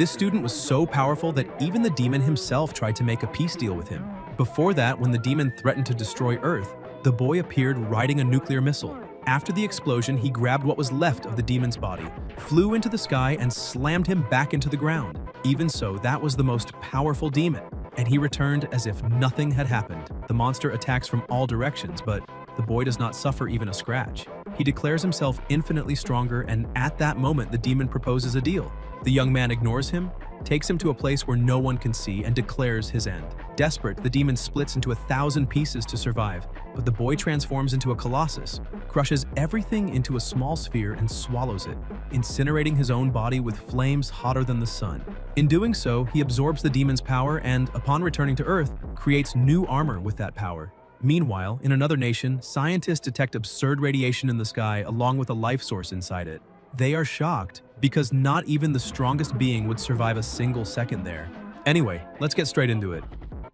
This student was so powerful that even the demon himself tried to make a peace deal with him. Before that, when the demon threatened to destroy Earth, the boy appeared riding a nuclear missile. After the explosion, he grabbed what was left of the demon's body, flew into the sky, and slammed him back into the ground. Even so, that was the most powerful demon, and he returned as if nothing had happened. The monster attacks from all directions, but the boy does not suffer even a scratch. He declares himself infinitely stronger, and at that moment, the demon proposes a deal. The young man ignores him, takes him to a place where no one can see, and declares his end. Desperate, the demon splits into 1,000 pieces to survive, but the boy transforms into a colossus, crushes everything into a small sphere and swallows it, incinerating his own body with flames hotter than the sun. In doing so, he absorbs the demon's power and, upon returning to Earth, creates new armor with that power. Meanwhile, in another nation, scientists detect absurd radiation in the sky along with a life source inside it. They are shocked, because not even the strongest being would survive a single second there. Anyway, let's get straight into it.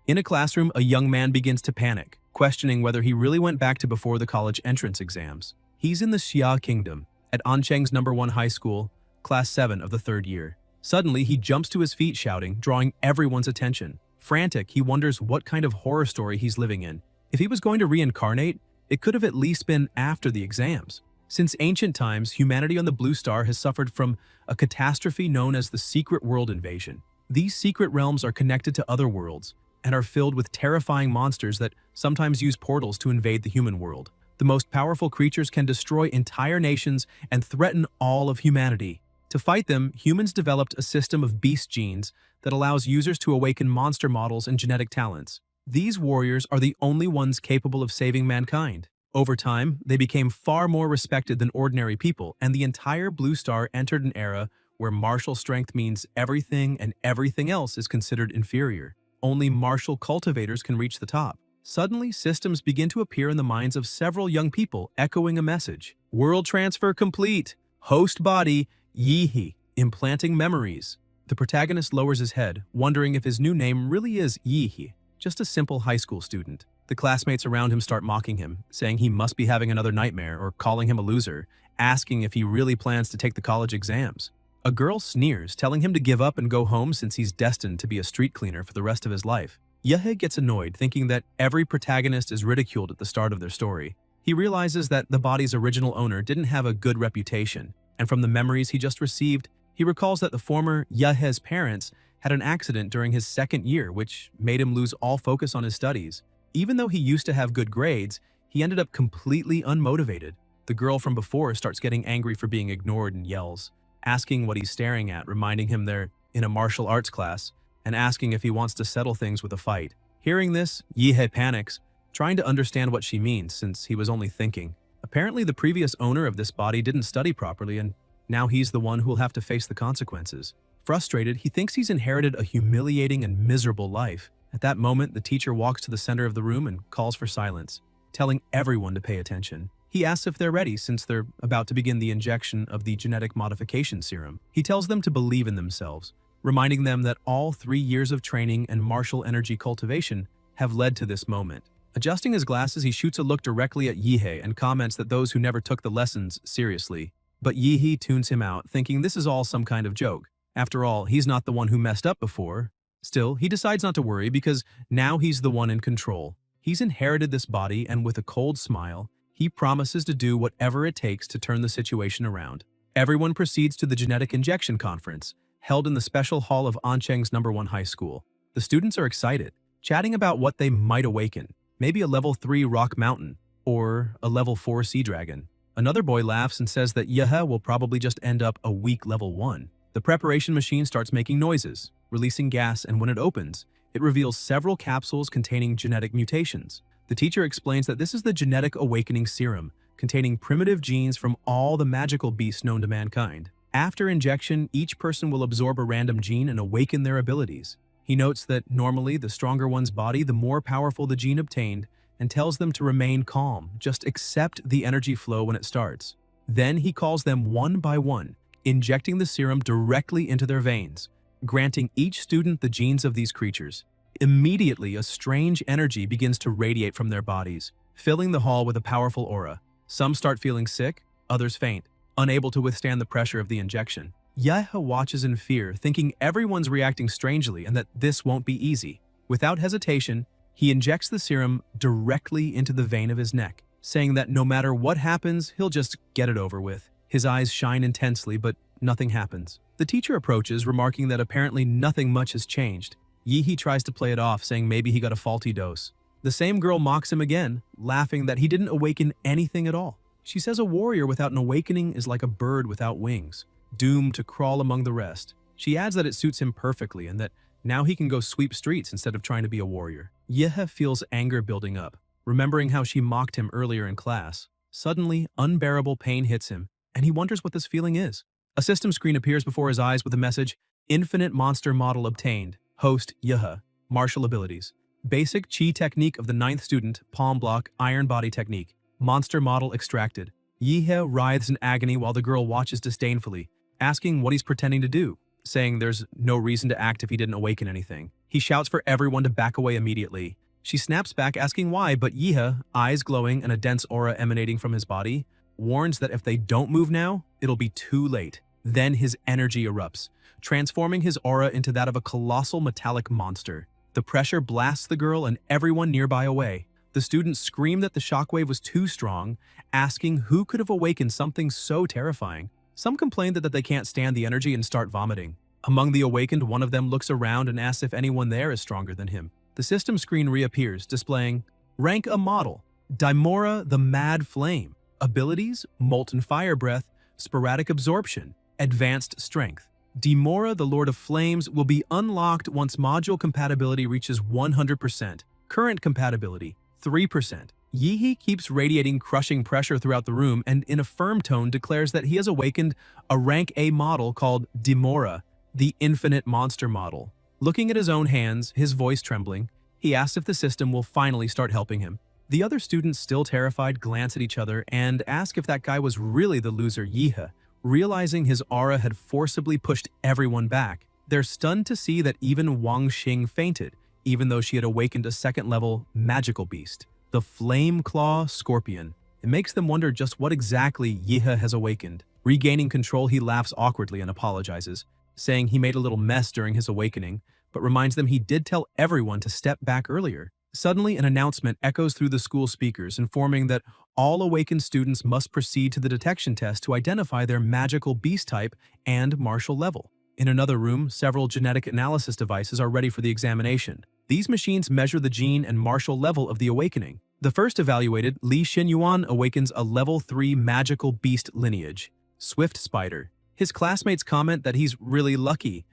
In a classroom, a young man begins to panic, questioning whether he really went back to before the college entrance exams. He's in the Xia Kingdom, at Ancheng's #1 high school, class 7 of the 3rd year. Suddenly, he jumps to his feet shouting, drawing everyone's attention. Frantic, he wonders what kind of horror story he's living in. If he was going to reincarnate, it could have at least been after the exams. Since ancient times, humanity on the Blue Star has suffered from a catastrophe known as the Secret World Invasion. These secret realms are connected to other worlds and are filled with terrifying monsters that sometimes use portals to invade the human world. The most powerful creatures can destroy entire nations and threaten all of humanity. To fight them, humans developed a system of beast genes that allows users to awaken monster models and genetic talents. These warriors are the only ones capable of saving mankind. Over time, they became far more respected than ordinary people, and the entire Blue Star entered an era where martial strength means everything and everything else is considered inferior. Only martial cultivators can reach the top. Suddenly, systems begin to appear in the minds of several young people, echoing a message. World transfer complete. Host body, Yihi, implanting memories. The protagonist lowers his head, wondering if his new name really is Yihi, just a simple high school student. The classmates around him start mocking him, saying he must be having another nightmare or calling him a loser, asking if he really plans to take the college exams. A girl sneers, telling him to give up and go home since he's destined to be a street cleaner for the rest of his life. Yahe gets annoyed, thinking that every protagonist is ridiculed at the start of their story. He realizes that the body's original owner didn't have a good reputation, and from the memories he just received, he recalls that the former Yahe's parents had an accident during his 2nd year, which made him lose all focus on his studies. Even though he used to have good grades, he ended up completely unmotivated. The girl from before starts getting angry for being ignored and yells, asking what he's staring at, reminding him they're in a martial arts class, and asking if he wants to settle things with a fight. Hearing this, Yihe panics, trying to understand what she means since he was only thinking. Apparently, the previous owner of this body didn't study properly, and now he's the one who'll have to face the consequences. Frustrated, he thinks he's inherited a humiliating and miserable life. At that moment, the teacher walks to the center of the room and calls for silence, telling everyone to pay attention. He asks if they're ready since they're about to begin the injection of the genetic modification serum. He tells them to believe in themselves, reminding them that all 3 years of training and martial energy cultivation have led to this moment. Adjusting his glasses, he shoots a look directly at Yihe and comments that those who never took the lessons seriously. But Yihe tunes him out, thinking this is all some kind of joke. After all, he's not the one who messed up before. Still, he decides not to worry because now he's the one in control. He's inherited this body, and with a cold smile, he promises to do whatever it takes to turn the situation around. Everyone proceeds to the genetic injection conference, held in the special hall of Ancheng's #1 high school. The students are excited, chatting about what they might awaken. Maybe a level 3 rock mountain, or a level 4 sea dragon. Another boy laughs and says that Yahe will probably just end up a weak level 1. The preparation machine starts making noises, releasing gas, and when it opens, it reveals several capsules containing genetic mutations. The teacher explains that this is the genetic awakening serum, containing primitive genes from all the magical beasts known to mankind. After injection, each person will absorb a random gene and awaken their abilities. He notes that normally the stronger one's body, the more powerful the gene obtained, and tells them to remain calm, just accept the energy flow when it starts. Then he calls them one by one, injecting the serum directly into their veins, granting each student the genes of these creatures. Immediately, a strange energy begins to radiate from their bodies, filling the hall with a powerful aura. Some start feeling sick, others faint, unable to withstand the pressure of the injection. Yahello watches in fear, thinking everyone's reacting strangely and that this won't be easy. Without hesitation, he injects the serum directly into the vein of his neck, saying that no matter what happens, he'll just get it over with. His eyes shine intensely, but nothing happens. The teacher approaches, remarking that apparently nothing much has changed. Yihi tries to play it off, saying maybe he got a faulty dose. The same girl mocks him again, laughing that he didn't awaken anything at all. She says a warrior without an awakening is like a bird without wings, doomed to crawl among the rest. She adds that it suits him perfectly and that now he can go sweep streets instead of trying to be a warrior. Yehe feels anger building up, remembering how she mocked him earlier in class. Suddenly, unbearable pain hits him, and he wonders what this feeling is. A system screen appears before his eyes with the message, "Infinite monster model obtained. Host, Yehe. Martial abilities. Basic chi technique of the 9th student, palm block, iron body technique. Monster model extracted." Yehe writhes in agony while the girl watches disdainfully, asking what he's pretending to do, saying there's no reason to act if he didn't awaken anything. He shouts for everyone to back away immediately. She snaps back asking why, but Yehe, eyes glowing and a dense aura emanating from his body, warns that if they don't move now, it'll be too late. Then his energy erupts, transforming his aura into that of a colossal metallic monster. The pressure blasts the girl and everyone nearby away. The students scream that the shockwave was too strong, asking who could have awakened something so terrifying. Some complain that they can't stand the energy and start vomiting. Among the awakened, one of them looks around and asks if anyone there is stronger than him. The system screen reappears, displaying rank a model, Dimora the Mad Flame, abilities, Molten Fire Breath, Sporadic Absorption, Advanced Strength. Dimora the Lord of Flames will be unlocked once module compatibility reaches 100%. Current compatibility, 3%. Yehe keeps radiating crushing pressure throughout the room and in a firm tone declares that he has awakened a rank A model called Dimora, the Infinite Monster Model. Looking at his own hands, his voice trembling, he asks if the system will finally start helping him. The other students, still terrified, glance at each other and ask if that guy was really the loser Yehe, realizing his aura had forcibly pushed everyone back. They're stunned to see that even Wang Xing fainted, even though she had awakened a second-level magical beast, the Flame Claw Scorpion. It makes them wonder just what exactly Yehe has awakened. Regaining control, he laughs awkwardly and apologizes, saying he made a little mess during his awakening, but reminds them he did tell everyone to step back earlier. Suddenly, an announcement echoes through the school speakers, informing that all awakened students must proceed to the detection test to identify their magical beast type and martial level. In another room, several genetic analysis devices are ready for the examination. These machines measure the gene and martial level of the awakening. The first evaluated, Li Xinyuan, awakens a level 3 magical beast lineage, Swift Spider. His classmates comment that he's really lucky.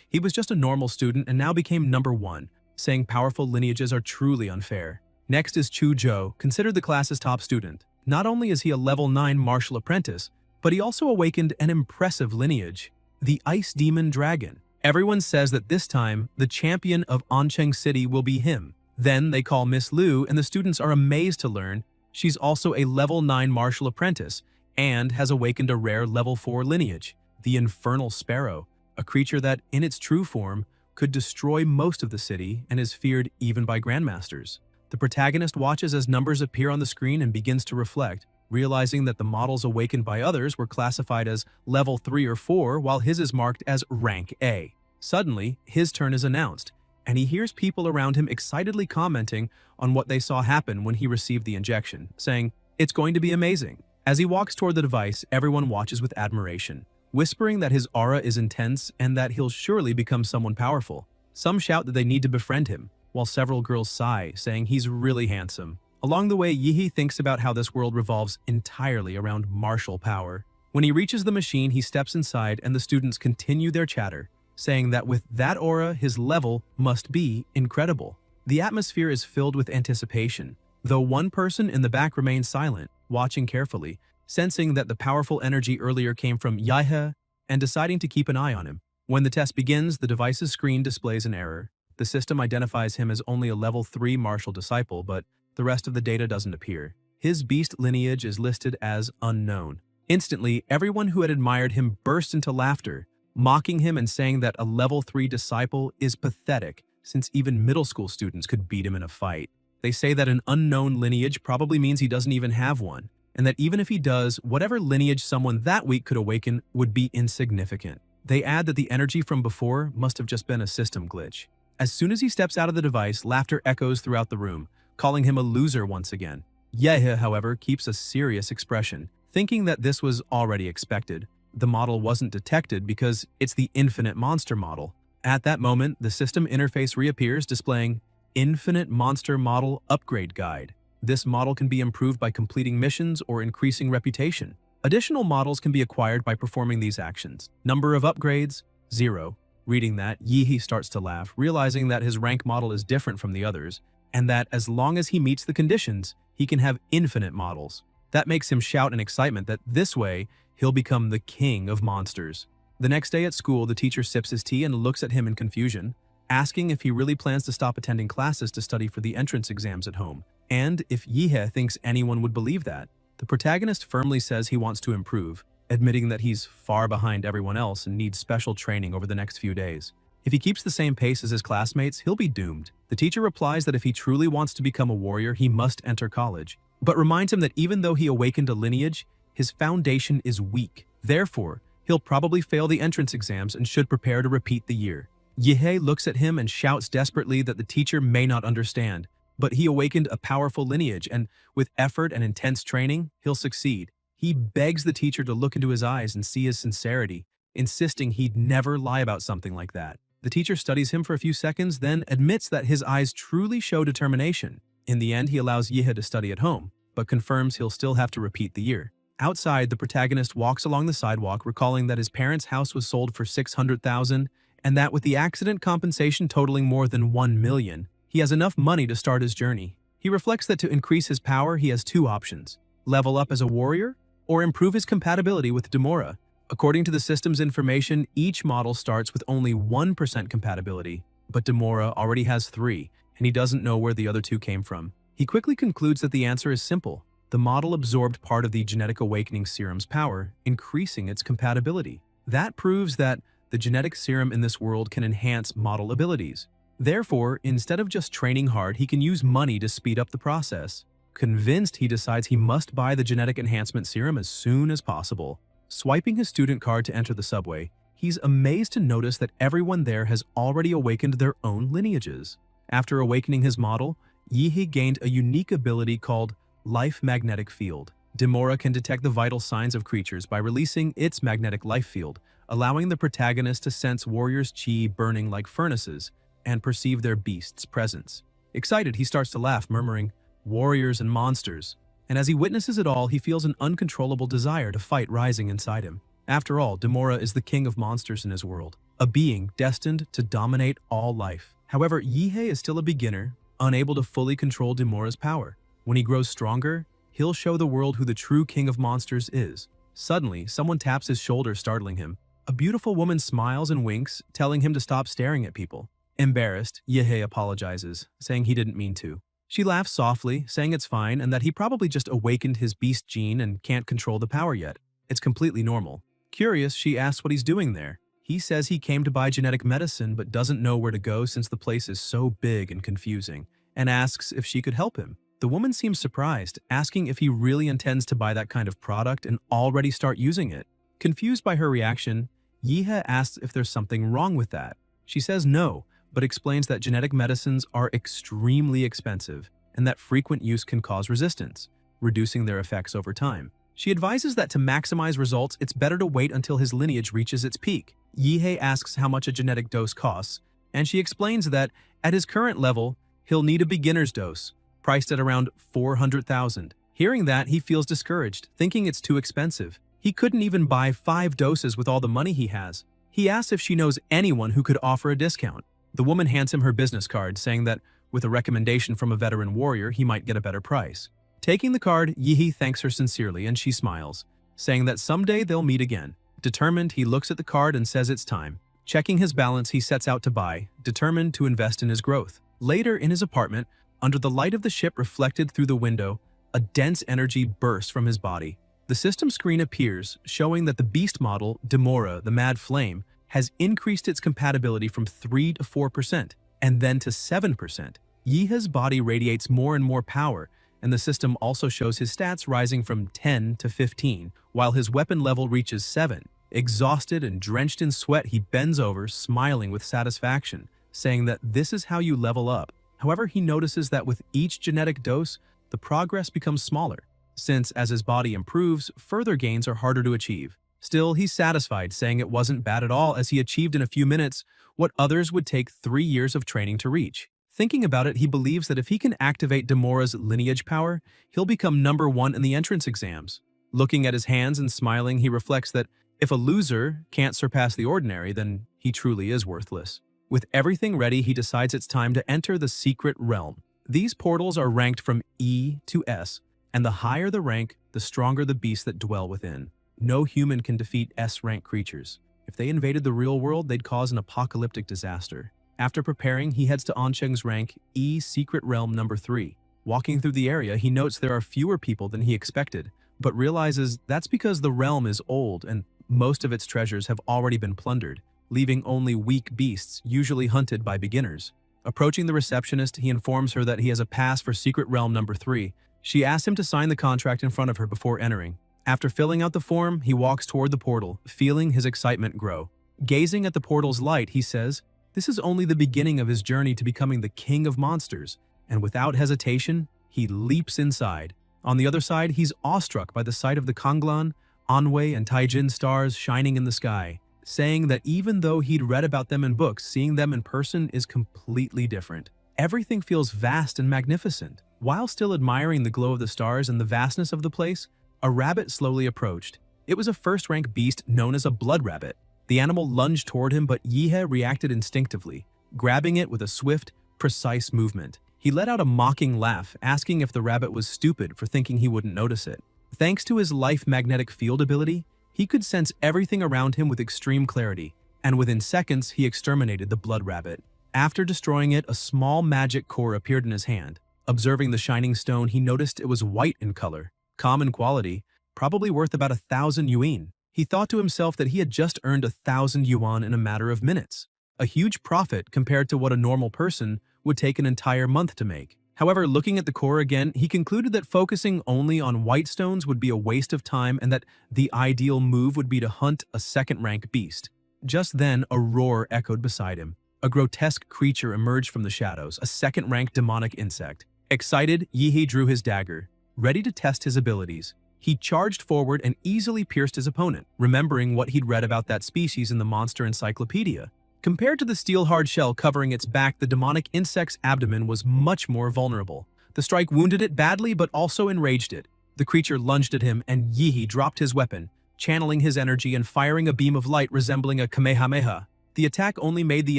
He was just a normal student and now became number 1, saying powerful lineages are truly unfair. Next is Chu Zhou, considered the class's top student. Not only is he a level 9 martial apprentice, but he also awakened an impressive lineage, the Ice Demon Dragon. Everyone says that this time, the champion of Ancheng City will be him. Then they call Miss Liu, and the students are amazed to learn she's also a level 9 martial apprentice and has awakened a rare level 4 lineage, the Infernal Sparrow, a creature that, in its true form, could destroy most of the city and is feared even by grandmasters. The protagonist watches as numbers appear on the screen and begins to reflect, realizing that the models awakened by others were classified as level 3 or 4 while his is marked as rank A. Suddenly, his turn is announced, and he hears people around him excitedly commenting on what they saw happen when he received the injection, saying, "It's going to be amazing." As he walks toward the device, everyone watches with admiration, whispering that his aura is intense and that he'll surely become someone powerful. Some shout that they need to befriend him, while several girls sigh, saying he's really handsome. Along the way, Yehe thinks about how this world revolves entirely around martial power. When he reaches the machine, he steps inside and the students continue their chatter, saying that with that aura, his level must be incredible. The atmosphere is filled with anticipation, though one person in the back remains silent, watching carefully, sensing that the powerful energy earlier came from Yehe and deciding to keep an eye on him. When the test begins, the device's screen displays an error. The system identifies him as only a level 3 martial disciple, but the rest of the data doesn't appear. His beast lineage is listed as unknown. Instantly, everyone who had admired him burst into laughter, mocking him and saying that a level 3 disciple is pathetic, since even middle school students could beat him in a fight. They say that an unknown lineage probably means he doesn't even have one, and that even if he does, whatever lineage someone that weak could awaken would be insignificant. They add that the energy from before must have just been a system glitch. As soon as he steps out of the device, laughter echoes throughout the room, calling him a loser once again. Yahe, however, keeps a serious expression, thinking that this was already expected. The model wasn't detected because it's the infinite monster model. At that moment, the system interface reappears displaying Infinite Monster Model Upgrade Guide. This model can be improved by completing missions or increasing reputation. Additional models can be acquired by performing these actions. Number of upgrades, 0. Reading that, Yihi starts to laugh, realizing that his rank model is different from the others, and that as long as he meets the conditions, he can have infinite models. That makes him shout in excitement that this way, he'll become the king of monsters. The next day at school, the teacher sips his tea and looks at him in confusion, asking if he really plans to stop attending classes to study for the entrance exams at home, and if Yihe thinks anyone would believe that. The protagonist firmly says he wants to improve, admitting that he's far behind everyone else and needs special training over the next few days. If he keeps the same pace as his classmates, he'll be doomed. The teacher replies that if he truly wants to become a warrior, he must enter college, but reminds him that even though he awakened a lineage, his foundation is weak. Therefore, he'll probably fail the entrance exams and should prepare to repeat the year. Yihe looks at him and shouts desperately that the teacher may not understand, but he awakened a powerful lineage and, with effort and intense training, he'll succeed. He begs the teacher to look into his eyes and see his sincerity, insisting he'd never lie about something like that. The teacher studies him for a few seconds, then admits that his eyes truly show determination. In the end, he allows Yihe to study at home, but confirms he'll still have to repeat the year. Outside, the protagonist walks along the sidewalk, recalling that his parents' house was sold for $600,000, and that with the accident compensation totaling more than $1 million, he has enough money to start his journey. He reflects that to increase his power, he has two options: level up as a warrior, or improve his compatibility with Demora. According to the system's information, each model starts with only 1% compatibility, but Demora already has 3, and he doesn't know where the other 2 came from. He quickly concludes that the answer is simple. The model absorbed part of the genetic awakening serum's power, increasing its compatibility. That proves that the genetic serum in this world can enhance model abilities. Therefore, instead of just training hard, he can use money to speed up the process. Convinced, he decides he must buy the genetic enhancement serum as soon as possible. Swiping his student card to enter the subway, he's amazed to notice that everyone there has already awakened their own lineages. After awakening his model, Yihe gained a unique ability called Life Magnetic Field. Demora can detect the vital signs of creatures by releasing its magnetic life field, allowing the protagonist to sense warriors' chi burning like furnaces and perceive their beast's presence. Excited, he starts to laugh, murmuring, "Warriors and monsters." And as he witnesses it all, he feels an uncontrollable desire to fight rising inside him. After all, Demora is the king of monsters in his world, a being destined to dominate all life. However, Yihe is still a beginner, unable to fully control Demora's power. When he grows stronger, he'll show the world who the true king of monsters is. Suddenly, someone taps his shoulder, startling him. A beautiful woman smiles and winks, telling him to stop staring at people. Embarrassed, Yihe apologizes, saying he didn't mean to. She laughs softly, saying it's fine and that he probably just awakened his beast gene and can't control the power yet. It's completely normal. Curious, she asks what he's doing there. He says he came to buy genetic medicine but doesn't know where to go since the place is so big and confusing, and asks if she could help him. The woman seems surprised, asking if he really intends to buy that kind of product and already start using it. Confused by her reaction, Yihe asks if there's something wrong with that. She says no, but explains that genetic medicines are extremely expensive and that frequent use can cause resistance, reducing their effects over time. She advises that to maximize results, it's better to wait until his lineage reaches its peak. Yihe asks how much a genetic dose costs, and she explains that at his current level, he'll need a beginner's dose, priced at around $400,000. Hearing that, he feels discouraged, thinking it's too expensive. He couldn't even buy 5 doses with all the money he has. He asks if she knows anyone who could offer a discount. The woman hands him her business card, saying that with a recommendation from a veteran warrior, he might get a better price. Taking the card, Yihe thanks her sincerely and she smiles, saying that someday they'll meet again. Determined, he looks at the card and says it's time. Checking his balance, he sets out to buy, determined to invest in his growth. Later, in his apartment, under the light of the ship reflected through the window, a dense energy bursts from his body. The system screen appears, showing that the beast model, Demora, the Mad Flame, has increased its compatibility from 3 to 4%, and then to 7%. Yihe's body radiates more and more power, and the system also shows his stats rising from 10 to 15, while his weapon level reaches 7. Exhausted and drenched in sweat, he bends over, smiling with satisfaction, saying that this is how you level up. However, he notices that with each genetic dose, the progress becomes smaller, since as his body improves, further gains are harder to achieve. Still, he's satisfied, saying it wasn't bad at all as he achieved in a few minutes what others would take 3 years of training to reach. Thinking about it, he believes that if he can activate Demora's lineage power, he'll become #1 in the entrance exams. Looking at his hands and smiling, he reflects that if a loser can't surpass the ordinary, then he truly is worthless. With everything ready, he decides it's time to enter the secret realm. These portals are ranked from E to S, and the higher the rank, the stronger the beasts that dwell within. No human can defeat S-rank creatures. If they invaded the real world, they'd cause an apocalyptic disaster. After preparing, he heads to Oncheng's rank E Secret Realm #3. Walking through the area, he notes there are fewer people than he expected, but realizes that's because the realm is old and most of its treasures have already been plundered, leaving only weak beasts, usually hunted by beginners. Approaching the receptionist, he informs her that he has a pass for Secret Realm #3. She asks him to sign the contract in front of her before entering. After filling out the form, he walks toward the portal, feeling his excitement grow. Gazing at the portal's light, he says, this is only the beginning of his journey to becoming the king of monsters, and without hesitation, he leaps inside. On the other side, he's awestruck by the sight of the Kanglan, Anhui, and Taijin stars shining in the sky, saying that even though he'd read about them in books, seeing them in person is completely different. Everything feels vast and magnificent. While still admiring the glow of the stars and the vastness of the place, a rabbit slowly approached. It was a first-rank beast known as a blood rabbit. The animal lunged toward him, but Yihe reacted instinctively, grabbing it with a swift, precise movement. He let out a mocking laugh, asking if the rabbit was stupid for thinking he wouldn't notice it. Thanks to his life magnetic field ability, he could sense everything around him with extreme clarity, and within seconds he exterminated the blood rabbit. After destroying it, a small magic core appeared in his hand. Observing the shining stone, he noticed it was white in color, calm in quality, probably worth about 1,000 yuan. He thought to himself that he had just earned 1,000 yuan in a matter of minutes, a huge profit compared to what a normal person would take an entire month to make. However, looking at the core again, he concluded that focusing only on white stones would be a waste of time and that the ideal move would be to hunt a second-rank beast. Just then, a roar echoed beside him. A grotesque creature emerged from the shadows, a second-rank demonic insect. Excited, Yihe drew his dagger, ready to test his abilities. He charged forward and easily pierced his opponent, remembering what he'd read about that species in the monster encyclopedia. Compared to the steel-hard shell covering its back, the demonic insect's abdomen was much more vulnerable. The strike wounded it badly, but also enraged it. The creature lunged at him, and Yihe dropped his weapon, channeling his energy and firing a beam of light resembling a Kamehameha. The attack only made the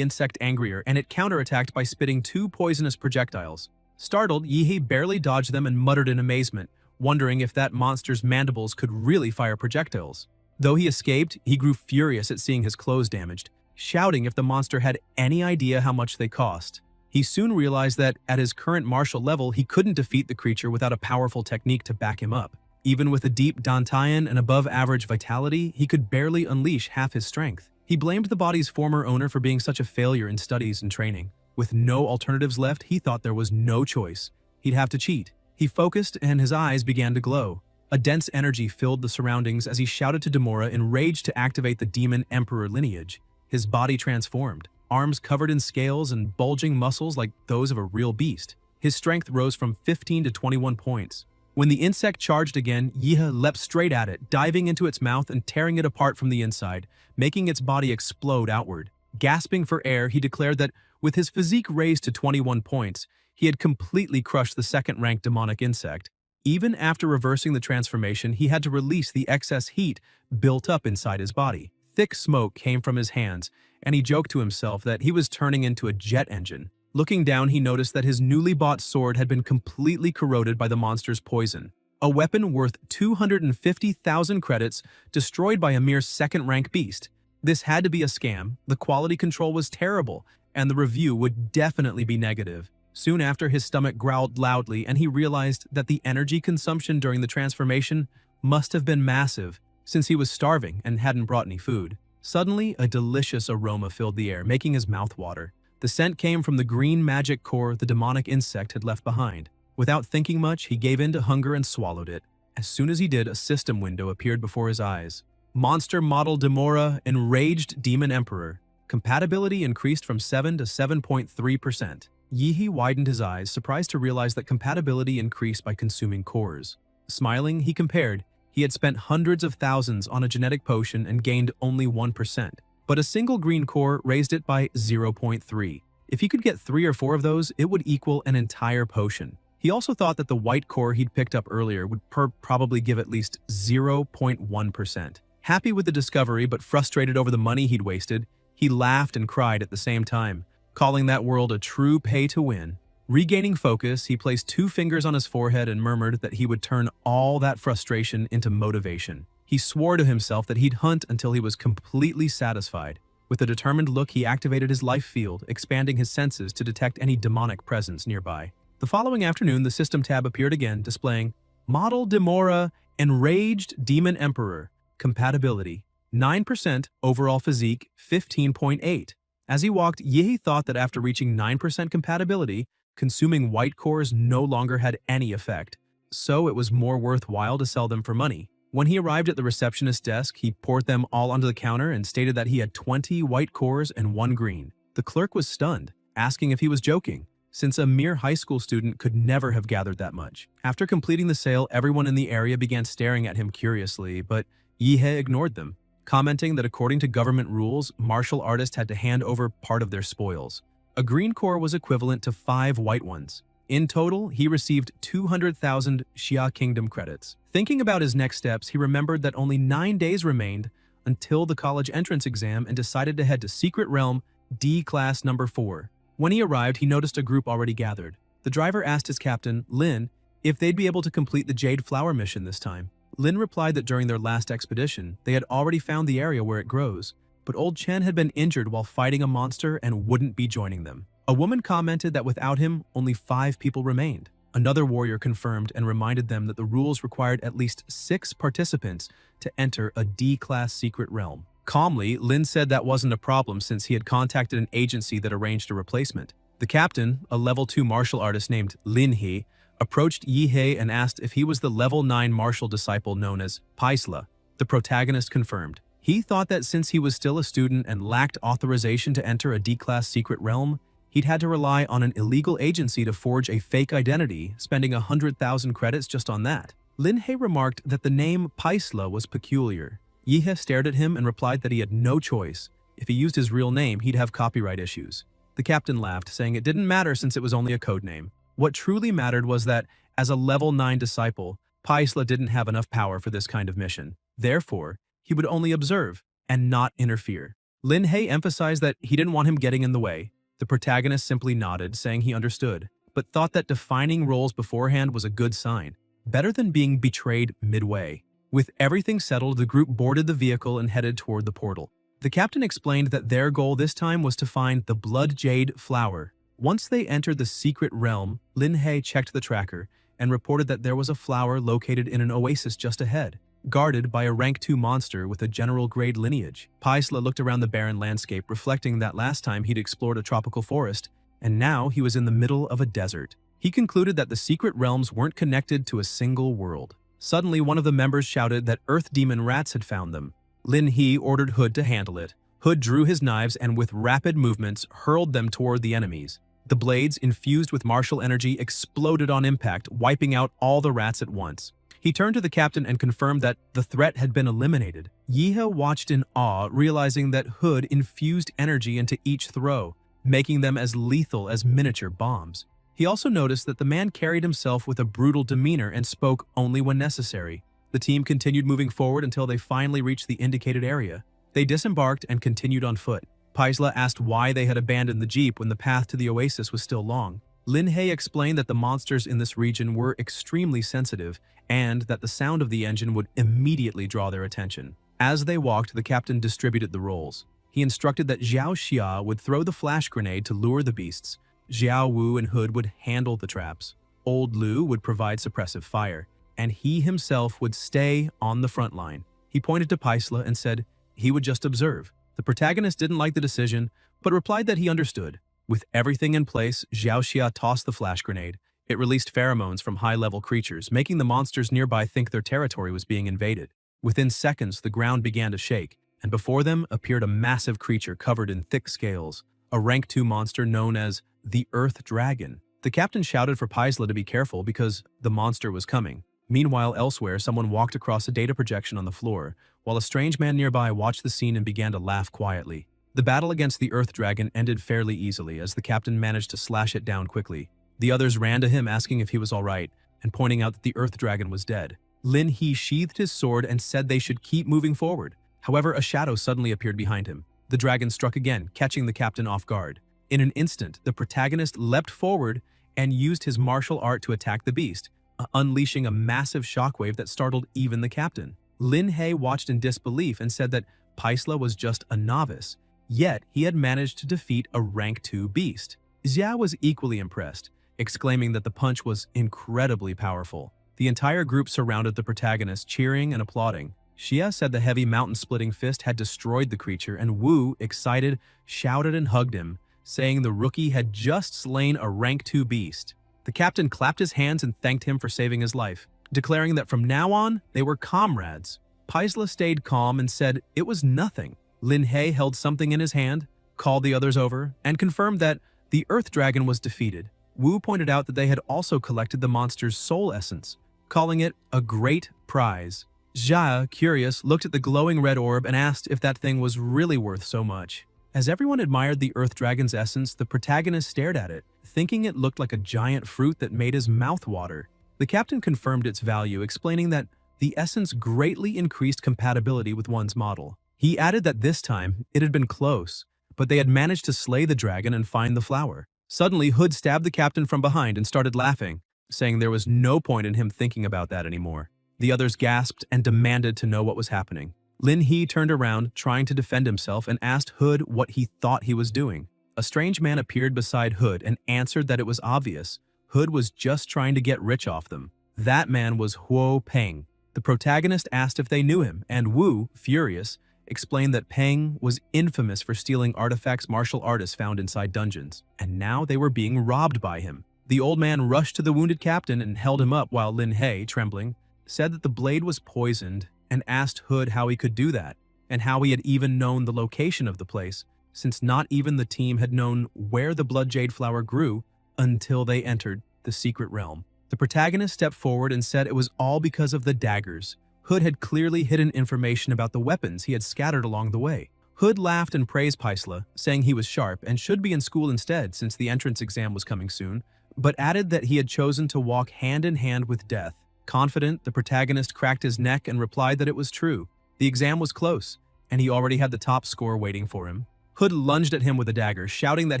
insect angrier, and it counterattacked by spitting 2 poisonous projectiles. Startled, Yihe barely dodged them and muttered in amazement, wondering if that monster's mandibles could really fire projectiles. Though he escaped, he grew furious at seeing his clothes damaged, shouting if the monster had any idea how much they cost. He soon realized that, at his current martial level, he couldn't defeat the creature without a powerful technique to back him up. Even with a deep Dantian and above-average vitality, he could barely unleash half his strength. He blamed the body's former owner for being such a failure in studies and training. With no alternatives left, he thought there was no choice. He'd have to cheat. He focused, and his eyes began to glow. A dense energy filled the surroundings as he shouted to Demora, enraged to activate the demon emperor lineage. His body transformed, arms covered in scales and bulging muscles like those of a real beast. His strength rose from 15 to 21 points. When the insect charged again, Yihe leapt straight at it, diving into its mouth and tearing it apart from the inside, making its body explode outward. Gasping for air, he declared that, with his physique raised to 21 points, he had completely crushed the second-ranked demonic insect. Even after reversing the transformation, he had to release the excess heat built up inside his body. Thick smoke came from his hands, and he joked to himself that he was turning into a jet engine. Looking down, he noticed that his newly bought sword had been completely corroded by the monster's poison. A weapon worth 250,000 credits, destroyed by a mere second-rank beast. This had to be a scam, the quality control was terrible, and the review would definitely be negative. Soon after, his stomach growled loudly, and he realized that the energy consumption during the transformation must have been massive, since he was starving and hadn't brought any food. Suddenly, a delicious aroma filled the air, making his mouth water. The scent came from the green magic core the demonic insect had left behind. Without thinking much, he gave in to hunger and swallowed it. As soon as he did, a system window appeared before his eyes. Monster Model Demora Enraged Demon Emperor. Compatibility increased from 7 to 7.3%. Yehi widened his eyes, surprised to realize that compatibility increased by consuming cores. Smiling, he compared. He had spent hundreds of thousands on a genetic potion and gained only 1%. But a single green core raised it by 0.3. If he could get 3 or 4 of those, it would equal an entire potion. He also thought that the white core he'd picked up earlier would probably give at least 0.1%. Happy with the discovery but frustrated over the money he'd wasted, he laughed and cried at the same time, calling that world a true pay-to-win. Regaining focus, he placed 2 fingers on his forehead and murmured that he would turn all that frustration into motivation. He swore to himself that he'd hunt until he was completely satisfied. With a determined look, he activated his life field, expanding his senses to detect any demonic presence nearby. The following afternoon, the system tab appeared again, displaying Model Demora Enraged Demon Emperor. Compatibility 9%, overall physique 15.8. As he walked, Yehi thought that after reaching 9% compatibility, consuming white cores no longer had any effect, so it was more worthwhile to sell them for money. When he arrived at the receptionist's desk, he poured them all onto the counter and stated that he had 20 white cores and 1 green. The clerk was stunned, asking if he was joking, since a mere high school student could never have gathered that much. After completing the sale, everyone in the area began staring at him curiously, but Yehi ignored them, commenting that according to government rules, martial artists had to hand over part of their spoils. A green core was equivalent to 5 white ones. In total, he received 200,000 Xia Kingdom credits. Thinking about his next steps, he remembered that only 9 days remained until the college entrance exam and decided to head to Secret Realm D Class number 4. When he arrived, he noticed a group already gathered. The driver asked his captain, Lin, if they'd be able to complete the Jade Flower mission this time. Lin replied that during their last expedition, they had already found the area where it grows, but old Chen had been injured while fighting a monster and wouldn't be joining them. A woman commented that without him, only 5 people remained. Another warrior confirmed and reminded them that the rules required at least 6 participants to enter a D-class secret realm. Calmly, Lin said that wasn't a problem since he had contacted an agency that arranged a replacement. The captain, a level 2 martial artist named Lin He, approached Yehi and asked if he was the level 9 martial disciple known as Paisla. The protagonist confirmed. He thought that since he was still a student and lacked authorization to enter a D-class secret realm, he'd had to rely on an illegal agency to forge a fake identity, spending 100,000 credits just on that. Lin He remarked that the name Paisla was peculiar. Yehi stared at him and replied that he had no choice. If he used his real name, he'd have copyright issues. The captain laughed, saying it didn't matter since it was only a code name. What truly mattered was that, as a level 9 disciple, Paisla didn't have enough power for this kind of mission. Therefore, he would only observe and not interfere. Lin He emphasized that he didn't want him getting in the way. The protagonist simply nodded, saying he understood, but thought that defining roles beforehand was a good sign, better than being betrayed midway. With everything settled, the group boarded the vehicle and headed toward the portal. The captain explained that their goal this time was to find the Blood Jade Flower. Once they entered the secret realm, Lin He checked the tracker and reported that there was a flower located in an oasis just ahead, guarded by a rank 2 monster with a general-grade lineage. Paisla looked around the barren landscape, reflecting that last time he'd explored a tropical forest, and now he was in the middle of a desert. He concluded that the secret realms weren't connected to a single world. Suddenly, one of the members shouted that Earth Demon rats had found them. Lin He ordered Hood to handle it. Hood drew his knives and with rapid movements hurled them toward the enemies. The blades, infused with martial energy, exploded on impact, wiping out all the rats at once. He turned to the captain and confirmed that the threat had been eliminated. Yehi watched in awe, realizing that Hood infused energy into each throw, making them as lethal as miniature bombs. He also noticed that the man carried himself with a brutal demeanor and spoke only when necessary. The team continued moving forward until they finally reached the indicated area. They disembarked and continued on foot. Paisla asked why they had abandoned the jeep when the path to the oasis was still long. Lin He explained that the monsters in this region were extremely sensitive and that the sound of the engine would immediately draw their attention. As they walked, the captain distributed the roles. He instructed that Xiao Xia would throw the flash grenade to lure the beasts. Xiao Wu and Hood would handle the traps. Old Lu would provide suppressive fire, and he himself would stay on the front line. He pointed to Paisla and said he would just observe. The protagonist didn't like the decision, but replied that he understood. With everything in place, Xiao Xia tossed the flash grenade. It released pheromones from high-level creatures, making the monsters nearby think their territory was being invaded. Within seconds, the ground began to shake, and before them appeared a massive creature covered in thick scales, a rank 2 monster known as the Earth Dragon. The captain shouted for Paisla to be careful because the monster was coming. Meanwhile, elsewhere, someone walked across a data projection on the floor, while a strange man nearby watched the scene and began to laugh quietly. The battle against the Earth Dragon ended fairly easily as the captain managed to slash it down quickly. The others ran to him asking if he was alright, and pointing out that the Earth Dragon was dead. Lin He sheathed his sword and said they should keep moving forward. However, a shadow suddenly appeared behind him. The dragon struck again, catching the captain off guard. In an instant, the protagonist leapt forward and used his martial art to attack the beast, unleashing a massive shockwave that startled even the captain. Lin He watched in disbelief and said that Paisla was just a novice, yet he had managed to defeat a rank 2 beast. Xia was equally impressed, exclaiming that the punch was incredibly powerful. The entire group surrounded the protagonist, cheering and applauding. Xia said the heavy mountain-splitting fist had destroyed the creature, and Wu, excited, shouted and hugged him, saying the rookie had just slain a rank 2 beast. The captain clapped his hands and thanked him for saving his life, declaring that from now on, they were comrades. Paisla stayed calm and said it was nothing. Lin He held something in his hand, called the others over, and confirmed that the Earth Dragon was defeated. Wu pointed out that they had also collected the monster's soul essence, calling it a great prize. Xia, curious, looked at the glowing red orb and asked if that thing was really worth so much. As everyone admired the Earth Dragon's essence, the protagonist stared at it, thinking it looked like a giant fruit that made his mouth water. The captain confirmed its value, explaining that the essence greatly increased compatibility with one's model. He added that this time, it had been close, but they had managed to slay the dragon and find the flower. Suddenly, Hood stabbed the captain from behind and started laughing, saying there was no point in him thinking about that anymore. The others gasped and demanded to know what was happening. Lin He turned around, trying to defend himself, and asked Hood what he thought he was doing. A strange man appeared beside Hood and answered that it was obvious. Hood was just trying to get rich off them. That man was Huo Peng. The protagonist asked if they knew him, and Wu, furious, explained that Peng was infamous for stealing artifacts martial artists found inside dungeons, and now they were being robbed by him. The old man rushed to the wounded captain and held him up while Lin He, trembling, said that the blade was poisoned and asked Hood how he could do that, and how he had even known the location of the place, since not even the team had known where the blood jade flower grew until they entered the secret realm. The protagonist stepped forward and said it was all because of the daggers. Hood had clearly hidden information about the weapons he had scattered along the way. Hood laughed and praised Paisla, saying he was sharp and should be in school instead since the entrance exam was coming soon, but added that he had chosen to walk hand in hand with death. Confident, the protagonist cracked his neck and replied that it was true. The exam was close, and he already had the top score waiting for him. Hood lunged at him with a dagger, shouting that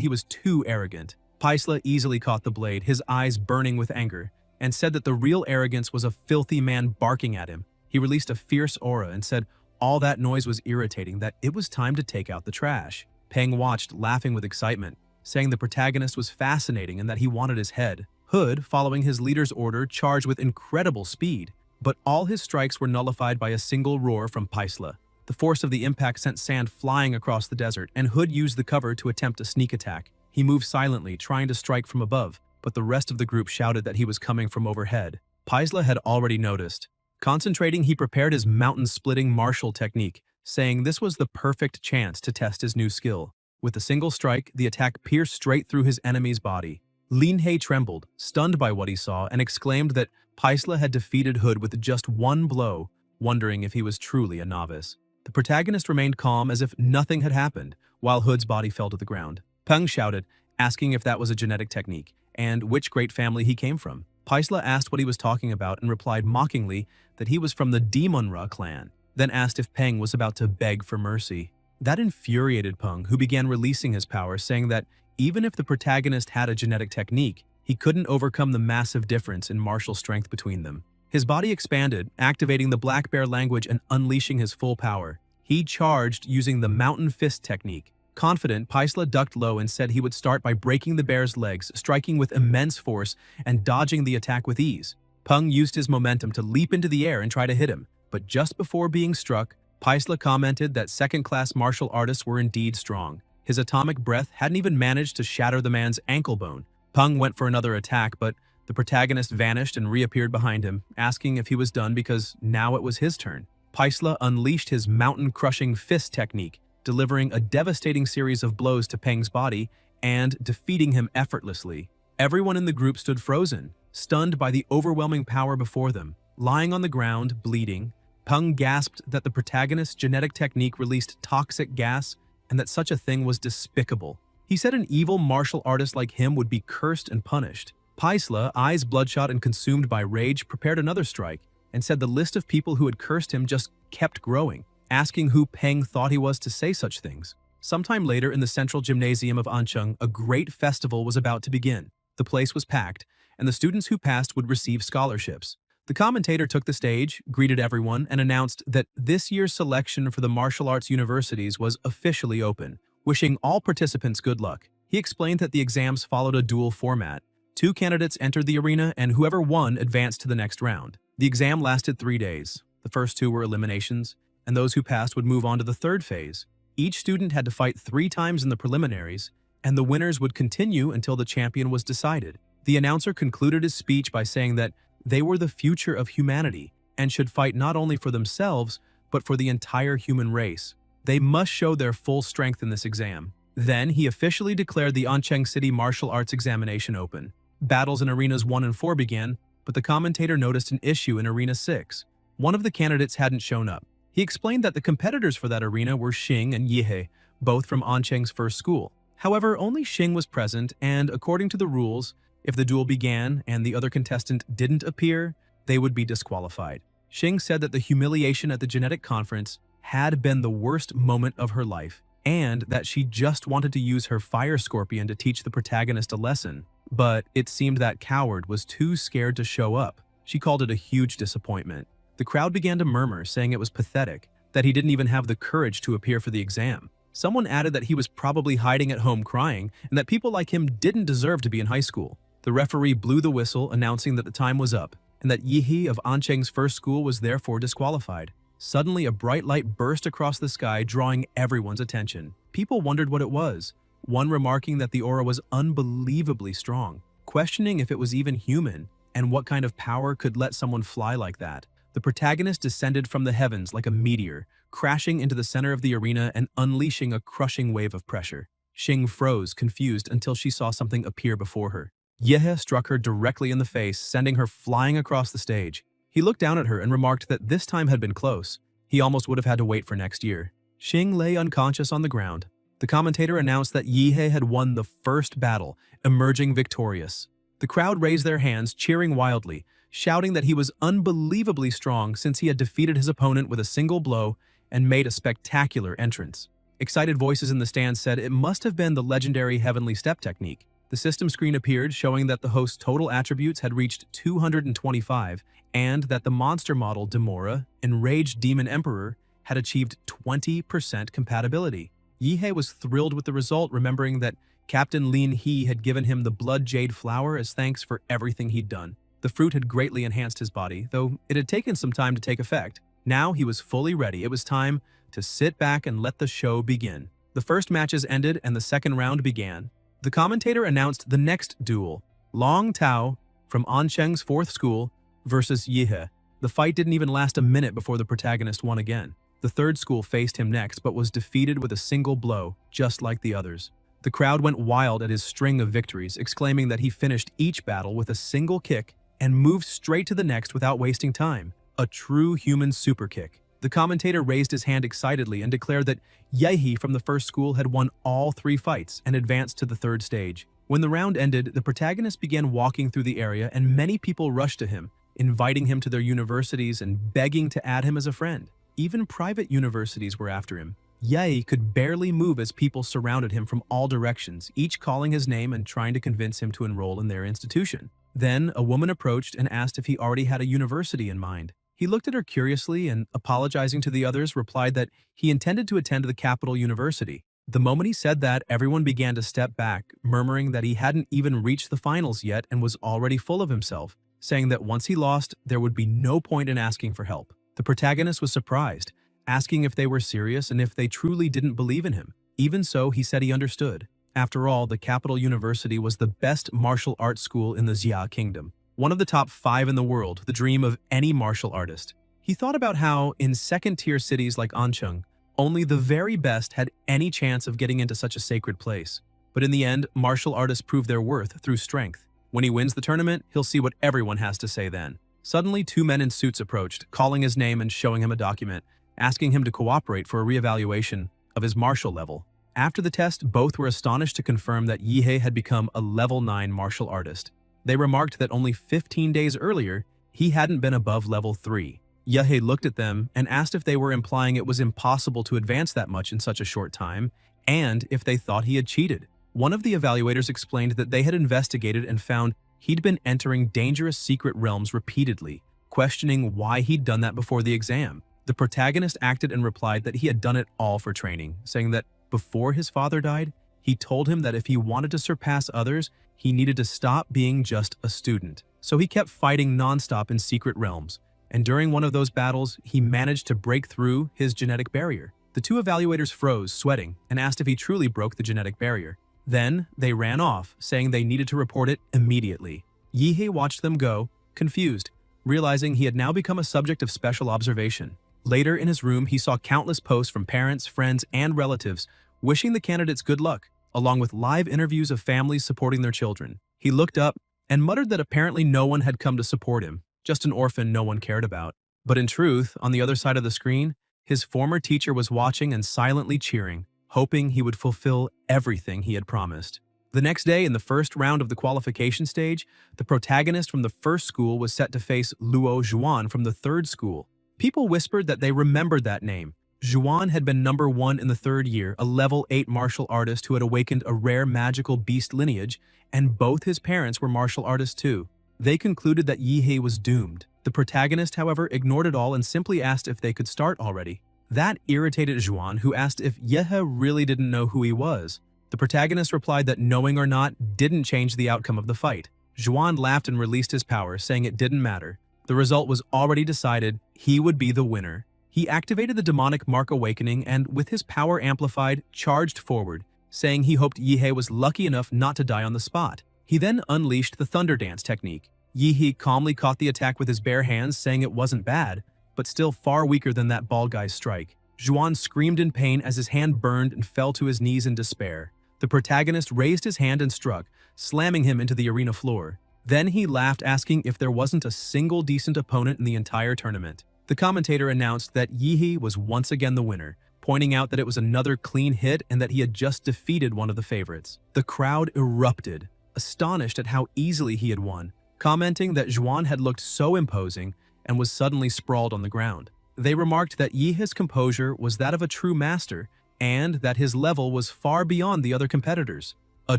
he was too arrogant. Paisla easily caught the blade, his eyes burning with anger, and said that the real arrogance was a filthy man barking at him. He released a fierce aura and said all that noise was irritating, that it was time to take out the trash. Peng watched, laughing with excitement, saying the protagonist was fascinating and that he wanted his head. Hood, following his leader's order, charged with incredible speed, but all his strikes were nullified by a single roar from Paisla. The force of the impact sent sand flying across the desert, and Hood used the cover to attempt a sneak attack. He moved silently, trying to strike from above, but the rest of the group shouted that he was coming from overhead. Paisla had already noticed. Concentrating, he prepared his mountain-splitting martial technique, saying this was the perfect chance to test his new skill. With a single strike, the attack pierced straight through his enemy's body. Lin He trembled, stunned by what he saw, and exclaimed that Paisla had defeated Hood with just one blow, wondering if he was truly a novice. The protagonist remained calm as if nothing had happened, while Hood's body fell to the ground. Peng shouted, asking if that was a genetic technique, and which great family he came from. Paisla asked what he was talking about and replied mockingly that he was from the Demonra clan, then asked if Peng was about to beg for mercy. That infuriated Peng, who began releasing his power, saying that even if the protagonist had a genetic technique, he couldn't overcome the massive difference in martial strength between them. His body expanded, activating the Black Bear language and unleashing his full power. He charged using the Mountain Fist technique. Confident, Paisla ducked low and said he would start by breaking the bear's legs, striking with immense force and dodging the attack with ease. Peng used his momentum to leap into the air and try to hit him, but just before being struck, Paisla commented that second-class martial artists were indeed strong. His atomic breath hadn't even managed to shatter the man's ankle bone. Peng went for another attack, but the protagonist vanished and reappeared behind him, asking if he was done because now it was his turn. Paisla unleashed his mountain-crushing fist technique, delivering a devastating series of blows to Peng's body and defeating him effortlessly. Everyone in the group stood frozen, stunned by the overwhelming power before them. Lying on the ground, bleeding, Peng gasped that the protagonist's genetic technique released toxic gas and that such a thing was despicable. He said an evil martial artist like him would be cursed and punished. Paisla, eyes bloodshot and consumed by rage, prepared another strike and said the list of people who had cursed him just kept growing, asking who Peng thought he was to say such things. Sometime later in the central gymnasium of Ancheng, a great festival was about to begin. The place was packed, and the students who passed would receive scholarships. The commentator took the stage, greeted everyone, and announced that this year's selection for the martial arts universities was officially open, wishing all participants good luck. He explained that the exams followed a dual format. 2 candidates entered the arena, and whoever won advanced to the next round. The exam lasted 3 days. The first 2 were eliminations, and those who passed would move on to the third phase. Each student had to fight 3 times in the preliminaries, and the winners would continue until the champion was decided. The announcer concluded his speech by saying that they were the future of humanity and should fight not only for themselves, but for the entire human race. They must show their full strength in this exam. Then he officially declared the Ancheng City Martial Arts Examination open. Battles in Arenas 1 and 4 began, but the commentator noticed an issue in Arena 6. One of the candidates hadn't shown up. He explained that the competitors for that arena were Xing and Yihe, both from Ancheng's first school. However, only Xing was present, and according to the rules, if the duel began and the other contestant didn't appear, they would be disqualified. Xing said that the humiliation at the genetic conference had been the worst moment of her life, and that she just wanted to use her fire scorpion to teach the protagonist a lesson. But it seemed that coward was too scared to show up. She called it a huge disappointment. The crowd began to murmur, saying it was pathetic, that he didn't even have the courage to appear for the exam. Someone added that he was probably hiding at home crying, and that people like him didn't deserve to be in high school. The referee blew the whistle, announcing that the time was up, and that Yihe of Ancheng's first school was therefore disqualified. Suddenly, a bright light burst across the sky, drawing everyone's attention. People wondered what it was, one remarking that the aura was unbelievably strong, questioning if it was even human, and what kind of power could let someone fly like that. The protagonist descended from the heavens like a meteor, crashing into the center of the arena and unleashing a crushing wave of pressure. Xing froze, confused, until she saw something appear before her. Yihe struck her directly in the face, sending her flying across the stage. He looked down at her and remarked that this time had been close. He almost would have had to wait for next year. Xing lay unconscious on the ground. The commentator announced that Yihe had won the first battle, emerging victorious. The crowd raised their hands, cheering wildly, shouting that he was unbelievably strong since he had defeated his opponent with a single blow and made a spectacular entrance. Excited voices in the stands said it must have been the legendary Heavenly Step technique. The system screen appeared, showing that the host's total attributes had reached 225, and that the monster model Demora, Enraged Demon Emperor, had achieved 20% compatibility. Yihe was thrilled with the result, remembering that Captain Lin He had given him the Blood Jade Flower as thanks for everything he'd done. The fruit had greatly enhanced his body, though it had taken some time to take effect. Now he was fully ready. It was time to sit back and let the show begin. The first matches ended and the second round began. The commentator announced the next duel, Long Tao from Ancheng's fourth school versus Yihe. The fight didn't even last a minute before the protagonist won again. The third school faced him next, but was defeated with a single blow, just like the others. The crowd went wild at his string of victories, exclaiming that he finished each battle with a single kick and moved straight to the next without wasting time. A true human super kick. The commentator raised his hand excitedly and declared that Yihe from the first school had won all 3 fights and advanced to the third stage. When the round ended, the protagonist began walking through the area and many people rushed to him, inviting him to their universities and begging to add him as a friend. Even private universities were after him. Yihe could barely move as people surrounded him from all directions, each calling his name and trying to convince him to enroll in their institution. Then, a woman approached and asked if he already had a university in mind. He looked at her curiously and, apologizing to the others, replied that he intended to attend the capital university. The moment he said that, everyone began to step back, murmuring that he hadn't even reached the finals yet and was already full of himself, saying that once he lost, there would be no point in asking for help. The protagonist was surprised, asking if they were serious and if they truly didn't believe in him. Even so, he said he understood. After all, the capital university was the best martial arts school in the Xia kingdom. One of the top 5 in the world, the dream of any martial artist. He He thought about how, in second-tier cities like Ancheng, only the very best had any chance of getting into such a sacred place. But in the end, martial artists prove their worth through strength. When he wins the tournament, he'll see what everyone has to say then. Suddenly, two men in suits approached, calling his name and showing him a document, asking him to cooperate for a reevaluation of his martial level. After the test, both were astonished to confirm that Yihei had become a level 9 martial artist. They remarked that only 15 days earlier, he hadn't been above level 3. Yihei looked at them and asked if they were implying it was impossible to advance that much in such a short time, and if they thought he had cheated. One of the evaluators explained that they had investigated and found he'd been entering dangerous secret realms repeatedly, questioning why he'd done that before the exam. The protagonist acted and replied that he had done it all for training, saying that before his father died, he told him that if he wanted to surpass others, he needed to stop being just a student. So he kept fighting nonstop in secret realms, and during one of those battles, he managed to break through his genetic barrier. The two evaluators froze, sweating, and asked if he truly broke the genetic barrier. Then, they ran off, saying they needed to report it immediately. Yihei watched them go, confused, realizing he had now become a subject of special observation. Later in his room, he saw countless posts from parents, friends, and relatives wishing the candidates good luck, along with live interviews of families supporting their children. He looked up and muttered that apparently no one had come to support him, just an orphan no one cared about. But in truth, on the other side of the screen, his former teacher was watching and silently cheering, hoping he would fulfill everything he had promised. The next day, in the first round of the qualification stage, the protagonist from the first school was set to face Luo Zhuan from the third school. People whispered that they remembered that name. Zhuan had been number 1 in the third year, a level 8 martial artist who had awakened a rare magical beast lineage, and both his parents were martial artists too. They concluded that Yihei was doomed. The protagonist, however, ignored it all and simply asked if they could start already. That irritated Zhuan, who asked if Yehe really didn't know who he was. The protagonist replied that knowing or not didn't change the outcome of the fight. Zhuan laughed and released his power, saying it didn't matter. The result was already decided. He would be the winner. He activated the demonic Mark Awakening and, with his power amplified, charged forward, saying he hoped Yihei was lucky enough not to die on the spot. He then unleashed the Thunder Dance technique. Yihei calmly caught the attack with his bare hands, saying it wasn't bad, but still far weaker than that bald guy's strike. Zhuan screamed in pain as his hand burned and fell to his knees in despair. The protagonist raised his hand and struck, slamming him into the arena floor. Then he laughed, asking if there wasn't a single decent opponent in the entire tournament. The commentator announced that Yihei was once again the winner, pointing out that it was another clean hit and that he had just defeated one of the favorites. The crowd erupted, astonished at how easily he had won, commenting that Zhuan had looked so imposing and was suddenly sprawled on the ground. They remarked that Yihei's composure was that of a true master and that his level was far beyond the other competitors. A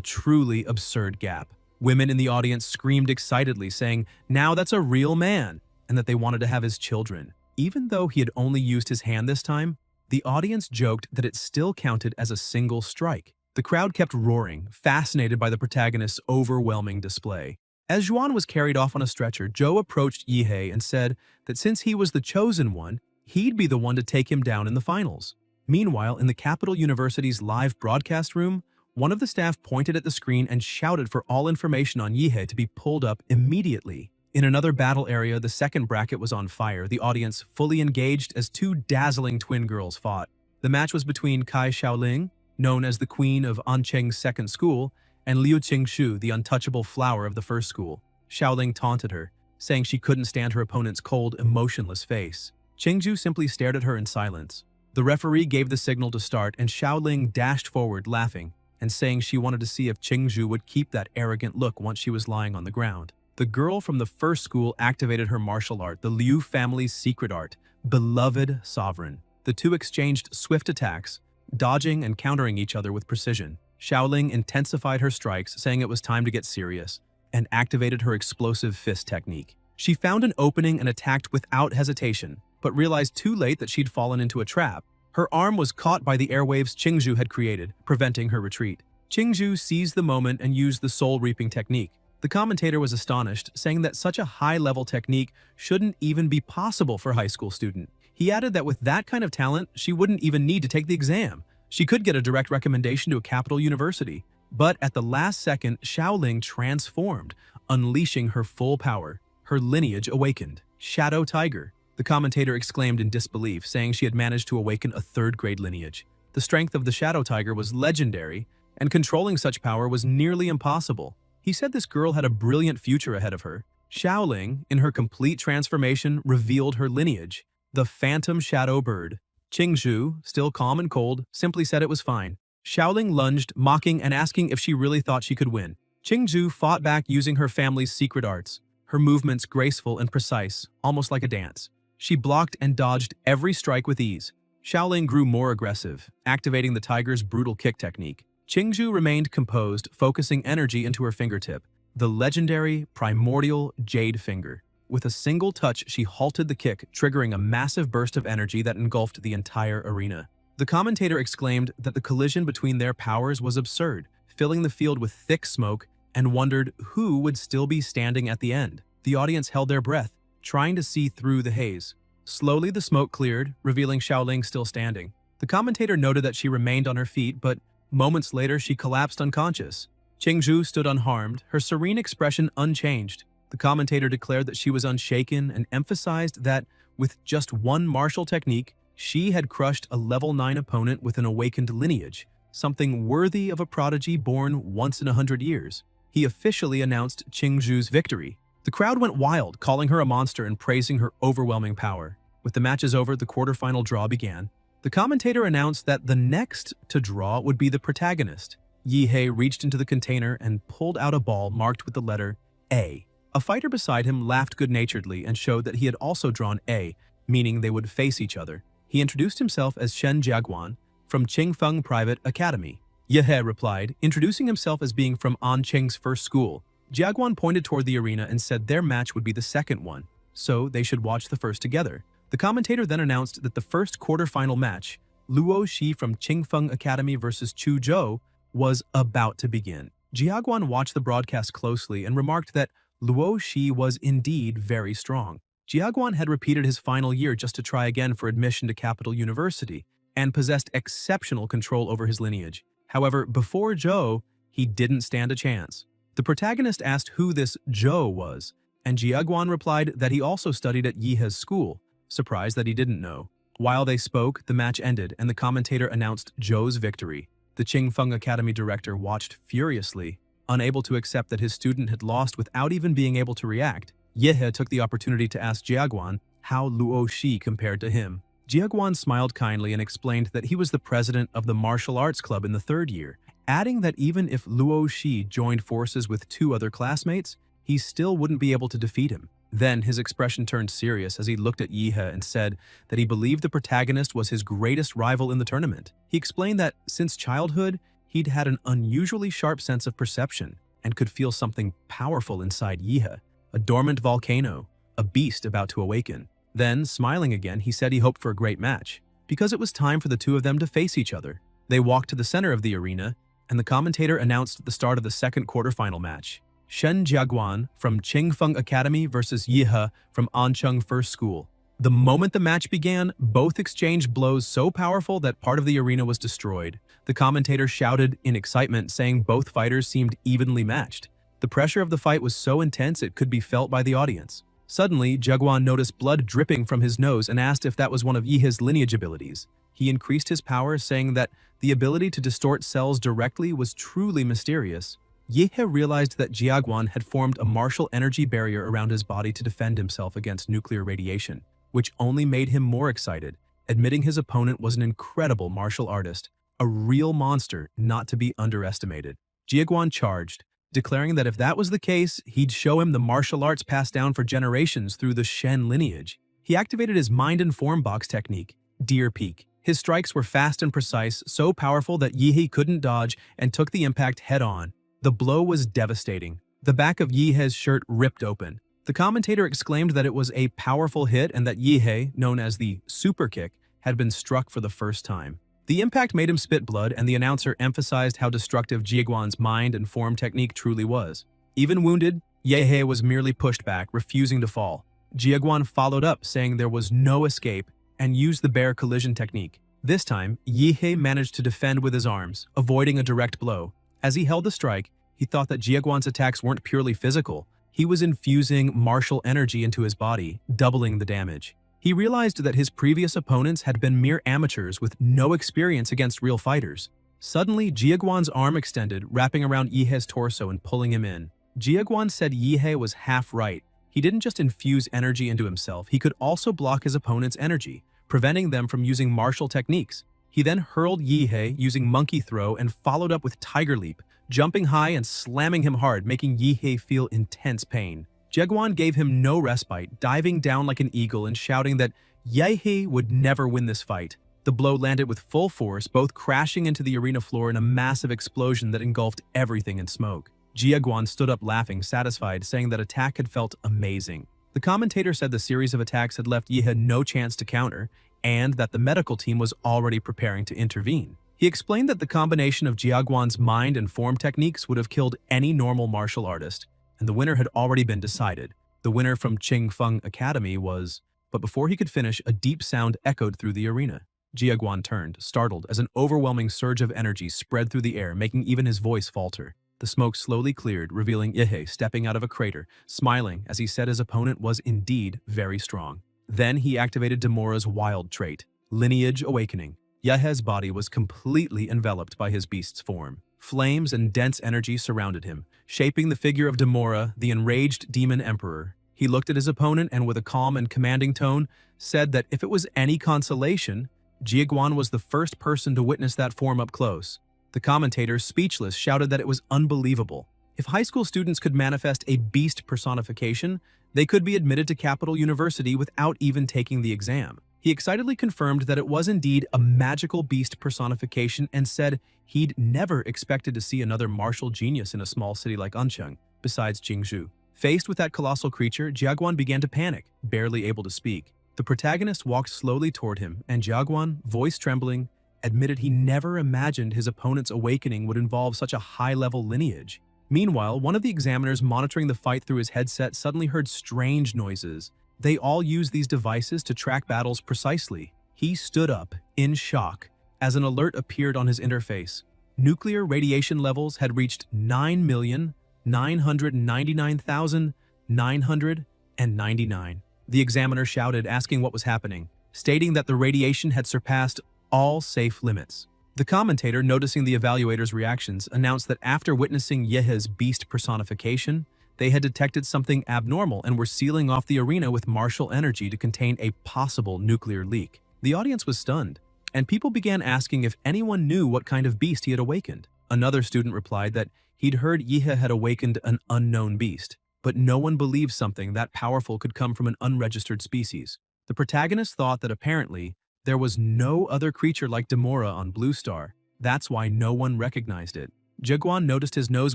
truly absurd gap. Women in the audience screamed excitedly, saying, "Now that's a real man," and that they wanted to have his children. Even though he had only used his hand this time, the audience joked that it still counted as a single strike. The crowd kept roaring, fascinated by the protagonist's overwhelming display. As Zhuan was carried off on a stretcher, Zhou approached Yihei and said that since he was the chosen one, he'd be the one to take him down in the finals. Meanwhile, in the Capital University's live broadcast room, one of the staff pointed at the screen and shouted for all information on Yihei to be pulled up immediately. In another battle area, the second bracket was on fire, the audience fully engaged as two dazzling twin girls fought. The match was between Kai Xiaoling, known as the queen of Ancheng's second school, and Liu Qingshu, the untouchable flower of the first school. Xiaoling taunted her, saying she couldn't stand her opponent's cold, emotionless face. Qingshu simply stared at her in silence. The referee gave the signal to start, and Xiaoling dashed forward, laughing, and saying she wanted to see if Qingshu would keep that arrogant look once she was lying on the ground. The girl from the first school activated her martial art, the Liu family's secret art, Beloved Sovereign. The two exchanged swift attacks, dodging and countering each other with precision. Xiaoling intensified her strikes, saying it was time to get serious, and activated her explosive fist technique. She found an opening and attacked without hesitation, but realized too late that she'd fallen into a trap. Her arm was caught by the airwaves Qingshu had created, preventing her retreat. Qingshu seized the moment and used the soul-reaping technique. The commentator was astonished, saying that such a high-level technique shouldn't even be possible for a high school student. He added that with that kind of talent, she wouldn't even need to take the exam. She could get a direct recommendation to a capital university. But at the last second, Xiaoling transformed, unleashing her full power. Her lineage awakened. Shadow Tiger. The commentator exclaimed in disbelief, saying she had managed to awaken a third-grade lineage. The strength of the Shadow Tiger was legendary, and controlling such power was nearly impossible. He said this girl had a brilliant future ahead of her. Xiaoling, in her complete transformation, revealed her lineage, the Phantom Shadow Bird. Qingzhu, still calm and cold, simply said it was fine. Xiaoling lunged, mocking and asking if she really thought she could win. Qingzhu fought back using her family's secret arts, her movements graceful and precise, almost like a dance. She blocked and dodged every strike with ease. Xiaoling grew more aggressive, activating the tiger's brutal kick technique. Qingzhu remained composed, focusing energy into her fingertip, the legendary, primordial Jade Finger. With a single touch, she halted the kick, triggering a massive burst of energy that engulfed the entire arena. The commentator exclaimed that the collision between their powers was absurd, filling the field with thick smoke, and wondered who would still be standing at the end. The audience held their breath, trying to see through the haze. Slowly, the smoke cleared, revealing Xiaoling still standing. The commentator noted that she remained on her feet, but moments later, she collapsed unconscious. Qingzhu stood unharmed, her serene expression unchanged. The commentator declared that she was unshaken and emphasized that, with just one martial technique, she had crushed a level 9 opponent with an awakened lineage, something worthy of a prodigy born once in 100 years. He officially announced Qingzhu's victory. The crowd went wild, calling her a monster and praising her overwhelming power. With the matches over, the quarterfinal draw began. The commentator announced that the next to draw would be the protagonist. Yihei reached into the container and pulled out a ball marked with the letter A. A fighter beside him laughed good-naturedly and showed that he had also drawn A, meaning they would face each other. He introduced himself as Shen Jiaguan from Qingfeng Private Academy. Yihei replied, introducing himself as being from An Qing's first school. Jiaguan pointed toward the arena and said their match would be the second one, so they should watch the first together. The commentator then announced that the first quarterfinal match, Luo Shi from Qingfeng Academy versus Chu Zhou, was about to begin. Jiaguan watched the broadcast closely and remarked that Luo Shi was indeed very strong. Jiaguan had repeated his final year just to try again for admission to Capital University and possessed exceptional control over his lineage. However, before Zhou, he didn't stand a chance. The protagonist asked who this Zhou was, and Jiaguan replied that he also studied at Yihei's school, surprised that he didn't know. While they spoke, the match ended and the commentator announced Zhou's victory. The Qingfeng Academy director watched furiously, unable to accept that his student had lost without even being able to react. Yihei took the opportunity to ask Jiaguan how Luo Shi compared to him. Jiaguan smiled kindly and explained that he was the president of the martial arts club in the third year, adding that even if Luo Shi joined forces with 2 other classmates, he still wouldn't be able to defeat him. Then his expression turned serious as he looked at Yihei and said that he believed the protagonist was his greatest rival in the tournament. He explained that since childhood, he'd had an unusually sharp sense of perception and could feel something powerful inside Yihei, a dormant volcano, a beast about to awaken. Then, smiling again, he said he hoped for a great match, because it was time for the 2 of them to face each other. They walked to the center of the arena, and the commentator announced the start of the second quarterfinal match. Shen Jiaguan from Qingfeng Academy versus Yihei from Ancheng First School. The moment the match began, both exchanged blows so powerful that part of the arena was destroyed. The commentator shouted in excitement, saying both fighters seemed evenly matched. The pressure of the fight was so intense it could be felt by the audience. Suddenly, Jiaguan noticed blood dripping from his nose and asked if that was one of Yihei's lineage abilities. He increased his power, saying that the ability to distort cells directly was truly mysterious. Yihei realized that Jiaguan had formed a martial energy barrier around his body to defend himself against nuclear radiation, which only made him more excited, admitting his opponent was an incredible martial artist, a real monster not to be underestimated. Jiaguan charged, declaring that if that was the case, he'd show him the martial arts passed down for generations through the Shen lineage. He activated his mind and form box technique, Deer Peak. His strikes were fast and precise, so powerful that Yihei couldn't dodge and took the impact head-on. The blow was devastating. The back of Yihei's shirt ripped open. The commentator exclaimed that it was a powerful hit and that Yihei, known as the super kick, had been struck for the first time. The impact made him spit blood, and the announcer emphasized how destructive Jiaguan's mind and form technique truly was. Even wounded, Yihei was merely pushed back, refusing to fall. Jiaguan followed up, saying there was no escape, and used the bear collision technique. This time, Yihei managed to defend with his arms, avoiding a direct blow. As he held the strike, he thought that Jiaguan's attacks weren't purely physical. He was infusing martial energy into his body, doubling the damage. He realized that his previous opponents had been mere amateurs with no experience against real fighters. Suddenly, Jiaguan's arm extended, wrapping around Yihe's torso and pulling him in. Jiaguan said Yihe was half right. He didn't just infuse energy into himself, he could also block his opponent's energy, preventing them from using martial techniques. He then hurled Yihe using monkey throw and followed up with tiger leap, jumping high and slamming him hard, making Yihe feel intense pain. Jiaguan gave him no respite, diving down like an eagle and shouting that Yihe would never win this fight. The blow landed with full force, both crashing into the arena floor in a massive explosion that engulfed everything in smoke. Jiaguan stood up laughing, satisfied, saying that attack had felt amazing. The commentator said the series of attacks had left Yihe no chance to counter, and that the medical team was already preparing to intervene. He explained that the combination of Jiaguan's mind and form techniques would have killed any normal martial artist, and the winner had already been decided. The winner from Qingfeng Academy was... But before he could finish, a deep sound echoed through the arena. Jiaguan turned, startled, as an overwhelming surge of energy spread through the air, making even his voice falter. The smoke slowly cleared, revealing Yihe stepping out of a crater, smiling as he said his opponent was indeed very strong. Then he activated Demora's wild trait, Lineage Awakening. Yihe's body was completely enveloped by his beast's form. Flames and dense energy surrounded him, shaping the figure of Demora, the enraged demon emperor. He looked at his opponent and with a calm and commanding tone, said that if it was any consolation, Jiaguan was the first person to witness that form up close. The commentator, speechless, shouted that it was unbelievable. If high school students could manifest a beast personification, they could be admitted to Capital University without even taking the exam. He excitedly confirmed that it was indeed a magical beast personification and said he'd never expected to see another martial genius in a small city like Ancheng, besides Jingzhou. Faced with that colossal creature, Jiaguan began to panic, barely able to speak. The protagonist walked slowly toward him, and Jiaguan, voice trembling, admitted he never imagined his opponent's awakening would involve such a high-level lineage. Meanwhile, one of the examiners monitoring the fight through his headset suddenly heard strange noises. They all use these devices to track battles precisely. He stood up, in shock, as an alert appeared on his interface. Nuclear radiation levels had reached 9,999,999. The examiner shouted, asking what was happening, stating that the radiation had surpassed all safe limits. The commentator, noticing the evaluator's reactions, announced that after witnessing Yihe's beast personification, they had detected something abnormal and were sealing off the arena with martial energy to contain a possible nuclear leak. The audience was stunned, and people began asking if anyone knew what kind of beast he had awakened. Another student replied that he'd heard Yihe had awakened an unknown beast, but no one believed something that powerful could come from an unregistered species. The protagonist thought that apparently there was no other creature like Demora on Blue Star. That's why no one recognized it. Jiaguan noticed his nose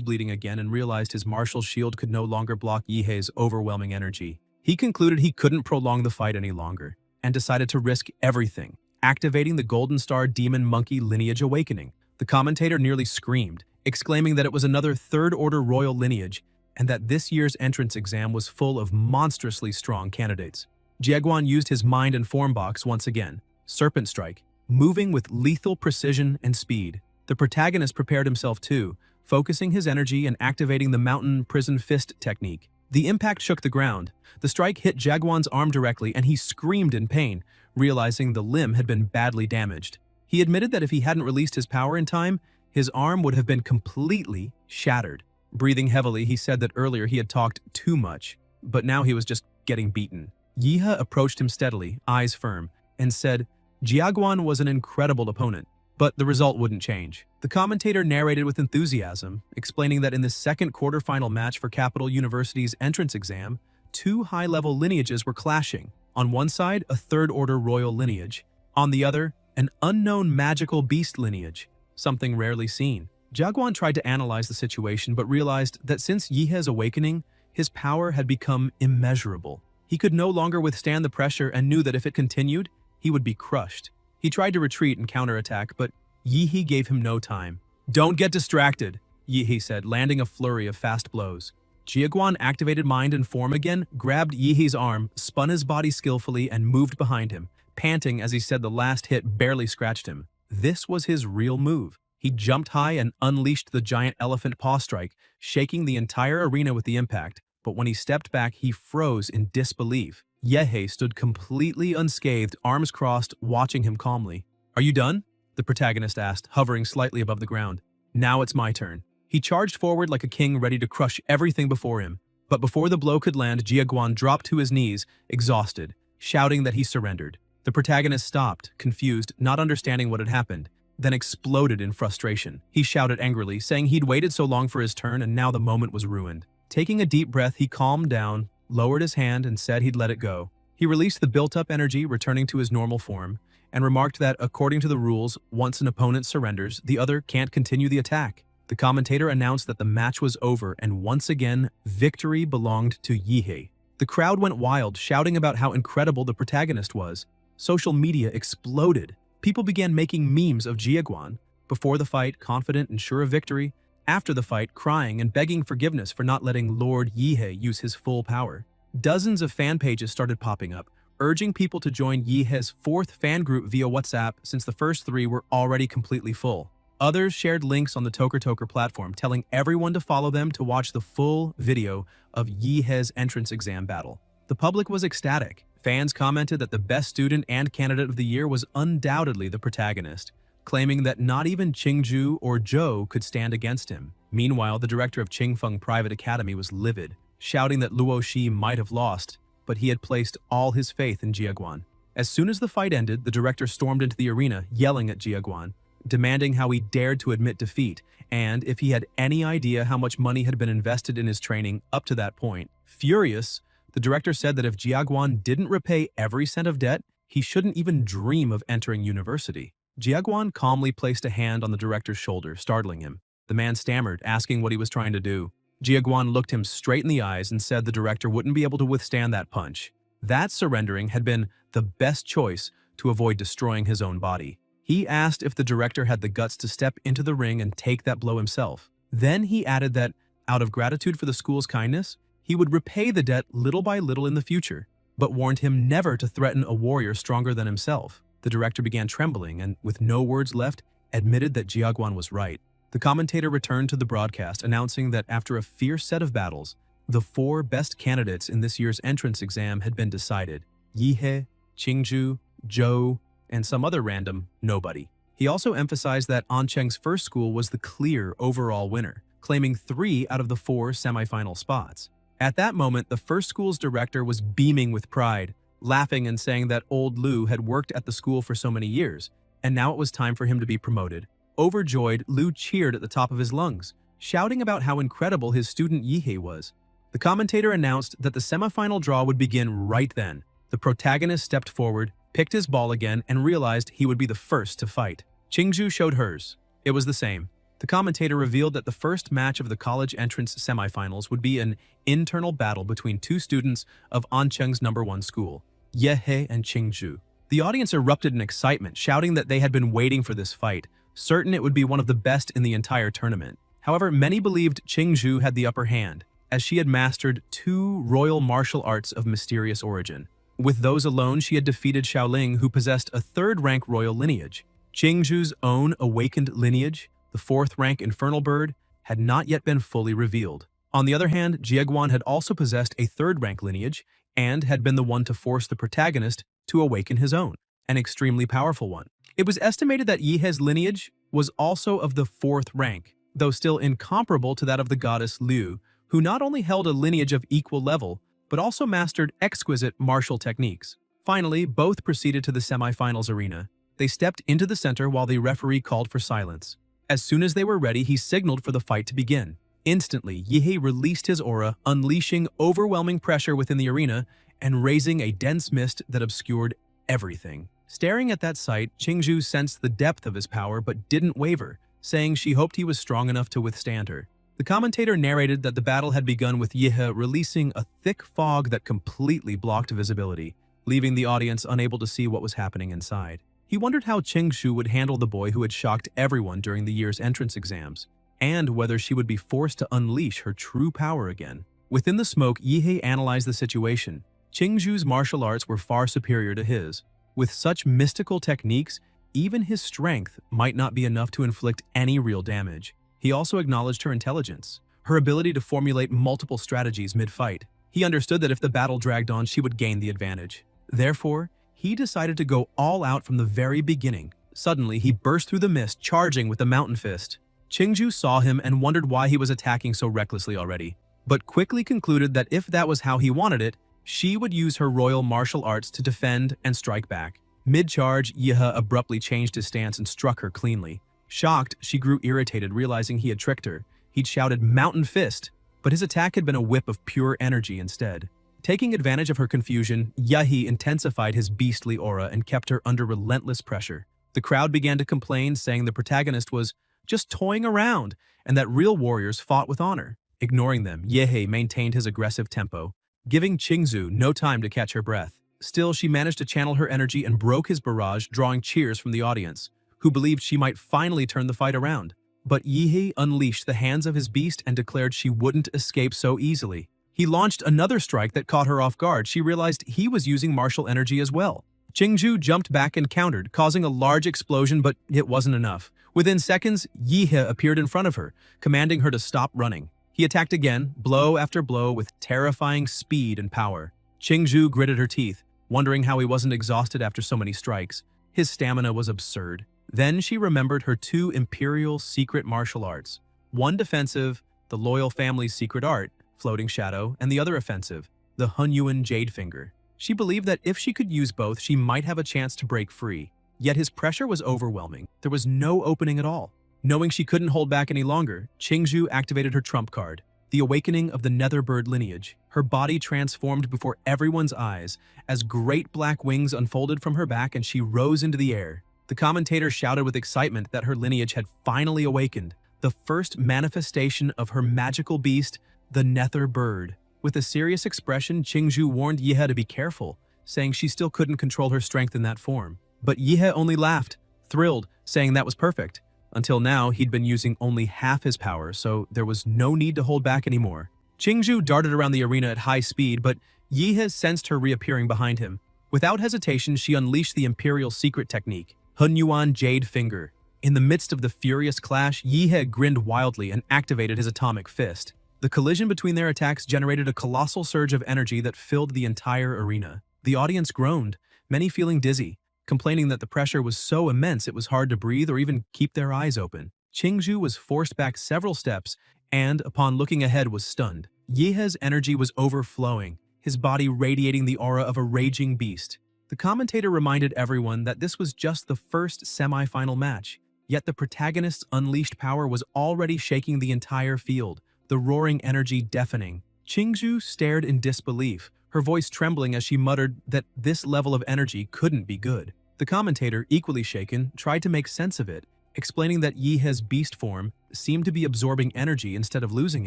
bleeding again and realized his martial shield could no longer block Yihe's overwhelming energy. He concluded he couldn't prolong the fight any longer, and decided to risk everything, activating the Golden Star Demon Monkey Lineage Awakening. The commentator nearly screamed, exclaiming that it was another third-order royal lineage, and that this year's entrance exam was full of monstrously strong candidates. Jiaguan used his mind and form box once again, Serpent Strike, moving with lethal precision and speed. The protagonist prepared himself too, focusing his energy and activating the Mountain Prison Fist technique. The impact shook the ground. The strike hit Jiaguan's arm directly and he screamed in pain, realizing the limb had been badly damaged. He admitted that if he hadn't released his power in time, his arm would have been completely shattered. Breathing heavily, he said that earlier he had talked too much, but now he was just getting beaten. Yihe approached him steadily, eyes firm, and said, Jiaguan was an incredible opponent, but the result wouldn't change. The commentator narrated with enthusiasm, explaining that in the second quarterfinal match for Capital University's entrance exam, two high-level lineages were clashing. On one side, a third-order royal lineage. On the other, an unknown magical beast lineage, something rarely seen. Jiaguan tried to analyze the situation but realized that since Yihe's awakening, his power had become immeasurable. He could no longer withstand the pressure and knew that if it continued, he would be crushed. He tried to retreat and counterattack, but Yihe gave him no time. Don't get distracted, Yihe said, landing a flurry of fast blows. Jiaguan activated mind and form again, grabbed Yihe's arm, spun his body skillfully, and moved behind him, panting as he said the last hit barely scratched him. This was his real move. He jumped high and unleashed the giant elephant paw strike, shaking the entire arena with the impact. But when he stepped back, he froze in disbelief. Yehe stood completely unscathed, arms crossed, watching him calmly. "Are you done?" the protagonist asked, hovering slightly above the ground. "Now it's my turn." He charged forward like a king ready to crush everything before him. But before the blow could land, Jiaguan dropped to his knees, exhausted, shouting that he surrendered. The protagonist stopped, confused, not understanding what had happened, then exploded in frustration. He shouted angrily, saying he'd waited so long for his turn and now the moment was ruined. Taking a deep breath, he calmed down, lowered his hand, and said he'd let it go. He released the built-up energy, returning to his normal form, and remarked that, according to the rules, once an opponent surrenders, the other can't continue the attack. The commentator announced that the match was over, and once again, victory belonged to Yehe. The crowd went wild, shouting about how incredible the protagonist was. Social media exploded. People began making memes of Jiaguan. Before the fight, confident and sure of victory. After the fight, crying and begging forgiveness for not letting Lord Yehe use his full power. Dozens of fan pages started popping up, urging people to join Yehe's fourth fan group via WhatsApp since the first three were already completely full. Others shared links on the Toker platform, telling everyone to follow them to watch the full video of Yehe's entrance exam battle. The public was ecstatic. Fans commented that the best student and candidate of the year was undoubtedly the protagonist, claiming that not even Qingju or Zhou could stand against him. Meanwhile, the director of Qingfeng Private Academy was livid, shouting that Luo Shi might have lost, but he had placed all his faith in Jiaguan. As soon as the fight ended, the director stormed into the arena, yelling at Jiaguan, demanding how he dared to admit defeat, and if he had any idea how much money had been invested in his training up to that point. Furious, the director said that if Jiaguan didn't repay every cent of debt, he shouldn't even dream of entering university. Jiaguan calmly placed a hand on the director's shoulder, startling him. The man stammered, asking what he was trying to do. Jiaguan looked him straight in the eyes and said the director wouldn't be able to withstand that punch. That surrendering had been the best choice to avoid destroying his own body. He asked if the director had the guts to step into the ring and take that blow himself. Then he added that, out of gratitude for the school's kindness, he would repay the debt little by little in the future, but warned him never to threaten a warrior stronger than himself. The director began trembling and, with no words left, admitted that Jiaguan was right. The commentator returned to the broadcast, announcing that after a fierce set of battles, the four best candidates in this year's entrance exam had been decided: Yehe, Qingju, Zhou, and some other random nobody. He also emphasized that Ancheng's first school was the clear overall winner, claiming 3 out of the 4 semifinal spots. At that moment, the first school's director was beaming with pride, laughing and saying that old Lu had worked at the school for so many years, and now it was time for him to be promoted. Overjoyed, Lu cheered at the top of his lungs, shouting about how incredible his student Yehe was. The commentator announced that the semifinal draw would begin right then. The protagonist stepped forward, picked his ball again, and realized he would be the first to fight. Qingju showed hers. It was the same. The commentator revealed that the first match of the college entrance semifinals would be an internal battle between 2 students of Ancheng's #1 school, Yehe and Qingju. The audience erupted in excitement, shouting that they had been waiting for this fight, certain it would be one of the best in the entire tournament. However, many believed Qingju had the upper hand, as she had mastered 2 royal martial arts of mysterious origin. With those alone, she had defeated Xiaoling, who possessed a 3rd-rank royal lineage. Qingju's own awakened lineage, the 4th-rank infernal bird, had not yet been fully revealed. On the other hand, Jiaguan had also possessed a 3rd-rank lineage and had been the one to force the protagonist to awaken his own, an extremely powerful one. It was estimated that Yehe's lineage was also of the 4th rank, though still incomparable to that of the goddess Liu, who not only held a lineage of equal level, but also mastered exquisite martial techniques. Finally, both proceeded to the semifinals arena. They stepped into the center while the referee called for silence. As soon as they were ready, he signaled for the fight to begin. Instantly, Yehe released his aura, unleashing overwhelming pressure within the arena and raising a dense mist that obscured everything. Staring at that sight, Qingju sensed the depth of his power but didn't waver, saying she hoped he was strong enough to withstand her. The commentator narrated that the battle had begun with Yehe releasing a thick fog that completely blocked visibility, leaving the audience unable to see what was happening inside. He wondered how Qingju would handle the boy who had shocked everyone during the year's entrance exams, and whether she would be forced to unleash her true power again. Within the smoke, Yehe analyzed the situation. Qingju's martial arts were far superior to his. With such mystical techniques, even his strength might not be enough to inflict any real damage. He also acknowledged her intelligence, her ability to formulate multiple strategies mid-fight. He understood that if the battle dragged on, she would gain the advantage. Therefore, he decided to go all out from the very beginning. Suddenly, he burst through the mist, charging with the mountain fist. Qingju saw him and wondered why he was attacking so recklessly already, but quickly concluded that if that was how he wanted it, she would use her royal martial arts to defend and strike back. Mid-charge, Yehe abruptly changed his stance and struck her cleanly. Shocked, she grew irritated, realizing he had tricked her. He'd shouted, "Mountain Fist!" but his attack had been a whip of pure energy instead. Taking advantage of her confusion, Yahi intensified his beastly aura and kept her under relentless pressure. The crowd began to complain, saying the protagonist was just toying around and that real warriors fought with honor. Ignoring them, Yehe maintained his aggressive tempo, giving Qingzu no time to catch her breath. Still, she managed to channel her energy and broke his barrage, drawing cheers from the audience, who believed she might finally turn the fight around. But Yehe unleashed the hands of his beast and declared she wouldn't escape so easily. He launched another strike that caught her off guard. She realized he was using martial energy as well. Qingju jumped back and countered, causing a large explosion, but it wasn't enough. Within seconds, Yehe appeared in front of her, commanding her to stop running. He attacked again, blow after blow, with terrifying speed and power. Qingju gritted her teeth, wondering how he wasn't exhausted after so many strikes. His stamina was absurd. Then she remembered her two imperial secret martial arts. One defensive, the loyal family's secret art, Floating Shadow, and the other offensive, the Hunyuan Jade Finger. She believed that if she could use both, she might have a chance to break free. Yet his pressure was overwhelming. There was no opening at all. Knowing she couldn't hold back any longer, Qingju activated her trump card, the awakening of the Netherbird lineage. Her body transformed before everyone's eyes as great black wings unfolded from her back and she rose into the air. The commentator shouted with excitement that her lineage had finally awakened, the first manifestation of her magical beast, the Netherbird. With a serious expression, Qingju warned Yehe to be careful, saying she still couldn't control her strength in that form. But Yehe only laughed, thrilled, saying that was perfect. Until now, he'd been using only half his power, so there was no need to hold back anymore. Qingju darted around the arena at high speed, but Yehe sensed her reappearing behind him. Without hesitation, she unleashed the Imperial secret technique, Hunyuan Jade Finger. In the midst of the furious clash, Yehe grinned wildly and activated his atomic fist. The collision between their attacks generated a colossal surge of energy that filled the entire arena. The audience groaned, many feeling dizzy, complaining that the pressure was so immense it was hard to breathe or even keep their eyes open. Qingju was forced back several steps and, upon looking ahead, was stunned. Yehe's energy was overflowing, his body radiating the aura of a raging beast. The commentator reminded everyone that this was just the first semi-final match, yet the protagonist's unleashed power was already shaking the entire field, the roaring energy deafening. Qingju stared in disbelief, her voice trembling as she muttered that this level of energy couldn't be good. The commentator, equally shaken, tried to make sense of it, explaining that Yehe's beast form seemed to be absorbing energy instead of losing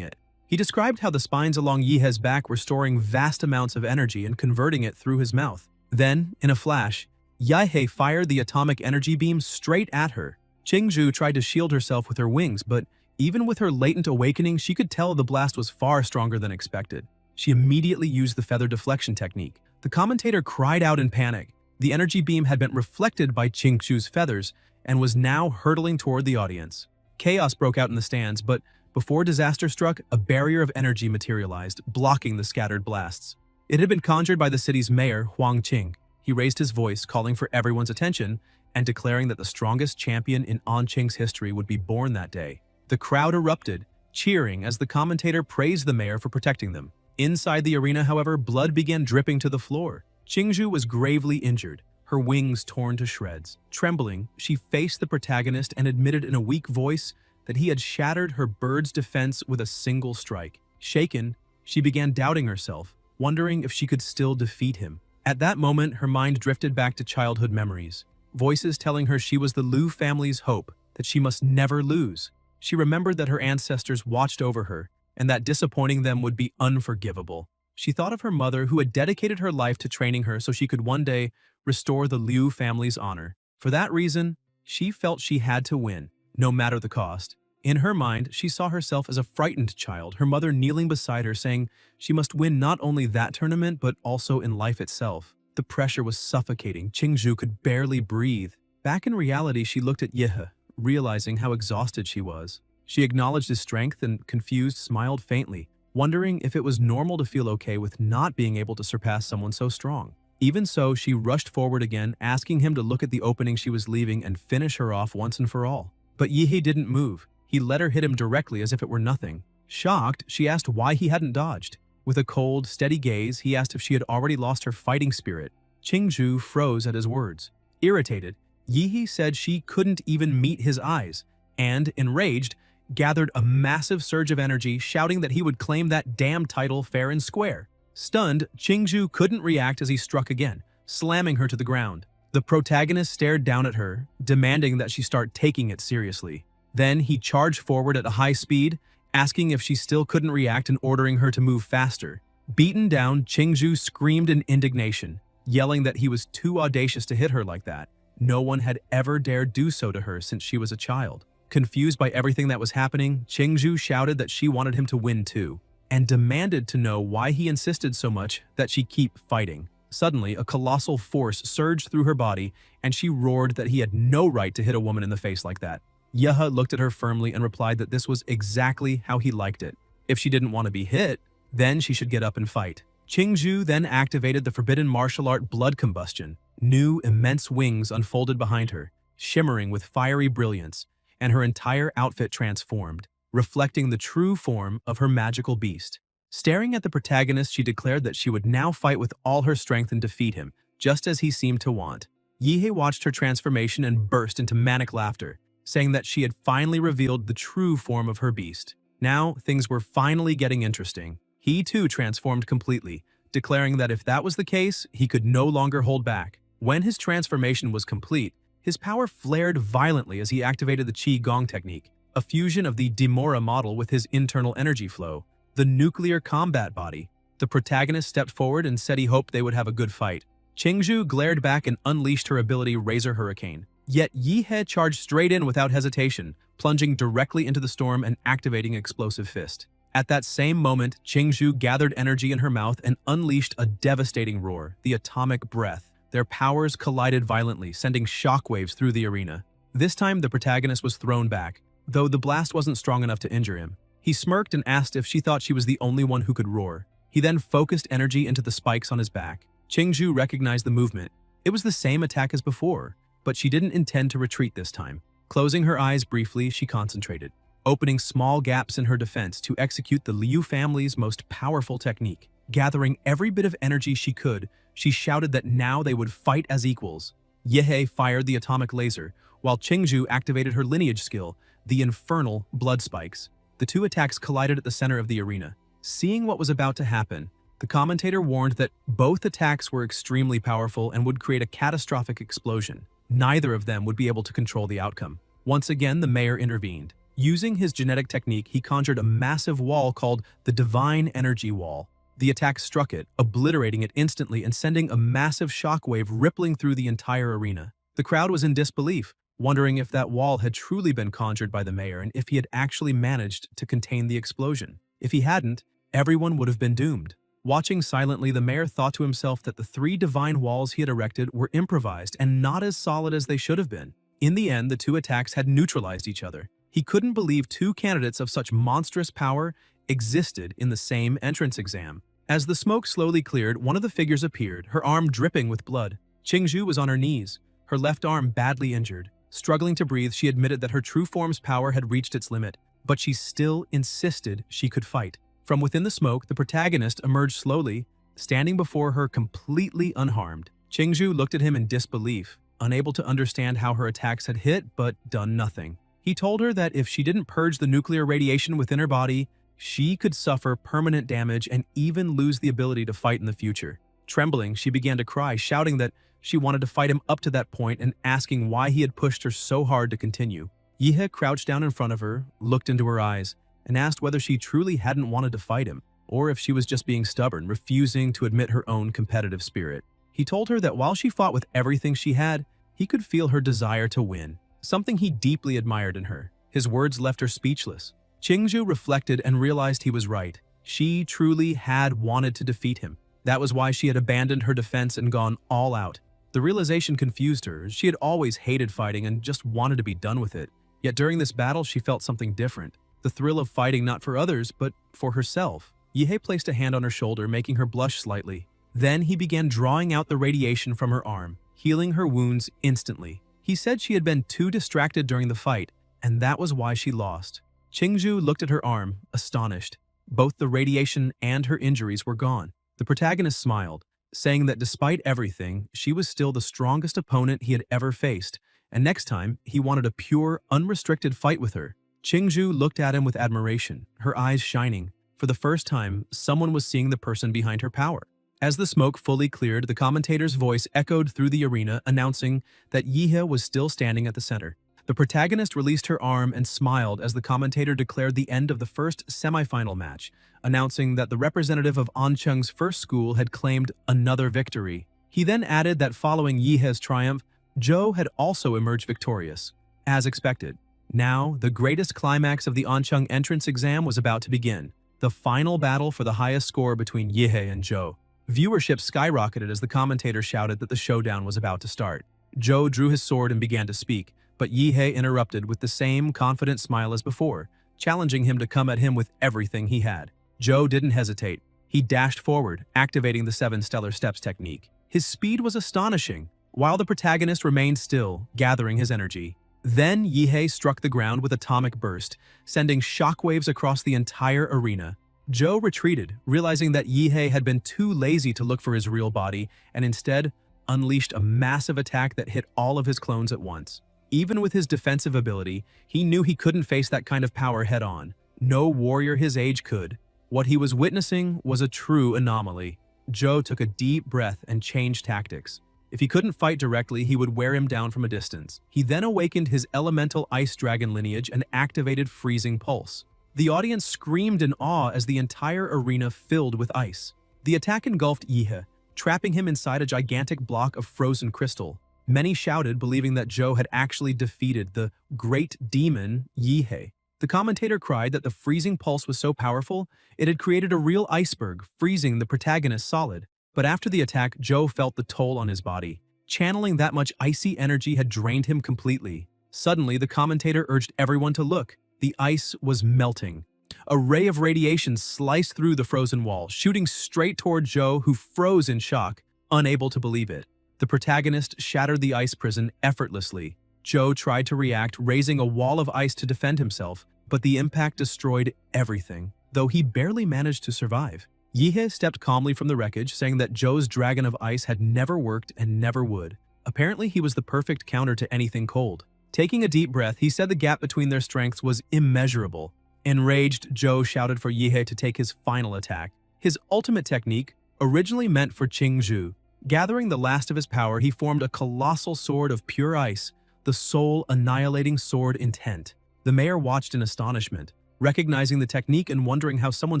it. He described how the spines along Yehe's back were storing vast amounts of energy and converting it through his mouth. Then, in a flash, Yehe fired the atomic energy beam straight at her. Qingju tried to shield herself with her wings, but even with her latent awakening, she could tell the blast was far stronger than expected. She immediately used the feather deflection technique. The commentator cried out in panic. The energy beam had been reflected by Qingju's feathers and was now hurtling toward the audience. Chaos broke out in the stands, but before disaster struck, a barrier of energy materialized, blocking the scattered blasts. It had been conjured by the city's mayor, Huang Qing. He raised his voice, calling for everyone's attention and declaring that the strongest champion in Anqing's history would be born that day. The crowd erupted, cheering as the commentator praised the mayor for protecting them. Inside the arena, however, blood began dripping to the floor. Qingju was gravely injured, her wings torn to shreds. Trembling, she faced the protagonist and admitted in a weak voice that he had shattered her bird's defense with a single strike. Shaken, she began doubting herself, wondering if she could still defeat him. At that moment, her mind drifted back to childhood memories, voices telling her she was the Liu family's hope, that she must never lose. She remembered that her ancestors watched over her, and that disappointing them would be unforgivable. She thought of her mother, who had dedicated her life to training her so she could one day restore the Liu family's honor. For that reason, she felt she had to win, no matter the cost. In her mind, she saw herself as a frightened child, her mother kneeling beside her saying she must win not only that tournament but also in life itself. The pressure was suffocating. Qingju could barely breathe. Back in reality, she looked at Yehe, realizing how exhausted she was. She acknowledged his strength and, confused, smiled faintly. wondering if it was normal to feel okay with not being able to surpass someone so strong. Even so, she rushed forward again, asking him to look at the opening she was leaving and finish her off once and for all. But Yihei didn't move. He let her hit him directly as if it were nothing. Shocked, she asked why he hadn't dodged. With a cold, steady gaze, he asked if she had already lost her fighting spirit. Qingzhu froze at his words. Irritated, Yihei said she couldn't even meet his eyes, and, enraged, gathered a massive surge of energy, shouting that he would claim that damn title fair and square. Stunned, Qingzhu couldn't react as he struck again, slamming her to the ground. The protagonist stared down at her, demanding that she start taking it seriously. Then he charged forward at a high speed, asking if she still couldn't react and ordering her to move faster. Beaten down, Qingzhu screamed in indignation, yelling that he was too audacious to hit her like that. No one had ever dared do so to her since she was a child. Confused by everything that was happening, Qingzhu shouted that she wanted him to win too, and demanded to know why he insisted so much that she keep fighting. Suddenly, a colossal force surged through her body, and she roared that he had no right to hit a woman in the face like that. Yehe looked at her firmly and replied that this was exactly how he liked it. If she didn't want to be hit, then she should get up and fight. Qingzhu then activated the forbidden martial art blood combustion. New, immense wings unfolded behind her, shimmering with fiery brilliance, and her entire outfit transformed, reflecting the true form of her magical beast. Staring at the protagonist, she declared that she would now fight with all her strength and defeat him, just as he seemed to want. Yihei watched her transformation and burst into manic laughter, saying that she had finally revealed the true form of her beast. Now, things were finally getting interesting. He too transformed completely, declaring that if that was the case, he could no longer hold back. When his transformation was complete, his power flared violently as he activated the Qi Gong technique, a fusion of the Demora model with his internal energy flow, the nuclear combat body. The protagonist stepped forward and said he hoped they would have a good fight. Qingzhu glared back and unleashed her ability Razor Hurricane. Yet Yihei charged straight in without hesitation, plunging directly into the storm and activating Explosive Fist. At that same moment, Qingzhu gathered energy in her mouth and unleashed a devastating roar, the Atomic Breath. Their powers collided violently, sending shockwaves through the arena. This time, the protagonist was thrown back, though the blast wasn't strong enough to injure him. He smirked and asked if she thought she was the only one who could roar. He then focused energy into the spikes on his back. Qingzhu recognized the movement. It was the same attack as before, but she didn't intend to retreat this time. Closing her eyes briefly, she concentrated, opening small gaps in her defense to execute the Liu family's most powerful technique. Gathering every bit of energy she could, she shouted that now they would fight as equals. Yihei fired the atomic laser, while Qingzhu activated her lineage skill, the infernal blood spikes. The two attacks collided at the center of the arena. Seeing what was about to happen, the commentator warned that both attacks were extremely powerful and would create a catastrophic explosion. Neither of them would be able to control the outcome. Once again, the mayor intervened. Using his genetic technique, he conjured a massive wall called the Divine Energy Wall. The attack struck it, obliterating it instantly and sending a massive shockwave rippling through the entire arena. The crowd was in disbelief, wondering if that wall had truly been conjured by the mayor and if he had actually managed to contain the explosion. If he hadn't, everyone would have been doomed. Watching silently, the mayor thought to himself that the three divine walls he had erected were improvised and not as solid as they should have been. In the end, the two attacks had neutralized each other. He couldn't believe two candidates of such monstrous power existed in the same entrance exam. As the smoke slowly cleared, one of the figures appeared, her arm dripping with blood. Qingzhu was on her knees, her left arm badly injured. Struggling to breathe, she admitted that her true form's power had reached its limit, but she still insisted she could fight. From within the smoke, the protagonist emerged slowly, standing before her completely unharmed. Qingzhu looked at him in disbelief, unable to understand how her attacks had hit but done nothing. He told her that if she didn't purge the nuclear radiation within her body, she could suffer permanent damage and even lose the ability to fight in the future. Trembling, she began to cry, shouting that she wanted to fight him up to that point and asking why he had pushed her so hard to continue. Yihei crouched down in front of her, looked into her eyes, and asked whether she truly hadn't wanted to fight him, or if she was just being stubborn, refusing to admit her own competitive spirit. He told her that while she fought with everything she had, he could feel her desire to win, something he deeply admired in her. His words left her speechless. Qingzhu reflected and realized he was right. She truly had wanted to defeat him. That was why she had abandoned her defense and gone all out. The realization confused her. She had always hated fighting and just wanted to be done with it. Yet during this battle, she felt something different. The thrill of fighting not for others, but for herself. Yihei placed a hand on her shoulder, making her blush slightly. Then he began drawing out the radiation from her arm, healing her wounds instantly. He said she had been too distracted during the fight, and that was why she lost. Qingzhu looked at her arm, astonished. Both the radiation and her injuries were gone. The protagonist smiled, saying that despite everything, she was still the strongest opponent he had ever faced, and next time, he wanted a pure, unrestricted fight with her. Qingzhu looked at him with admiration, her eyes shining. For the first time, someone was seeing the person behind her power. As the smoke fully cleared, the commentator's voice echoed through the arena, announcing that Yihei was still standing at the center. The protagonist released her arm and smiled as the commentator declared the end of the first semifinal match, announcing that the representative of Ancheng's first school had claimed another victory. He then added that following Yihei's triumph, Zhou had also emerged victorious. As expected, now the greatest climax of the Ancheng entrance exam was about to begin, the final battle for the highest score between Yihei and Zhou. Viewership skyrocketed as the commentator shouted that the showdown was about to start. Zhou drew his sword and began to speak, but Yihei interrupted with the same confident smile as before, challenging him to come at him with everything he had. Zhou didn't hesitate. He dashed forward, activating the 7 stellar steps technique. His speed was astonishing, while the protagonist remained still, gathering his energy. Then Yihei struck the ground with atomic burst, sending shockwaves across the entire arena. Zhou retreated, realizing that Yihei had been too lazy to look for his real body and instead unleashed a massive attack that hit all of his clones at once. Even with his defensive ability, he knew he couldn't face that kind of power head-on. No warrior his age could. What he was witnessing was a true anomaly. Zhou took a deep breath and changed tactics. If he couldn't fight directly, he would wear him down from a distance. He then awakened his elemental ice dragon lineage and activated Freezing Pulse. The audience screamed in awe as the entire arena filled with ice. The attack engulfed Yihei, trapping him inside a gigantic block of frozen crystal. Many shouted, believing that Zhou had actually defeated the great demon Yihei. The commentator cried that the freezing pulse was so powerful, it had created a real iceberg, freezing the protagonist solid. But after the attack, Zhou felt the toll on his body. Channeling that much icy energy had drained him completely. Suddenly, the commentator urged everyone to look. The ice was melting. A ray of radiation sliced through the frozen wall, shooting straight toward Zhou, who froze in shock, unable to believe it. The protagonist shattered the ice prison effortlessly. Zhou tried to react, raising a wall of ice to defend himself, but the impact destroyed everything, though he barely managed to survive. Yihei stepped calmly from the wreckage, saying that Zhou's dragon of ice had never worked and never would. Apparently, he was the perfect counter to anything cold. Taking a deep breath, he said the gap between their strengths was immeasurable. Enraged, Zhou shouted for Yihei to take his final attack. His ultimate technique, originally meant for Qingzhu. Gathering the last of his power, he formed a colossal sword of pure ice, the soul-annihilating sword Intent. The mayor watched in astonishment, recognizing the technique and wondering how someone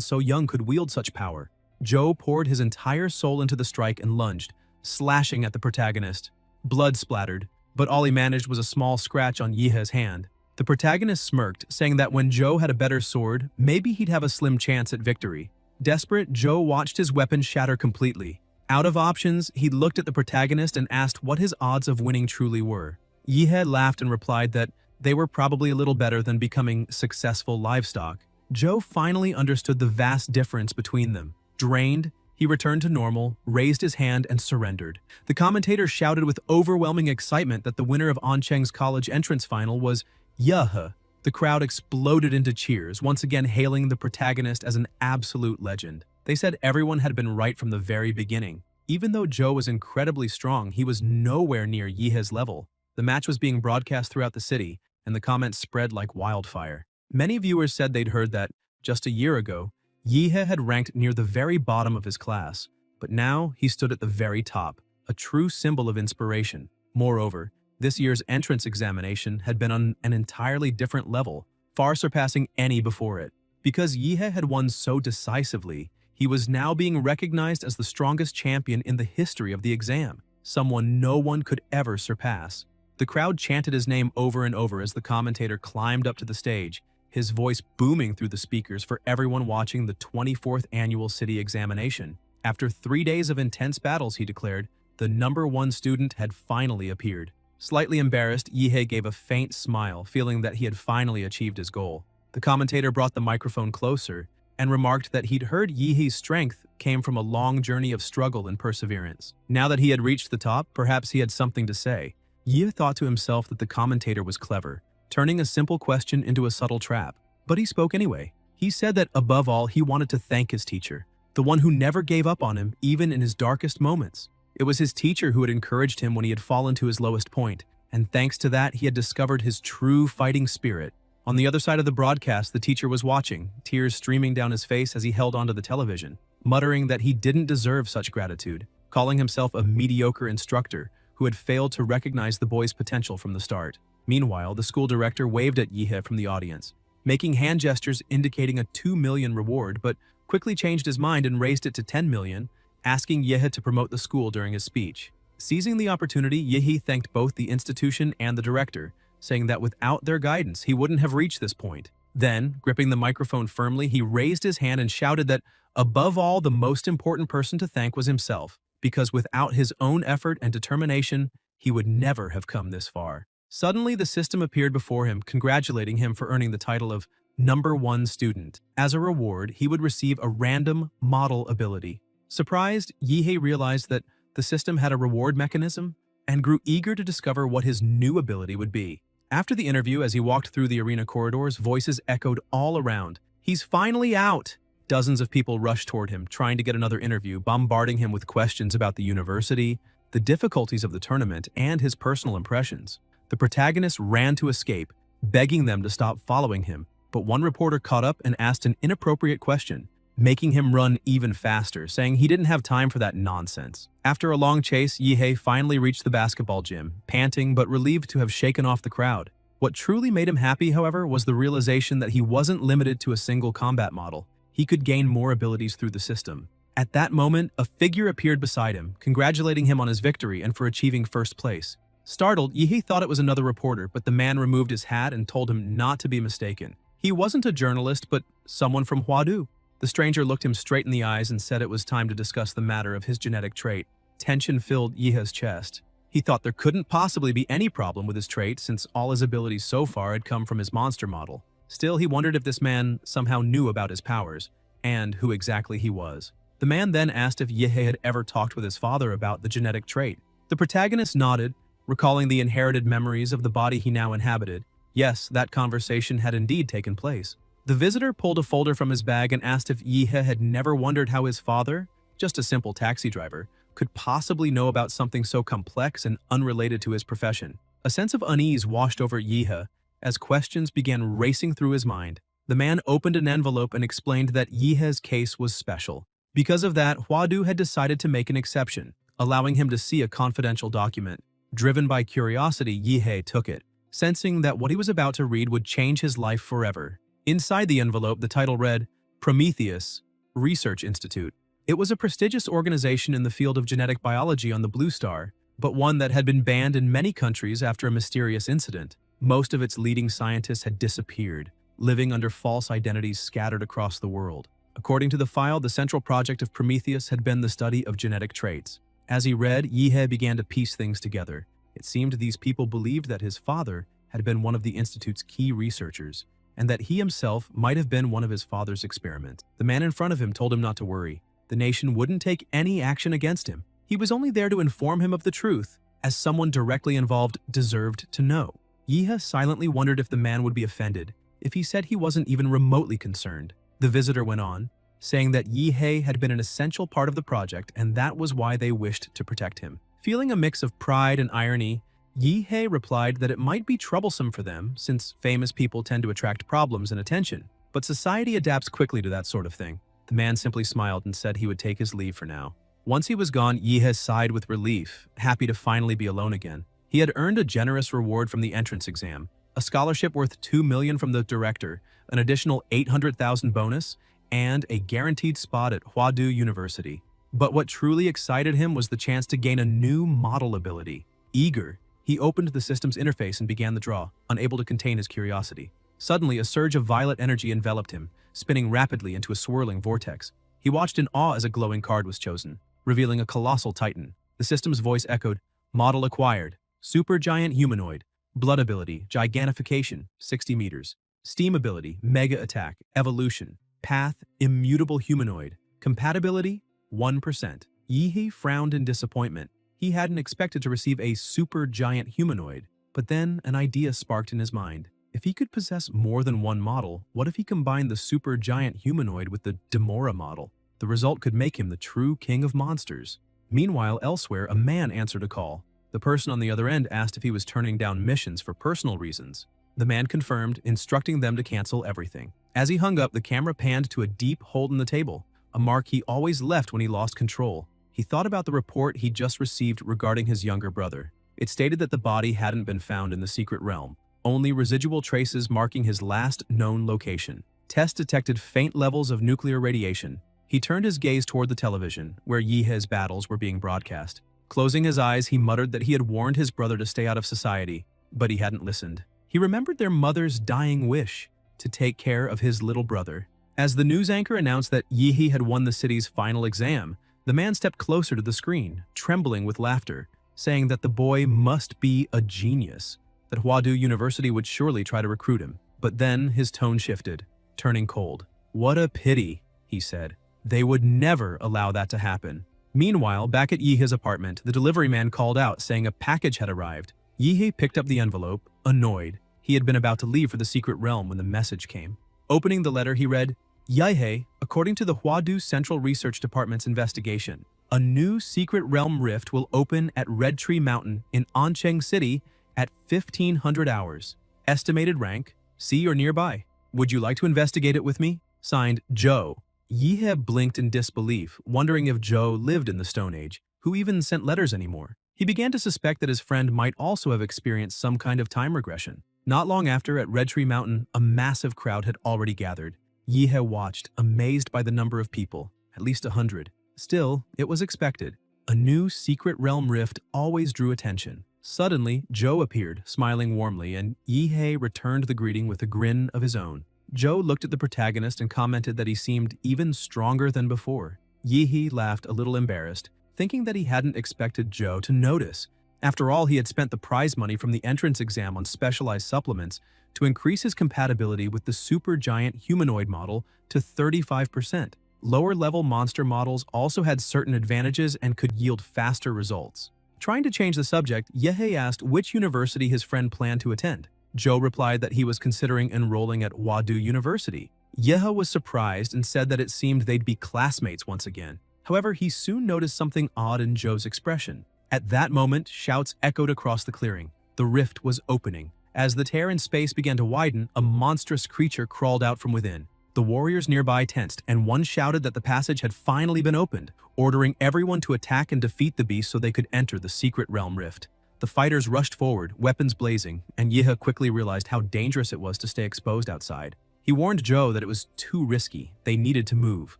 so young could wield such power. Zhou poured his entire soul into the strike and lunged, slashing at the protagonist. Blood splattered, but all he managed was a small scratch on Yihei's hand. The protagonist smirked, saying that when Zhou had a better sword, maybe he'd have a slim chance at victory. Desperate, Zhou watched his weapon shatter completely. Out of options, he looked at the protagonist and asked what his odds of winning truly were. Yihei laughed and replied that they were probably a little better than becoming successful livestock. Zhou finally understood the vast difference between them. Drained, he returned to normal, raised his hand, and surrendered. The commentator shouted with overwhelming excitement that the winner of Ancheng's college entrance final was Yahe. The crowd exploded into cheers, once again hailing the protagonist as an absolute legend. They said everyone had been right from the very beginning. Even though Zhou was incredibly strong, he was nowhere near Yihei's level. The match was being broadcast throughout the city, and the comments spread like wildfire. Many viewers said they'd heard that, just a year ago, Yihei had ranked near the very bottom of his class, but now he stood at the very top, a true symbol of inspiration. Moreover, this year's entrance examination had been on an entirely different level, far surpassing any before it. Because Yihei had won so decisively, he was now being recognized as the strongest champion in the history of the exam, someone no one could ever surpass. The crowd chanted his name over and over as the commentator climbed up to the stage, his voice booming through the speakers for everyone watching the 24th annual city examination. After 3 days of intense battles, he declared, the #1 student had finally appeared. Slightly embarrassed, Yihei gave a faint smile, feeling that he had finally achieved his goal. The commentator brought the microphone closer, and remarked that he'd heard Yihe's strength came from a long journey of struggle and perseverance. Now that he had reached the top, perhaps he had something to say. Yihe thought to himself that the commentator was clever, turning a simple question into a subtle trap. But he spoke anyway. He said that above all, he wanted to thank his teacher, the one who never gave up on him even in his darkest moments. It was his teacher who had encouraged him when he had fallen to his lowest point, and thanks to that, he had discovered his true fighting spirit. On the other side of the broadcast, the teacher was watching, tears streaming down his face as he held onto the television, muttering that he didn't deserve such gratitude, calling himself a mediocre instructor who had failed to recognize the boy's potential from the start. Meanwhile, the school director waved at Yihe from the audience, making hand gestures indicating a 2 million reward, but quickly changed his mind and raised it to 10 million, asking Yihe to promote the school during his speech. Seizing the opportunity, Yihe thanked both the institution and the director, saying that without their guidance, he wouldn't have reached this point. Then, gripping the microphone firmly, he raised his hand and shouted that, above all, the most important person to thank was himself, because without his own effort and determination, he would never have come this far. Suddenly, the system appeared before him, congratulating him for earning the title of #1 student. As a reward, he would receive a random model ability. Surprised, Yihe realized that the system had a reward mechanism and grew eager to discover what his new ability would be. After the interview, as he walked through the arena corridors, voices echoed all around. "He's finally out!" Dozens of people rushed toward him, trying to get another interview, bombarding him with questions about the university, the difficulties of the tournament, and his personal impressions. The protagonist ran to escape, begging them to stop following him, but one reporter caught up and asked an inappropriate question, making him run even faster, saying he didn't have time for that nonsense. After a long chase, Yihe finally reached the basketball gym, panting but relieved to have shaken off the crowd. What truly made him happy, however, was the realization that he wasn't limited to a single combat model. He could gain more abilities through the system. At that moment, a figure appeared beside him, congratulating him on his victory and for achieving first place. Startled, Yihe thought it was another reporter, but the man removed his hat and told him not to be mistaken. He wasn't a journalist, but someone from Huadu. The stranger looked him straight in the eyes and said it was time to discuss the matter of his genetic trait. Tension filled Yihe's chest. He thought there couldn't possibly be any problem with his trait since all his abilities so far had come from his monster model. Still, he wondered if this man somehow knew about his powers, and who exactly he was. The man then asked if Yihe had ever talked with his father about the genetic trait. The protagonist nodded, recalling the inherited memories of the body he now inhabited. Yes, that conversation had indeed taken place. The visitor pulled a folder from his bag and asked if Yihe had never wondered how his father, just a simple taxi driver, could possibly know about something so complex and unrelated to his profession. A sense of unease washed over Yihe as questions began racing through his mind. The man opened an envelope and explained that Yihe's case was special. Because of that, Huadu had decided to make an exception, allowing him to see a confidential document. Driven by curiosity, Yihe took it, sensing that what he was about to read would change his life forever. Inside the envelope, the title read, Prometheus Research Institute. It was a prestigious organization in the field of genetic biology on the Blue Star, but one that had been banned in many countries after a mysterious incident. Most of its leading scientists had disappeared, living under false identities scattered across the world. According to the file, the central project of Prometheus had been the study of genetic traits. As he read, Yihe began to piece things together. It seemed these people believed that his father had been one of the Institute's key researchers, and that he himself might have been one of his father's experiments. The man in front of him told him not to worry. The nation wouldn't take any action against him. He was only there to inform him of the truth, as someone directly involved deserved to know. Yihe silently wondered if the man would be offended, if he said he wasn't even remotely concerned. The visitor went on, saying that Yihe had been an essential part of the project and that was why they wished to protect him. Feeling a mix of pride and irony, Yihe replied that it might be troublesome for them since famous people tend to attract problems and attention, but society adapts quickly to that sort of thing. The man simply smiled and said he would take his leave for now. Once he was gone, Yihe sighed with relief, happy to finally be alone again. He had earned a generous reward from the entrance exam, a scholarship worth 2 million from the director, an additional 800,000 bonus, and a guaranteed spot at Huadu University. But what truly excited him was the chance to gain a new model ability. Eager, he opened the system's interface and began the draw, unable to contain his curiosity. Suddenly, a surge of violet energy enveloped him, spinning rapidly into a swirling vortex. He watched in awe as a glowing card was chosen, revealing a colossal titan. The system's voice echoed, Model acquired, supergiant humanoid, blood ability, gigantification, 60 meters, steam ability, mega attack, evolution, Path, immutable humanoid. Compatibility, 1%. Yihei frowned in disappointment. He hadn't expected to receive a super giant humanoid, but then an idea sparked in his mind. If he could possess more than one model, what if he combined the super giant humanoid with the Demora model? The result could make him the true king of monsters. Meanwhile, elsewhere, a man answered a call. The person on the other end asked if he was turning down missions for personal reasons. The man confirmed, instructing them to cancel everything. As he hung up, the camera panned to a deep hole in the table, a mark he always left when he lost control. He thought about the report he'd just received regarding his younger brother. It stated that the body hadn't been found in the secret realm, only residual traces marking his last known location. Tests detected faint levels of nuclear radiation. He turned his gaze toward the television, where Yihei's battles were being broadcast. Closing his eyes, he muttered that he had warned his brother to stay out of society, but he hadn't listened. He remembered their mother's dying wish to take care of his little brother. As the news anchor announced that Yihei had won the city's final exam, the man stepped closer to the screen, trembling with laughter, saying that the boy must be a genius, that Huadu University would surely try to recruit him. But then his tone shifted, turning cold. "What a pity," he said. "They would never allow that to happen." Meanwhile, back at Yihei's apartment, the delivery man called out, saying a package had arrived. Yihei picked up the envelope, annoyed. He had been about to leave for the secret realm when the message came. Opening the letter, he read, "Yihei, according to the Huadu Central Research Department's investigation, a new secret realm rift will open at Red Tree Mountain in Ancheng City at 1500 hours. Estimated rank, C or nearby. Would you like to investigate it with me? Signed, Joe." Yihei blinked in disbelief, wondering if Joe lived in the Stone Age, who even sent letters anymore. He began to suspect that his friend might also have experienced some kind of time regression. Not long after, at Red Tree Mountain, a massive crowd had already gathered. Yihei watched, amazed by the number of people, at least 100. Still, it was expected. A new secret realm rift always drew attention. Suddenly, Joe appeared, smiling warmly, and Yihei returned the greeting with a grin of his own. Joe looked at the protagonist and commented that he seemed even stronger than before. Yihei laughed a little embarrassed, thinking that he hadn't expected Joe to notice. After all, he had spent the prize money from the entrance exam on specialized supplements to increase his compatibility with the supergiant humanoid model to 35%. Lower-level monster models also had certain advantages and could yield faster results. Trying to change the subject, Yihei asked which university his friend planned to attend. Joe replied that he was considering enrolling at Huadu University. Yihei was surprised and said that it seemed they'd be classmates once again. However, he soon noticed something odd in Joe's expression. At that moment, shouts echoed across the clearing. The rift was opening. As the tear in space began to widen, a monstrous creature crawled out from within. The warriors nearby tensed, and one shouted that the passage had finally been opened, ordering everyone to attack and defeat the beast so they could enter the secret realm rift. The fighters rushed forward, weapons blazing, and Yihei quickly realized how dangerous it was to stay exposed outside. He warned Joe that it was too risky. They needed to move.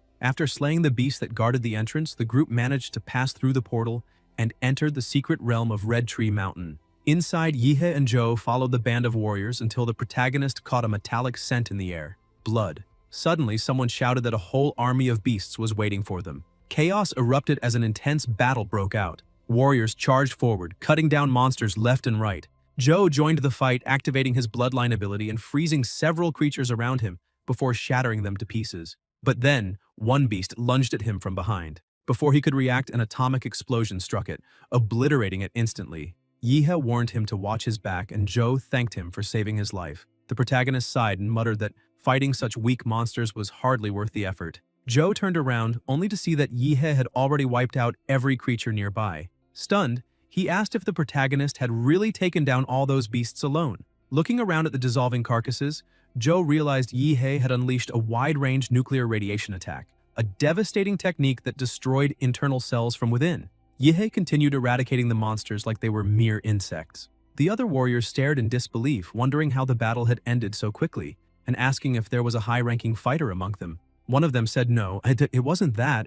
After slaying the beast that guarded the entrance, the group managed to pass through the portal and entered the secret realm of Red Tree Mountain. Inside, Yihei and Joe followed the band of warriors until the protagonist caught a metallic scent in the air. Blood. Suddenly, someone shouted that a whole army of beasts was waiting for them. Chaos erupted as an intense battle broke out. Warriors charged forward, cutting down monsters left and right. Joe joined the fight, activating his bloodline ability and freezing several creatures around him before shattering them to pieces. But then, one beast lunged at him from behind. Before he could react, an atomic explosion struck it, obliterating it instantly. Yihei warned him to watch his back, and Joe thanked him for saving his life. The protagonist sighed and muttered that fighting such weak monsters was hardly worth the effort. Joe turned around, only to see that Yihei had already wiped out every creature nearby. Stunned, he asked if the protagonist had really taken down all those beasts alone. Looking around at the dissolving carcasses, Joe realized Yihei had unleashed a wide-range nuclear radiation attack, a devastating technique that destroyed internal cells from within. Yihei continued eradicating the monsters like they were mere insects. The other warriors stared in disbelief, wondering how the battle had ended so quickly, and asking if there was a high-ranking fighter among them. One of them said no, it wasn't that,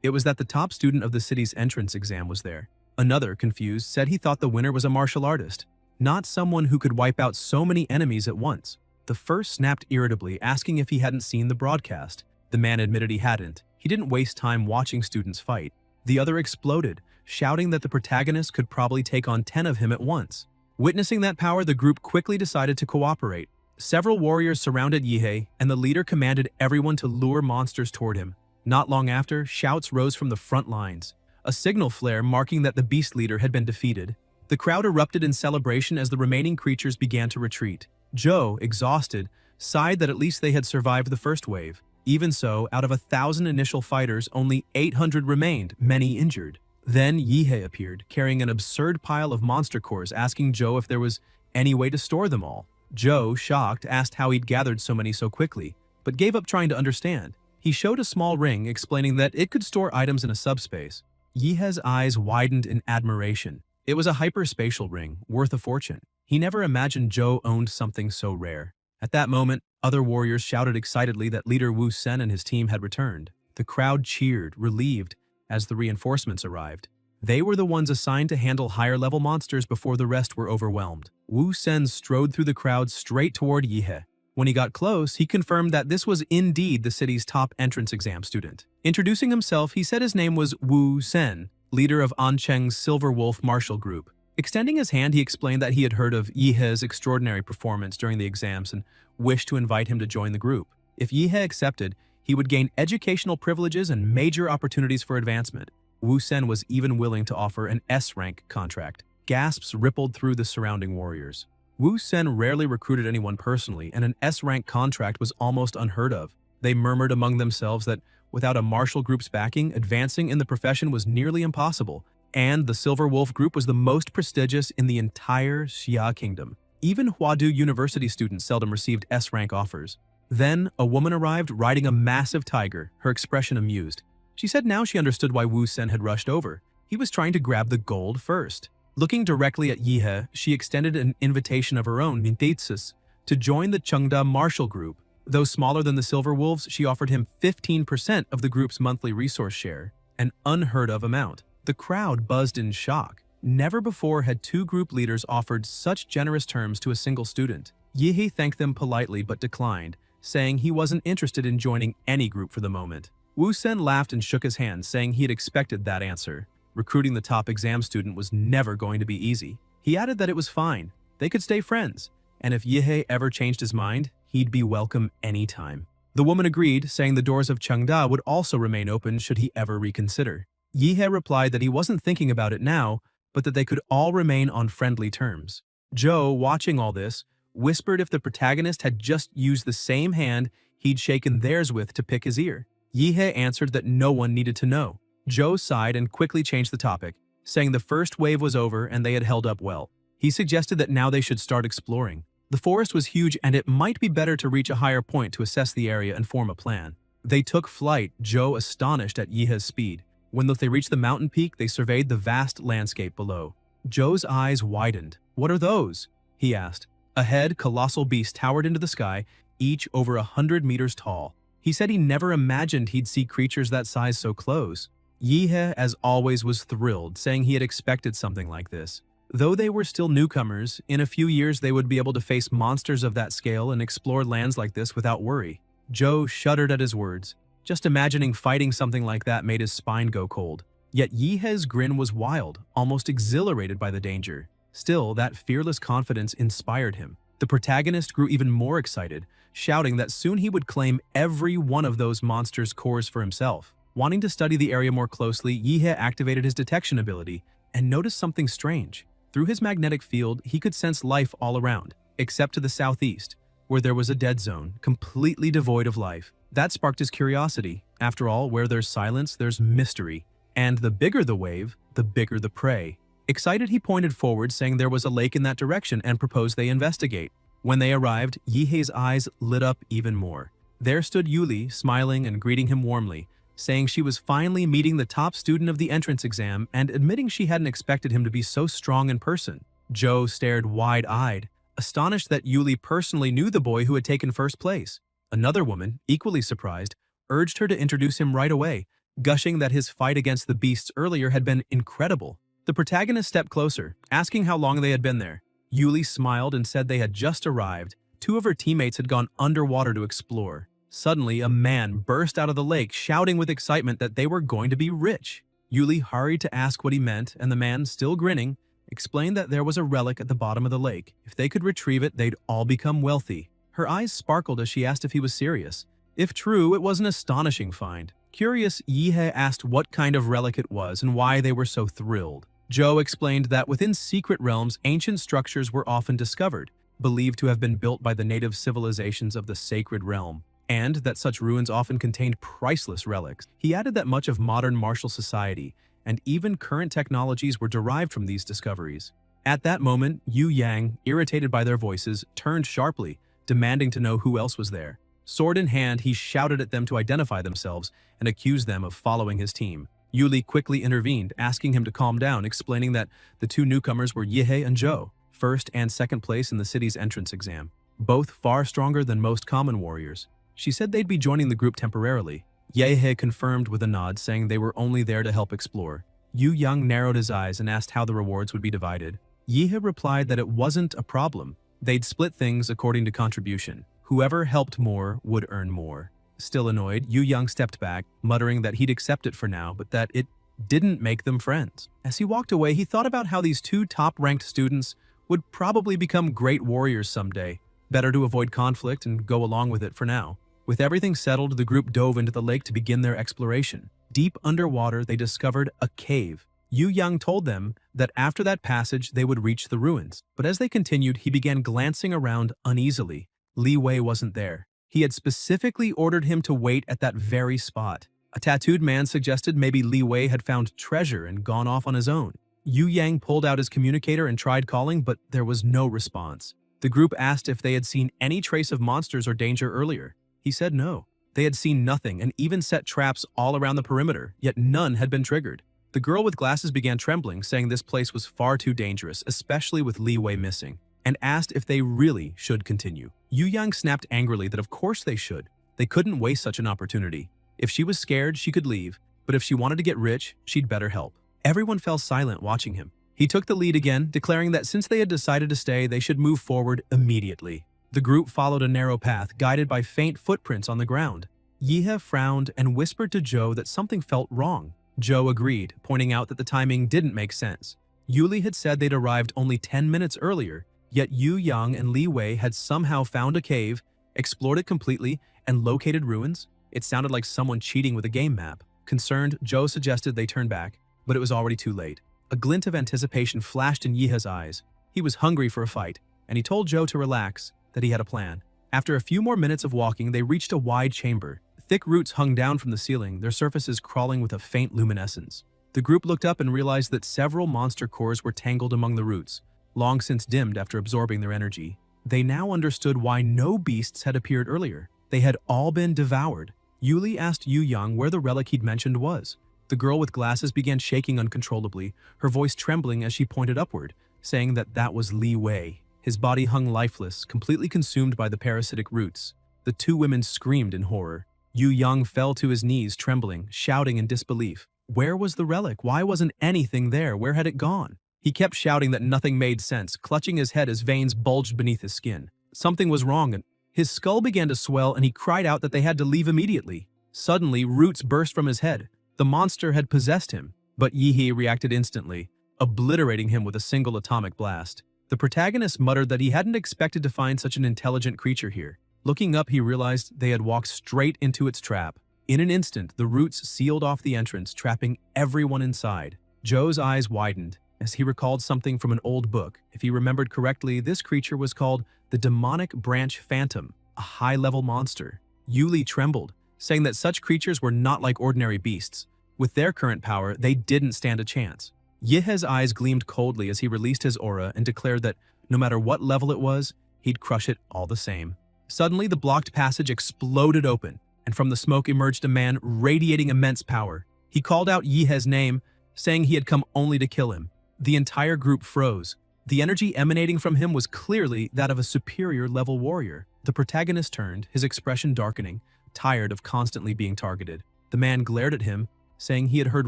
it was that the top student of the city's entrance exam was there. Another, confused, said he thought the winner was a martial artist, not someone who could wipe out so many enemies at once. The first snapped irritably, asking if he hadn't seen the broadcast. The man admitted he hadn't. He didn't waste time watching students fight. The other exploded, shouting that the protagonist could probably take on 10 of him at once. Witnessing that power, the group quickly decided to cooperate. Several warriors surrounded Yihei, and the leader commanded everyone to lure monsters toward him. Not long after, shouts rose from the front lines, a signal flare marking that the beast leader had been defeated. The crowd erupted in celebration as the remaining creatures began to retreat. Joe, exhausted, sighed that at least they had survived the first wave. Even so, out of 1,000 initial fighters, only 800 remained, many injured. Then Yihei appeared, carrying an absurd pile of monster cores, asking Joe if there was any way to store them all. Joe, shocked, asked how he'd gathered so many so quickly, but gave up trying to understand. He showed a small ring, explaining that it could store items in a subspace. Yihei's eyes widened in admiration. It was a hyperspatial ring, worth a fortune. He never imagined Joe owned something so rare. At that moment, other warriors shouted excitedly that leader Wu Sen and his team had returned. The crowd cheered, relieved, as the reinforcements arrived. They were the ones assigned to handle higher-level monsters before the rest were overwhelmed. Wu Sen strode through the crowd straight toward Yihei. When he got close, he confirmed that this was indeed the city's top entrance exam student. Introducing himself, he said his name was Wu Sen, leader of Ancheng's Silver Wolf martial group. Extending his hand, he explained that he had heard of Yihei's extraordinary performance during the exams and wished to invite him to join the group. If Yihei accepted, he would gain educational privileges and major opportunities for advancement. Wu Sen was even willing to offer an S-rank contract. Gasps rippled through the surrounding warriors. Wu Sen rarely recruited anyone personally, and an S-rank contract was almost unheard of. They murmured among themselves that without a martial group's backing, advancing in the profession was nearly impossible, and the Silver Wolf group was the most prestigious in the entire Xia Kingdom. Even Huadu University students seldom received S-rank offers. Then, a woman arrived riding a massive tiger, her expression amused. She said now she understood why Wu Sen had rushed over. He was trying to grab the gold first. Looking directly at Yihei, she extended an invitation of her own, Mintitsus, to join the Chengda martial group. Though smaller than the Silver Wolves, she offered him 15% of the group's monthly resource share, an unheard of amount. The crowd buzzed in shock. Never before had two group leaders offered such generous terms to a single student. Yihei thanked them politely but declined, saying he wasn't interested in joining any group for the moment. Wu Sen laughed and shook his hand, saying he had expected that answer. Recruiting the top exam student was never going to be easy. He added that it was fine. They could stay friends, and if Yihei ever changed his mind, he'd be welcome anytime. The woman agreed, saying the doors of Chengda would also remain open should he ever reconsider. Yihei replied that he wasn't thinking about it now, but that they could all remain on friendly terms. Joe, watching all this, whispered if the protagonist had just used the same hand he'd shaken theirs with to pick his ear. Yihei answered that no one needed to know. Joe sighed and quickly changed the topic, saying the first wave was over and they had held up well. He suggested that now they should start exploring. The forest was huge and it might be better to reach a higher point to assess the area and form a plan. They took flight, Joe astonished at Yihei's speed. When they reached the mountain peak, they surveyed the vast landscape below. Joe's eyes widened. "What are those?" he asked. Ahead, colossal beasts towered into the sky, each over 100 meters tall. He said he never imagined he'd see creatures that size so close. Yihei, as always, was thrilled, saying he had expected something like this. Though they were still newcomers, in a few years they would be able to face monsters of that scale and explore lands like this without worry. Joe shuddered at his words. Just imagining fighting something like that made his spine go cold. Yet Yihei's grin was wild, almost exhilarated by the danger. Still, that fearless confidence inspired him. The protagonist grew even more excited, shouting that soon he would claim every one of those monsters' cores for himself. Wanting to study the area more closely, Yihei activated his detection ability and noticed something strange. Through his magnetic field, he could sense life all around, except to the southeast, where there was a dead zone, completely devoid of life. That sparked his curiosity. After all, where there's silence, there's mystery. And the bigger the wave, the bigger the prey. Excited, he pointed forward, saying there was a lake in that direction and proposed they investigate. When they arrived, Yihei's eyes lit up even more. There stood Yuli, smiling and greeting him warmly, saying she was finally meeting the top student of the entrance exam and admitting she hadn't expected him to be so strong in person. Joe stared wide-eyed, astonished that Yuli personally knew the boy who had taken first place. Another woman, equally surprised, urged her to introduce him right away, gushing that his fight against the beasts earlier had been incredible. The protagonist stepped closer, asking how long they had been there. Yuli smiled and said they had just arrived. Two of her teammates had gone underwater to explore. Suddenly, a man burst out of the lake, shouting with excitement that they were going to be rich. Yuli hurried to ask what he meant, and the man, still grinning, explained that there was a relic at the bottom of the lake. If they could retrieve it, they'd all become wealthy. Her eyes sparkled as she asked if he was serious. If true, it was an astonishing find. Curious, Yihe asked what kind of relic it was and why they were so thrilled. Joe explained that within secret realms, ancient structures were often discovered, believed to have been built by the native civilizations of the sacred realm, and that such ruins often contained priceless relics. He added that much of modern martial society and even current technologies were derived from these discoveries. At that moment, Yu Yang, irritated by their voices, turned sharply, demanding to know who else was there. Sword in hand, he shouted at them to identify themselves and accused them of following his team. Yuli quickly intervened, asking him to calm down, explaining that the two newcomers were Yihe and Zhou, first and second place in the city's entrance exam, both far stronger than most common warriors. She said they'd be joining the group temporarily. Yihe confirmed with a nod, saying they were only there to help explore. Yu Yang narrowed his eyes and asked how the rewards would be divided. Yihe replied that it wasn't a problem. They'd split things according to contribution. Whoever helped more would earn more. Still annoyed, Yu Yang stepped back, muttering that he'd accept it for now, but that it didn't make them friends. As he walked away, he thought about how these two top-ranked students would probably become great warriors someday. Better to avoid conflict and go along with it for now. With everything settled, the group dove into the lake to begin their exploration. Deep underwater, they discovered a cave. Yu Yang told them that after that passage, they would reach the ruins. But as they continued, he began glancing around uneasily. Li Wei wasn't there. He had specifically ordered him to wait at that very spot. A tattooed man suggested maybe Li Wei had found treasure and gone off on his own. Yu Yang pulled out his communicator and tried calling, but there was no response. The group asked if they had seen any trace of monsters or danger earlier. He said no. They had seen nothing and even set traps all around the perimeter, yet none had been triggered. The girl with glasses began trembling, saying this place was far too dangerous, especially with Li Wei missing, and asked if they really should continue. Yu Yang snapped angrily that of course they should. They couldn't waste such an opportunity. If she was scared, she could leave, but if she wanted to get rich, she'd better help. Everyone fell silent watching him. He took the lead again, declaring that since they had decided to stay, they should move forward immediately. The group followed a narrow path, guided by faint footprints on the ground. Yihe frowned and whispered to Zhou that something felt wrong. Zhou agreed, pointing out that the timing didn't make sense. Yuli had said they'd arrived only 10 minutes earlier, yet Yu Yang and Li Wei had somehow found a cave, explored it completely, and located ruins. It sounded like someone cheating with a game map. Concerned, Zhou suggested they turn back, but it was already too late. A glint of anticipation flashed in Yihe's eyes. He was hungry for a fight, and he told Zhou to relax, that he had a plan. After a few more minutes of walking, they reached a wide chamber. Thick roots hung down from the ceiling, their surfaces crawling with a faint luminescence. The group looked up and realized that several monster cores were tangled among the roots, long since dimmed after absorbing their energy. They now understood why no beasts had appeared earlier. They had all been devoured. Yuli asked Yu Yang where the relic he'd mentioned was. The girl with glasses began shaking uncontrollably, her voice trembling as she pointed upward, saying that was Li Wei. His body hung lifeless, completely consumed by the parasitic roots. The two women screamed in horror. Yu Yang fell to his knees, trembling, shouting in disbelief. Where was the relic? Why wasn't anything there? Where had it gone? He kept shouting that nothing made sense, clutching his head as veins bulged beneath his skin. Something was wrong, and his skull began to swell, and he cried out that they had to leave immediately. Suddenly, roots burst from his head. The monster had possessed him, but Yihe reacted instantly, obliterating him with a single atomic blast. The protagonist muttered that he hadn't expected to find such an intelligent creature here. Looking up, he realized they had walked straight into its trap. In an instant, the roots sealed off the entrance, trapping everyone inside. Zhou's eyes widened as he recalled something from an old book. If he remembered correctly, this creature was called the Demonic Branch Phantom, a high-level monster. Yuli trembled, saying that such creatures were not like ordinary beasts. With their current power, they didn't stand a chance. Yihe's eyes gleamed coldly as he released his aura and declared that no matter what level it was, he'd crush it all the same. Suddenly, the blocked passage exploded open, and from the smoke emerged a man radiating immense power. He called out Yihe's name, saying he had come only to kill him. The entire group froze. The energy emanating from him was clearly that of a superior level warrior. The protagonist turned, his expression darkening, tired of constantly being targeted. The man glared at him, saying he had heard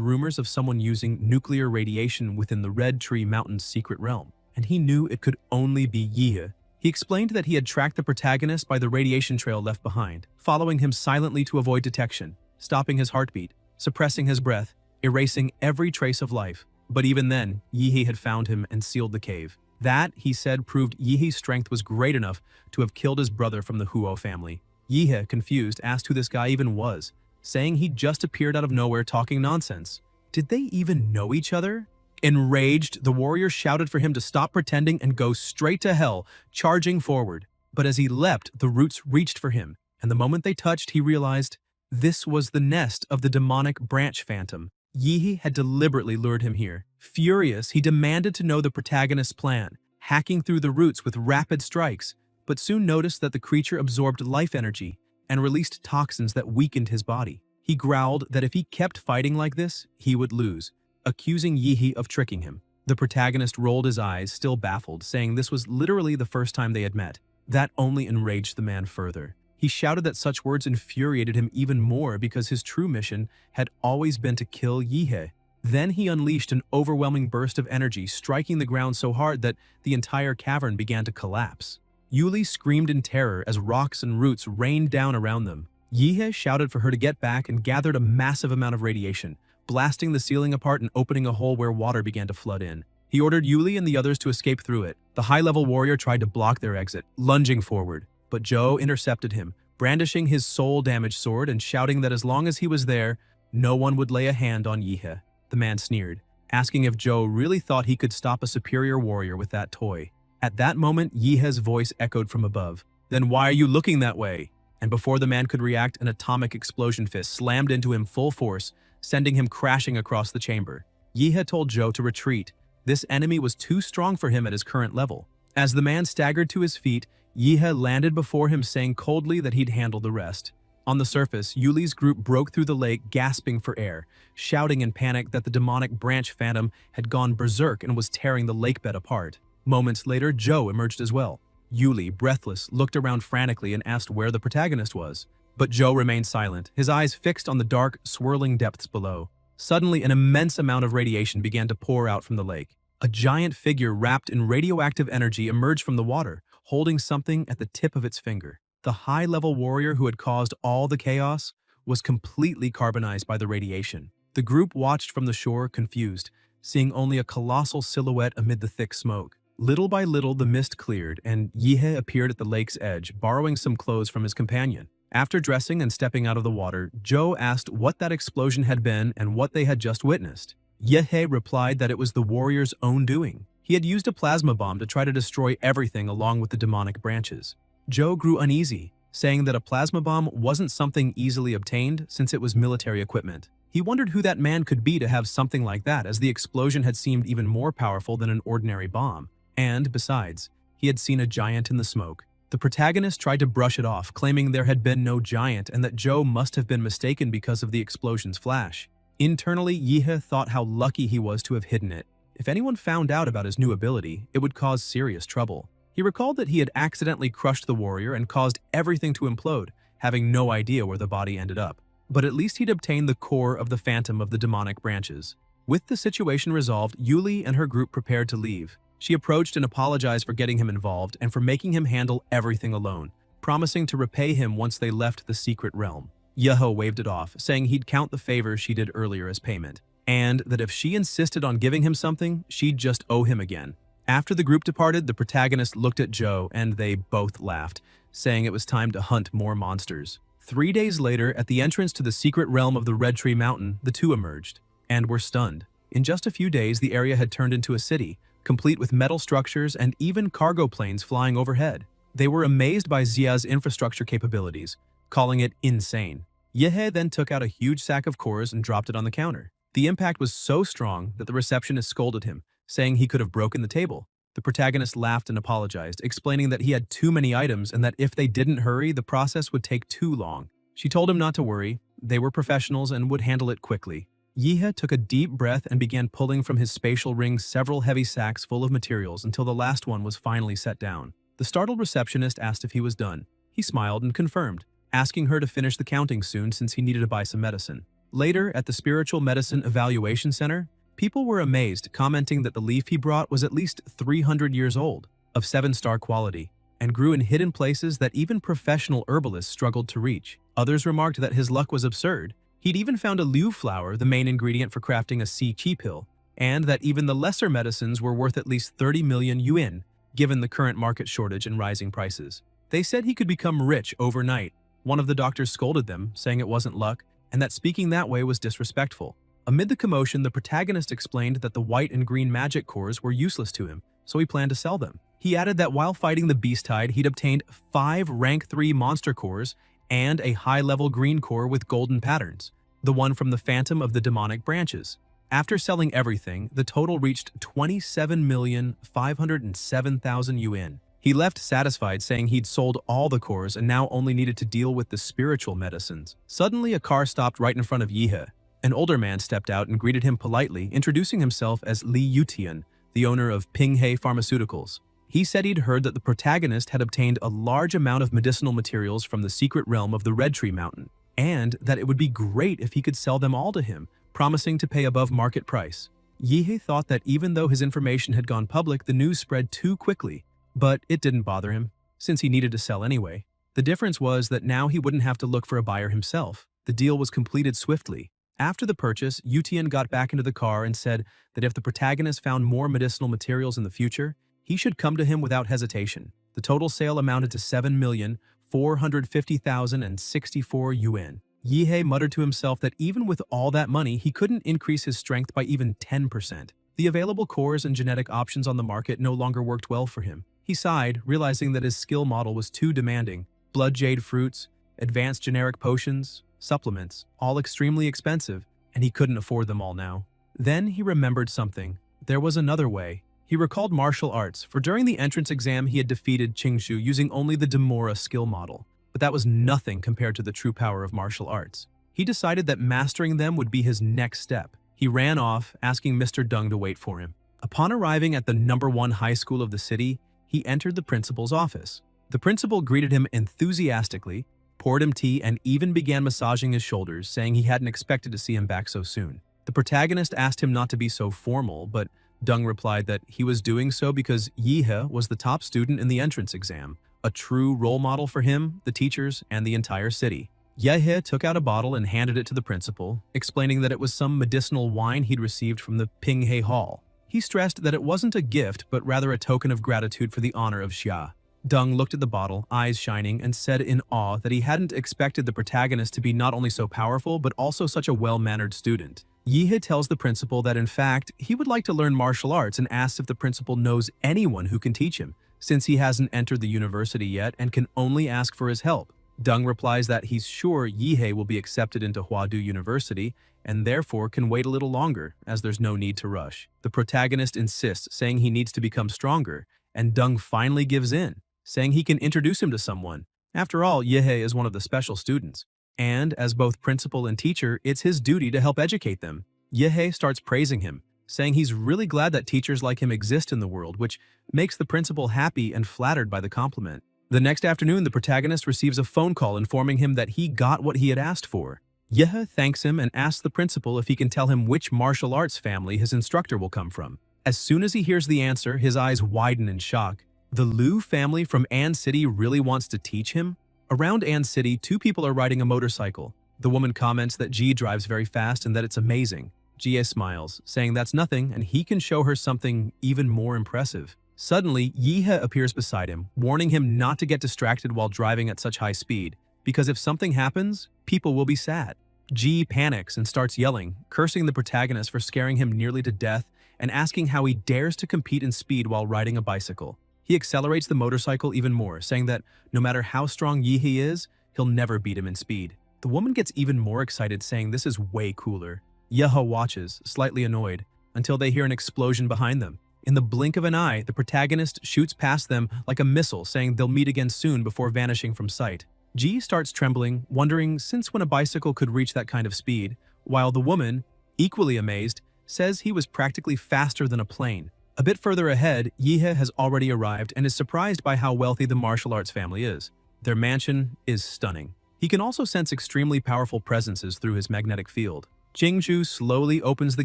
rumors of someone using nuclear radiation within the Red Tree Mountain's secret realm, and he knew it could only be Yihe. He explained that he had tracked the protagonist by the radiation trail left behind, following him silently to avoid detection, stopping his heartbeat, suppressing his breath, erasing every trace of life. But even then, Yihe had found him and sealed the cave. That, he said, proved Yihe's strength was great enough to have killed his brother from the Huo family. Yihe, confused, asked who this guy even was, saying he'd just appeared out of nowhere talking nonsense. Did they even know each other? Enraged, the warrior shouted for him to stop pretending and go straight to hell, charging forward. But as he leapt, the roots reached for him, and the moment they touched, he realized this was the nest of the demonic branch phantom. Yihe had deliberately lured him here. Furious, he demanded to know the protagonist's plan, hacking through the roots with rapid strikes, but soon noticed that the creature absorbed life energy and released toxins that weakened his body. He growled that if he kept fighting like this, he would lose, accusing Yihe of tricking him. The protagonist rolled his eyes, still baffled, saying this was literally the first time they had met. That only enraged the man further. He shouted that such words infuriated him even more because his true mission had always been to kill Yihe. Then he unleashed an overwhelming burst of energy, striking the ground so hard that the entire cavern began to collapse. Yuli screamed in terror as rocks and roots rained down around them. Yihe shouted for her to get back and gathered a massive amount of radiation, blasting the ceiling apart and opening a hole where water began to flood in. He ordered Yuli and the others to escape through it. The high-level warrior tried to block their exit, lunging forward, but Joe intercepted him, brandishing his soul-damaged sword and shouting that as long as he was there, no one would lay a hand on Yihe. The man sneered, asking if Joe really thought he could stop a superior warrior with that toy. At that moment, Yihe's voice echoed from above. "Then why are you looking that way?" And before the man could react, an atomic explosion fist slammed into him full force, sending him crashing across the chamber. Yihe told Joe to retreat. This enemy was too strong for him at his current level. As the man staggered to his feet, Yihe landed before him, saying coldly that he'd handle the rest. On the surface, Yuli's group broke through the lake, gasping for air, shouting in panic that the demonic branch phantom had gone berserk and was tearing the lakebed apart. Moments later, Joe emerged as well. Yuli, breathless, looked around frantically and asked where the protagonist was. But Joe remained silent, his eyes fixed on the dark, swirling depths below. Suddenly, an immense amount of radiation began to pour out from the lake. A giant figure wrapped in radioactive energy emerged from the water, holding something at the tip of its finger. The high-level warrior who had caused all the chaos was completely carbonized by the radiation. The group watched from the shore, confused, seeing only a colossal silhouette amid the thick smoke. Little by little, the mist cleared, and Yihe appeared at the lake's edge, borrowing some clothes from his companion. After dressing and stepping out of the water, Joe asked what that explosion had been and what they had just witnessed. Yihe replied that it was the warrior's own doing. He had used a plasma bomb to try to destroy everything along with the demonic branches. Joe grew uneasy, saying that a plasma bomb wasn't something easily obtained since it was military equipment. He wondered who that man could be to have something like that, as the explosion had seemed even more powerful than an ordinary bomb. And, besides, he had seen a giant in the smoke. The protagonist tried to brush it off, claiming there had been no giant and that Joe must have been mistaken because of the explosion's flash. Internally, Yihe thought how lucky he was to have hidden it. If anyone found out about his new ability, it would cause serious trouble. He recalled that he had accidentally crushed the warrior and caused everything to implode, having no idea where the body ended up. But at least he'd obtained the core of the phantom of the demonic branches. With the situation resolved, Yuli and her group prepared to leave. She approached and apologized for getting him involved and for making him handle everything alone, promising to repay him once they left the secret realm. Yahello waved it off, saying he'd count the favor she did earlier as payment, and that if she insisted on giving him something, she'd just owe him again. After the group departed, the protagonist looked at Joe and they both laughed, saying it was time to hunt more monsters. 3 days later, at the entrance to the secret realm of the Red Tree Mountain, the two emerged, and were stunned. In just a few days, the area had turned into a city, complete with metal structures and even cargo planes flying overhead. They were amazed by Zia's infrastructure capabilities, calling it insane. Yihe then took out a huge sack of cores and dropped it on the counter. The impact was so strong that the receptionist scolded him, saying he could have broken the table. The protagonist laughed and apologized, explaining that he had too many items and that if they didn't hurry, the process would take too long. She told him not to worry, they were professionals and would handle it quickly. Yihe took a deep breath and began pulling from his spatial ring several heavy sacks full of materials until the last one was finally set down. The startled receptionist asked if he was done. He smiled and confirmed, asking her to finish the counting soon since he needed to buy some medicine. Later, at the Spiritual Medicine Evaluation Center, people were amazed, commenting that the leaf he brought was at least 300 years old, of 7-star quality, and grew in hidden places that even professional herbalists struggled to reach. Others remarked that his luck was absurd. He'd even found a liu flower, the main ingredient for crafting a sea chi pill, and that even the lesser medicines were worth at least 30 million yuan, given the current market shortage and rising prices. They said he could become rich overnight. One of the doctors scolded them, saying it wasn't luck, and that speaking that way was disrespectful. Amid the commotion, the protagonist explained that the white and green magic cores were useless to him, so he planned to sell them. He added that while fighting the Beast-Tide, he'd obtained 5 rank 3 monster cores and a high-level green core with golden patterns, the one from the Phantom of the Demonic Branches. After selling everything, the total reached 27,507,000 yuan. He left satisfied, saying he'd sold all the cores and now only needed to deal with the spiritual medicines. Suddenly, a car stopped right in front of Yihe. An older man stepped out and greeted him politely, introducing himself as Li Yutian, the owner of Pinghe Pharmaceuticals. He said he'd heard that the protagonist had obtained a large amount of medicinal materials from the secret realm of the Red Tree Mountain, and that it would be great if he could sell them all to him, promising to pay above market price. Yihe thought that even though his information had gone public, the news spread too quickly, but it didn't bother him, since he needed to sell anyway. The difference was that now he wouldn't have to look for a buyer himself. The deal was completed swiftly. After the purchase, Yutian got back into the car and said that if the protagonist found more medicinal materials in the future, he should come to him without hesitation. The total sale amounted to 7,450,064 yuan. Yihe muttered to himself that even with all that money, he couldn't increase his strength by even 10%. The available cores and genetic options on the market no longer worked well for him. He sighed, realizing that his skill model was too demanding. Blood jade fruits, advanced generic potions, supplements, all extremely expensive, and he couldn't afford them all now. Then he remembered something. There was another way. He recalled martial arts, for during the entrance exam he had defeated Qingshu using only the Demora skill model. But that was nothing compared to the true power of martial arts. He decided that mastering them would be his next step. He ran off, asking Mr. Deng to wait for him. Upon arriving at the #1 high school of the city, he entered the principal's office. The principal greeted him enthusiastically, poured him tea, and even began massaging his shoulders, saying he hadn't expected to see him back so soon. The protagonist asked him not to be so formal, but Deng replied that he was doing so because Yihe was the top student in the entrance exam, a true role model for him, the teachers, and the entire city. Yihe took out a bottle and handed it to the principal, explaining that it was some medicinal wine he'd received from the Pinghe Hall. He stressed that it wasn't a gift, but rather a token of gratitude for the honor of Xia. Deng looked at the bottle, eyes shining, and said in awe that he hadn't expected the protagonist to be not only so powerful, but also such a well-mannered student. Yihe tells the principal that in fact, he would like to learn martial arts and asks if the principal knows anyone who can teach him, since he hasn't entered the university yet and can only ask for his help. Deng replies that he's sure Yihe will be accepted into Huadu University and therefore can wait a little longer, as there's no need to rush. The protagonist insists, saying he needs to become stronger, and Deng finally gives in, saying he can introduce him to someone. After all, Yihe is one of the special students, and as both principal and teacher, it's his duty to help educate them. Yihe starts praising him, saying he's really glad that teachers like him exist in the world, which makes the principal happy and flattered by the compliment. The next afternoon, the protagonist receives a phone call informing him that he got what he had asked for. Yihe thanks him and asks the principal if he can tell him which martial arts family his instructor will come from. As soon as he hears the answer, his eyes widen in shock. The Liu family from An City really wants to teach him? Around An City, 2 people are riding a motorcycle. The woman comments that Ji drives very fast and that it's amazing. Jie smiles, saying that's nothing and he can show her something even more impressive. Suddenly, Yihe appears beside him, warning him not to get distracted while driving at such high speed, because if something happens, people will be sad. Ji panics and starts yelling, cursing the protagonist for scaring him nearly to death and asking how he dares to compete in speed while riding a bicycle. He accelerates the motorcycle even more, saying that no matter how strong Yihe is, he'll never beat him in speed. The woman gets even more excited, saying this is way cooler. Yihe watches, slightly annoyed, until they hear an explosion behind them. In the blink of an eye, the protagonist shoots past them like a missile, saying they'll meet again soon before vanishing from sight. Ji starts trembling, wondering since when a bicycle could reach that kind of speed, while the woman, equally amazed, says he was practically faster than a plane. A bit further ahead, Yihe has already arrived and is surprised by how wealthy the martial arts family is. Their mansion is stunning. He can also sense extremely powerful presences through his magnetic field. Qingshu slowly opens the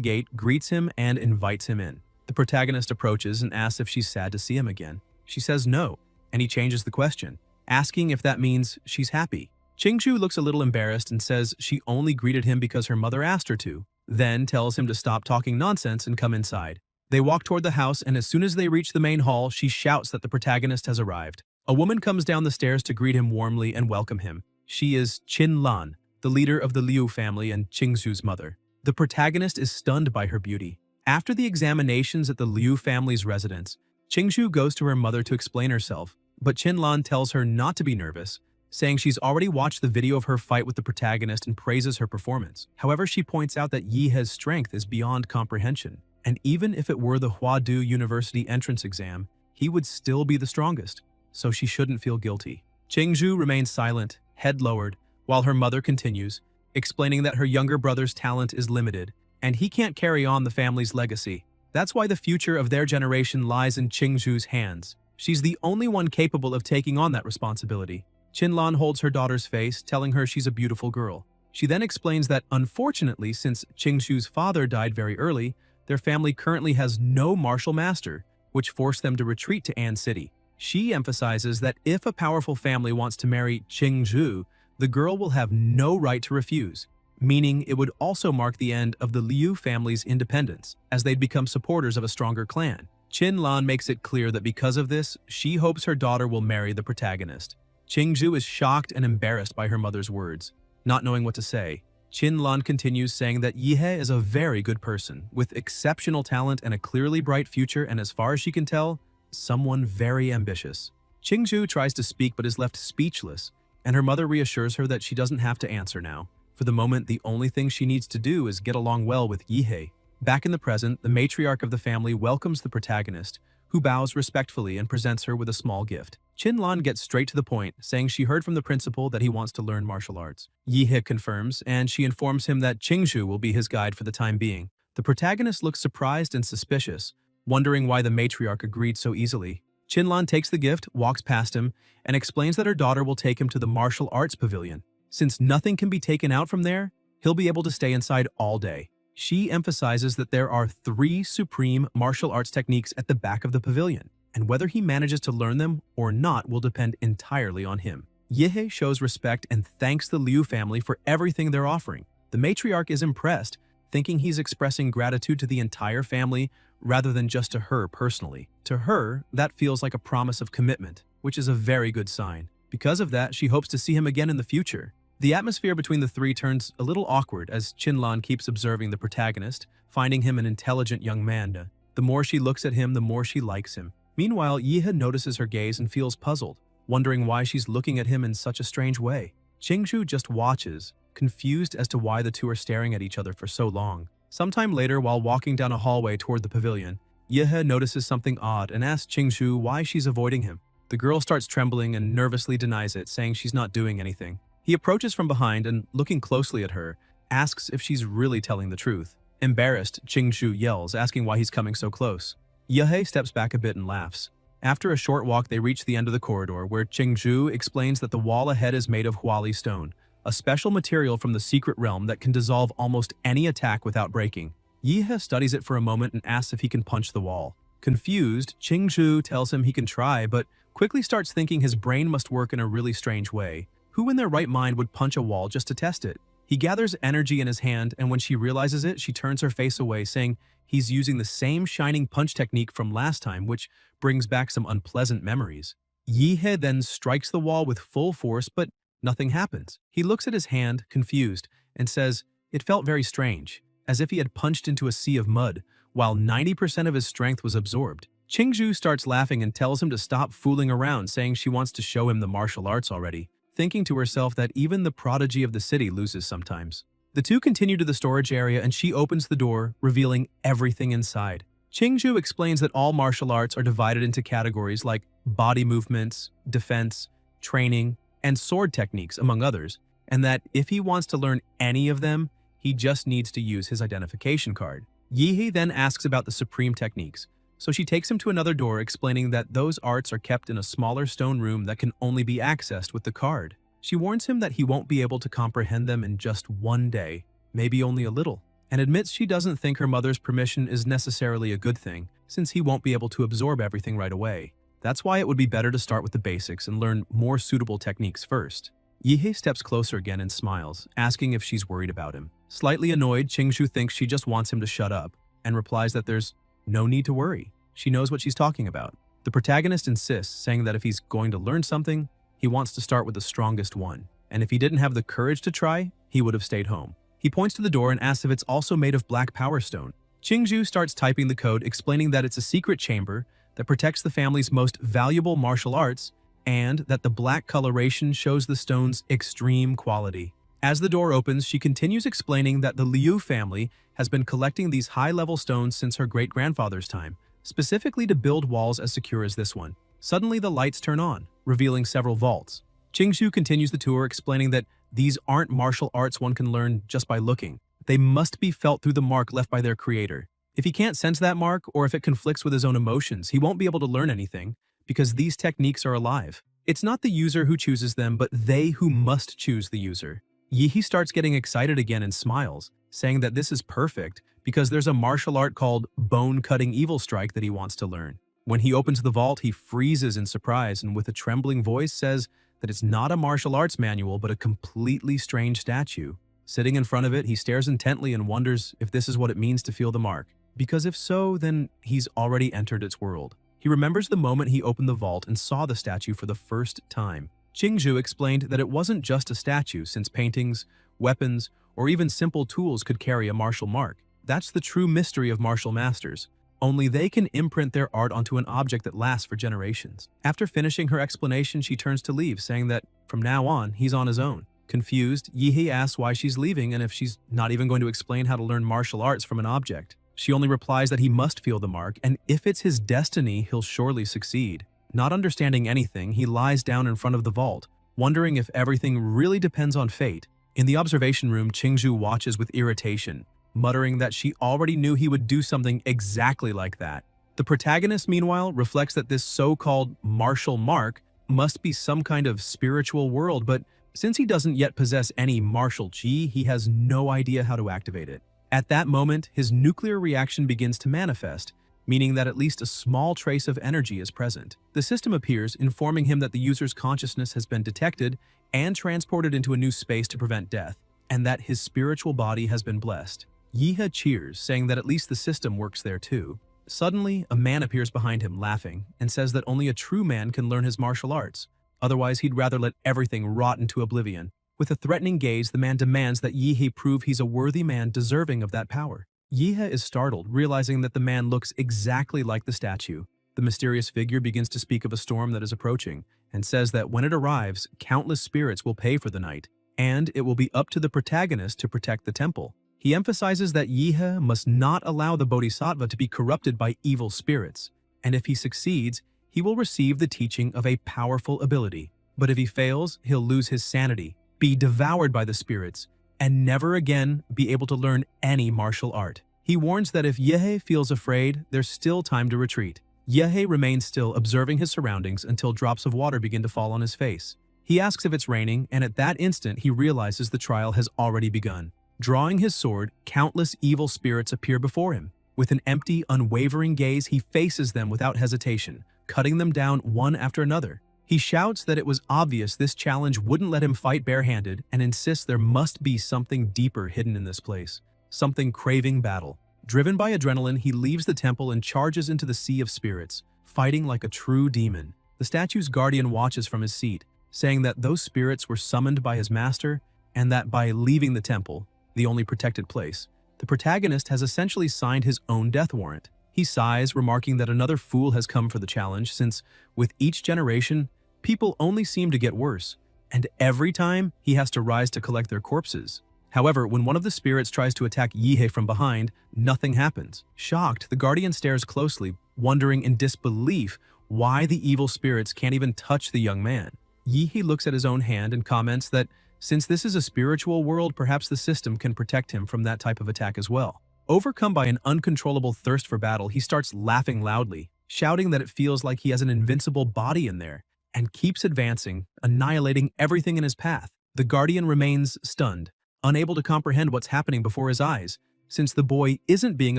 gate, greets him, and invites him in. The protagonist approaches and asks if she's sad to see him again. She says no, and he changes the question, asking if that means she's happy. Qingshu looks a little embarrassed and says she only greeted him because her mother asked her to. then tells him to stop talking nonsense and come inside. They walk toward the house, and as soon as they reach the main hall, she shouts that the protagonist has arrived. A woman comes down the stairs to greet him warmly and welcome him. She is Qin Lan, the leader of the Liu family and Qingzhu's mother. The protagonist is stunned by her beauty. After the examinations at the Liu family's residence, Qingzhu goes to her mother to explain herself, but Qin Lan tells her not to be nervous, saying she's already watched the video of her fight with the protagonist and praises her performance. However, she points out that Yihe's strength is beyond comprehension, and even if it were the Huadu University entrance exam, he would still be the strongest, so she shouldn't feel guilty. Qingzhu remains silent, head lowered, while her mother continues, explaining that her younger brother's talent is limited, and he can't carry on the family's legacy. That's why the future of their generation lies in Qingzhu's hands. She's the only one capable of taking on that responsibility. Qinlan holds her daughter's face, telling her she's a beautiful girl. She then explains that, unfortunately, since Qingzhu's father died very early, their family currently has no martial master, which forced them to retreat to An City. She emphasizes that if a powerful family wants to marry Qingzhu, the girl will have no right to refuse, meaning it would also mark the end of the Liu family's independence, as they'd become supporters of a stronger clan. Qin Lan makes it clear that because of this, she hopes her daughter will marry the protagonist. Qingzhu is shocked and embarrassed by her mother's words. Not knowing what to say, Qin Lan continues saying that Yihe is a very good person, with exceptional talent and a clearly bright future, and as far as she can tell, someone very ambitious. Qingzhu tries to speak but is left speechless, and her mother reassures her that she doesn't have to answer now. For the moment, the only thing she needs to do is get along well with Yihe. Back in the present, the matriarch of the family welcomes the protagonist, who bows respectfully and presents her with a small gift. Qin Lan gets straight to the point, saying she heard from the principal that he wants to learn martial arts. Yihe confirms, and she informs him that Qingzhu will be his guide for the time being. The protagonist looks surprised and suspicious, wondering why the matriarch agreed so easily. Qin Lan takes the gift, walks past him, and explains that her daughter will take him to the martial arts pavilion. Since nothing can be taken out from there, he'll be able to stay inside all day. She emphasizes that there are 3 supreme martial arts techniques at the back of the pavilion, and whether he manages to learn them or not will depend entirely on him. Yihe shows respect and thanks the Liu family for everything they're offering. The matriarch is impressed, thinking he's expressing gratitude to the entire family rather than just to her personally. To her, that feels like a promise of commitment, which is a very good sign. Because of that, she hopes to see him again in the future. The atmosphere between the 3 turns a little awkward as Qinlan keeps observing the protagonist, finding him an intelligent young man. The more she looks at him, the more she likes him. Meanwhile, Yihe notices her gaze and feels puzzled, wondering why she's looking at him in such a strange way. Qingzhu just watches, confused as to why the two are staring at each other for so long. Sometime later, while walking down a hallway toward the pavilion, Yihe notices something odd and asks Qingzhu why she's avoiding him. The girl starts trembling and nervously denies it, saying she's not doing anything. He approaches from behind and, looking closely at her, asks if she's really telling the truth. Embarrassed, Qingzhu yells, asking why he's coming so close. Yihe steps back a bit and laughs. After a short walk, they reach the end of the corridor, where Qingzhu explains that the wall ahead is made of huali stone, a special material from the secret realm that can dissolve almost any attack without breaking. Yihe studies it for a moment and asks if he can punch the wall. Confused, Qingzhu tells him he can try, but quickly starts thinking his brain must work in a really strange way. Who in their right mind would punch a wall just to test it? He gathers energy in his hand, and when she realizes it, she turns her face away, saying he's using the same shining punch technique from last time, which brings back some unpleasant memories. Yihe then strikes the wall with full force, but nothing happens. He looks at his hand, confused, and says it felt very strange, as if he had punched into a sea of mud, while 90% of his strength was absorbed. Qingzhu starts laughing and tells him to stop fooling around, saying she wants to show him the martial arts already, thinking to herself that even the prodigy of the city loses sometimes. The two continue to the storage area and she opens the door, revealing everything inside. Qingzhu explains that all martial arts are divided into categories like body movements, defense, training, and sword techniques, among others, and that if he wants to learn any of them, he just needs to use his identification card. Yihe then asks about the supreme techniques, so she takes him to another door, explaining that those arts are kept in a smaller stone room that can only be accessed with the card. She warns him that he won't be able to comprehend them in just one day, maybe only a little, and admits she doesn't think her mother's permission is necessarily a good thing, since he won't be able to absorb everything right away. That's why it would be better to start with the basics and learn more suitable techniques first. Yihe steps closer again and smiles, asking if she's worried about him. Slightly annoyed, Qingzhu thinks she just wants him to shut up, and replies that there's no need to worry. She knows what she's talking about. The protagonist insists, saying that if he's going to learn something, he wants to start with the strongest one, and if he didn't have the courage to try, he would have stayed home. He points to the door and asks if it's also made of black power stone. Qingzhu starts typing the code, explaining that it's a secret chamber that protects the family's most valuable martial arts, and that the black coloration shows the stone's extreme quality. As the door opens, she continues explaining that the Liu family has been collecting these high-level stones since her great-grandfather's time, specifically to build walls as secure as this one. Suddenly, the lights turn on, revealing several vaults. Qingzhu continues the tour, explaining that these aren't martial arts one can learn just by looking. They must be felt through the mark left by their creator. If he can't sense that mark, or if it conflicts with his own emotions, he won't be able to learn anything, because these techniques are alive. It's not the user who chooses them, but they who must choose the user. Yihe starts getting excited again and smiles, saying that this is perfect because there's a martial art called Bone-Cutting Evil Strike that he wants to learn. When he opens the vault, he freezes in surprise and with a trembling voice says that it's not a martial arts manual but a completely strange statue. Sitting in front of it, he stares intently and wonders if this is what it means to feel the mark, because if so, then he's already entered its world. He remembers the moment he opened the vault and saw the statue for the first time. Qingzhu explained that it wasn't just a statue, since paintings, weapons, or even simple tools could carry a martial mark. That's the true mystery of martial masters. Only they can imprint their art onto an object that lasts for generations. After finishing her explanation, she turns to leave, saying that from now on, he's on his own. Confused, Yihe asks why she's leaving and if she's not even going to explain how to learn martial arts from an object. She only replies that he must feel the mark, and if it's his destiny, he'll surely succeed. Not understanding anything, he lies down in front of the vault, wondering if everything really depends on fate. In the observation room, Qingzhu watches with irritation, muttering that she already knew he would do something exactly like that. The protagonist, meanwhile, reflects that this so-called martial mark must be some kind of spiritual world, but since he doesn't yet possess any martial chi, he has no idea how to activate it. At that moment, his nuclear reaction begins to manifest, meaning that at least a small trace of energy is present. The system appears, informing him that the user's consciousness has been detected and transported into a new space to prevent death, and that his spiritual body has been blessed. Yihe cheers, saying that at least the system works there too. Suddenly, a man appears behind him, laughing, and says that only a true man can learn his martial arts. Otherwise, he'd rather let everything rot into oblivion. With a threatening gaze, the man demands that Yihe prove he's a worthy man deserving of that power. Yihe is startled, realizing that the man looks exactly like the statue. The mysterious figure begins to speak of a storm that is approaching, and says that when it arrives, countless spirits will pay for the night, and it will be up to the protagonist to protect the temple. He emphasizes that Yihe must not allow the bodhisattva to be corrupted by evil spirits, and if he succeeds, he will receive the teaching of a powerful ability. But if he fails, he'll lose his sanity, be devoured by the spirits, and never again be able to learn any martial art. He warns that if Yihe feels afraid, there's still time to retreat. Yihe remains still, observing his surroundings until drops of water begin to fall on his face. He asks if it's raining, and at that instant he realizes the trial has already begun. Drawing his sword, countless evil spirits appear before him. With an empty, unwavering gaze, he faces them without hesitation, cutting them down one after another. He shouts that it was obvious this challenge wouldn't let him fight barehanded and insists there must be something deeper hidden in this place, something craving battle. Driven by adrenaline, he leaves the temple and charges into the sea of spirits, fighting like a true demon. The statue's guardian watches from his seat, saying that those spirits were summoned by his master and that by leaving the temple, the only protected place, the protagonist has essentially signed his own death warrant. He sighs, remarking that another fool has come for the challenge since, with each generation, people only seem to get worse, and every time he has to rise to collect their corpses. However, when one of the spirits tries to attack Yihe from behind, nothing happens. Shocked, the guardian stares closely, wondering in disbelief why the evil spirits can't even touch the young man. Yihe looks at his own hand and comments that since this is a spiritual world, perhaps the system can protect him from that type of attack as well. Overcome by an uncontrollable thirst for battle, he starts laughing loudly, shouting that it feels like he has an invincible body in there, and keeps advancing, annihilating everything in his path. The guardian remains stunned, unable to comprehend what's happening before his eyes, since the boy isn't being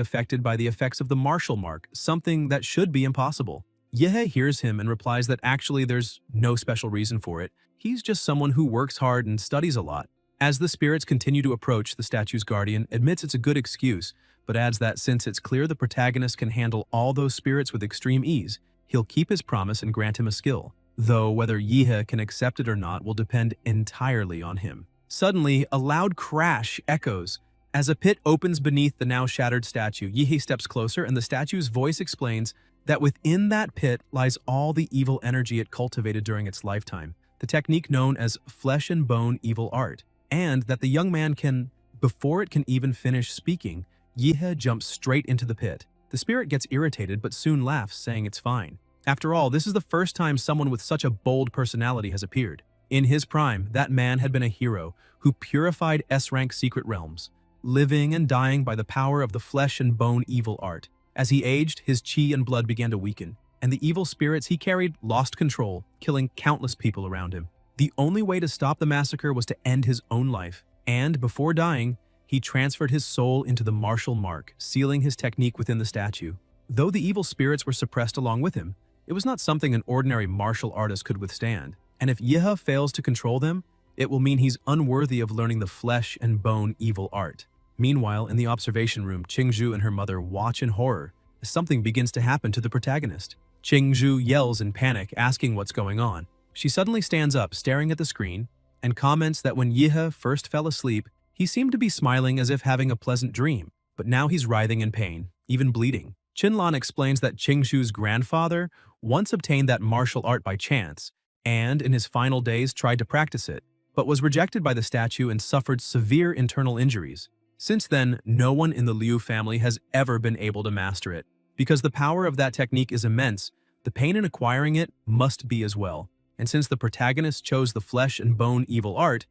affected by the effects of the martial mark, something that should be impossible. Yihe hears him and replies that actually there's no special reason for it. He's just someone who works hard and studies a lot. As the spirits continue to approach, the statue's guardian admits it's a good excuse, but adds that since it's clear the protagonist can handle all those spirits with extreme ease, he'll keep his promise and grant him a skill, though whether Yihe can accept it or not will depend entirely on him. Suddenly, a loud crash echoes. As a pit opens beneath the now shattered statue, Yihe steps closer and the statue's voice explains that within that pit lies all the evil energy it cultivated during its lifetime, the technique known as flesh and bone evil art, and that the young man can, before it can even finish speaking, Yihe jumps straight into the pit. The spirit gets irritated but soon laughs, saying it's fine. After all, this is the first time someone with such a bold personality has appeared. In his prime, that man had been a hero who purified S-rank secret realms, living and dying by the power of the flesh and bone evil art. As he aged, his chi and blood began to weaken, and the evil spirits he carried lost control, killing countless people around him. The only way to stop the massacre was to end his own life, and before dying, he transferred his soul into the martial mark, sealing his technique within the statue. Though the evil spirits were suppressed along with him, it was not something an ordinary martial artist could withstand, and if Yihe fails to control them, it will mean he's unworthy of learning the flesh and bone evil art. Meanwhile, in the observation room, Qingzhu and her mother watch in horror as something begins to happen to the protagonist. Qingzhu yells in panic, asking what's going on. She suddenly stands up, staring at the screen, and comments that when Yihe first fell asleep, he seemed to be smiling as if having a pleasant dream, but now he's writhing in pain, even bleeding. Qinlan explains that Qingzhu's grandfather once obtained that martial art by chance, and in his final days tried to practice it, but was rejected by the statue and suffered severe internal injuries. Since then, no one in the Liu family has ever been able to master it. Because the power of that technique is immense, the pain in acquiring it must be as well. And since the protagonist chose the flesh and bone evil art,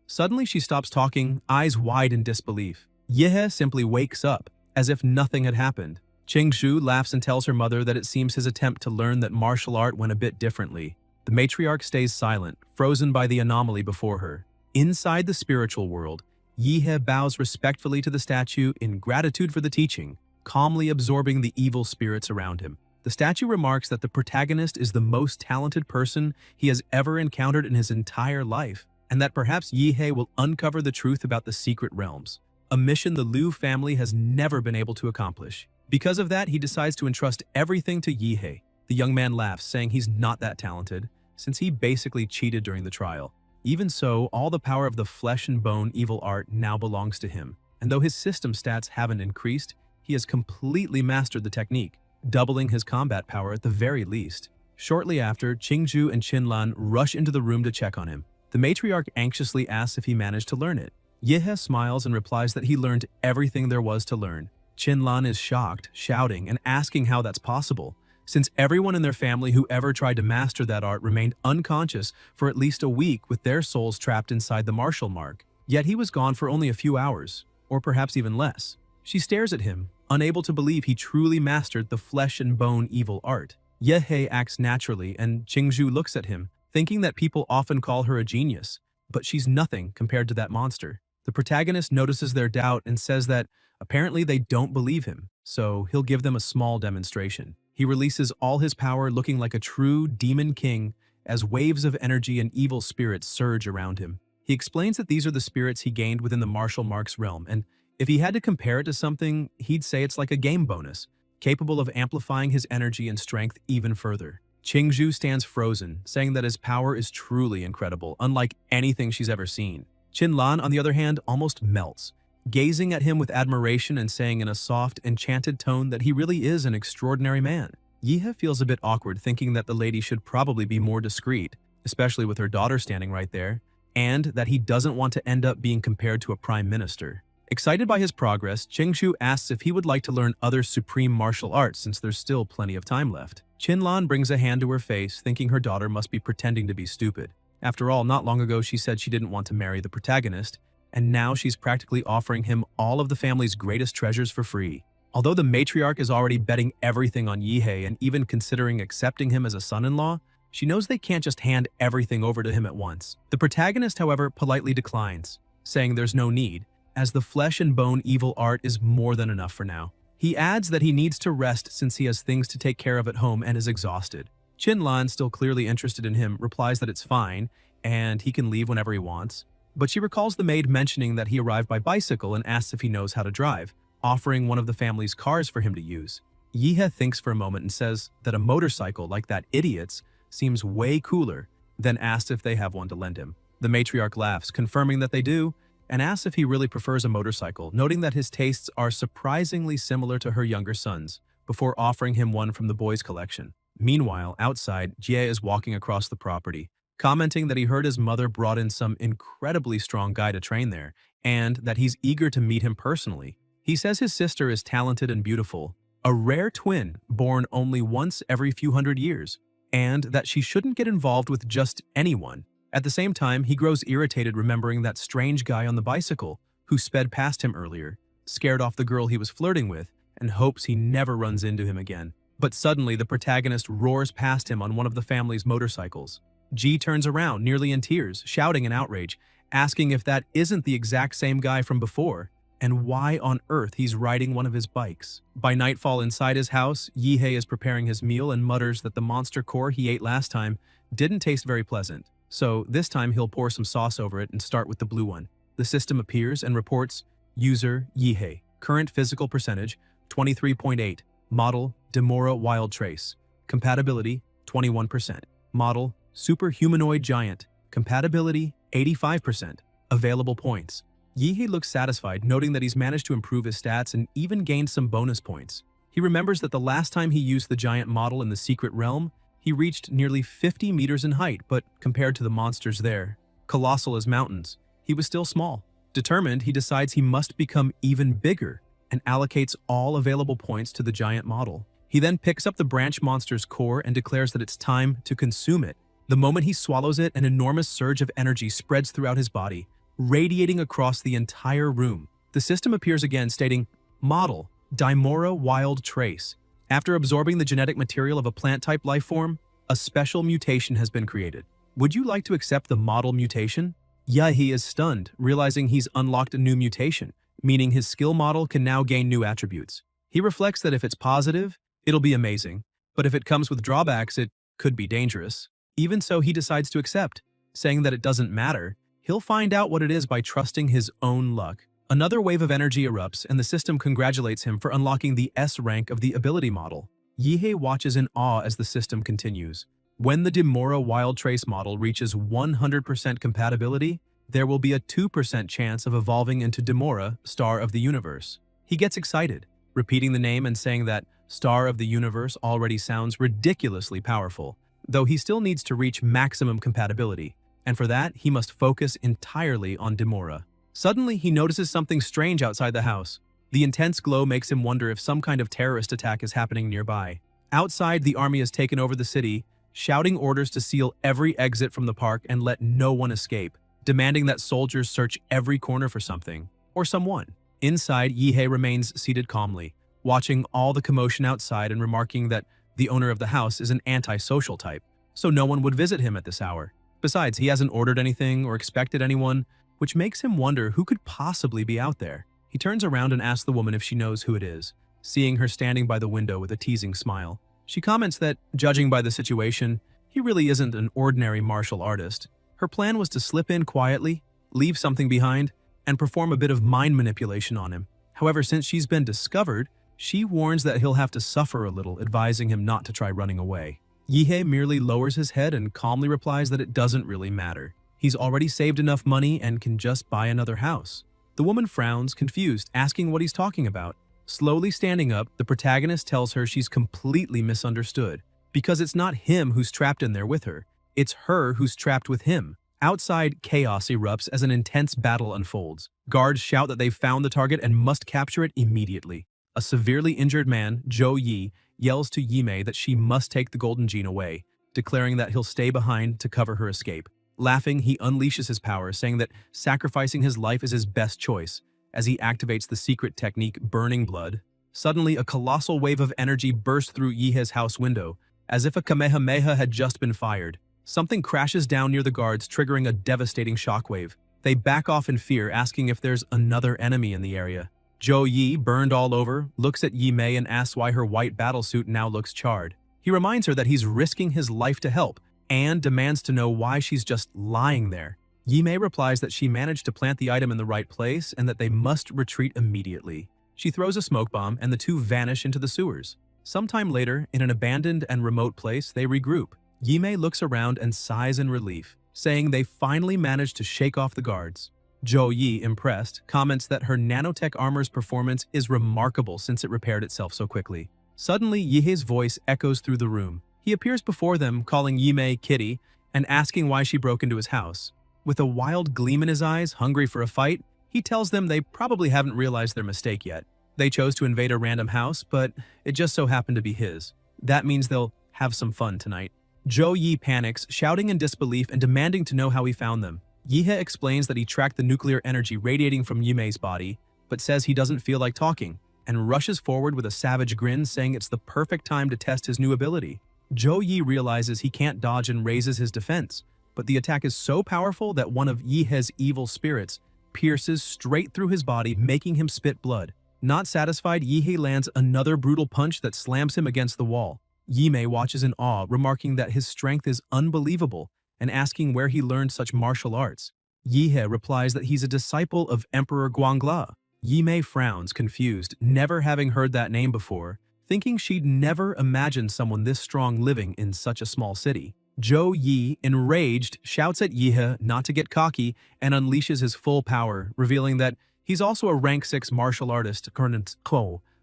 Suddenly she stops talking, eyes wide in disbelief. Yihe simply wakes up, as if nothing had happened. Qingzhu laughs and tells her mother that it seems his attempt to learn that martial art went a bit differently. The matriarch stays silent, frozen by the anomaly before her. Inside the spiritual world, Yihe bows respectfully to the statue in gratitude for the teaching, calmly absorbing the evil spirits around him. The statue remarks that the protagonist is the most talented person he has ever encountered in his entire life, and that perhaps Yihe will uncover the truth about the secret realms, a mission the Liu family has never been able to accomplish. Because of that, he decides to entrust everything to Yihe. The young man laughs, saying he's not that talented, since he basically cheated during the trial. Even so, all the power of the flesh and bone evil art now belongs to him, and though his system stats haven't increased, he has completely mastered the technique, doubling his combat power at the very least. Shortly after, Qingzhu and Qinlan rush into the room to check on him. The matriarch anxiously asks if he managed to learn it. Yihe smiles and replies that he learned everything there was to learn. Qinlan is shocked, shouting and asking how that's possible, since everyone in their family who ever tried to master that art remained unconscious for at least a week with their souls trapped inside the martial mark. Yet he was gone for only a few hours, or perhaps even less. She stares at him, unable to believe he truly mastered the flesh and bone evil art. Yihe acts naturally and Qingzhu looks at him, thinking that people often call her a genius, but she's nothing compared to that monster. The protagonist notices their doubt and says that apparently they don't believe him, so he'll give them a small demonstration. He releases all his power looking like a true demon king as waves of energy and evil spirits surge around him. He explains that these are the spirits he gained within the martial marks realm, and if he had to compare it to something, he'd say it's like a game bonus, capable of amplifying his energy and strength even further. Qingzhu stands frozen, saying that his power is truly incredible, unlike anything she's ever seen. Qinlan, on the other hand, almost melts, gazing at him with admiration and saying in a soft, enchanted tone that he really is an extraordinary man. Yihe feels a bit awkward, thinking that the lady should probably be more discreet, especially with her daughter standing right there, and that he doesn't want to end up being compared to a prime minister. Excited by his progress, Qingzhu asks if he would like to learn other supreme martial arts since there's still plenty of time left. Qinlan brings a hand to her face, thinking her daughter must be pretending to be stupid. After all, not long ago she said she didn't want to marry the protagonist, and now she's practically offering him all of the family's greatest treasures for free. Although the matriarch is already betting everything on Yihe and even considering accepting him as a son-in-law, she knows they can't just hand everything over to him at once. The protagonist, however, politely declines, saying there's no need, as the flesh and bone evil art is more than enough for now. He adds that he needs to rest since he has things to take care of at home and is exhausted. Qinlan, still clearly interested in him, replies that it's fine and he can leave whenever he wants. but she recalls the maid mentioning that he arrived by bicycle and asks if he knows how to drive, offering one of the family's cars for him to use. Yihe thinks for a moment and says that a motorcycle like that idiot's seems way cooler, then asks if they have one to lend him. The matriarch laughs, confirming that they do, and asks if he really prefers a motorcycle, noting that his tastes are surprisingly similar to her younger son's, before offering him one from the boys' collection. Meanwhile, outside, Jie is walking across the property, commenting that he heard his mother brought in some incredibly strong guy to train there, and that he's eager to meet him personally. He says his sister is talented and beautiful, a rare twin born only once every few hundred years, and that she shouldn't get involved with just anyone. At the same time, he grows irritated remembering that strange guy on the bicycle who sped past him earlier, scared off the girl he was flirting with, and hopes he never runs into him again. But suddenly, the protagonist roars past him on one of the family's motorcycles. Ji turns around, nearly in tears, shouting in outrage, asking if that isn't the exact same guy from before, and why on earth he's riding one of his bikes. By nightfall inside his house, Yihe is preparing his meal and mutters that the monster core he ate last time didn't taste very pleasant. So this time he'll pour some sauce over it and start with the blue one. The system appears and reports, User Yihe, current physical percentage 23.8, model Demora Wild Trace, compatibility 21%, model Superhumanoid Giant, compatibility 85%, available points. Yihe looks satisfied, noting that he's managed to improve his stats and even gained some bonus points. He remembers that the last time he used the giant model in the secret realm, he reached nearly 50 meters in height, but compared to the monsters there, colossal as mountains, he was still small. Determined, he decides he must become even bigger and allocates all available points to the giant model. He then picks up the branch monster's core and declares that it's time to consume it. The moment he swallows it, an enormous surge of energy spreads throughout his body, radiating across the entire room. The system appears again, stating, Model, Dimora Wild Trace. After absorbing the genetic material of a plant-type life form, a special mutation has been created. Would you like to accept the model mutation? Yahi is stunned, realizing he's unlocked a new mutation, meaning his skill model can now gain new attributes. He reflects that if it's positive, it'll be amazing, but if it comes with drawbacks, it could be dangerous. Even so, he decides to accept, saying that it doesn't matter. He'll find out what it is by trusting his own luck. Another wave of energy erupts, and the system congratulates him for unlocking the S rank of the ability model. Yihe watches in awe as the system continues. When the Demora Wild Trace model reaches 100% compatibility, there will be a 2% chance of evolving into Demora, Star of the Universe. He gets excited, repeating the name and saying that Star of the Universe already sounds ridiculously powerful, though he still needs to reach maximum compatibility, and for that, he must focus entirely on Demora. Suddenly, he notices something strange outside the house. The intense glow makes him wonder if some kind of terrorist attack is happening nearby. Outside, the army has taken over the city, shouting orders to seal every exit from the park and let no one escape, demanding that soldiers search every corner for something, or someone. Inside, Yihe remains seated calmly, watching all the commotion outside and remarking that the owner of the house is an antisocial type, so no one would visit him at this hour. Besides, he hasn't ordered anything or expected anyone, which makes him wonder who could possibly be out there. He turns around and asks the woman if she knows who it is, seeing her standing by the window with a teasing smile. She comments that, judging by the situation, he really isn't an ordinary martial artist. Her plan was to slip in quietly, leave something behind, and perform a bit of mind manipulation on him. However, since she's been discovered, she warns that he'll have to suffer a little, advising him not to try running away. Yihe merely lowers his head and calmly replies that it doesn't really matter. He's already saved enough money and can just buy another house. The woman frowns, confused, asking what he's talking about. Slowly standing up, the protagonist tells her she's completely misunderstood, because it's not him who's trapped in there with her. It's her who's trapped with him. Outside, chaos erupts as an intense battle unfolds. Guards shout that they've found the target and must capture it immediately. A severely injured man, Zhou Yi, yells to Yimei that she must take the golden gene away, declaring that he'll stay behind to cover her escape. Laughing, he unleashes his power, saying that sacrificing his life is his best choice. As he activates the secret technique Burning Blood, suddenly a colossal wave of energy bursts through Yihe's house window, as if a Kamehameha had just been fired. Something crashes down near the guards, triggering a devastating shockwave. They back off in fear, asking if there's another enemy in the area. Zhou Yi, burned all over, looks at Yimei and asks why her white battlesuit now looks charred. He reminds her that he's risking his life to help, and demands to know why she's just lying there. Yimei replies that she managed to plant the item in the right place and that they must retreat immediately. She throws a smoke bomb and the two vanish into the sewers. Sometime later, in an abandoned and remote place, they regroup. Yimei looks around and sighs in relief, saying they finally managed to shake off the guards. Yi, impressed, comments that her nanotech armor's performance is remarkable since it repaired itself so quickly. Suddenly, Yihei's voice echoes through the room. He appears before them, calling Yimei Kitty and asking why she broke into his house. With a wild gleam in his eyes, hungry for a fight, he tells them they probably haven't realized their mistake yet. They chose to invade a random house, but it just so happened to be his. That means they'll have some fun tonight. Yi panics, shouting in disbelief and demanding to know how he found them. Yihei explains that he tracked the nuclear energy radiating from Yimei's body, but says he doesn't feel like talking, and rushes forward with a savage grin, saying it's the perfect time to test his new ability. Yi realizes he can't dodge and raises his defense, but the attack is so powerful that one of Yihei's evil spirits pierces straight through his body, making him spit blood. Not satisfied, Yihei lands another brutal punch that slams him against the wall. Yimei watches in awe, remarking that his strength is unbelievable and asking where he learned such martial arts. Yihei replies that he's a disciple of Emperor Guangla. Yimei frowns, confused, never having heard that name before, thinking she'd never imagined someone this strong living in such a small city. Yi, enraged, shouts at Yihei not to get cocky and unleashes his full power, revealing that he's also a rank 6 martial artist,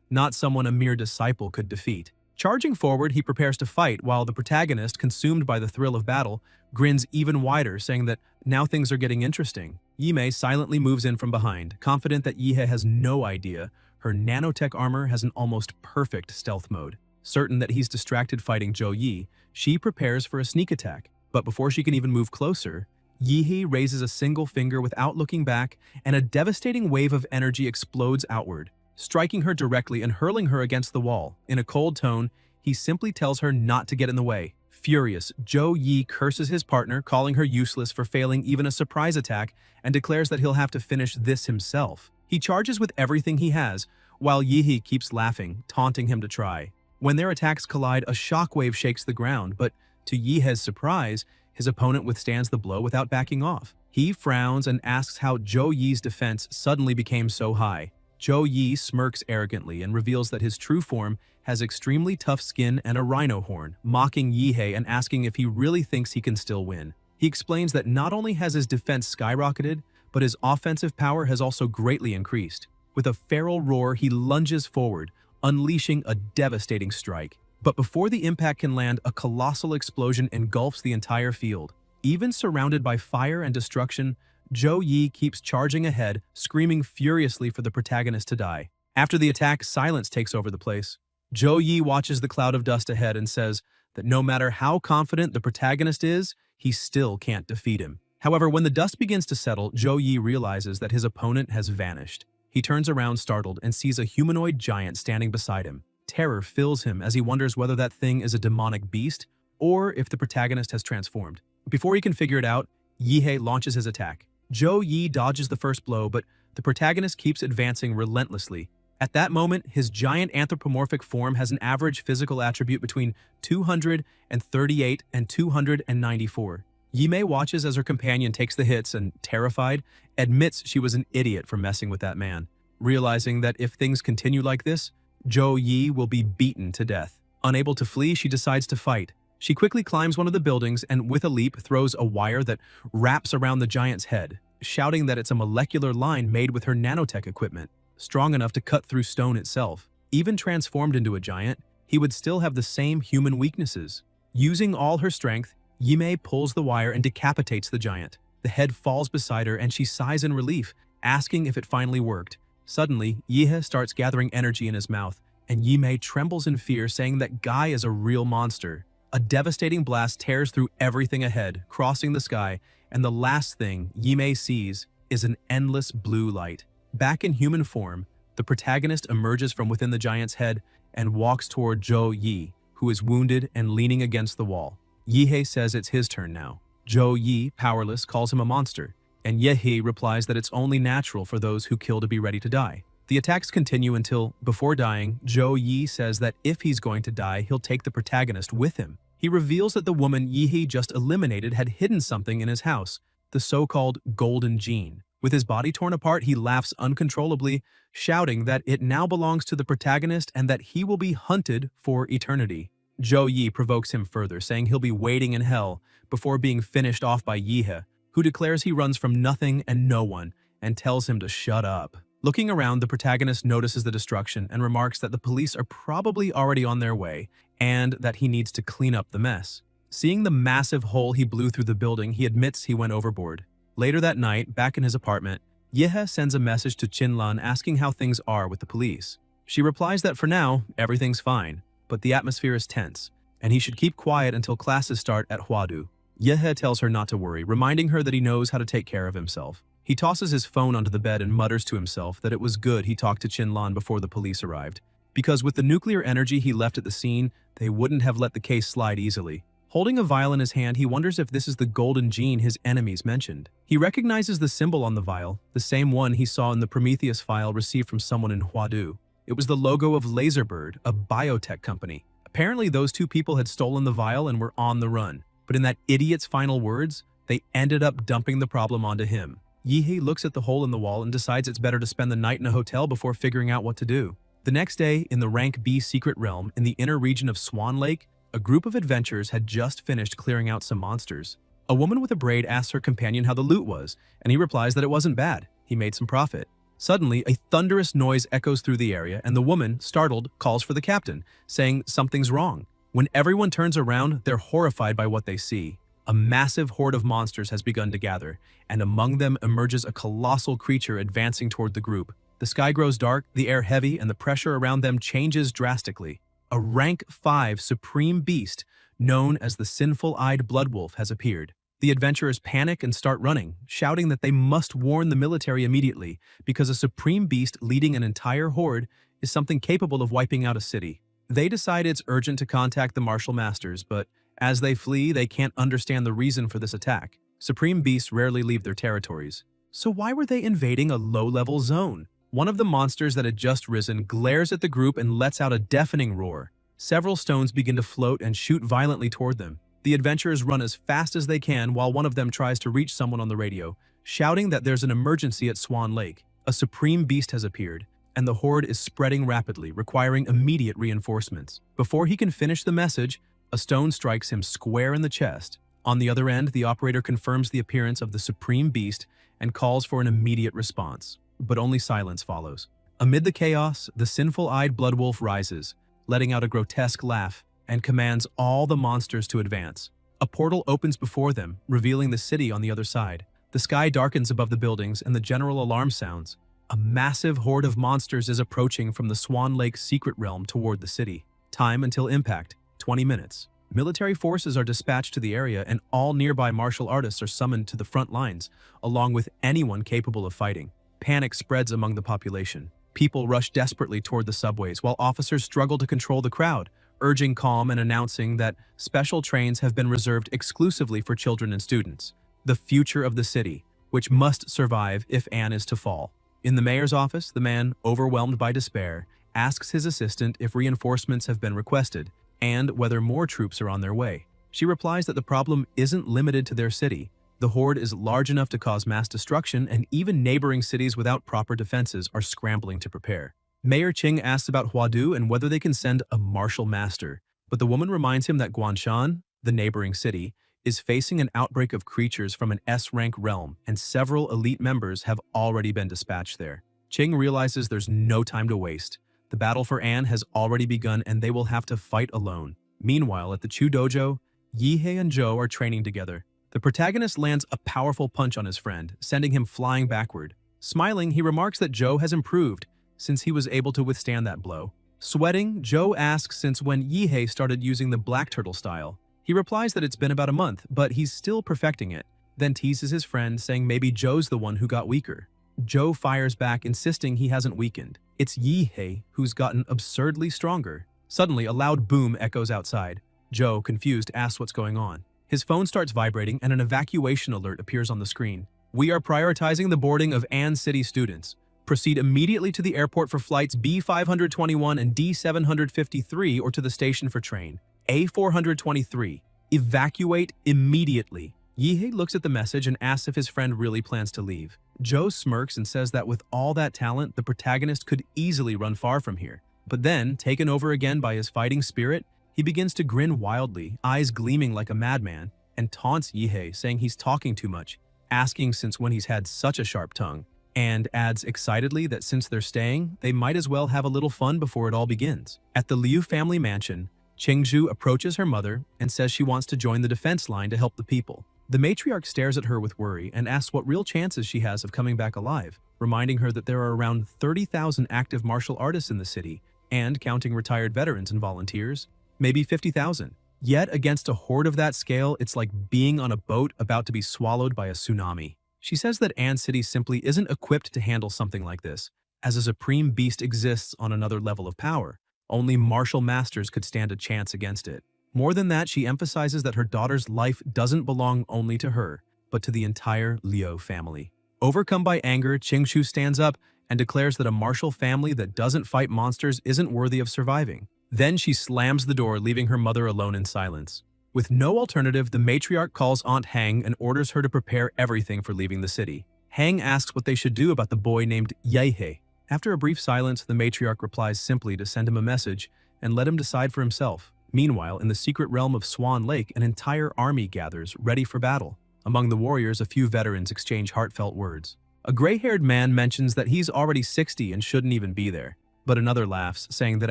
not someone a mere disciple could defeat. Charging forward, he prepares to fight, while the protagonist, consumed by the thrill of battle, grins even wider, saying that now things are getting interesting. Yimei silently moves in from behind, confident that Yihei has no idea her nanotech armor has an almost perfect stealth mode. Certain that he's distracted fighting Yi, she prepares for a sneak attack, but before she can even move closer, Yihei raises a single finger without looking back, and a devastating wave of energy explodes outward, striking her directly and hurling her against the wall. In a cold tone, he simply tells her not to get in the way. Furious, Yi curses his partner, calling her useless for failing even a surprise attack, and declares that he'll have to finish this himself. He charges with everything he has, while Yihei keeps laughing, taunting him to try. When their attacks collide, a shockwave shakes the ground, but to Yihei's surprise, his opponent withstands the blow without backing off. He frowns and asks how Yi's defense suddenly became so high. Yi smirks arrogantly and reveals that his true form has extremely tough skin and a rhino horn, mocking Yihei and asking if he really thinks he can still win. He explains that not only has his defense skyrocketed, but his offensive power has also greatly increased. With a feral roar, he lunges forward, unleashing a devastating strike. But before the impact can land, a colossal explosion engulfs the entire field. Even surrounded by fire and destruction, Yi keeps charging ahead, screaming furiously for the protagonist to die. After the attack, silence takes over the place. Yi watches the cloud of dust ahead and says that no matter how confident the protagonist is, he still can't defeat him. However, when the dust begins to settle, Yi realizes that his opponent has vanished. He turns around startled and sees a humanoid giant standing beside him. Terror fills him as he wonders whether that thing is a demonic beast or if the protagonist has transformed. Before he can figure it out, Yihei launches his attack. Yi dodges the first blow, but the protagonist keeps advancing relentlessly. At that moment, his giant anthropomorphic form has an average physical attribute between 238 and 294. Yimei watches as her companion takes the hits and, terrified, admits she was an idiot for messing with that man, realizing that if things continue like this, Yi will be beaten to death. Unable to flee, she decides to fight. She quickly climbs one of the buildings and, with a leap, throws a wire that wraps around the giant's head, shouting that it's a molecular line made with her nanotech equipment, strong enough to cut through stone itself. Even transformed into a giant, he would still have the same human weaknesses. Using all her strength, Yimei pulls the wire and decapitates the giant. The head falls beside her and she sighs in relief, asking if it finally worked. Suddenly, Yihei starts gathering energy in his mouth, and Yimei trembles in fear, saying that Guy is a real monster. A devastating blast tears through everything ahead, crossing the sky, and the last thing Yimei sees is an endless blue light. Back in human form, the protagonist emerges from within the giant's head and walks toward Yi, who is wounded and leaning against the wall. Yihei says it's his turn now. Yi, powerless, calls him a monster, and Yihei replies that it's only natural for those who kill to be ready to die. The attacks continue until, before dying, Yi says that if he's going to die, he'll take the protagonist with him. He reveals that the woman Yihei just eliminated had hidden something in his house, the so-called Golden Gene. With his body torn apart, he laughs uncontrollably, shouting that it now belongs to the protagonist and that he will be hunted for eternity. Zhou Yi provokes him further, saying he'll be waiting in hell before being finished off by Yihe, who declares he runs from nothing and no one and tells him to shut up. Looking around, the protagonist notices the destruction and remarks that the police are probably already on their way and that he needs to clean up the mess. Seeing the massive hole he blew through the building, he admits he went overboard. Later that night, back in his apartment, Yihe sends a message to Qinlan asking how things are with the police. She replies that for now, everything's fine, but the atmosphere is tense, and he should keep quiet until classes start at Huadu. Yihe tells her not to worry, reminding her that he knows how to take care of himself. He tosses his phone onto the bed and mutters to himself that it was good he talked to Qinlan before the police arrived, because with the nuclear energy he left at the scene, they wouldn't have let the case slide easily. Holding a vial in his hand, he wonders if this is the golden gene his enemies mentioned. He recognizes the symbol on the vial, the same one he saw in the Prometheus file received from someone in Huadu. It was the logo of Laserbird, a biotech company. Apparently, those two people had stolen the vial and were on the run. But in that idiot's final words, they ended up dumping the problem onto him. Yihe looks at the hole in the wall and decides it's better to spend the night in a hotel before figuring out what to do. The next day, in the Rank B secret realm in the inner region of Swan Lake, a group of adventurers had just finished clearing out some monsters. A woman with a braid asks her companion how the loot was, and he replies that it wasn't bad. He made some profit. Suddenly, a thunderous noise echoes through the area, and the woman, startled, calls for the captain, saying something's wrong. When everyone turns around, they're horrified by what they see. A massive horde of monsters has begun to gather, and among them emerges a colossal creature advancing toward the group. The sky grows dark, the air heavy, and the pressure around them changes drastically. A rank 5 supreme beast, known as the sinful-eyed bloodwolf, has appeared. The adventurers panic and start running, shouting that they must warn the military immediately because a supreme beast leading an entire horde is something capable of wiping out a city. They decide it's urgent to contact the martial masters, but as they flee, they can't understand the reason for this attack. Supreme beasts rarely leave their territories. So why were they invading a low-level zone? One of the monsters that had just risen glares at the group and lets out a deafening roar. Several stones begin to float and shoot violently toward them. The adventurers run as fast as they can while one of them tries to reach someone on the radio, shouting that there's an emergency at Swan Lake. A supreme beast has appeared, and the horde is spreading rapidly, requiring immediate reinforcements. Before he can finish the message, a stone strikes him square in the chest. On the other end, the operator confirms the appearance of the supreme beast and calls for an immediate response. But only silence follows. Amid the chaos, the sinful-eyed bloodwolf rises, letting out a grotesque laugh, and commands all the monsters to advance. A portal opens before them, revealing the city on the other side. The sky darkens above the buildings and the general alarm sounds. A massive horde of monsters is approaching from the Swan Lake secret realm toward the city. Time until impact, 20 minutes. Military forces are dispatched to the area and all nearby martial artists are summoned to the front lines, along with anyone capable of fighting. Panic spreads among the population. People rush desperately toward the subways, while officers struggle to control the crowd, urging calm and announcing that special trains have been reserved exclusively for children and students. The future of the city, which must survive if Anne is to fall. In the mayor's office, the man, overwhelmed by despair, asks his assistant if reinforcements have been requested and whether more troops are on their way. She replies that the problem isn't limited to their city. The horde is large enough to cause mass destruction, and even neighboring cities without proper defenses are scrambling to prepare. Mayor Qing asks about Huadu and whether they can send a martial master, but the woman reminds him that Guanshan, the neighboring city, is facing an outbreak of creatures from an S-rank realm, and several elite members have already been dispatched there. Qing realizes there's no time to waste. The battle for Anne has already begun, and they will have to fight alone. Meanwhile, at the Chu Dojo, Yihe and Zhou are training together. The protagonist lands a powerful punch on his friend, sending him flying backward. Smiling, he remarks that Zhou has improved since he was able to withstand that blow. Sweating, Zhou asks since when Yihe started using the black turtle style. He replies that it's been about a month, but he's still perfecting it, then teases his friend, saying maybe Zhou's the one who got weaker. Zhou fires back, insisting he hasn't weakened. It's Yihe who's gotten absurdly stronger. Suddenly, a loud boom echoes outside. Zhou, confused, asks what's going on. His phone starts vibrating and an evacuation alert appears on the screen. We are prioritizing the boarding of Ann City students. Proceed immediately to the airport for flights B521 and D753 or to the station for train A423. Evacuate immediately. Yihei looks at the message and asks if his friend really plans to leave. Joe smirks and says that with all that talent, the protagonist could easily run far from here. But then, taken over again by his fighting spirit, he begins to grin wildly, eyes gleaming like a madman, and taunts Yihei, saying he's talking too much, asking since when he's had such a sharp tongue, and adds excitedly that since they're staying, they might as well have a little fun before it all begins. At the Liu family mansion, Qingzhu approaches her mother and says she wants to join the defense line to help the people. The matriarch stares at her with worry and asks what real chances she has of coming back alive, reminding her that there are around 30,000 active martial artists in the city, and, counting retired veterans and volunteers, maybe 50,000. Yet, against a horde of that scale, it's like being on a boat about to be swallowed by a tsunami. She says that An City simply isn't equipped to handle something like this, as a supreme beast exists on another level of power. Only martial masters could stand a chance against it. More than that, she emphasizes that her daughter's life doesn't belong only to her, but to the entire Liu family. Overcome by anger, Qingzhu stands up and declares that a martial family that doesn't fight monsters isn't worthy of surviving. Then she slams the door, leaving her mother alone in silence. With no alternative, the matriarch calls Aunt Hang and orders her to prepare everything for leaving the city. Hang asks what they should do about the boy named Yehei. After a brief silence, the matriarch replies simply to send him a message and let him decide for himself. Meanwhile, in the secret realm of Swan Lake, an entire army gathers, ready for battle. Among the warriors, a few veterans exchange heartfelt words. A gray-haired man mentions that he's already 60 and shouldn't even be there. But another laughs, saying that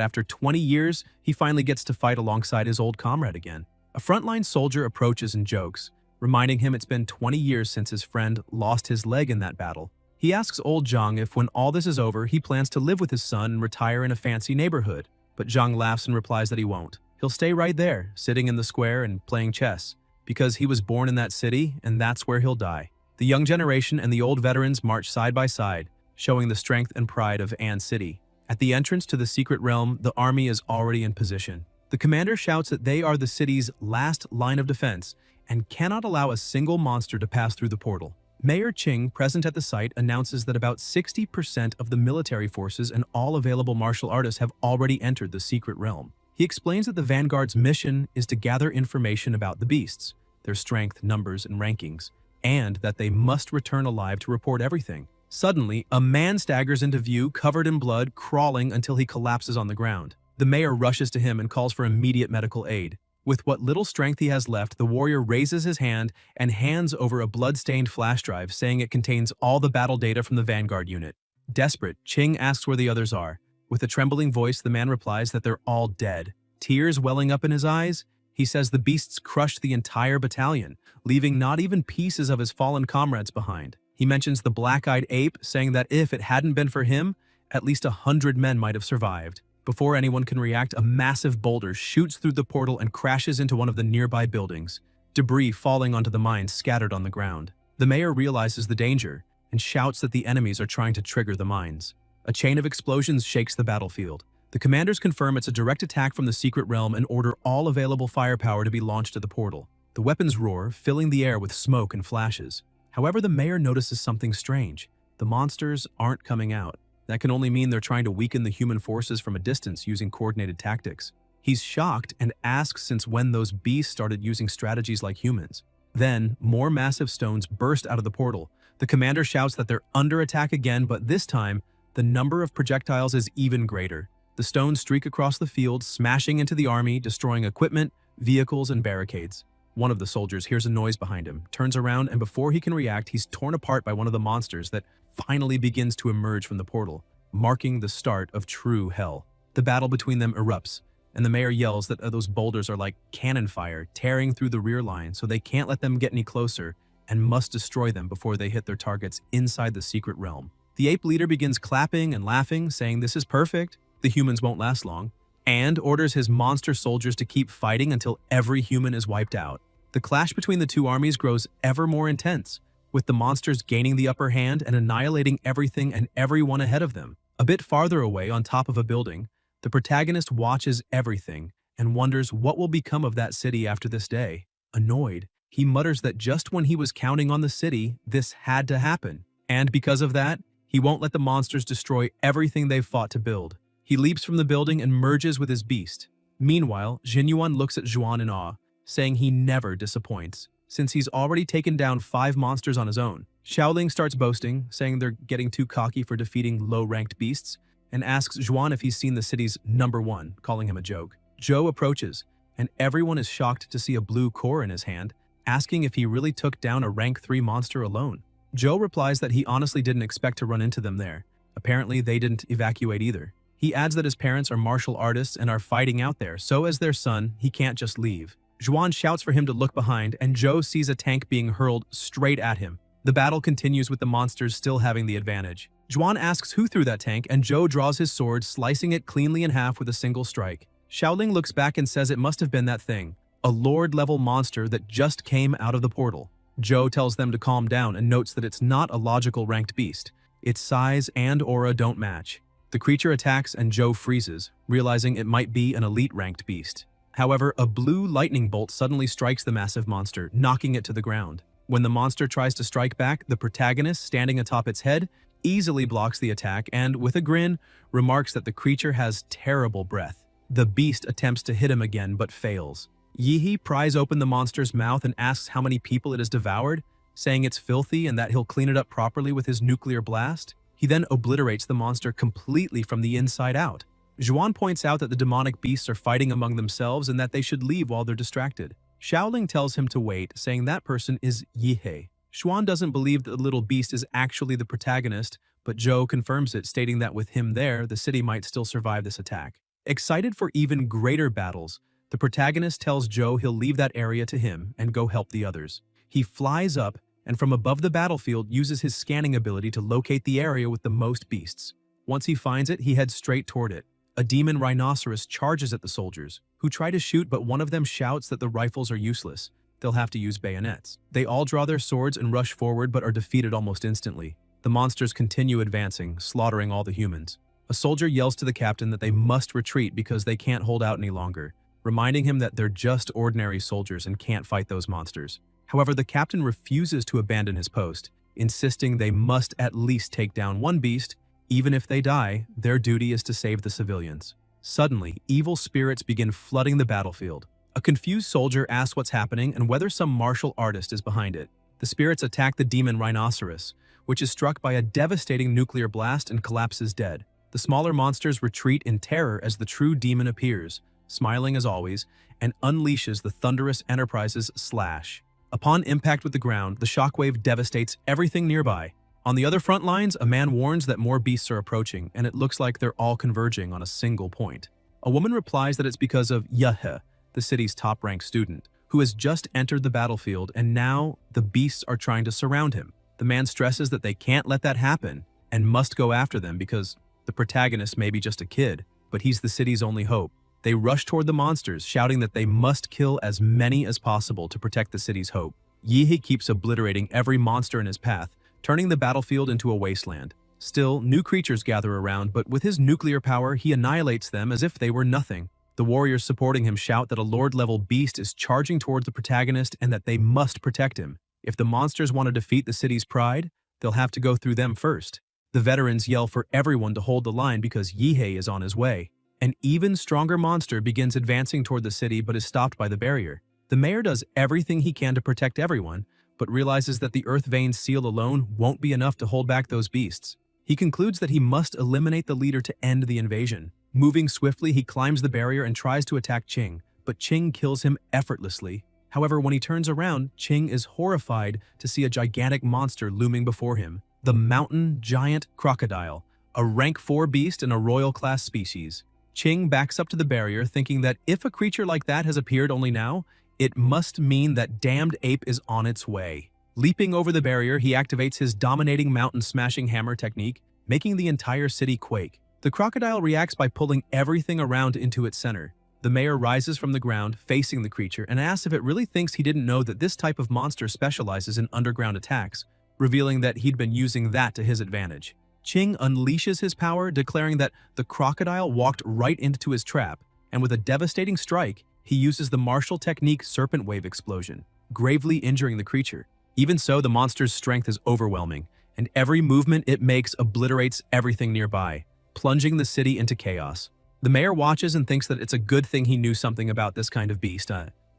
after 20 years, he finally gets to fight alongside his old comrade again. A frontline soldier approaches and jokes, reminding him it's been 20 years since his friend lost his leg in that battle. He asks old Zhang if when all this is over, he plans to live with his son and retire in a fancy neighborhood. But Zhang laughs and replies that he won't. He'll stay right there, sitting in the square and playing chess, because he was born in that city and that's where he'll die. The young generation and the old veterans march side by side, showing the strength and pride of An City. At the entrance to the secret realm, the army is already in position. The commander shouts that they are the city's last line of defense and cannot allow a single monster to pass through the portal. Mayor Qing, present at the site, announces that about 60% of the military forces and all available martial artists have already entered the secret realm. He explains that the Vanguard's mission is to gather information about the beasts, their strength, numbers, and rankings, and that they must return alive to report everything. Suddenly, a man staggers into view, covered in blood, crawling until he collapses on the ground. The mayor rushes to him and calls for immediate medical aid. With what little strength he has left, the warrior raises his hand and hands over a blood-stained flash drive, saying it contains all the battle data from the Vanguard unit. Desperate, Qing asks where the others are. With a trembling voice, the man replies that they're all dead. Tears welling up in his eyes, he says the beasts crushed the entire battalion, leaving not even pieces of his fallen comrades behind. He mentions the black-eyed ape, saying that if it hadn't been for him, at least 100 men might have survived. Before anyone can react, a massive boulder shoots through the portal and crashes into one of the nearby buildings, debris falling onto the mines scattered on the ground. The mayor realizes the danger and shouts that the enemies are trying to trigger the mines. A chain of explosions shakes the battlefield. The commanders confirm it's a direct attack from the secret realm and order all available firepower to be launched at the portal. The weapons roar, filling the air with smoke and flashes. However, the mayor notices something strange. The monsters aren't coming out. That can only mean they're trying to weaken the human forces from a distance using coordinated tactics. He's shocked and asks since when those beasts started using strategies like humans. Then, more massive stones burst out of the portal. The commander shouts that they're under attack again, but this time, the number of projectiles is even greater. The stones streak across the field, smashing into the army, destroying equipment, vehicles, and barricades. One of the soldiers hears a noise behind him, turns around, and before he can react, he's torn apart by one of the monsters that finally begins to emerge from the portal, marking the start of true hell. The battle between them erupts, and the mayor yells that those boulders are like cannon fire, tearing through the rear line, so they can't let them get any closer and must destroy them before they hit their targets inside the secret realm. The ape leader begins clapping and laughing, saying this is perfect, the humans won't last long, and orders his monster soldiers to keep fighting until every human is wiped out. The clash between the two armies grows ever more intense, with the monsters gaining the upper hand and annihilating everything and everyone ahead of them. A bit farther away, on top of a building, the protagonist watches everything and wonders what will become of that city after this day. Annoyed, he mutters that just when he was counting on the city, this had to happen. And because of that, he won't let the monsters destroy everything they've fought to build. He leaps from the building and merges with his beast. Meanwhile, Jinyuan looks at Zhuan in awe, saying he never disappoints. since he's already taken down 5 monsters on his own. Xiaoling starts boasting, saying they're getting too cocky for defeating low-ranked beasts, and asks Zhuan if he's seen the city's #1, calling him a joke. Zhou approaches, and everyone is shocked to see a blue core in his hand, asking if he really took down a rank 3 monster alone. Zhou replies that he honestly didn't expect to run into them there. Apparently, they didn't evacuate either. He adds that his parents are martial artists and are fighting out there, so as their son, he can't just leave. Zhuan shouts for him to look behind, and Zhou sees a tank being hurled straight at him. The battle continues with the monsters still having the advantage. Zhuan asks who threw that tank, and Zhou draws his sword, slicing it cleanly in half with a single strike. Xiaoling looks back and says it must have been that thing, a Lord-level monster that just came out of the portal. Zhou tells them to calm down and notes that it's not a logical ranked beast. Its size and aura don't match. The creature attacks and Zhou freezes, realizing it might be an elite ranked beast. However, a blue lightning bolt suddenly strikes the massive monster, knocking it to the ground. When the monster tries to strike back, the protagonist, standing atop its head, easily blocks the attack and, with a grin, remarks that the creature has terrible breath. The beast attempts to hit him again but fails. Yihi pries open the monster's mouth and asks how many people it has devoured, saying it's filthy and that he'll clean it up properly with his nuclear blast. He then obliterates the monster completely from the inside out. Zhuan points out that the demonic beasts are fighting among themselves and that they should leave while they're distracted. Xiaoling tells him to wait, saying that person is Yihe. Zhuan doesn't believe that the little beast is actually the protagonist, but Zhou confirms it, stating that with him there, the city might still survive this attack. Excited for even greater battles, the protagonist tells Zhou he'll leave that area to him and go help the others. He flies up and from above the battlefield uses his scanning ability to locate the area with the most beasts. Once he finds it, he heads straight toward it. A demon rhinoceros charges at the soldiers, who try to shoot, but one of them shouts that the rifles are useless. They'll have to use bayonets. They all draw their swords and rush forward but are defeated almost instantly. The monsters continue advancing, slaughtering all the humans. A soldier yells to the captain that they must retreat because they can't hold out any longer, reminding him that they're just ordinary soldiers and can't fight those monsters. However, the captain refuses to abandon his post, insisting they must at least take down one beast. Even if they die, their duty is to save the civilians. Suddenly, evil spirits begin flooding the battlefield. A confused soldier asks what's happening and whether some martial artist is behind it. The spirits attack the demon rhinoceros, which is struck by a devastating nuclear blast and collapses dead. The smaller monsters retreat in terror as the true demon appears, smiling as always, and unleashes the thunderous Enterprise's slash. Upon impact with the ground, the shockwave devastates everything nearby. On the other front lines, a man warns that more beasts are approaching, and it looks like they're all converging on a single point. A woman replies that it's because of Yahe, the city's top-ranked student, who has just entered the battlefield, and now the beasts are trying to surround him. The man stresses that they can't let that happen and must go after them because the protagonist may be just a kid, but he's the city's only hope. They rush toward the monsters, shouting that they must kill as many as possible to protect the city's hope. Yihe keeps obliterating every monster in his path, turning the battlefield into a wasteland. Still, new creatures gather around, but with his nuclear power, he annihilates them as if they were nothing. The warriors supporting him shout that a Lord-level beast is charging towards the protagonist and that they must protect him. If the monsters want to defeat the city's pride, they'll have to go through them first. The veterans yell for everyone to hold the line because Yihe is on his way. An even stronger monster begins advancing toward the city but is stopped by the barrier. The mayor does everything he can to protect everyone, but realizes that the Earth Vein seal alone won't be enough to hold back those beasts. He concludes that he must eliminate the leader to end the invasion. Moving swiftly, he climbs the barrier and tries to attack Qing, but Qing kills him effortlessly. However, when he turns around, Qing is horrified to see a gigantic monster looming before him. The mountain giant crocodile, a rank 4 beast and a royal class species. Qing backs up to the barrier, thinking that if a creature like that has appeared only now, it must mean that damned ape is on its way. Leaping over the barrier, he activates his dominating mountain-smashing hammer technique, making the entire city quake. The crocodile reacts by pulling everything around into its center. The mayor rises from the ground, facing the creature, and asks if it really thinks he didn't know that this type of monster specializes in underground attacks, revealing that he'd been using that to his advantage. Qing unleashes his power, declaring that the crocodile walked right into his trap, and with a devastating strike, he uses the martial technique Serpent Wave Explosion, gravely injuring the creature. Even so, the monster's strength is overwhelming, and every movement it makes obliterates everything nearby, plunging the city into chaos. The mayor watches and thinks that it's a good thing he knew something about this kind of beast.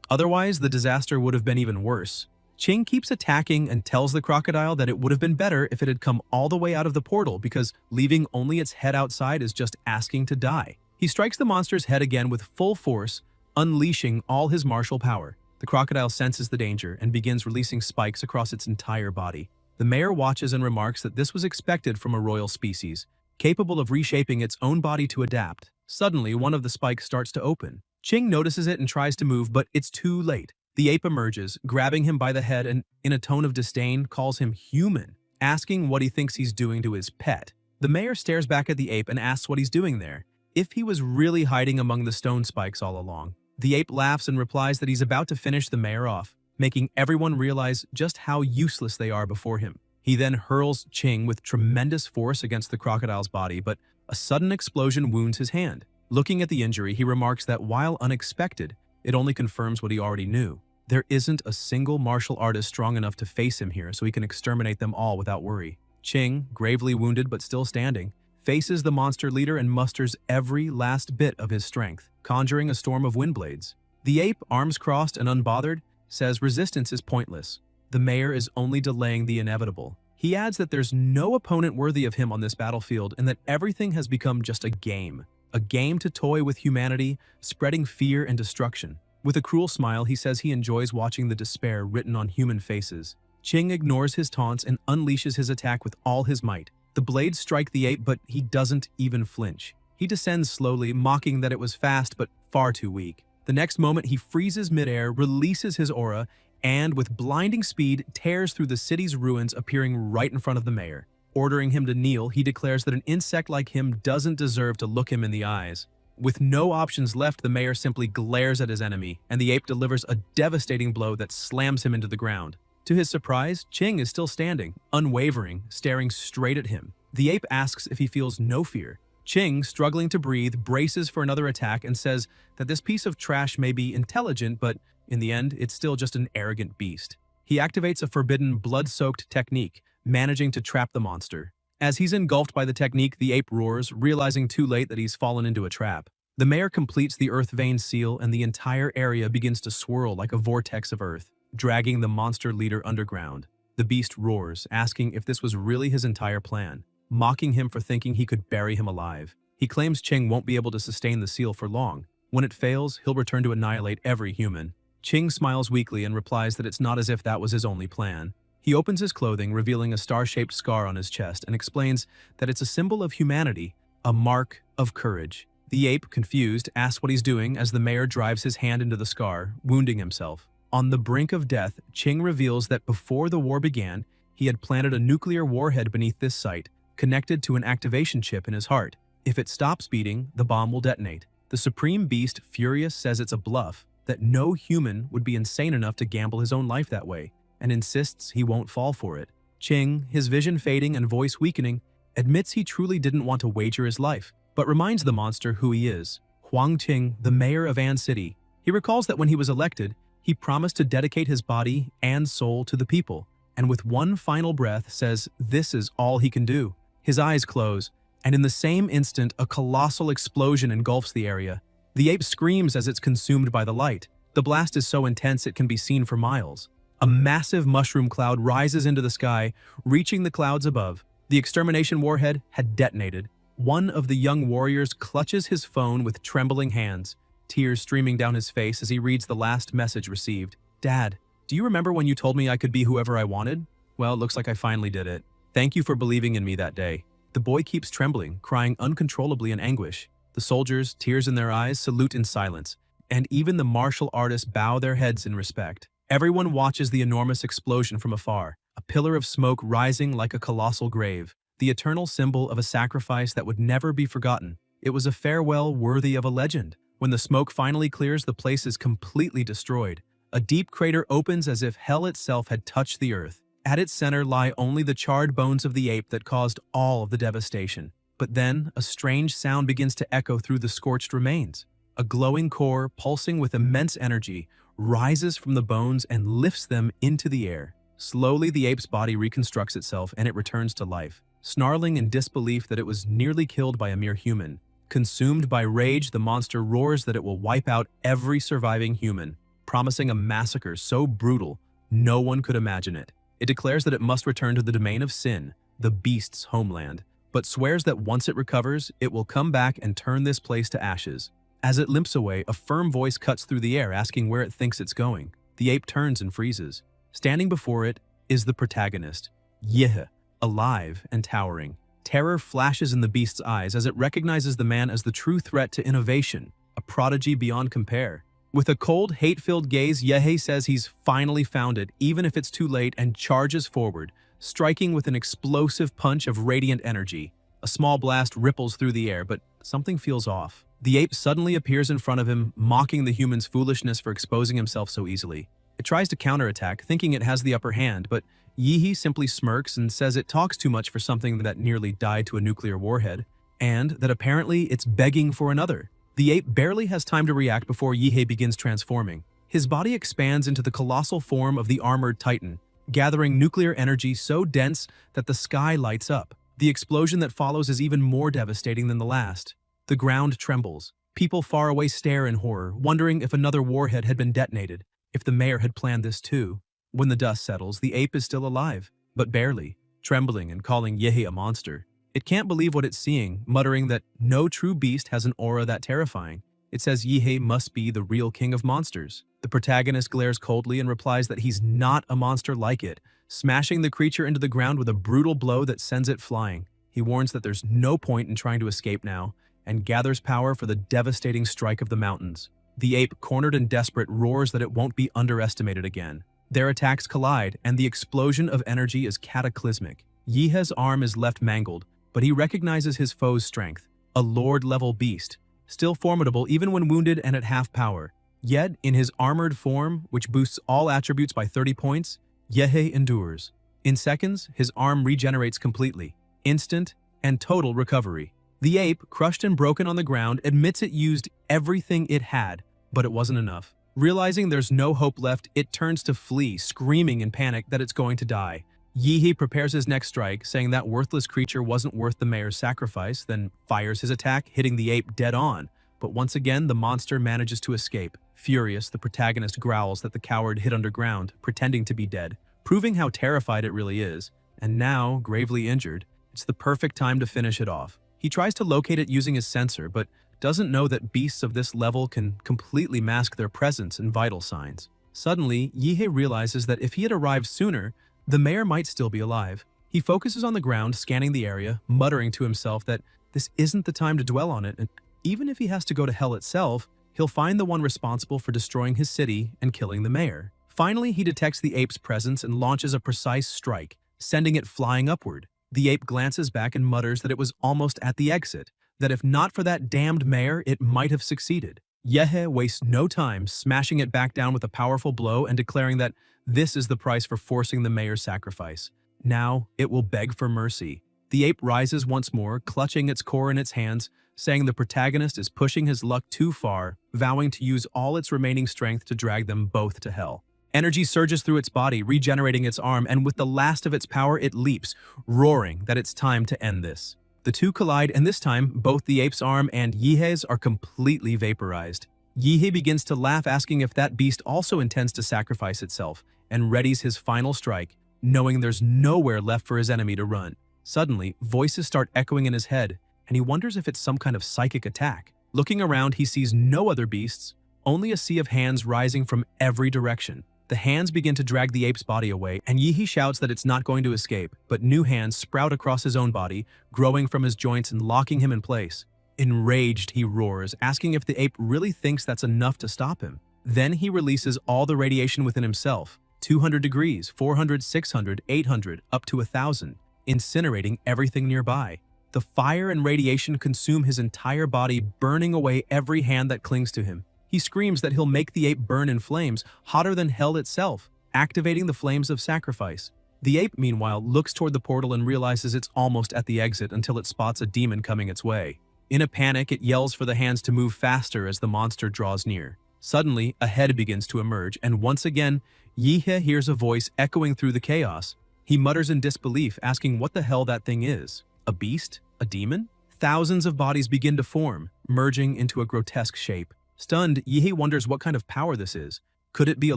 Otherwise, the disaster would have been even worse. Ching keeps attacking and tells the crocodile that it would have been better if it had come all the way out of the portal because leaving only its head outside is just asking to die. He strikes the monster's head again with full force, unleashing all his martial power. The crocodile senses the danger and begins releasing spikes across its entire body. The mayor watches and remarks that this was expected from a royal species, capable of reshaping its own body to adapt. Suddenly, one of the spikes starts to open. Ching notices it and tries to move, but it's too late. The ape emerges, grabbing him by the head and, in a tone of disdain, calls him human, asking what he thinks he's doing to his pet. The mayor stares back at the ape and asks what he's doing there, if he was really hiding among the stone spikes all along. The ape laughs and replies that he's about to finish the mayor off, making everyone realize just how useless they are before him. He then hurls Ching with tremendous force against the crocodile's body, but a sudden explosion wounds his hand. Looking at the injury, he remarks that while unexpected, it only confirms what he already knew. There isn't a single martial artist strong enough to face him here, so he can exterminate them all without worry. Ching, gravely wounded but still standing, faces the monster leader and musters every last bit of his strength, conjuring a storm of wind blades. The ape, arms crossed and unbothered, says resistance is pointless. The mayor is only delaying the inevitable. He adds that there's no opponent worthy of him on this battlefield and that everything has become just a game to toy with humanity, spreading fear and destruction. With a cruel smile, he says he enjoys watching the despair written on human faces. Ching ignores his taunts and unleashes his attack with all his might. The blades strike the ape, but he doesn't even flinch. He descends slowly, mocking that it was fast but far too weak. The next moment, he freezes midair, releases his aura, and with blinding speed, tears through the city's ruins, appearing right in front of the mayor. Ordering him to kneel, he declares that an insect like him doesn't deserve to look him in the eyes. With no options left, the mayor simply glares at his enemy, and the ape delivers a devastating blow that slams him into the ground. To his surprise, Ching is still standing, unwavering, staring straight at him. The ape asks if he feels no fear. Ching, struggling to breathe, braces for another attack and says that this piece of trash may be intelligent, but in the end, it's still just an arrogant beast. He activates a forbidden, blood-soaked technique, managing to trap the monster. As he's engulfed by the technique, the ape roars, realizing too late that he's fallen into a trap. The mayor completes the earth vein seal, and the entire area begins to swirl like a vortex of earth, dragging the monster leader underground. The beast roars, asking if this was really his entire plan, mocking him for thinking he could bury him alive. He claims Ching won't be able to sustain the seal for long. When it fails, he'll return to annihilate every human. Ching smiles weakly and replies that it's not as if that was his only plan. He opens his clothing, revealing a star-shaped scar on his chest, and explains that it's a symbol of humanity, a mark of courage. The ape, confused, asks what he's doing as the mayor drives his hand into the scar, wounding himself. On the brink of death, Ching reveals that before the war began, he had planted a nuclear warhead beneath this site, connected to an activation chip in his heart. If it stops beating, the bomb will detonate. The Supreme Beast, furious, says it's a bluff, that no human would be insane enough to gamble his own life that way, and insists he won't fall for it. Ching, his vision fading and voice weakening, admits he truly didn't want to wager his life, but reminds the monster who he is. Huang Qing, the mayor of An City. He recalls that when he was elected, he promised to dedicate his body and soul to the people, and with one final breath says this is all he can do. His eyes close, and in the same instant, a colossal explosion engulfs the area. The ape screams as it's consumed by the light. The blast is so intense it can be seen for miles. A massive mushroom cloud rises into the sky, reaching the clouds above. The extermination warhead had detonated. One of the young warriors clutches his phone with trembling hands, tears streaming down his face as he reads the last message received. "Dad, do you remember when you told me I could be whoever I wanted? Well, it looks like I finally did it. Thank you for believing in me that day." The boy keeps trembling, crying uncontrollably in anguish. The soldiers, tears in their eyes, salute in silence, and even the martial artists bow their heads in respect. Everyone watches the enormous explosion from afar, a pillar of smoke rising like a colossal grave, the eternal symbol of a sacrifice that would never be forgotten. It was a farewell worthy of a legend. When the smoke finally clears, the place is completely destroyed. A deep crater opens as if hell itself had touched the earth. At its center lie only the charred bones of the ape that caused all of the devastation. But then, a strange sound begins to echo through the scorched remains. A glowing core, pulsing with immense energy, rises from the bones and lifts them into the air. Slowly, the ape's body reconstructs itself and it returns to life, snarling in disbelief that it was nearly killed by a mere human. Consumed by rage, the monster roars that it will wipe out every surviving human, promising a massacre so brutal no one could imagine it. It declares that it must return to the domain of sin, the beast's homeland, but swears that once it recovers, it will come back and turn this place to ashes. As it limps away, a firm voice cuts through the air asking where it thinks it's going. The ape turns and freezes. Standing before it is the protagonist, Yahello, alive and towering. Terror flashes in the beast's eyes as it recognizes the man as the true threat to innovation, a prodigy beyond compare. With a cold, hate-filled gaze, Yahello says he's finally found it, even if it's too late, and charges forward, striking with an explosive punch of radiant energy. A small blast ripples through the air, but something feels off. The ape suddenly appears in front of him, mocking the human's foolishness for exposing himself so easily. It tries to counterattack, thinking it has the upper hand, but Yahello simply smirks and says it talks too much for something that nearly died to a nuclear warhead, and that apparently it's begging for another. The ape barely has time to react before Yahello begins transforming. His body expands into the colossal form of the armored titan, gathering nuclear energy so dense that the sky lights up. The explosion that follows is even more devastating than the last. The ground trembles. People far away stare in horror, wondering if another warhead had been detonated, if the mayor had planned this too. When the dust settles, the ape is still alive, but barely, trembling and calling Yahello a monster. It can't believe what it's seeing, muttering that no true beast has an aura that terrifying. It says Yahello must be the real king of monsters. The protagonist glares coldly and replies that he's not a monster like it, smashing the creature into the ground with a brutal blow that sends it flying. He warns that there's no point in trying to escape now, and gathers power for the devastating strike of the mountains. The ape, cornered and desperate, roars that it won't be underestimated again. Their attacks collide, and the explosion of energy is cataclysmic. Yahello's arm is left mangled, but he recognizes his foe's strength, a lord-level beast, still formidable even when wounded and at half power. Yet, in his armored form, which boosts all attributes by 30 points, Yahello endures. In seconds, his arm regenerates completely, instant and total recovery. The ape, crushed and broken on the ground, admits it used everything it had, but it wasn't enough. Realizing there's no hope left, it turns to flee, screaming in panic that it's going to die. Yahello prepares his next strike, saying that worthless creature wasn't worth the mayor's sacrifice, then fires his attack, hitting the ape dead on. But once again, the monster manages to escape. Furious, the protagonist growls that the coward hid underground, pretending to be dead, proving how terrified it really is. And now, gravely injured, it's the perfect time to finish it off. He tries to locate it using his sensor, but doesn't know that beasts of this level can completely mask their presence and vital signs. Suddenly, Yahello realizes that if he had arrived sooner, the mayor might still be alive. He focuses on the ground, scanning the area, muttering to himself that this isn't the time to dwell on it, and even if he has to go to hell itself, he'll find the one responsible for destroying his city and killing the mayor. Finally, he detects the ape's presence and launches a precise strike, sending it flying upward. The ape glances back and mutters that it was almost at the exit, that if not for that damned mayor, it might have succeeded. Yahello wastes no time, smashing it back down with a powerful blow and declaring that this is the price for forcing the mayor's sacrifice. Now, it will beg for mercy. The ape rises once more, clutching its core in its hands, saying the protagonist is pushing his luck too far, vowing to use all its remaining strength to drag them both to hell. Energy surges through its body, regenerating its arm, and with the last of its power, it leaps, roaring that it's time to end this. The two collide, and this time, both the ape's arm and Yahello's are completely vaporized. Yahello begins to laugh, asking if that beast also intends to sacrifice itself, and readies his final strike, knowing there's nowhere left for his enemy to run. Suddenly, voices start echoing in his head, and he wonders if it's some kind of psychic attack. Looking around, he sees no other beasts, only a sea of hands rising from every direction. The hands begin to drag the ape's body away, and Yahello shouts that it's not going to escape, but new hands sprout across his own body, growing from his joints and locking him in place. Enraged, he roars, asking if the ape really thinks that's enough to stop him. Then he releases all the radiation within himself, 200 degrees, 400, 600, 800, up to 1,000, incinerating everything nearby. The fire and radiation consume his entire body, burning away every hand that clings to him. He screams that he'll make the ape burn in flames, hotter than hell itself, activating the flames of sacrifice. The ape, meanwhile, looks toward the portal and realizes it's almost at the exit until it spots a demon coming its way. In a panic, it yells for the hands to move faster as the monster draws near. Suddenly, a head begins to emerge, and once again, Yahello hears a voice echoing through the chaos. He mutters in disbelief, asking what the hell that thing is. A beast? A demon? Thousands of bodies begin to form, merging into a grotesque shape. Stunned, Yahello wonders what kind of power this is. Could it be a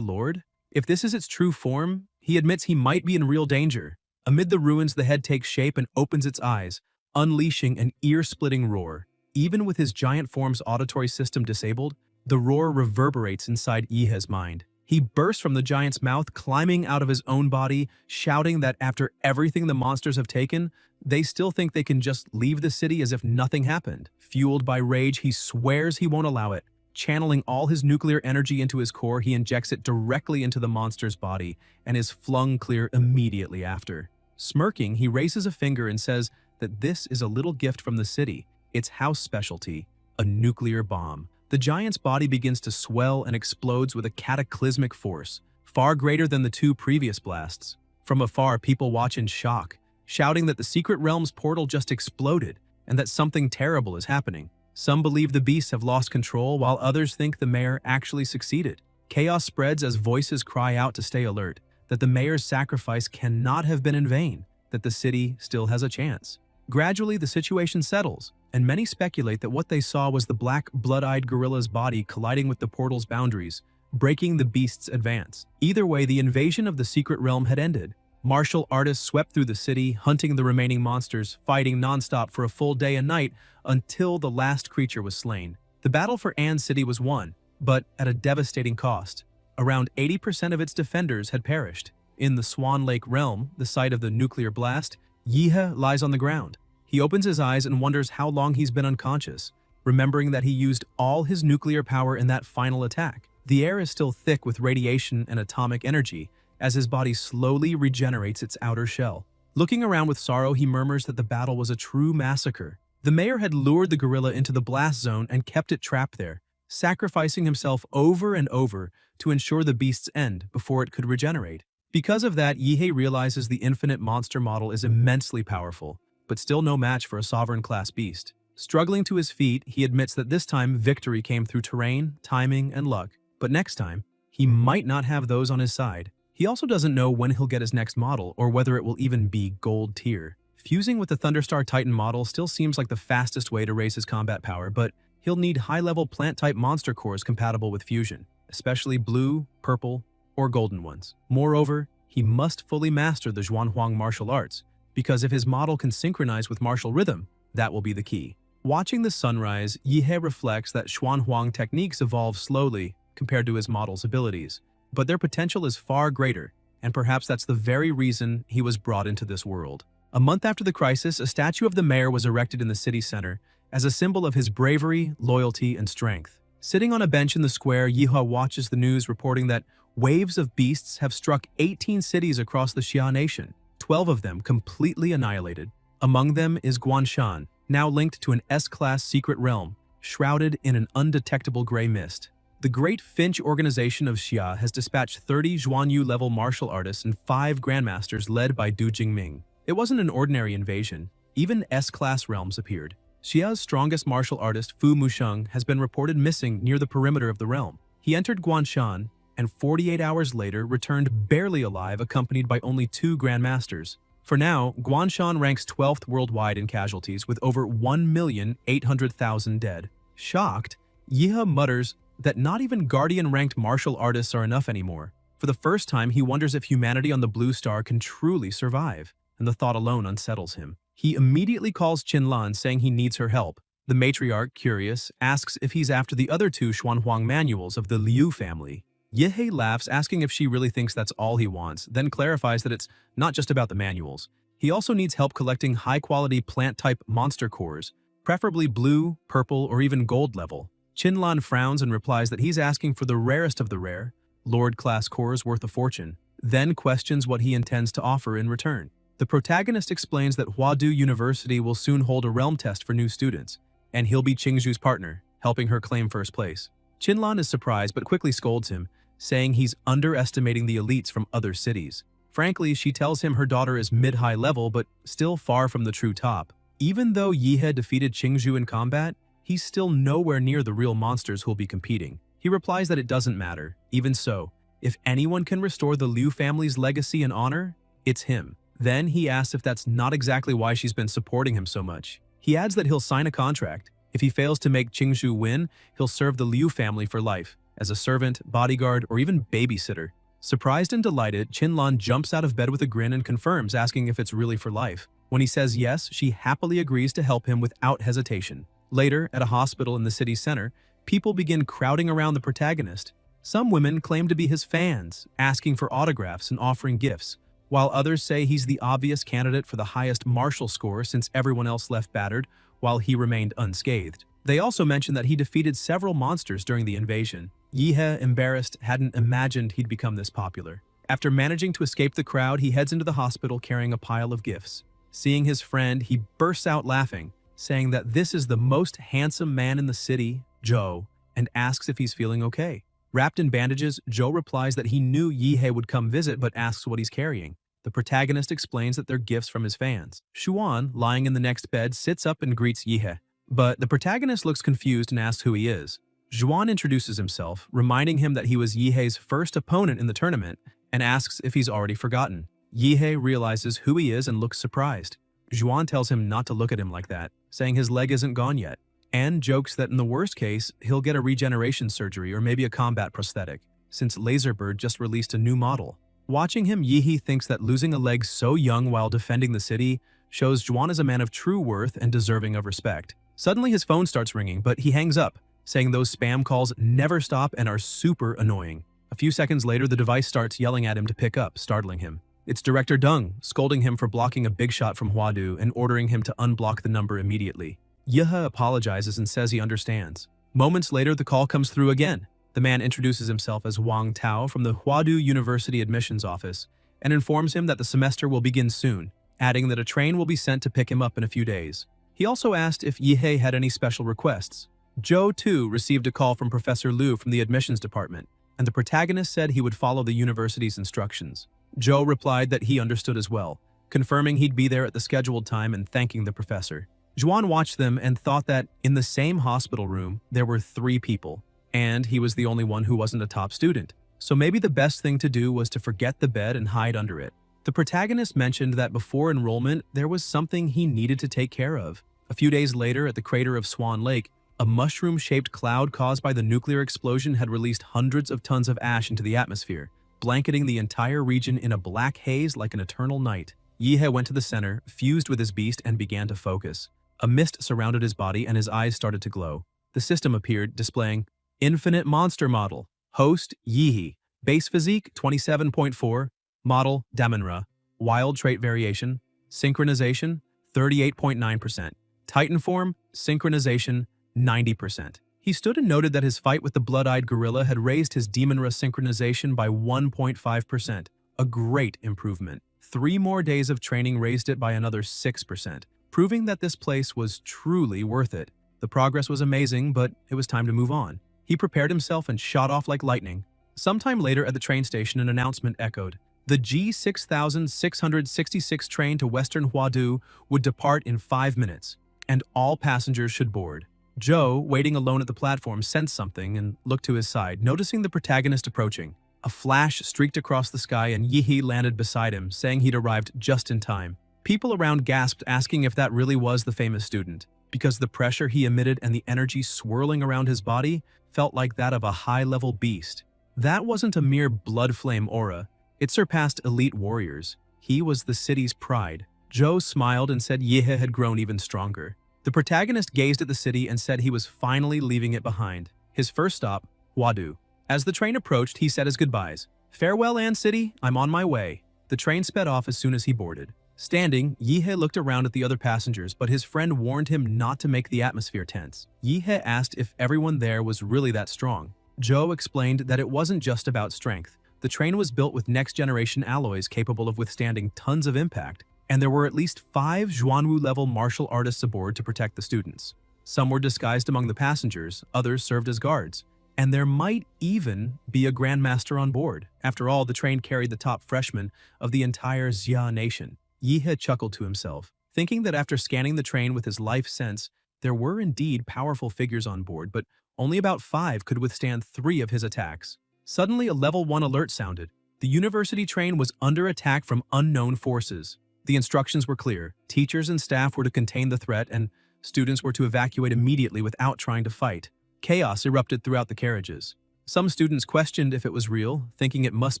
lord? If this is its true form, he admits he might be in real danger. Amid the ruins, the head takes shape and opens its eyes, unleashing an ear-splitting roar. Even with his giant form's auditory system disabled, the roar reverberates inside Yihe's mind. He bursts from the giant's mouth, climbing out of his own body, shouting that after everything the monsters have taken, they still think they can just leave the city as if nothing happened. Fueled by rage, he swears he won't allow it. Channeling all his nuclear energy into his core, he injects it directly into the monster's body and is flung clear immediately after. Smirking, he raises a finger and says that this is a little gift from the city, its house specialty, a nuclear bomb. The giant's body begins to swell and explodes with a cataclysmic force, far greater than the two previous blasts. From afar, people watch in shock, shouting that the secret realm's portal just exploded and that something terrible is happening. Some believe the beasts have lost control, while others think the mayor actually succeeded. Chaos spreads as voices cry out to stay alert, that the mayor's sacrifice cannot have been in vain, that the city still has a chance. Gradually, the situation settles, and many speculate that what they saw was the black, blood-eyed gorilla's body colliding with the portal's boundaries, breaking the beast's advance. Either way, the invasion of the secret realm had ended. Martial artists swept through the city, hunting the remaining monsters, fighting non-stop for a full day and night until the last creature was slain. The battle for An City was won, but at a devastating cost. Around 80% of its defenders had perished. In the Swan Lake realm, the site of the nuclear blast, Yihe lies on the ground. He opens his eyes and wonders how long he's been unconscious, remembering that he used all his nuclear power in that final attack. The air is still thick with radiation and atomic energy, as his body slowly regenerates its outer shell. Looking around with sorrow, he murmurs that the battle was a true massacre. The mayor had lured the gorilla into the blast zone and kept it trapped there, sacrificing himself over and over to ensure the beast's end before it could regenerate. Because of that, Yihe realizes the infinite monster model is immensely powerful, but still no match for a sovereign-class beast. Struggling to his feet, he admits that this time victory came through terrain, timing, and luck. But next time, he might not have those on his side. He also doesn't know when he'll get his next model or whether it will even be gold tier. Fusing with the Thunderstar Titan model still seems like the fastest way to raise his combat power, but he'll need high-level plant-type monster cores compatible with fusion, especially blue, purple, or golden ones. Moreover, he must fully master the Zhuanhuang martial arts, because if his model can synchronize with martial rhythm, that will be the key. Watching the sunrise, Yihe reflects that Zhuanhuang techniques evolve slowly compared to his model's abilities, but their potential is far greater, and perhaps that's the very reason he was brought into this world. A month after the crisis, a statue of the mayor was erected in the city center as a symbol of his bravery, loyalty, and strength. Sitting on a bench in the square, Yihe watches the news reporting that waves of beasts have struck 18 cities across the Xia nation, 12 of them completely annihilated. Among them is Guanshan, now linked to an S-class secret realm, shrouded in an undetectable gray mist. The Great Finch organization of Xia has dispatched 30 Zhuanyu-level martial artists and 5 grandmasters led by Du Jingming. It wasn't an ordinary invasion. Even S-class realms appeared. Xia's strongest martial artist, Fu Musheng, has been reported missing near the perimeter of the realm. He entered Guanshan, and 48 hours later returned barely alive, accompanied by only 2 grandmasters. For now, Guanshan ranks 12th worldwide in casualties, with over 1,800,000 dead. Shocked, Yihe mutters that not even Guardian-ranked martial artists are enough anymore. For the first time, he wonders if humanity on the Blue Star can truly survive, and the thought alone unsettles him. He immediately calls Qinlan, saying he needs her help. The matriarch, curious, asks if he's after the other 2 Xuanhuang manuals of the Liu family. Yihe laughs, asking if she really thinks that's all he wants, then clarifies that it's not just about the manuals. He also needs help collecting high-quality plant-type monster cores, preferably blue, purple, or even gold level. Qinlan frowns and replies that he's asking for the rarest of the rare, Lord-class cores worth a fortune, then questions what he intends to offer in return. The protagonist explains that Huadu University will soon hold a realm test for new students, and he'll be Qingzhu's partner, helping her claim first place. Qinlan is surprised but quickly scolds him, saying he's underestimating the elites from other cities. Frankly, she tells him her daughter is mid-high level but still far from the true top. Even though Yihe defeated Qingzhu in combat, he's still nowhere near the real monsters who'll be competing. He replies that it doesn't matter. Even so, if anyone can restore the Liu family's legacy and honor, it's him. Then he asks if that's not exactly why she's been supporting him so much. He adds that he'll sign a contract. If he fails to make Qingzhu win, he'll serve the Liu family for life, as a servant, bodyguard, or even babysitter. Surprised and delighted, Chinlan jumps out of bed with a grin and confirms, asking if it's really for life. When he says yes, she happily agrees to help him without hesitation. Later, at a hospital in the city center, people begin crowding around the protagonist. Some women claim to be his fans, asking for autographs and offering gifts, while others say he's the obvious candidate for the highest martial score since everyone else left battered, while he remained unscathed. They also mention that he defeated several monsters during the invasion. Yihe, embarrassed, hadn't imagined he'd become this popular. After managing to escape the crowd, he heads into the hospital carrying a pile of gifts. Seeing his friend, he bursts out laughing, saying that this is the most handsome man in the city, Joe, and asks if he's feeling okay. Wrapped in bandages, Joe replies that he knew Yihe would come visit but asks what he's carrying. The protagonist explains that they're gifts from his fans. Xuan, lying in the next bed, sits up and greets Yihe, but the protagonist looks confused and asks who he is. Xuan introduces himself, reminding him that he was Yihe's first opponent in the tournament, and asks if he's already forgotten. Yihe realizes who he is and looks surprised. Xuan tells him not to look at him like that, saying his leg isn't gone yet, and jokes that in the worst case, he'll get a regeneration surgery or maybe a combat prosthetic, since Laserbird just released a new model. Watching him, Yihe thinks that losing a leg so young while defending the city shows Xuan is a man of true worth and deserving of respect. Suddenly his phone starts ringing, but he hangs up, saying those spam calls never stop and are super annoying. A few seconds later, the device starts yelling at him to pick up, startling him. It's Director Deng, scolding him for blocking a big shot from Huadu and ordering him to unblock the number immediately. Yihe apologizes and says he understands. Moments later, the call comes through again. The man introduces himself as Wang Tao from the Huadu University admissions office and informs him that the semester will begin soon, adding that a train will be sent to pick him up in a few days. He also asked if Yihe had any special requests. Zhou, too, received a call from Professor Liu from the admissions department, and the protagonist said he would follow the university's instructions. Zhou replied that he understood as well, confirming he'd be there at the scheduled time and thanking the professor. Zhuan watched them and thought that in the same hospital room, there were 3 people, and he was the only one who wasn't a top student. So maybe the best thing to do was to forget the bed and hide under it. The protagonist mentioned that before enrollment, there was something he needed to take care of. A few days later, at the crater of Swan Lake, a mushroom-shaped cloud caused by the nuclear explosion had released hundreds of tons of ash into the atmosphere, blanketing the entire region in a black haze like an eternal night. Yihe went to the center, fused with his beast, and began to focus. A mist surrounded his body and his eyes started to glow. The system appeared, displaying Infinite Monster Model, Host Yihe, Base Physique 27.4, Model Damanra, Wild Trait Variation, Synchronization 38.9%, Titan Form, Synchronization 90%. He stood and noted that his fight with the blood-eyed gorilla had raised his Damanra synchronization by 1.5%, a great improvement. 3 more days of training raised it by another 6%, proving that this place was truly worth it. The progress was amazing, but it was time to move on. He prepared himself and shot off like lightning. Sometime later at the train station, an announcement echoed. The G6666 train to Western Huadu would depart in 5 minutes, and all passengers should board. Zhou, waiting alone at the platform, sensed something and looked to his side, noticing the protagonist approaching. A flash streaked across the sky and Yihe landed beside him, saying he'd arrived just in time. People around gasped, asking if that really was the famous student, because the pressure he emitted and the energy swirling around his body felt like that of a high-level beast. That wasn't a mere blood flame aura. It surpassed elite warriors. He was the city's pride. Zhou smiled and said Yihe had grown even stronger. The protagonist gazed at the city and said he was finally leaving it behind. His first stop, Huadu. As the train approached, he said his goodbyes. "Farewell, An City, I'm on my way." The train sped off as soon as he boarded. Standing, Yihe looked around at the other passengers, but his friend warned him not to make the atmosphere tense. Yihe asked if everyone there was really that strong. Zhou explained that it wasn't just about strength. The train was built with next-generation alloys capable of withstanding tons of impact, and there were at least 5 Xuanwu-level martial artists aboard to protect the students. Some were disguised among the passengers, others served as guards, and there might even be a grandmaster on board. After all, the train carried the top freshmen of the entire Xia nation. Yihe chuckled to himself, thinking that after scanning the train with his life sense, there were indeed powerful figures on board, but only about 5 could withstand 3 of his attacks. Suddenly, a level 1 alert sounded. The university train was under attack from unknown forces. The instructions were clear. Teachers and staff were to contain the threat, and students were to evacuate immediately without trying to fight. Chaos erupted throughout the carriages. Some students questioned if it was real, thinking it must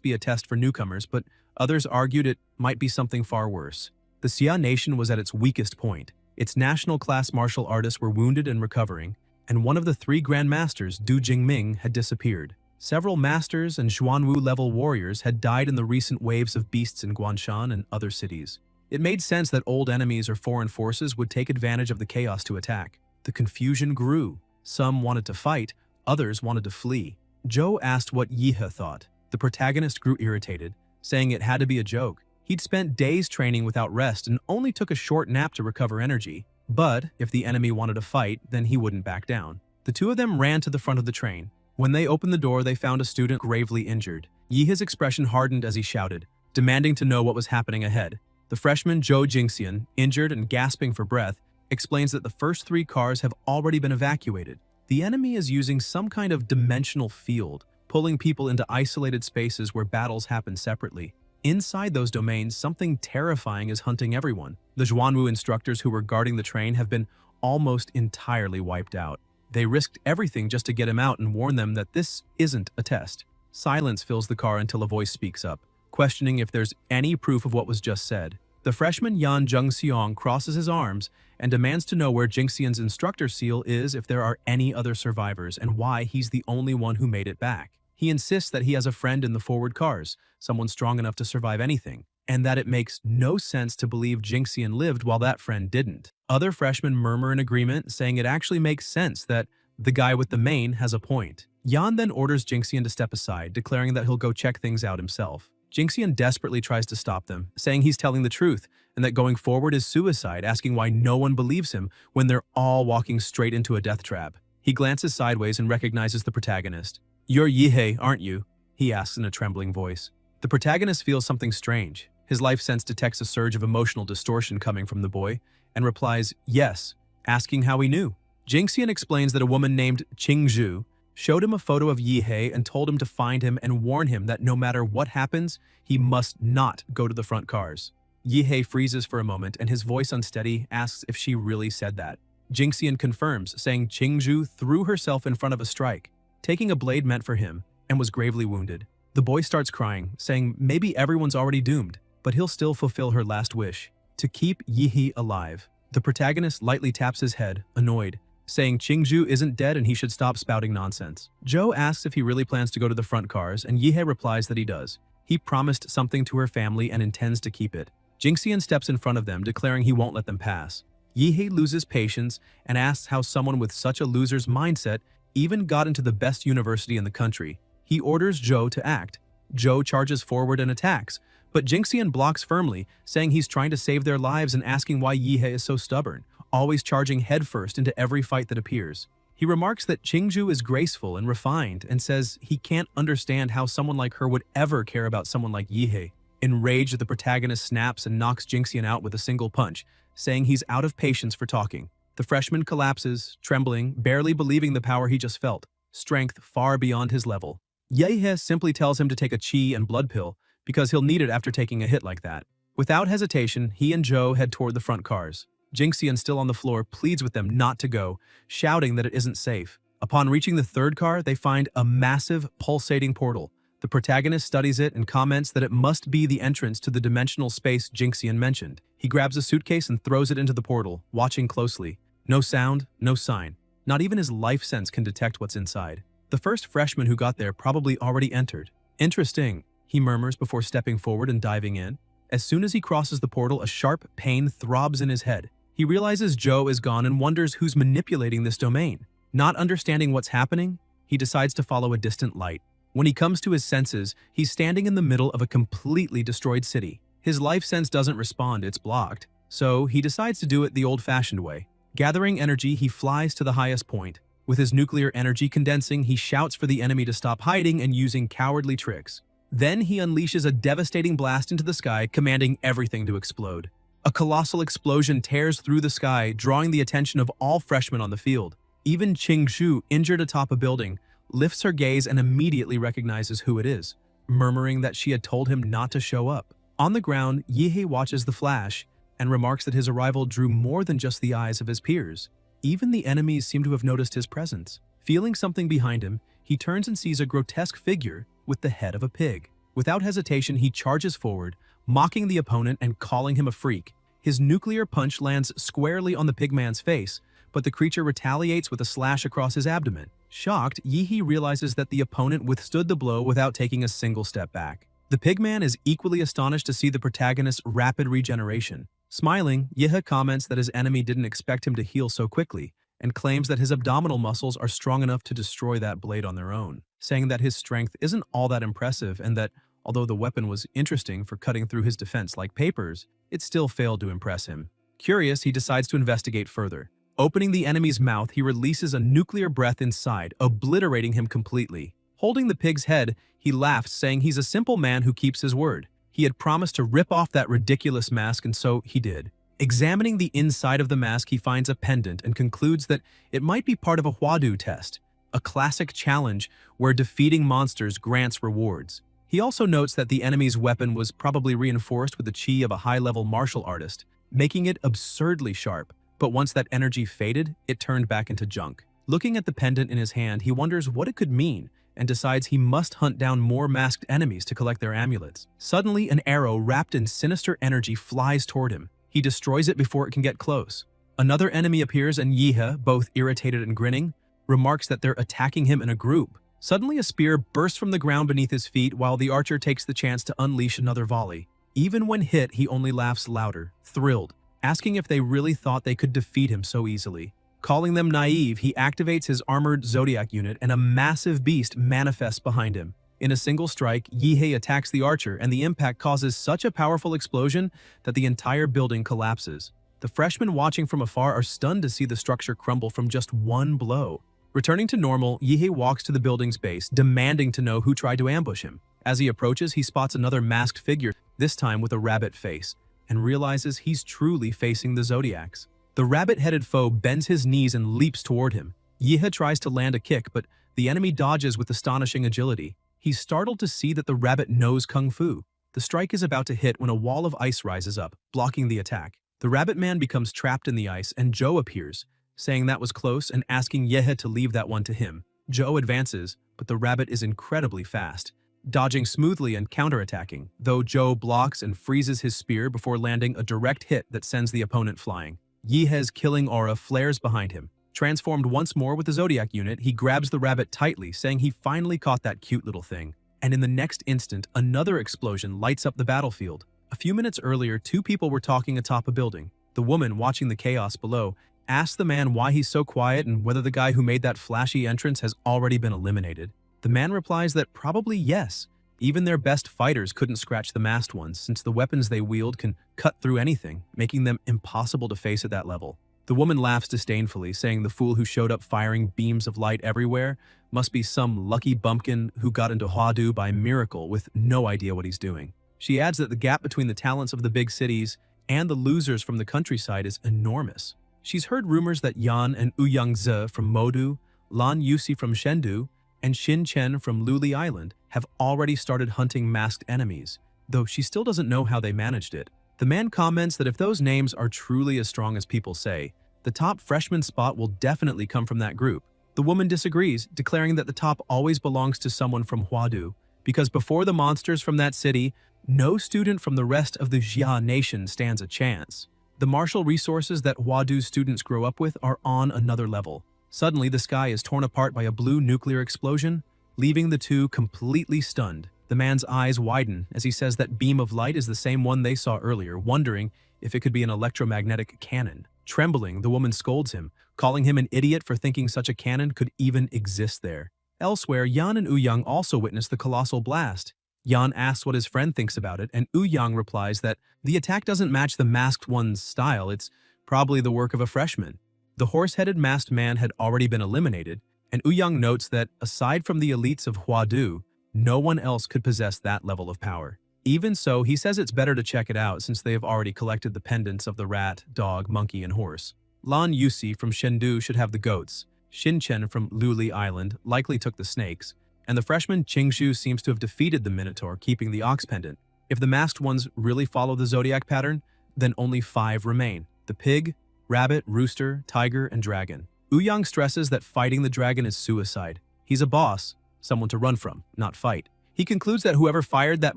be a test for newcomers, but others argued it might be something far worse. The Xia nation was at its weakest point. Its national class martial artists were wounded and recovering, and one of the three Grand Masters, Du Jingming, had disappeared. Several masters and Xuanwu-level warriors had died in the recent waves of beasts in Guanshan and other cities. It made sense that old enemies or foreign forces would take advantage of the chaos to attack. The confusion grew. Some wanted to fight, others wanted to flee. Zhou asked what Yihe thought. The protagonist grew irritated, saying it had to be a joke. He'd spent days training without rest and only took a short nap to recover energy. But if the enemy wanted to fight, then he wouldn't back down. The two of them ran to the front of the train. When they opened the door, they found a student gravely injured. Yihe's expression hardened as he shouted, demanding to know what was happening ahead. The freshman Zhou Jingxian, injured and gasping for breath, explains that the first three cars have already been evacuated. The enemy is using some kind of dimensional field, pulling people into isolated spaces where battles happen separately. Inside those domains, something terrifying is hunting everyone. The Xuanwu instructors who were guarding the train have been almost entirely wiped out. They risked everything just to get him out and warn them that this isn't a test. Silence fills the car until a voice speaks up, questioning if there's any proof of what was just said. The freshman Yan Zhengxiong crosses his arms and demands to know where Jingxian's instructor seal is, if there are any other survivors, and why he's the only one who made it back. He insists that he has a friend in the forward cars, someone strong enough to survive anything, and that it makes no sense to believe Jingxian lived while that friend didn't. Other freshmen murmur in agreement, saying it actually makes sense that the guy with the mane has a point. Yan then orders Jingxian to step aside, declaring that he'll go check things out himself. Jingxian desperately tries to stop them, saying he's telling the truth and that going forward is suicide, asking why no one believes him when they're all walking straight into a death trap. He glances sideways and recognizes the protagonist. "You're Yihe, aren't you?" he asks in a trembling voice. The protagonist feels something strange. His life sense detects a surge of emotional distortion coming from the boy and replies, "Yes," asking how he knew. Jingxian explains that a woman named Qingzhu showed him a photo of Yihe and told him to find him and warn him that no matter what happens, he must not go to the front cars. Yihe freezes for a moment and his voice unsteady asks if she really said that. Jingxian confirms, saying Qingzhu threw herself in front of a strike, taking a blade meant for him, and was gravely wounded. The boy starts crying, saying maybe everyone's already doomed, but he'll still fulfill her last wish, to keep Yihe alive. The protagonist lightly taps his head, annoyed, saying Qingzhu isn't dead and he should stop spouting nonsense. Zhou asks if he really plans to go to the front cars, and Yihe replies that he does. He promised something to her family and intends to keep it. Jingxian steps in front of them, declaring he won't let them pass. Yihe loses patience and asks how someone with such a loser's mindset even got into the best university in the country. He orders Zhou to act. Zhou charges forward and attacks, but Jingxian blocks firmly, saying he's trying to save their lives and asking why Yihe is so stubborn, always charging headfirst into every fight that appears. He remarks that Qingzhu is graceful and refined and says he can't understand how someone like her would ever care about someone like Yihe. Enraged, the protagonist snaps and knocks Jingxian out with a single punch, saying he's out of patience for talking. The freshman collapses, trembling, barely believing the power he just felt, strength far beyond his level. Yihe simply tells him to take a qi and blood pill because he'll need it after taking a hit like that. Without hesitation, he and Zhou head toward the front cars. Jingxian, still on the floor, pleads with them not to go, shouting that it isn't safe. Upon reaching the third car, they find a massive, pulsating portal. The protagonist studies it and comments that it must be the entrance to the dimensional space Jingxian mentioned. He grabs a suitcase and throws it into the portal, watching closely. No sound, no sign. Not even his life sense can detect what's inside. The first freshman who got there probably already entered. "Interesting," he murmurs before stepping forward and diving in. As soon as he crosses the portal, a sharp pain throbs in his head. He realizes Zhou is gone and wonders who's manipulating this domain. Not understanding what's happening, he decides to follow a distant light. When he comes to his senses, he's standing in the middle of a completely destroyed city. His life sense doesn't respond, it's blocked. So he decides to do it the old-fashioned way. Gathering energy, he flies to the highest point. With his nuclear energy condensing, he shouts for the enemy to stop hiding and using cowardly tricks. Then he unleashes a devastating blast into the sky, commanding everything to explode. A colossal explosion tears through the sky, drawing the attention of all freshmen on the field. Even Qingzhu, injured atop a building, lifts her gaze and immediately recognizes who it is, murmuring that she had told him not to show up. On the ground, Yihe watches the flash and remarks that his arrival drew more than just the eyes of his peers. Even the enemies seem to have noticed his presence. Feeling something behind him, he turns and sees a grotesque figure with the head of a pig. Without hesitation, he charges forward, mocking the opponent and calling him a freak. His nuclear punch lands squarely on the pigman's face, but the creature retaliates with a slash across his abdomen. Shocked, Yihe realizes that the opponent withstood the blow without taking a single step back. The pigman is equally astonished to see the protagonist's rapid regeneration. Smiling, Yihe comments that his enemy didn't expect him to heal so quickly, and claims that his abdominal muscles are strong enough to destroy that blade on their own, saying that his strength isn't all that impressive and that, although the weapon was interesting for cutting through his defense like papers, it still failed to impress him. Curious, he decides to investigate further. Opening the enemy's mouth, he releases a nuclear breath inside, obliterating him completely. Holding the pig's head, he laughs, saying he's a simple man who keeps his word. He had promised to rip off that ridiculous mask, and so he did. Examining the inside of the mask, he finds a pendant and concludes that it might be part of a Hwadu test, a classic challenge where defeating monsters grants rewards. He also notes that the enemy's weapon was probably reinforced with the chi of a high-level martial artist, making it absurdly sharp. But once that energy faded, it turned back into junk. Looking at the pendant in his hand, he wonders what it could mean and decides he must hunt down more masked enemies to collect their amulets. Suddenly, an arrow wrapped in sinister energy flies toward him. He destroys it before it can get close. Another enemy appears and Yihe, both irritated and grinning, remarks that they're attacking him in a group. Suddenly, a spear bursts from the ground beneath his feet while the archer takes the chance to unleash another volley. Even when hit, he only laughs louder, thrilled, asking if they really thought they could defeat him so easily. Calling them naive, he activates his armored Zodiac unit and a massive beast manifests behind him. In a single strike, Yihe attacks the archer and the impact causes such a powerful explosion that the entire building collapses. The freshmen watching from afar are stunned to see the structure crumble from just one blow. Returning to normal, Yihe walks to the building's base, demanding to know who tried to ambush him. As he approaches, he spots another masked figure, this time with a rabbit face, and realizes he's truly facing the Zodiacs. The rabbit-headed foe bends his knees and leaps toward him. Yihe tries to land a kick, but the enemy dodges with astonishing agility. He's startled to see that the rabbit knows kung fu. The strike is about to hit when a wall of ice rises up, blocking the attack. The rabbit man becomes trapped in the ice, and Joe appears, saying that was close and asking Yihe to leave that one to him. Joe advances, but the rabbit is incredibly fast, dodging smoothly and counterattacking, though Joe blocks and freezes his spear before landing a direct hit that sends the opponent flying. Yihe's killing aura flares behind him. Transformed once more with the Zodiac unit, he grabs the rabbit tightly, saying he finally caught that cute little thing. And in the next instant, another explosion lights up the battlefield. A few minutes earlier, two people were talking atop a building. The woman, watching the chaos below, asks the man why he's so quiet and whether the guy who made that flashy entrance has already been eliminated. The man replies that probably yes. Even their best fighters couldn't scratch the masked ones, since the weapons they wield can cut through anything, making them impossible to face at that level. The woman laughs disdainfully, saying the fool who showed up firing beams of light everywhere must be some lucky bumpkin who got into Hwadu by miracle with no idea what he's doing. She adds that the gap between the talents of the big cities and the losers from the countryside is enormous. She's heard rumors that Yan and Ouyang Ze from Modu, Lan Yusi from Shendu, and Xin Chen from Luli Island have already started hunting masked enemies, though she still doesn't know how they managed it. The man comments that if those names are truly as strong as people say, the top freshman spot will definitely come from that group. The woman disagrees, declaring that the top always belongs to someone from Hwadu, because before the monsters from that city, no student from the rest of the Jia nation stands a chance. The martial resources that Hwadu's students grow up with are on another level. Suddenly, the sky is torn apart by a blue nuclear explosion, leaving the two completely stunned. The man's eyes widen as he says that beam of light is the same one they saw earlier, wondering if it could be an electromagnetic cannon. Trembling, the woman scolds him, calling him an idiot for thinking such a cannon could even exist there. Elsewhere, Yan and Ouyang also witness the colossal blast. Yan asks what his friend thinks about it, and Ouyang replies that the attack doesn't match the masked one's style, it's probably the work of a freshman. The horse-headed masked man had already been eliminated, and Ouyang notes that, aside from the elites of Hwadu, no one else could possess that level of power. Even so, he says it's better to check it out since they have already collected the pendants of the rat, dog, monkey, and horse. Lan Yusi from Shendu should have the goats, Xin Chen from Luli Island likely took the snakes, and the freshman Qingshu seems to have defeated the Minotaur, keeping the ox pendant. If the masked ones really follow the zodiac pattern, then only 5 remain: the pig, rabbit, rooster, tiger, and dragon. Ouyang stresses that fighting the dragon is suicide, He's a boss, someone to run from, not fight. He concludes that whoever fired that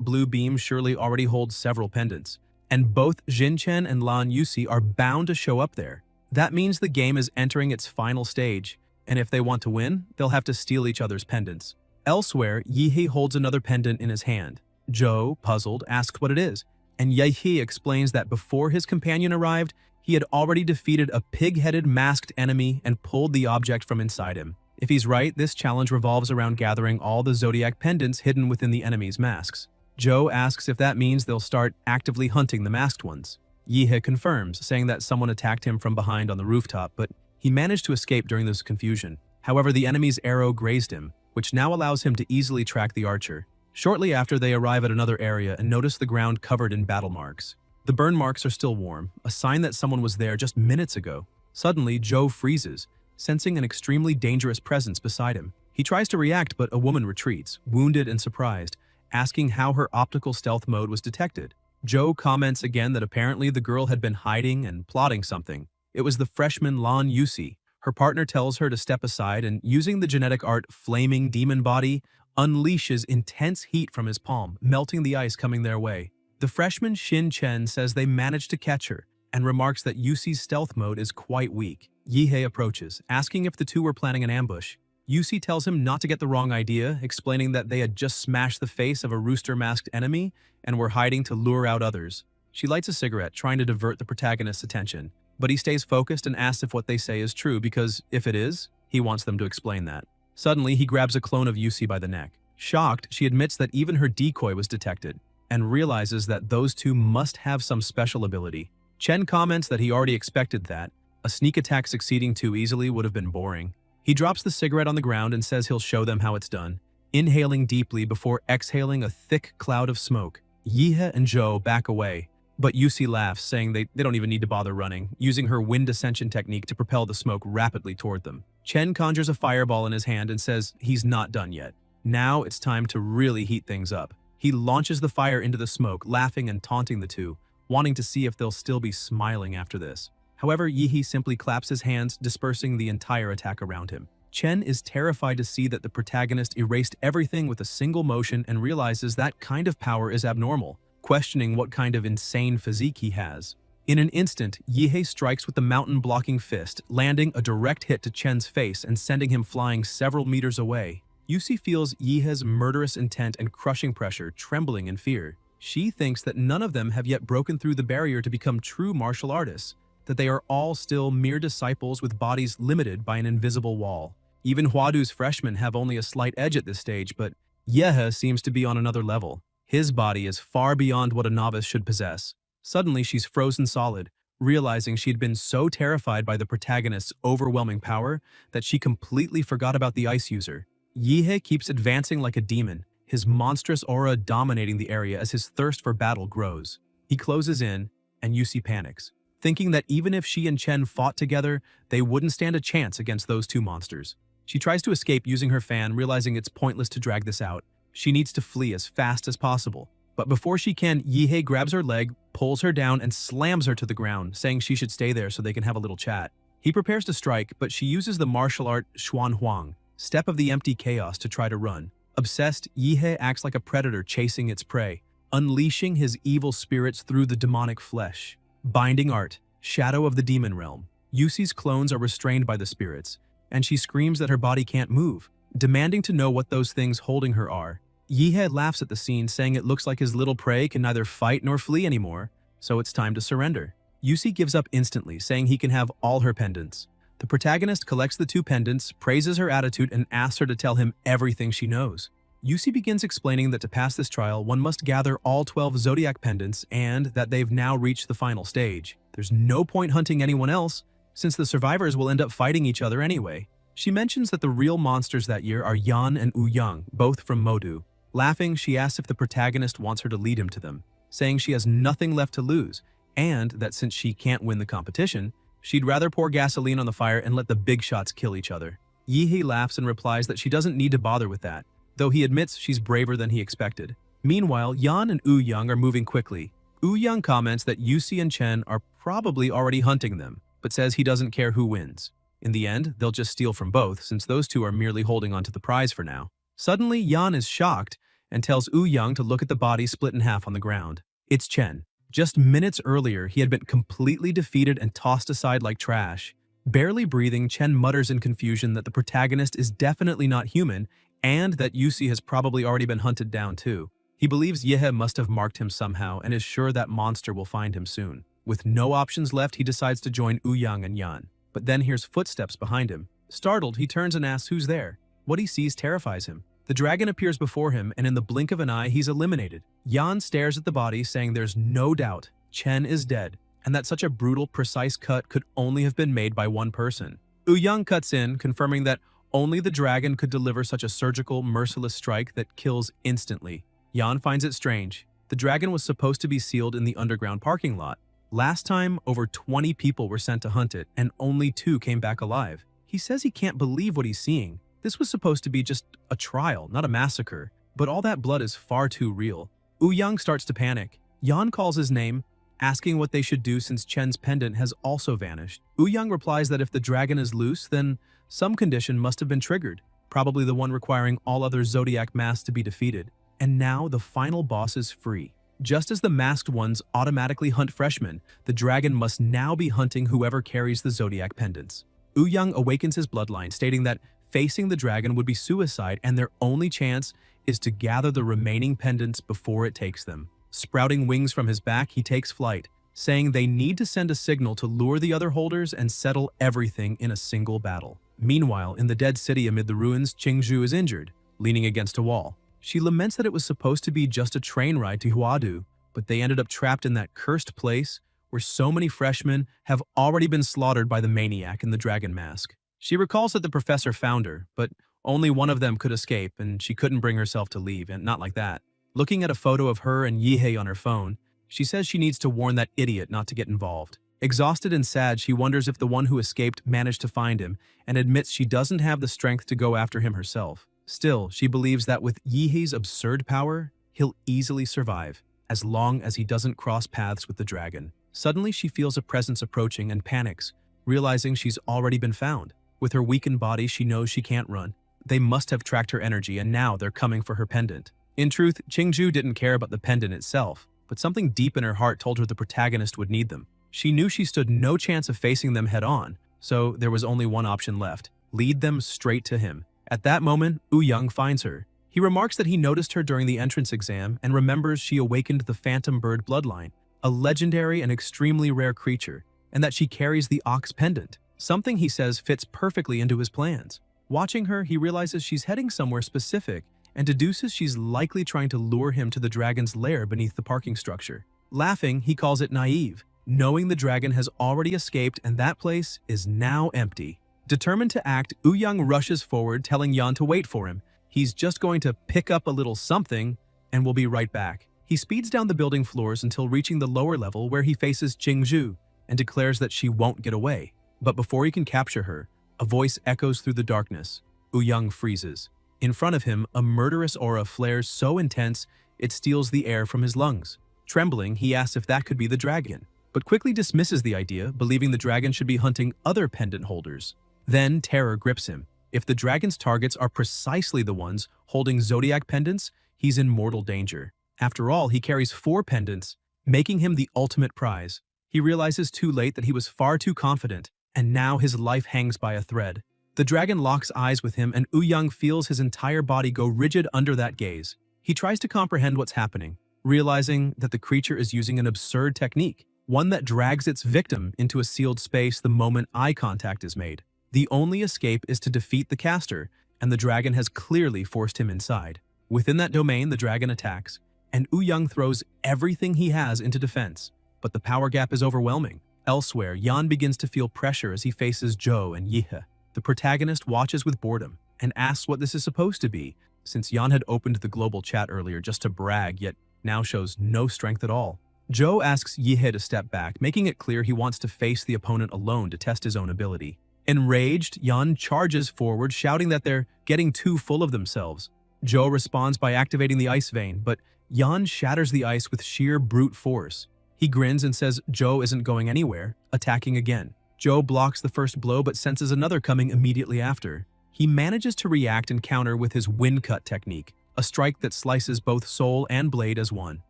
blue beam surely already holds several pendants, and both Jin-chen and Lan Yusi are bound to show up there. That means the game is entering its final stage, and if they want to win, they'll have to steal each other's pendants. Elsewhere, Yihei holds another pendant in his hand. Joe, puzzled, asks what it is, and Yihei explains that before his companion arrived, he had already defeated a pig-headed masked enemy and pulled the object from inside him. If he's right, this challenge revolves around gathering all the zodiac pendants hidden within the enemy's masks. Joe asks if that means they'll start actively hunting the masked ones. Yihei confirms, saying that someone attacked him from behind on the rooftop, but he managed to escape during this confusion. However, the enemy's arrow grazed him, which now allows him to easily track the archer. Shortly after, they arrive at another area and notice the ground covered in battle marks. The burn marks are still warm, a sign that someone was there just minutes ago. Suddenly, Joe freezes, sensing an extremely dangerous presence beside him. He tries to react, but a woman retreats, wounded and surprised, asking how her optical stealth mode was detected. Joe comments again that apparently the girl had been hiding and plotting something. It was the freshman Lan Yusi. Her partner tells her to step aside and, using the genetic art Flaming Demon Body, unleashes intense heat from his palm, melting the ice coming their way. The freshman Shin Chen says they managed to catch her, and remarks that Yusi's stealth mode is quite weak. Yihei approaches, asking if the two were planning an ambush. Yusi tells him not to get the wrong idea, explaining that they had just smashed the face of a rooster-masked enemy and were hiding to lure out others. She lights a cigarette, trying to divert the protagonist's attention, but he stays focused and asks if what they say is true because, if it is, he wants them to explain that. Suddenly, he grabs a clone of Yusi by the neck. Shocked, she admits that even her decoy was detected, and realizes that those two must have some special ability. Chen comments that he already expected that. A sneak attack succeeding too easily would have been boring. He drops the cigarette on the ground and says he'll show them how it's done, inhaling deeply before exhaling a thick cloud of smoke. Yihei and Joe back away, but Yusi laughs, saying they don't even need to bother running, using her wind ascension technique to propel the smoke rapidly toward them. Chen conjures a fireball in his hand and says he's not done yet. Now it's time to really heat things up. He launches the fire into the smoke, laughing and taunting the two, wanting to see if they'll still be smiling after this. However, Yihei simply claps his hands, dispersing the entire attack around him. Chen is terrified to see that the protagonist erased everything with a single motion and realizes that kind of power is abnormal, questioning what kind of insane physique he has. In an instant, Yihei strikes with the mountain-blocking fist, landing a direct hit to Chen's face and sending him flying several meters away. Yusi feels Yihei's murderous intent and crushing pressure, trembling in fear. She thinks that none of them have yet broken through the barrier to become true martial artists, that they are all still mere disciples with bodies limited by an invisible wall. Even Huadu's freshmen have only a slight edge at this stage, but Yehhe seems to be on another level. His body is far beyond what a novice should possess. Suddenly, she's frozen solid, realizing she'd been so terrified by the protagonist's overwhelming power that she completely forgot about the ice user. Yihei keeps advancing like a demon, his monstrous aura dominating the area as his thirst for battle grows. He closes in, and Yusi panics, thinking that even if she and Chen fought together, they wouldn't stand a chance against those two monsters. She tries to escape using her fan, realizing it's pointless to drag this out. She needs to flee as fast as possible. But before she can, Yihei grabs her leg, pulls her down, and slams her to the ground, saying she should stay there so they can have a little chat. He prepares to strike, but she uses the martial art Xuan Huang, Step of the Empty Chaos, to try to run. Obsessed, Yihei acts like a predator chasing its prey, unleashing his evil spirits through the demonic flesh. Binding art, Shadow of the Demon Realm. Yusi's clones are restrained by the spirits, and she screams that her body can't move, demanding to know what those things holding her are. Yihei laughs at the scene, saying it looks like his little prey can neither fight nor flee anymore, so it's time to surrender. Yusi gives up instantly, saying he can have all her pendants. The protagonist collects the two pendants, praises her attitude, and asks her to tell him everything she knows. Yusi begins explaining that to pass this trial, one must gather all 12 zodiac pendants and that they've now reached the final stage. There's no point hunting anyone else, since the survivors will end up fighting each other anyway. She mentions that the real monsters that year are Yan and Ouyang, both from Modu. Laughing, she asks if the protagonist wants her to lead him to them, saying she has nothing left to lose, and that since she can't win the competition, she'd rather pour gasoline on the fire and let the big shots kill each other. Yihei laughs and replies that she doesn't need to bother with that, though he admits she's braver than he expected. Meanwhile, Yan and Ouyang are moving quickly. Ouyang comments that Yusi and Chen are probably already hunting them, but says he doesn't care who wins. In the end, they'll just steal from both, since those two are merely holding onto the prize for now. Suddenly, Yan is shocked and tells Young to look at the body split in half on the ground. It's Chen. Just minutes earlier, he had been completely defeated and tossed aside like trash. Barely breathing, Chen mutters in confusion that the protagonist is definitely not human and that Yusi has probably already been hunted down too. He believes Yehe must have marked him somehow and is sure that monster will find him soon. With no options left, he decides to join Young and Yan. But then hears footsteps behind him. Startled, he turns and asks who's there. What he sees terrifies him. The dragon appears before him, and in the blink of an eye, he's eliminated. Yan stares at the body, saying there's no doubt Chen is dead, and that such a brutal, precise cut could only have been made by one person. Young cuts in, confirming that only the dragon could deliver such a surgical, merciless strike that kills instantly. Yan finds it strange. The dragon was supposed to be sealed in the underground parking lot. Last time, over 20 people were sent to hunt it, and only 2 came back alive. He says he can't believe what he's seeing. This was supposed to be just a trial, not a massacre, but all that blood is far too real. Young starts to panic. Yan calls his name, asking what they should do since Chen's pendant has also vanished. Young replies that if the dragon is loose, then some condition must have been triggered, probably the one requiring all other zodiac masks to be defeated. And now the final boss is free. Just as the masked ones automatically hunt freshmen, the dragon must now be hunting whoever carries the zodiac pendants. Young awakens his bloodline, stating that facing the dragon would be suicide and their only chance is to gather the remaining pendants before it takes them. Sprouting wings from his back, he takes flight, saying they need to send a signal to lure the other holders and settle everything in a single battle. Meanwhile, in the dead city amid the ruins, Qingzhu is injured, leaning against a wall. She laments that it was supposed to be just a train ride to Huadu, but they ended up trapped in that cursed place where so many freshmen have already been slaughtered by the maniac in the dragon mask. She recalls that the professor found her, but only one of them could escape, and she couldn't bring herself to leave, and not like that. Looking at a photo of her and Yihei on her phone, she says she needs to warn that idiot not to get involved. Exhausted and sad, she wonders if the one who escaped managed to find him, and admits she doesn't have the strength to go after him herself. Still, she believes that with Yihei's absurd power, he'll easily survive, as long as he doesn't cross paths with the dragon. Suddenly, she feels a presence approaching and panics, realizing she's already been found. With her weakened body, she knows she can't run. They must have tracked her energy, and now they're coming for her pendant. In truth, Qingzhu didn't care about the pendant itself, but something deep in her heart told her the protagonist would need them. She knew she stood no chance of facing them head-on, so there was only one option left: lead them straight to him. At that moment, Young finds her. He remarks that he noticed her during the entrance exam and remembers she awakened the phantom bird bloodline, a legendary and extremely rare creature, and that she carries the ox pendant. Something he says fits perfectly into his plans. Watching her, he realizes she's heading somewhere specific and deduces she's likely trying to lure him to the dragon's lair beneath the parking structure. Laughing, he calls it naive, knowing the dragon has already escaped and that place is now empty. Determined to act, Young rushes forward, telling Yan to wait for him. He's just going to pick up a little something and will be right back. He speeds down the building floors until reaching the lower level where he faces Qingzhu and declares that she won't get away. But before he can capture her, a voice echoes through the darkness. Young freezes. In front of him, a murderous aura flares so intense it steals the air from his lungs. Trembling, he asks if that could be the dragon, but quickly dismisses the idea, believing the dragon should be hunting other pendant holders. Then terror grips him. If the dragon's targets are precisely the ones holding zodiac pendants, he's in mortal danger. After all, he carries 4 pendants, making him the ultimate prize. He realizes too late that he was far too confident, and now his life hangs by a thread. The dragon locks eyes with him, and Young feels his entire body go rigid under that gaze. He tries to comprehend what's happening, realizing that the creature is using an absurd technique, one that drags its victim into a sealed space the moment eye contact is made. The only escape is to defeat the caster, and the dragon has clearly forced him inside. Within that domain, the dragon attacks, and Young throws everything he has into defense. But the power gap is overwhelming. Elsewhere, Yan begins to feel pressure as he faces Zhou and Yihe. The protagonist watches with boredom and asks what this is supposed to be, since Yan had opened the global chat earlier just to brag, yet now shows no strength at all. Zhou asks Yihe to step back, making it clear he wants to face the opponent alone to test his own ability. Enraged, Yan charges forward, shouting that they're getting too full of themselves. Zhou responds by activating the ice vein, but Yan shatters the ice with sheer brute force. He grins and says Zhou isn't going anywhere, attacking again. Zhou blocks the first blow but senses another coming immediately after. He manages to react and counter with his wind cut technique, a strike that slices both soul and blade as one.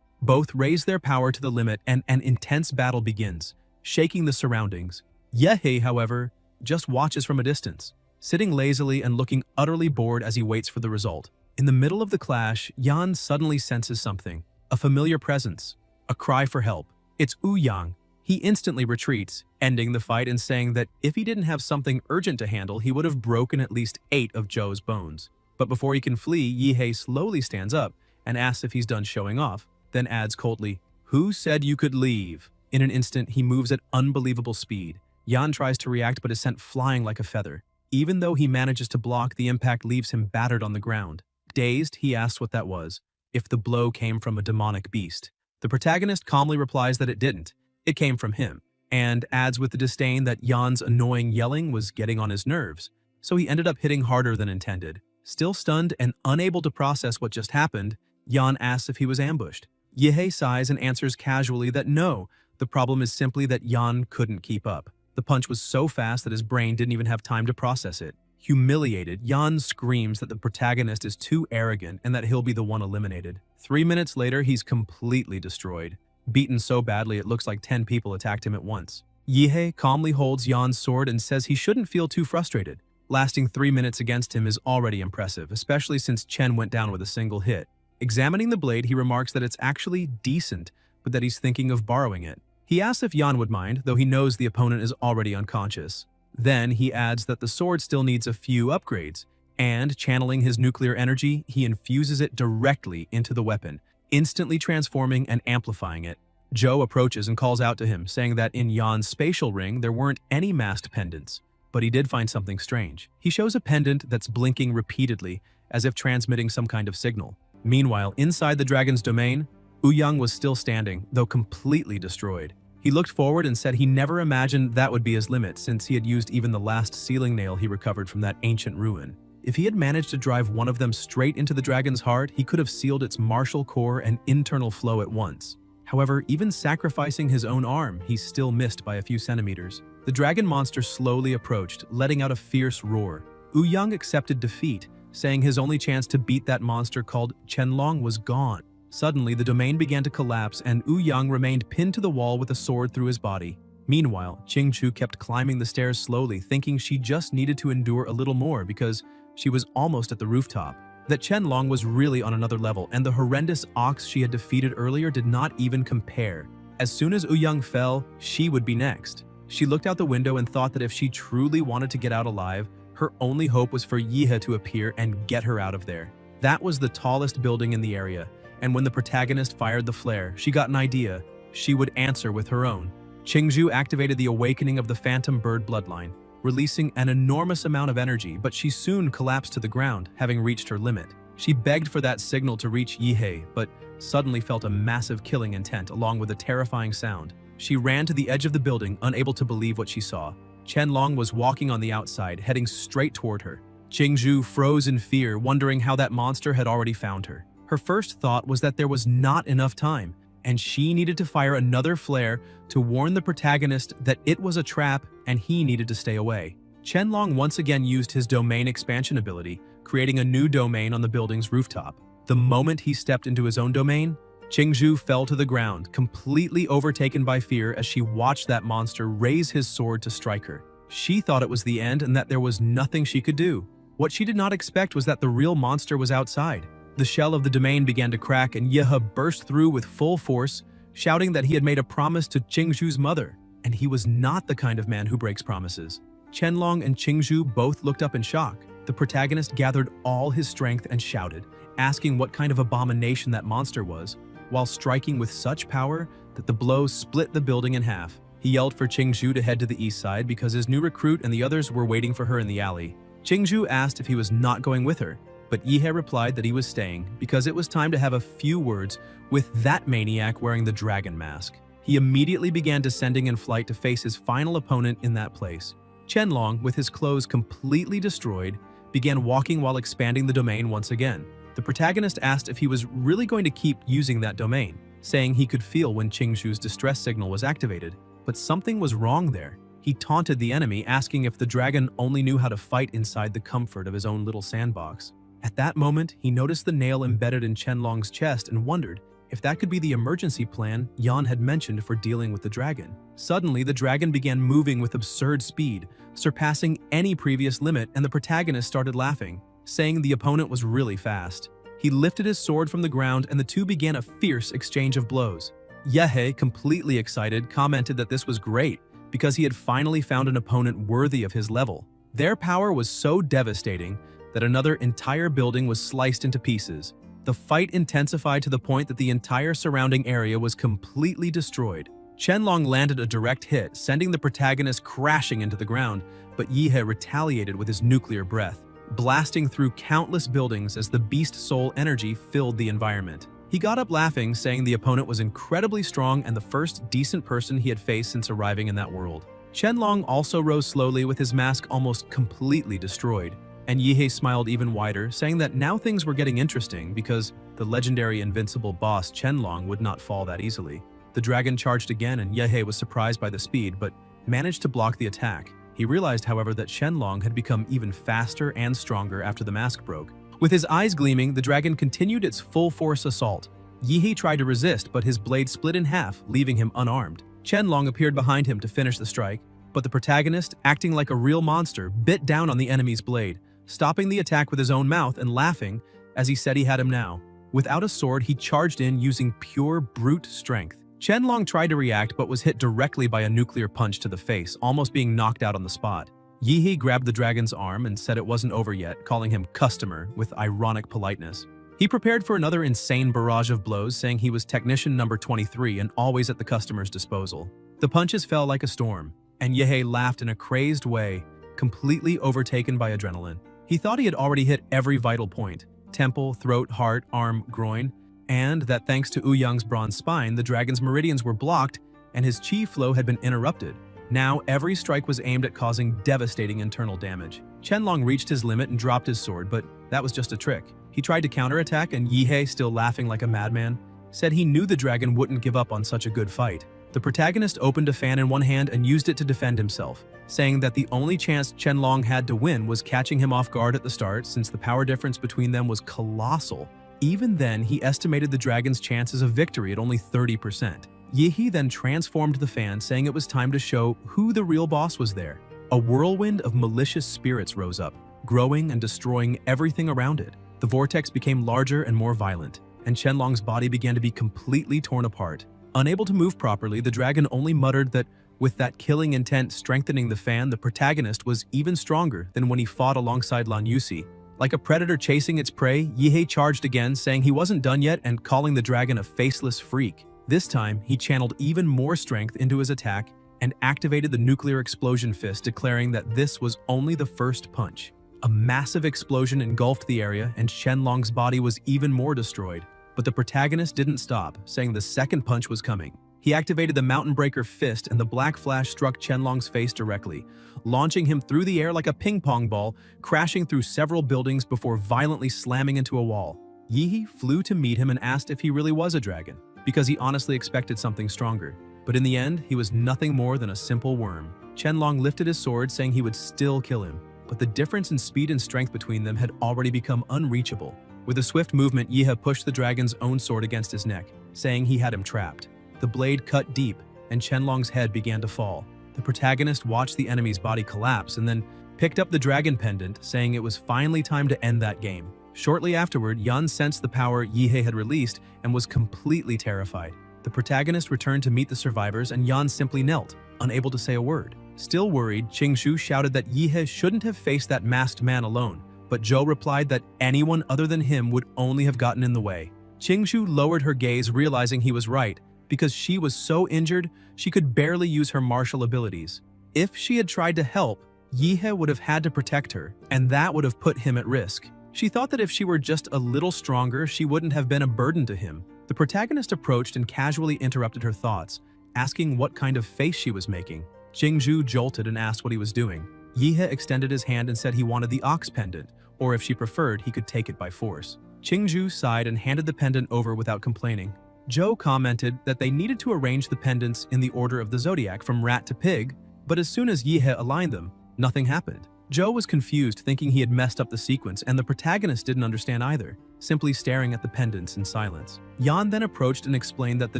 Both raise their power to the limit and an intense battle begins, shaking the surroundings. Yahello, however, just watches from a distance, sitting lazily and looking utterly bored as he waits for the result. In the middle of the clash, Yan suddenly senses something, a familiar presence, a cry for help. It's Ouyang. He instantly retreats, ending the fight and saying that if he didn't have something urgent to handle, he would have broken at least 8 of Zhou's bones. But before he can flee, Yahello slowly stands up and asks if he's done showing off, then adds coldly, "Who said you could leave?" In an instant, he moves at unbelievable speed. Yan tries to react but is sent flying like a feather. Even though he manages to block, the impact leaves him battered on the ground. Dazed, he asks what that was, if the blow came from a demonic beast. The protagonist calmly replies that it didn't. It came from him, and adds with the disdain that Yan's annoying yelling was getting on his nerves, so he ended up hitting harder than intended. Still stunned and unable to process what just happened, Yan asks if he was ambushed. Yahello sighs and answers casually that no, the problem is simply that Yan couldn't keep up. The punch was so fast that his brain didn't even have time to process it. Humiliated, Yan screams that the protagonist is too arrogant and that he'll be the one eliminated. 3 minutes later, he's completely destroyed. Beaten so badly it looks like 10 people attacked him at once. Yahello calmly holds Yan's sword and says he shouldn't feel too frustrated. Lasting 3 minutes against him is already impressive, especially since Chen went down with a single hit. Examining the blade, he remarks that it's actually decent, but that he's thinking of borrowing it. He asks if Yan would mind, though he knows the opponent is already unconscious. Then he adds that the sword still needs a few upgrades, and channeling his nuclear energy, he infuses it directly into the weapon, instantly transforming and amplifying it. Zhou approaches and calls out to him, saying that in Yan's spatial ring there weren't any masked pendants, but he did find something strange. He shows a pendant that's blinking repeatedly, as if transmitting some kind of signal. Meanwhile, inside the dragon's domain, Ouyang was still standing, though completely destroyed. He looked forward and said he never imagined that would be his limit, since he had used even the last sealing nail he recovered from that ancient ruin. If he had managed to drive one of them straight into the dragon's heart, he could have sealed its martial core and internal flow at once. However, even sacrificing his own arm, he still missed by a few centimeters. The dragon monster slowly approached, letting out a fierce roar. Ouyang accepted defeat, saying his only chance to beat that monster called Qianlong was gone. Suddenly, the domain began to collapse and Ouyang remained pinned to the wall with a sword through his body. Meanwhile, Qingzhu kept climbing the stairs slowly, thinking she just needed to endure a little more because she was almost at the rooftop. That Qianlong was really on another level, and the horrendous ox she had defeated earlier did not even compare. As soon as Ouyang fell, she would be next. She looked out the window and thought that if she truly wanted to get out alive, her only hope was for Yahello to appear and get her out of there. That was the tallest building in the area, and when the protagonist fired the flare, she got an idea. She would answer with her own. Qingzhu activated the awakening of the phantom bird bloodline, releasing an enormous amount of energy, but she soon collapsed to the ground, having reached her limit. She begged for that signal to reach Yahello, but suddenly felt a massive killing intent along with a terrifying sound. She ran to the edge of the building, unable to believe what she saw. Qianlong was walking on the outside, heading straight toward her. Qingzhu froze in fear, wondering how that monster had already found her. Her first thought was that there was not enough time, and she needed to fire another flare to warn the protagonist that it was a trap and he needed to stay away. Qianlong once again used his domain expansion ability, creating a new domain on the building's rooftop. The moment he stepped into his own domain, Qingzhu fell to the ground, completely overtaken by fear as she watched that monster raise his sword to strike her. She thought it was the end and that there was nothing she could do. What she did not expect was that the real monster was outside. The shell of the domain began to crack and Yahello burst through with full force, shouting that he had made a promise to Qingzhu's mother, and he was not the kind of man who breaks promises. Qianlong and Qingzhu both looked up in shock. The protagonist gathered all his strength and shouted, asking what kind of abomination that monster was, while striking with such power that the blow split the building in half. He yelled for Qingzhu to head to the east side because his new recruit and the others were waiting for her in the alley. Qingzhu asked if he was not going with her, but Yahello replied that he was staying because it was time to have a few words with that maniac wearing the dragon mask. He immediately began descending in flight to face his final opponent in that place. Qianlong, with his clothes completely destroyed, began walking while expanding the domain once again. The protagonist asked if he was really going to keep using that domain, saying he could feel when Qingzhu's distress signal was activated, but something was wrong there. He He taunted the enemy, asking if the dragon only knew how to fight inside the comfort of his own little sandbox. At that moment, he noticed the nail embedded in Qianlong's chest and wondered if that could be the emergency plan Yan had mentioned for dealing with the dragon. Suddenly, the dragon began moving with absurd speed, surpassing any previous limit, and the protagonist started laughing, saying the opponent was really fast. He lifted his sword from the ground and the two began a fierce exchange of blows. Yehe, completely excited, commented that this was great because he had finally found an opponent worthy of his level. Their power was so devastating that another entire building was sliced into pieces. The fight intensified to the point that the entire surrounding area was completely destroyed. Qianlong landed a direct hit, sending the protagonist crashing into the ground, but Yehe retaliated with his nuclear breath, blasting through countless buildings as the beast soul energy filled the environment. He got up laughing, saying the opponent was incredibly strong and the first decent person he had faced since arriving in that world. Qianlong also rose slowly with his mask almost completely destroyed, and Yehe smiled even wider, saying that now things were getting interesting because the legendary invincible boss Qianlong would not fall that easily. The dragon charged again and Yehe was surprised by the speed but managed to block the attack. He realized, however, that Qianlong had become even faster and stronger after the mask broke. With his eyes gleaming, the dragon continued its full-force assault. Yehe tried to resist, but his blade split in half, leaving him unarmed. Qianlong appeared behind him to finish the strike, but the protagonist, acting like a real monster, bit down on the enemy's blade, stopping the attack with his own mouth and laughing as he said he had him now. Without a sword, he charged in using pure brute strength. Qianlong tried to react but was hit directly by a nuclear punch to the face, almost being knocked out on the spot. Yehe grabbed the dragon's arm and said it wasn't over yet, calling him customer with ironic politeness. He prepared for another insane barrage of blows, saying he was technician number 23 and always at the customer's disposal. The punches fell like a storm, and Yehe laughed in a crazed way, completely overtaken by adrenaline. He thought he had already hit every vital point: temple, throat, heart, arm, groin, and that thanks to Ouyang's bronze spine, the dragon's meridians were blocked and his chi flow had been interrupted. Now every strike was aimed at causing devastating internal damage. Qianlong reached his limit and dropped his sword, but that was just a trick. He tried to counterattack and Yehe, still laughing like a madman, said he knew the dragon wouldn't give up on such a good fight. The protagonist opened a fan in one hand and used it to defend himself, saying that the only chance Qianlong had to win was catching him off guard at the start, since the power difference between them was colossal. Even then, he estimated the dragon's chances of victory at only 30%. Yehe then transformed the fan, saying it was time to show who the real boss was there. A whirlwind of malicious spirits rose up, growing and destroying everything around it. The vortex became larger and more violent, and Qianlong's body began to be completely torn apart. Unable to move properly, the dragon only muttered that with that killing intent strengthening the fan, the protagonist was even stronger than when he fought alongside Lan Yusi. Like a predator chasing its prey, Yehe charged again, saying he wasn't done yet and calling the dragon a faceless freak. This time, he channeled even more strength into his attack and activated the nuclear explosion fist, declaring that this was only the first punch. A massive explosion engulfed the area, and Qianlong's body was even more destroyed. But the protagonist didn't stop, saying the second punch was coming. He activated the Mountain Breaker fist, and the black flash struck Qianlong's face directly, launching him through the air like a ping-pong ball, crashing through several buildings before violently slamming into a wall. Yehe flew to meet him and asked if he really was a dragon, because he honestly expected something stronger. But in the end, he was nothing more than a simple worm. Qianlong lifted his sword, saying he would still kill him, but the difference in speed and strength between them had already become unreachable. With a swift movement, Yehe pushed the dragon's own sword against his neck, saying he had him trapped. The blade cut deep, and Qianlong's head began to fall. The protagonist watched the enemy's body collapse and then picked up the dragon pendant, saying it was finally time to end that game. Shortly afterward, Yan sensed the power Yehe had released and was completely terrified. The protagonist returned to meet the survivors, and Yan simply knelt, unable to say a word. Still worried, Qingshu shouted that Yehe shouldn't have faced that masked man alone, but Zhou replied that anyone other than him would only have gotten in the way. Qingshu lowered her gaze, realizing he was right, because she was so injured she could barely use her martial abilities. If she had tried to help, Yehe would have had to protect her, and that would have put him at risk. She thought that if she were just a little stronger, she wouldn't have been a burden to him. The protagonist approached and casually interrupted her thoughts, asking what kind of face she was making. Qingshu jolted and asked what he was doing. Yehe extended his hand and said he wanted the ox pendant, or if she preferred, he could take it by force. Qingshu sighed and handed the pendant over without complaining. Zhou commented that they needed to arrange the pendants in the order of the zodiac from rat to pig, But as soon as Yihe aligned them, nothing happened. Joe was confused, thinking he had messed up the sequence, and the protagonist didn't understand either, simply staring at the pendants in silence. Yan then approached and explained that the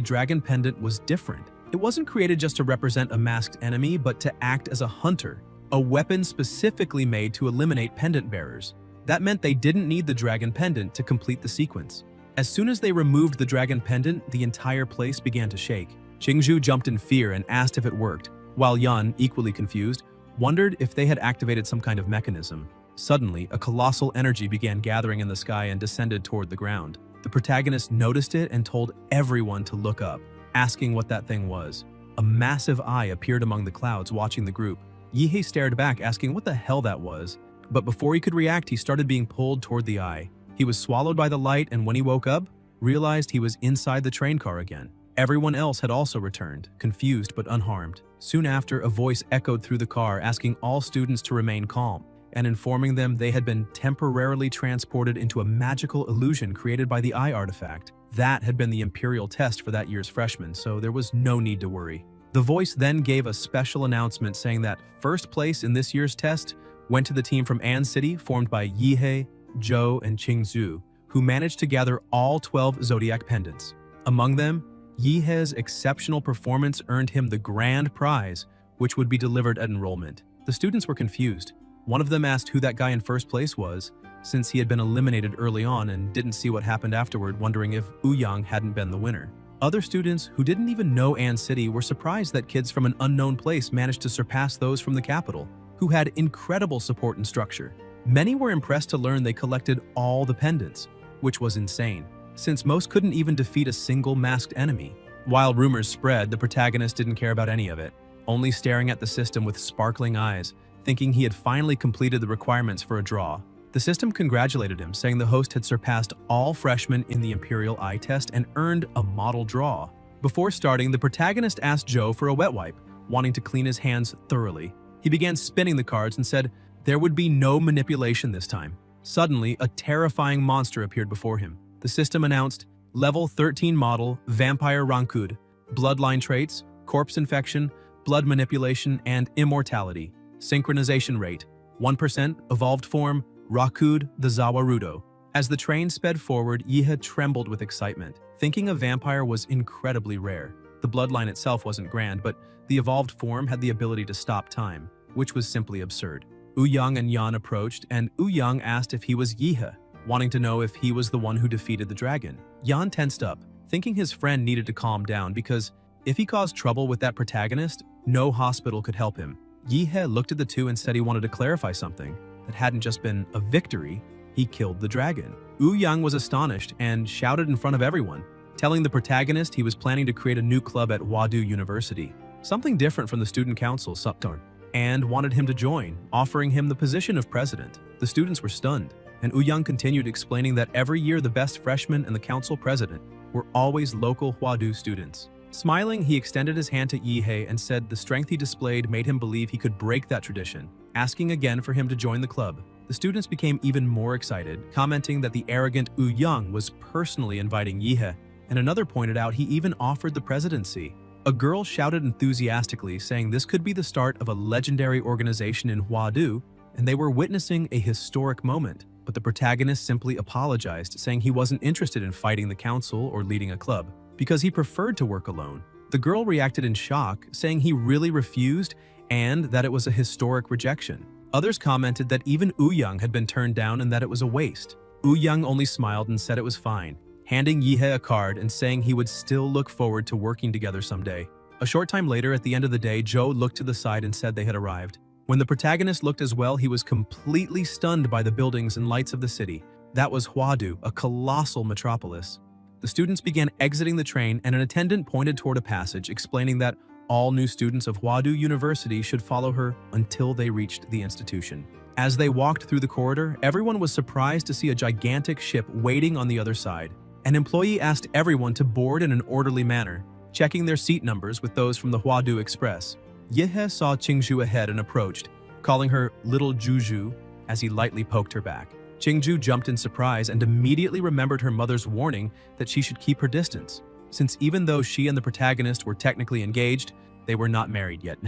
dragon pendant was different. It wasn't created just to represent a masked enemy, but to act as a hunter, a weapon specifically made to eliminate pendant bearers. That meant they didn't need the dragon pendant to complete the sequence. As soon as they removed the dragon pendant, the entire place began to shake. Qingzhu jumped in fear and asked if it worked, while Yan, equally confused, wondered if they had activated some kind of mechanism. Suddenly, a colossal energy began gathering in the sky and descended toward the ground. The protagonist noticed it and told everyone to look up, asking what that thing was. A massive eye appeared among the clouds, watching the group. Yihe stared back, asking what the hell that was. But before he could react, he started being pulled toward the eye. He was swallowed by the light, and when he woke up, realized he was inside the train car again. Everyone else had also returned, confused but unharmed. Soon after, a voice echoed through the car, asking all students to remain calm and informing them they had been temporarily transported into a magical illusion created by the eye artifact. That had been the imperial test for that year's freshmen, so there was no need to worry. The voice then gave a special announcement saying that first place in this year's test went to the team from An City, formed by Yihe, Zhou, and Qingzhu, who managed to gather all 12 zodiac pendants. Among them, Yihe's exceptional performance earned him the grand prize, which would be delivered at enrollment. The students were confused. One of them asked who that guy in first place was, since he had been eliminated early on and didn't see what happened afterward, wondering if Ouyang hadn't been the winner. Other students who didn't even know An City were surprised that kids from an unknown place managed to surpass those from the capital, who had incredible support and structure. Many were impressed to learn they collected all the pendants, which was insane, since most couldn't even defeat a single masked enemy. While rumors spread, the protagonist didn't care about any of it, only staring at the system with sparkling eyes, thinking he had finally completed the requirements for a draw. The system congratulated him, saying the host had surpassed all freshmen in the Imperial Eye Test and earned a model draw. Before starting, the protagonist asked Joe for a wet wipe, wanting to clean his hands thoroughly. He began spinning the cards and said there would be no manipulation this time. Suddenly, a terrifying monster appeared before him. The system announced, Level 13 model, Vampire Rankud, Bloodline traits, Corpse infection, Blood manipulation, and Immortality. Synchronization rate, 1%, evolved form, Rakud the Zawarudo. As the train sped forward, Yihe trembled with excitement, thinking a vampire was incredibly rare. The bloodline itself wasn't grand, but the evolved form had the ability to stop time, which was simply absurd. Ouyang and Yan approached, and Ouyang asked if he was Yihe, wanting to know if he was the one who defeated the dragon. Yan tensed up, thinking his friend needed to calm down because if he caused trouble with that protagonist, no hospital could help him. Yihe looked at the two and said he wanted to clarify something. That hadn't just been a victory, he killed the dragon. Ouyang was astonished and shouted in front of everyone, telling the protagonist he was planning to create a new club at Huadu University, something different from the student council, Suptorn, and wanted him to join, offering him the position of president. The students were stunned, and Ouyang continued explaining that every year the best freshmen and the council president were always local Huadu students. Smiling, he extended his hand to Yihe and said the strength he displayed made him believe he could break that tradition, asking again for him to join the club. The students became even more excited, commenting that the arrogant Ouyang was personally inviting Yihe, and another pointed out he even offered the presidency. A girl shouted enthusiastically, saying this could be the start of a legendary organization in Huadu, and they were witnessing a historic moment. But the protagonist simply apologized, saying he wasn't interested in fighting the council or leading a club, because he preferred to work alone. The girl reacted in shock, saying he really refused and that it was a historic rejection. Others commented that even Ouyang had been turned down and that it was a waste. Ouyang only smiled and said it was fine, handing Yihe a card and saying he would still look forward to working together someday. A short time later, at the end of the day, Zhou looked to the side and said they had arrived. When the protagonist looked as well, he was completely stunned by the buildings and lights of the city. That was Huadu, a colossal metropolis. The students began exiting the train, and an attendant pointed toward a passage, explaining that all new students of Huadu University should follow her until they reached the institution. As they walked through the corridor, everyone was surprised to see a gigantic ship waiting on the other side. An employee asked everyone to board in an orderly manner, checking their seat numbers with those from the Huadu Express. Yihe saw Qingzhu ahead and approached, calling her Little Juju as he lightly poked her back. Qingzhu jumped in surprise and immediately remembered her mother's warning that she should keep her distance, since even though she and the protagonist were technically engaged, they were not married yet.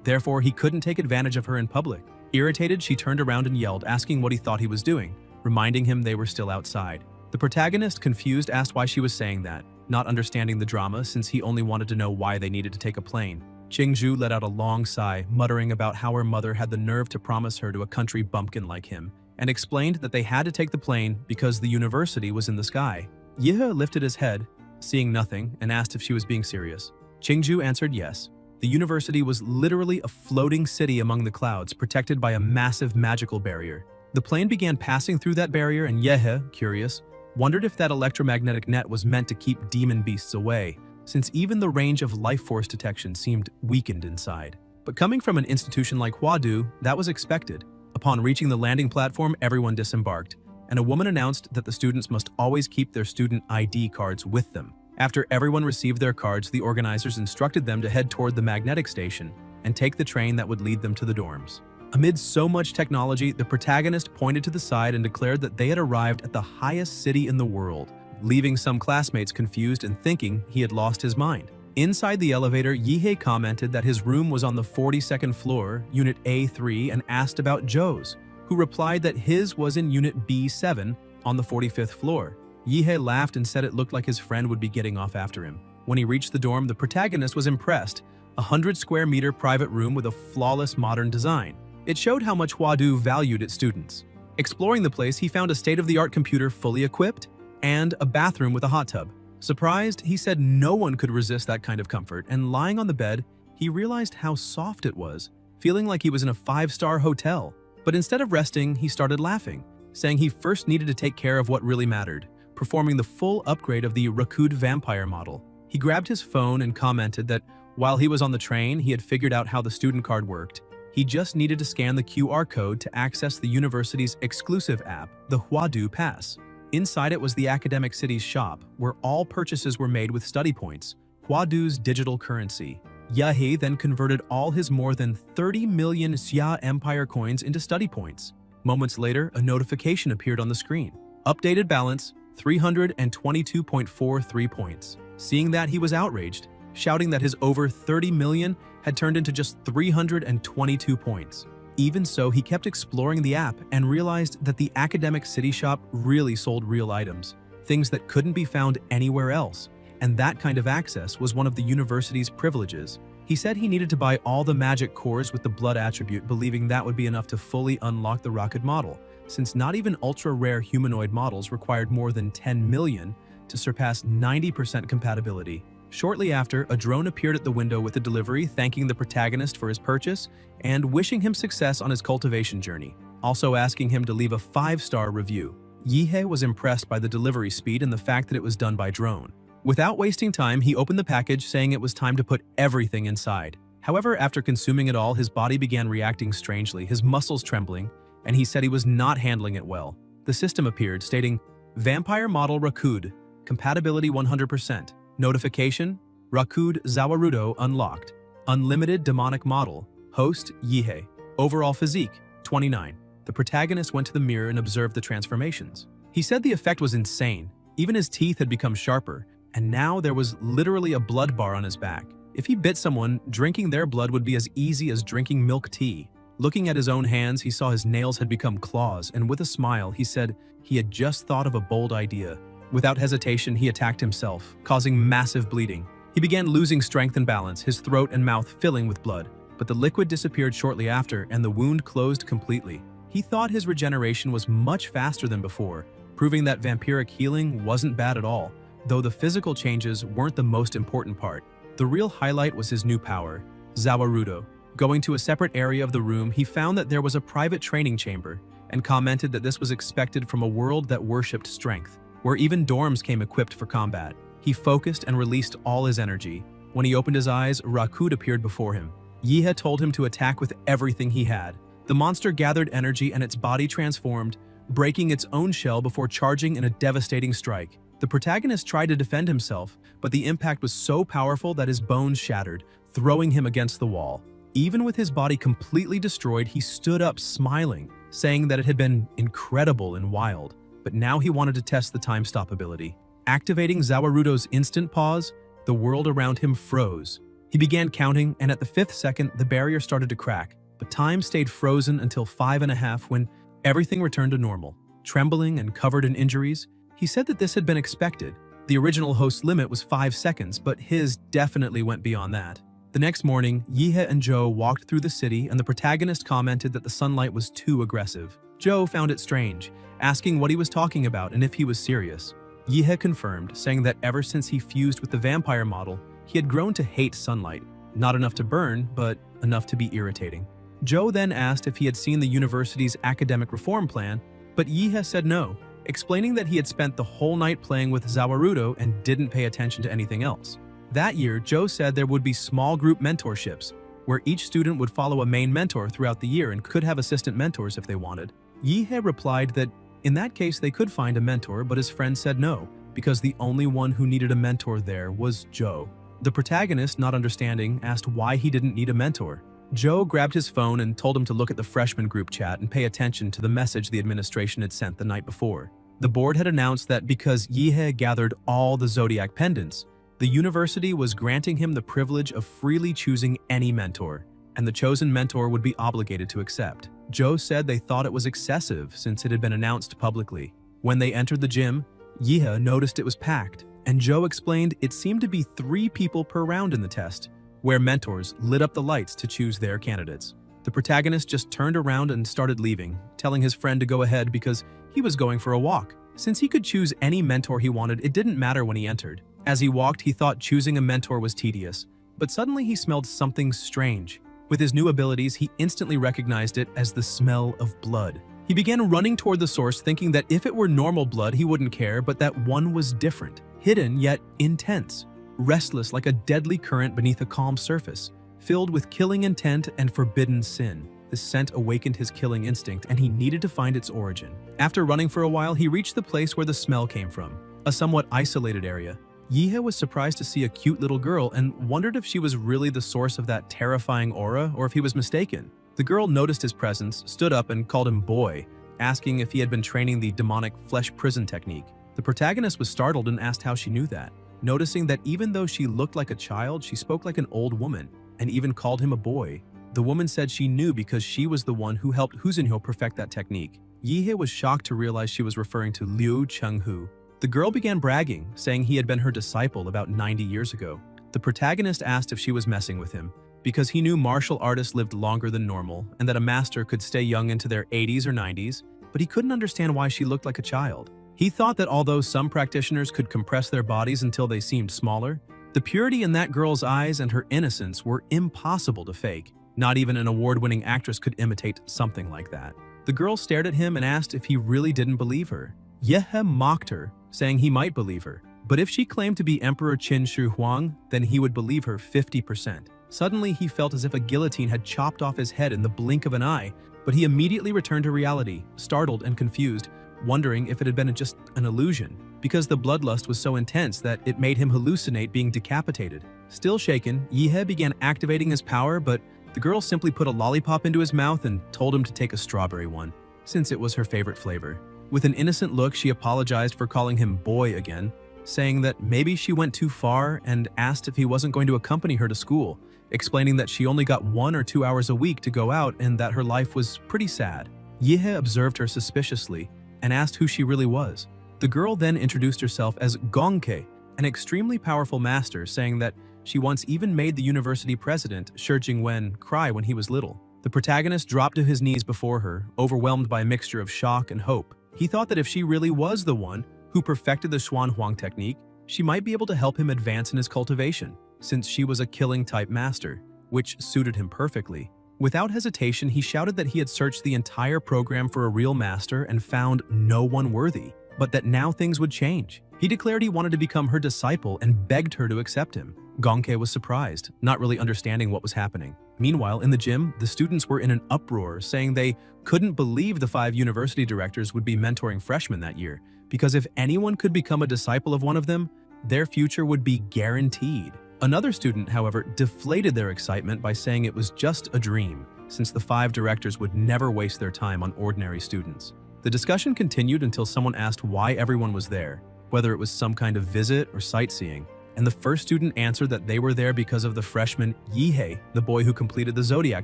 Therefore, he couldn't take advantage of her in public. Irritated, she turned around and yelled, asking what he thought he was doing, reminding him they were still outside. The protagonist, confused, asked why she was saying that, not understanding the drama since he only wanted to know why they needed to take a plane. Qingzhu let out a long sigh, muttering about how her mother had the nerve to promise her to a country bumpkin like him, and explained that they had to take the plane because the university was in the sky. Yehe lifted his head, seeing nothing, and asked if she was being serious. Qingzhu answered yes. The university was literally a floating city among the clouds, protected by a massive magical barrier. The plane began passing through that barrier, and Yehe, curious, wondered if that electromagnetic net was meant to keep demon beasts away, since even the range of life force detection seemed weakened inside. But coming from an institution like Huadu, that was expected. Upon reaching the landing platform, everyone disembarked, and a woman announced that the students must always keep their student ID cards with them. After everyone received their cards, the organizers instructed them to head toward the magnetic station and take the train that would lead them to the dorms. Amid so much technology, the protagonist pointed to the side and declared that they had arrived at the highest city in the world, leaving some classmates confused and thinking he had lost his mind. Inside the elevator, Yehe commented that his room was on the 42nd floor, Unit A3, and asked about Joe's, who replied that his was in Unit B7 on the 45th floor. Yehe laughed and said it looked like his friend would be getting off after him. When he reached the dorm, the protagonist was impressed. A 100-square-meter private room with a flawless modern design. It showed how much Huadu valued its students. Exploring the place, he found a state-of-the-art computer fully equipped and a bathroom with a hot tub. Surprised, he said no one could resist that kind of comfort, and lying on the bed, he realized how soft it was, feeling like he was in a 5-star hotel. But instead of resting, he started laughing, saying he first needed to take care of what really mattered, performing the full upgrade of the Rakud vampire model. He grabbed his phone and commented that while he was on the train, he had figured out how the student card worked. He just needed to scan the QR code to access the university's exclusive app, the Huadu Pass. Inside it was the academic city's shop, where all purchases were made with study points, Huadu's digital currency. Yehe then converted all his more than 30 million Xia Empire coins into study points. Moments later, a notification appeared on the screen. Updated balance, 322.43 points. Seeing that, he was outraged, shouting that his over 30 million had turned into just 322 points. Even so, he kept exploring the app and realized that the academic city shop really sold real items, things that couldn't be found anywhere else, and that kind of access was one of the university's privileges. He said he needed to buy all the magic cores with the blood attribute, believing that would be enough to fully unlock the Rakud model, since not even ultra-rare humanoid models required more than 10 million to surpass 90% compatibility. Shortly after, a drone appeared at the window with a delivery, thanking the protagonist for his purchase and wishing him success on his cultivation journey, also asking him to leave a 5-star review. Yehe was impressed by the delivery speed and the fact that it was done by drone. Without wasting time, he opened the package, saying it was time to put everything inside. However, after consuming it all, his body began reacting strangely, his muscles trembling, and he said he was not handling it well. The system appeared, stating, Vampire Model Rakud, Compatibility 100%. Notification, Rakud Zawarudo unlocked. Unlimited demonic model, host Yehe. Overall physique, 29. The protagonist went to the mirror and observed the transformations. He said the effect was insane. Even his teeth had become sharper, and now there was literally a blood bar on his back. If he bit someone, drinking their blood would be as easy as drinking milk tea. Looking at his own hands, he saw his nails had become claws, and with a smile, he said he had just thought of a bold idea. Without hesitation, he attacked himself, causing massive bleeding. He began losing strength and balance, his throat and mouth filling with blood, but the liquid disappeared shortly after, and the wound closed completely. He thought his regeneration was much faster than before, proving that vampiric healing wasn't bad at all, though the physical changes weren't the most important part. The real highlight was his new power, Zawarudo. Going to a separate area of the room, he found that there was a private training chamber, and commented that this was expected from a world that worshipped strength, where even dorms came equipped for combat. He focused and released all his energy. When he opened his eyes, Rakud appeared before him. Yehe told him to attack with everything he had. The monster gathered energy and its body transformed, breaking its own shell before charging in a devastating strike. The protagonist tried to defend himself, but the impact was so powerful that his bones shattered, throwing him against the wall. Even with his body completely destroyed, he stood up smiling, saying that it had been incredible and wild. But now he wanted to test the time stop ability. Activating Zawarudo's instant pause, the world around him froze. He began counting, and at the 5th second, the barrier started to crack, but time stayed frozen until 5.5 when everything returned to normal. Trembling and covered in injuries, he said that this had been expected. The original host's limit was 5 seconds, but his definitely went beyond that. The next morning, Yihe and Joe walked through the city, and the protagonist commented that the sunlight was too aggressive. Joe found it strange, asking what he was talking about and if he was serious. Yihe confirmed, saying that ever since he fused with the vampire model, he had grown to hate sunlight. Not enough to burn, but enough to be irritating. Joe then asked if he had seen the university's academic reform plan, but Yihe said no, explaining that he had spent the whole night playing with Zawarudo and didn't pay attention to anything else. That year, Joe said there would be small group mentorships, where each student would follow a main mentor throughout the year and could have assistant mentors if they wanted. Yihe replied that in that case they could find a mentor, but his friend said no, because the only one who needed a mentor there was Joe. The protagonist, not understanding, asked why he didn't need a mentor. Joe grabbed his phone and told him to look at the freshman group chat and pay attention to the message the administration had sent the night before. The board had announced that because Yihe gathered all the zodiac pendants, the university was granting him the privilege of freely choosing any mentor, and the chosen mentor would be obligated to accept. Joe said they thought it was excessive since it had been announced publicly. When they entered the gym, Yihe noticed it was packed, and Joe explained it seemed to be 3 people per round in the test, where mentors lit up the lights to choose their candidates. The protagonist just turned around and started leaving, telling his friend to go ahead because he was going for a walk. Since he could choose any mentor he wanted, it didn't matter when he entered. As he walked, he thought choosing a mentor was tedious, but suddenly he smelled something strange. With his new abilities, he instantly recognized it as the smell of blood. He began running toward the source, thinking that if it were normal blood, he wouldn't care, but that one was different, hidden yet intense, restless like a deadly current beneath a calm surface, filled with killing intent and forbidden sin. The scent awakened his killing instinct, and he needed to find its origin. After running for a while, he reached the place where the smell came from, a somewhat isolated area. Yihe was surprised to see a cute little girl and wondered if she was really the source of that terrifying aura or if he was mistaken. The girl noticed his presence, stood up, and called him boy, asking if he had been training the demonic flesh prison technique. The protagonist was startled and asked how she knew that, noticing that even though she looked like a child, she spoke like an old woman, and even called him a boy. The woman said she knew because she was the one who helped Huzinho perfect that technique. Yihe was shocked to realize she was referring to Liu Chenghu. The girl began bragging, saying he had been her disciple about 90 years ago. The protagonist asked if she was messing with him, because he knew martial artists lived longer than normal and that a master could stay young into their 80s or 90s, but he couldn't understand why she looked like a child. He thought that although some practitioners could compress their bodies until they seemed smaller, the purity in that girl's eyes and her innocence were impossible to fake. Not even an award-winning actress could imitate something like that. The girl stared at him and asked if he really didn't believe her. Yihe mocked her, saying he might believe her, but if she claimed to be Emperor Qin Shi Huang, then he would believe her 50%. Suddenly, he felt as if a guillotine had chopped off his head in the blink of an eye, but he immediately returned to reality, startled and confused, wondering if it had been just an illusion, because the bloodlust was so intense that it made him hallucinate being decapitated. Still shaken, Yihe began activating his power, but the girl simply put a lollipop into his mouth and told him to take a strawberry one, since it was her favorite flavor. With an innocent look, she apologized for calling him boy again, saying that maybe she went too far and asked if he wasn't going to accompany her to school, explaining that she only got 1 or 2 hours a week to go out and that her life was pretty sad. Yihe observed her suspiciously and asked who she really was. The girl then introduced herself as Gongke, an extremely powerful master, saying that she once even made the university president, Shi Jingwen, cry when he was little. The protagonist dropped to his knees before her, overwhelmed by a mixture of shock and hope. He thought that if she really was the one who perfected the Xuan Huang technique, she might be able to help him advance in his cultivation, since she was a killing-type master, which suited him perfectly. Without hesitation, he shouted that he had searched the entire program for a real master and found no one worthy, but that now things would change. He declared he wanted to become her disciple and begged her to accept him. Gongke was surprised, not really understanding what was happening. Meanwhile, in the gym, the students were in an uproar, saying they couldn't believe the 5 university directors would be mentoring freshmen that year, because if anyone could become a disciple of one of them, their future would be guaranteed. Another student, however, deflated their excitement by saying it was just a dream, since the 5 directors would never waste their time on ordinary students. The discussion continued until someone asked why everyone was there, whether it was some kind of visit or sightseeing, and the first student answered that they were there because of the freshman Yihei, the boy who completed the Zodiac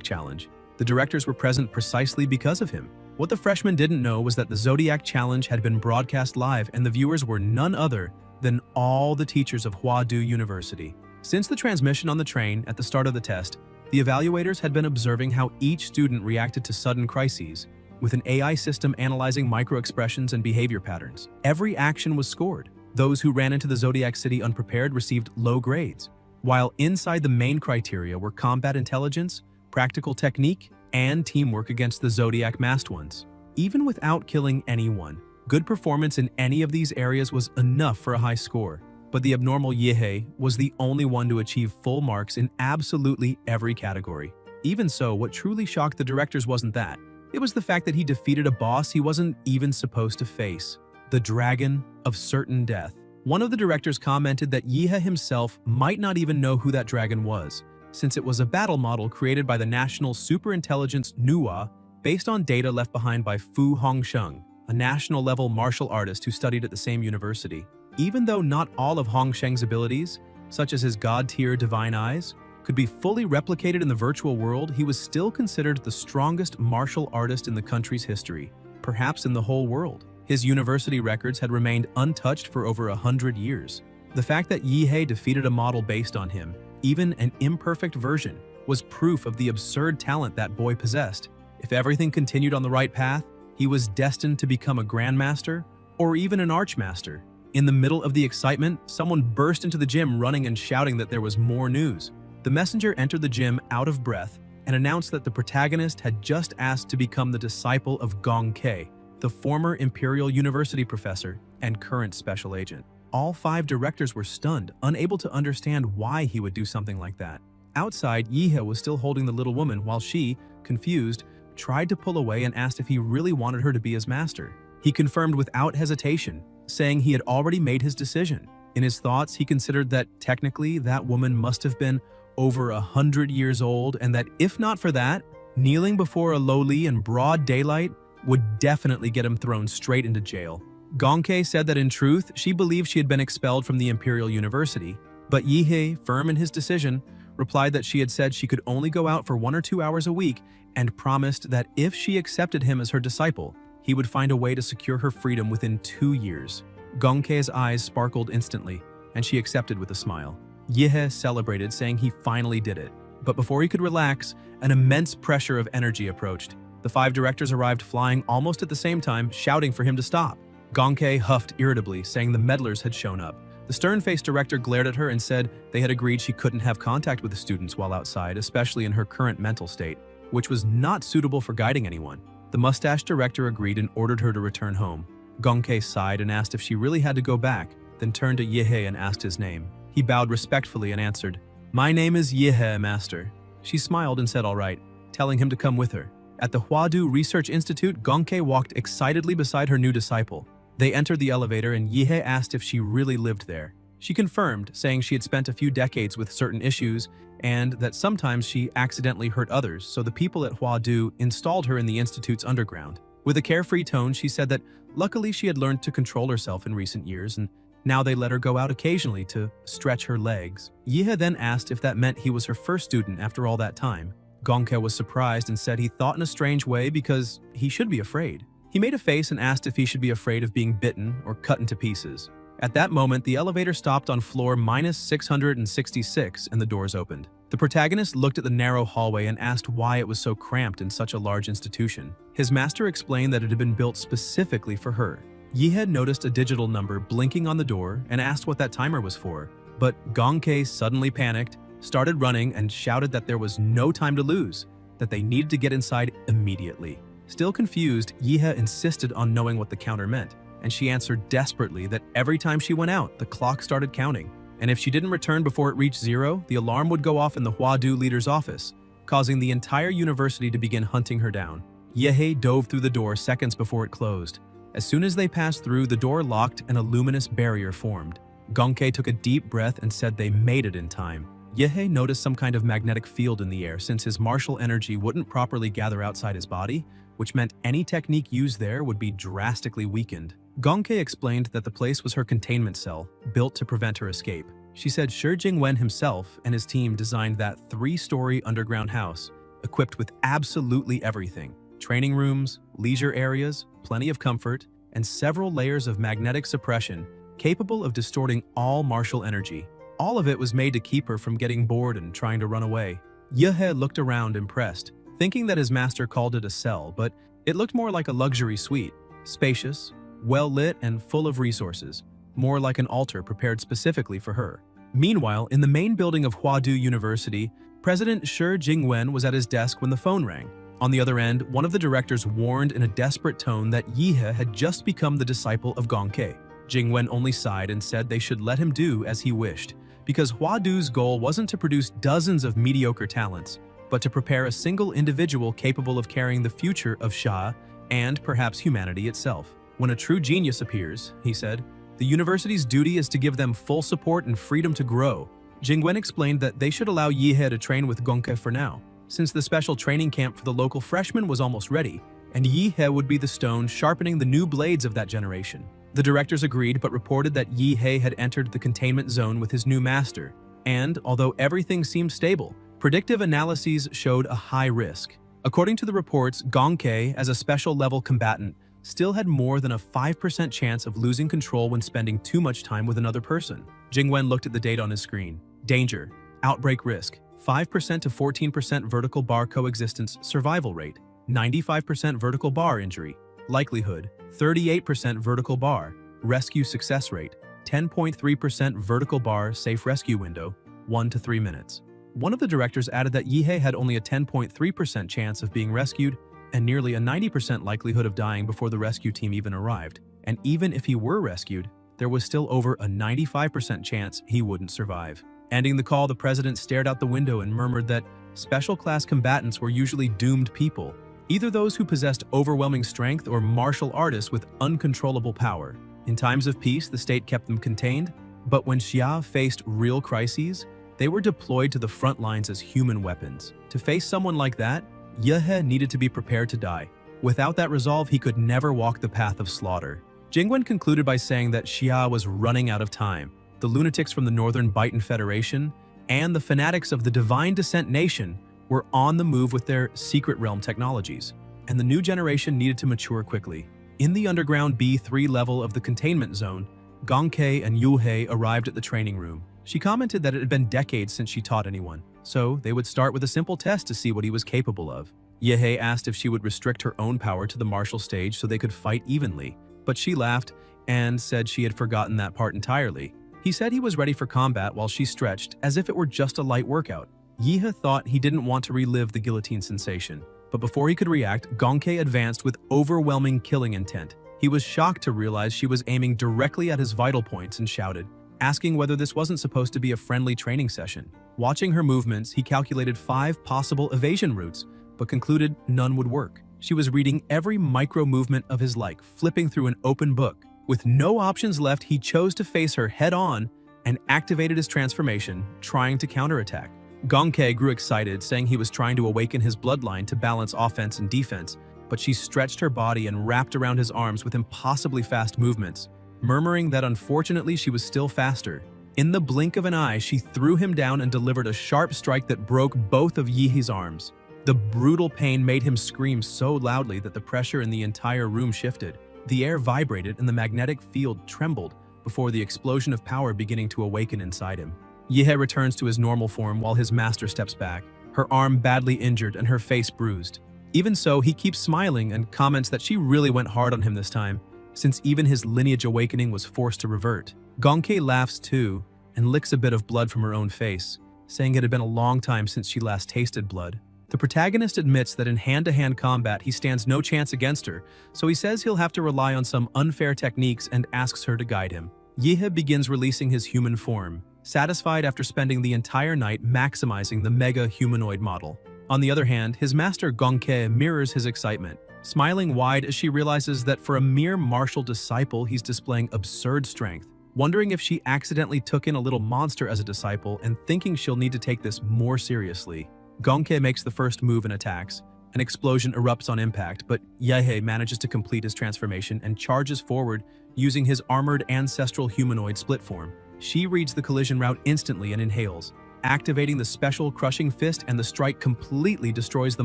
Challenge. The directors were present precisely because of him. What the freshman didn't know was that the Zodiac Challenge had been broadcast live and the viewers were none other than all the teachers of Huadu University. Since the transmission on the train at the start of the test, the evaluators had been observing how each student reacted to sudden crises, with an AI system analyzing micro-expressions and behavior patterns. Every action was scored. Those who ran into the Zodiac City unprepared received low grades, while inside the main criteria were combat intelligence, practical technique, and teamwork against the Zodiac masked ones. Even without killing anyone, good performance in any of these areas was enough for a high score. But the abnormal Yihei was the only one to achieve full marks in absolutely every category. Even so, what truly shocked the directors wasn't that. It was the fact that he defeated a boss he wasn't even supposed to face, the Dragon of Certain Death. One of the directors commented that Yihei himself might not even know who that dragon was, since it was a battle model created by the National Superintelligence NUA based on data left behind by Fu Hongsheng, a national-level martial artist who studied at the same university. Even though not all of Hongsheng's abilities, such as his god-tier divine eyes, could be fully replicated in the virtual world, he was still considered the strongest martial artist in the country's history, perhaps in the whole world. His university records had remained untouched for over 100 years. The fact that Yihei defeated a model based on him, even an imperfect version, was proof of the absurd talent that boy possessed. If everything continued on the right path, he was destined to become a grandmaster or even an archmaster. In the middle of the excitement, someone burst into the gym running and shouting that there was more news. The messenger entered the gym out of breath and announced that the protagonist had just asked to become the disciple of Gong Kei, the former Imperial University professor and current special agent. All 5 directors were stunned, unable to understand why he would do something like that. Outside, Yihei was still holding the little woman while she, confused, tried to pull away and asked if he really wanted her to be his master. He confirmed without hesitation, saying he had already made his decision. In his thoughts, he considered that technically that woman must have been over 100 years old, and that if not for that, kneeling before a lowly in broad daylight would definitely get him thrown straight into jail. Gongkei said that in truth, she believed she had been expelled from the Imperial University, but Yihei, firm in his decision, replied that she had said she could only go out for 1 or 2 hours a week and promised that if she accepted him as her disciple, he would find a way to secure her freedom within 2 years. Gongkei's eyes sparkled instantly, and she accepted with a smile. Yihei celebrated, saying he finally did it. But before he could relax, an immense pressure of energy approached. The 5 directors arrived flying almost at the same time, shouting for him to stop. Gongkei huffed irritably, saying the meddlers had shown up. The stern-faced director glared at her and said they had agreed she couldn't have contact with the students while outside, especially in her current mental state, which was not suitable for guiding anyone. The mustached director agreed and ordered her to return home. Gongkei sighed and asked if she really had to go back, then turned to Yihei and asked his name. He bowed respectfully and answered, "My name is Yihei, master." She smiled and said all right, telling him to come with her. At the Huadu Research Institute, Gongkei walked excitedly beside her new disciple. They entered the elevator and Yihei asked if she really lived there. She confirmed, saying she had spent a few decades with certain issues and that sometimes she accidentally hurt others, so the people at Huadu installed her in the institute's underground. With a carefree tone, she said that luckily she had learned to control herself in recent years and now they let her go out occasionally to stretch her legs. Yihei then asked if that meant he was her first student after all that time. Gongkei was surprised and said he thought in a strange way because he should be afraid. He made a face and asked if he should be afraid of being bitten or cut into pieces. At that moment, the elevator stopped on floor -666 and the doors opened. The protagonist looked at the narrow hallway and asked why it was so cramped in such a large institution. His master explained that it had been built specifically for her. Yihei noticed a digital number blinking on the door and asked what that timer was for. But Gongkei suddenly panicked, started running, and shouted that there was no time to lose, that they needed to get inside immediately. Still confused, Yihei insisted on knowing what the counter meant, and she answered desperately that every time she went out, the clock started counting, and if she didn't return before it reached 0, the alarm would go off in the Huadu leader's office, causing the entire university to begin hunting her down. Yihei dove through the door seconds before it closed. As soon as they passed through, the door locked and a luminous barrier formed. Gongkei took a deep breath and said they made it in time. Yihei noticed some kind of magnetic field in the air since his martial energy wouldn't properly gather outside his body, which meant any technique used there would be drastically weakened. Gongkei explained that the place was her containment cell, built to prevent her escape. She said Shi Jingwen himself and his team designed that 3-story underground house, equipped with absolutely everything: training rooms, leisure areas, plenty of comfort, and several layers of magnetic suppression capable of distorting all martial energy. All of it was made to keep her from getting bored and trying to run away. Yahe looked around impressed, thinking that his master called it a cell, but it looked more like a luxury suite, spacious, well-lit, and full of resources, more like an altar prepared specifically for her. Meanwhile, in the main building of Huadu University, President Shi Jingwen was at his desk when the phone rang. On the other end, one of the directors warned in a desperate tone that Yihe had just become the disciple of Gongke. Jingwen only sighed and said they should let him do as he wished, because Huadu's goal wasn't to produce dozens of mediocre talents, but to prepare a single individual capable of carrying the future of Sha and perhaps humanity itself. When a true genius appears, he said, the university's duty is to give them full support and freedom to grow. Jingwen explained that they should allow Yihe to train with Gongke for now, since the special training camp for the local freshmen was almost ready, and Yihe would be the stone sharpening the new blades of that generation. The directors agreed but reported that Yihe had entered the containment zone with his new master, and, although everything seemed stable, predictive analyses showed a high risk. According to the reports, Gongke, as a special-level combatant, still had more than a 5% chance of losing control when spending too much time with another person. Jingwen looked at the data on his screen. Danger. Outbreak risk. 5% to 14% vertical bar coexistence survival rate. 95% vertical bar injury. Likelihood. 38% vertical bar. Rescue success rate. 10.3% vertical bar safe rescue window. 1 to 3 minutes. One of the directors added that Yihe had only a 10.3% chance of being rescued and nearly a 90% likelihood of dying before the rescue team even arrived. And even if he were rescued, there was still over a 95% chance he wouldn't survive. Ending the call, the president stared out the window and murmured that special class combatants were usually doomed people, either those who possessed overwhelming strength or martial artists with uncontrollable power. In times of peace, the state kept them contained, but when Xia faced real crises, they were deployed to the front lines as human weapons. To face someone like that, Yahe needed to be prepared to die. Without that resolve, he could never walk the path of slaughter. Jingwen concluded by saying that Xia was running out of time. The lunatics from the Northern Bitan Federation and the fanatics of the Divine Descent Nation were on the move with their secret realm technologies, and the new generation needed to mature quickly. In the underground B3 level of the containment zone, Gongke and Yuhei arrived at the training room. She commented that it had been decades since she taught anyone, so they would start with a simple test to see what he was capable of. Yehei asked if she would restrict her own power to the martial stage so they could fight evenly, but she laughed and said she had forgotten that part entirely. He said he was ready for combat while she stretched as if it were just a light workout. Yihe thought he didn't want to relive the guillotine sensation, but before he could react, Gongke advanced with overwhelming killing intent. He was shocked to realize she was aiming directly at his vital points and shouted, asking whether this wasn't supposed to be a friendly training session. Watching her movements, he calculated 5 possible evasion routes, but concluded none would work. She was reading every micro-movement of his like flipping through an open book. With no options left, he chose to face her head-on and activated his transformation, trying to counterattack. Gongke grew excited, saying he was trying to awaken his bloodline to balance offense and defense, but she stretched her body and wrapped around his arms with impossibly fast movements, murmuring that unfortunately she was still faster. In the blink of an eye, she threw him down and delivered a sharp strike that broke both of Yihe's arms. The brutal pain made him scream so loudly that the pressure in the entire room shifted. The air vibrated and the magnetic field trembled before the explosion of power beginning to awaken inside him. Yihe returns to his normal form while his master steps back, her arm badly injured and her face bruised. Even so, he keeps smiling and comments that she really went hard on him this time, since even his lineage awakening was forced to revert. Gongke laughs too and licks a bit of blood from her own face, saying it had been a long time since she last tasted blood. The protagonist admits that in hand-to-hand combat he stands no chance against her, so he says he'll have to rely on some unfair techniques and asks her to guide him. Yihe begins releasing his human form, satisfied after spending the entire night maximizing the mega humanoid model. On the other hand, his master Gongke mirrors his excitement, smiling wide as she realizes that for a mere martial disciple he's displaying absurd strength. Wondering if she accidentally took in a little monster as a disciple and thinking she'll need to take this more seriously, Gongke makes the first move and attacks. An explosion erupts on impact, but Yihe manages to complete his transformation and charges forward using his armored ancestral humanoid split form. She reads the collision route instantly and inhales, activating the special crushing fist, and the strike completely destroys the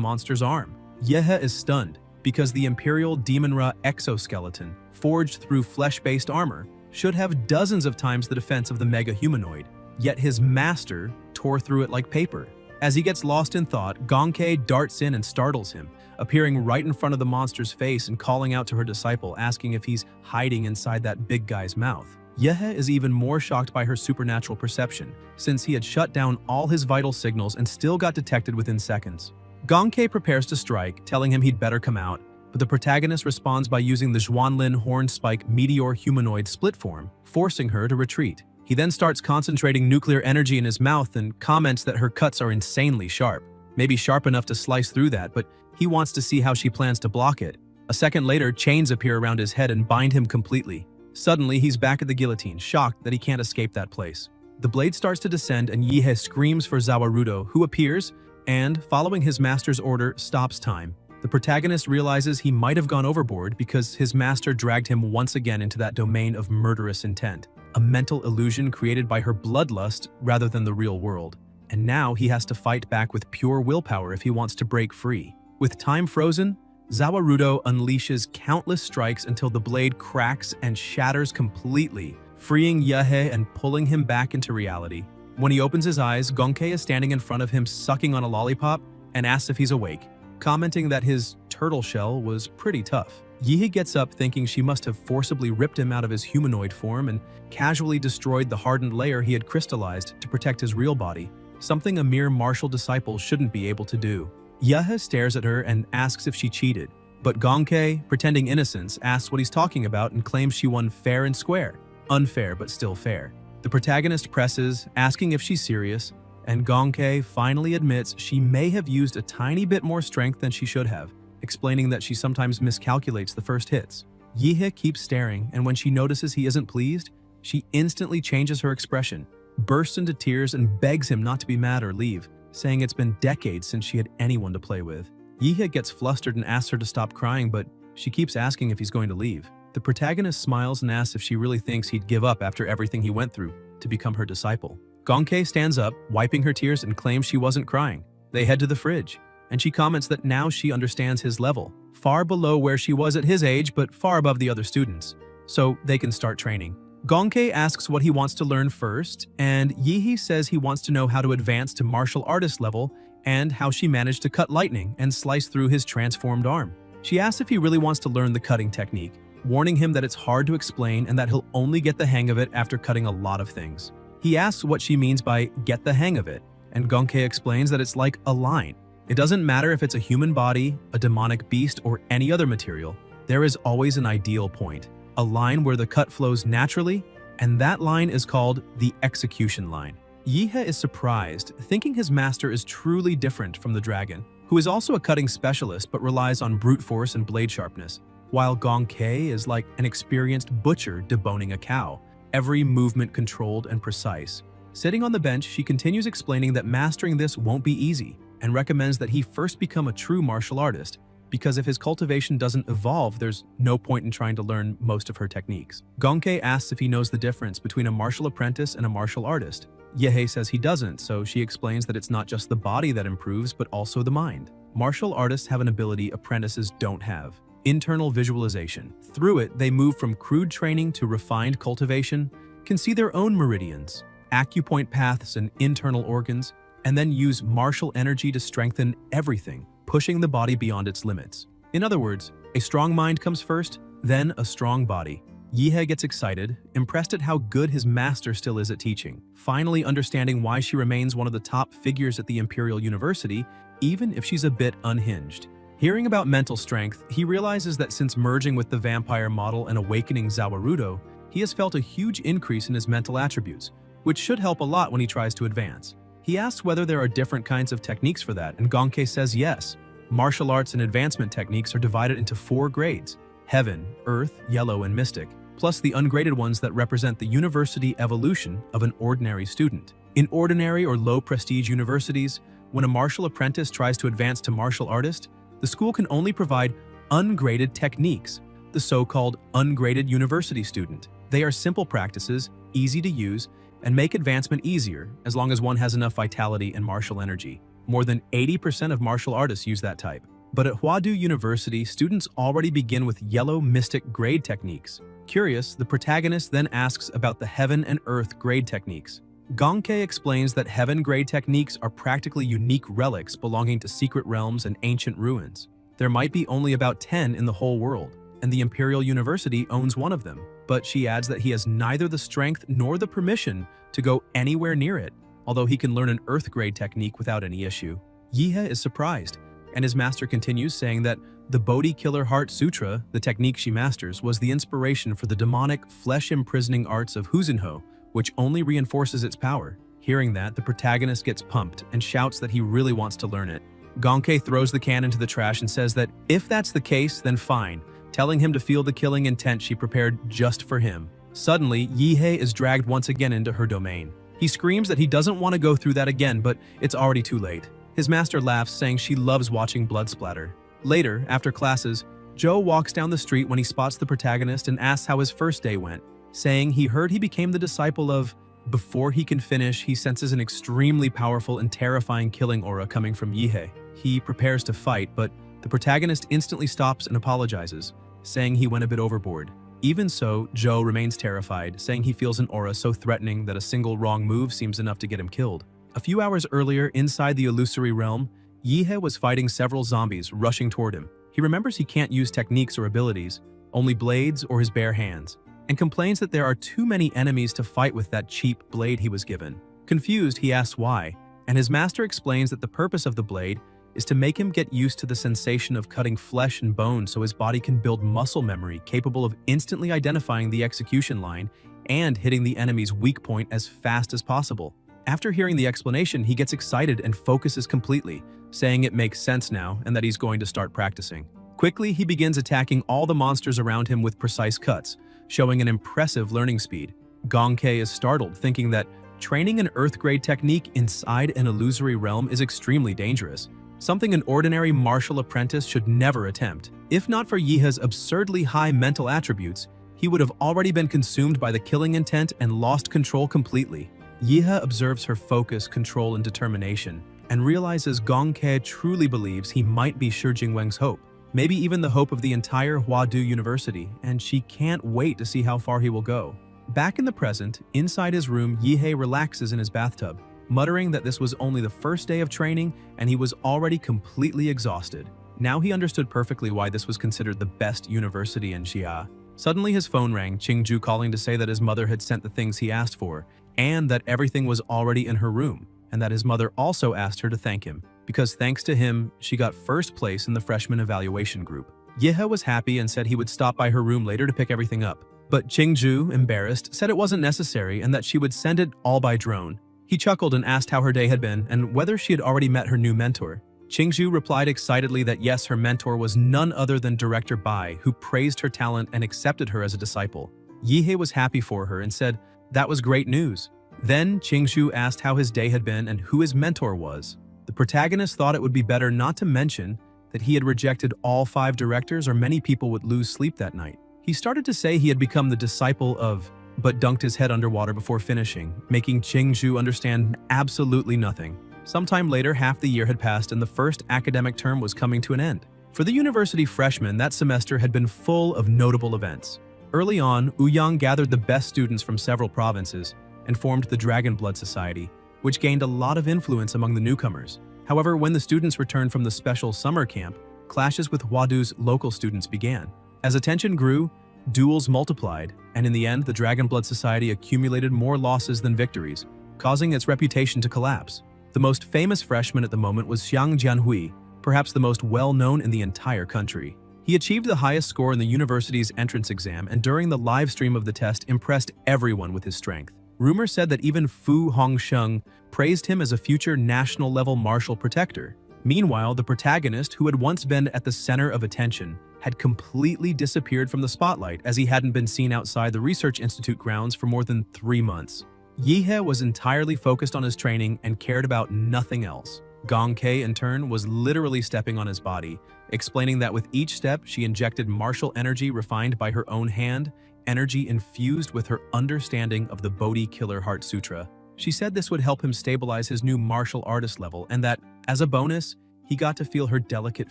monster's arm. Yehe is stunned because the Imperial Demon-Ra exoskeleton, forged through flesh-based armor, should have dozens of times the defense of the mega humanoid, yet his master tore through it like paper. As he gets lost in thought, Gonke darts in and startles him, appearing right in front of the monster's face and calling out to her disciple, asking if he's hiding inside that big guy's mouth. Yehe is even more shocked by her supernatural perception, since he had shut down all his vital signals and still got detected within seconds. Gonke prepares to strike, telling him he'd better come out, but the protagonist responds by using the Zhuanlin Horn Spike Meteor Humanoid split form, forcing her to retreat. He then starts concentrating nuclear energy in his mouth and comments that her cuts are insanely sharp, maybe sharp enough to slice through that, but he wants to see how she plans to block it. A second later, chains appear around his head and bind him completely. Suddenly, he's back at the guillotine, shocked that he can't escape that place. The blade starts to descend and Yehe screams for Zawarudo, who appears and, following his master's order, stops time. The protagonist realizes he might have gone overboard because his master dragged him once again into that domain of murderous intent, a mental illusion created by her bloodlust rather than the real world. And now he has to fight back with pure willpower if he wants to break free. With time frozen, Zawarudo unleashes countless strikes until the blade cracks and shatters completely, freeing Yehe and pulling him back into reality. When he opens his eyes, Gonke is standing in front of him sucking on a lollipop and asks if he's awake, commenting that his turtle shell was pretty tough. Yehe gets up thinking she must have forcibly ripped him out of his humanoid form and casually destroyed the hardened layer he had crystallized to protect his real body, something a mere martial disciple shouldn't be able to do. Yehe stares at her and asks if she cheated, but Gonke, pretending innocence, asks what he's talking about and claims she won fair and square. Unfair, but still fair. The protagonist presses, asking if she's serious, and Gonke finally admits she may have used a tiny bit more strength than she should have, explaining that she sometimes miscalculates the first hits. Yehe keeps staring, and when she notices he isn't pleased, she instantly changes her expression, bursts into tears, and begs him not to be mad or leave, saying it's been decades since she had anyone to play with. Yehe gets flustered and asks her to stop crying, but she keeps asking if he's going to leave. The protagonist smiles and asks if she really thinks he'd give up after everything he went through to become her disciple. Gonke stands up, wiping her tears, and claims she wasn't crying. They head to the fridge, and she comments that now she understands his level, far below where she was at his age, but far above the other students, so they can start training. Gonke asks what he wants to learn first, and Yehe says he wants to know how to advance to martial artist level and how she managed to cut lightning and slice through his transformed arm. She asks if he really wants to learn the cutting technique, warning him that it's hard to explain and that he'll only get the hang of it after cutting a lot of things. He asks what she means by "get the hang of it," and Gonke explains that it's like a line. It doesn't matter if it's a human body, a demonic beast, or any other material, there is always an ideal point, a line where the cut flows naturally, and that line is called the execution line. Yehe is surprised, thinking his master is truly different from the dragon, who is also a cutting specialist but relies on brute force and blade sharpness, while Gonke is like an experienced butcher deboning a cow, every movement controlled and precise. Sitting on the bench, she continues explaining that mastering this won't be easy, and recommends that he first become a true martial artist, because if his cultivation doesn't evolve, there's no point in trying to learn most of her techniques. Gonke asks if he knows the difference between a martial apprentice and a martial artist. Yehe says he doesn't, so she explains that it's not just the body that improves, but also the mind. Martial artists have an ability apprentices don't have: internal visualization. Through it, they move from crude training to refined cultivation, can see their own meridians, acupoint paths, and internal organs, and then use martial energy to strengthen everything, pushing the body beyond its limits. In other words, a strong mind comes first, then a strong body. Yehe gets excited, impressed at how good his master still is at teaching, finally understanding why she remains one of the top figures at the Imperial University, even if she's a bit unhinged. Hearing about mental strength, he realizes that since merging with the vampire model and awakening Zawarudo, he has felt a huge increase in his mental attributes, which should help a lot when he tries to advance. He asks whether there are different kinds of techniques for that, and Gonke says yes. Martial arts and advancement techniques are divided into 4 grades: Heaven, Earth, Yellow, and Mystic, plus the ungraded ones that represent the university evolution of an ordinary student. In ordinary or low-prestige universities, when a martial apprentice tries to advance to martial artist, the school can only provide ungraded techniques, the so-called ungraded university student. They are simple practices, easy to use, and make advancement easier as long as one has enough vitality and martial energy. More than 80% of martial artists use that type. But at Hwadu University, students already begin with yellow mystic grade techniques. Curious, the protagonist then asks about the heaven and earth grade techniques. Gongke explains that heaven grade techniques are practically unique relics belonging to secret realms and ancient ruins. There might be only about 10 in the whole world, and the Imperial University owns one of them, but she adds that he has neither the strength nor the permission to go anywhere near it, although he can learn an earth grade technique without any issue. Yihe is surprised, and his master continues saying that the Bodhi Killer Heart Sutra, the technique she masters, was the inspiration for the demonic, flesh-imprisoning arts of Huzinho, which only reinforces its power. Hearing that, the protagonist gets pumped and shouts that he really wants to learn it. Gongke throws the can into the trash and says that if that's the case, then fine, telling him to feel the killing intent she prepared just for him. Suddenly, Yihe is dragged once again into her domain. He screams that he doesn't want to go through that again, but it's already too late. His master laughs, saying she loves watching blood splatter. Later, after classes, Joe walks down the street when he spots the protagonist and asks how his first day went, saying he heard he became the disciple of. Before he can finish, he senses an extremely powerful and terrifying killing aura coming from Yihe. He prepares to fight, but the protagonist instantly stops and apologizes, saying he went a bit overboard. Even so, Joe remains terrified, saying he feels an aura so threatening that a single wrong move seems enough to get him killed. A few hours earlier, inside the illusory realm, Yihe was fighting several zombies rushing toward him. He remembers he can't use techniques or abilities, only blades or his bare hands, and complains that there are too many enemies to fight with that cheap blade he was given. Confused, he asks why, and his master explains that the purpose of the blade is to make him get used to the sensation of cutting flesh and bone so his body can build muscle memory capable of instantly identifying the execution line and hitting the enemy's weak point as fast as possible. After hearing the explanation, he gets excited and focuses completely, saying it makes sense now and that he's going to start practicing. Quickly, he begins attacking all the monsters around him with precise cuts, showing an impressive learning speed. Gongke is startled, thinking that training an earth-grade technique inside an illusory realm is extremely dangerous, something an ordinary martial apprentice should never attempt. If not for Yihe's absurdly high mental attributes, he would have already been consumed by the killing intent and lost control completely. Yihe observes her focus, control, and determination, and realizes Gongke truly believes he might be Shi Jingweng's hope, maybe even the hope of the entire Hwadu University, and she can't wait to see how far he will go. Back in the present, inside his room, Yihe relaxes in his bathtub, muttering that this was only the first day of training and he was already completely exhausted. Now he understood perfectly why this was considered the best university in Xia. Suddenly his phone rang, Qingju calling to say that his mother had sent the things he asked for, and that everything was already in her room, and that his mother also asked her to thank him, because thanks to him, she got first place in the freshman evaluation group. Yihe was happy and said he would stop by her room later to pick everything up. But Qingju, embarrassed, said it wasn't necessary and that she would send it all by drone. He chuckled and asked how her day had been and whether she had already met her new mentor. Qingju replied excitedly that yes, her mentor was none other than Director Bai, who praised her talent and accepted her as a disciple. Yihe was happy for her and said, "That was great news." Then Qingju asked how his day had been and who his mentor was. The protagonist thought it would be better not to mention that he had rejected all 5 directors or many people would lose sleep that night. He started to say he had become the disciple of, but dunked his head underwater before finishing, making Qingju understand absolutely nothing. Sometime later, half the year had passed and the first academic term was coming to an end. For the university freshmen, that semester had been full of notable events. Early on, Ouyang gathered the best students from several provinces and formed the Dragon Blood Society, which gained a lot of influence among the newcomers. However, when the students returned from the special summer camp, clashes with Hwadu's local students began. As attention grew, duels multiplied, and in the end, the Dragon Blood Society accumulated more losses than victories, causing its reputation to collapse. The most famous freshman at the moment was Xiang Jianhui, perhaps the most well-known in the entire country. He achieved the highest score in the university's entrance exam and during the live stream of the test impressed everyone with his strength. Rumor said that even Fu Hongsheng praised him as a future national-level martial protector. Meanwhile, the protagonist, who had once been at the center of attention, had completely disappeared from the spotlight as he hadn't been seen outside the Research Institute grounds for more than 3 months. Yihe was entirely focused on his training and cared about nothing else. Gongke, in turn, was literally stepping on his body, explaining that with each step she injected martial energy refined by her own hand energy infused with her understanding of the Bodhi Killer Heart Sutra. She said this would help him stabilize his new martial artist level and that, as a bonus, he got to feel her delicate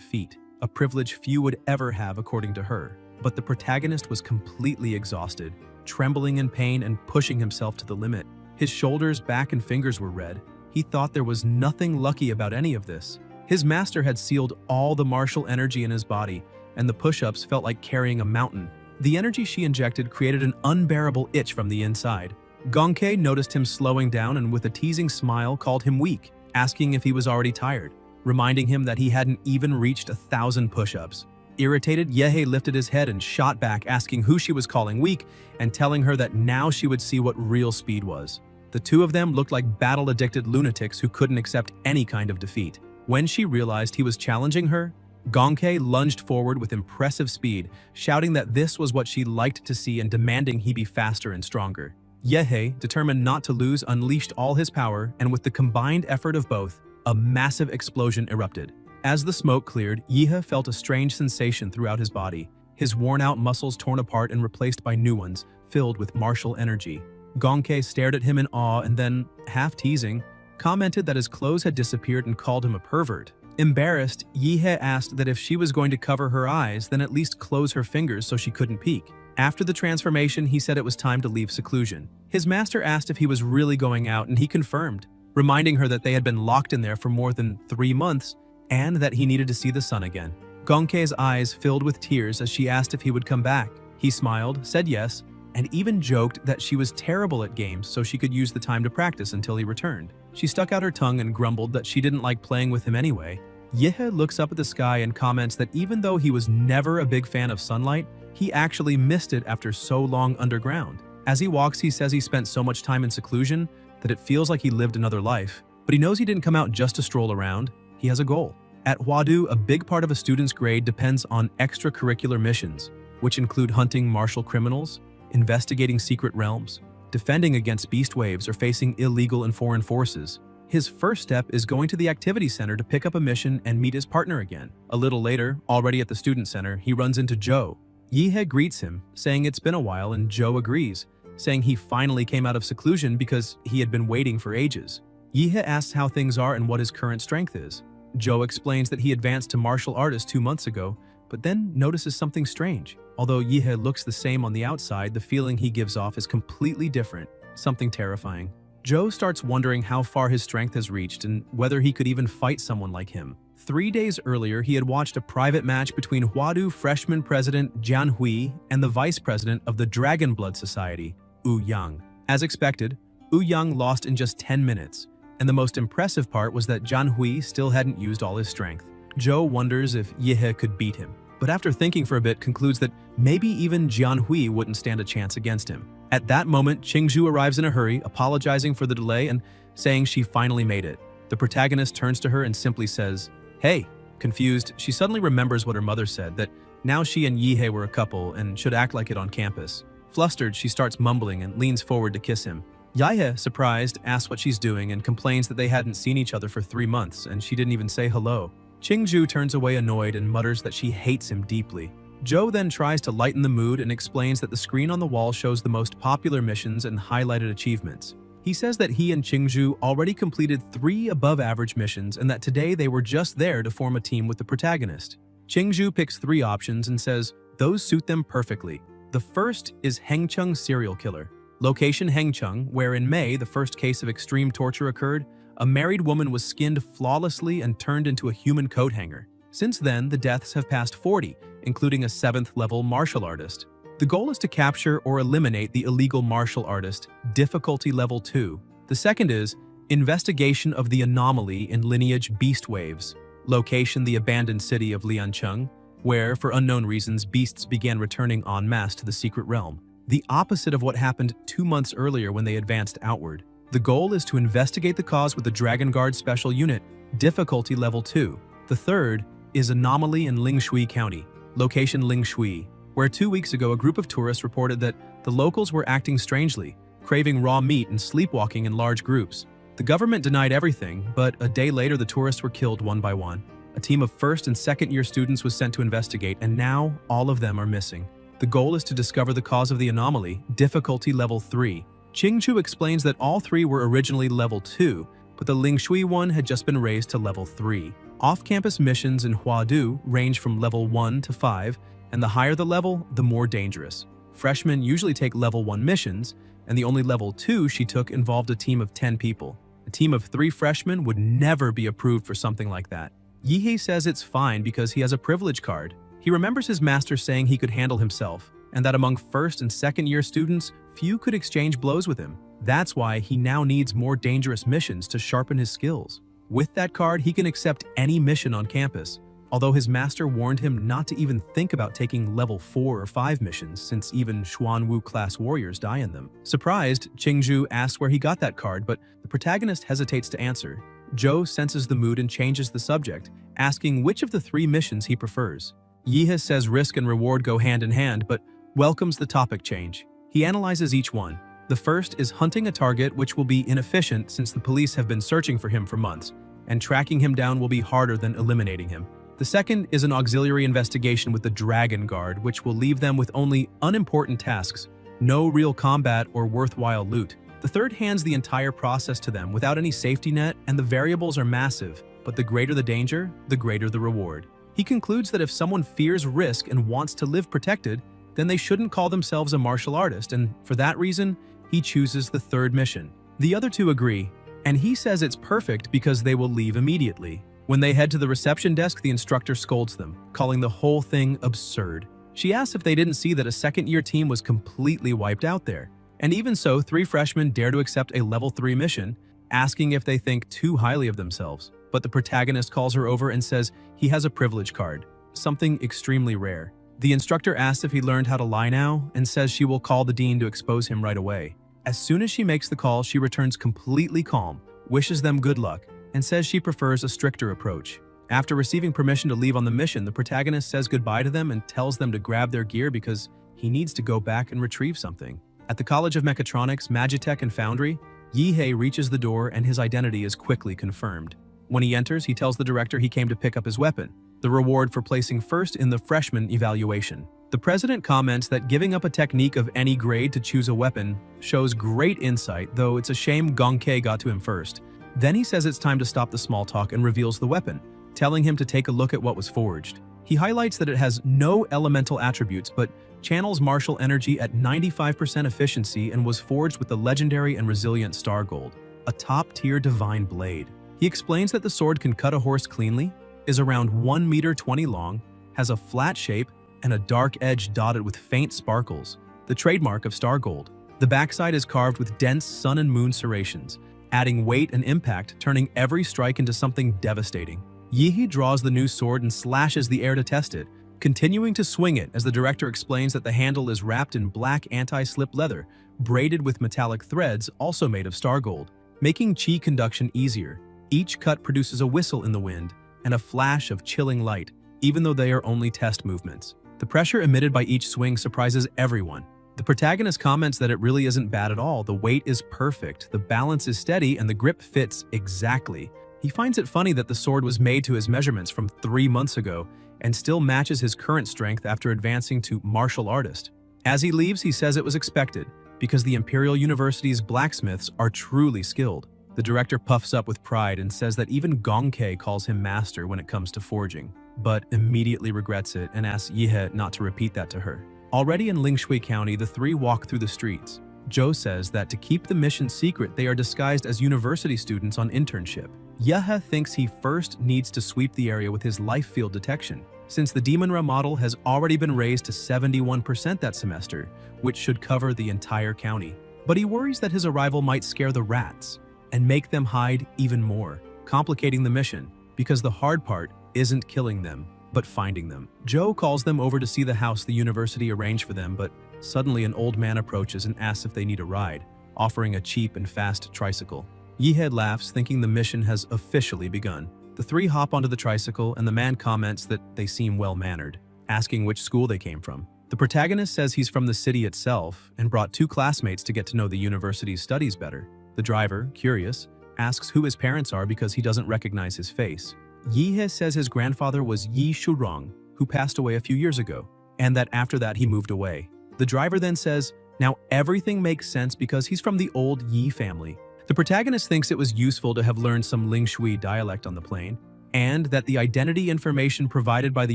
feet, a privilege few would ever have according to her. But the protagonist was completely exhausted, trembling in pain and pushing himself to the limit. His shoulders, back, and fingers were red. He thought there was nothing lucky about any of this. His master had sealed all the martial energy in his body, and the push-ups felt like carrying a mountain. The energy she injected created an unbearable itch from the inside. Gonkei noticed him slowing down and with a teasing smile called him weak, asking if he was already tired, reminding him that he hadn't even reached 1,000 push-ups. Irritated, Yahe lifted his head and shot back, asking who she was calling weak and telling her that now she would see what real speed was. The two of them looked like battle-addicted lunatics who couldn't accept any kind of defeat. When she realized he was challenging her, Gonkei lunged forward with impressive speed, shouting that this was what she liked to see and demanding he be faster and stronger. Yahe, determined not to lose, unleashed all his power, and with the combined effort of both, a massive explosion erupted. As the smoke cleared, Yahe felt a strange sensation throughout his body, his worn-out muscles torn apart and replaced by new ones, filled with martial energy. Gonkei stared at him in awe and then, half teasing, commented that his clothes had disappeared and called him a pervert. Embarrassed, Yahe asked that if she was going to cover her eyes, then at least close her fingers so she couldn't peek. After the transformation, he said it was time to leave seclusion. His master asked if he was really going out, and he confirmed, reminding her that they had been locked in there for more than 3 months and that he needed to see the sun again. Gonkei's eyes filled with tears as she asked if he would come back. He smiled, said yes, and even joked that she was terrible at games so she could use the time to practice until he returned. She stuck out her tongue and grumbled that she didn't like playing with him anyway. Yahe looks up at the sky and comments that even though he was never a big fan of sunlight, he actually missed it after so long underground. As he walks, he says he spent so much time in seclusion that it feels like he lived another life. But he knows he didn't come out just to stroll around. He has a goal. At Huadu, a big part of a student's grade depends on extracurricular missions, which include hunting martial criminals, investigating secret realms, defending against beast waves, or facing illegal and foreign forces. His first step is going to the activity center to pick up a mission and meet his partner again. A little later, already at the student center, he runs into Joe. Yahe greets him, saying it's been a while, and Joe agrees, saying he finally came out of seclusion because he had been waiting for ages. Yahe asks how things are and what his current strength is. Joe explains that he advanced to martial artist 2 months ago, but then notices something strange. Although Yahe looks the same on the outside, the feeling he gives off is completely different, something terrifying. Joe starts wondering how far his strength has reached and whether he could even fight someone like him. 3 days earlier, he had watched a private match between Huadu freshman president Jian Hui and the vice president of the Dragon Blood Society, Wu Yang. As expected, Wu Yang lost in just 10 minutes, and the most impressive part was that Jian Hui still hadn't used all his strength. Joe wonders if Yahe could beat him, but after thinking for a bit concludes that maybe even Jian Hui wouldn't stand a chance against him. At that moment, Qingzhu arrives in a hurry, apologizing for the delay and saying she finally made it. The protagonist turns to her and simply says, "Hey." Confused, she suddenly remembers what her mother said, that now she and Yahe were a couple and should act like it on campus. Flustered, she starts mumbling and leans forward to kiss him. Yahe, surprised, asks what she's doing and complains that they hadn't seen each other for 3 months and she didn't even say hello. Qingzhu turns away annoyed and mutters that she hates him deeply. Joe then tries to lighten the mood and explains that the screen on the wall shows the most popular missions and highlighted achievements. He says that he and Qingzhu already completed 3 above-average missions and that today they were just there to form a team with the protagonist. Qingzhu picks 3 options and says those suit them perfectly. The first is Hengcheng serial killer. Location Hengcheng, where in May the first case of extreme torture occurred, a married woman was skinned flawlessly and turned into a human coat hanger. Since then, the deaths have passed 40, including a 7th-level martial artist. The goal is to capture or eliminate the illegal martial artist, difficulty level 2. The second is investigation of the anomaly in lineage beast waves. Location the abandoned city of Liancheng, where, for unknown reasons, beasts began returning en masse to the secret realm. The opposite of what happened 2 months earlier when they advanced outward. The goal is to investigate the cause with the Dragon Guard Special Unit, difficulty level 2. The third is anomaly in Lingshui County, location Lingshui, where 2 weeks ago a group of tourists reported that the locals were acting strangely, craving raw meat and sleepwalking in large groups. The government denied everything, but a day later the tourists were killed one by one. A team of first and second year students was sent to investigate, and now all of them are missing. The goal is to discover the cause of the anomaly, difficulty level 3. Qingchu explains that all three were originally level 2, but the Lingshui one had just been raised to level 3. Off-campus missions in Huadu range from level 1 to 5, and the higher the level, the more dangerous. Freshmen usually take level 1 missions, and the only level 2 she took involved a team of 10 people. A team of 3 freshmen would never be approved for something like that. Yihei says it's fine because he has a privilege card. He remembers his master saying he could handle himself, and that among first and second year students, few could exchange blows with him. That's why he now needs more dangerous missions to sharpen his skills. With that card, he can accept any mission on campus, although his master warned him not to even think about taking level 4 or 5 missions since even Xuanwu class warriors die in them. Surprised, Qingzhu asks where he got that card, but the protagonist hesitates to answer. Zhou senses the mood and changes the subject, asking which of the 3 missions he prefers. Yihei says risk and reward go hand in hand, but welcomes the topic change. He analyzes each one. The first is hunting a target, which will be inefficient since the police have been searching for him for months, and tracking him down will be harder than eliminating him. The second is an auxiliary investigation with the Dragon Guard, which will leave them with only unimportant tasks, no real combat or worthwhile loot. The third hands the entire process to them without any safety net, and the variables are massive, but the greater the danger, the greater the reward. He concludes that if someone fears risk and wants to live protected, then they shouldn't call themselves a martial artist, and for that reason, he chooses the third mission. The other 2 agree, and he says it's perfect because they will leave immediately. When they head to the reception desk, the instructor scolds them, calling the whole thing absurd. She asks if they didn't see that a second-year team was completely wiped out there. And even so, 3 freshmen dare to accept a level 3 mission, asking if they think too highly of themselves. But the protagonist calls her over and says he has a privilege card, something extremely rare. The instructor asks if he learned how to lie now and says she will call the dean to expose him right away. As soon as she makes the call, she returns completely calm, wishes them good luck, and says she prefers a stricter approach. After receiving permission to leave on the mission, the protagonist says goodbye to them and tells them to grab their gear because he needs to go back and retrieve something. At the College of Mechatronics, Magitech, and Foundry, Yihei reaches the door and his identity is quickly confirmed. When he enters, he tells the director he came to pick up his weapon, the reward for placing first in the freshman evaluation. The president comments that giving up a technique of any grade to choose a weapon shows great insight, though it's a shame Gongke got to him first. Then he says it's time to stop the small talk and reveals the weapon, telling him to take a look at what was forged. He highlights that it has no elemental attributes but channels martial energy at 95% efficiency and was forged with the legendary and resilient Star Gold, a top-tier divine blade. He explains that the sword can cut a horse cleanly, is around 1 meter 20 long, has a flat shape, and a dark edge dotted with faint sparkles, the trademark of Star Gold. The backside is carved with dense sun and moon serrations, adding weight and impact, turning every strike into something devastating. Yihei draws the new sword and slashes the air to test it, continuing to swing it as the director explains that the handle is wrapped in black anti-slip leather, braided with metallic threads also made of Star Gold, making chi conduction easier. Each cut produces a whistle in the wind and a flash of chilling light, even though they are only test movements. The pressure emitted by each swing surprises everyone. The protagonist comments that it really isn't bad at all. The weight is perfect, the balance is steady, and the grip fits exactly. He finds it funny that the sword was made to his measurements from 3 months ago and still matches his current strength after advancing to martial artist. As he leaves, he says it was expected, because the Imperial University's blacksmiths are truly skilled. The director puffs up with pride and says that even Gongke calls him master when it comes to forging, but immediately regrets it and asks Yihei not to repeat that to her. Already in Lingshui County, the 3 walk through the streets. Zhou says that to keep the mission secret, they are disguised as university students on internship. Yihei thinks he first needs to sweep the area with his life field detection, since the Demonra model has already been raised to 71% that semester, which should cover the entire county. But he worries that his arrival might scare the rats and make them hide even more, complicating the mission, because the hard part isn't killing them, but finding them. Zhou calls them over to see the house the university arranged for them, but suddenly an old man approaches and asks if they need a ride, offering a cheap and fast tricycle. Yihei laughs, thinking the mission has officially begun. The 3 hop onto the tricycle, and the man comments that they seem well-mannered, asking which school they came from. The protagonist says he's from the city itself and brought 2 classmates to get to know the university's studies better. The driver, curious, asks who his parents are because he doesn't recognize his face. Yihei says his grandfather was Yi Shurong, who passed away a few years ago. and that after that he moved away. The driver then says, now everything makes sense because he's from the old Yi family. The protagonist thinks it was useful to have learned some Ling Shui dialect on the plane, and that the identity information provided by the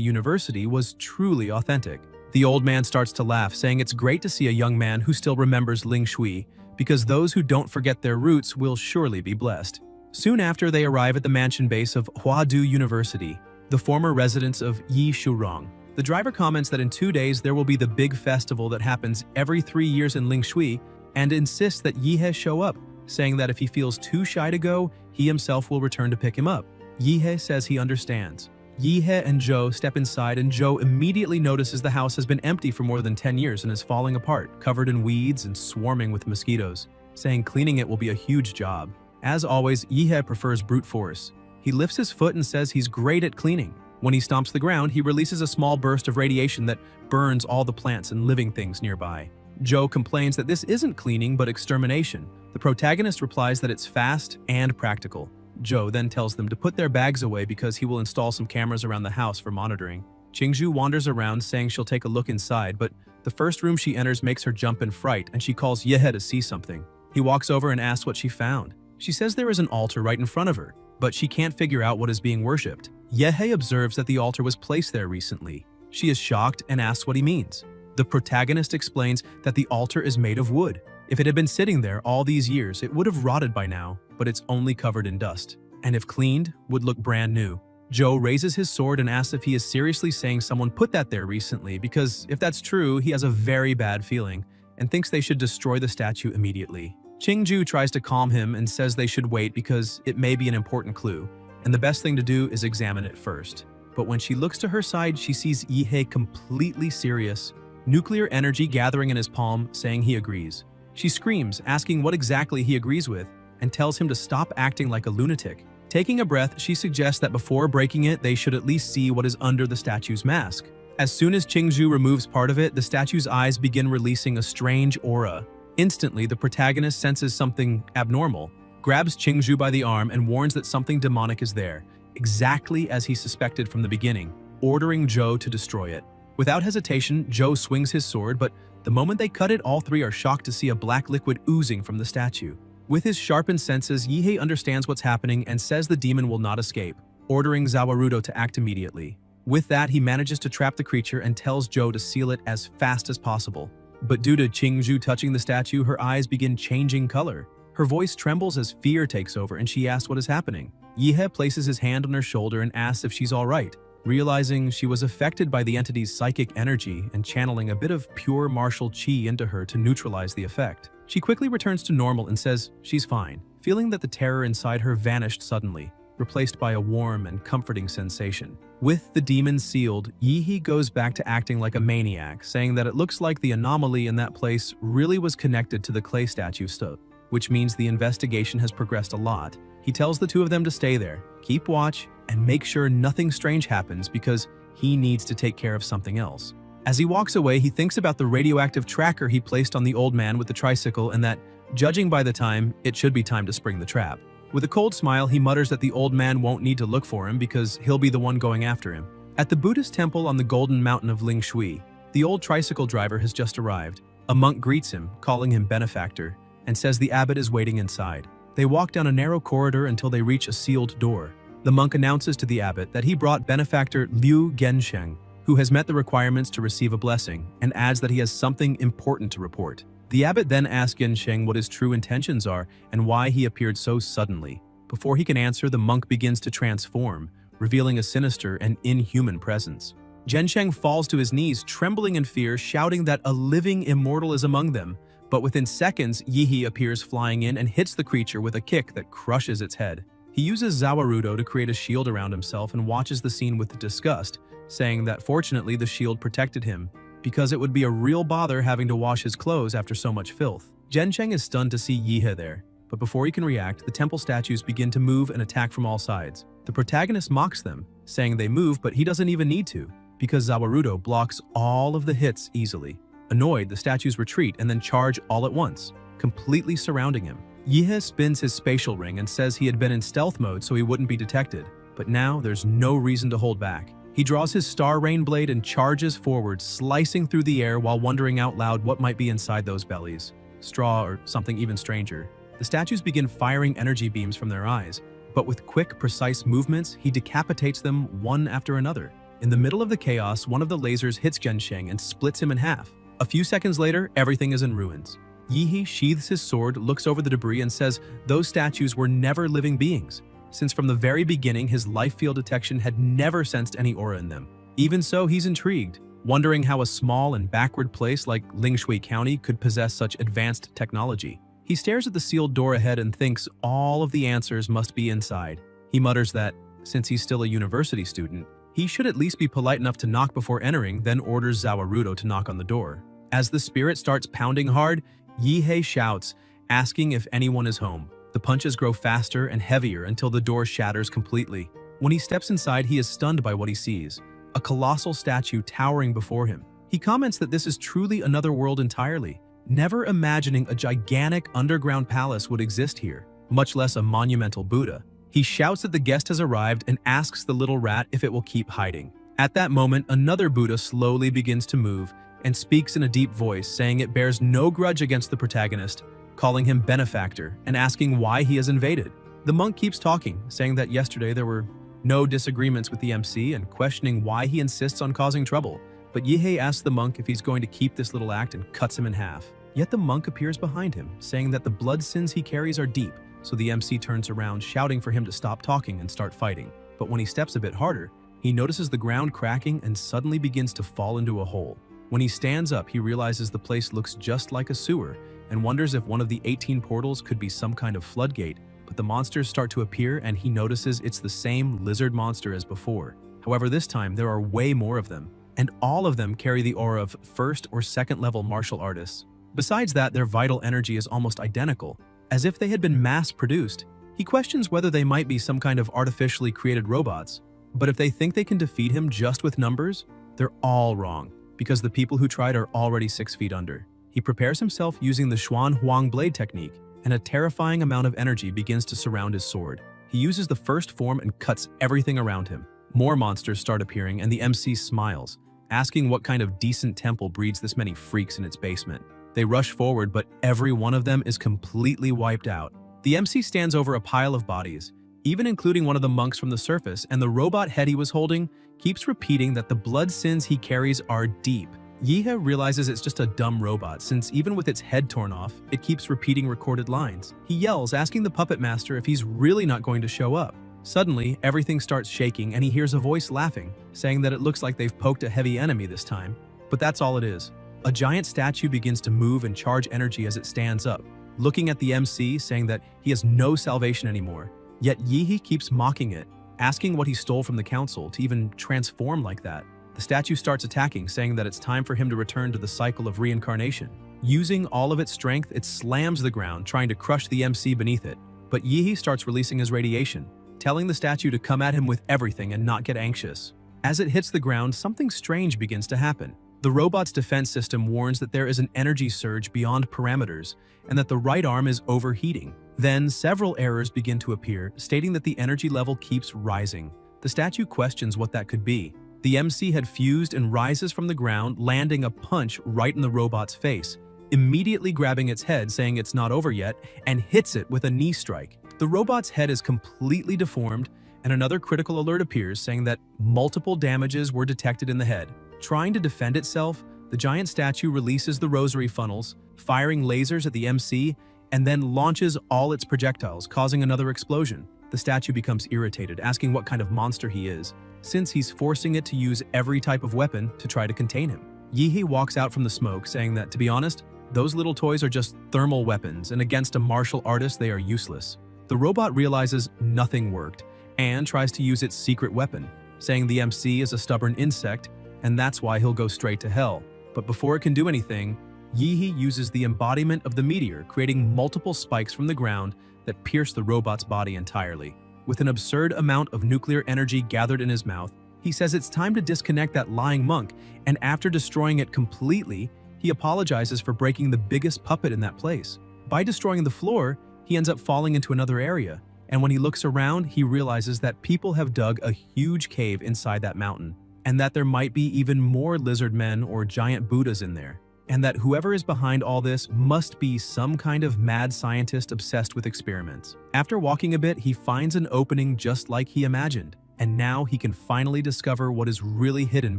university was truly authentic. The old man starts to laugh, saying it's great to see a young man who still remembers Ling Shui, because those who don't forget their roots will surely be blessed. Soon after, they arrive at the mansion base of Huadu University, the former residence of Yi Shurong. The driver comments that in 2 days there will be the big festival that happens every 3 years in Ling Shui, and insists that Yihe show up, saying that if he feels too shy to go, he himself will return to pick him up. Yihe says he understands. Yihe and Zhou step inside, and Zhou immediately notices the house has been empty for more than 10 years and is falling apart, covered in weeds and swarming with mosquitoes, saying cleaning it will be a huge job. As always, Yihe prefers brute force. He lifts his foot and says he's great at cleaning. When he stomps the ground, he releases a small burst of radiation that burns all the plants and living things nearby. Zhou complains that this isn't cleaning but extermination. The protagonist replies that it's fast and practical. Zhou then tells them to put their bags away because he will install some cameras around the house for monitoring. Qingzhu wanders around saying she'll take a look inside, but the first room she enters makes her jump in fright and she calls Yehe to see something. He walks over and asks what she found. She says there is an altar right in front of her, but she can't figure out what is being worshipped. Yehe observes that the altar was placed there recently. She is shocked and asks what he means. The protagonist explains that the altar is made of wood. If it had been sitting there all these years, it would have rotted by now, but it's only covered in dust. And if cleaned, would look brand new. Zhou raises his sword and asks if he is seriously saying someone put that there recently, because if that's true, he has a very bad feeling and thinks they should destroy the statue immediately. Qingzhu tries to calm him and says they should wait because it may be an important clue, and the best thing to do is examine it first. But when she looks to her side, she sees Yihe completely serious, nuclear energy gathering in his palm, saying he agrees. She screams, asking what exactly he agrees with, and tells him to stop acting like a lunatic. Taking a breath, she suggests that before breaking it, they should at least see what is under the statue's mask. As soon as Qingzhu removes part of it, the statue's eyes begin releasing a strange aura. Instantly, the protagonist senses something abnormal, grabs Qingzhu by the arm and warns that something demonic is there, exactly as he suspected from the beginning, ordering Zhou to destroy it. Without hesitation, Zhou swings his sword, but the moment they cut it, all three are shocked to see a black liquid oozing from the statue. With his sharpened senses, Yihe understands what's happening and says the demon will not escape, ordering Zawarudo to act immediately. With that, he manages to trap the creature and tells Zhou to seal it as fast as possible. But due to Qingzhu touching the statue, her eyes begin changing color. Her voice trembles as fear takes over and she asks what is happening. Yihe places his hand on her shoulder and asks if she's alright, realizing she was affected by the entity's psychic energy and channeling a bit of pure martial qi into her to neutralize the effect. She quickly returns to normal and says she's fine, feeling that the terror inside her vanished suddenly, replaced by a warm and comforting sensation. With the demon sealed, Yihe goes back to acting like a maniac, saying that it looks like the anomaly in that place really was connected to the clay statue stuff, which means the investigation has progressed a lot. He tells the two of them to stay there, keep watch, and make sure nothing strange happens because he needs to take care of something else. As he walks away, he thinks about the radioactive tracker he placed on the old man with the tricycle and that, judging by the time, it should be time to spring the trap. With a cold smile, he mutters that the old man won't need to look for him because he'll be the one going after him. At the Buddhist temple on the Golden Mountain of Ling Shui, the old tricycle driver has just arrived. A monk greets him, calling him benefactor, and says the abbot is waiting inside. They walk down a narrow corridor until they reach a sealed door. The monk announces to the abbot that he brought benefactor Liu Gensheng, who has met the requirements to receive a blessing, and adds that he has something important to report. The abbot then asks Gensheng what his true intentions are and why he appeared so suddenly. Before he can answer, the monk begins to transform, revealing a sinister and inhuman presence. Gensheng falls to his knees, trembling in fear, shouting that a living immortal is among them. But within seconds, Yihe appears flying in and hits the creature with a kick that crushes its head. He uses Zawarudo to create a shield around himself and watches the scene with disgust, saying that fortunately the shield protected him, because it would be a real bother having to wash his clothes after so much filth. Gensheng is stunned to see Yihe there, but before he can react, the temple statues begin to move and attack from all sides. The protagonist mocks them, saying they move but he doesn't even need to, because Zawarudo blocks all of the hits easily. Annoyed, the statues retreat and then charge all at once, completely surrounding him. Yihe spins his spatial ring and says he had been in stealth mode so he wouldn't be detected, but now there's no reason to hold back. He He draws his star rain blade and charges forward, slicing through the air while wondering out loud what might be inside those bellies. Straw or something even stranger. The statues begin firing energy beams from their eyes, but with quick, precise movements, he decapitates them one after another. In the middle of the chaos, one of the lasers hits Gensheng and splits him in half. A few seconds later, everything is in ruins. Yihe sheathes his sword, looks over the debris, and says those statues were never living beings, since from the very beginning his life field detection had never sensed any aura in them. Even so, he's intrigued, wondering how a small and backward place like Lingshui County could possess such advanced technology. He stares at the sealed door ahead and thinks all of the answers must be inside. He mutters that, since he's still a university student, he should at least be polite enough to knock before entering, then orders Zawarudo to knock on the door. As the spirit starts pounding hard, Yihe shouts, asking if anyone is home. The punches grow faster and heavier until the door shatters completely. When he steps inside, he is stunned by what he sees, a colossal statue towering before him. He comments that this is truly another world entirely, never imagining a gigantic underground palace would exist here, much less a monumental Buddha. He shouts that the guest has arrived and asks the little rat if it will keep hiding. At that moment, another Buddha slowly begins to move and speaks in a deep voice, saying it bears no grudge against the protagonist, calling him benefactor and asking why he has invaded. The monk keeps talking, saying that yesterday there were no disagreements with the MC and questioning why he insists on causing trouble. But Yihe asks the monk if he's going to keep this little act and cuts him in half. Yet the monk appears behind him, saying that the blood sins he carries are deep, so the MC turns around, shouting for him to stop talking and start fighting. But when he steps a bit harder, he notices the ground cracking and suddenly begins to fall into a hole. When he stands up, he realizes the place looks just like a sewer and wonders if one of the 18 portals could be some kind of floodgate. But the monsters start to appear and he notices it's the same lizard monster as before. However, this time there are way more of them, and all of them carry the aura of first or second level martial artists. Besides that, their vital energy is almost identical, as if they had been mass-produced. He questions whether they might be some kind of artificially created robots, but if they think they can defeat him just with numbers, they're all wrong, because the people who tried are already 6 feet under. He prepares himself using the Xuan Huang blade technique, and a terrifying amount of energy begins to surround his sword. He uses the first form and cuts everything around him. More monsters start appearing, and the MC smiles, asking what kind of decent temple breeds this many freaks in its basement. They rush forward, but every one of them is completely wiped out. The MC stands over a pile of bodies, even including one of the monks from the surface, and the robot head he was holding keeps repeating that the blood sins he carries are deep. Yihe realizes it's just a dumb robot, since even with its head torn off, it keeps repeating recorded lines. He yells, asking the puppet master if he's really not going to show up. Suddenly, everything starts shaking and he hears a voice laughing, saying that it looks like they've poked a heavy enemy this time. But that's all it is. A giant statue begins to move and charge energy as it stands up, looking at the MC, saying that he has no salvation anymore. Yet Yihe keeps mocking it, asking what he stole from the council to even transform like that. The statue starts attacking, saying that it's time for him to return to the cycle of reincarnation. Using all of its strength, it slams the ground, trying to crush the MC beneath it. But Yihe starts releasing his radiation, telling the statue to come at him with everything and not get anxious. As it hits the ground, something strange begins to happen. The robot's defense system warns that there is an energy surge beyond parameters and that the right arm is overheating. Then several errors begin to appear, stating that the energy level keeps rising. The statue questions what that could be. The MC had fused and rises from the ground, landing a punch right in the robot's face, immediately grabbing its head, saying it's not over yet, and hits it with a knee strike. The robot's head is completely deformed, and another critical alert appears, saying that multiple damages were detected in the head. Trying to defend itself, the giant statue releases the rosary funnels, firing lasers at the MC, and then launches all its projectiles, causing another explosion. The statue becomes irritated, asking what kind of monster he is, since he's forcing it to use every type of weapon to try to contain him. Yihe walks out from the smoke, saying that, to be honest, those little toys are just thermal weapons, and against a martial artist they are useless. The robot realizes nothing worked, and tries to use its secret weapon, saying the MC is a stubborn insect, and that's why he'll go straight to hell. But before it can do anything, Yihe uses the embodiment of the meteor, creating multiple spikes from the ground that pierce the robot's body entirely. With an absurd amount of nuclear energy gathered in his mouth, he says it's time to disconnect that lying monk, and after destroying it completely, he apologizes for breaking the biggest puppet in that place. By destroying the floor, he ends up falling into another area, and when he looks around, he realizes that people have dug a huge cave inside that mountain. and that there might be even more lizard men or giant Buddhas in there, and that whoever is behind all this must be some kind of mad scientist obsessed with experiments. After walking a bit, he finds an opening just like he imagined, and now he can finally discover what is really hidden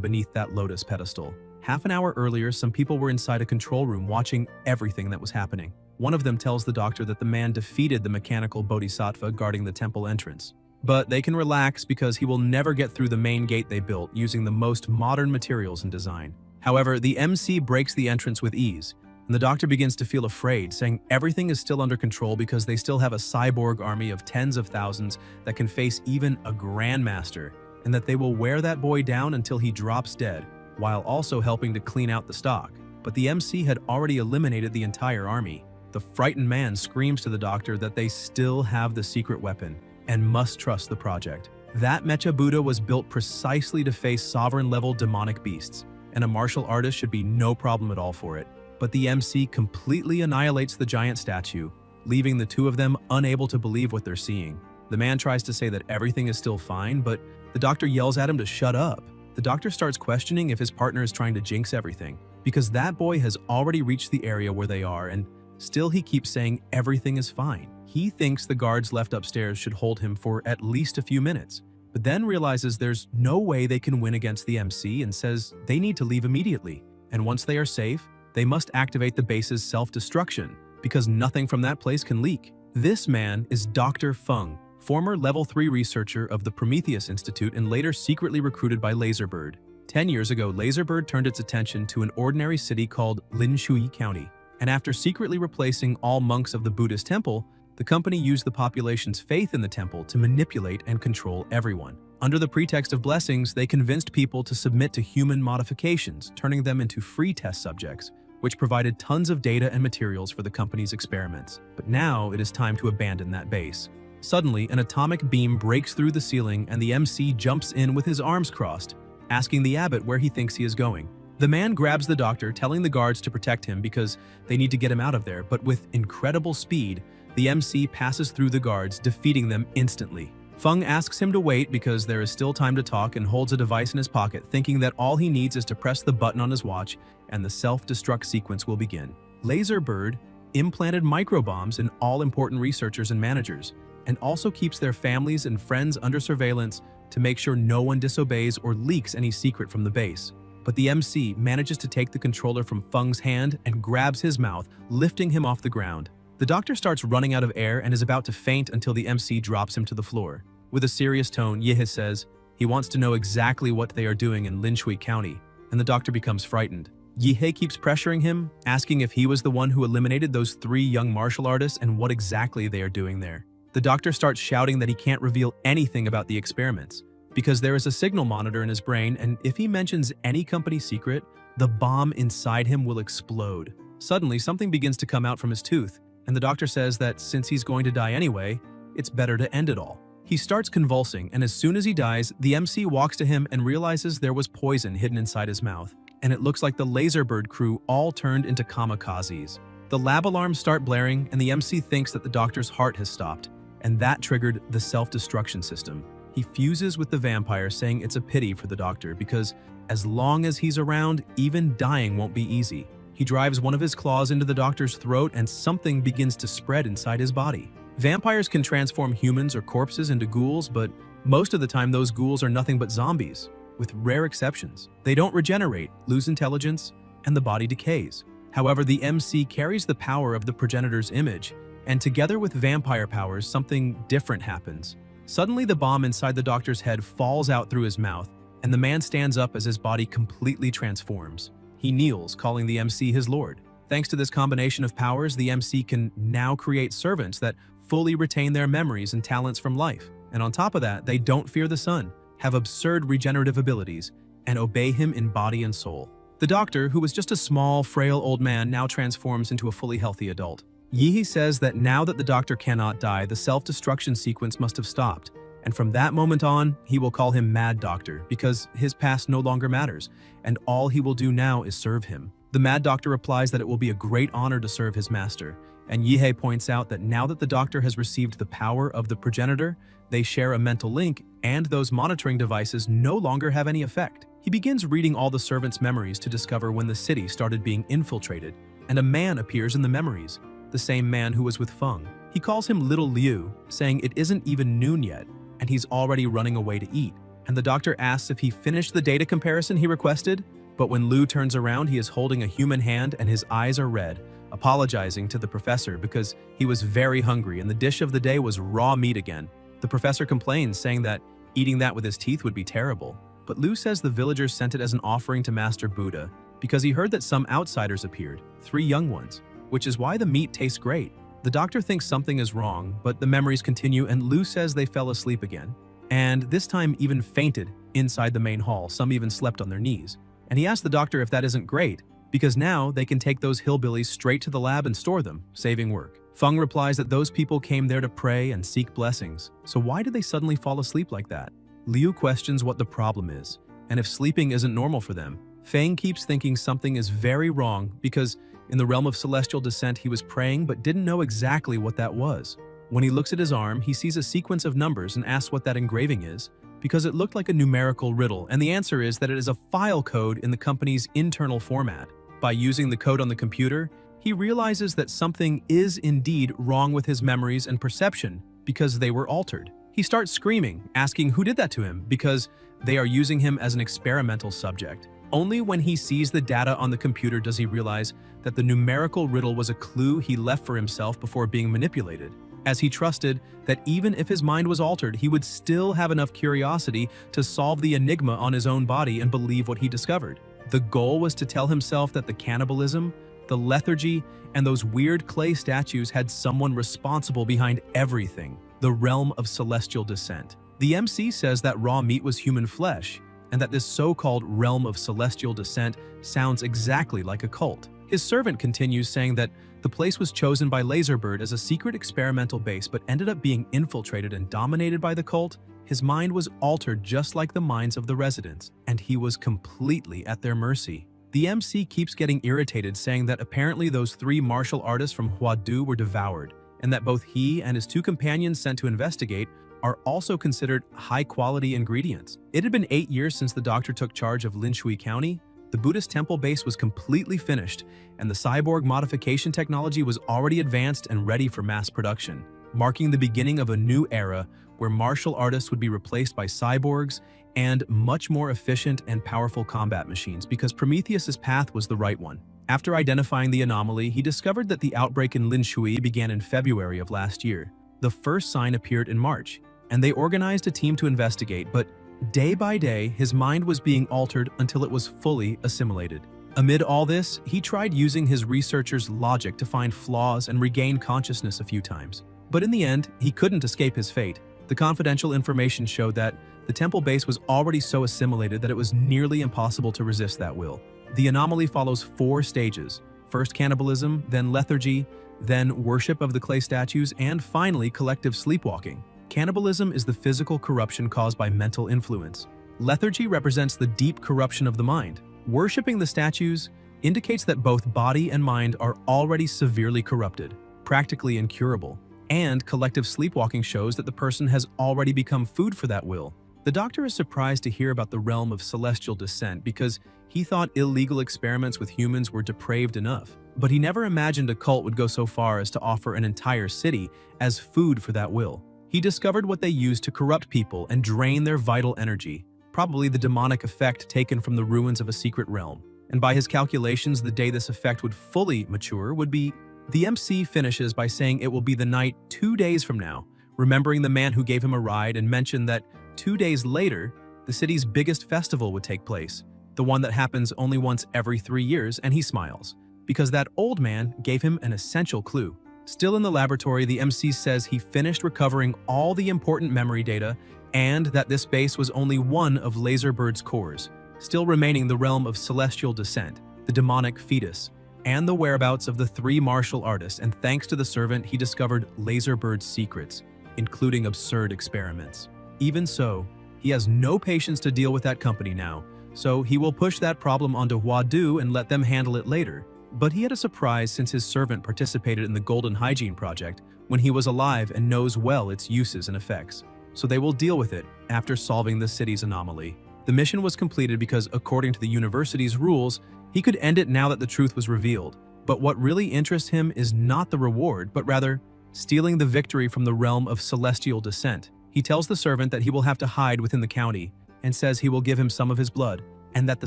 beneath that lotus pedestal. Half an hour earlier, some people were inside a control room watching everything that was happening. One of them tells the doctor that the man defeated the mechanical bodhisattva guarding the temple entrance. But they can relax because he will never get through the main gate they built using the most modern materials and design. However, the MC breaks the entrance with ease, and the doctor begins to feel afraid, saying everything is still under control because they still have a cyborg army of tens of thousands that can face even a grandmaster, and that they will wear that boy down until he drops dead, while also helping to clean out the stock. But the MC had already eliminated the entire army. The frightened man screams to the doctor that they still have the secret weapon and must trust the project. That Mecha Buddha was built precisely to face sovereign-level demonic beasts, and a martial artist should be no problem at all for it. But the MC completely annihilates the giant statue, leaving the two of them unable to believe what they're seeing. The man tries to say that everything is still fine, but the doctor yells at him to shut up. The doctor starts questioning if his partner is trying to jinx everything, because that boy has already reached the area where they are, and still he keeps saying everything is fine. He thinks the guards left upstairs should hold him for at least a few minutes, but then realizes there's no way they can win against the MC and says they need to leave immediately. And once they are safe, they must activate the base's self-destruction, because nothing from that place can leak. This man is Dr. Feng, former Level 3 researcher of the Prometheus Institute and later secretly recruited by Laserbird. 10 years ago, Laserbird turned its attention to an ordinary city called Linshui County, and after secretly replacing all monks of the Buddhist temple, the company used the population's faith in the temple to manipulate and control everyone. Under the pretext of blessings, they convinced people to submit to human modifications, turning them into free test subjects, which provided tons of data and materials for the company's experiments. But now it is time to abandon that base. Suddenly, an atomic beam breaks through the ceiling and the MC jumps in with his arms crossed, asking the abbot where he thinks he is going. The man grabs the doctor, telling the guards to protect him because they need to get him out of there, but with incredible speed, the MC passes through the guards, defeating them instantly. Feng asks him to wait because there is still time to talk and holds a device in his pocket, thinking that all he needs is to press the button on his watch and the self-destruct sequence will begin. Laserbird implanted microbombs in all important researchers and managers, and also keeps their families and friends under surveillance to make sure no one disobeys or leaks any secret from the base. But the MC manages to take the controller from Feng's hand and grabs his mouth, lifting him off the ground. The doctor starts running out of air and is about to faint until the MC drops him to the floor. With a serious tone, Yahe says he wants to know exactly what they are doing in Linshui County, and the doctor becomes frightened. Yahe keeps pressuring him, asking if he was the one who eliminated those 3 young martial artists and what exactly they are doing there. The doctor starts shouting that he can't reveal anything about the experiments, because there is a signal monitor in his brain, and if he mentions any company secret, the bomb inside him will explode. Suddenly, something begins to come out from his tooth, and the doctor says that since he's going to die anyway, it's better to end it all. He starts convulsing, and as soon as he dies, the MC walks to him and realizes there was poison hidden inside his mouth, and it looks like the Laserbird crew all turned into kamikazes. The lab alarms start blaring, and the MC thinks that the doctor's heart has stopped, and that triggered the self-destruction system. He fuses with the vampire, saying it's a pity for the doctor because as long as he's around, even dying won't be easy. He drives one of his claws into the doctor's throat and something begins to spread inside his body. Vampires can transform humans or corpses into ghouls, but most of the time those ghouls are nothing but zombies, with rare exceptions. They don't regenerate, lose intelligence, and the body decays. However, the MC carries the power of the progenitor's image, and together with vampire powers, something different happens. Suddenly, the bomb inside the doctor's head falls out through his mouth, and the man stands up as his body completely transforms. He kneels, calling the MC his lord. Thanks to this combination of powers, the MC can now create servants that fully retain their memories and talents from life. And on top of that, they don't fear the sun, have absurd regenerative abilities, and obey him in body and soul. The doctor, who was just a small, frail old man, now transforms into a fully healthy adult. Yahe says that now that the doctor cannot die, the self-destruction sequence must have stopped, and from that moment on, he will call him Mad Doctor because his past no longer matters, and all he will do now is serve him. The Mad Doctor replies that it will be a great honor to serve his master, and Yahe points out that now that the doctor has received the power of the progenitor, they share a mental link, and those monitoring devices no longer have any effect. He begins reading all the servants' memories to discover when the city started being infiltrated, and a man appears in the memories, the same man who was with Feng. He calls him Little Liu, saying it isn't even noon yet, and he's already running away to eat. And the doctor asks if he finished the data comparison he requested, but when Liu turns around, he is holding a human hand and his eyes are red, apologizing to the professor because he was very hungry and the dish of the day was raw meat again. The professor complains, saying that eating that with his teeth would be terrible. But Liu says the villagers sent it as an offering to Master Buddha because he heard that some outsiders appeared, 3 young ones, which is why the meat tastes great. The doctor thinks something is wrong, but the memories continue and Liu says they fell asleep again. And this time even fainted inside the main hall, some even slept on their knees. And he asks the doctor if that isn't great, because now they can take those hillbillies straight to the lab and store them, saving work. Feng replies that those people came there to pray and seek blessings, so why did they suddenly fall asleep like that? Liu questions what the problem is, and if sleeping isn't normal for them. Feng keeps thinking something is very wrong because in the realm of celestial descent he was praying but didn't know exactly what that was. When he looks at his arm, he sees a sequence of numbers and asks what that engraving is, because it looked like a numerical riddle, and the answer is that it is a file code in the company's internal format. By using the code on the computer, he realizes that something is indeed wrong with his memories and perception because they were altered. He starts screaming, asking who did that to him because they are using him as an experimental subject. Only when he sees the data on the computer does he realize that the numerical riddle was a clue he left for himself before being manipulated, as he trusted that even if his mind was altered, he would still have enough curiosity to solve the enigma on his own body and believe what he discovered. The goal was to tell himself that the cannibalism, the lethargy, and those weird clay statues had someone responsible behind everything, the realm of celestial descent. The MC says that raw meat was human flesh, and that this so-called realm of celestial descent sounds exactly like a cult. His servant continues, saying that the place was chosen by Laserbird as a secret experimental base but ended up being infiltrated and dominated by the cult. His mind was altered just like the minds of the residents, and he was completely at their mercy. The MC keeps getting irritated, saying that apparently those 3 martial artists from Huadu were devoured, and that both he and his 2 companions sent to investigate are also considered high-quality ingredients. It had been 8 years since the doctor took charge of Linshui County. The Buddhist temple base was completely finished, and the cyborg modification technology was already advanced and ready for mass production, marking the beginning of a new era where martial artists would be replaced by cyborgs and much more efficient and powerful combat machines, because Prometheus's path was the right one. After identifying the anomaly, he discovered that the outbreak in Linshui began in February of last year. The first sign appeared in March, and they organized a team to investigate, but day by day, his mind was being altered until it was fully assimilated. Amid all this, he tried using his researcher's logic to find flaws and regain consciousness a few times. But in the end, he couldn't escape his fate. The confidential information showed that the temple base was already so assimilated that it was nearly impossible to resist that will. The anomaly follows 4 stages: first cannibalism, then lethargy, then worship of the clay statues, and finally collective sleepwalking. Cannibalism is the physical corruption caused by mental influence. Lethargy represents the deep corruption of the mind. Worshipping the statues indicates that both body and mind are already severely corrupted, practically incurable. And collective sleepwalking shows that the person has already become food for that will. The doctor is surprised to hear about the realm of celestial descent because he thought illegal experiments with humans were depraved enough. But he never imagined a cult would go so far as to offer an entire city as food for that will. He discovered what they used to corrupt people and drain their vital energy, probably the demonic effect taken from the ruins of a secret realm. And by his calculations, the day this effect would fully mature would be... The MC finishes by saying it will be the night 2 days from now, remembering the man who gave him a ride, and mentioned that 2 days later, the city's biggest festival would take place, the one that happens only once every 3 years, and he smiles, because that old man gave him an essential clue. Still in the laboratory, the MC says he finished recovering all the important memory data and that this base was only one of Laserbird's cores, still remaining the realm of celestial descent, the demonic fetus, and the whereabouts of the 3 martial artists, and thanks to the servant, he discovered Laserbird's secrets, including absurd experiments. Even so, he has no patience to deal with that company now, so he will push that problem onto Huadu and let them handle it later. But he had a surprise since his servant participated in the Golden Hygiene Project when he was alive and knows well its uses and effects. So they will deal with it after solving the city's anomaly. The mission was completed because, according to the university's rules, he could end it now that the truth was revealed. But what really interests him is not the reward, but rather stealing the victory from the realm of celestial descent. He tells the servant that he will have to hide within the county and says he will give him some of his blood, and that the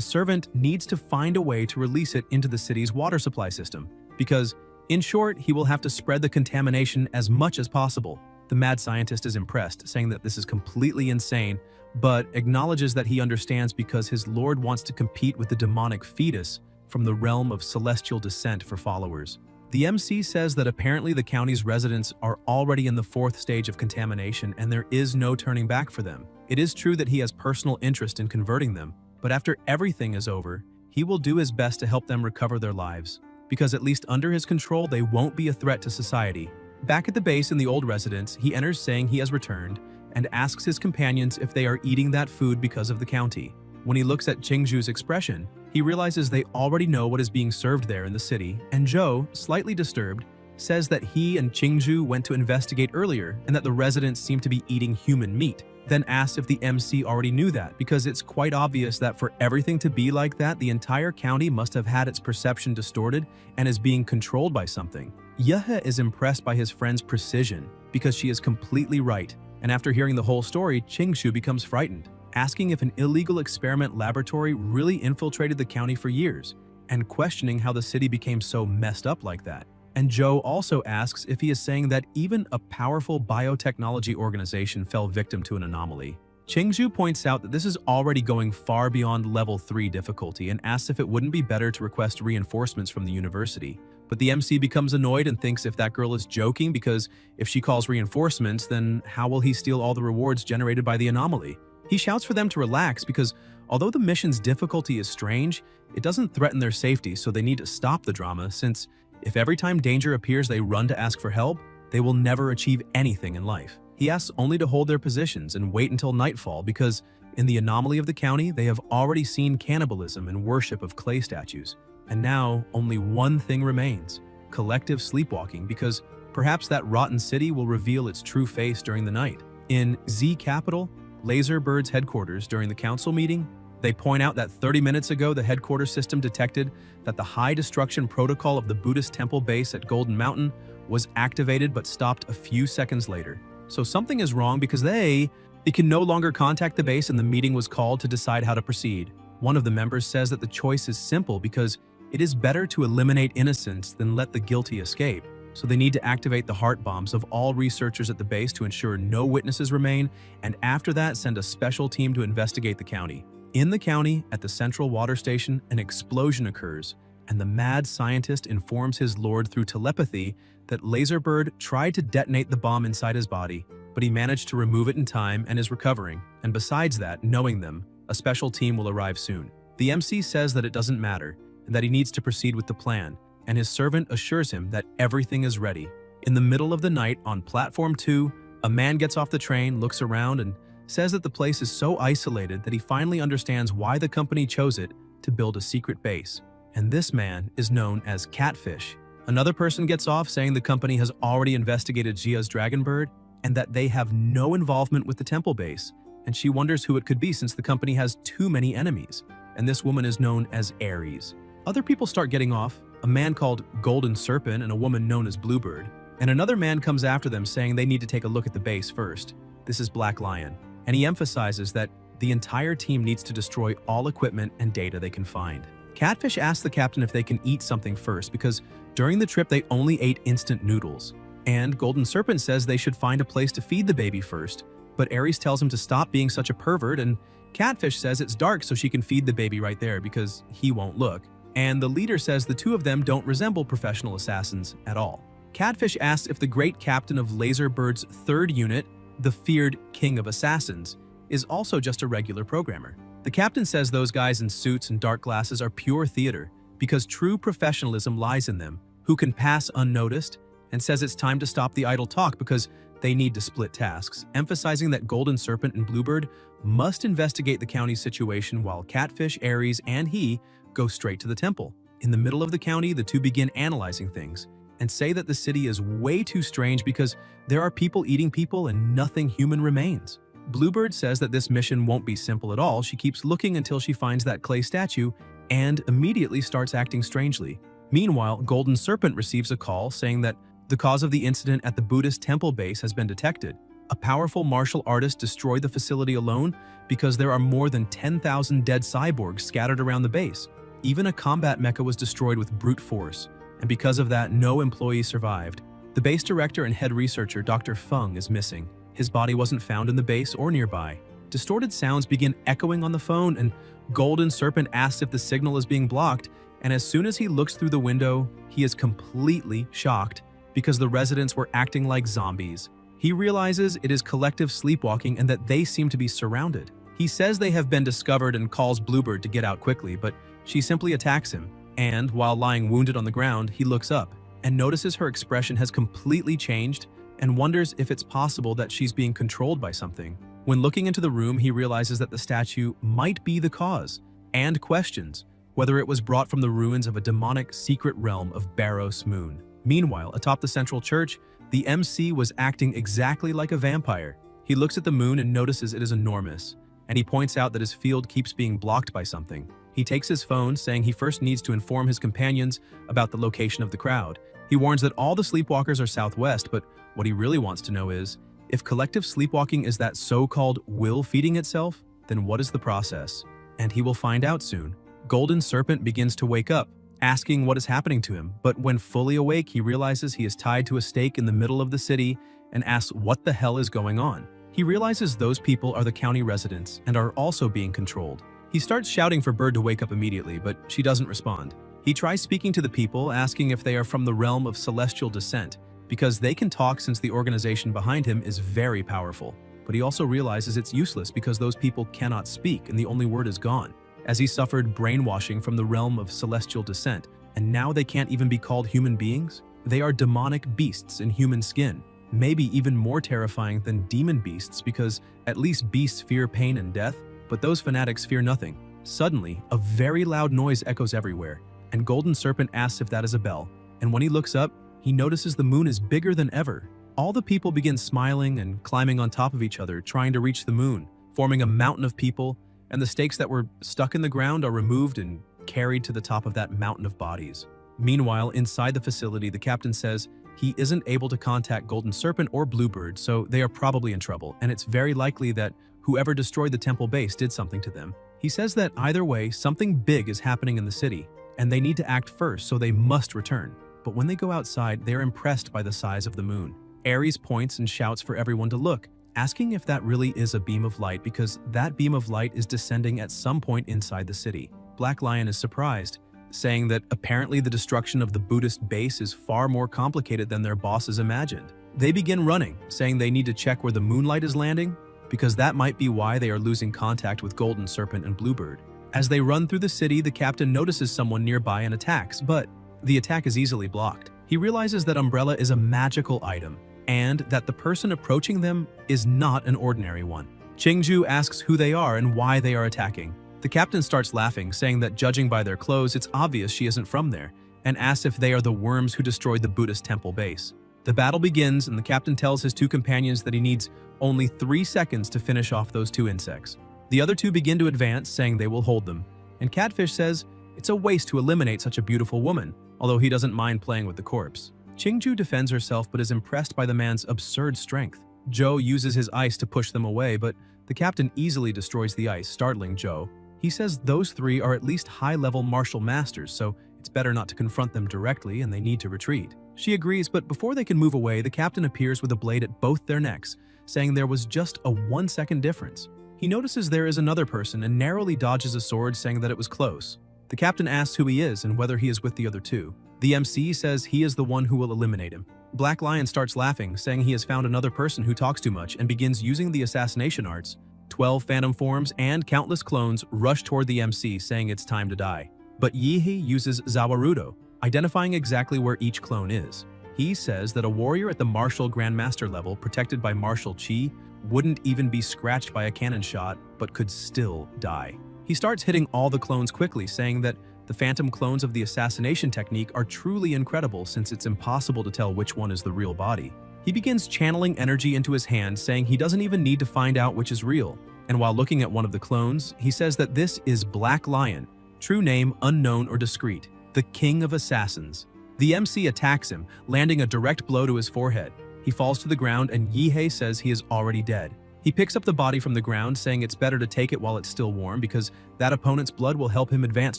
servant needs to find a way to release it into the city's water supply system, because, in short, he will have to spread the contamination as much as possible. The mad scientist is impressed, saying that this is completely insane, but acknowledges that he understands because his lord wants to compete with the demonic fetus from the realm of celestial descent for followers. The MC says that apparently the county's residents are already in the 4th stage of contamination and there is no turning back for them. It is true that he has personal interest in converting them, but after everything is over, he will do his best to help them recover their lives, because at least under his control they won't be a threat to society. Back at the base in the old residence, he enters saying he has returned and asks his companions if they are eating that food because of the county. When he looks at Qingzhu's expression, he realizes they already know what is being served there in the city, and Zhou, slightly disturbed, says that he and Qingzhu went to investigate earlier and that the residents seem to be eating human meat, then asks if the MC already knew that, because it's quite obvious that for everything to be like that, the entire county must have had its perception distorted and is being controlled by something. Yahe is impressed by his friend's precision because she is completely right, and after hearing the whole story, Qingzhu becomes frightened, asking if an illegal experiment laboratory really infiltrated the county for years, and questioning how the city became so messed up like that. And Zhou also asks if he is saying that even a powerful biotechnology organization fell victim to an anomaly. Qingzhu points out that this is already going far beyond level 3 difficulty and asks if it wouldn't be better to request reinforcements from the university. But the MC becomes annoyed and thinks if that girl is joking, because if she calls reinforcements, then how will he steal all the rewards generated by the anomaly? He shouts for them to relax because although the mission's difficulty is strange, it doesn't threaten their safety, so they need to stop the drama, since if every time danger appears they run to ask for help, they will never achieve anything in life. He asks only to hold their positions and wait until nightfall because in the anomaly of the county, they have already seen cannibalism and worship of clay statues. And now only one thing remains: collective sleepwalking, because perhaps that rotten city will reveal its true face during the night. In Z Capital, Laserbird's headquarters, during the council meeting, they point out that 30 minutes ago the headquarters system detected that the high destruction protocol of the Buddhist temple base at Golden Mountain was activated but stopped a few seconds later. So something is wrong because they can no longer contact the base, and the meeting was called to decide how to proceed. One of the members says that the choice is simple because it is better to eliminate innocents than let the guilty escape. So they need to activate the heart bombs of all researchers at the base to ensure no witnesses remain, and after that send a special team to investigate the county. In the county, at the central water station, an explosion occurs, and the mad scientist informs his lord through telepathy that Laserbird tried to detonate the bomb inside his body, but he managed to remove it in time and is recovering. And besides that, knowing them, a special team will arrive soon. The MC says that it doesn't matter, and that he needs to proceed with the plan, and his servant assures him that everything is ready. In the middle of the night, on Platform 2, a man gets off the train, looks around, and says that the place is so isolated that he finally understands why the company chose it to build a secret base. And this man is known as Catfish. Another person gets off saying the company has already investigated Jia's Dragonbird and that they have no involvement with the temple base, and she wonders who it could be since the company has too many enemies, and this woman is known as Ares. Other people start getting off, a man called Golden Serpent and a woman known as Bluebird, and another man comes after them saying they need to take a look at the base first. This is Black Lion, and he emphasizes that the entire team needs to destroy all equipment and data they can find. Catfish asks the captain if they can eat something first because during the trip they only ate instant noodles, and Golden Serpent says they should find a place to feed the baby first, but Ares tells him to stop being such a pervert, and Catfish says it's dark so she can feed the baby right there because he won't look. And the leader says the two of them don't resemble professional assassins at all. Catfish asks if the great captain of Laserbird's third unit, the feared King of Assassins, is also just a regular programmer. The captain says those guys in suits and dark glasses are pure theater because true professionalism lies in them, who can pass unnoticed, and says it's time to stop the idle talk because they need to split tasks, emphasizing that Golden Serpent and Bluebird must investigate the county's situation while Catfish, Ares, and he go straight to the temple. In the middle of the county, the two begin analyzing things and say that the city is way too strange because there are people eating people and nothing human remains. Bluebird says that this mission won't be simple at all. She keeps looking until she finds that clay statue and immediately starts acting strangely. Meanwhile, Golden Serpent receives a call saying that the cause of the incident at the Buddhist temple base has been detected. A powerful martial artist destroyed the facility alone because there are more than 10,000 dead cyborgs scattered around the base. Even a combat mecha was destroyed with brute force, and because of that, no employee survived. The base director and head researcher, Dr. Feng, is missing. His body wasn't found in the base or nearby. Distorted sounds begin echoing on the phone, and Golden Serpent asks if the signal is being blocked, and as soon as he looks through the window, he is completely shocked because the residents were acting like zombies. He realizes it is collective sleepwalking and that they seem to be surrounded. He says they have been discovered and calls Bluebird to get out quickly, but she simply attacks him, and while lying wounded on the ground, he looks up and notices her expression has completely changed and wonders if it's possible that she's being controlled by something. When looking into the room, he realizes that the statue might be the cause and questions whether it was brought from the ruins of a demonic secret realm of Barros Moon. Meanwhile, atop the central church, the MC was acting exactly like a vampire. He looks at the moon and notices it is enormous, and he points out that his field keeps being blocked by something. He takes his phone, saying he first needs to inform his companions about the location of the crowd. He warns that all the sleepwalkers are southwest, but what he really wants to know is, if collective sleepwalking is that so-called will feeding itself, then what is the process? And he will find out soon. Golden Serpent begins to wake up, asking what is happening to him, but when fully awake, he realizes he is tied to a stake in the middle of the city and asks what the hell is going on. He realizes those people are the county residents and are also being controlled. He starts shouting for Bird to wake up immediately, but she doesn't respond. He tries speaking to the people, asking if they are from the realm of celestial descent, because they can talk since the organization behind him is very powerful. But he also realizes it's useless because those people cannot speak and the only word is gone, as he suffered brainwashing from the realm of celestial descent, and now they can't even be called human beings? They are demonic beasts in human skin, maybe even more terrifying than demon beasts because at least beasts fear pain and death, but those fanatics fear nothing. Suddenly, a very loud noise echoes everywhere, and Golden Serpent asks if that is a bell, and when he looks up, he notices the moon is bigger than ever. All the people begin smiling and climbing on top of each other, trying to reach the moon, forming a mountain of people, and the stakes that were stuck in the ground are removed and carried to the top of that mountain of bodies. Meanwhile, inside the facility, the captain says he isn't able to contact Golden Serpent or Bluebird, so they are probably in trouble, and it's very likely that whoever destroyed the temple base did something to them. He says that either way, something big is happening in the city, and they need to act first, so they must return. But when they go outside, they are impressed by the size of the moon. Ares points and shouts for everyone to look, asking if that really is a beam of light because that beam of light is descending at some point inside the city. Black Lion is surprised, saying that apparently the destruction of the Buddhist base is far more complicated than their bosses imagined. They begin running, saying they need to check where the moonlight is landing because that might be why they are losing contact with Golden Serpent and Bluebird. As they run through the city, the captain notices someone nearby and attacks, but the attack is easily blocked. He realizes that Umbrella is a magical item, and that the person approaching them is not an ordinary one. Qingju asks who they are and why they are attacking. The captain starts laughing, saying that judging by their clothes, it's obvious she isn't from there, and asks if they are the worms who destroyed the Buddhist temple base. The battle begins, and the captain tells his two companions that he needs only 3 seconds to finish off those 2 insects. The other 2 begin to advance, saying they will hold them, and Catfish says it's a waste to eliminate such a beautiful woman, although he doesn't mind playing with the corpse. Qingju defends herself but is impressed by the man's absurd strength. Zhou uses his ice to push them away, but the captain easily destroys the ice, startling Zhou. He says those 3 are at least high-level martial masters, so it's better not to confront them directly and they need to retreat. She agrees, but before they can move away, the captain appears with a blade at both their necks, saying there was just a 1-second difference. He notices there is another person and narrowly dodges a sword, saying that it was close. The captain asks who he is and whether he is with the other 2. The MC says he is the one who will eliminate him. Black Lion starts laughing, saying he has found another person who talks too much and begins using the assassination arts. 12 phantom forms and countless clones rush toward the MC, saying it's time to die. But Yihi uses Zawarudo, identifying exactly where each clone is. He says that a warrior at the martial grandmaster level, protected by martial chi, wouldn't even be scratched by a cannon shot, but could still die. He starts hitting all the clones quickly, saying that the phantom clones of the assassination technique are truly incredible since it's impossible to tell which one is the real body. He begins channeling energy into his hand, saying he doesn't even need to find out which is real. And while looking at one of the clones, he says that this is Black Lion, true name unknown or discreet, the king of assassins. The MC attacks him, landing a direct blow to his forehead. He falls to the ground and Yihei says he is already dead. He picks up the body from the ground, saying it's better to take it while it's still warm because that opponent's blood will help him advance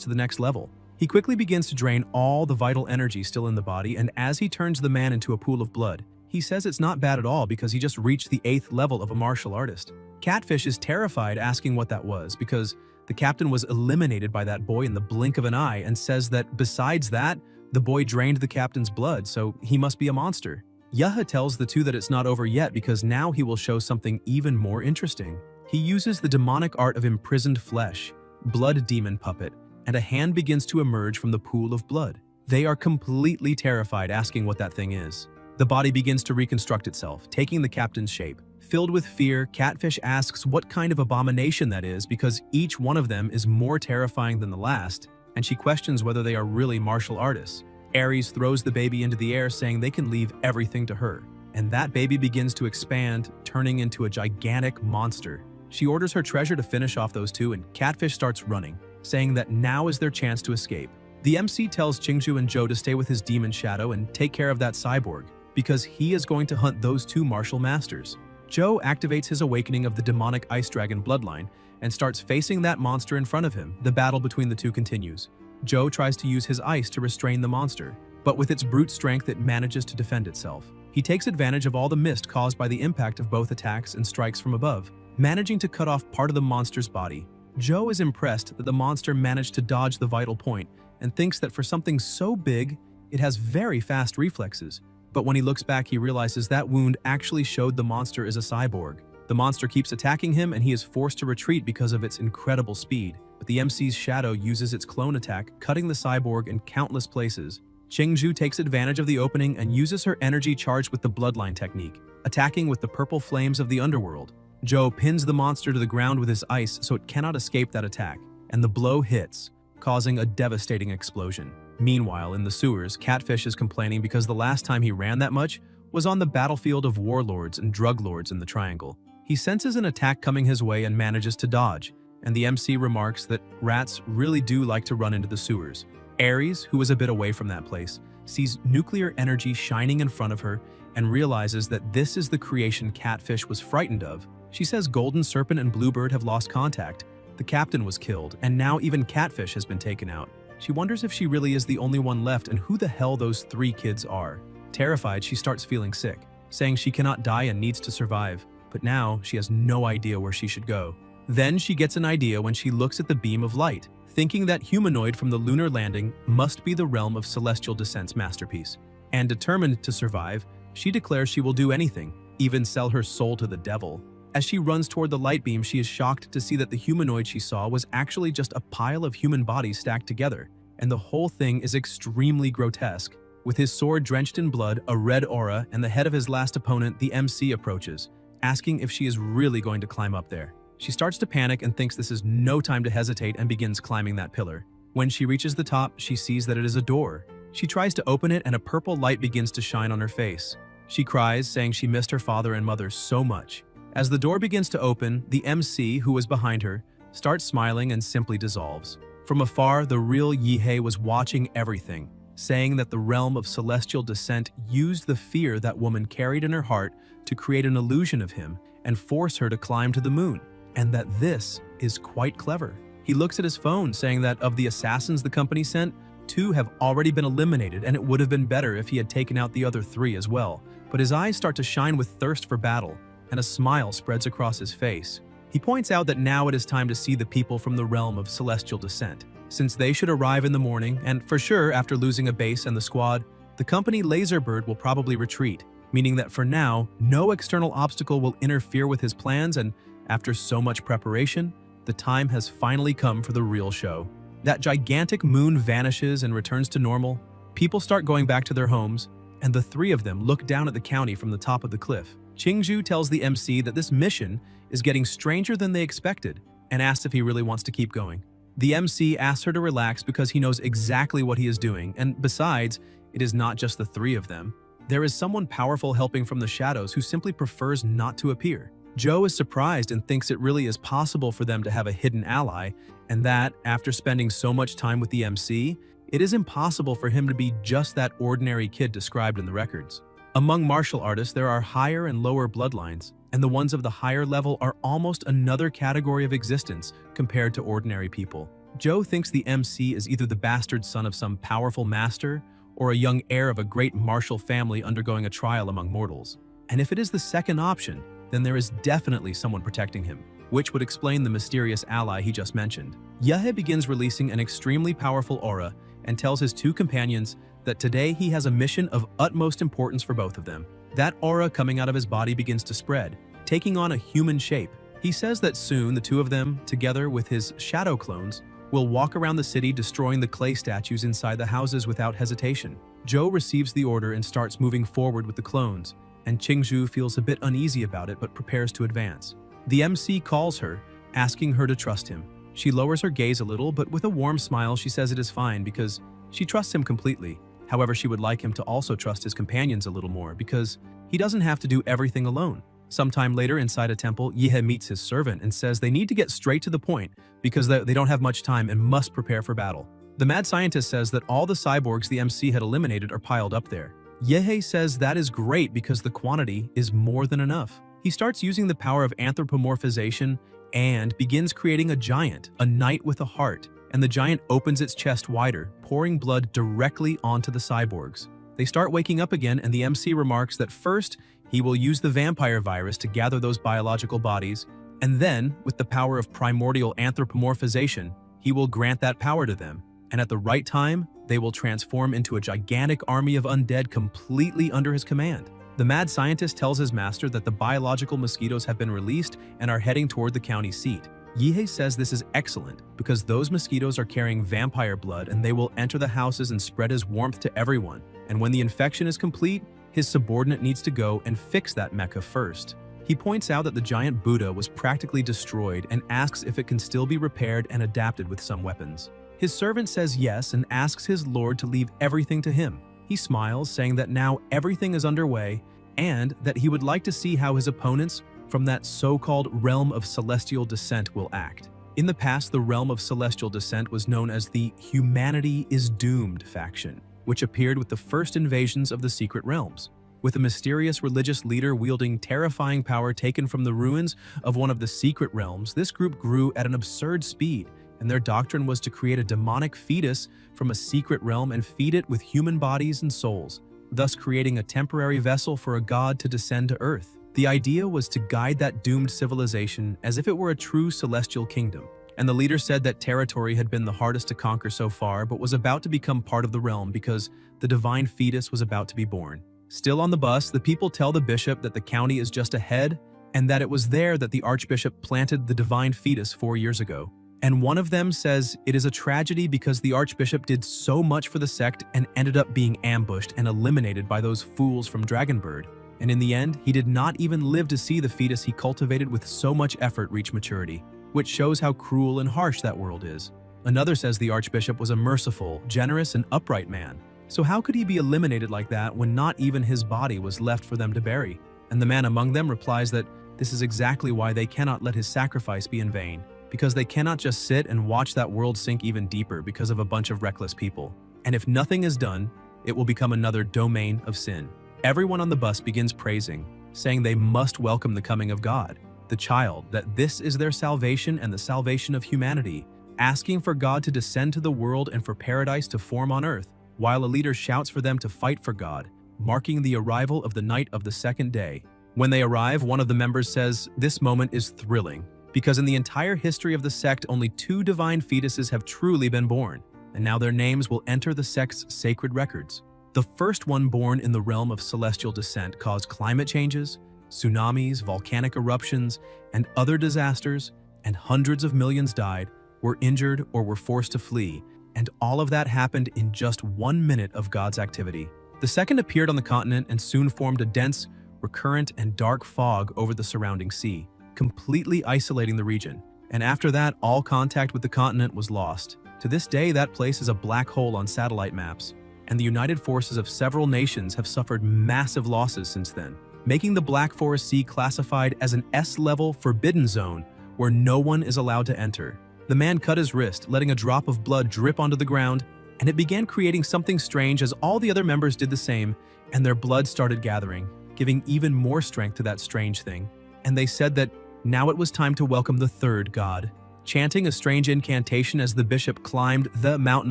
to the next level. He quickly begins to drain all the vital energy still in the body, and as he turns the man into a pool of blood, he says it's not bad at all because he just reached the 8th level of a martial artist. Catfish is terrified, asking what that was because the captain was eliminated by that boy in the blink of an eye, and says that besides that, the boy drained the captain's blood, so he must be a monster. Yahe tells the two that it's not over yet because now he will show something even more interesting. He uses the demonic art of imprisoned flesh, blood demon puppet, and a hand begins to emerge from the pool of blood. They are completely terrified, asking what that thing is. The body begins to reconstruct itself, taking the captain's shape. Filled with fear, Catfish asks what kind of abomination that is because each one of them is more terrifying than the last, and she questions whether they are really martial artists. Ares throws the baby into the air, saying they can leave everything to her. And that baby begins to expand, turning into a gigantic monster. She orders her treasure to finish off those two, and Catfish starts running, saying that now is their chance to escape. The MC tells Qingju and Joe to stay with his demon shadow and take care of that cyborg, because he is going to hunt those two martial masters. Joe activates his awakening of the demonic ice dragon bloodline and starts facing that monster in front of him. The battle between the two continues. Joe tries to use his ice to restrain the monster, but with its brute strength it manages to defend itself. He takes advantage of all the mist caused by the impact of both attacks and strikes from above, managing to cut off part of the monster's body. Joe is impressed that the monster managed to dodge the vital point and thinks that for something so big, it has very fast reflexes. But when he looks back, he realizes that wound actually showed the monster is a cyborg. The monster keeps attacking him and he is forced to retreat because of its incredible speed. But the MC's shadow uses its clone attack, cutting the cyborg in countless places. Qingju takes advantage of the opening and uses her energy charged with the bloodline technique, attacking with the purple flames of the underworld. Joe pins the monster to the ground with his ice so it cannot escape that attack, and the blow hits, causing a devastating explosion. Meanwhile, in the sewers, Catfish is complaining because the last time he ran that much was on the battlefield of warlords and drug lords in the Triangle. He senses an attack coming his way and manages to dodge, and the MC remarks that rats really do like to run into the sewers. Ares, who is a bit away from that place, sees nuclear energy shining in front of her and realizes that this is the creation Catfish was frightened of. She says Golden Serpent and Bluebird have lost contact, the captain was killed, and now even Catfish has been taken out. She wonders if she really is the only one left and who the hell those 3 kids are. Terrified, she starts feeling sick, saying she cannot die and needs to survive, but now she has no idea where she should go. Then she gets an idea when she looks at the beam of light, thinking that humanoid from the lunar landing must be the realm of celestial descent's masterpiece. And determined to survive, she declares she will do anything, even sell her soul to the devil. As she runs toward the light beam, she is shocked to see that the humanoid she saw was actually just a pile of human bodies stacked together, and the whole thing is extremely grotesque. With his sword drenched in blood, a red aura, and the head of his last opponent, the MC approaches, asking if she is really going to climb up there. She starts to panic and thinks this is no time to hesitate and begins climbing that pillar. When she reaches the top, she sees that it is a door. She tries to open it and a purple light begins to shine on her face. She cries, saying she missed her father and mother so much. As the door begins to open, the MC, who was behind her, starts smiling and simply dissolves. From afar, the real Yihei was watching everything, saying that the realm of celestial descent used the fear that woman carried in her heart to create an illusion of him and force her to climb to the moon, and that this is quite clever. He looks at his phone, saying that of the assassins the company sent, 2 have already been eliminated, and it would have been better if he had taken out the other 3 as well. But his eyes start to shine with thirst for battle, and a smile spreads across his face. He points out that now it is time to see the people from the realm of celestial descent, since they should arrive in the morning, and for sure, after losing a base and the squad, the company Laserbird will probably retreat, meaning that for now, no external obstacle will interfere with his plans, and after so much preparation, the time has finally come for the real show. That gigantic moon vanishes and returns to normal, people start going back to their homes, and the 3 of them look down at the county from the top of the cliff. Qingju tells the MC that this mission is getting stranger than they expected and asks if he really wants to keep going. The MC asks her to relax because he knows exactly what he is doing, and besides, it is not just the 3 of them. There is someone powerful helping from the shadows who simply prefers not to appear. Joe is surprised and thinks it really is possible for them to have a hidden ally, and that, after spending so much time with the MC, it is impossible for him to be just that ordinary kid described in the records. Among martial artists, there are higher and lower bloodlines, and the ones of the higher level are almost another category of existence compared to ordinary people. Joe thinks the MC is either the bastard son of some powerful master or a young heir of a great martial family undergoing a trial among mortals. And if it is the second option, then there is definitely someone protecting him, which would explain the mysterious ally he just mentioned. Yahe begins releasing an extremely powerful aura and tells his two companions that today he has a mission of utmost importance for both of them. That aura coming out of his body begins to spread, taking on a human shape. He says that soon the two of them, together with his shadow clones, will walk around the city destroying the clay statues inside the houses without hesitation. Joe receives the order and starts moving forward with the clones, and Qingzhu feels a bit uneasy about it but prepares to advance. The MC calls her, asking her to trust him. She lowers her gaze a little, but with a warm smile she says it is fine because she trusts him completely. However, she would like him to also trust his companions a little more because he doesn't have to do everything alone. Sometime later inside a temple, Yihe meets his servant and says they need to get straight to the point because they don't have much time and must prepare for battle. The mad scientist says that all the cyborgs the MC had eliminated are piled up there. Yihe says that is great because the quantity is more than enough. He starts using the power of anthropomorphization and begins creating a giant, a knight with a heart, and the giant opens its chest wider, pouring blood directly onto the cyborgs. They start waking up again, and the MC remarks that first, he will use the vampire virus to gather those biological bodies, and then, with the power of primordial anthropomorphization, he will grant that power to them, and at the right time, they will transform into a gigantic army of undead completely under his command. The mad scientist tells his master that the biological mosquitoes have been released and are heading toward the county seat. Yihe says this is excellent because those mosquitoes are carrying vampire blood and they will enter the houses and spread his warmth to everyone. And when the infection is complete, his subordinate needs to go and fix that mecha first. He points out that the giant Buddha was practically destroyed and asks if it can still be repaired and adapted with some weapons. His servant says yes and asks his lord to leave everything to him. He smiles, saying that now everything is underway and that he would like to see how his opponents from that so-called realm of celestial descent will act. In the past, the realm of celestial descent was known as the Humanity is Doomed faction, which appeared with the first invasions of the secret realms. With a mysterious religious leader wielding terrifying power taken from the ruins of one of the secret realms, this group grew at an absurd speed, and their doctrine was to create a demonic fetus from a secret realm and feed it with human bodies and souls, thus creating a temporary vessel for a god to descend to Earth. The idea was to guide that doomed civilization as if it were a true celestial kingdom. And the leader said that territory had been the hardest to conquer so far, but was about to become part of the realm because the divine fetus was about to be born. Still on the bus, the people tell the bishop that the county is just ahead and that it was there that the archbishop planted the divine fetus 4 years ago. And one of them says it is a tragedy because the archbishop did so much for the sect and ended up being ambushed and eliminated by those fools from Dragonbird. And in the end, he did not even live to see the fetus he cultivated with so much effort reach maturity, which shows how cruel and harsh that world is. Another says the archbishop was a merciful, generous, and upright man. So how could he be eliminated like that when not even his body was left for them to bury? And the man among them replies that this is exactly why they cannot let his sacrifice be in vain, because they cannot just sit and watch that world sink even deeper because of a bunch of reckless people. And if nothing is done, it will become another domain of sin. Everyone on the bus begins praising, saying they must welcome the coming of God, the child, that this is their salvation and the salvation of humanity, asking for God to descend to the world and for paradise to form on earth, while a leader shouts for them to fight for God, marking the arrival of the night of the second day. When they arrive, one of the members says, "This moment is thrilling, because in the entire history of the sect, only 2 divine fetuses have truly been born, and now their names will enter the sect's sacred records. The first one born in the realm of celestial descent caused climate changes, tsunamis, volcanic eruptions, and other disasters, and hundreds of millions died, were injured, or were forced to flee, and all of that happened in just 1 minute of God's activity. The second appeared on the continent and soon formed a dense, recurrent, and dark fog over the surrounding sea, completely isolating the region. And after that, all contact with the continent was lost. To this day, that place is a black hole on satellite maps. and the united forces of several nations have suffered massive losses since then, making the Black Forest Sea classified as an S-level forbidden zone where no one is allowed to enter. The man cut his wrist, letting a drop of blood drip onto the ground, and it began creating something strange as all the other members did the same, and their blood started gathering, giving even more strength to that strange thing. And they said that now it was time to welcome the third god. Chanting a strange incantation as the bishop climbed the mountain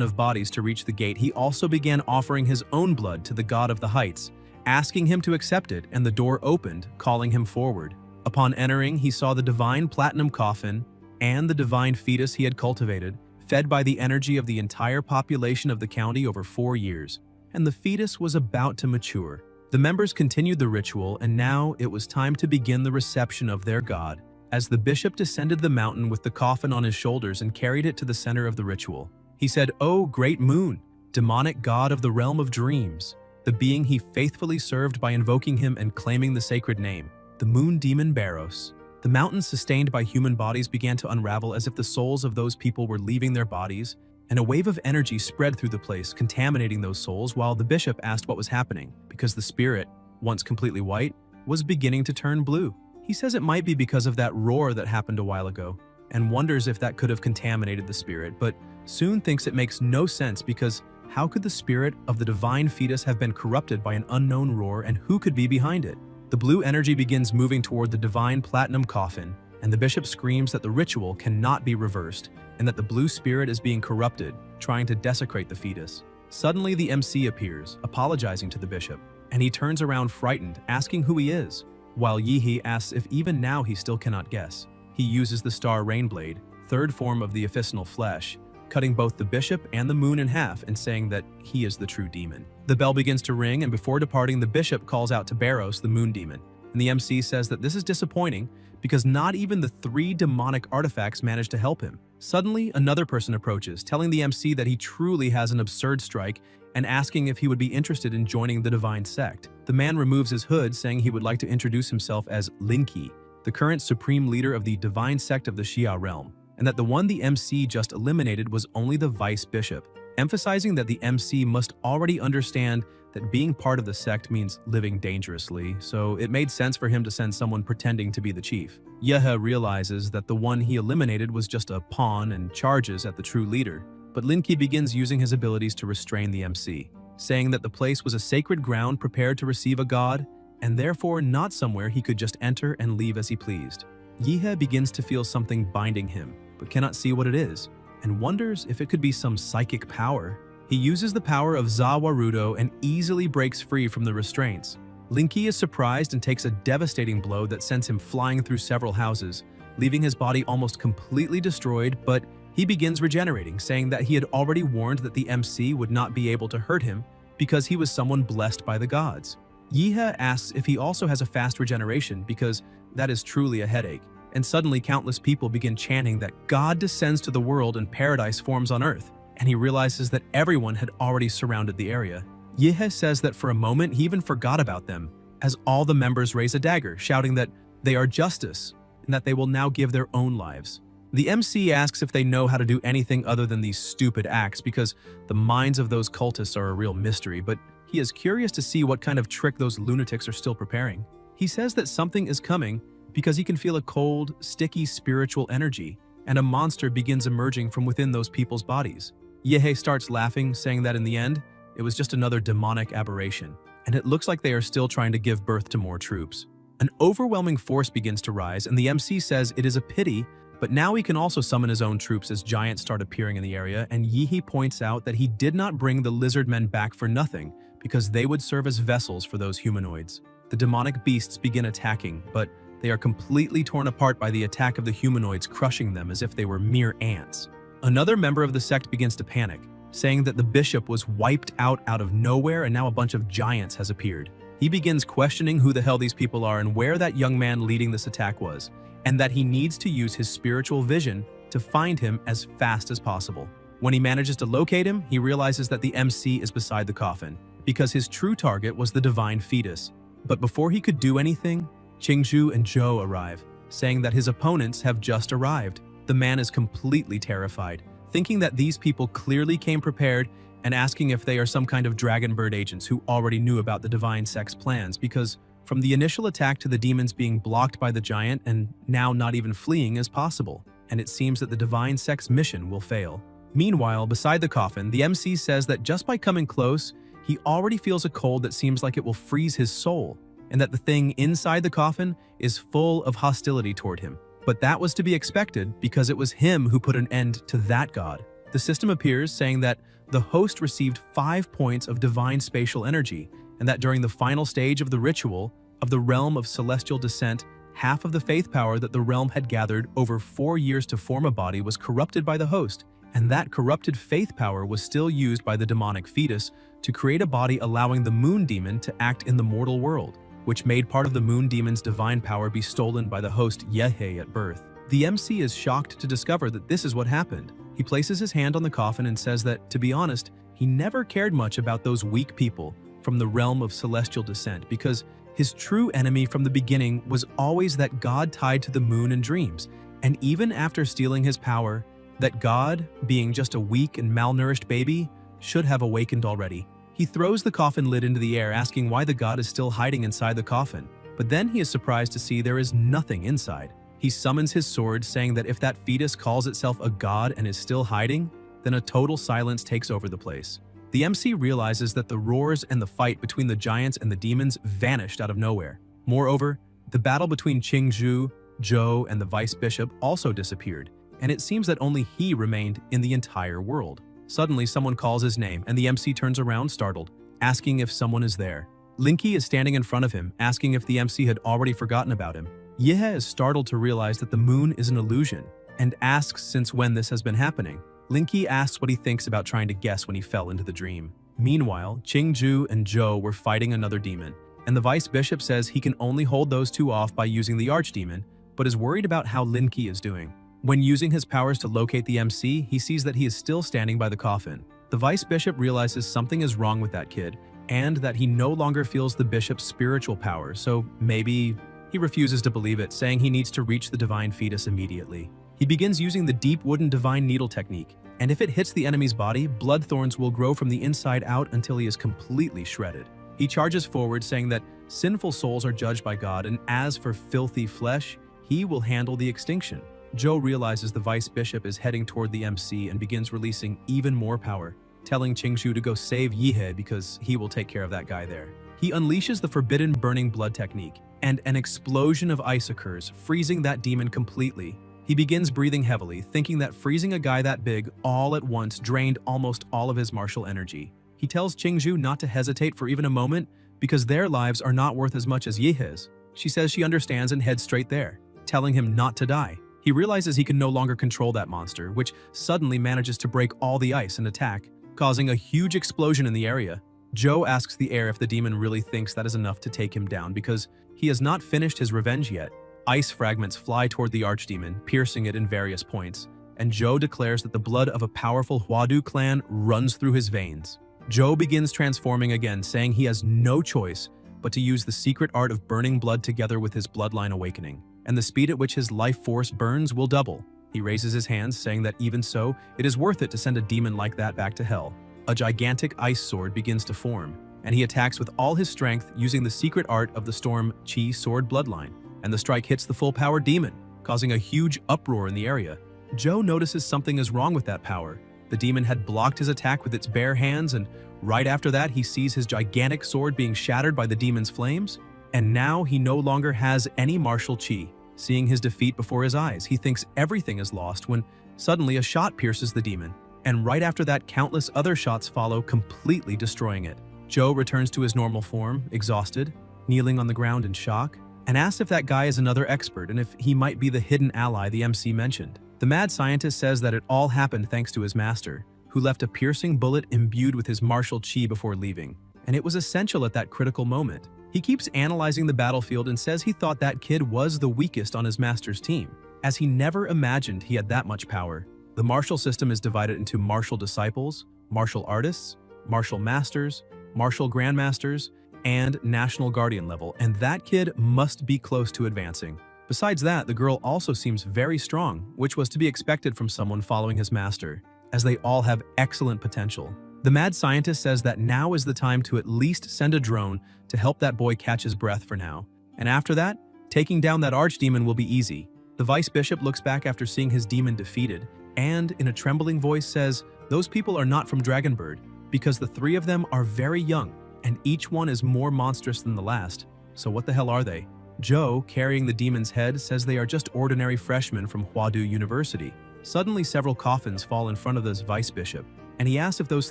of bodies to reach the gate, he also began offering his own blood to the god of the heights, asking him to accept it, and the door opened, calling him forward. Upon entering, he saw the divine platinum coffin and the divine fetus he had cultivated, fed by the energy of the entire population of the county over 4 years, and the fetus was about to mature. The members continued the ritual, and now it was time to begin the reception of their god, as the bishop descended the mountain with the coffin on his shoulders and carried it to the center of the ritual. He said, "O great moon, demonic god of the realm of dreams," the being he faithfully served by invoking him and claiming the sacred name, the moon demon Baros. The mountain sustained by human bodies began to unravel as if the souls of those people were leaving their bodies, and a wave of energy spread through the place, contaminating those souls, while the bishop asked what was happening, because the spirit, once completely white, was beginning to turn blue. He says it might be because of that roar that happened a while ago, and wonders if that could have contaminated the spirit, but soon thinks it makes no sense because how could the spirit of the divine fetus have been corrupted by an unknown roar, and who could be behind it? The blue energy begins moving toward the divine platinum coffin, and the bishop screams that the ritual cannot be reversed and that the blue spirit is being corrupted, trying to desecrate the fetus. Suddenly the MC appears, apologizing to the bishop, and he turns around frightened, asking who he is, while Yihi asks if even now he still cannot guess. He uses the star rainblade, third form of the officinal flesh, cutting both the bishop and the moon in half and saying that he is the true demon. The bell begins to ring, and before departing, the bishop calls out to Baros, the moon demon, and the MC says that this is disappointing because not even the 3 demonic artifacts manage to help him. Suddenly, another person approaches, telling the MC that he truly has an absurd strike and asking if he would be interested in joining the divine sect. The man removes his hood, saying he would like to introduce himself as Linky, the current supreme leader of the divine sect of the Xia realm, and that the one the MC just eliminated was only the vice bishop, emphasizing that the MC must already understand that being part of the sect means living dangerously, so it made sense for him to send someone pretending to be the chief. Yehe realizes that the one he eliminated was just a pawn and charges at the true leader, but Linky begins using his abilities to restrain the MC, saying that the place was a sacred ground prepared to receive a god, and therefore not somewhere he could just enter and leave as he pleased. Yehe begins to feel something binding him, but cannot see what it is, and wonders if it could be some psychic power. He uses the power of Zawarudo and easily breaks free from the restraints. Linky is surprised and takes a devastating blow that sends him flying through several houses, leaving his body almost completely destroyed, but he begins regenerating, saying that he had already warned that the MC would not be able to hurt him because he was someone blessed by the gods. Yehe asks if he also has a fast regeneration because that is truly a headache, and suddenly countless people begin chanting that God descends to the world and paradise forms on earth, and he realizes that everyone had already surrounded the area. Yehe says that for a moment he even forgot about them, as all the members raise a dagger, shouting that they are justice and that they will now give their own lives. The MC asks if they know how to do anything other than these stupid acts because the minds of those cultists are a real mystery, but he is curious to see what kind of trick those lunatics are still preparing. He says that something is coming because he can feel a cold, sticky spiritual energy, and a monster begins emerging from within those people's bodies. Yehe starts laughing, saying that in the end, it was just another demonic aberration, and it looks like they are still trying to give birth to more troops. An overwhelming force begins to rise, and the MC says it is a pity, but now he can also summon his own troops as giants start appearing in the area, and Yehe points out that he did not bring the lizard men back for nothing, because they would serve as vessels for those humanoids. The demonic beasts begin attacking, but they are completely torn apart by the attack of the humanoids, crushing them as if they were mere ants. Another member of the sect begins to panic, saying that the bishop was wiped out of nowhere and now a bunch of giants has appeared. He begins questioning who the hell these people are and where that young man leading this attack was, and that he needs to use his spiritual vision to find him as fast as possible. When he manages to locate him, he realizes that the MC is beside the coffin, because his true target was the divine fetus. But before he could do anything, Qingzhu and Zhou arrive, saying that his opponents have just arrived. The man is completely terrified, thinking that these people clearly came prepared and asking if they are some kind of dragon bird agents who already knew about the divine sex plans, because from the initial attack to the demons being blocked by the giant and now not even fleeing is possible, and it seems that the divine sex mission will fail. Meanwhile, beside the coffin, the MC says that just by coming close, he already feels a cold that seems like it will freeze his soul, and that the thing inside the coffin is full of hostility toward him. But that was to be expected because it was him who put an end to that god. The system appears saying that the host received 5 points of divine spatial energy, and that during the final stage of the ritual of the realm of celestial descent, half of the faith power that the realm had gathered over 4 years to form a body was corrupted by the host, and that corrupted faith power was still used by the demonic fetus to create a body allowing the moon demon to act in the mortal world, which made part of the moon demon's divine power be stolen by the host Yahello at birth. The MC is shocked to discover that this is what happened. He places his hand on the coffin and says that, to be honest, he never cared much about those weak people from the realm of celestial descent because his true enemy from the beginning was always that god tied to the moon in dreams, and even after stealing his power, that god, being just a weak and malnourished baby, should have awakened already. He throws the coffin lid into the air, asking why the god is still hiding inside the coffin, but then he is surprised to see there is nothing inside. He summons his sword, saying that if that fetus calls itself a god and is still hiding, then a total silence takes over the place. The MC realizes that the roars and the fight between the giants and the demons vanished out of nowhere. Moreover, the battle between Qingzhu, Zhou, and the vice bishop also disappeared, and it seems that only he remained in the entire world. Suddenly, someone calls his name, and the MC turns around startled, asking if someone is there. Linky is standing in front of him, asking if the MC had already forgotten about him. Yehe is startled to realize that the moon is an illusion, and asks since when this has been happening. Linky asks what he thinks about trying to guess when he fell into the dream. Meanwhile, Qingzhu and Zhou were fighting another demon, and the vice bishop says he can only hold those two off by using the archdemon, but is worried about how Linky is doing. When using his powers to locate the MC, he sees that he is still standing by the coffin. The vice bishop realizes something is wrong with that kid, and that he no longer feels the bishop's spiritual power, so maybe he refuses to believe it, saying he needs to reach the divine fetus immediately. He begins using the deep wooden divine needle technique, and if it hits the enemy's body, blood thorns will grow from the inside out until he is completely shredded. He charges forward, saying that sinful souls are judged by God, and as for filthy flesh, he will handle the extinction. Zhou realizes the vice bishop is heading toward the MC and begins releasing even more power, telling Qingzhu to go save Yehe because he will take care of that guy there. He unleashes the forbidden burning blood technique, and an explosion of ice occurs, freezing that demon completely. He begins breathing heavily, thinking that freezing a guy that big all at once drained almost all of his martial energy. He tells Qingzhu not to hesitate for even a moment because their lives are not worth as much as Yehe's. She says she understands and heads straight there, telling him not to die. He realizes he can no longer control that monster, which suddenly manages to break all the ice and attack, causing a huge explosion in the area. Zhou asks the air if the demon really thinks that is enough to take him down because he has not finished his revenge yet. Ice fragments fly toward the archdemon, piercing it in various points, and Zhou declares that the blood of a powerful Huadu clan runs through his veins. Zhou begins transforming again, saying he has no choice but to use the secret art of burning blood together with his bloodline awakening, and the speed at which his life force burns will double. He raises his hands, saying that even so, it is worth it to send a demon like that back to hell. A gigantic ice sword begins to form, and he attacks with all his strength using the secret art of the Storm Chi sword bloodline, and the strike hits the full-power demon, causing a huge uproar in the area. Zhou notices something is wrong with that power. The demon had blocked his attack with its bare hands, and right after that he sees his gigantic sword being shattered by the demon's flames, and now he no longer has any martial chi. Seeing his defeat before his eyes, he thinks everything is lost when suddenly a shot pierces the demon, and right after that countless other shots follow, completely destroying it. Zhou returns to his normal form, exhausted, kneeling on the ground in shock, and asks if that guy is another expert and if he might be the hidden ally the MC mentioned. The mad scientist says that it all happened thanks to his master, who left a piercing bullet imbued with his martial chi before leaving, and it was essential at that critical moment. He keeps analyzing the battlefield and says he thought that kid was the weakest on his master's team, as he never imagined he had that much power. The martial system is divided into martial disciples, martial artists, martial masters, martial grandmasters, and national guardian level, and that kid must be close to advancing. Besides that, the girl also seems very strong, which was to be expected from someone following his master, as they all have excellent potential. The mad scientist says that now is the time to at least send a drone to help that boy catch his breath for now. And after that, taking down that archdemon will be easy. The vice bishop looks back after seeing his demon defeated and, in a trembling voice, says, "Those people are not from Dragonbird, because the three of them are very young, and each one is more monstrous than the last. So what the hell are they?" Joe, carrying the demon's head, says they are just ordinary freshmen from Huadu University. Suddenly, several coffins fall in front of this vice bishop, and he asks if those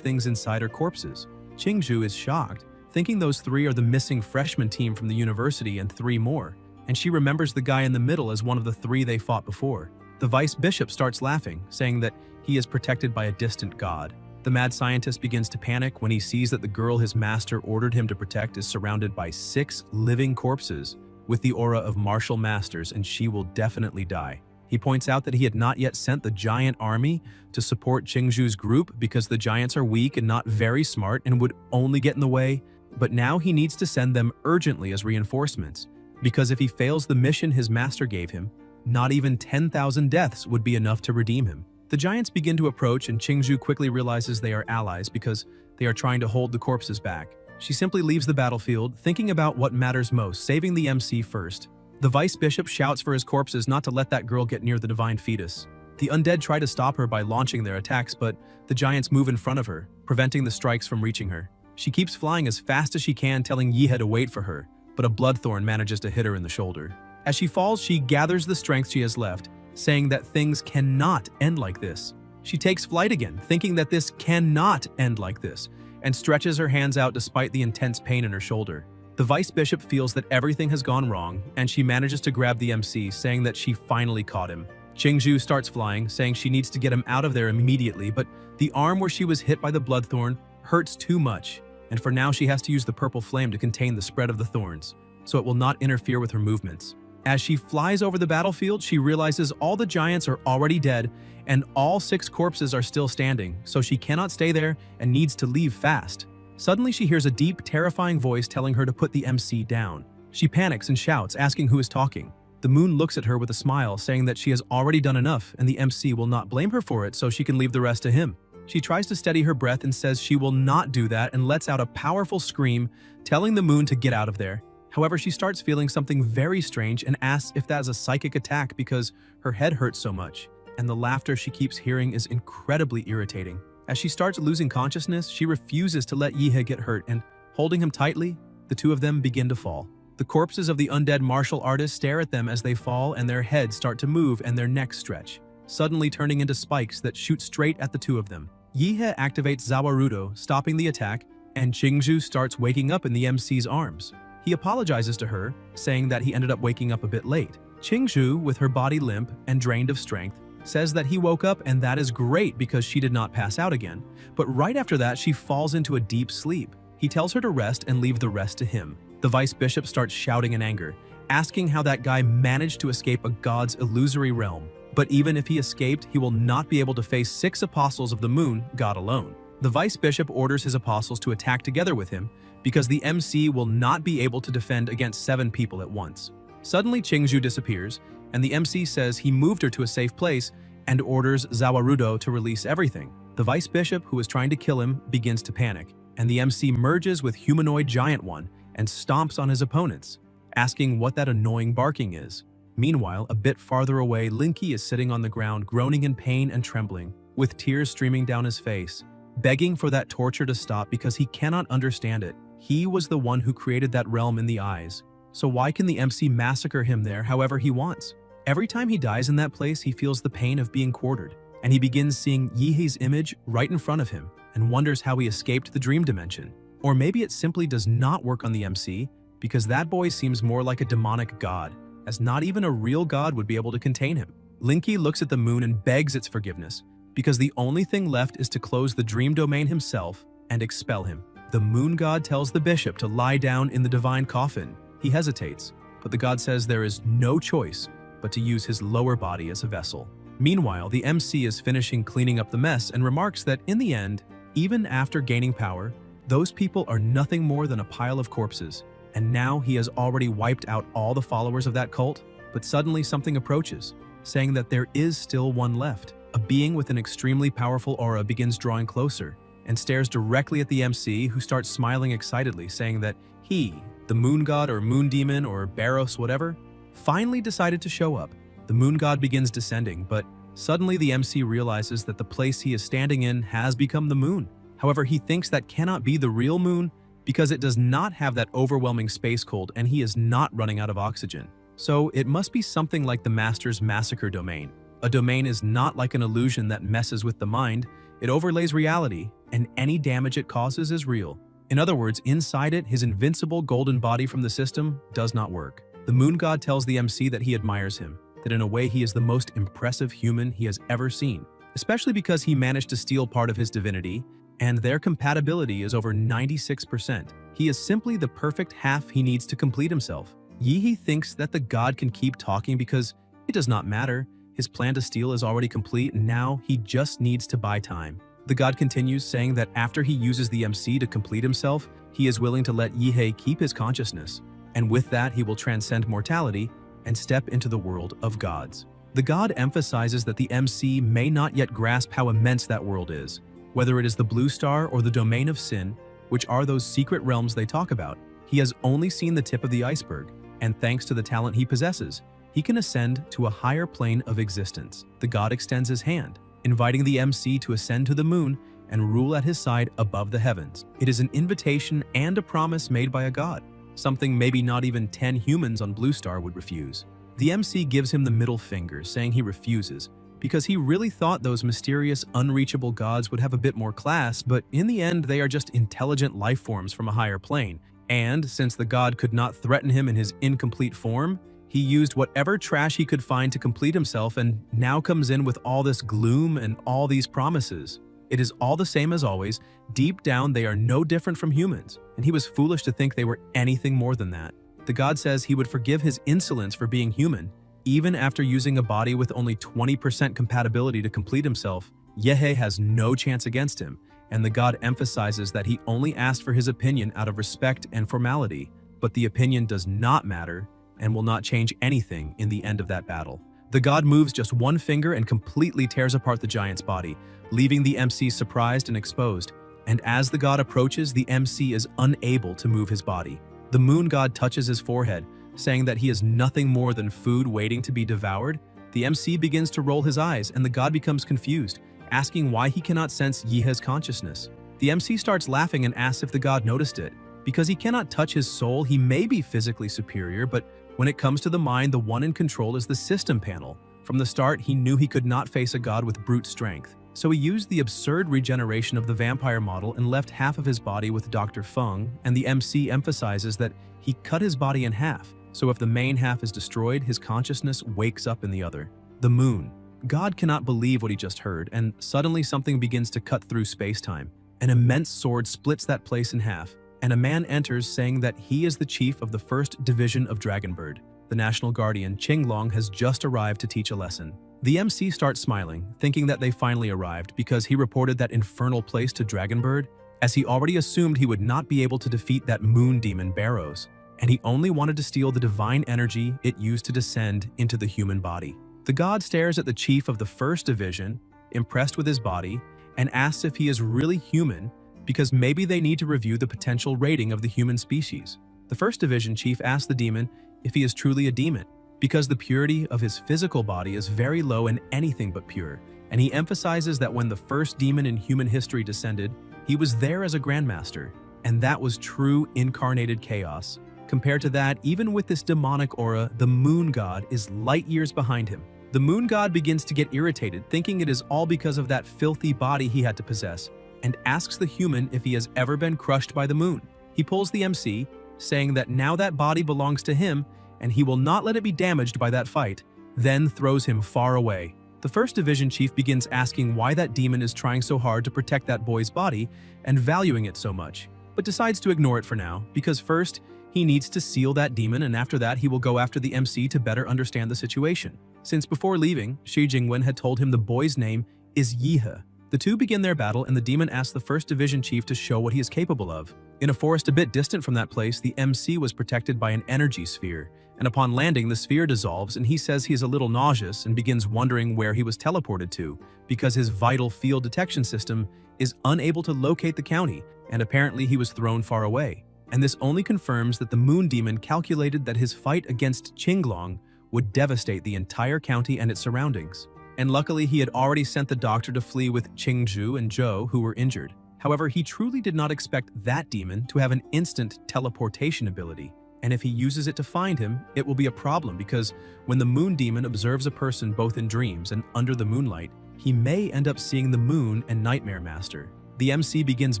things inside are corpses. Qingzhu is shocked, thinking those three are the missing freshman team from the university and three more, and she remembers the guy in the middle as one of the three they fought before. The vice bishop starts laughing, saying that he is protected by a distant god. The mad scientist begins to panic when he sees that the girl his master ordered him to protect is surrounded by 6 living corpses with the aura of martial masters, and she will definitely die. He points out that he had not yet sent the giant army to support Qingzhu's group because the giants are weak and not very smart and would only get in the way, but now he needs to send them urgently as reinforcements, because if he fails the mission his master gave him, not even 10,000 deaths would be enough to redeem him. The giants begin to approach, and Qingzhu quickly realizes they are allies because they are trying to hold the corpses back. She simply leaves the battlefield, thinking about what matters most, saving the MC first. The vice bishop shouts for his corpses not to let that girl get near the divine fetus. The undead try to stop her by launching their attacks, but the giants move in front of her, preventing the strikes from reaching her. She keeps flying as fast as she can, telling Yahello to wait for her, but a bloodthorn manages to hit her in the shoulder. As she falls, she gathers the strength she has left, saying that things cannot end like this. She takes flight again, thinking that this cannot end like this, and stretches her hands out despite the intense pain in her shoulder. The vice bishop feels that everything has gone wrong, and she manages to grab the MC, saying that she finally caught him. Qingzhu starts flying, saying she needs to get him out of there immediately, but the arm where she was hit by the bloodthorn hurts too much, and for now she has to use the purple flame to contain the spread of the thorns, so it will not interfere with her movements. As she flies over the battlefield, she realizes all the giants are already dead and all 6 corpses are still standing, so she cannot stay there and needs to leave fast. Suddenly she hears a deep, terrifying voice telling her to put the MC down. She panics and shouts, asking who is talking. The moon looks at her with a smile, saying that she has already done enough and the MC will not blame her for it, so she can leave the rest to him. She tries to steady her breath and says she will not do that and lets out a powerful scream, telling the moon to get out of there. However, she starts feeling something very strange and asks if that is a psychic attack because her head hurts so much, and the laughter she keeps hearing is incredibly irritating. As she starts losing consciousness, she refuses to let Yahello get hurt, and holding him tightly, the two of them begin to fall. The corpses of the undead martial artists stare at them as they fall, and their heads start to move and their necks stretch, suddenly turning into spikes that shoot straight at the two of them. Yahello activates Zawarudo, stopping the attack, and Qingzhu starts waking up in the MC's arms. He apologizes to her, saying that he ended up waking up a bit late. Qingzhu, with her body limp and drained of strength, says that he woke up and that is great because she did not pass out again. But right after that, she falls into a deep sleep. He tells her to rest and leave the rest to him. The vice bishop starts shouting in anger, asking how that guy managed to escape a god's illusory realm. But even if he escaped, he will not be able to face 6 apostles of the moon, God alone. The vice bishop orders his apostles to attack together with him because the MC will not be able to defend against 7 people at once. Suddenly, Qingzhu disappears, and the MC says he moved her to a safe place and orders Zawarudo to release everything. The vice bishop, who is trying to kill him, begins to panic, and the MC merges with humanoid giant one and stomps on his opponents, asking what that annoying barking is. Meanwhile, a bit farther away, Linky is sitting on the ground, groaning in pain and trembling, with tears streaming down his face, begging for that torture to stop because he cannot understand it. He was the one who created that realm in the eyes, so why can the MC massacre him there however he wants? Every time he dies in that place, he feels the pain of being quartered, and he begins seeing Yihe's image right in front of him and wonders how he escaped the dream dimension. Or maybe it simply does not work on the MC because that boy seems more like a demonic god, as not even a real god would be able to contain him. Linky looks at the moon and begs its forgiveness because the only thing left is to close the dream domain himself and expel him. The moon god tells the bishop to lie down in the divine coffin. He hesitates, but the god says there is no choice but to use his lower body as a vessel. Meanwhile, the MC is finishing cleaning up the mess and remarks that in the end, even after gaining power, those people are nothing more than a pile of corpses, and now he has already wiped out all the followers of that cult. But suddenly something approaches, saying that there is still one left. A being with an extremely powerful aura begins drawing closer, and stares directly at the MC, who starts smiling excitedly, saying that he, the moon god or moon demon or Baros whatever, finally decided to show up. The moon god begins descending, but suddenly the MC realizes that the place he is standing in has become the moon. However, he thinks that cannot be the real moon because it does not have that overwhelming space cold and he is not running out of oxygen. So it must be something like the Master's Massacre domain. A domain is not like an illusion that messes with the mind, it overlays reality, and any damage it causes is real. In other words, inside it, his invincible golden body from the system does not work. The moon god tells the MC that he admires him, that in a way he is the most impressive human he has ever seen, especially because he managed to steal part of his divinity, and their compatibility is over 96%. He is simply the perfect half he needs to complete himself. Yihe thinks that the god can keep talking because it does not matter. His plan to steal is already complete and now he just needs to buy time. The god continues, saying that after he uses the MC to complete himself, he is willing to let Yihe keep his consciousness, and with that he will transcend mortality and step into the world of gods. The god emphasizes that the MC may not yet grasp how immense that world is, whether it is the blue star or the domain of sin, which are those secret realms they talk about. He has only seen the tip of the iceberg, and thanks to the talent he possesses, he can ascend to a higher plane of existence. The god extends his hand, inviting the MC to ascend to the moon and rule at his side above the heavens. It is an invitation and a promise made by a god, something maybe not even 10 humans on Blue Star would refuse. The MC gives him the middle finger, saying he refuses, because he really thought those mysterious, unreachable gods would have a bit more class, but in the end they are just intelligent life forms from a higher plane. And since the god could not threaten him in his incomplete form, he used whatever trash he could find to complete himself and now comes in with all this gloom and all these promises. It is all the same as always. Deep down, they are no different from humans, and he was foolish to think they were anything more than that. The god says he would forgive his insolence for being human, even after using a body with only 20% compatibility to complete himself. Yihe has no chance against him, and the god emphasizes that he only asked for his opinion out of respect and formality, but the opinion does not matter and will not change anything in the end of that battle. The god moves just one finger and completely tears apart the giant's body, leaving the MC surprised and exposed, and as the god approaches, the MC is unable to move his body. The moon god touches his forehead, saying that he is nothing more than food waiting to be devoured. The MC begins to roll his eyes, and the god becomes confused, asking why he cannot sense Yihe's consciousness. The MC starts laughing and asks if the god noticed it. Because he cannot touch his soul, he may be physically superior, but when it comes to the mind, the one in control is the system panel. From the start, he knew he could not face a god with brute strength, so he used the absurd regeneration of the vampire model and left half of his body with Dr. Feng, and the MC emphasizes that he cut his body in half, so if the main half is destroyed, his consciousness wakes up in the other. The moon. God cannot believe what he just heard, and suddenly something begins to cut through space-time. An immense sword splits that place in half, and a man enters saying that he is the chief of the 1st Division of Dragonbird. The National Guardian, Qinglong, has just arrived to teach a lesson. The MC starts smiling, thinking that they finally arrived because he reported that infernal place to Dragonbird, as he already assumed he would not be able to defeat that moon demon Baros, and he only wanted to steal the divine energy it used to descend into the human body. The god stares at the chief of the 1st Division, impressed with his body, and asks if he is really human because maybe they need to review the potential rating of the human species. The 1st Division chief asks the demon if he is truly a demon, because the purity of his physical body is very low and anything but pure, and he emphasizes that when the first demon in human history descended, he was there as a grandmaster, and that was true incarnated chaos. Compared to that, even with this demonic aura, the moon god is light years behind him. The moon god begins to get irritated, thinking it is all because of that filthy body he had to possess, and asks the human if he has ever been crushed by the moon. He pulls the MC, saying that now that body belongs to him, and he will not let it be damaged by that fight, then throws him far away. The 1st Division chief begins asking why that demon is trying so hard to protect that boy's body and valuing it so much, but decides to ignore it for now, because first, he needs to seal that demon, and after that he will go after the MC to better understand the situation. Since before leaving, Shi Jingwen had told him the boy's name is Yihe. The two begin their battle, and the demon asks the 1st Division chief to show what he is capable of. In a forest a bit distant from that place, the MC was protected by an energy sphere, and upon landing, the sphere dissolves and he says he is a little nauseous and begins wondering where he was teleported to because his vital field detection system is unable to locate the county, and apparently he was thrown far away. And this only confirms that the moon demon calculated that his fight against Qinglong would devastate the entire county and its surroundings. And luckily, he had already sent the doctor to flee with Qingzhu and Zhou, who were injured. However, he truly did not expect that demon to have an instant teleportation ability. And if he uses it to find him, it will be a problem because when the moon demon observes a person both in dreams and under the moonlight, he may end up seeing the moon and Nightmare Master. The MC begins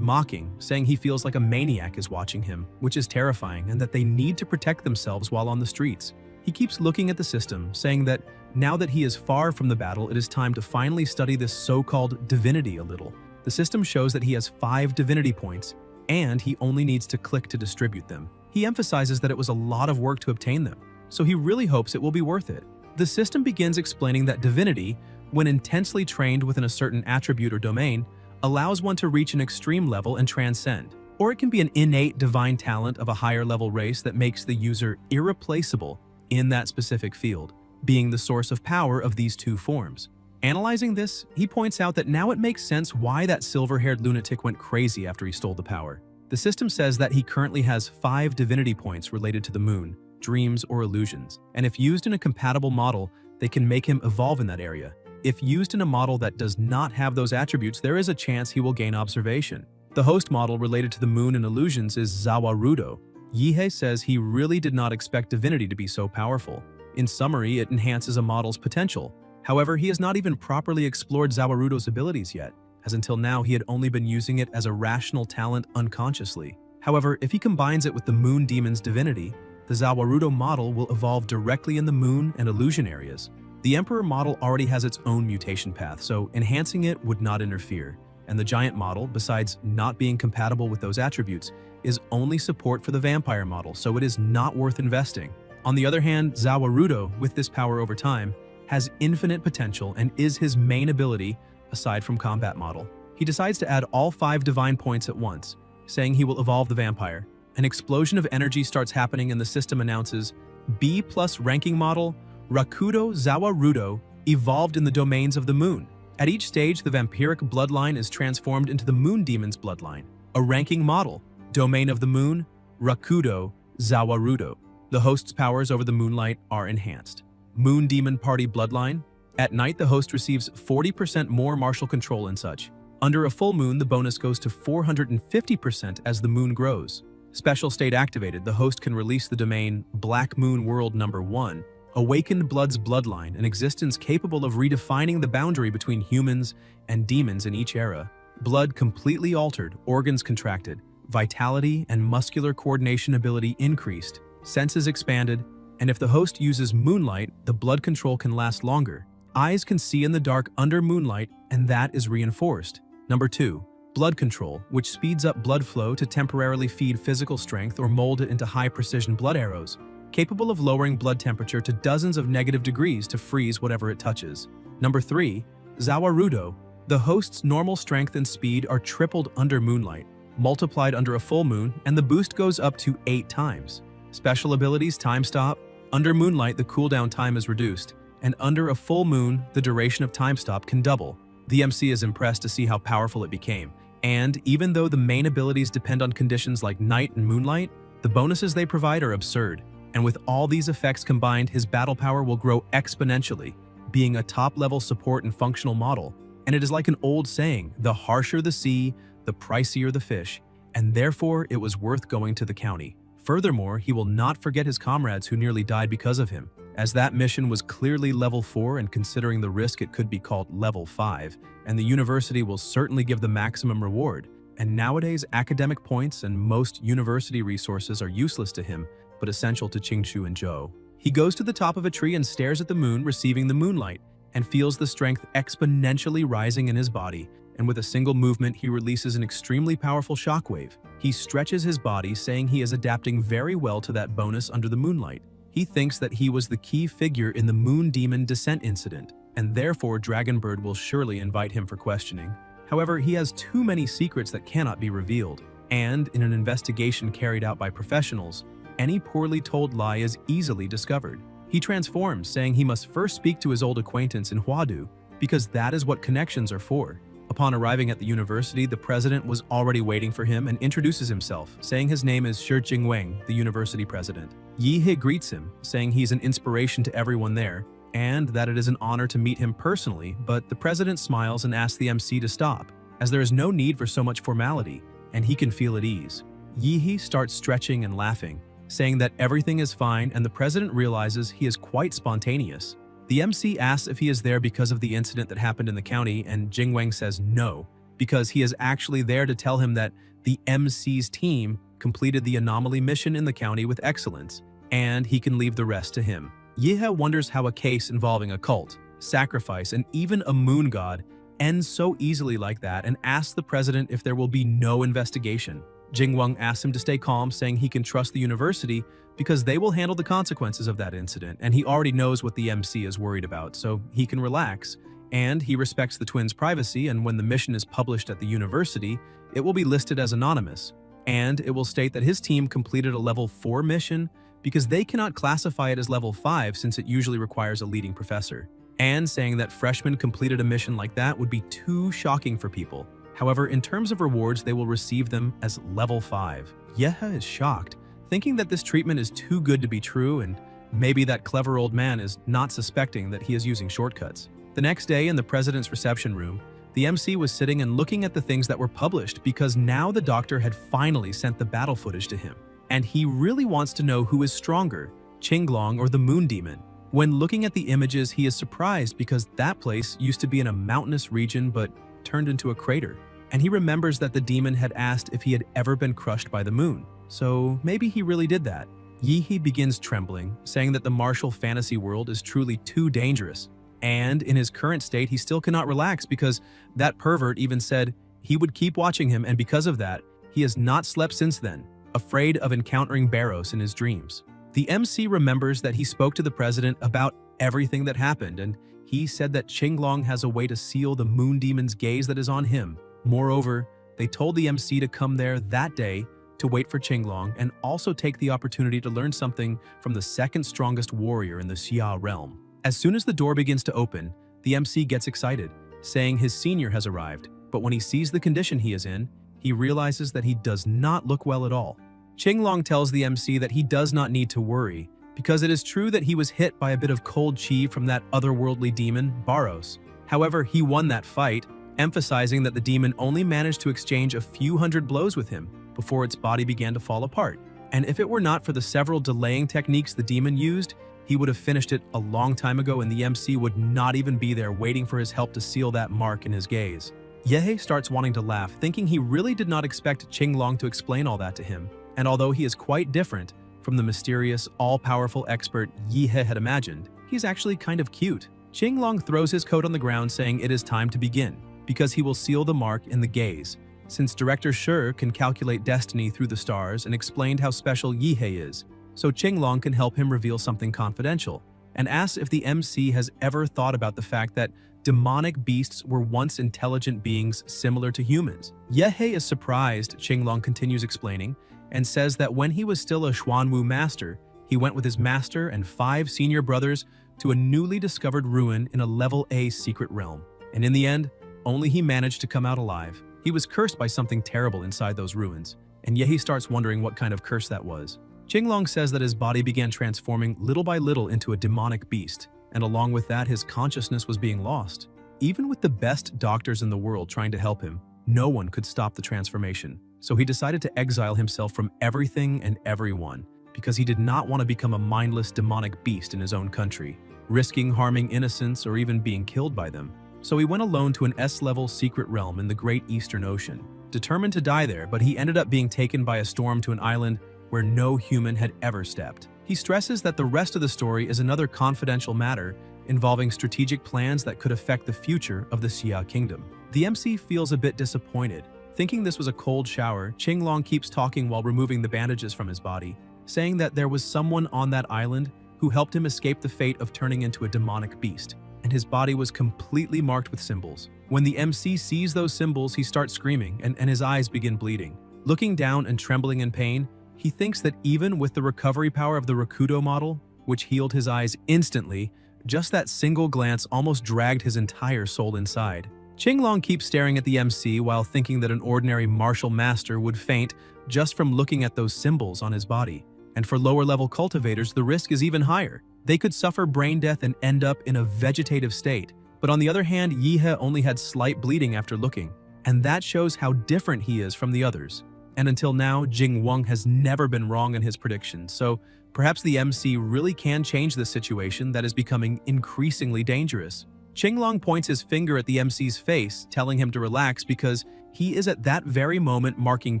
mocking, saying he feels like a maniac is watching him, which is terrifying, and that they need to protect themselves while on the streets. He keeps looking at the system, saying that now that he is far from the battle, it is time to finally study this so-called divinity a little. The system shows that he has 5 divinity points, and he only needs to click to distribute them. He emphasizes that it was a lot of work to obtain them, so he really hopes it will be worth it. The system begins explaining that divinity, when intensely trained within a certain attribute or domain, allows one to reach an extreme level and transcend. Or it can be an innate divine talent of a higher level race that makes the user irreplaceable in that specific field, being the source of power of these 2 forms. Analyzing this, he points out that now it makes sense why that silver-haired lunatic went crazy after he stole the power. The system says that he currently has 5 divinity points related to the moon, dreams, or illusions, and if used in a compatible model, they can make him evolve in that area. If used in a model that does not have those attributes, there is a chance he will gain observation. The host model related to the moon and illusions is Zawarudo. Yihei says he really did not expect divinity to be so powerful. In summary, it enhances a model's potential. However, he has not even properly explored Zawarudo's abilities yet, as until now he had only been using it as a rational talent unconsciously. However, if he combines it with the moon demon's divinity, the Zawarudo model will evolve directly in the moon and illusion areas. The Emperor model already has its own mutation path, so enhancing it would not interfere. And the Giant model, besides not being compatible with those attributes, is only support for the Vampire model, so it is not worth investing. On the other hand, Zawarudo, with this power over time, has infinite potential and is his main ability aside from combat model. He decides to add all 5 divine points at once, saying he will evolve the vampire. An explosion of energy starts happening and the system announces B+ ranking model Rakudo Zawarudo evolved in the domains of the moon. At each stage, the vampiric bloodline is transformed into the moon demon's bloodline. A ranking model, domain of the moon, Rakudo Zawarudo. The host's powers over the moonlight are enhanced. Moon demon party bloodline. At night, the host receives 40% more martial control and such. Under a full moon, the bonus goes to 450% as the moon grows. Special state activated, the host can release the domain Black Moon World Number 1, Awakened Blood's bloodline, an existence capable of redefining the boundary between humans and demons in each era. Blood completely altered, organs contracted, vitality and muscular coordination ability increased, senses expanded, and if the host uses moonlight, the blood control can last longer. Eyes can see in the dark under moonlight, and that is reinforced. Number 2, blood control, which speeds up blood flow to temporarily feed physical strength or mold it into high-precision blood arrows, capable of lowering blood temperature to dozens of negative degrees to freeze whatever it touches. Number 3, Zawarudo. The host's normal strength and speed are tripled under moonlight, multiplied under a full moon, and the boost goes up to 8 times. Special abilities, time stop. Under moonlight, the cooldown time is reduced, and under a full moon, the duration of time stop can double. The MC is impressed to see how powerful it became, and even though the main abilities depend on conditions like night and moonlight, the bonuses they provide are absurd. And with all these effects combined, his battle power will grow exponentially, being a top-level support and functional model. And it is like an old saying, the harsher the sea, the pricier the fish, and therefore it was worth going to the county. Furthermore, he will not forget his comrades who nearly died because of him, as that mission was clearly level 4 and considering the risk it could be called level 5, and the university will certainly give the maximum reward. And nowadays, academic points and most university resources are useless to him, but essential to Qingzhu and Zhou. He goes to the top of a tree and stares at the moon, receiving the moonlight, and feels the strength exponentially rising in his body, and with a single movement he releases an extremely powerful shockwave. He stretches his body, saying he is adapting very well to that bonus under the moonlight. He thinks that he was the key figure in the Moon Demon descent incident, and therefore Dragonbird will surely invite him for questioning. However, he has too many secrets that cannot be revealed, and in an investigation carried out by professionals, any poorly told lie is easily discovered. He transforms, saying he must first speak to his old acquaintance in Huadu, because that is what connections are for. Upon arriving at the university, the president was already waiting for him and introduces himself, saying his name is Shi Jingwang, the university president. Yihe greets him, saying he's an inspiration to everyone there, and that it is an honor to meet him personally, but the president smiles and asks the MC to stop, as there is no need for so much formality, and he can feel at ease. Yihe starts stretching and laughing, saying that everything is fine, and the president realizes he is quite spontaneous. The MC asks if he is there because of the incident that happened in the county, and Jingwang says no, because he is actually there to tell him that the MC's team completed the anomaly mission in the county with excellence, and he can leave the rest to him. Yihe wonders how a case involving a cult, sacrifice, and even a moon god ends so easily like that, and asks the president if there will be no investigation. Jingwang asks him to stay calm, saying he can trust the university because they will handle the consequences of that incident, and he already knows what the MC is worried about, so he can relax. And he respects the twins' privacy, and when the mission is published at the university, it will be listed as anonymous, and it will state that his team completed a level 4 mission because they cannot classify it as level 5 since it usually requires a leading professor, and saying that freshmen completed a mission like that would be too shocking for people. However, in terms of rewards, they will receive them as level 5. Yihe is shocked, thinking that this treatment is too good to be true, and maybe that clever old man is not suspecting that he is using shortcuts. The next day in the president's reception room, the MC was sitting and looking at the things that were published because now the doctor had finally sent the battle footage to him. And he really wants to know who is stronger, Qinglong or the Moon Demon. When looking at the images, he is surprised because that place used to be in a mountainous region but turned into a crater. And he remembers that the demon had asked if he had ever been crushed by the moon. So maybe he really did that. Yihe begins trembling, saying that the martial fantasy world is truly too dangerous. And in his current state, he still cannot relax because that pervert even said he would keep watching him, and because of that, he has not slept since then, afraid of encountering Barros in his dreams. The MC remembers that he spoke to the president about everything that happened, and he said that Qinglong has a way to seal the moon demon's gaze that is on him. Moreover, they told the MC to come there that day to wait for Qinglong and also take the opportunity to learn something from the second strongest warrior in the Xia realm. As soon as the door begins to open, the MC gets excited, saying his senior has arrived, but when he sees the condition he is in, he realizes that he does not look well at all. Qinglong tells the MC that he does not need to worry, because it is true that he was hit by a bit of cold chi from that otherworldly demon, Barros. However, he won that fight, emphasizing that the demon only managed to exchange a few hundred blows with him before its body began to fall apart. And if it were not for the several delaying techniques the demon used, he would have finished it a long time ago, and the MC would not even be there waiting for his help to seal that mark in his gaze. Yihe starts wanting to laugh, thinking he really did not expect Qinglong to explain all that to him, and although he is quite different from the mysterious, all-powerful expert Yihe had imagined, he's actually kind of cute. Qinglong throws his coat on the ground, saying it is time to begin, because he will seal the mark in the gaze, since Director Shi can calculate destiny through the stars and explained how special Yihe is, so Qinglong can help him reveal something confidential, and asks if the MC has ever thought about the fact that demonic beasts were once intelligent beings similar to humans. Yihe is surprised, Qinglong continues explaining, and says that when he was still a Xuanwu master, he went with his master and 5 senior brothers to a newly discovered ruin in a level A secret realm, and in the end, only he managed to come out alive. He was cursed by something terrible inside those ruins, and Yihe starts wondering what kind of curse that was. Qinglong says that his body began transforming little by little into a demonic beast, and along with that, his consciousness was being lost. Even with the best doctors in the world trying to help him, no one could stop the transformation. So he decided to exile himself from everything and everyone, because he did not want to become a mindless demonic beast in his own country, risking harming innocents or even being killed by them. So he went alone to an S-level secret realm in the Great Eastern Ocean, determined to die there, but he ended up being taken by a storm to an island where no human had ever stepped. He stresses that the rest of the story is another confidential matter involving strategic plans that could affect the future of the Xia Kingdom. The MC feels a bit disappointed. Thinking this was a cold shower, Qinglong keeps talking while removing the bandages from his body, saying that there was someone on that island who helped him escape the fate of turning into a demonic beast, and his body was completely marked with symbols. When the MC sees those symbols, he starts screaming, and his eyes begin bleeding. Looking down and trembling in pain, He thinks that even with the recovery power of the Rakudo model, which healed his eyes instantly, just that single glance almost dragged his entire soul inside. Qinglong keeps staring at the MC while thinking that an ordinary martial master would faint just from looking at those symbols on his body. And for lower-level cultivators, the risk is even higher. They could suffer brain death and end up in a vegetative state. But on the other hand, Yihe only had slight bleeding after looking, and that shows how different he is from the others. And until now, Jing Wang has never been wrong in his predictions, so perhaps the MC really can change this situation that is becoming increasingly dangerous. Qinglong points his finger at the MC's face, telling him to relax because he is at that very moment marking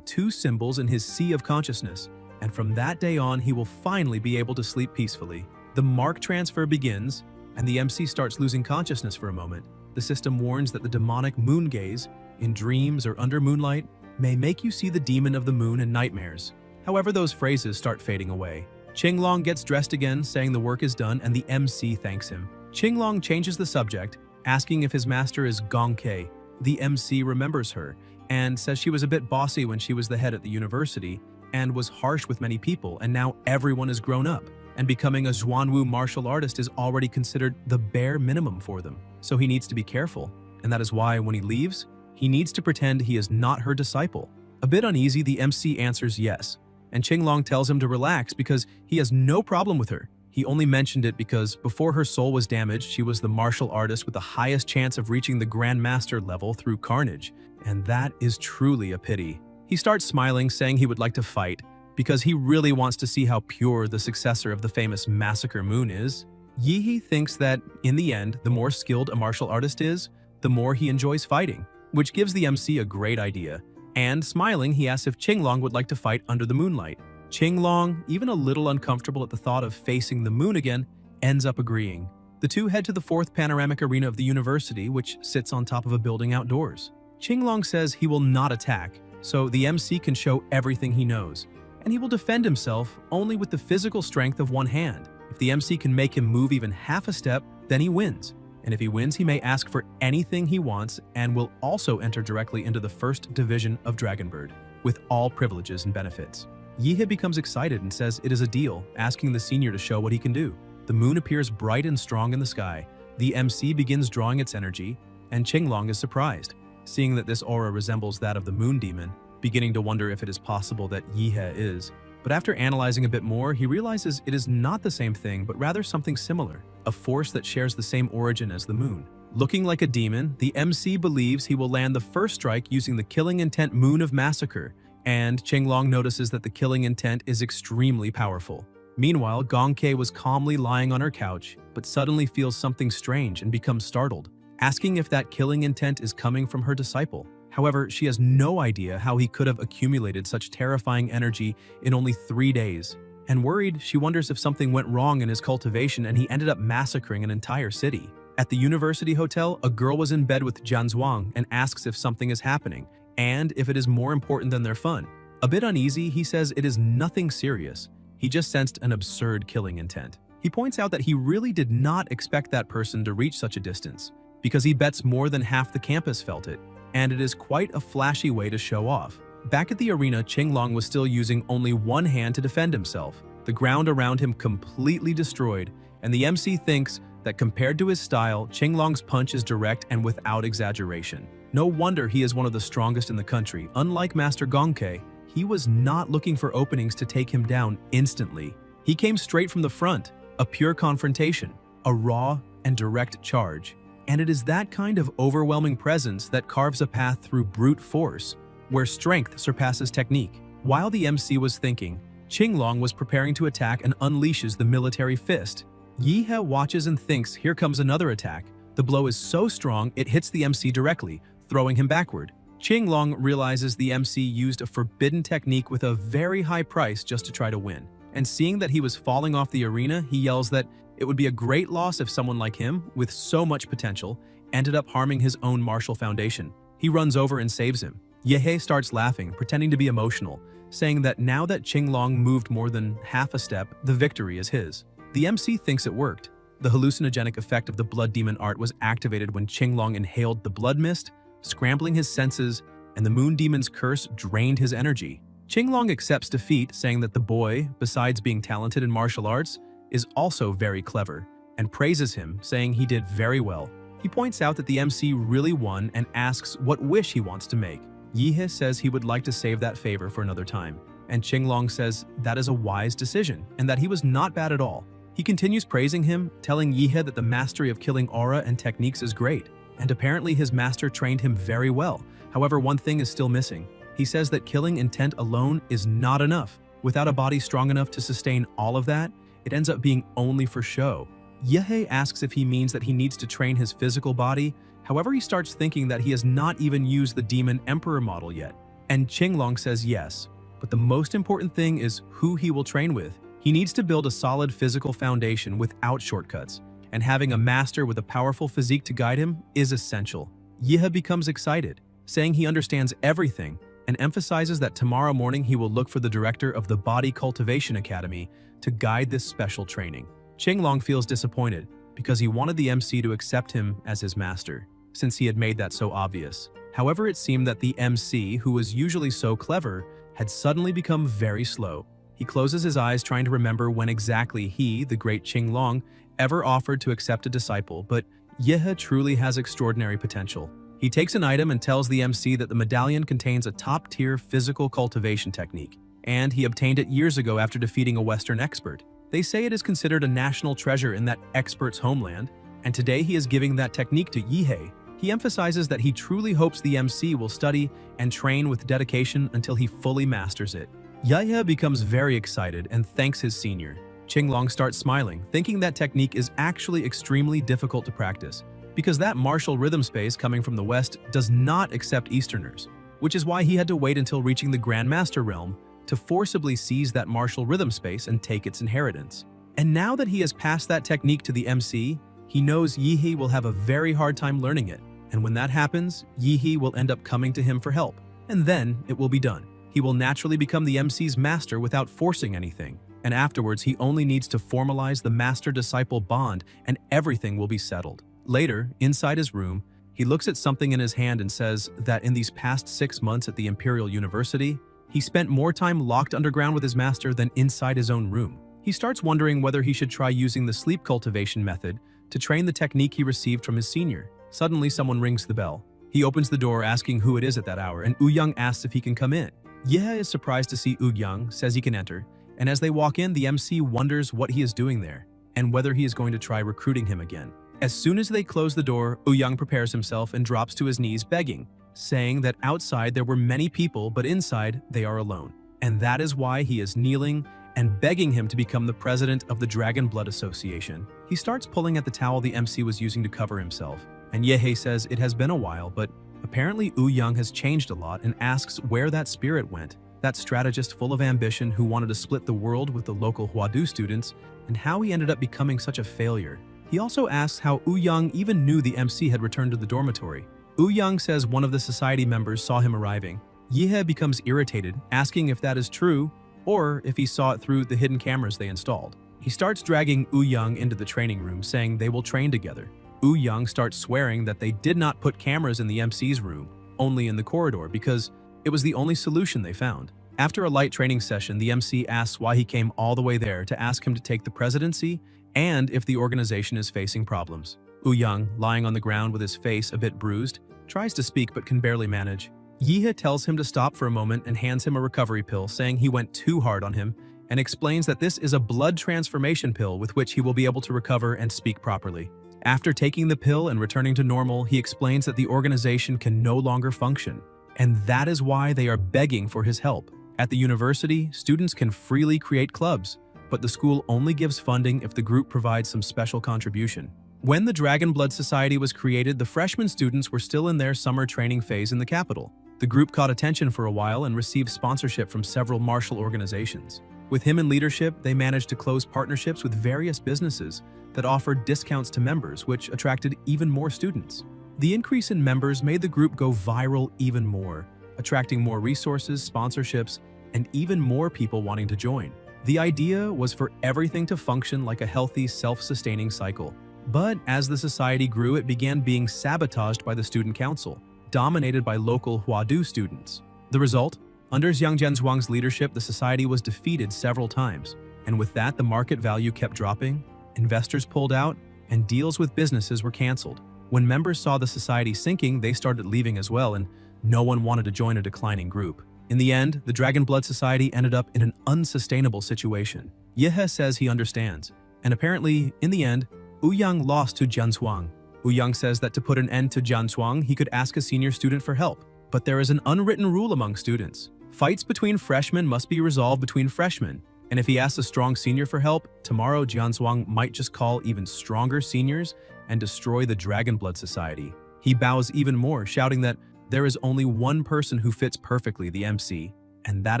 2 symbols in his sea of consciousness, and from that day on he will finally be able to sleep peacefully. The mark transfer begins, and the MC starts losing consciousness for a moment. The system warns that the demonic moon gaze, in dreams or under moonlight, may make you see the demon of the moon in nightmares. However, those phrases start fading away. Qinglong gets dressed again, saying the work is done, and the MC thanks him. Qinglong changes the subject, asking if his master is Gongke. The MC remembers her, and says she was a bit bossy when she was the head at the university, and was harsh with many people, and now everyone is grown up, and becoming a Zhuanwu martial artist is already considered the bare minimum for them. So he needs to be careful, and that is why when he leaves, he needs to pretend he is not her disciple. A bit uneasy, the MC answers yes, and Qinglong tells him to relax because he has no problem with her. He only mentioned it because before her soul was damaged, she was the martial artist with the highest chance of reaching the Grandmaster level through carnage, and that is truly a pity. He starts smiling, saying he would like to fight, because he really wants to see how pure the successor of the famous Massacre Moon is. Yihe thinks that, in the end, the more skilled a martial artist is, the more he enjoys fighting, which gives the MC a great idea. And, smiling, he asks if Qinglong would like to fight under the moonlight. Qinglong, even a little uncomfortable at the thought of facing the moon again, ends up agreeing. The two head to the 4th panoramic arena of the university, which sits on top of a building outdoors. Qinglong says he will not attack, so the MC can show everything he knows, and he will defend himself only with the physical strength of one hand. If the MC can make him move even half a step, then he wins. And if he wins, he may ask for anything he wants and will also enter directly into the 1st division of Dragonbird, with all privileges and benefits. Yihe becomes excited and says it is a deal, asking the senior to show what he can do. The moon appears bright and strong in the sky. The MC begins drawing its energy, and Qinglong is surprised, seeing that this aura resembles that of the moon demon, beginning to wonder if it is possible that Yihe is. But after analyzing a bit more, he realizes it is not the same thing, but rather something similar, a force that shares the same origin as the moon. Looking like a demon, the MC believes he will land the first strike using the killing intent Moon of Massacre, and Qinglong notices that the killing intent is extremely powerful. Meanwhile, Gongke was calmly lying on her couch, but suddenly feels something strange and becomes startled, asking if that killing intent is coming from her disciple. However, she has no idea how he could have accumulated such terrifying energy in only 3 days. And worried, she wonders if something went wrong in his cultivation and he ended up massacring an entire city. At the university hotel, a girl was in bed with Jianzhuang and asks if something is happening, and if it is more important than their fun. A bit uneasy, he says it is nothing serious. He just sensed an absurd killing intent. He points out that he really did not expect that person to reach such a distance, because he bets more than half the campus felt it, and it is quite a flashy way to show off. Back at the arena, Qinglong was still using only one hand to defend himself, the ground around him completely destroyed, and the MC thinks that compared to his style, Qinglong's punch is direct and without exaggeration. No wonder he is one of the strongest in the country. Unlike Master Gongke, he was not looking for openings to take him down instantly. He came straight from the front, a pure confrontation, a raw and direct charge. And it is that kind of overwhelming presence that carves a path through brute force, where strength surpasses technique. While the MC was thinking, Qinglong was preparing to attack and unleashes the military fist. Yihe watches and thinks here comes another attack. The blow is so strong it hits the MC directly, throwing him backward. Qinglong realizes the MC used a forbidden technique with a very high price just to try to win. And seeing that he was falling off the arena, he yells that it would be a great loss if someone like him, with so much potential, ended up harming his own martial foundation. He runs over and saves him. Yihe starts laughing, pretending to be emotional, saying that now that Qinglong moved more than half a step, the victory is his. The MC thinks it worked. The hallucinogenic effect of the blood demon art was activated when Qinglong inhaled the blood mist, scrambling his senses, and the moon demon's curse drained his energy. Qinglong accepts defeat, saying that the boy, besides being talented in martial arts, is also very clever, and praises him, saying he did very well. He points out that the MC really won and asks what wish he wants to make. Yihe says he would like to save that favor for another time, and Qinglong says that is a wise decision and that he was not bad at all. He continues praising him, telling Yihe that the mastery of killing aura and techniques is great, and apparently his master trained him very well. However, one thing is still missing. He says that killing intent alone is not enough. Without a body strong enough to sustain all of that, it ends up being only for show. Yihe asks if he means that he needs to train his physical body. However, he starts thinking that he has not even used the Demon Emperor model yet. And Qinglong says yes, but the most important thing is who he will train with. He needs to build a solid physical foundation without shortcuts, and having a master with a powerful physique to guide him is essential. Yihe becomes excited, saying he understands everything, and emphasizes that tomorrow morning he will look for the director of the Body Cultivation Academy to guide this special training. Qinglong feels disappointed because he wanted the MC to accept him as his master, since he had made that so obvious. However, it seemed that the MC, who was usually so clever, had suddenly become very slow. He closes his eyes trying to remember when exactly he, the great Qinglong, ever offered to accept a disciple, but Yihe truly has extraordinary potential. He takes an item and tells the MC that the medallion contains a top-tier physical cultivation technique, and he obtained it years ago after defeating a Western expert. They say it is considered a national treasure in that expert's homeland, and today he is giving that technique to Yihe. He emphasizes that he truly hopes the MC will study and train with dedication until he fully masters it. Yihe becomes very excited and thanks his senior. Qinglong starts smiling, thinking that technique is actually extremely difficult to practice, because that martial rhythm space coming from the West does not accept Easterners, which is why he had to wait until reaching the Grandmaster realm to forcibly seize that martial rhythm space and take its inheritance. And now that he has passed that technique to the MC, he knows Yihe will have a very hard time learning it, and when that happens, Yihe will end up coming to him for help, and then it will be done. He will naturally become the MC's master without forcing anything, and afterwards he only needs to formalize the master-disciple bond and everything will be settled. Later, inside his room, he looks at something in his hand and says that in these past 6 months at the Imperial University, he spent more time locked underground with his master than inside his own room. He starts wondering whether he should try using the sleep cultivation method to train the technique he received from his senior. Suddenly, someone rings the bell. He opens the door asking who it is at that hour, and Young asks if he can come in. Yihe is surprised to see Young, says he can enter, and as they walk in, the MC wonders what he is doing there, and whether he is going to try recruiting him again. As soon as they close the door, Young prepares himself and drops to his knees begging, saying that outside there were many people, but inside they are alone. And that is why he is kneeling and begging him to become the president of the Dragon Blood Association. He starts pulling at the towel the MC was using to cover himself, and Yihe says it has been a while, but apparently Young has changed a lot and asks where that spirit went, that strategist full of ambition who wanted to split the world with the local Huadu students, and how he ended up becoming such a failure. He also asks how Young even knew the MC had returned to the dormitory. Young says one of the society members saw him arriving. Yihe becomes irritated, asking if that is true or if he saw it through the hidden cameras they installed. He starts dragging Young into the training room, saying they will train together. Young starts swearing that they did not put cameras in the MC's room, only in the corridor, because it was the only solution they found. After a light training session, the MC asks why he came all the way there to ask him to take the presidency and if the organization is facing problems. Young, lying on the ground with his face a bit bruised, tries to speak but can barely manage. Yihe tells him to stop for a moment and hands him a recovery pill, saying he went too hard on him, and explains that this is a blood transformation pill with which he will be able to recover and speak properly. After taking the pill and returning to normal, he explains that the organization can no longer function, and that is why they are begging for his help. At the university, students can freely create clubs, but the school only gives funding if the group provides some special contribution. When the Dragon Blood Society was created, the freshman students were still in their summer training phase in the capital. The group caught attention for a while and received sponsorship from several martial organizations. With him in leadership, they managed to close partnerships with various businesses that offered discounts to members, which attracted even more students. The increase in members made the group go viral even more, attracting more resources, sponsorships, and even more people wanting to join. The idea was for everything to function like a healthy, self-sustaining cycle. But as the society grew, it began being sabotaged by the student council, dominated by local Huadu students. The result? Under Jiang Zhuang's leadership, the society was defeated several times, and with that, the market value kept dropping, investors pulled out, and deals with businesses were canceled. When members saw the society sinking, they started leaving as well, and no one wanted to join a declining group. In the end, the Dragon Blood Society ended up in an unsustainable situation. Yehe says he understands, and apparently, in the end, Ouyang lost to Jianzhuang. Ouyang says that to put an end to Jianzhuang, he could ask a senior student for help. But there is an unwritten rule among students. Fights between freshmen must be resolved between freshmen, and if he asks a strong senior for help, tomorrow Jianzhuang might just call even stronger seniors and destroy the Dragon Blood Society. He bows even more, shouting that there is only one person who fits perfectly, the MC, and that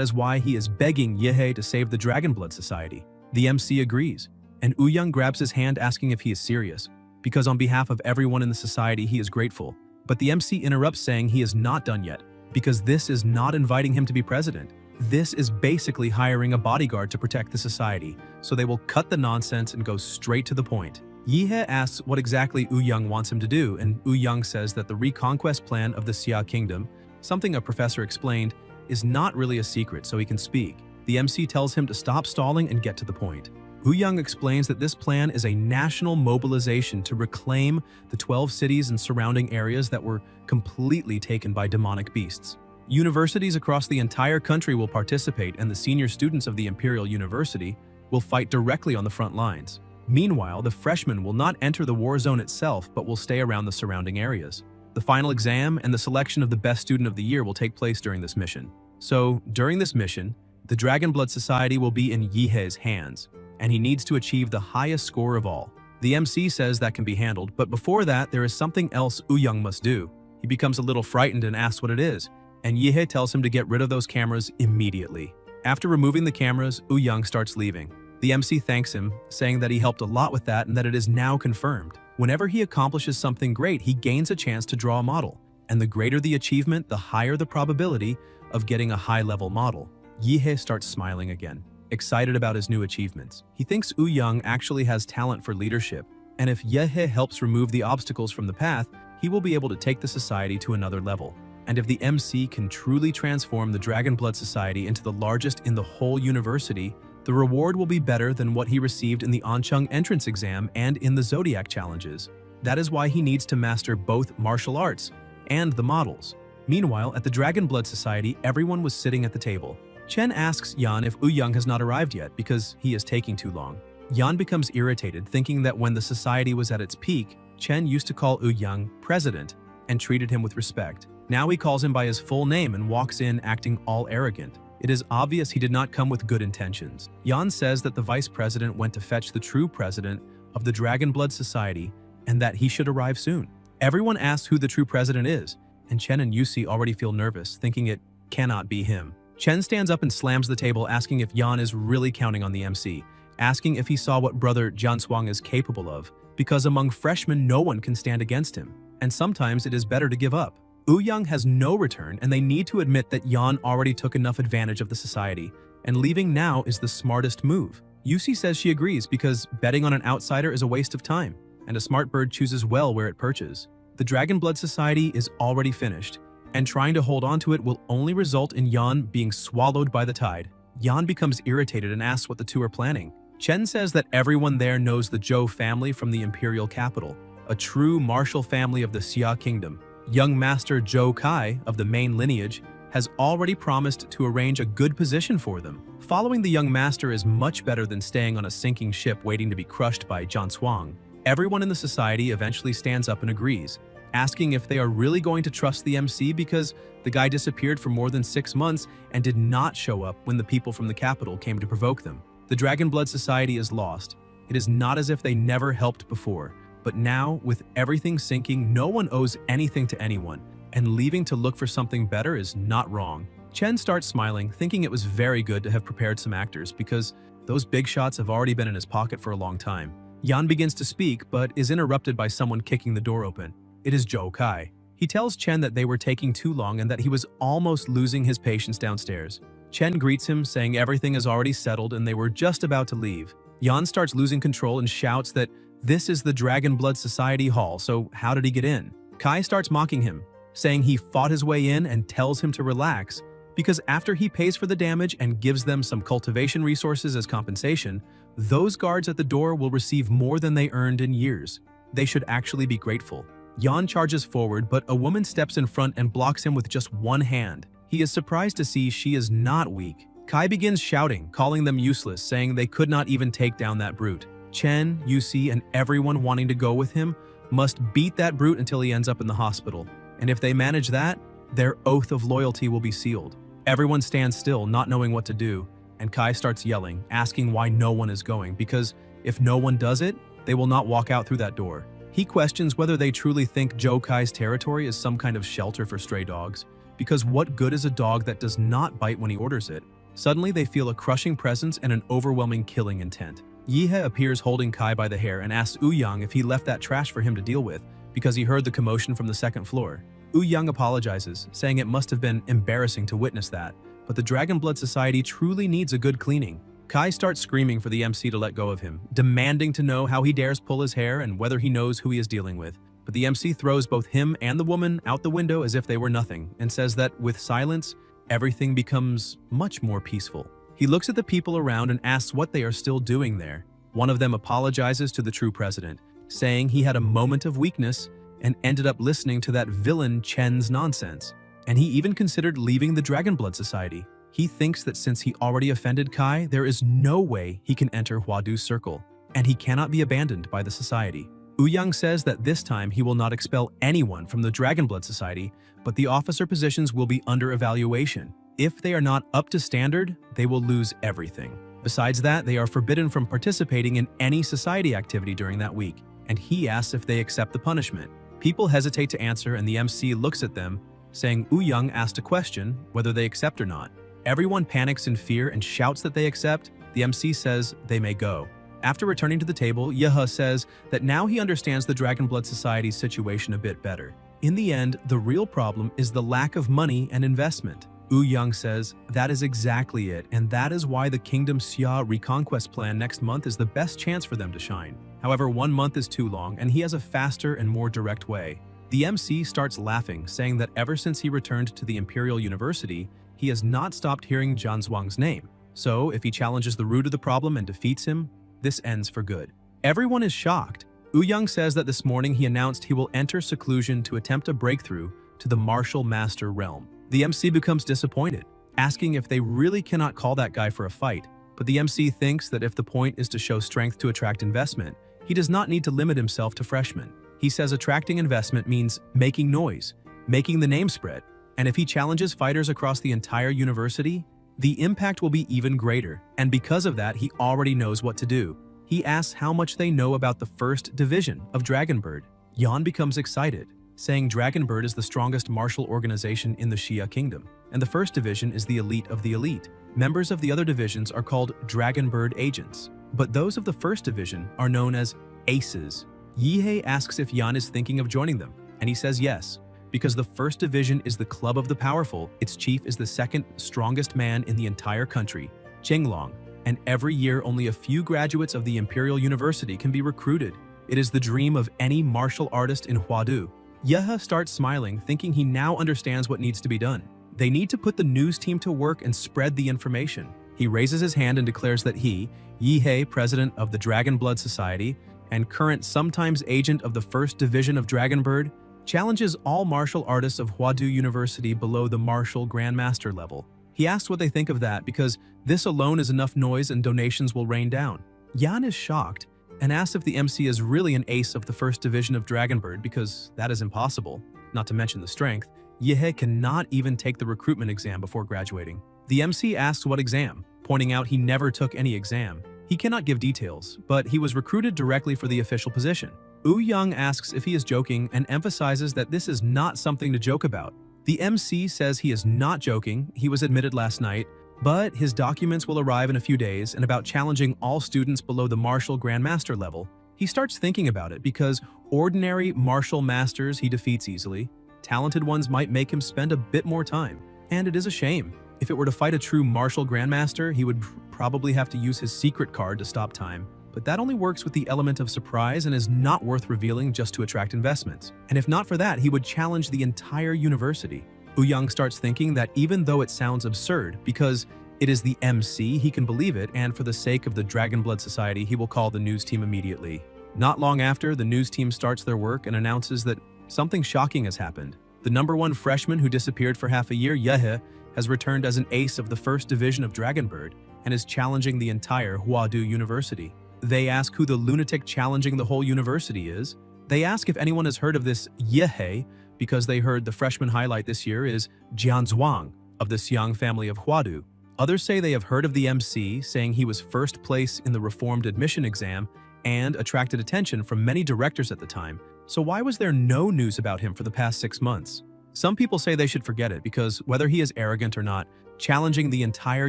is why he is begging Yehe to save the Dragon Blood Society. The MC agrees, and Ouyang grabs his hand asking if he is serious, because on behalf of everyone in the society he is grateful. But the MC interrupts saying he is not done yet, because this is not inviting him to be president. This is basically hiring a bodyguard to protect the society, so they will cut the nonsense and go straight to the point. Yehe asks what exactly Ouyang wants him to do, and Ouyang says that the reconquest plan of the Xia Kingdom, something a professor explained, is not really a secret so he can speak. The MC tells him to stop stalling and get to the point. Ouyang explains that this plan is a national mobilization to reclaim the 12 cities and surrounding areas that were completely taken by demonic beasts. Universities across the entire country will participate, and the senior students of the Imperial University will fight directly on the front lines. Meanwhile, the freshmen will not enter the war zone itself but will stay around the surrounding areas. The final exam and the selection of the best student of the year will take place during this mission. So, during this mission, the Dragon Blood Society will be in Yehe's hands, and he needs to achieve the highest score of all. The MC says that can be handled, but before that, there is something else Ouyang must do. He becomes a little frightened and asks what it is, and Yehe tells him to get rid of those cameras immediately. After removing the cameras, Ouyang starts leaving. The MC thanks him, saying that he helped a lot with that and that it is now confirmed. Whenever he accomplishes something great, he gains a chance to draw a model, and the greater the achievement, the higher the probability of getting a high-level model. Yehe starts smiling again, excited about his new achievements. He thinks Ouyang actually has talent for leadership, and if Yehe helps remove the obstacles from the path, he will be able to take the society to another level. And if the MC can truly transform the Dragon Blood Society into the largest in the whole university, the reward will be better than what he received in the Ancheng entrance exam and in the Zodiac challenges. That is why he needs to master both martial arts and the models. Meanwhile, at the Dragon Blood Society, everyone was sitting at the table. Chen asks Yan if Ouyang has not arrived yet because he is taking too long. Yan becomes irritated, thinking that when the society was at its peak, Chen used to call Ouyang president and treated him with respect. Now he calls him by his full name and walks in acting all arrogant. It is obvious he did not come with good intentions. Yan says that the vice president went to fetch the true president of the Dragon Blood Society and that he should arrive soon. Everyone asks who the true president is, and Chen and Yusi already feel nervous, thinking it cannot be him. Chen stands up and slams the table, asking if Yan is really counting on the MC, asking if he saw what brother Jianzhuang is capable of, because among freshmen no one can stand against him, and sometimes it is better to give up. Ouyang has no return, and they need to admit that Yan already took enough advantage of the society, and leaving now is the smartest move. Yusi says she agrees because betting on an outsider is a waste of time, and a smart bird chooses well where it perches. The Dragon Blood Society is already finished, and trying to hold on to it will only result in Yan being swallowed by the tide. Yan becomes irritated and asks what the two are planning. Chen says that everyone there knows the Zhou family from the imperial capital, a true martial family of the Xia Kingdom. Young Master Zhou Kai of the main lineage has already promised to arrange a good position for them. Following the young master is much better than staying on a sinking ship waiting to be crushed by Jianzhuang. Everyone in the society eventually stands up and agrees, asking if they are really going to trust the MC because the guy disappeared for more than 6 months and did not show up when the people from the capital came to provoke them. The Dragon Blood Society is lost. It is not as if they never helped before. But now, with everything sinking, no one owes anything to anyone, and leaving to look for something better is not wrong. Chen starts smiling, thinking it was very good to have prepared some actors because those big shots have already been in his pocket for a long time. Yan begins to speak, but is interrupted by someone kicking the door open. It is Zhou Kai. He tells Chen that they were taking too long and that he was almost losing his patience downstairs. Chen greets him, saying everything is already settled and they were just about to leave. Yan starts losing control and shouts that this is the Dragon Blood Society Hall, so how did he get in? Kai starts mocking him, saying he fought his way in and tells him to relax because after he pays for the damage and gives them some cultivation resources as compensation, those guards at the door will receive more than they earned in years. They should actually be grateful. Yan charges forward, but a woman steps in front and blocks him with just one hand. He is surprised to see she is not weak. Kai begins shouting, calling them useless, saying they could not even take down that brute. Chen, Yusi, and everyone wanting to go with him must beat that brute until he ends up in the hospital. And if they manage that, their oath of loyalty will be sealed. Everyone stands still, not knowing what to do, and Kai starts yelling, asking why no one is going, because if no one does it, they will not walk out through that door. He questions whether they truly think Joe Kai's territory is some kind of shelter for stray dogs, because what good is a dog that does not bite when he orders it? Suddenly, they feel a crushing presence and an overwhelming killing intent. Yihe appears holding Kai by the hair and asks Ouyang if he left that trash for him to deal with, because he heard the commotion from the second floor. Ouyang apologizes, saying it must have been embarrassing to witness that, but the Dragon Blood Society truly needs a good cleaning. Kai starts screaming for the MC to let go of him, demanding to know how he dares pull his hair and whether he knows who he is dealing with. But the MC throws both him and the woman out the window as if they were nothing, and says that with silence, everything becomes much more peaceful. He looks at the people around and asks what they are still doing there. One of them apologizes to the true president, saying he had a moment of weakness and ended up listening to that villain Chen's nonsense. And he even considered leaving the Dragon Blood Society. He thinks that since he already offended Kai, there is no way he can enter Huadu's circle, and he cannot be abandoned by the society. Ouyang says that this time he will not expel anyone from the Dragon Blood Society, but the officer positions will be under evaluation. If they are not up to standard, they will lose everything. Besides that, they are forbidden from participating in any society activity during that week, and he asks if they accept the punishment. People hesitate to answer, and the MC looks at them, saying Ouyang asked a question, whether they accept or not. Everyone panics in fear and shouts that they accept. The MC says they may go. After returning to the table, Yehe says that now he understands the Dragon Blood Society's situation a bit better. In the end, the real problem is the lack of money and investment. Ouyang says that is exactly it, and that is why the Kingdom Xia Reconquest plan next month is the best chance for them to shine. However, 1 month is too long, and he has a faster and more direct way. The MC starts laughing, saying that ever since he returned to the Imperial University, he has not stopped hearing Zhuang's name. So, if he challenges the root of the problem and defeats him, this ends for good. Everyone is shocked. Ouyang says that this morning he announced he will enter seclusion to attempt a breakthrough to the Martial Master realm. The MC becomes disappointed, asking if they really cannot call that guy for a fight. But the MC thinks that if the point is to show strength to attract investment, he does not need to limit himself to freshmen. He says attracting investment means making noise, making the name spread, and if he challenges fighters across the entire university, the impact will be even greater, and because of that, he already knows what to do. He asks how much they know about the first division of Dragonbird. Yan becomes excited, saying Dragonbird is the strongest martial organization in the Xia Kingdom, and the first division is the elite of the elite. Members of the other divisions are called Dragonbird agents, but those of the first division are known as aces. Yihe asks if Yan is thinking of joining them, and he says yes. Because the first division is the club of the powerful, its chief is the second strongest man in the entire country, Qinglong, and every year only a few graduates of the Imperial University can be recruited. It is the dream of any martial artist in Huadu. Yehe starts smiling, thinking he now understands what needs to be done. They need to put the news team to work and spread the information. He raises his hand and declares that he, Yihe, president of the Dragon Blood Society, and current sometimes agent of the first division of Dragonbird, challenges all martial artists of Huadu University below the martial grandmaster level. He asks what they think of that because this alone is enough noise and donations will rain down. Yan is shocked and asks if the MC is really an ace of the first division of Dragonbird because that is impossible, not to mention the strength. Yihe cannot even take the recruitment exam before graduating. The MC asks what exam, pointing out he never took any exam. He cannot give details, but he was recruited directly for the official position. Ouyang asks if he is joking and emphasizes that this is not something to joke about. The MC says he is not joking, he was admitted last night, but his documents will arrive in a few days, and about challenging all students below the martial grandmaster level. He starts thinking about it because ordinary martial masters he defeats easily. Talented ones might make him spend a bit more time, and it is a shame. If it were to fight a true martial grandmaster, he would probably have to use his secret card to stop time. But that only works with the element of surprise and is not worth revealing just to attract investments. And if not for that, he would challenge the entire university. Young starts thinking that even though it sounds absurd, because it is the MC, he can believe it, and for the sake of the Dragon Blood Society, he will call the news team immediately. Not long after, the news team starts their work and announces that something shocking has happened. The #1 freshman who disappeared for half a year, Yahello, has returned as an ace of the first division of Dragonbird and is challenging the entire Huadu University. They ask who the lunatic challenging the whole university is. They ask if anyone has heard of this Yahello because they heard the freshman highlight this year is Jianzhuang of the Xiang family of Huadu. Others say they have heard of the MC, saying he was first place in the reformed admission exam and attracted attention from many directors at the time. So why was there no news about him for the past 6 months? Some people say they should forget it because whether he is arrogant or not, challenging the entire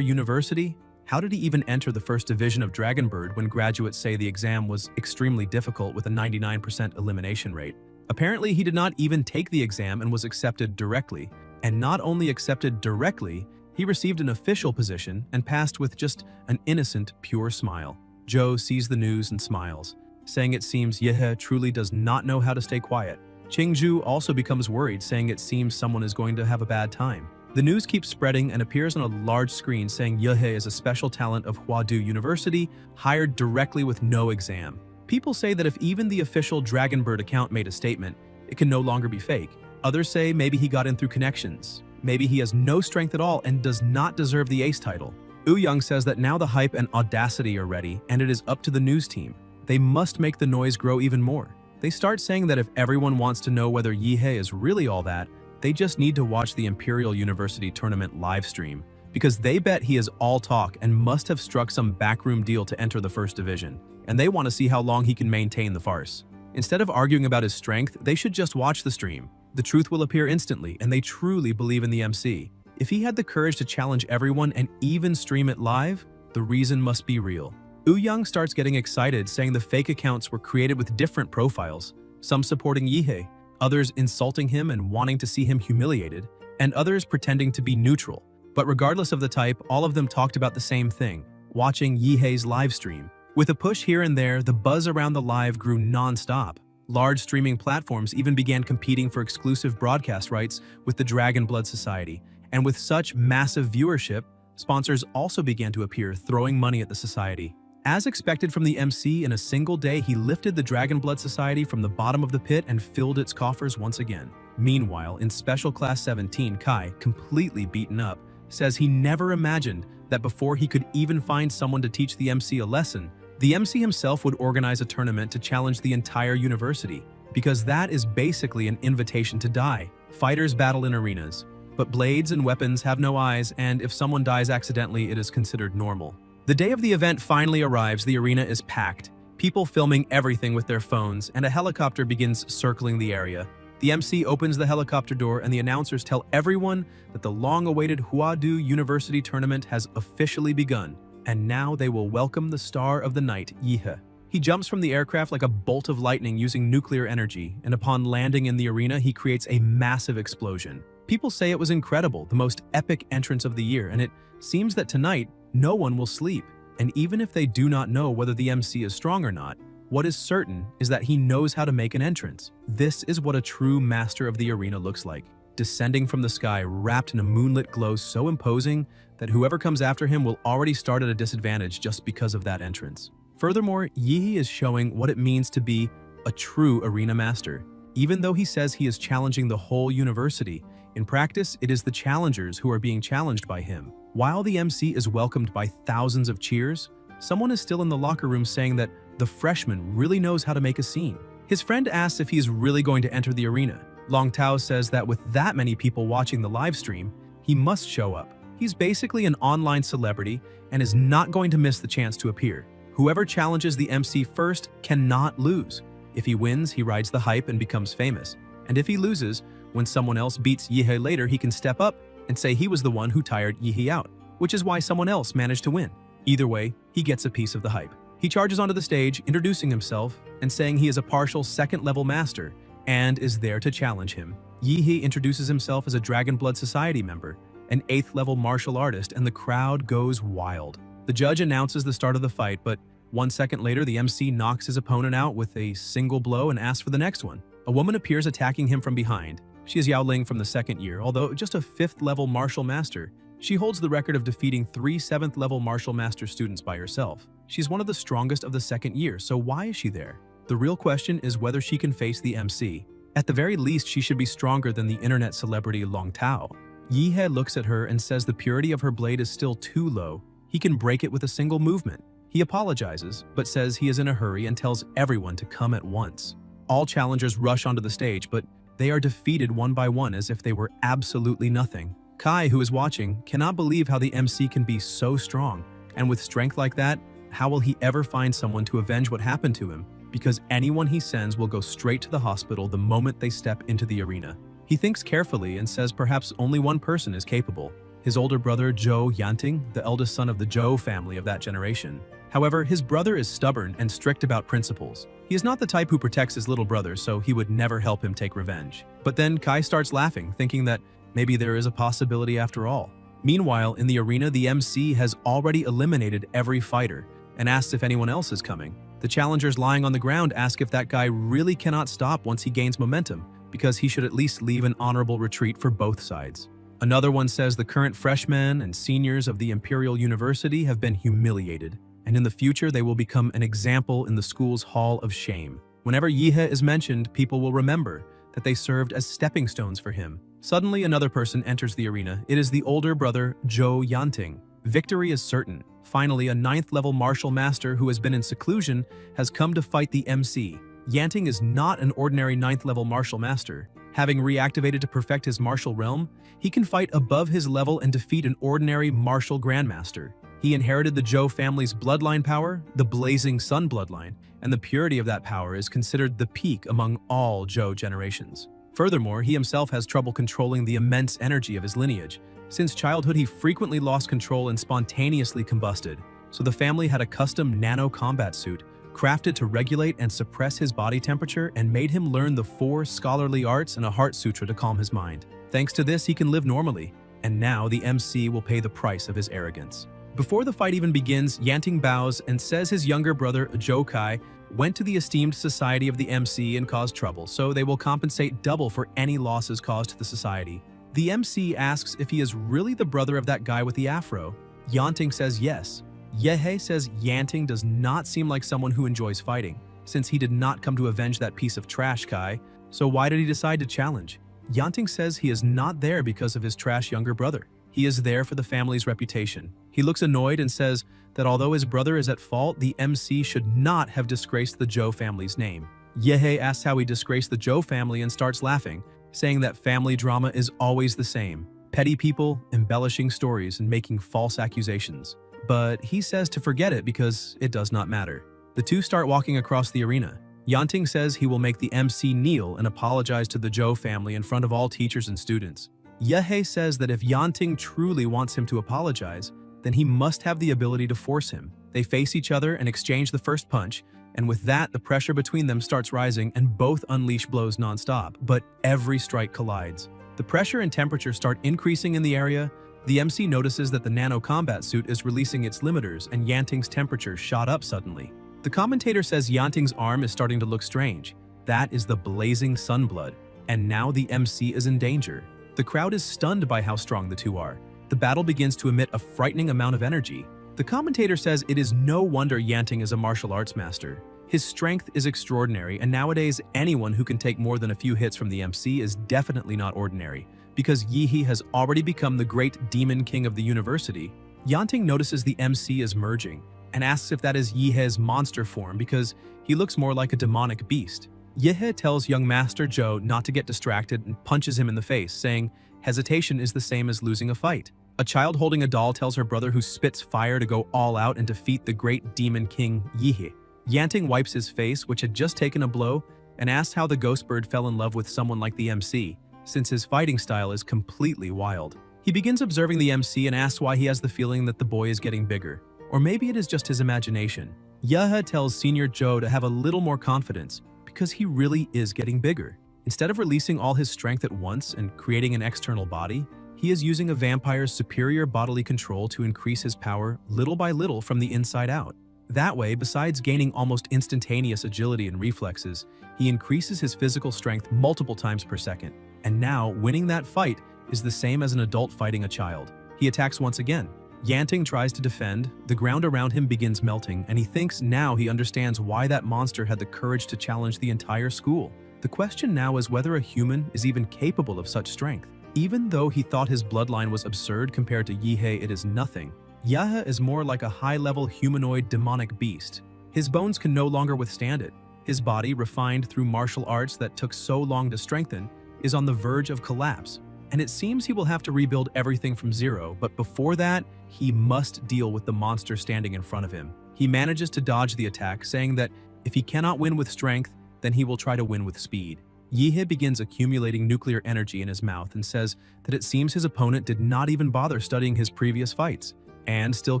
university? How did he even enter the first division of Dragonbird when graduates say the exam was extremely difficult with a 99% elimination rate? Apparently, he did not even take the exam and was accepted directly. And not only accepted directly, he received an official position and passed with just an innocent, pure smile. Joe sees the news and smiles, saying it seems Yahello truly does not know how to stay quiet. Qingju also becomes worried, saying it seems someone is going to have a bad time. The news keeps spreading and appears on a large screen saying Yahello is a special talent of Huadu University, hired directly with no exam. People say that if even the official Dragonbird account made a statement, it can no longer be fake. Others say maybe he got in through connections. Maybe he has no strength at all and does not deserve the ace title. Young says that now the hype and audacity are ready and it is up to the news team. They must make the noise grow even more. They start saying that if everyone wants to know whether Yahello is really all that, they just need to watch the Imperial University tournament live stream, because they bet he is all talk and must have struck some backroom deal to enter the first division, and they want to see how long he can maintain the farce. Instead of arguing about his strength, they should just watch the stream. The truth will appear instantly, and they truly believe in the MC. If he had the courage to challenge everyone and even stream it live, the reason must be real. Young starts getting excited, saying the fake accounts were created with different profiles, some supporting Yahello, others insulting him and wanting to see him humiliated, and others pretending to be neutral. But regardless of the type, all of them talked about the same thing, watching Yahello's live stream. With a push here and there, the buzz around the live grew non-stop. Large streaming platforms even began competing for exclusive broadcast rights with the Dragon Blood Society, and with such massive viewership, sponsors also began to appear, throwing money at the society. As expected from the MC, in a single day, he lifted the Dragon Blood Society from the bottom of the pit and filled its coffers once again. Meanwhile, in Special Class 17, Kai, completely beaten up, says he never imagined that before he could even find someone to teach the MC a lesson, the MC himself would organize a tournament to challenge the entire university, because that is basically an invitation to die. Fighters battle in arenas, but blades and weapons have no eyes, and if someone dies accidentally, it is considered normal. The day of the event finally arrives. The arena is packed, people filming everything with their phones, and a helicopter begins circling the area. The MC opens the helicopter door and the announcers tell everyone that the long-awaited Huadu University tournament has officially begun, and now they will welcome the star of the night, Yahello. He jumps from the aircraft like a bolt of lightning using nuclear energy, and upon landing in the arena, he creates a massive explosion. People say it was incredible, the most epic entrance of the year, and it seems that tonight, no one will sleep. And even if they do not know whether the MC is strong or not, what is certain is that he knows how to make an entrance. This is what a true master of the arena looks like, descending from the sky wrapped in a moonlit glow so imposing that whoever comes after him will already start at a disadvantage just because of that entrance. Furthermore, Yahello is showing what it means to be a true arena master. Even though he says he is challenging the whole university, in practice, it is the challengers who are being challenged by him. While the MC is welcomed by thousands of cheers, someone is still in the locker room saying that the freshman really knows how to make a scene. His friend asks if he is really going to enter the arena. Long Tao says that with that many people watching the live stream, he must show up. He's basically an online celebrity and is not going to miss the chance to appear. Whoever challenges the MC first cannot lose. If he wins, he rides the hype and becomes famous. And if he loses, when someone else beats Yahello later, he can step up and say he was the one who tired Yahello out, which is why someone else managed to win. Either way, he gets a piece of the hype. He charges onto the stage, introducing himself and saying he is a partial second-level master and is there to challenge him. Yahello introduces himself as a Dragon Blood Society member, an 8th-level martial artist, and the crowd goes wild. The judge announces the start of the fight, but 1 second later, the MC knocks his opponent out with a single blow and asks for the next one. A woman appears attacking him from behind. She is Yaoling from the 2nd year, although just a 5th level martial master. She holds the record of defeating 3 7th level martial master students by herself. She's one of the strongest of the 2nd year, so why is she there? The real question is whether she can face the MC. At the very least, she should be stronger than the internet celebrity Long Tao. Yihe looks at her and says the purity of her blade is still too low. He can break it with a single movement. He apologizes, but says he is in a hurry and tells everyone to come at once. All challengers rush onto the stage, but they are defeated one by one as if they were absolutely nothing. Kai, who is watching, cannot believe how the MC can be so strong. And with strength like that, how will he ever find someone to avenge what happened to him? Because anyone he sends will go straight to the hospital the moment they step into the arena. He thinks carefully and says perhaps only one person is capable. His older brother Zhou Yanting, the eldest son of the Zhou family of that generation. However, his brother is stubborn and strict about principles. He is not the type who protects his little brother, so he would never help him take revenge. But then Kai starts laughing, thinking that maybe there is a possibility after all. Meanwhile, in the arena, the MC has already eliminated every fighter and asks if anyone else is coming. The challengers lying on the ground ask if that guy really cannot stop once he gains momentum, because he should at least leave an honorable retreat for both sides. Another one says the current freshmen and seniors of the Imperial University have been humiliated, and in the future they will become an example in the school's hall of shame. Whenever Yihe is mentioned, people will remember that they served as stepping stones for him. Suddenly, another person enters the arena. It is the older brother, Zhou Yanting. Victory is certain. Finally, a 9th level martial master who has been in seclusion has come to fight the MC. Yanting is not an ordinary 9th level martial master. Having reactivated to perfect his martial realm, he can fight above his level and defeat an ordinary martial grandmaster. He inherited the Zhou family's bloodline power, the Blazing Sun bloodline, and the purity of that power is considered the peak among all Zhou generations. Furthermore, he himself has trouble controlling the immense energy of his lineage. Since childhood, he frequently lost control and spontaneously combusted, so the family had a custom nano combat suit crafted to regulate and suppress his body temperature and made him learn the 4 scholarly arts and a heart sutra to calm his mind. Thanks to this, he can live normally, and now the MC will pay the price of his arrogance. Before the fight even begins, Yanting bows and says his younger brother, Zhou Kai, went to the esteemed society of the MC and caused trouble, so they will compensate double for any losses caused to the society. The MC asks if he is really the brother of that guy with the afro. Yanting says yes. Yehe says Yanting does not seem like someone who enjoys fighting, since he did not come to avenge that piece of trash, Kai, so why did he decide to challenge? Yanting says he is not there because of his trash younger brother. He is there for the family's reputation. He looks annoyed and says that although his brother is at fault, the MC should not have disgraced the Zhou family's name. Yehe asks how he disgraced the Zhou family and starts laughing, saying that family drama is always the same. Petty people embellishing stories and making false accusations. But he says to forget it because it does not matter. The two start walking across the arena. Yanting says he will make the MC kneel and apologize to the Zhou family in front of all teachers and students. Yehe says that if Yanting truly wants him to apologize, then he must have the ability to force him. They face each other and exchange the first punch, and with that, the pressure between them starts rising and both unleash blows non-stop, but every strike collides. The pressure and temperature start increasing in the area. The MC notices that the nano combat suit is releasing its limiters and Yanting's temperature shot up suddenly. The commentator says Yanting's arm is starting to look strange. That is the Blazing Sun blood, and now the MC is in danger. The crowd is stunned by how strong the two are. The battle begins to emit a frightening amount of energy. The commentator says it is no wonder Yanting is a martial arts master. His strength is extraordinary, and nowadays anyone who can take more than a few hits from the MC is definitely not ordinary, because Yihe has already become the great demon king of the university. Yanting notices the MC is merging, and asks if that is Yihe's monster form because he looks more like a demonic beast. Yihe tells young Master Zhou not to get distracted and punches him in the face, saying, hesitation is the same as losing a fight. A child holding a doll tells her brother who spits fire to go all out and defeat the great demon king Yihe. Yanting wipes his face, which had just taken a blow, and asks how the ghost bird fell in love with someone like the MC, since his fighting style is completely wild. He begins observing the MC and asks why he has the feeling that the boy is getting bigger, or maybe it is just his imagination. Yehe tells Senior Zhou to have a little more confidence, because he really is getting bigger. Instead of releasing all his strength at once and creating an external body, he is using a vampire's superior bodily control to increase his power little by little from the inside out. That way, besides gaining almost instantaneous agility and reflexes, he increases his physical strength multiple times per second. and now winning that fight is the same as an adult fighting a child. He attacks once again. Yanting tries to defend, the ground around him begins melting, and he thinks now he understands why that monster had the courage to challenge the entire school. The question now is whether a human is even capable of such strength. Even though he thought his bloodline was absurd compared to Yihei, it is nothing. Yahe is more like a high-level humanoid demonic beast. His bones can no longer withstand it. His body, refined through martial arts that took so long to strengthen, is on the verge of collapse. And it seems he will have to rebuild everything from zero, but before that, he must deal with the monster standing in front of him. He manages to dodge the attack, saying that if he cannot win with strength, then he will try to win with speed. Yihei begins accumulating nuclear energy in his mouth and says that it seems his opponent did not even bother studying his previous fights, and still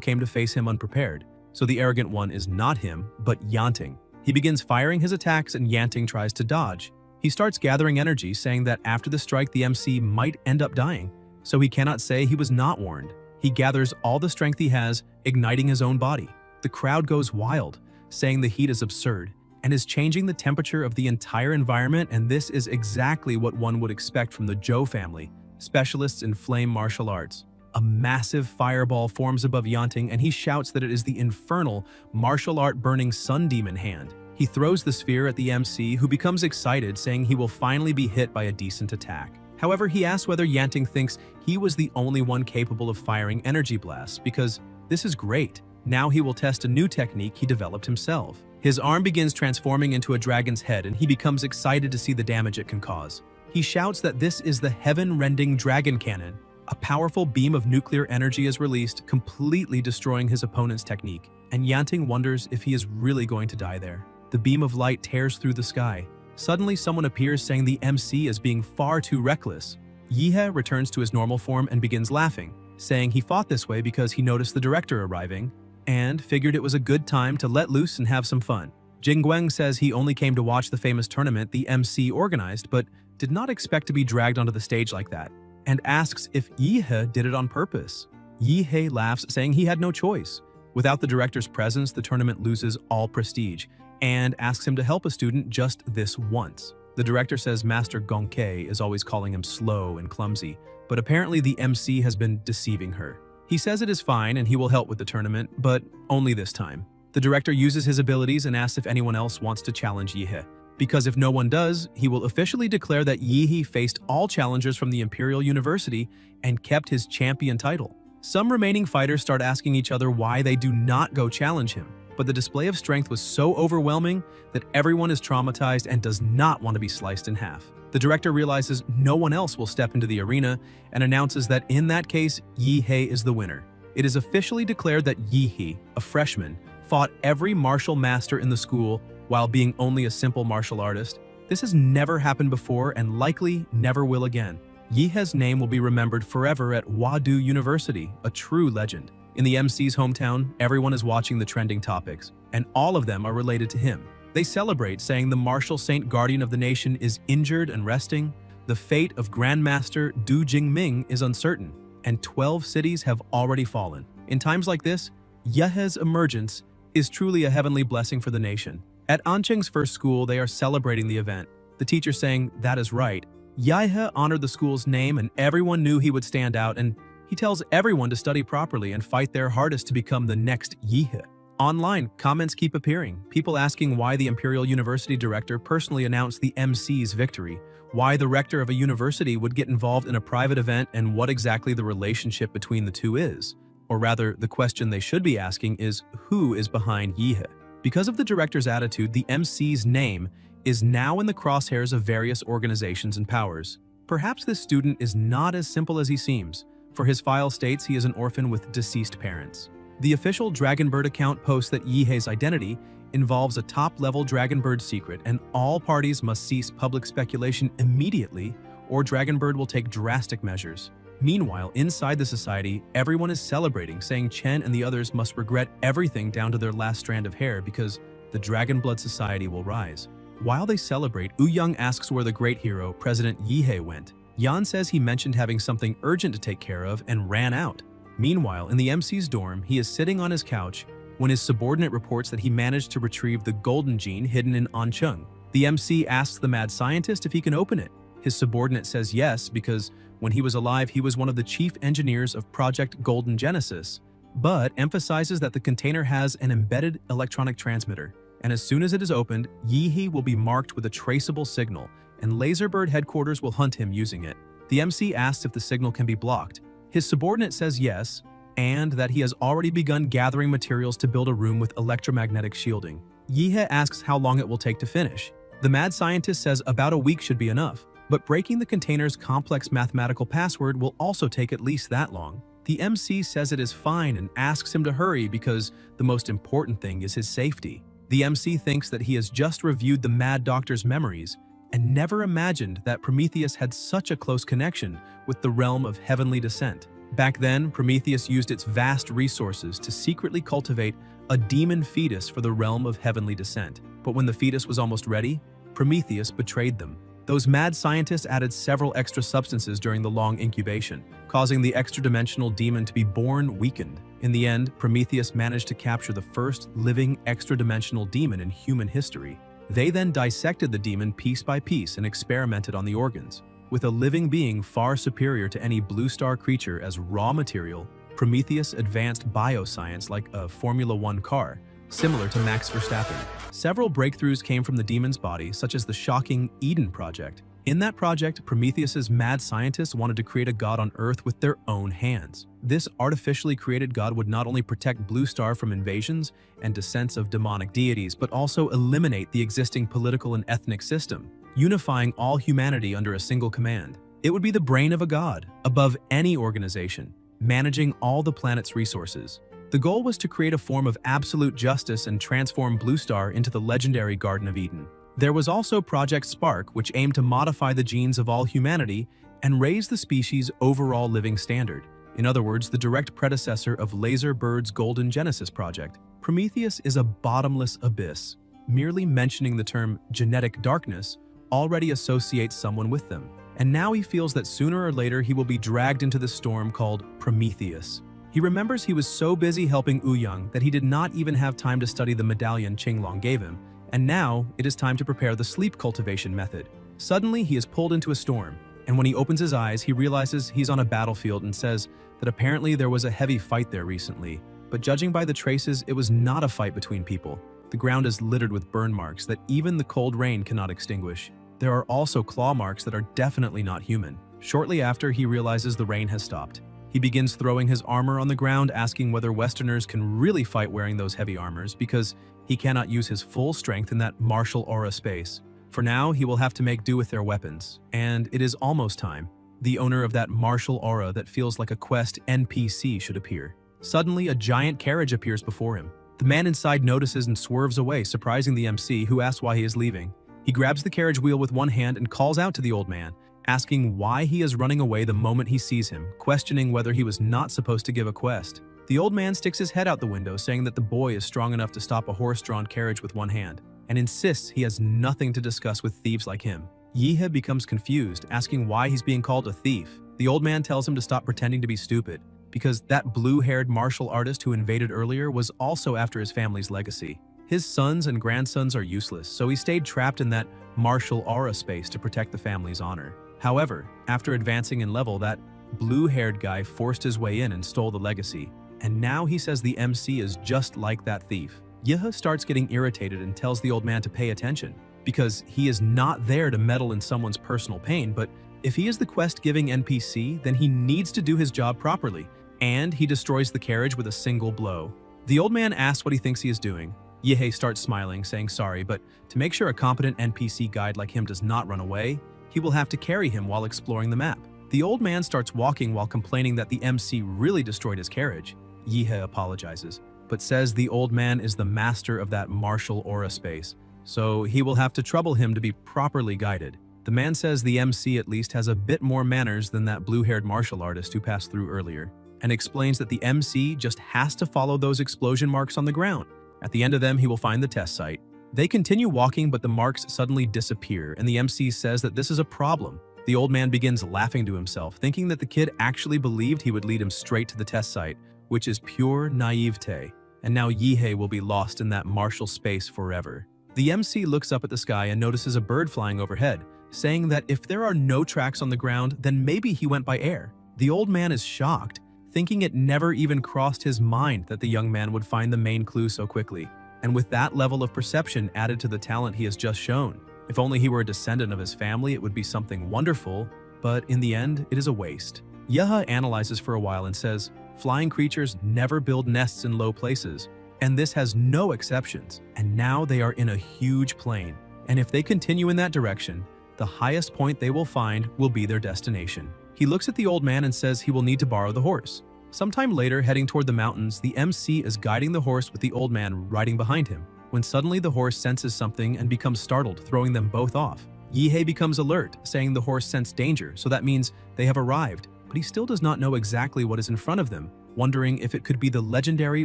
came to face him unprepared. So the arrogant one is not him, but Yanting. He begins firing his attacks and Yanting tries to dodge. He starts gathering energy, saying that after the strike the MC might end up dying, so he cannot say he was not warned. He gathers all the strength he has, igniting his own body. The crowd goes wild, saying the heat is absurd, and is changing the temperature of the entire environment, and this is exactly what one would expect from the Zhou family, specialists in flame martial arts. A massive fireball forms above Yanting, and he shouts that it is the infernal, martial art burning sun demon hand. He throws the sphere at the MC, who becomes excited, saying he will finally be hit by a decent attack. However, he asks whether Yanting thinks he was the only one capable of firing energy blasts, because this is great. Now he will test a new technique he developed himself. His arm begins transforming into a dragon's head, and he becomes excited to see the damage it can cause. He shouts that this is the heaven-rending dragon cannon. A powerful beam of nuclear energy is released, completely destroying his opponent's technique, and Yanting wonders if he is really going to die there. The beam of light tears through the sky. Suddenly, someone appears saying the MC is being far too reckless. Yihei returns to his normal form and begins laughing, saying he fought this way because he noticed the director arriving and figured it was a good time to let loose and have some fun. Jingguang says he only came to watch the famous tournament the MC organized, but did not expect to be dragged onto the stage like that, and asks if Yihei did it on purpose. Yihei laughs, saying he had no choice. Without the director's presence, the tournament loses all prestige, and asks him to help a student just this once. The director says Master Gongkei is always calling him slow and clumsy, but apparently the MC has been deceiving her. He says it is fine and he will help with the tournament, but only this time. The director uses his abilities and asks if anyone else wants to challenge Yihei, because if no one does, he will officially declare that Yihei faced all challengers from the Imperial University and kept his champion title. Some remaining fighters start asking each other why they do not go challenge him, but the display of strength was so overwhelming that everyone is traumatized and does not want to be sliced in half. The director realizes no one else will step into the arena and announces that in that case, Yihei is the winner. It is officially declared that Yihei, a freshman, fought every martial master in the school while being only a simple martial artist. This has never happened before and likely never will again. Yihei's name will be remembered forever at Wadu University, a true legend. In the MC's hometown, everyone is watching the trending topics, and all of them are related to him. They celebrate, saying the martial saint guardian of the nation is injured and resting, the fate of Grandmaster Du Jingming is uncertain, and 12 cities have already fallen. In times like this, Yihei's emergence is truly a heavenly blessing for the nation. At Anqing's first school, they are celebrating the event, the teacher saying, "That is right." Yihei honored the school's name and everyone knew he would stand out, and he tells everyone to study properly and fight their hardest to become the next Yihei. Online, comments keep appearing, people asking why the Imperial University director personally announced the MC's victory, why the rector of a university would get involved in a private event, and what exactly the relationship between the two is. Or rather, the question they should be asking is, who is behind Yihei? Because of the director's attitude, the MC's name is now in the crosshairs of various organizations and powers. Perhaps this student is not as simple as he seems, for his file states he is an orphan with deceased parents. The official Dragonbird account posts that Yihei's identity involves a top-level Dragonbird secret, and all parties must cease public speculation immediately, or Dragonbird will take drastic measures. Meanwhile, inside the society, everyone is celebrating, saying Chen and the others must regret everything down to their last strand of hair because the Dragonblood Society will rise. While they celebrate, Ouyang asks where the great hero, President Yihei, went. Yan says he mentioned having something urgent to take care of and ran out. Meanwhile, in the MC's dorm, he is sitting on his couch when his subordinate reports that he managed to retrieve the golden gene hidden in Ancheng. The MC asks the mad scientist if he can open it. His subordinate says yes because when he was alive, he was one of the chief engineers of Project Golden Genesis, but emphasizes that the container has an embedded electronic transmitter, and as soon as it is opened, Yi will be marked with a traceable signal, and Laserbird headquarters will hunt him using it. The MC asks if the signal can be blocked. His subordinate says yes, and that he has already begun gathering materials to build a room with electromagnetic shielding. Yi asks how long it will take to finish. The mad scientist says about a week should be enough, but breaking the container's complex mathematical password will also take at least that long. The MC says it is fine and asks him to hurry because the most important thing is his safety. The MC thinks that he has just reviewed the Mad Doctor's memories and never imagined that Prometheus had such a close connection with the realm of heavenly descent. Back then, Prometheus used its vast resources to secretly cultivate a demon fetus for the realm of heavenly descent. But when the fetus was almost ready, Prometheus betrayed them. Those mad scientists added several extra substances during the long incubation, causing the extra-dimensional demon to be born weakened. In the end, Prometheus managed to capture the first living extra-dimensional demon in human history. They then dissected the demon piece by piece and experimented on the organs. With a living being far superior to any blue star creature as raw material, Prometheus advanced bioscience like a Formula One car, similar to Max Verstappen. Several breakthroughs came from the demon's body, such as the shocking Eden Project. In that project, Prometheus's mad scientists wanted to create a god on Earth with their own hands. This artificially created god would not only protect Blue Star from invasions and descents of demonic deities, but also eliminate the existing political and ethnic system, unifying all humanity under a single command. It would be the brain of a god, above any organization, managing all the planet's resources. The goal was to create a form of absolute justice and transform Blue Star into the legendary Garden of Eden. There was also Project Spark, which aimed to modify the genes of all humanity and raise the species' overall living standard. In other words, the direct predecessor of Laserbird's Golden Genesis project. Prometheus is a bottomless abyss. Merely mentioning the term genetic darkness already associates someone with them. And now he feels that sooner or later he will be dragged into the storm called Prometheus. He remembers he was so busy helping Ouyang that he did not even have time to study the medallion Qinglong gave him, and now it is time to prepare the sleep cultivation method. Suddenly, he is pulled into a storm, and when he opens his eyes, he realizes he's on a battlefield and says that apparently there was a heavy fight there recently, but judging by the traces, it was not a fight between people. The ground is littered with burn marks that even the cold rain cannot extinguish. There are also claw marks that are definitely not human. Shortly after, he realizes the rain has stopped. He begins throwing his armor on the ground, asking whether Westerners can really fight wearing those heavy armors because he cannot use his full strength in that martial aura space. For now, he will have to make do with their weapons, and it is almost time. The owner of that martial aura that feels like a quest NPC should appear. Suddenly, a giant carriage appears before him. The man inside notices and swerves away, surprising the MC, who asks why he is leaving. He grabs the carriage wheel with one hand and calls out to the old man, asking why he is running away the moment he sees him, questioning whether he was not supposed to give a quest. The old man sticks his head out the window, saying that the boy is strong enough to stop a horse-drawn carriage with one hand, and insists he has nothing to discuss with thieves like him. Yi becomes confused, asking why he's being called a thief. The old man tells him to stop pretending to be stupid, because that blue-haired martial artist who invaded earlier was also after his family's legacy. His sons and grandsons are useless, so he stayed trapped in that martial aura space to protect the family's honor. However, after advancing in level, that blue-haired guy forced his way in and stole the legacy. And now he says the MC is just like that thief. Yehe starts getting irritated and tells the old man to pay attention, because he is not there to meddle in someone's personal pain, but if he is the quest-giving NPC, then he needs to do his job properly, and he destroys the carriage with a single blow. The old man asks what he thinks he is doing. Yehe starts smiling, saying sorry, but to make sure a competent NPC guide like him does not run away, he will have to carry him while exploring the map. The old man starts walking while complaining that the MC really destroyed his carriage. Yehe apologizes, but says the old man is the master of that martial aura space, so he will have to trouble him to be properly guided. The man says the MC at least has a bit more manners than that blue-haired martial artist who passed through earlier, and explains that the MC just has to follow those explosion marks on the ground. At the end of them, he will find the test site. They continue walking, but the marks suddenly disappear, and the MC says that this is a problem. The old man begins laughing to himself, thinking that the kid actually believed he would lead him straight to the test site, which is pure naivete, and now Yehe will be lost in that martial space forever. The MC looks up at the sky and notices a bird flying overhead, saying that if there are no tracks on the ground, then maybe he went by air. The old man is shocked, thinking it never even crossed his mind that the young man would find the main clue so quickly. And with that level of perception added to the talent he has just shown, if only he were a descendant of his family, it would be something wonderful, but in the end, it is a waste. Yahello analyzes for a while and says, flying creatures never build nests in low places, and this has no exceptions, and now they are in a huge plain. And if they continue in that direction, the highest point they will find will be their destination. He looks at the old man and says he will need to borrow the horse. Sometime later, heading toward the mountains, the MC is guiding the horse with the old man riding behind him, when suddenly the horse senses something and becomes startled, throwing them both off. Yahello becomes alert, saying the horse sensed danger, so that means they have arrived, but he still does not know exactly what is in front of them, wondering if it could be the legendary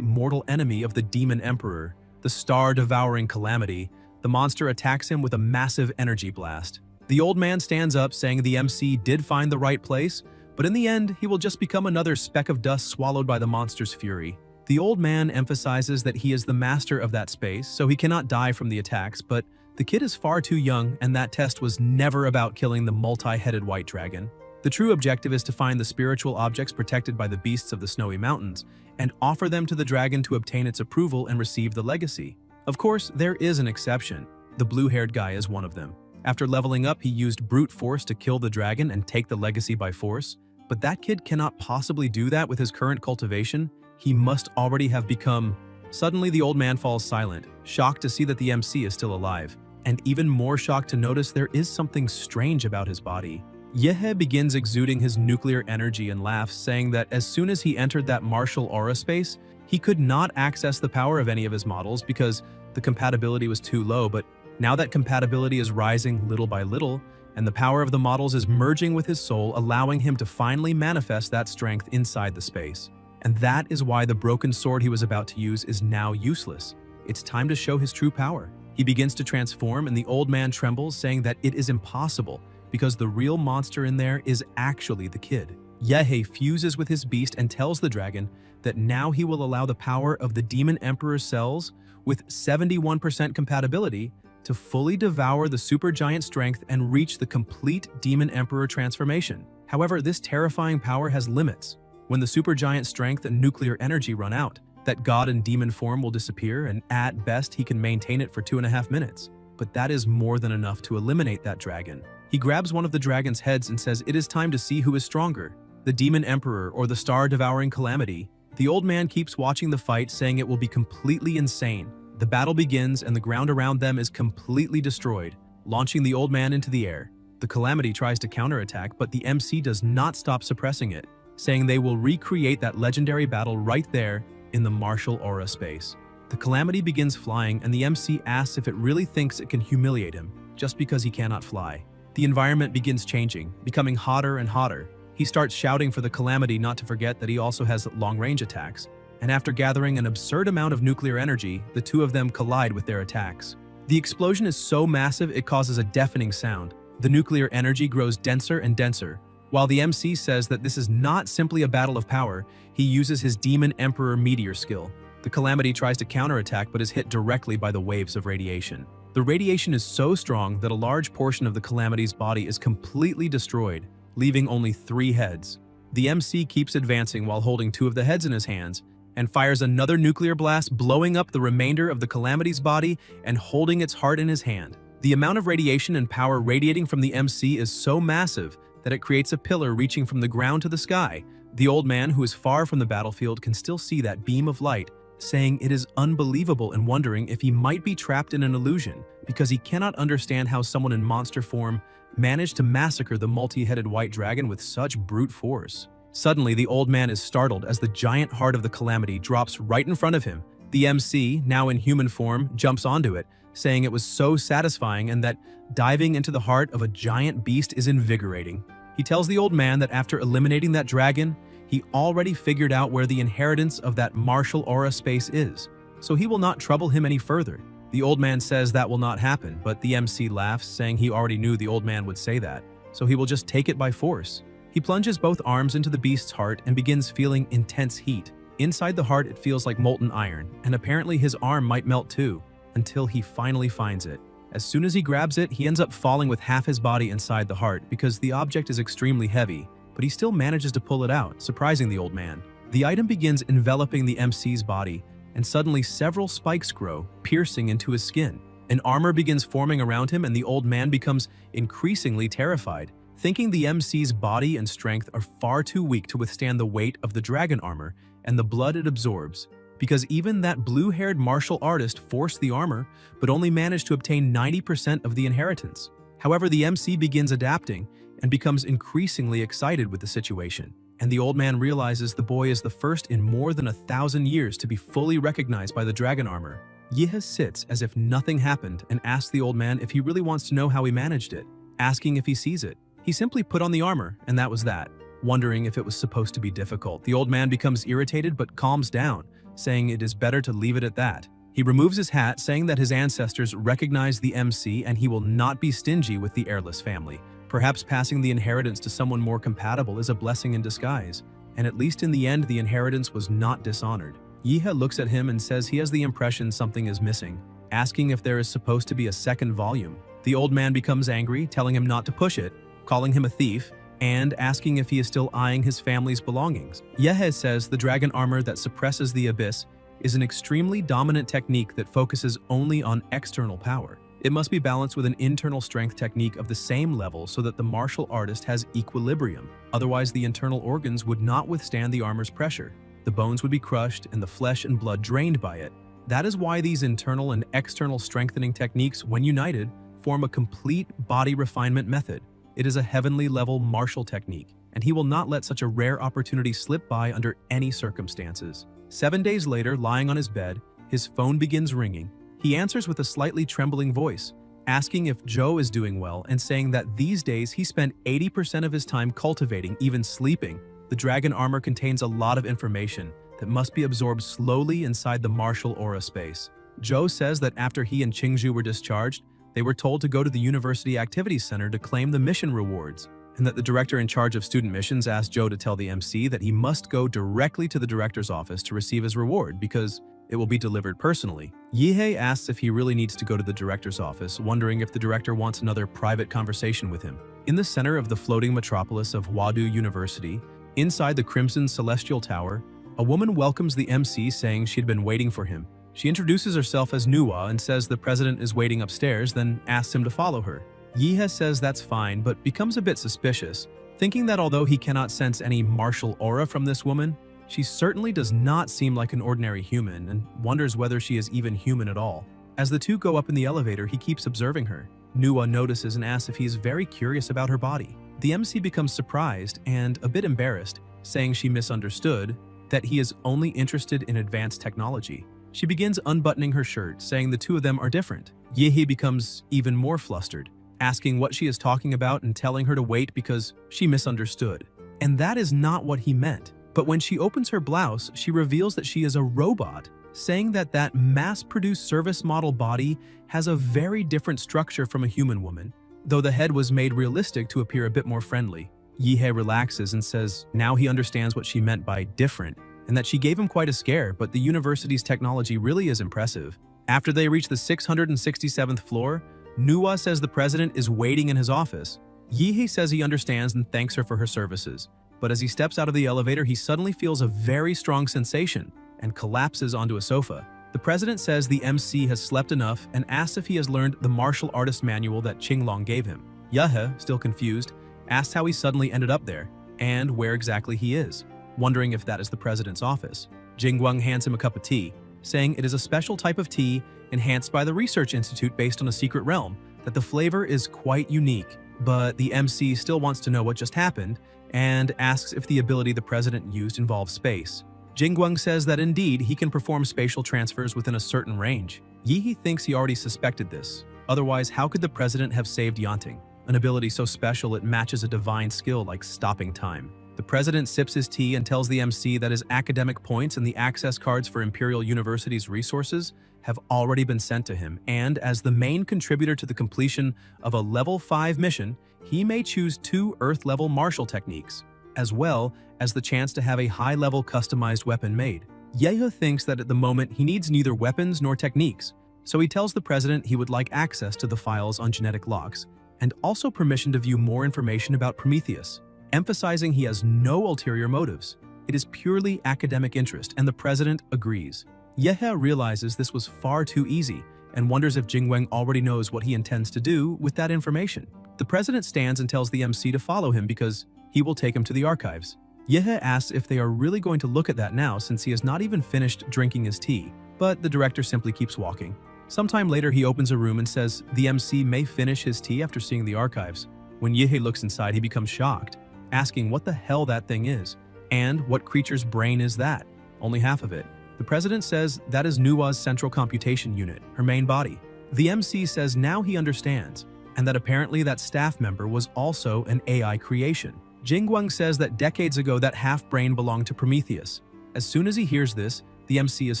mortal enemy of the Demon Emperor, the star-devouring Calamity. The monster attacks him with a massive energy blast. The old man stands up, saying the MC did find the right place, but in the end, he will just become another speck of dust swallowed by the monster's fury. The old man emphasizes that he is the master of that space, so he cannot die from the attacks, but the kid is far too young, and that test was never about killing the multi-headed white dragon. The true objective is to find the spiritual objects protected by the beasts of the snowy mountains, and offer them to the dragon to obtain its approval and receive the legacy. Of course, there is an exception. The blue-haired guy is one of them. After leveling up, he used brute force to kill the dragon and take the legacy by force, but that kid cannot possibly do that with his current cultivation. He must already have become... Suddenly, the old man falls silent, shocked to see that the MC is still alive, and even more shocked to notice there is something strange about his body. Yahello begins exuding his nuclear energy and laughs, saying that as soon as he entered that martial aura space, he could not access the power of any of his models because the compatibility was too low, but now that compatibility is rising little by little, and the power of the models is merging with his soul, allowing him to finally manifest that strength inside the space. And that is why the broken sword he was about to use is now useless. It's time to show his true power. He begins to transform, and the old man trembles, saying that it is impossible, because the real monster in there is actually the kid. Yahello fuses with his beast and tells the dragon that now he will allow the power of the Demon Emperor's cells with 71% compatibility to fully devour the supergiant strength and reach the complete Demon Emperor transformation. However, this terrifying power has limits. When the supergiant strength and nuclear energy run out, that god and demon form will disappear, and at best he can maintain it for 2.5 minutes. But that is more than enough to eliminate that dragon. He grabs one of the dragon's heads and says it is time to see who is stronger, the Demon Emperor or the star-devouring Calamity. The old man keeps watching the fight, saying it will be completely insane. The battle begins and the ground around them is completely destroyed, launching the old man into the air. The Calamity tries to counterattack, but the MC does not stop suppressing it, saying they will recreate that legendary battle right there in the martial aura space. The Calamity begins flying, and the MC asks if it really thinks it can humiliate him just because he cannot fly. The environment begins changing, becoming hotter and hotter. He starts shouting for the Calamity not to forget that he also has long-range attacks, and after gathering an absurd amount of nuclear energy, the two of them collide with their attacks. The explosion is so massive it causes a deafening sound. The nuclear energy grows denser and denser. While the MC says that this is not simply a battle of power, he uses his Demon Emperor meteor skill. The Calamity tries to counterattack but is hit directly by the waves of radiation. The radiation is so strong that a large portion of the Calamity's body is completely destroyed, leaving only 3 heads. The MC keeps advancing while holding 2 of the heads in his hands, and fires another nuclear blast, blowing up the remainder of the Calamity's body and holding its heart in his hand. The amount of radiation and power radiating from the MC is so massive that it creates a pillar reaching from the ground to the sky. The old man, who is far from the battlefield, can still see that beam of light, saying it is unbelievable and wondering if he might be trapped in an illusion because he cannot understand how someone in monster form managed to massacre the multi-headed white dragon with such brute force. Suddenly, the old man is startled as the giant heart of the Calamity drops right in front of him. The MC, now in human form, jumps onto it, saying it was so satisfying and that diving into the heart of a giant beast is invigorating. He tells the old man that after eliminating that dragon, he already figured out where the inheritance of that martial aura space is, so he will not trouble him any further. The old man says that will not happen, but the MC laughs, saying he already knew the old man would say that, so he will just take it by force. He plunges both arms into the beast's heart and begins feeling intense heat. Inside the heart, it feels like molten iron, and apparently his arm might melt too, until he finally finds it. As soon as he grabs it, he ends up falling with half his body inside the heart because the object is extremely heavy, but he still manages to pull it out, surprising the old man. The item begins enveloping the MC's body, and suddenly several spikes grow, piercing into his skin. An armor begins forming around him, and the old man becomes increasingly terrified, thinking the MC's body and strength are far too weak to withstand the weight of the dragon armor and the blood it absorbs, because even that blue-haired martial artist forced the armor, but only managed to obtain 90% of the inheritance. However, the MC begins adapting and becomes increasingly excited with the situation, and the old man realizes the boy is the first in more than 1,000 years to be fully recognized by the dragon armor. Yahe sits as if nothing happened and asks the old man if he really wants to know how he managed it, asking if he sees it. He simply put on the armor, and that was that. Wondering if it was supposed to be difficult, the old man becomes irritated but calms down, saying it is better to leave it at that. He removes his hat, saying that his ancestors recognize the MC and he will not be stingy with the heirless family. Perhaps passing the inheritance to someone more compatible is a blessing in disguise, and at least in the end the inheritance was not dishonored. Yahe looks at him and says he has the impression something is missing, asking if there is supposed to be a second volume. The old man becomes angry, telling him not to push it, calling him a thief, and asking if he is still eyeing his family's belongings. Yahe says the dragon armor that suppresses the abyss is an extremely dominant technique that focuses only on external power. It must be balanced with an internal strength technique of the same level so that the martial artist has equilibrium. Otherwise, the internal organs would not withstand the armor's pressure. The bones would be crushed and the flesh and blood drained by it. That is why these internal and external strengthening techniques, when united, form a complete body refinement method. It is a heavenly level martial technique, and he will not let such a rare opportunity slip by under any circumstances. 7 days later, lying on his bed, his phone begins ringing. He answers with a slightly trembling voice, asking if Joe is doing well and saying that these days he spent 80% of his time cultivating, even sleeping. The dragon armor contains a lot of information that must be absorbed slowly inside the martial aura space. Joe says that after he and Qingju were discharged, they were told to go to the University Activities Center to claim the mission rewards, and that the director in charge of student missions asked Joe to tell the MC that he must go directly to the director's office to receive his reward because it will be delivered personally. Yahe asks if he really needs to go to the director's office, wondering if the director wants another private conversation with him. In the center of the floating metropolis of Wadu University, inside the Crimson Celestial Tower, a woman welcomes the MC, saying she'd been waiting for him. She introduces herself as Nuwa and says the president is waiting upstairs, then asks him to follow her. Yahe says that's fine, but becomes a bit suspicious, thinking that although he cannot sense any martial aura from this woman, she certainly does not seem like an ordinary human, and wonders whether she is even human at all. As the two go up in the elevator, he keeps observing her. Nuwa notices and asks if he is very curious about her body. The MC becomes surprised and a bit embarrassed, saying she misunderstood, that he is only interested in advanced technology. She begins unbuttoning her shirt, saying the two of them are different. Yahe becomes even more flustered, asking what she is talking about and telling her to wait because she misunderstood. And that is not what he meant. But when she opens her blouse, she reveals that she is a robot, saying that that mass-produced service model body has a very different structure from a human woman, though the head was made realistic to appear a bit more friendly. Yahe relaxes and says now he understands what she meant by different, and that she gave him quite a scare, but the university's technology really is impressive. After they reach the 667th floor, Nuwa says the president is waiting in his office. Yahe says he understands and thanks her for her services, but as he steps out of the elevator, he suddenly feels a very strong sensation and collapses onto a sofa. The president says the MC has slept enough and asks if he has learned the martial artist manual that Qinglong gave him. Yahe, still confused, asks how he suddenly ended up there and where exactly he is, wondering if that is the president's office. Jingguang hands him a cup of tea, saying it is a special type of tea enhanced by the research institute based on a secret realm, that the flavor is quite unique. But the MC still wants to know what just happened and asks if the ability the president used involves space. Jingguang says that indeed he can perform spatial transfers within a certain range. Yahe thinks he already suspected this. Otherwise, how could the president have saved Yanting? An ability so special it matches a divine skill like stopping time. The president sips his tea and tells the MC that his academic points and the access cards for Imperial University's resources have already been sent to him, and as the main contributor to the completion of a level 5 mission, he may choose 2 Earth-level martial techniques, as well as the chance to have a high-level customized weapon made. Yahe thinks that at the moment he needs neither weapons nor techniques, So he tells the president he would like access to the files on genetic logs, and also permission to view more information about Prometheus, emphasizing he has no ulterior motives. It is purely academic interest, and the president agrees. Yahello realizes this was far too easy and wonders if Jingweng already knows what he intends to do with that information. The president stands and tells the MC to follow him because he will take him to the archives. Yahello asks if they are really going to look at that now since he has not even finished drinking his tea, but the director simply keeps walking. Sometime later, he opens a room and says the MC may finish his tea after seeing the archives. When Yahello looks inside, he becomes shocked, asking what the hell that thing is, and what creature's brain is that? Only half of it. The president says that is Nua's central computation unit, her main body. The MC says now he understands, and that apparently that staff member was also an AI creation. Jingweng says that decades ago that half-brain belonged to Prometheus. As soon as he hears this, the MC is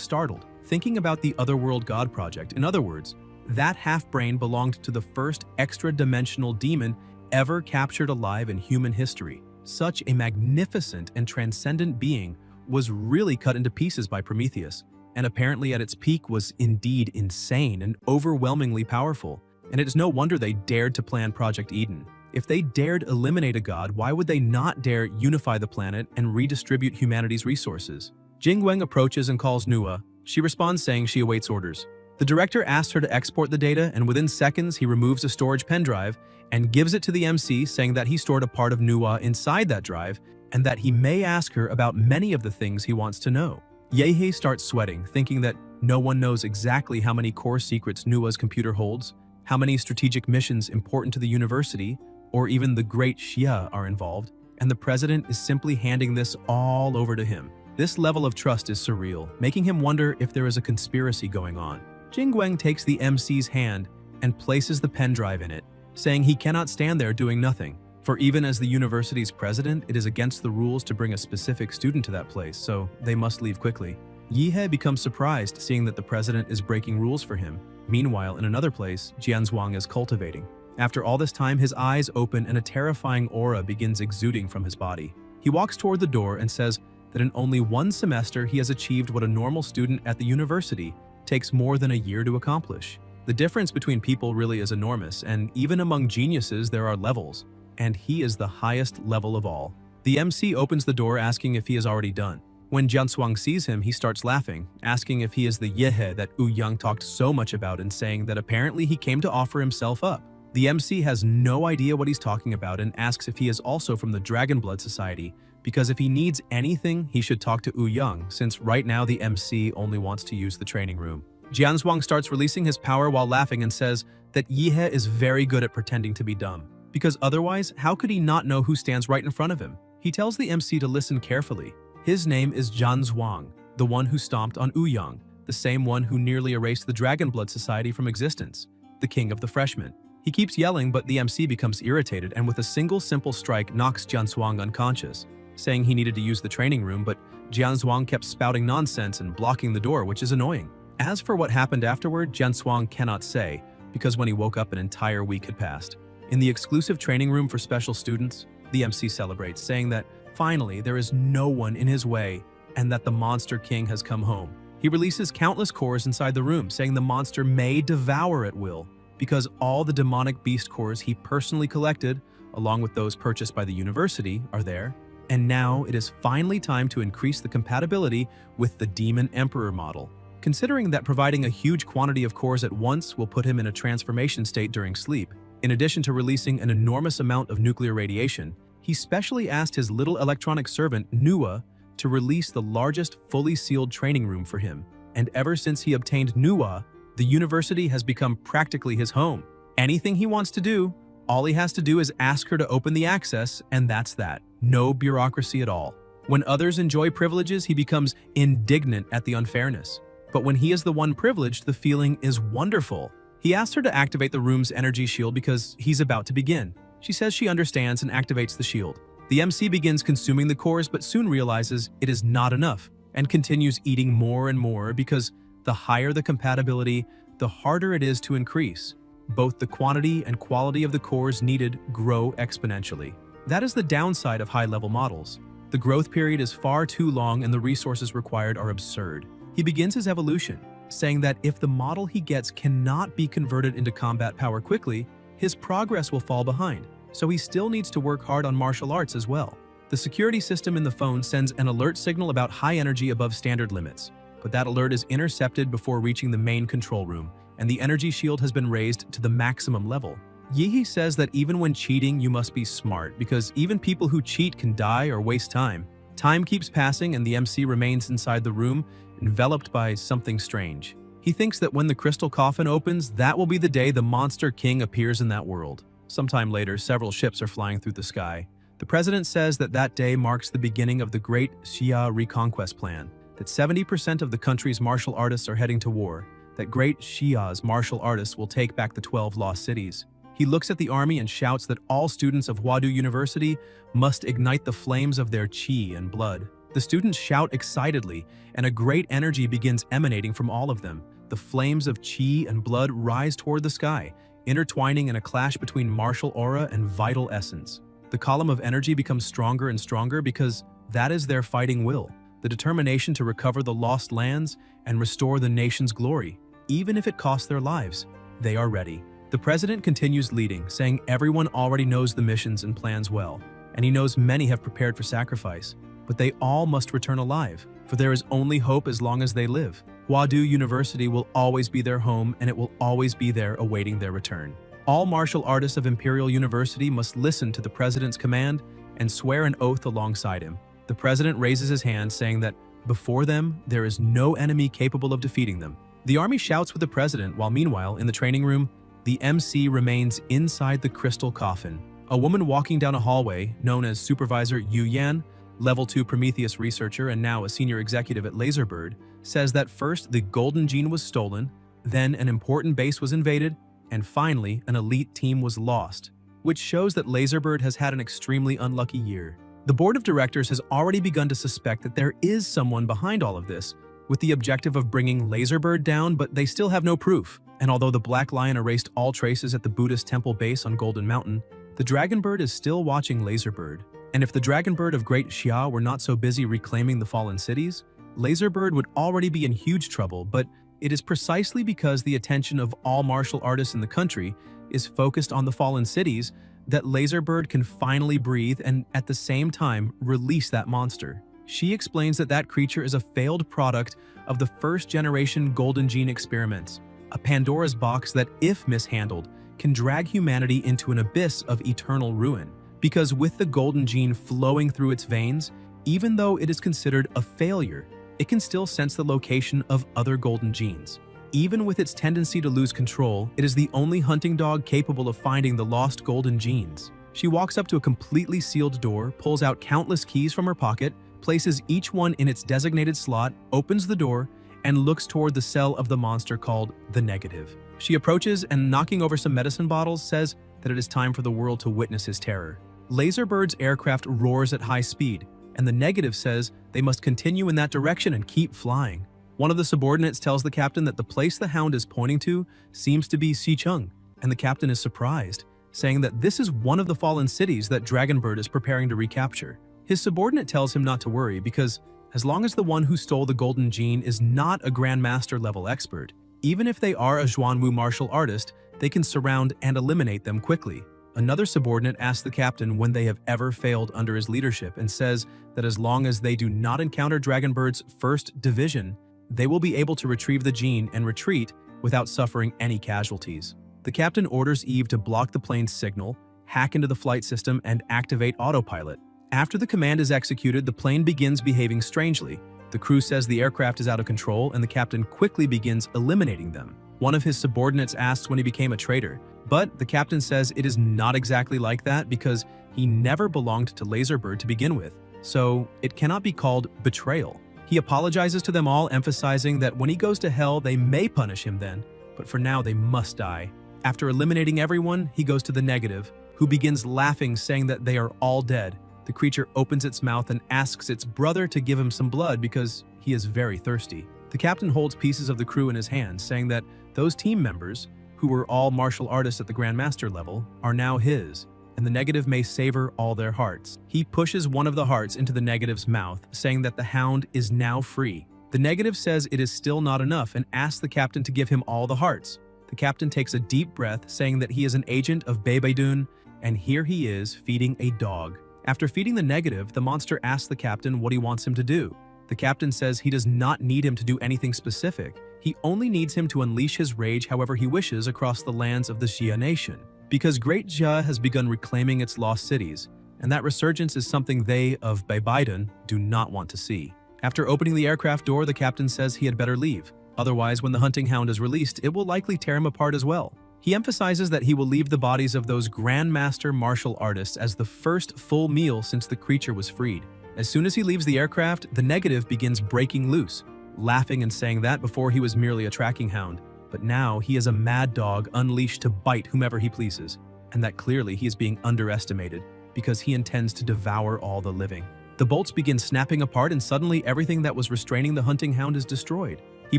startled, thinking about the Otherworld God Project. In other words, that half-brain belonged to the first extra-dimensional demon ever captured alive in human history. Such a magnificent and transcendent being was really cut into pieces by Prometheus, and apparently at its peak was indeed insane and overwhelmingly powerful. And it is no wonder they dared to plan Project Eden. If they dared eliminate a god, why would they not dare unify the planet and redistribute humanity's resources? Jingweng approaches and calls Nua. She responds saying she awaits orders. The director asks her to export the data, and within seconds he removes a storage pen drive and gives it to the MC, saying that he stored a part of Nua inside that drive and that he may ask her about many of the things he wants to know. Yahello starts sweating, thinking that no one knows exactly how many core secrets Nua's computer holds, how many strategic missions important to the university, or even the Great Xia are involved, and the president is simply handing this all over to him. This level of trust is surreal, making him wonder if there is a conspiracy going on. Jingweng takes the MC's hand and places the pen drive in it, saying he cannot stand there doing nothing. For even as the university's president, it is against the rules to bring a specific student to that place, so they must leave quickly. Yahello becomes surprised seeing that the president is breaking rules for him. Meanwhile, in another place, Jianzhuang is cultivating. After all this time, his eyes open and a terrifying aura begins exuding from his body. He walks toward the door and says that in only one semester he has achieved what a normal student at the university takes more than a year to accomplish. The difference between people really is enormous, and even among geniuses there are levels, and he is the highest level of all. The MC opens the door asking if he is already done. When Jianzhuang sees him, he starts laughing, asking if he is the Yahello that Wu Yang talked so much about and saying that apparently he came to offer himself up. The MC has no idea what he's talking about and asks if he is also from the Dragon Blood Society, because if he needs anything, he should talk to Wu Yang, since right now the MC only wants to use the training room. Jianzhuang starts releasing his power while laughing and says that Yahello is very good at pretending to be dumb, because otherwise, how could he not know who stands right in front of him? He tells the MC to listen carefully. His name is Jianzhuang, the one who stomped on Wu Yang, the same one who nearly erased the Dragon Blood Society from existence, the king of the freshmen. He keeps yelling, but the MC becomes irritated and with a single simple strike knocks Jianzhuang unconscious, saying he needed to use the training room, but Jianzhuang kept spouting nonsense and blocking the door, which is annoying. As for what happened afterward, Jianzhuang cannot say, because when he woke up an entire week had passed. In the exclusive training room for special students, the MC celebrates, saying that finally there is no one in his way and that the Monster King has come home. He releases countless cores inside the room, saying the monster may devour at will, because all the demonic beast cores he personally collected, along with those purchased by the university, are there. And now it is finally time to increase the compatibility with the Demon Emperor model. Considering that providing a huge quantity of cores at once will put him in a transformation state during sleep, in addition to releasing an enormous amount of nuclear radiation, he specially asked his little electronic servant, Nua, to release the largest fully sealed training room for him. And ever since he obtained Nua, the university has become practically his home. Anything he wants to do, all he has to do is ask her to open the access, and that's that. No bureaucracy at all. When others enjoy privileges, he becomes indignant at the unfairness. But when he is the one privileged, the feeling is wonderful. He asks her to activate the room's energy shield because he's about to begin. She says she understands and activates the shield. The MC begins consuming the cores but soon realizes it is not enough and continues eating more and more because the higher the compatibility, the harder it is to increase. Both the quantity and quality of the cores needed grow exponentially. That is the downside of high-level models. The growth period is far too long and the resources required are absurd. He begins his evolution. saying that if the model he gets cannot be converted into combat power quickly, his progress will fall behind, so he still needs to work hard on martial arts as well. The security system in the phone sends an alert signal about high energy above standard limits, but that alert is intercepted before reaching the main control room, and the energy shield has been raised to the maximum level. Yehi says that even when cheating, you must be smart, because even people who cheat can die or waste time. Time keeps passing and the MC remains inside the room, enveloped by something strange. He thinks that when the crystal coffin opens, that will be the day the Monster King appears in that world. Sometime later, several ships are flying through the sky. The president says that that day marks the beginning of the Great Xia Reconquest Plan, that 70% of the country's martial artists are heading to war, that Great Xia's martial artists will take back the 12 lost cities. He looks at the army and shouts that all students of Huadu University must ignite the flames of their qi and blood. The students shout excitedly, and a great energy begins emanating from all of them. The flames of qi and blood rise toward the sky, intertwining in a clash between martial aura and vital essence. The column of energy becomes stronger and stronger because that is their fighting will, the determination to recover the lost lands and restore the nation's glory. Even if it costs their lives, they are ready. The president continues leading, saying everyone already knows the missions and plans well, and he knows many have prepared for sacrifice, but they all must return alive, for there is only hope as long as they live. Huadu University will always be their home, and it will always be there awaiting their return. All martial artists of Imperial University must listen to the president's command and swear an oath alongside him. The president raises his hand, saying that before them, there is no enemy capable of defeating them. The army shouts with the president, while meanwhile, in the training room, the MC remains inside the crystal coffin. A woman walking down a hallway, known as Supervisor Yu Yan, Level 2 Prometheus researcher and now a senior executive at Laserbird, says that first the golden gene was stolen, then an important base was invaded, and finally an elite team was lost, which shows that Laserbird has had an extremely unlucky year. The board of directors has already begun to suspect that there is someone behind all of this, with the objective of bringing Laserbird down, but they still have no proof. And although the Black Lion erased all traces at the Buddhist temple base on Golden Mountain, the Dragonbird is still watching Laserbird. And if the Dragonbird of Great Xia were not so busy reclaiming the fallen cities, Laserbird would already be in huge trouble, but it is precisely because the attention of all martial artists in the country is focused on the fallen cities that Laserbird can finally breathe and at the same time release that monster. She explains that that creature is a failed product of the first-generation Golden Gene experiments, a Pandora's box that, if mishandled, can drag humanity into an abyss of eternal ruin. Because with the Golden Gene flowing through its veins, even though it is considered a failure, it can still sense the location of other Golden Genes. Even with its tendency to lose control, it is the only hunting dog capable of finding the lost Golden Genes. She walks up to a completely sealed door, pulls out countless keys from her pocket, places each one in its designated slot, opens the door, and looks toward the cell of the monster called the Negative. She approaches and, knocking over some medicine bottles, says that it is time for the world to witness his terror. Laserbird's aircraft roars at high speed, and the Negative says they must continue in that direction and keep flying. One of the subordinates tells the captain that the place the Hound is pointing to seems to be Xicheng, and the captain is surprised, saying that this is one of the fallen cities that Dragonbird is preparing to recapture. His subordinate tells him not to worry because as long as the one who stole the Golden Gene is not a Grandmaster level expert, even if they are a Zhuanwu martial artist, they can surround and eliminate them quickly. Another subordinate asks the captain when they have ever failed under his leadership and says that as long as they do not encounter Dragonbird's first division, they will be able to retrieve the gene and retreat without suffering any casualties. The captain orders Eve to block the plane's signal, hack into the flight system, and activate autopilot. After the command is executed, the plane begins behaving strangely. The crew says the aircraft is out of control, and the captain quickly begins eliminating them. One of his subordinates asks when he became a traitor, but the captain says it is not exactly like that because he never belonged to Laserbird to begin with, so it cannot be called betrayal. He apologizes to them all, emphasizing that when he goes to hell, they may punish him then, but for now they must die. After eliminating everyone, he goes to the Negative, who begins laughing, saying that they are all dead. The creature opens its mouth and asks its brother to give him some blood because he is very thirsty. The captain holds pieces of the crew in his hands, saying that those team members, who were all martial artists at the Grandmaster level, are now his, and the Negative may savor all their hearts. He pushes one of the hearts into the Negative's mouth, saying that the Hound is now free. The negative says it is still not enough and asks the captain to give him all the hearts. The captain takes a deep breath, saying that he is an agent of Bebedoon, and here he is feeding a dog. After feeding the negative, the monster asks the captain what he wants him to do. The captain says he does not need him to do anything specific. He only needs him to unleash his rage however he wishes across the lands of the Xia nation. Because Great Xia has begun reclaiming its lost cities, and that resurgence is something they of Bebedoon do not want to see. After opening the aircraft door, the captain says he had better leave. Otherwise, when the hunting hound is released, it will likely tear him apart as well. He emphasizes that he will leave the bodies of those grandmaster martial artists as the first full meal since the creature was freed. As soon as he leaves the aircraft, the negative begins breaking loose, laughing and saying that before he was merely a tracking hound, but now he is a mad dog unleashed to bite whomever he pleases, and that clearly he is being underestimated because he intends to devour all the living. The bolts begin snapping apart and suddenly everything that was restraining the hunting hound is destroyed. He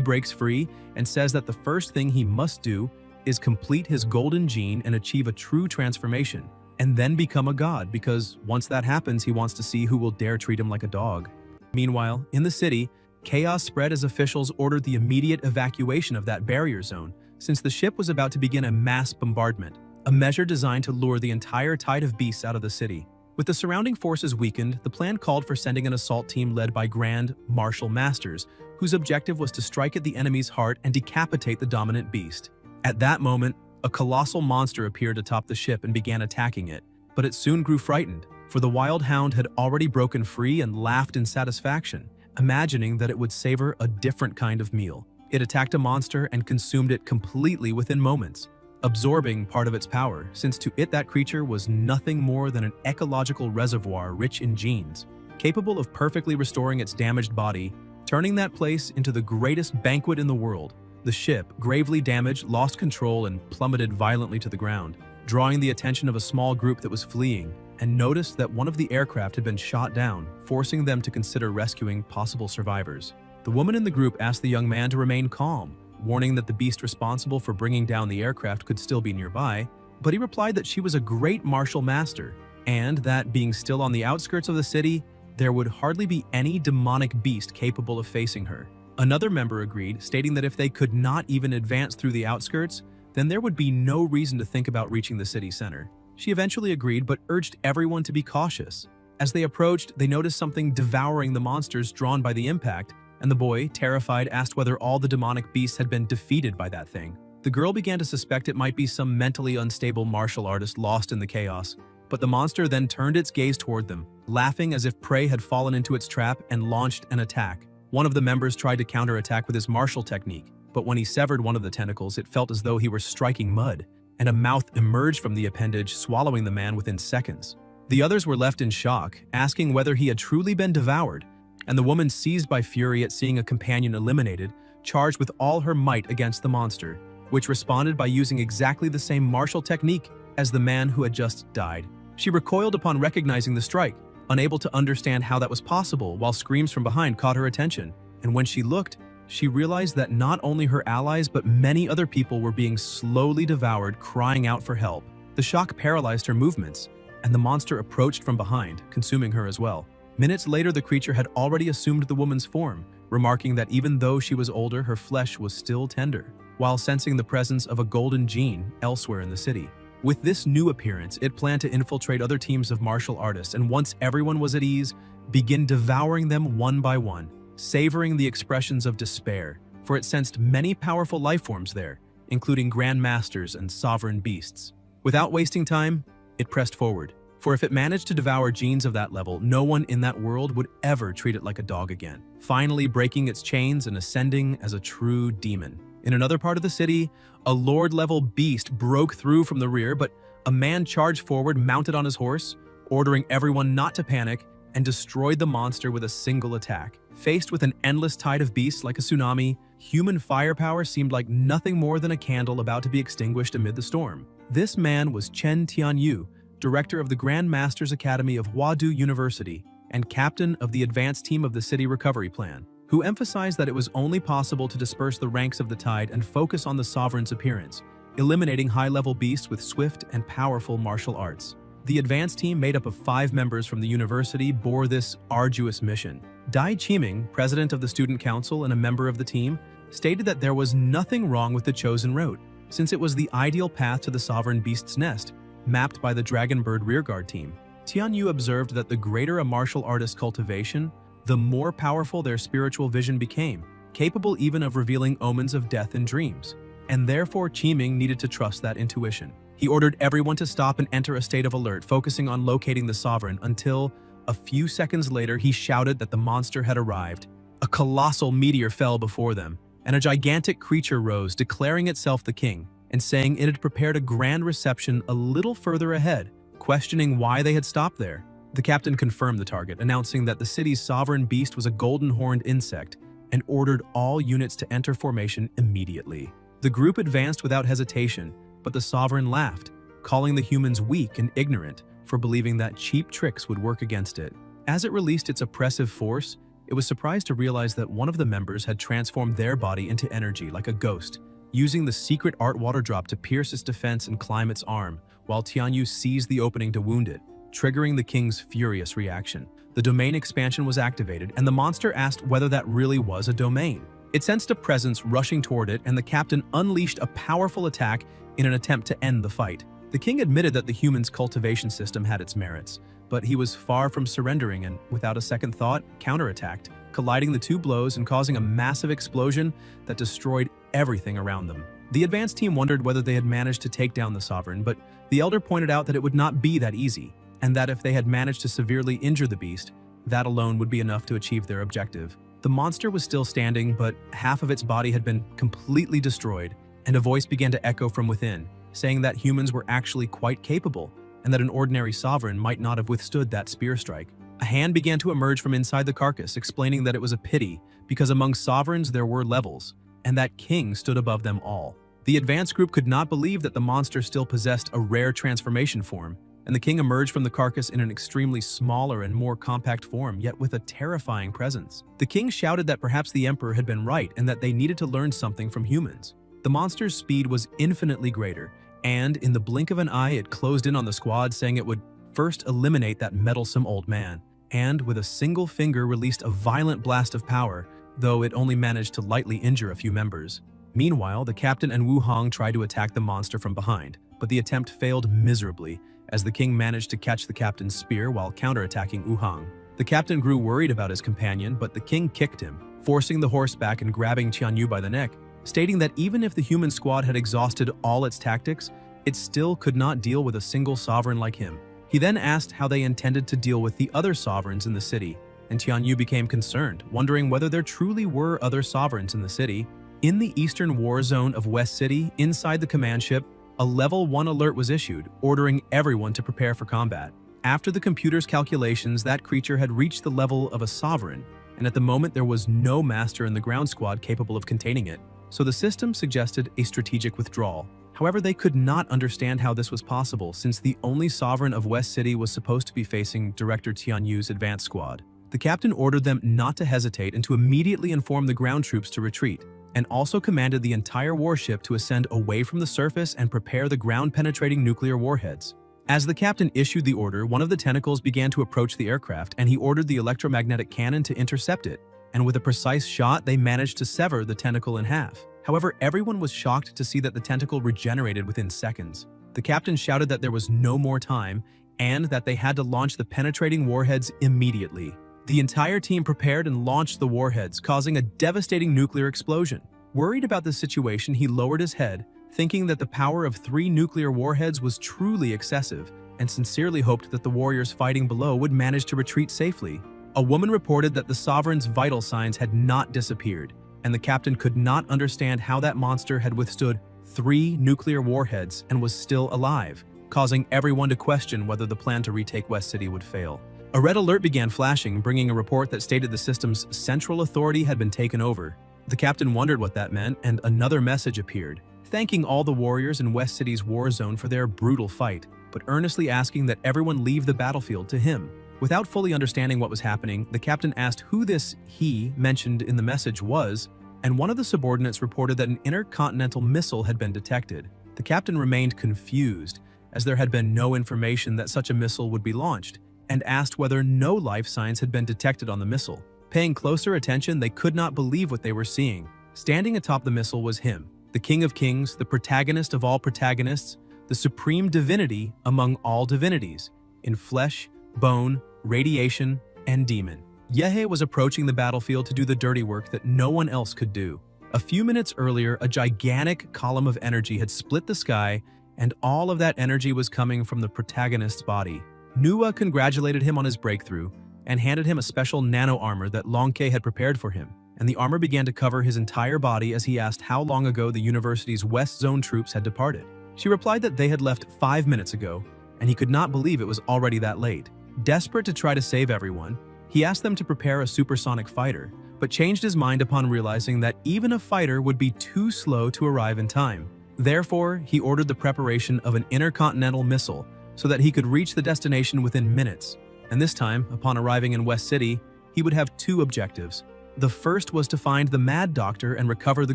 breaks free and says that the first thing he must do is complete his golden gene and achieve a true transformation, and then become a god, because once that happens, he wants to see who will dare treat him like a dog. Meanwhile, in the city, chaos spread as officials ordered the immediate evacuation of that barrier zone, since the ship was about to begin a mass bombardment, a measure designed to lure the entire tide of beasts out of the city. With the surrounding forces weakened, the plan called for sending an assault team led by Grand Martial Masters, whose objective was to strike at the enemy's heart and decapitate the dominant beast. At that moment, a colossal monster appeared atop the ship and began attacking it, but it soon grew frightened, for the wild hound had already broken free and laughed in satisfaction, imagining that it would savor a different kind of meal. It attacked a monster and consumed it completely within moments, absorbing part of its power, since to it that creature was nothing more than an ecological reservoir rich in genes, capable of perfectly restoring its damaged body, turning that place into the greatest banquet in the world. The ship, gravely damaged, lost control and plummeted violently to the ground, drawing the attention of a small group that was fleeing, and noticed that one of the aircraft had been shot down, forcing them to consider rescuing possible survivors. The woman in the group asked the young man to remain calm, warning that the beast responsible for bringing down the aircraft could still be nearby, but he replied that she was a great martial master, and that, being still on the outskirts of the city, there would hardly be any demonic beast capable of facing her. Another member agreed, stating that if they could not even advance through the outskirts, then there would be no reason to think about reaching the city center. She eventually agreed, but urged everyone to be cautious. As they approached, they noticed something devouring the monsters drawn by the impact, and the boy, terrified, asked whether all the demonic beasts had been defeated by that thing. The girl began to suspect it might be some mentally unstable martial artist lost in the chaos, but the monster then turned its gaze toward them, laughing as if prey had fallen into its trap and launched an attack. One of the members tried to counterattack with his martial technique, but when he severed one of the tentacles, it felt as though he were striking mud, and a mouth emerged from the appendage, swallowing the man within seconds. The others were left in shock, asking whether he had truly been devoured, and the woman, seized by fury at seeing a companion eliminated, charged with all her might against the monster, which responded by using exactly the same martial technique as the man who had just died. She recoiled upon recognizing the strike, unable to understand how that was possible, while screams from behind caught her attention, and when she looked, she realized that not only her allies but many other people were being slowly devoured, crying out for help. The shock paralyzed her movements, and the monster approached from behind, consuming her as well. Minutes later, the creature had already assumed the woman's form, remarking that even though she was older, her flesh was still tender, while sensing the presence of a golden gene elsewhere in the city. With this new appearance, it planned to infiltrate other teams of martial artists, and once everyone was at ease, begin devouring them one by one, savoring the expressions of despair, for it sensed many powerful life forms there, including grandmasters and sovereign beasts. Without wasting time, it pressed forward, for if it managed to devour genes of that level, no one in that world would ever treat it like a dog again, finally breaking its chains and ascending as a true demon. In another part of the city, a lord-level beast broke through from the rear, but a man charged forward mounted on his horse, ordering everyone not to panic, and destroyed the monster with a single attack. Faced with an endless tide of beasts like a tsunami, human firepower seemed like nothing more than a candle about to be extinguished amid the storm. This man was Chen Tianyu, director of the Grand Masters Academy of Huadu University and captain of the advanced team of the City Recovery Plan, who emphasized that it was only possible to disperse the ranks of the tide and focus on the sovereign's appearance, eliminating high-level beasts with swift and powerful martial arts. The advanced team, made up of 5 members from the university, bore this arduous mission. Dai Qiming, president of the student council and a member of the team, stated that there was nothing wrong with the chosen route, since it was the ideal path to the sovereign beast's nest, mapped by the Dragonbird rearguard team. Tianyu observed that the greater a martial artist's cultivation, the more powerful their spiritual vision became, capable even of revealing omens of death in dreams. And therefore Qiming needed to trust that intuition. He ordered everyone to stop and enter a state of alert, focusing on locating the sovereign until, a few seconds later, he shouted that the monster had arrived. A colossal meteor fell before them, and a gigantic creature rose, declaring itself the king, and saying it had prepared a grand reception a little further ahead, questioning why they had stopped there. The captain confirmed the target, announcing that the city's sovereign beast was a golden-horned insect, and ordered all units to enter formation immediately. The group advanced without hesitation, but the sovereign laughed, calling the humans weak and ignorant for believing that cheap tricks would work against it. As it released its oppressive force, it was surprised to realize that one of the members had transformed their body into energy like a ghost, using the secret art water drop to pierce its defense and climb its arm, while Tianyu seized the opening to wound it, triggering the king's furious reaction. The domain expansion was activated, and the monster asked whether that really was a domain. It sensed a presence rushing toward it, and the captain unleashed a powerful attack in an attempt to end the fight. The king admitted that the human's cultivation system had its merits, but he was far from surrendering and, without a second thought, counterattacked, colliding the two blows and causing a massive explosion that destroyed everything around them. The advanced team wondered whether they had managed to take down the sovereign, but the elder pointed out that it would not be that easy, and that if they had managed to severely injure the beast, that alone would be enough to achieve their objective. The monster was still standing, but half of its body had been completely destroyed, and a voice began to echo from within, saying that humans were actually quite capable, and that an ordinary sovereign might not have withstood that spear strike. A hand began to emerge from inside the carcass, explaining that it was a pity, because among sovereigns there were levels, and that king stood above them all. The advanced group could not believe that the monster still possessed a rare transformation form, and the king emerged from the carcass in an extremely smaller and more compact form, yet with a terrifying presence. The king shouted that perhaps the emperor had been right and that they needed to learn something from humans. The monster's speed was infinitely greater, and in the blink of an eye it closed in on the squad, saying it would first eliminate that meddlesome old man, and with a single finger released a violent blast of power, though it only managed to lightly injure a few members. Meanwhile, the captain and Wu Hong tried to attack the monster from behind, but the attempt failed miserably, as the king managed to catch the captain's spear while counterattacking Wu Hong. The captain grew worried about his companion, but the king kicked him, forcing the horse back and grabbing Tianyu by the neck, stating that even if the human squad had exhausted all its tactics, it still could not deal with a single sovereign like him. He then asked how they intended to deal with the other sovereigns in the city, and Tianyu became concerned, wondering whether there truly were other sovereigns in the city. In the eastern war zone of West City, inside the command ship, a level 1 alert was issued, ordering everyone to prepare for combat. After the computer's calculations, that creature had reached the level of a sovereign, and at the moment there was no master in the ground squad capable of containing it, so the system suggested a strategic withdrawal. However, they could not understand how this was possible, since the only sovereign of West City was supposed to be facing Director Tianyu's advance squad. The captain ordered them not to hesitate and to immediately inform the ground troops to retreat, and also commanded the entire warship to ascend away from the surface and prepare the ground-penetrating nuclear warheads. As the captain issued the order, one of the tentacles began to approach the aircraft, and he ordered the electromagnetic cannon to intercept it, and with a precise shot, they managed to sever the tentacle in half. However, everyone was shocked to see that the tentacle regenerated within seconds. The captain shouted that there was no more time, and that they had to launch the penetrating warheads immediately. The entire team prepared and launched the warheads, causing a devastating nuclear explosion. Worried about the situation, he lowered his head, thinking that the power of 3 nuclear warheads was truly excessive, and sincerely hoped that the warriors fighting below would manage to retreat safely. A woman reported that the sovereign's vital signs had not disappeared, and the captain could not understand how that monster had withstood 3 nuclear warheads and was still alive, causing everyone to question whether the plan to retake West City would fail. A red alert began flashing, bringing a report that stated the system's central authority had been taken over. The captain wondered what that meant, and another message appeared, thanking all the warriors in West City's war zone for their brutal fight, but earnestly asking that everyone leave the battlefield to him. Without fully understanding what was happening, the captain asked who this he mentioned in the message was, and one of the subordinates reported that an intercontinental missile had been detected. The captain remained confused, as there had been no information that such a missile would be launched, and asked whether no life signs had been detected on the missile. Paying closer attention, they could not believe what they were seeing. Standing atop the missile was him, the King of Kings, the protagonist of all protagonists, the supreme divinity among all divinities, in flesh, bone, radiation, and demon. Yahe was approaching the battlefield to do the dirty work that no one else could do. A few minutes earlier, a gigantic column of energy had split the sky, and all of that energy was coming from the protagonist's body. Nuwa congratulated him on his breakthrough and handed him a special nano-armor that Longke had prepared for him, and the armor began to cover his entire body as he asked how long ago the university's West Zone troops had departed. She replied that they had left 5 minutes ago, and he could not believe it was already that late. Desperate to try to save everyone, he asked them to prepare a supersonic fighter, but changed his mind upon realizing that even a fighter would be too slow to arrive in time. Therefore, he ordered the preparation of an intercontinental missile so that he could reach the destination within minutes. And this time, upon arriving in West City, he would have 2 objectives. The first was to find the Mad Doctor and recover the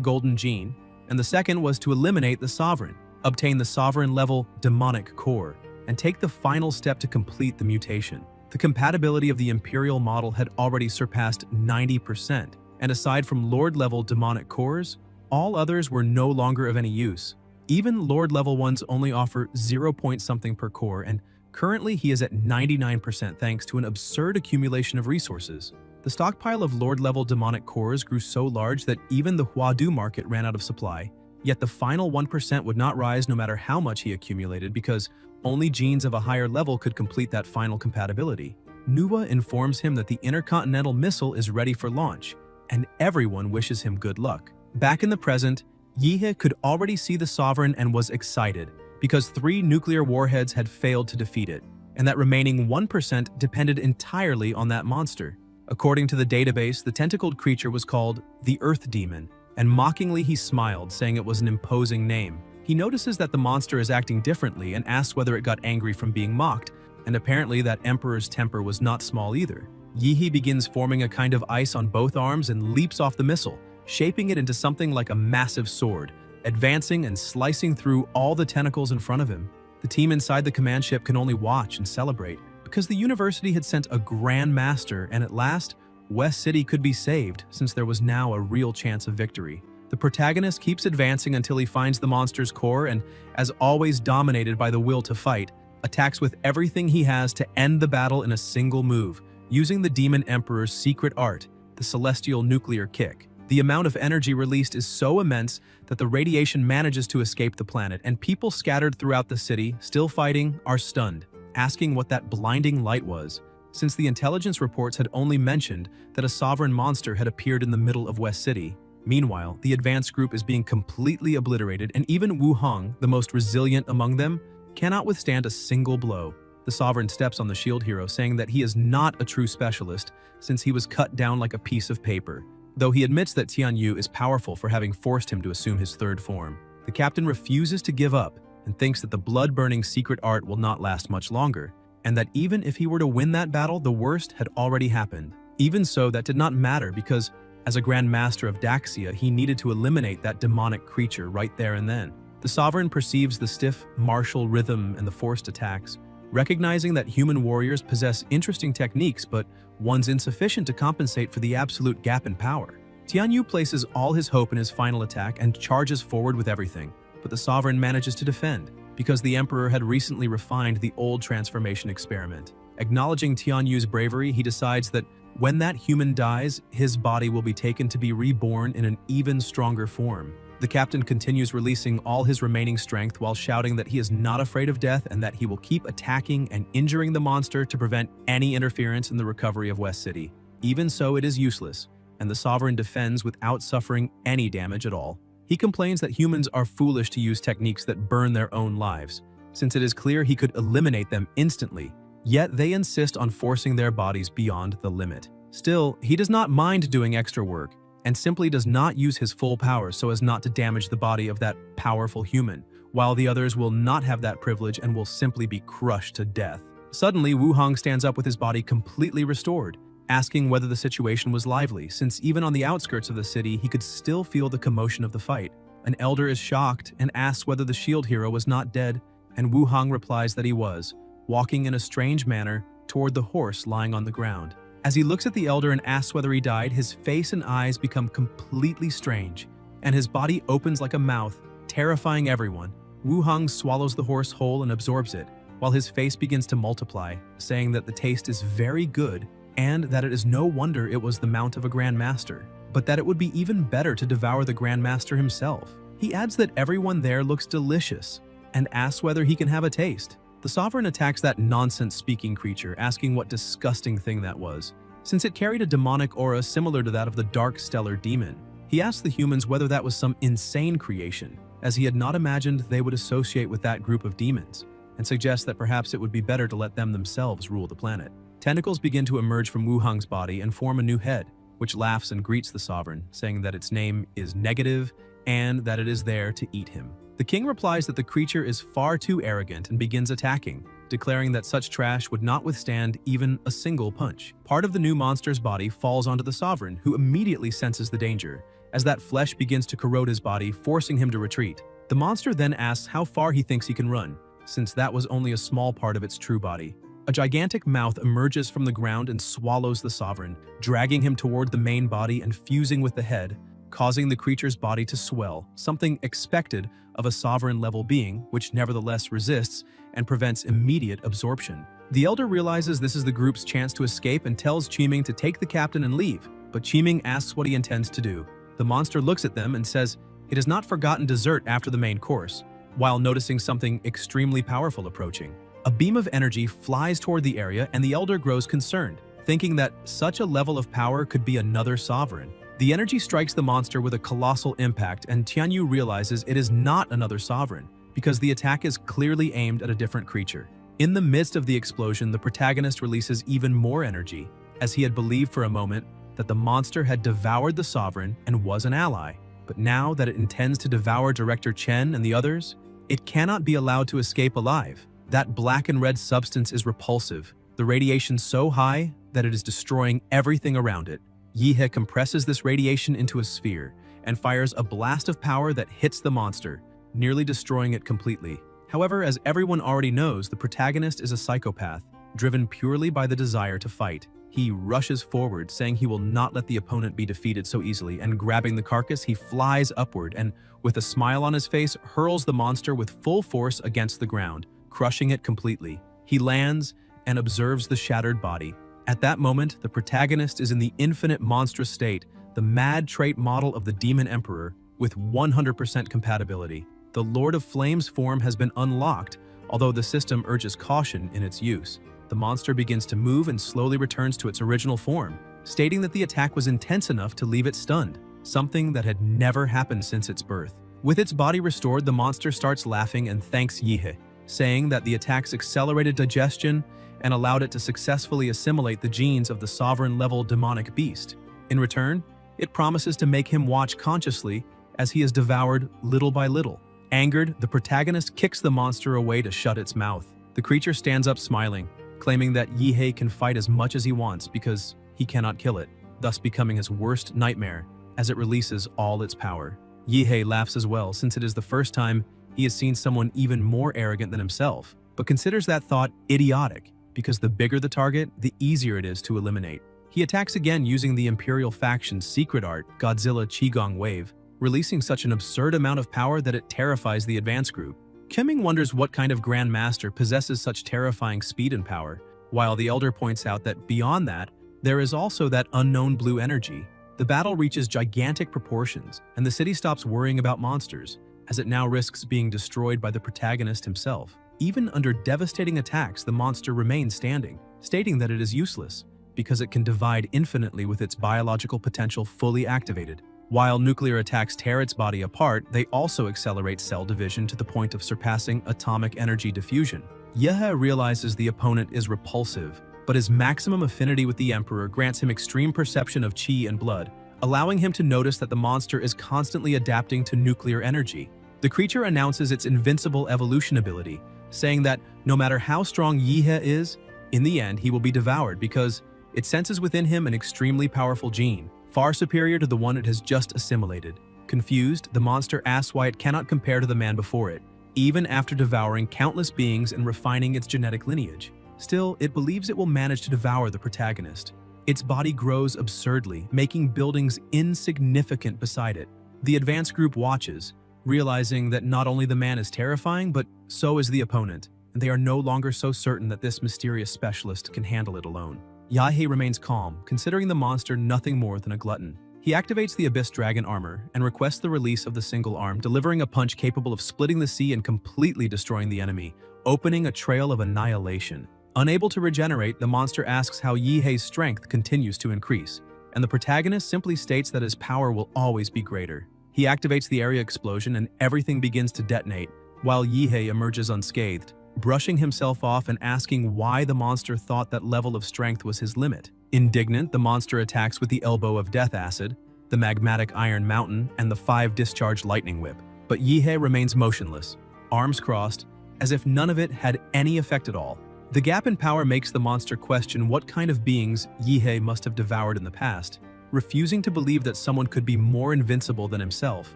Golden Gene, and the second was to eliminate the Sovereign, obtain the Sovereign-level demonic core, and take the final step to complete the mutation. The compatibility of the Imperial model had already surpassed 90%, and aside from Lord-level demonic cores, all others were no longer of any use. Even Lord-level ones only offer 0 point something per core, and currently he is at 99% thanks to an absurd accumulation of resources. The stockpile of Lord-level demonic cores grew so large that even the Huadu market ran out of supply, yet the final 1% would not rise no matter how much he accumulated because only genes of a higher level could complete that final compatibility. Nuwa informs him that the intercontinental missile is ready for launch, and everyone wishes him good luck. Back in the present, Yihe could already see the Sovereign and was excited, because 3 nuclear warheads had failed to defeat it, and that remaining 1% depended entirely on that monster. According to the database, the tentacled creature was called the Earth Demon, and mockingly he smiled, saying it was an imposing name. He notices that the monster is acting differently and asks whether it got angry from being mocked, and apparently that Emperor's temper was not small either. Yihe begins forming a kind of ice on both arms and leaps off the missile, shaping it into something like a massive sword, advancing and slicing through all the tentacles in front of him. The team inside the command ship can only watch and celebrate, because the university had sent a Grand Master, and at last, West City could be saved since there was now a real chance of victory. The protagonist keeps advancing until he finds the monster's core and, as always dominated by the will to fight, attacks with everything he has to end the battle in a single move, using the Demon Emperor's secret art, the Celestial Nuclear Kick. The amount of energy released is so immense that the radiation manages to escape the planet, and people scattered throughout the city, still fighting, are stunned, asking what that blinding light was, since the intelligence reports had only mentioned that a sovereign monster had appeared in the middle of West City. Meanwhile, the advanced group is being completely obliterated, and even Wu Hong, the most resilient among them, cannot withstand a single blow. The Sovereign steps on the shield hero, saying that he is not a true specialist since he was cut down like a piece of paper, though he admits that Tianyu is powerful for having forced him to assume his 3rd form. The captain refuses to give up and thinks that the blood-burning secret art will not last much longer, and that even if he were to win that battle, the worst had already happened. Even so, that did not matter because, as a Grand Master of Daxia, he needed to eliminate that demonic creature right there and then. The Sovereign perceives the stiff, martial rhythm and the forced attacks, recognizing that human warriors possess interesting techniques, but one's insufficient to compensate for the absolute gap in power. Tianyu places all his hope in his final attack and charges forward with everything, but the Sovereign manages to defend, because the Emperor had recently refined the old transformation experiment. Acknowledging Tianyu's bravery, he decides that when that human dies, his body will be taken to be reborn in an even stronger form. The captain continues releasing all his remaining strength while shouting that he is not afraid of death and that he will keep attacking and injuring the monster to prevent any interference in the recovery of West City. Even so, it is useless, and the Sovereign defends without suffering any damage at all. He complains that humans are foolish to use techniques that burn their own lives, since it is clear he could eliminate them instantly, yet they insist on forcing their bodies beyond the limit. Still, he does not mind doing extra work, and simply does not use his full powers so as not to damage the body of that powerful human, while the others will not have that privilege and will simply be crushed to death. Suddenly, Wu Hong stands up with his body completely restored, asking whether the situation was lively, since even on the outskirts of the city, he could still feel the commotion of the fight. An elder is shocked and asks whether the shield hero was not dead, and Wu Hong replies that he was, walking in a strange manner toward the horse lying on the ground. As he looks at the elder and asks whether he died, his face and eyes become completely strange, and his body opens like a mouth, terrifying everyone. Wu Hong swallows the horse whole and absorbs it, while his face begins to multiply, saying that the taste is very good and that it is no wonder it was the mount of a Grand Master, but that it would be even better to devour the Grand Master himself. He adds that everyone there looks delicious and asks whether he can have a taste. The sovereign attacks that nonsense-speaking creature, asking what disgusting thing that was, since it carried a demonic aura similar to that of the Dark Stellar Demon. He asked the humans whether that was some insane creation, as he had not imagined they would associate with that group of demons, and suggests that perhaps it would be better to let them themselves rule the planet. Tentacles begin to emerge from Wu Hong's body and form a new head, which laughs and greets the sovereign, saying that its name is Negative and that it is there to eat him. The king replies that the creature is far too arrogant and begins attacking, declaring that such trash would not withstand even a single punch. Part of the new monster's body falls onto the sovereign, who immediately senses the danger, as that flesh begins to corrode his body, forcing him to retreat. The monster then asks how far he thinks he can run, since that was only a small part of its true body. A gigantic mouth emerges from the ground and swallows the sovereign, dragging him toward the main body and fusing with the head, causing the creature's body to swell, something expected of a sovereign-level being, which nevertheless resists and prevents immediate absorption. The elder realizes this is the group's chance to escape and tells Qiming to take the captain and leave, but Qiming asks what he intends to do. The monster looks at them and says it has not forgotten dessert after the main course, while noticing something extremely powerful approaching. A beam of energy flies toward the area and the elder grows concerned, thinking that such a level of power could be another sovereign. The energy strikes the monster with a colossal impact, and Tianyu realizes it is not another sovereign, because the attack is clearly aimed at a different creature. In the midst of the explosion, the protagonist releases even more energy, as he had believed for a moment that the monster had devoured the sovereign and was an ally. But now that it intends to devour Director Chen and the others, it cannot be allowed to escape alive. That black and red substance is repulsive, the radiation so high that it is destroying everything around it. Yihe compresses this radiation into a sphere and fires a blast of power that hits the monster, nearly destroying it completely. However, as everyone already knows, the protagonist is a psychopath, driven purely by the desire to fight. He rushes forward, saying he will not let the opponent be defeated so easily, and grabbing the carcass, he flies upward and, with a smile on his face, hurls the monster with full force against the ground, crushing it completely. He lands and observes the shattered body. At that moment, the protagonist is in the infinite monstrous state, the mad trait model of the Demon Emperor, with 100% compatibility. The Lord of Flames form has been unlocked, although the system urges caution in its use. The monster begins to move and slowly returns to its original form, stating that the attack was intense enough to leave it stunned, something that had never happened since its birth. With its body restored, the monster starts laughing and thanks Yihe, saying that the attacks accelerated digestion and allowed it to successfully assimilate the genes of the sovereign-level demonic beast. In return, it promises to make him watch consciously as he is devoured little by little. Angered, the protagonist kicks the monster away to shut its mouth. The creature stands up smiling, claiming that Yihe can fight as much as he wants because he cannot kill it, thus becoming his worst nightmare as it releases all its power. Yihe laughs as well, since it is the first time he has seen someone even more arrogant than himself, but considers that thought idiotic, because the bigger the target, the easier it is to eliminate. He attacks again using the Imperial faction's secret art, Godzilla Qigong Wave, releasing such an absurd amount of power that it terrifies the advance group. Qiming wonders what kind of Grand Master possesses such terrifying speed and power, while the Elder points out that beyond that, there is also that unknown blue energy. The battle reaches gigantic proportions, and the city stops worrying about monsters, as it now risks being destroyed by the protagonist himself. Even under devastating attacks, the monster remains standing, stating that it is useless, because it can divide infinitely with its biological potential fully activated. While nuclear attacks tear its body apart, they also accelerate cell division to the point of surpassing atomic energy diffusion. Yehe realizes the opponent is repulsive, but his maximum affinity with the Emperor grants him extreme perception of qi and blood, allowing him to notice that the monster is constantly adapting to nuclear energy. The creature announces its invincible evolution ability, saying that no matter how strong Yihe is, in the end he will be devoured because it senses within him an extremely powerful gene, far superior to the one it has just assimilated. Confused, the monster asks why it cannot compare to the man before it, even after devouring countless beings and refining its genetic lineage. Still, it believes it will manage to devour the protagonist, Its body grows absurdly, making buildings insignificant beside it. The advanced group watches, realizing that not only the man is terrifying, but so is the opponent, and they are no longer so certain that this mysterious specialist can handle it alone. Yahello remains calm, considering the monster nothing more than a glutton. He activates the Abyss Dragon armor and requests the release of the single arm, delivering a punch capable of splitting the sea and completely destroying the enemy, opening a trail of annihilation. Unable to regenerate, the monster asks how Yahello's strength continues to increase, and the protagonist simply states that his power will always be greater. He activates the area explosion and everything begins to detonate, while Yahello emerges unscathed, brushing himself off and asking why the monster thought that level of strength was his limit. Indignant, the monster attacks with the Elbow of Death Acid, the Magmatic Iron Mountain, and the 5-discharge Lightning Whip. But Yahello remains motionless, arms crossed, as if none of it had any effect at all. The gap in power makes the monster question what kind of beings Yahello must have devoured in the past, refusing to believe that someone could be more invincible than himself.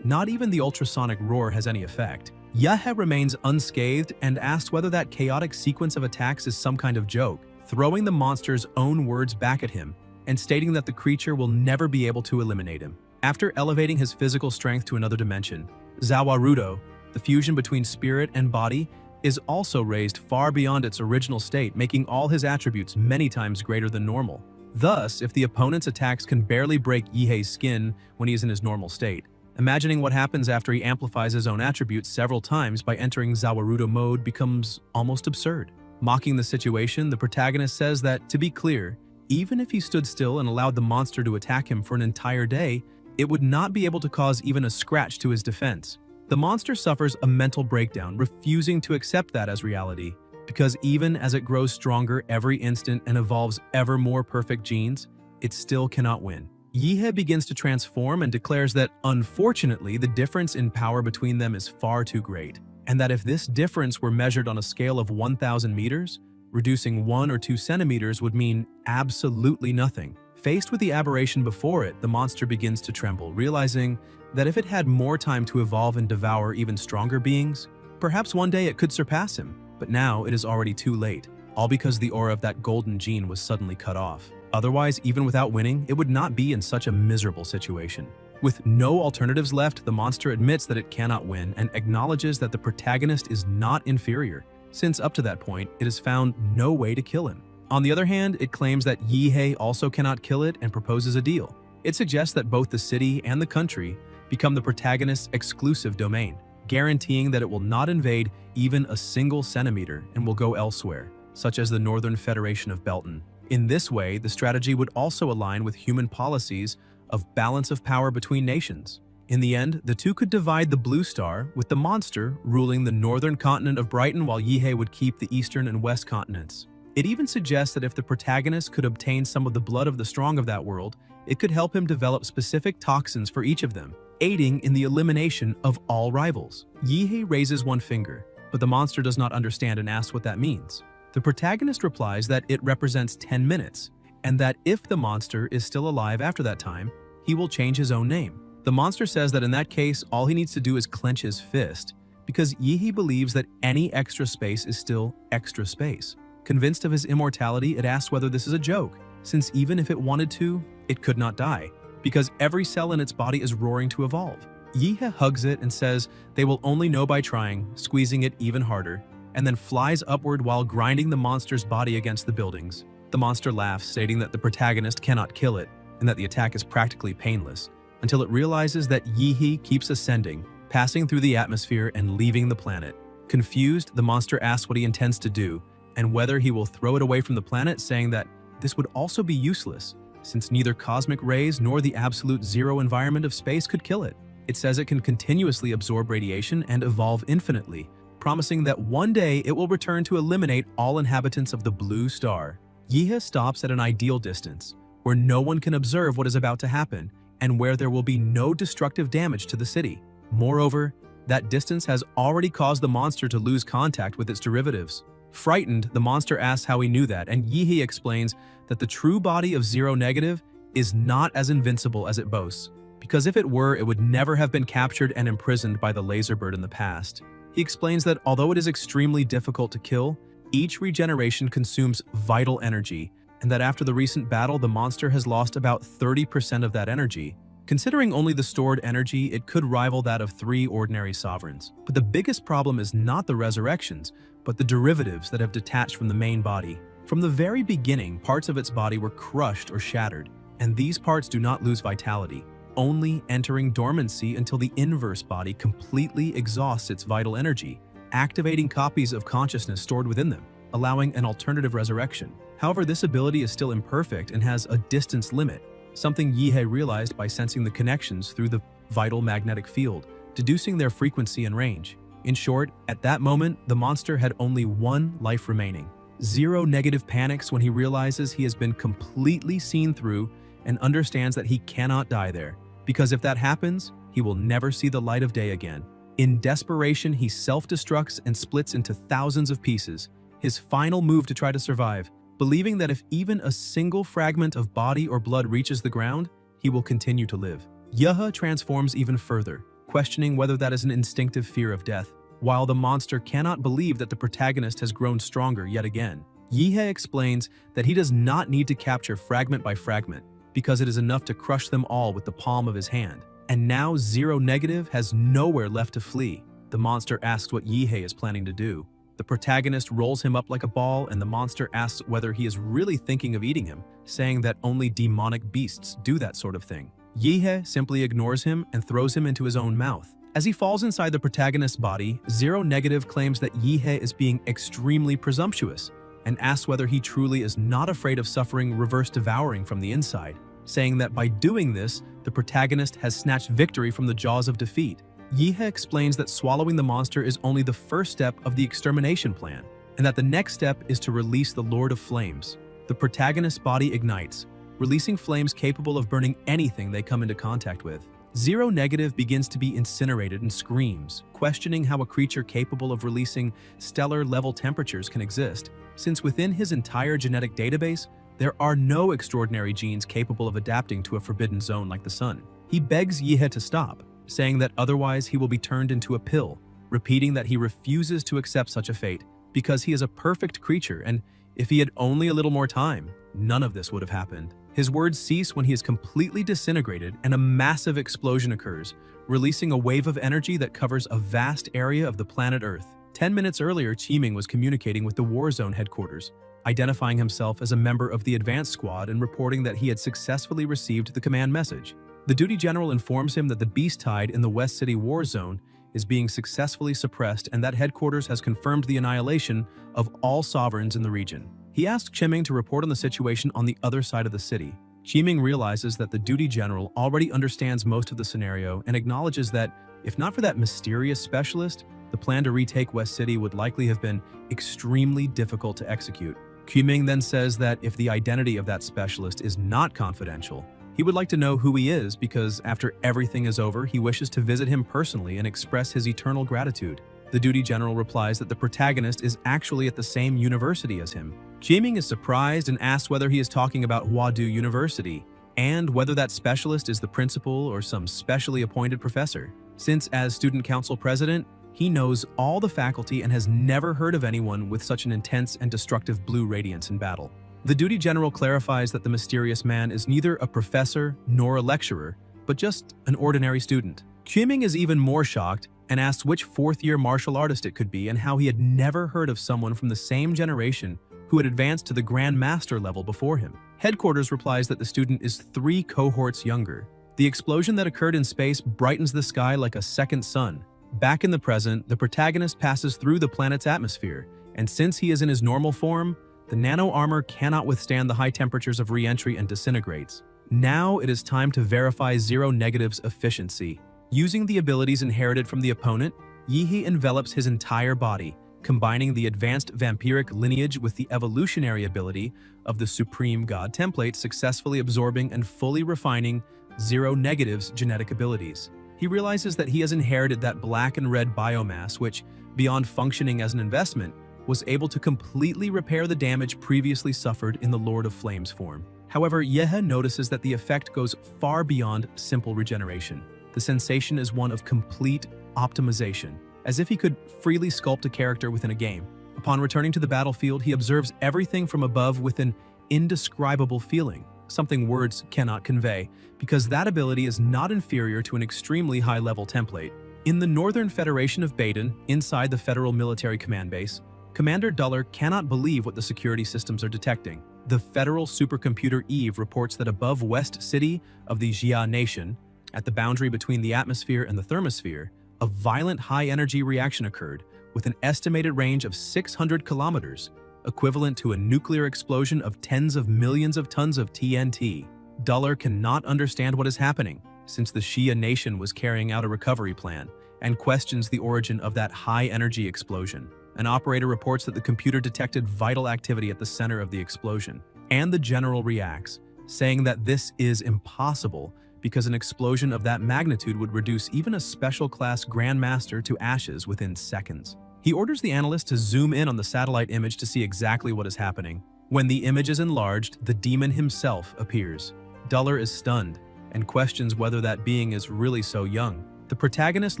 Not even the ultrasonic roar has any effect. Yahello remains unscathed and asks whether that chaotic sequence of attacks is some kind of joke, throwing the monster's own words back at him and stating that the creature will never be able to eliminate him. After elevating his physical strength to another dimension, Zawarudo, the fusion between spirit and body, is also raised far beyond its original state, making all his attributes many times greater than normal. Thus, if the opponent's attacks can barely break Yahello's skin when he is in his normal state, imagining what happens after he amplifies his own attributes several times by entering Zawarudo mode becomes almost absurd. Mocking the situation, the protagonist says that, to be clear, even if he stood still and allowed the monster to attack him for an entire day, it would not be able to cause even a scratch to his defense. The monster suffers a mental breakdown, refusing to accept that as reality, because even as it grows stronger every instant and evolves ever more perfect genes, it still cannot win. Yahello begins to transform and declares that, unfortunately, the difference in power between them is far too great, and that if this difference were measured on a scale of 1,000 meters, reducing 1 or 2 centimeters would mean absolutely nothing. Faced with the aberration before it, the monster begins to tremble, realizing that if it had more time to evolve and devour even stronger beings, perhaps one day it could surpass him. But now it is already too late, all because the aura of that golden gene was suddenly cut off. Otherwise, even without winning, it would not be in such a miserable situation. With no alternatives left, the monster admits that it cannot win and acknowledges that the protagonist is not inferior, since up to that point, it has found no way to kill him. On the other hand, it claims that Yahello also cannot kill it and proposes a deal. It suggests that both the city and the country become the protagonist's exclusive domain, guaranteeing that it will not invade even a single centimeter and will go elsewhere, such as the Northern Federation of Belton. In this way, the strategy would also align with human policies of balance of power between nations. In the end, the two could divide the Blue Star, with the monster ruling the northern continent of Brighton while Yahello would keep the eastern and west continents. It even suggests that if the protagonist could obtain some of the blood of the strong of that world, it could help him develop specific toxins for each of them, aiding in the elimination of all rivals. Yahello raises one finger, but the monster does not understand and asks what that means. The protagonist replies that it represents 10 minutes, and that if the monster is still alive after that time, he will change his own name. The monster says that in that case, all he needs to do is clench his fist, because Yahello believes that any extra space is still extra space. Convinced of his immortality, it asks whether this is a joke, since even if it wanted to, it could not die, because every cell in its body is roaring to evolve. Yahello hugs it and says they will only know by trying, squeezing it even harder, and then flies upward while grinding the monster's body against the buildings. The monster laughs, stating that the protagonist cannot kill it, and that the attack is practically painless, until it realizes that Yahello keeps ascending, passing through the atmosphere and leaving the planet. Confused, the monster asks what he intends to do, and whether he will throw it away from the planet, saying that this would also be useless, since neither cosmic rays nor the absolute zero environment of space could kill it. It says it can continuously absorb radiation and evolve infinitely, promising that one day it will return to eliminate all inhabitants of the Blue Star. Yahello stops at an ideal distance, where no one can observe what is about to happen, and where there will be no destructive damage to the city. Moreover, that distance has already caused the monster to lose contact with its derivatives. Frightened, the monster asks how he knew that, and Yahello explains that the true body of Zero Negative is not as invincible as it boasts, because if it were, it would never have been captured and imprisoned by the laser bird in the past. He explains that although it is extremely difficult to kill, each regeneration consumes vital energy, and that after the recent battle, the monster has lost about 30% of that energy. Considering only the stored energy, it could rival that of 3 ordinary sovereigns. But the biggest problem is not the resurrections, but the derivatives that have detached from the main body. From the very beginning, parts of its body were crushed or shattered, and these parts do not lose vitality, only entering dormancy until the inverse body completely exhausts its vital energy, activating copies of consciousness stored within them, allowing an alternative resurrection. However, this ability is still imperfect and has a distance limit, something Yahello realized by sensing the connections through the vital magnetic field, deducing their frequency and range. In short, at that moment, the monster had only 1 life remaining. Zero Negative panics when he realizes he has been completely seen through and understands that he cannot die there, because if that happens, he will never see the light of day again. In desperation, he self-destructs and splits into thousands of pieces, his final move to try to survive, believing that if even a single fragment of body or blood reaches the ground, he will continue to live. Yahello transforms even further, questioning whether that is an instinctive fear of death, while the monster cannot believe that the protagonist has grown stronger yet again. Yahello explains that he does not need to capture fragment by fragment, because it is enough to crush them all with the palm of his hand. And now Zero Negative has nowhere left to flee. The monster asks what Yahello is planning to do. The protagonist rolls him up like a ball, and the monster asks whether he is really thinking of eating him, saying that only demonic beasts do that sort of thing. Yahello simply ignores him and throws him into his own mouth. As he falls inside the protagonist's body, Zero Negative claims that Yahello is being extremely presumptuous and asks whether he truly is not afraid of suffering reverse devouring from the inside, saying that by doing this, the protagonist has snatched victory from the jaws of defeat. Yahello explains that swallowing the monster is only the first step of the extermination plan, and that the next step is to release the Lord of Flames. The protagonist's body ignites, releasing flames capable of burning anything they come into contact with. Zero Negative begins to be incinerated and screams, questioning how a creature capable of releasing stellar-level temperatures can exist, since within his entire genetic database, there are no extraordinary genes capable of adapting to a forbidden zone like the sun. He begs Yahello to stop, saying that otherwise he will be turned into a pill, repeating that he refuses to accept such a fate because he is a perfect creature, and if he had only a little more time, none of this would have happened. His words cease when he is completely disintegrated and a massive explosion occurs, releasing a wave of energy that covers a vast area of the planet Earth. 10 minutes earlier, Qiming was communicating with the Warzone headquarters, identifying himself as a member of the advanced squad and reporting that he had successfully received the command message. The duty general informs him that the beast tide in the West City war zone is being successfully suppressed and that headquarters has confirmed the annihilation of all sovereigns in the region. He asks Qiming to report on the situation on the other side of the city. Qiming realizes that the duty general already understands most of the scenario and acknowledges that, if not for that mysterious specialist, the plan to retake West City would likely have been extremely difficult to execute. Qiming then says that if the identity of that specialist is not confidential, he would like to know who he is because after everything is over, he wishes to visit him personally and express his eternal gratitude. The duty general replies that the protagonist is actually at the same university as him. Qiming is surprised and asks whether he is talking about Huadu University and whether that specialist is the principal or some specially appointed professor, since as student council president, he knows all the faculty and has never heard of anyone with such an intense and destructive blue radiance in battle. The duty general clarifies that the mysterious man is neither a professor nor a lecturer, but just an ordinary student. Qiming is even more shocked and asks which fourth-year martial artist it could be and how he had never heard of someone from the same generation who had advanced to the Grand Master level before him. Headquarters replies that the student is 3 cohorts younger. The explosion that occurred in space brightens the sky like a second sun. Back in the present, the protagonist passes through the planet's atmosphere, and since he is in his normal form, the nano armor cannot withstand the high temperatures of re-entry and disintegrates. Now it is time to verify Zero Negative's efficiency. Using the abilities inherited from the opponent, Yahello envelops his entire body, combining the advanced vampiric lineage with the evolutionary ability of the Supreme God template, successfully absorbing and fully refining Zero Negative's genetic abilities. He realizes that he has inherited that black and red biomass which, beyond functioning as an investment, was able to completely repair the damage previously suffered in the Lord of Flames form. However, Yahello notices that the effect goes far beyond simple regeneration. The sensation is one of complete optimization, as if he could freely sculpt a character within a game. Upon returning to the battlefield, he observes everything from above with an indescribable feeling, something words cannot convey, because that ability is not inferior to an extremely high-level template. In the Northern Federation of Baden, inside the Federal Military Command Base, Commander Duller cannot believe what the security systems are detecting. The federal supercomputer Eve reports that above West City of the Jia Nation, at the boundary between the atmosphere and the thermosphere, a violent high-energy reaction occurred with an estimated range of 600 kilometers, equivalent to a nuclear explosion of tens of millions of tons of TNT. Duller cannot understand what is happening, since the Shia nation was carrying out a recovery plan, and questions the origin of that high-energy explosion. An operator reports that the computer detected vital activity at the center of the explosion, and the general reacts, saying that this is impossible because an explosion of that magnitude would reduce even a special-class Grandmaster to ashes within seconds. He orders the analyst to zoom in on the satellite image to see exactly what is happening. When the image is enlarged, the demon himself appears. Duller is stunned and questions whether that being is really so young. The protagonist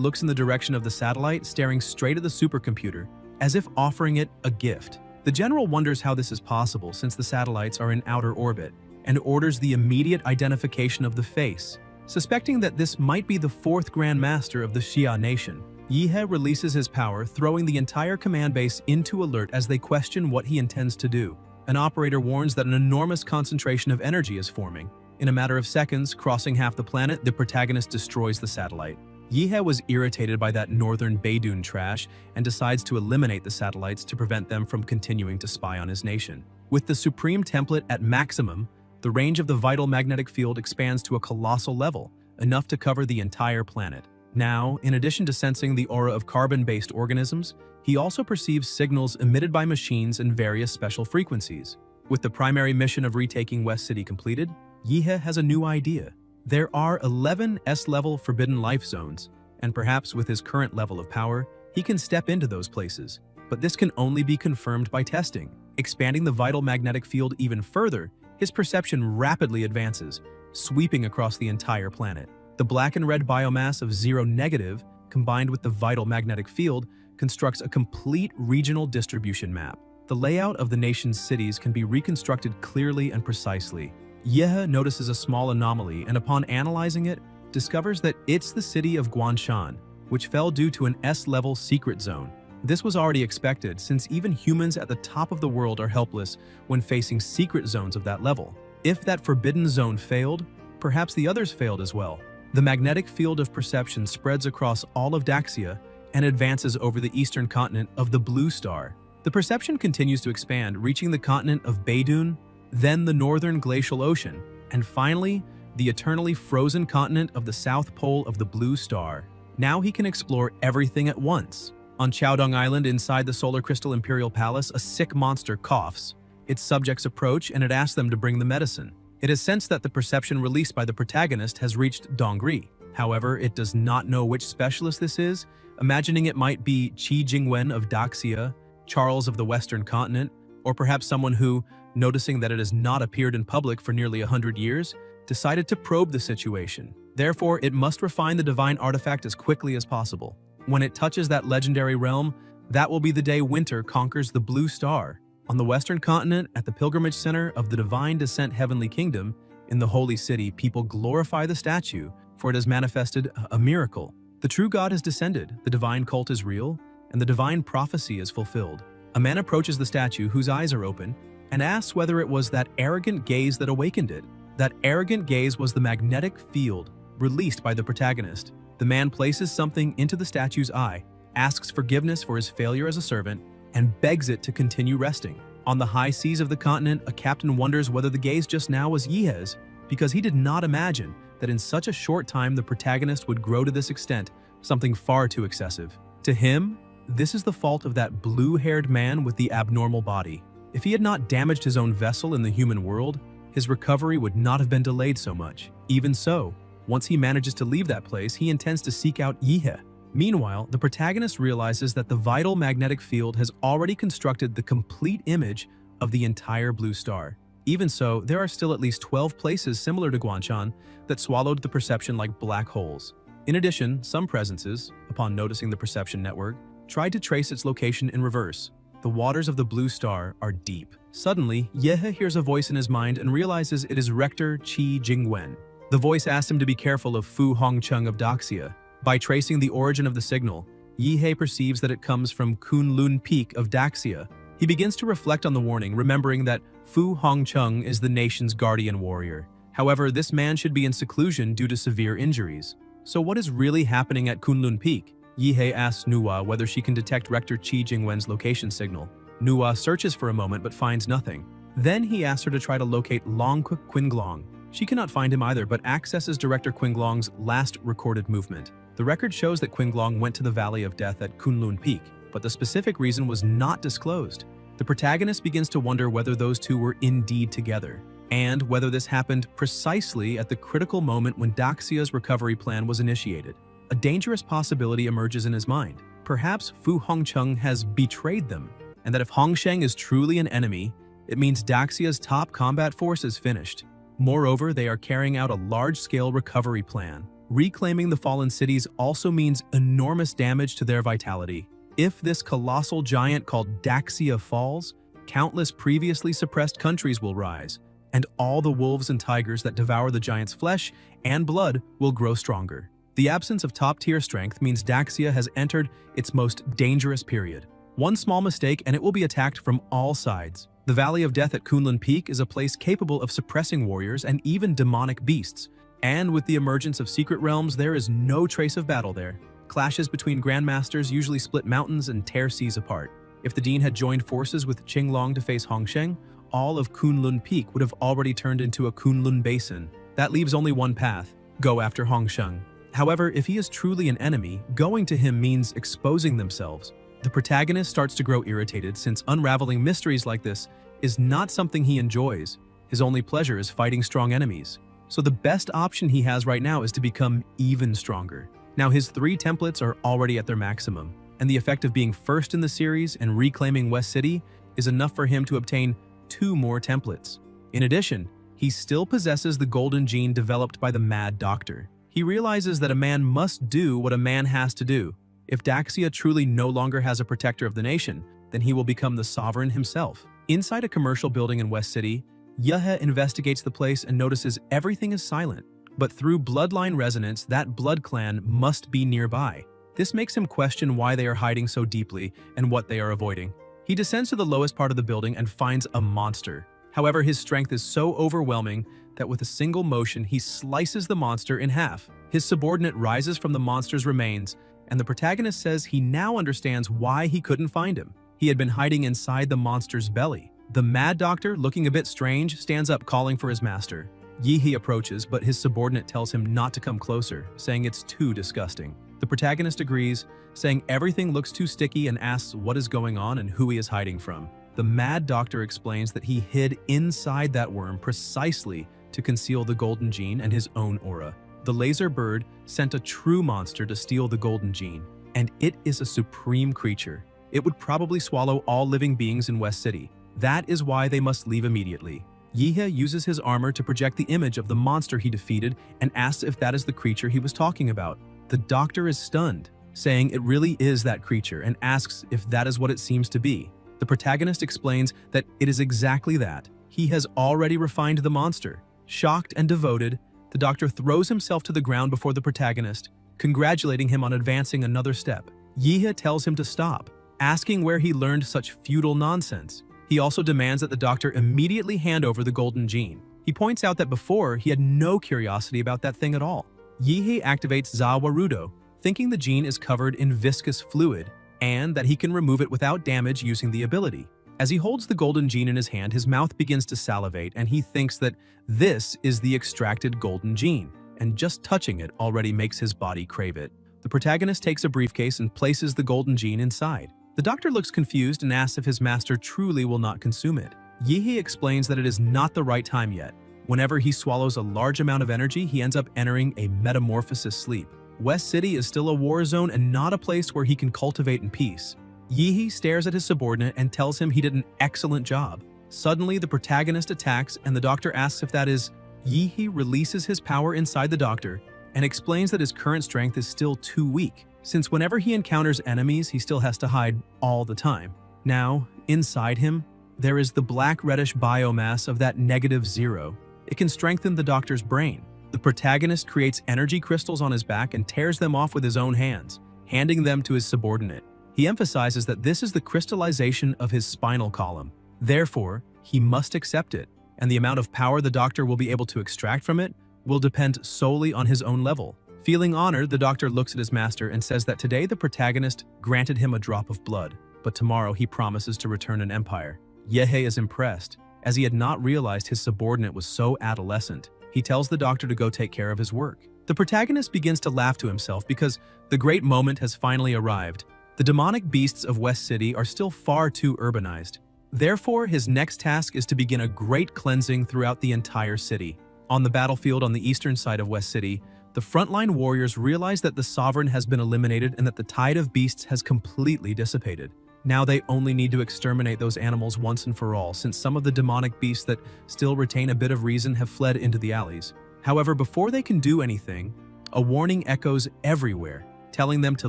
looks in the direction of the satellite, staring straight at the supercomputer, as if offering it a gift. The general wonders how this is possible since the satellites are in outer orbit, and orders the immediate identification of the face. Suspecting that this might be the fourth Grand Master of the Xia Nation, Yihe releases his power, throwing the entire command base into alert as they question what he intends to do. An operator warns that an enormous concentration of energy is forming. In a matter of seconds, crossing half the planet, the protagonist destroys the satellite. Yihe was irritated by that northern Baydun trash and decides to eliminate the satellites to prevent them from continuing to spy on his nation. With the supreme template at maximum, the range of the vital magnetic field expands to a colossal level, enough to cover the entire planet. Now, in addition to sensing the aura of carbon-based organisms, he also perceives signals emitted by machines in various special frequencies. With the primary mission of retaking West City completed, Yihe has a new idea. There are 11 S-level forbidden life zones, and perhaps with his current level of power, he can step into those places. But this can only be confirmed by testing. Expanding the vital magnetic field even further, his perception rapidly advances, sweeping across the entire planet. The black and red biomass of zero negative, combined with the vital magnetic field, constructs a complete regional distribution map. The layout of the nation's cities can be reconstructed clearly and precisely. Yihe notices a small anomaly and upon analyzing it, discovers that it's the city of Guanshan, which fell due to an S-level secret zone. This was already expected since even humans at the top of the world are helpless when facing secret zones of that level. If that forbidden zone failed, perhaps the others failed as well. The magnetic field of perception spreads across all of Daxia and advances over the eastern continent of the Blue Star. The perception continues to expand, reaching the continent of Baydun, then the northern glacial ocean, and finally, the eternally frozen continent of the South Pole of the Blue Star. Now he can explore everything at once. On Chaodong Island inside the Solar Crystal Imperial Palace, a sick monster coughs. Its subjects approach and it asks them to bring the medicine. It is sensed that the perception released by the protagonist has reached Dongri. However, it does not know which specialist this is, imagining it might be Qi Jingwen of Daxia, Charles of the Western Continent, or perhaps someone who, noticing that it has not appeared in public for nearly 100 years, decided to probe the situation. Therefore, it must refine the divine artifact as quickly as possible. When it touches that legendary realm, that will be the day winter conquers the Blue Star. On the Western Continent, at the pilgrimage center of the Divine Descent Heavenly Kingdom, in the Holy City, people glorify the statue, for it has manifested a miracle. The true God has descended, the divine cult is real, and the divine prophecy is fulfilled. A man approaches the statue, whose eyes are open, and asks whether it was that arrogant gaze that awakened it. That arrogant gaze was the magnetic field released by the protagonist. The man places something into the statue's eye, asks forgiveness for his failure as a servant, and begs it to continue resting. On the high seas of the continent, a captain wonders whether the gaze just now was Yihe's, because he did not imagine that in such a short time the protagonist would grow to this extent, something far too excessive. To him, this is the fault of that blue-haired man with the abnormal body. If he had not damaged his own vessel in the human world, his recovery would not have been delayed so much. Even so, once he manages to leave that place, he intends to seek out Yihe. Meanwhile, the protagonist realizes that the vital magnetic field has already constructed the complete image of the entire Blue Star. Even so, there are still at least 12 places similar to Guanshan that swallowed the perception like black holes. In addition, some presences, upon noticing the perception network, tried to trace its location in reverse. The waters of the Blue Star are deep, Suddenly, Yehe hears a voice in his mind and realizes it is Rector Qi Jingwen. The voice asks him to be careful of Fu Hongcheng of Daxia. By tracing the origin of the signal, Yehe perceives that it comes from Kunlun Peak of Daxia. He begins to reflect on the warning, remembering that Fu Hongcheng is the nation's guardian warrior. However, this man should be in seclusion due to severe injuries. So what is really happening at Kunlun Peak? Yehe asks Nuwa whether she can detect Rector Qi Jingwen's location signal. Nuwa searches for a moment but finds nothing. Then he asks her to try to locate Longkuk Qinglong. She cannot find him either, but accesses Director Qinglong's last recorded movement. The record shows that Qinglong went to the Valley of Death at Kunlun Peak, but the specific reason was not disclosed. The protagonist begins to wonder whether those two were indeed together, and whether this happened precisely at the critical moment when Daxia's recovery plan was initiated. A dangerous possibility emerges in his mind. Perhaps Fu Hongcheng has betrayed them, and that if Hongsheng is truly an enemy, it means Daxia's top combat force is finished. Moreover, they are carrying out a large-scale recovery plan. Reclaiming the fallen cities also means enormous damage to their vitality. If this colossal giant called Daxia falls, countless previously suppressed countries will rise, and all the wolves and tigers that devour the giant's flesh and blood will grow stronger. The absence of top-tier strength means Daxia has entered its most dangerous period. One small mistake and it will be attacked from all sides. The Valley of Death at Kunlun Peak is a place capable of suppressing warriors and even demonic beasts. And with the emergence of secret realms, there is no trace of battle there. Clashes between grandmasters usually split mountains and tear seas apart. If the Dean had joined forces with Qinglong to face Hongsheng, all of Kunlun Peak would have already turned into a Kunlun Basin. That leaves only one path: go after Hongsheng. However, if he is truly an enemy, going to him means exposing themselves. The protagonist starts to grow irritated since unraveling mysteries like this is not something he enjoys. His only pleasure is fighting strong enemies. So the best option he has right now is to become even stronger. Now his 3 templates are already at their maximum, and the effect of being first in the series and reclaiming West City is enough for him to obtain 2 more templates. In addition, he still possesses the golden gene developed by the Mad Doctor. He realizes that a man must do what a man has to do. If Daxia truly no longer has a protector of the nation, then he will become the sovereign himself. Inside a commercial building in West City, Yehe investigates the place and notices everything is silent. But through bloodline resonance, that blood clan must be nearby. This makes him question why they are hiding so deeply and what they are avoiding. He descends to the lowest part of the building and finds a monster. However, his strength is so overwhelming that with a single motion, he slices the monster in half. His subordinate rises from the monster's remains, and the protagonist says he now understands why he couldn't find him. He had been hiding inside the monster's belly. The Mad Doctor, looking a bit strange, stands up calling for his master. Yehe approaches, but his subordinate tells him not to come closer, saying it's too disgusting. The protagonist agrees, saying everything looks too sticky, and asks what is going on and who he is hiding from. The Mad Doctor explains that he hid inside that worm precisely to conceal the golden gene and his own aura. The laser bird sent a true monster to steal the golden gene, and it is a supreme creature. It would probably swallow all living beings in West City. That is why they must leave immediately. Yehe uses his armor to project the image of the monster he defeated and asks if that is the creature he was talking about. The doctor is stunned, saying it really is that creature, and asks if that is what it seems to be. The protagonist explains that it is exactly that. He has already refined the monster. Shocked and devoted, the doctor throws himself to the ground before the protagonist, congratulating him on advancing another step. Yehe tells him to stop, asking where he learned such futile nonsense. He also demands that the doctor immediately hand over the golden gene. He points out that before, he had no curiosity about that thing at all. Yehe activates Zawarudo, thinking the gene is covered in viscous fluid, and that he can remove it without damage using the ability. As he holds the golden gene in his hand, his mouth begins to salivate, and he thinks that this is the extracted golden gene, and just touching it already makes his body crave it. The protagonist takes a briefcase and places the golden gene inside. The doctor looks confused and asks if his master truly will not consume it. Yehe explains that it is not the right time yet. Whenever he swallows a large amount of energy, he ends up entering a metamorphosis sleep. West City is still a war zone and not a place where he can cultivate in peace. Yehe stares at his subordinate and tells him he did an excellent job. Suddenly, the protagonist attacks and the doctor asks if that is. Yehe releases his power inside the doctor and explains that his current strength is still too weak, since whenever he encounters enemies, he still has to hide all the time. Now, inside him, there is the black-reddish biomass of that -0. It can strengthen the doctor's brain. The protagonist creates energy crystals on his back and tears them off with his own hands, handing them to his subordinate. He emphasizes that this is the crystallization of his spinal column. Therefore, he must accept it, and the amount of power the doctor will be able to extract from it will depend solely on his own level. Feeling honored, the doctor looks at his master and says that today the protagonist granted him a drop of blood, but tomorrow he promises to return an empire. Yahe is impressed, as he had not realized his subordinate was so adolescent. He tells the doctor to go take care of his work. The protagonist begins to laugh to himself because the great moment has finally arrived. The demonic beasts of West City are still far too urbanized. Therefore, his next task is to begin a great cleansing throughout the entire city. On the battlefield on the eastern side of West City, the frontline warriors realize that the sovereign has been eliminated and that the tide of beasts has completely dissipated. Now they only need to exterminate those animals once and for all, since some of the demonic beasts that still retain a bit of reason have fled into the alleys. However, before they can do anything, a warning echoes everywhere, telling them to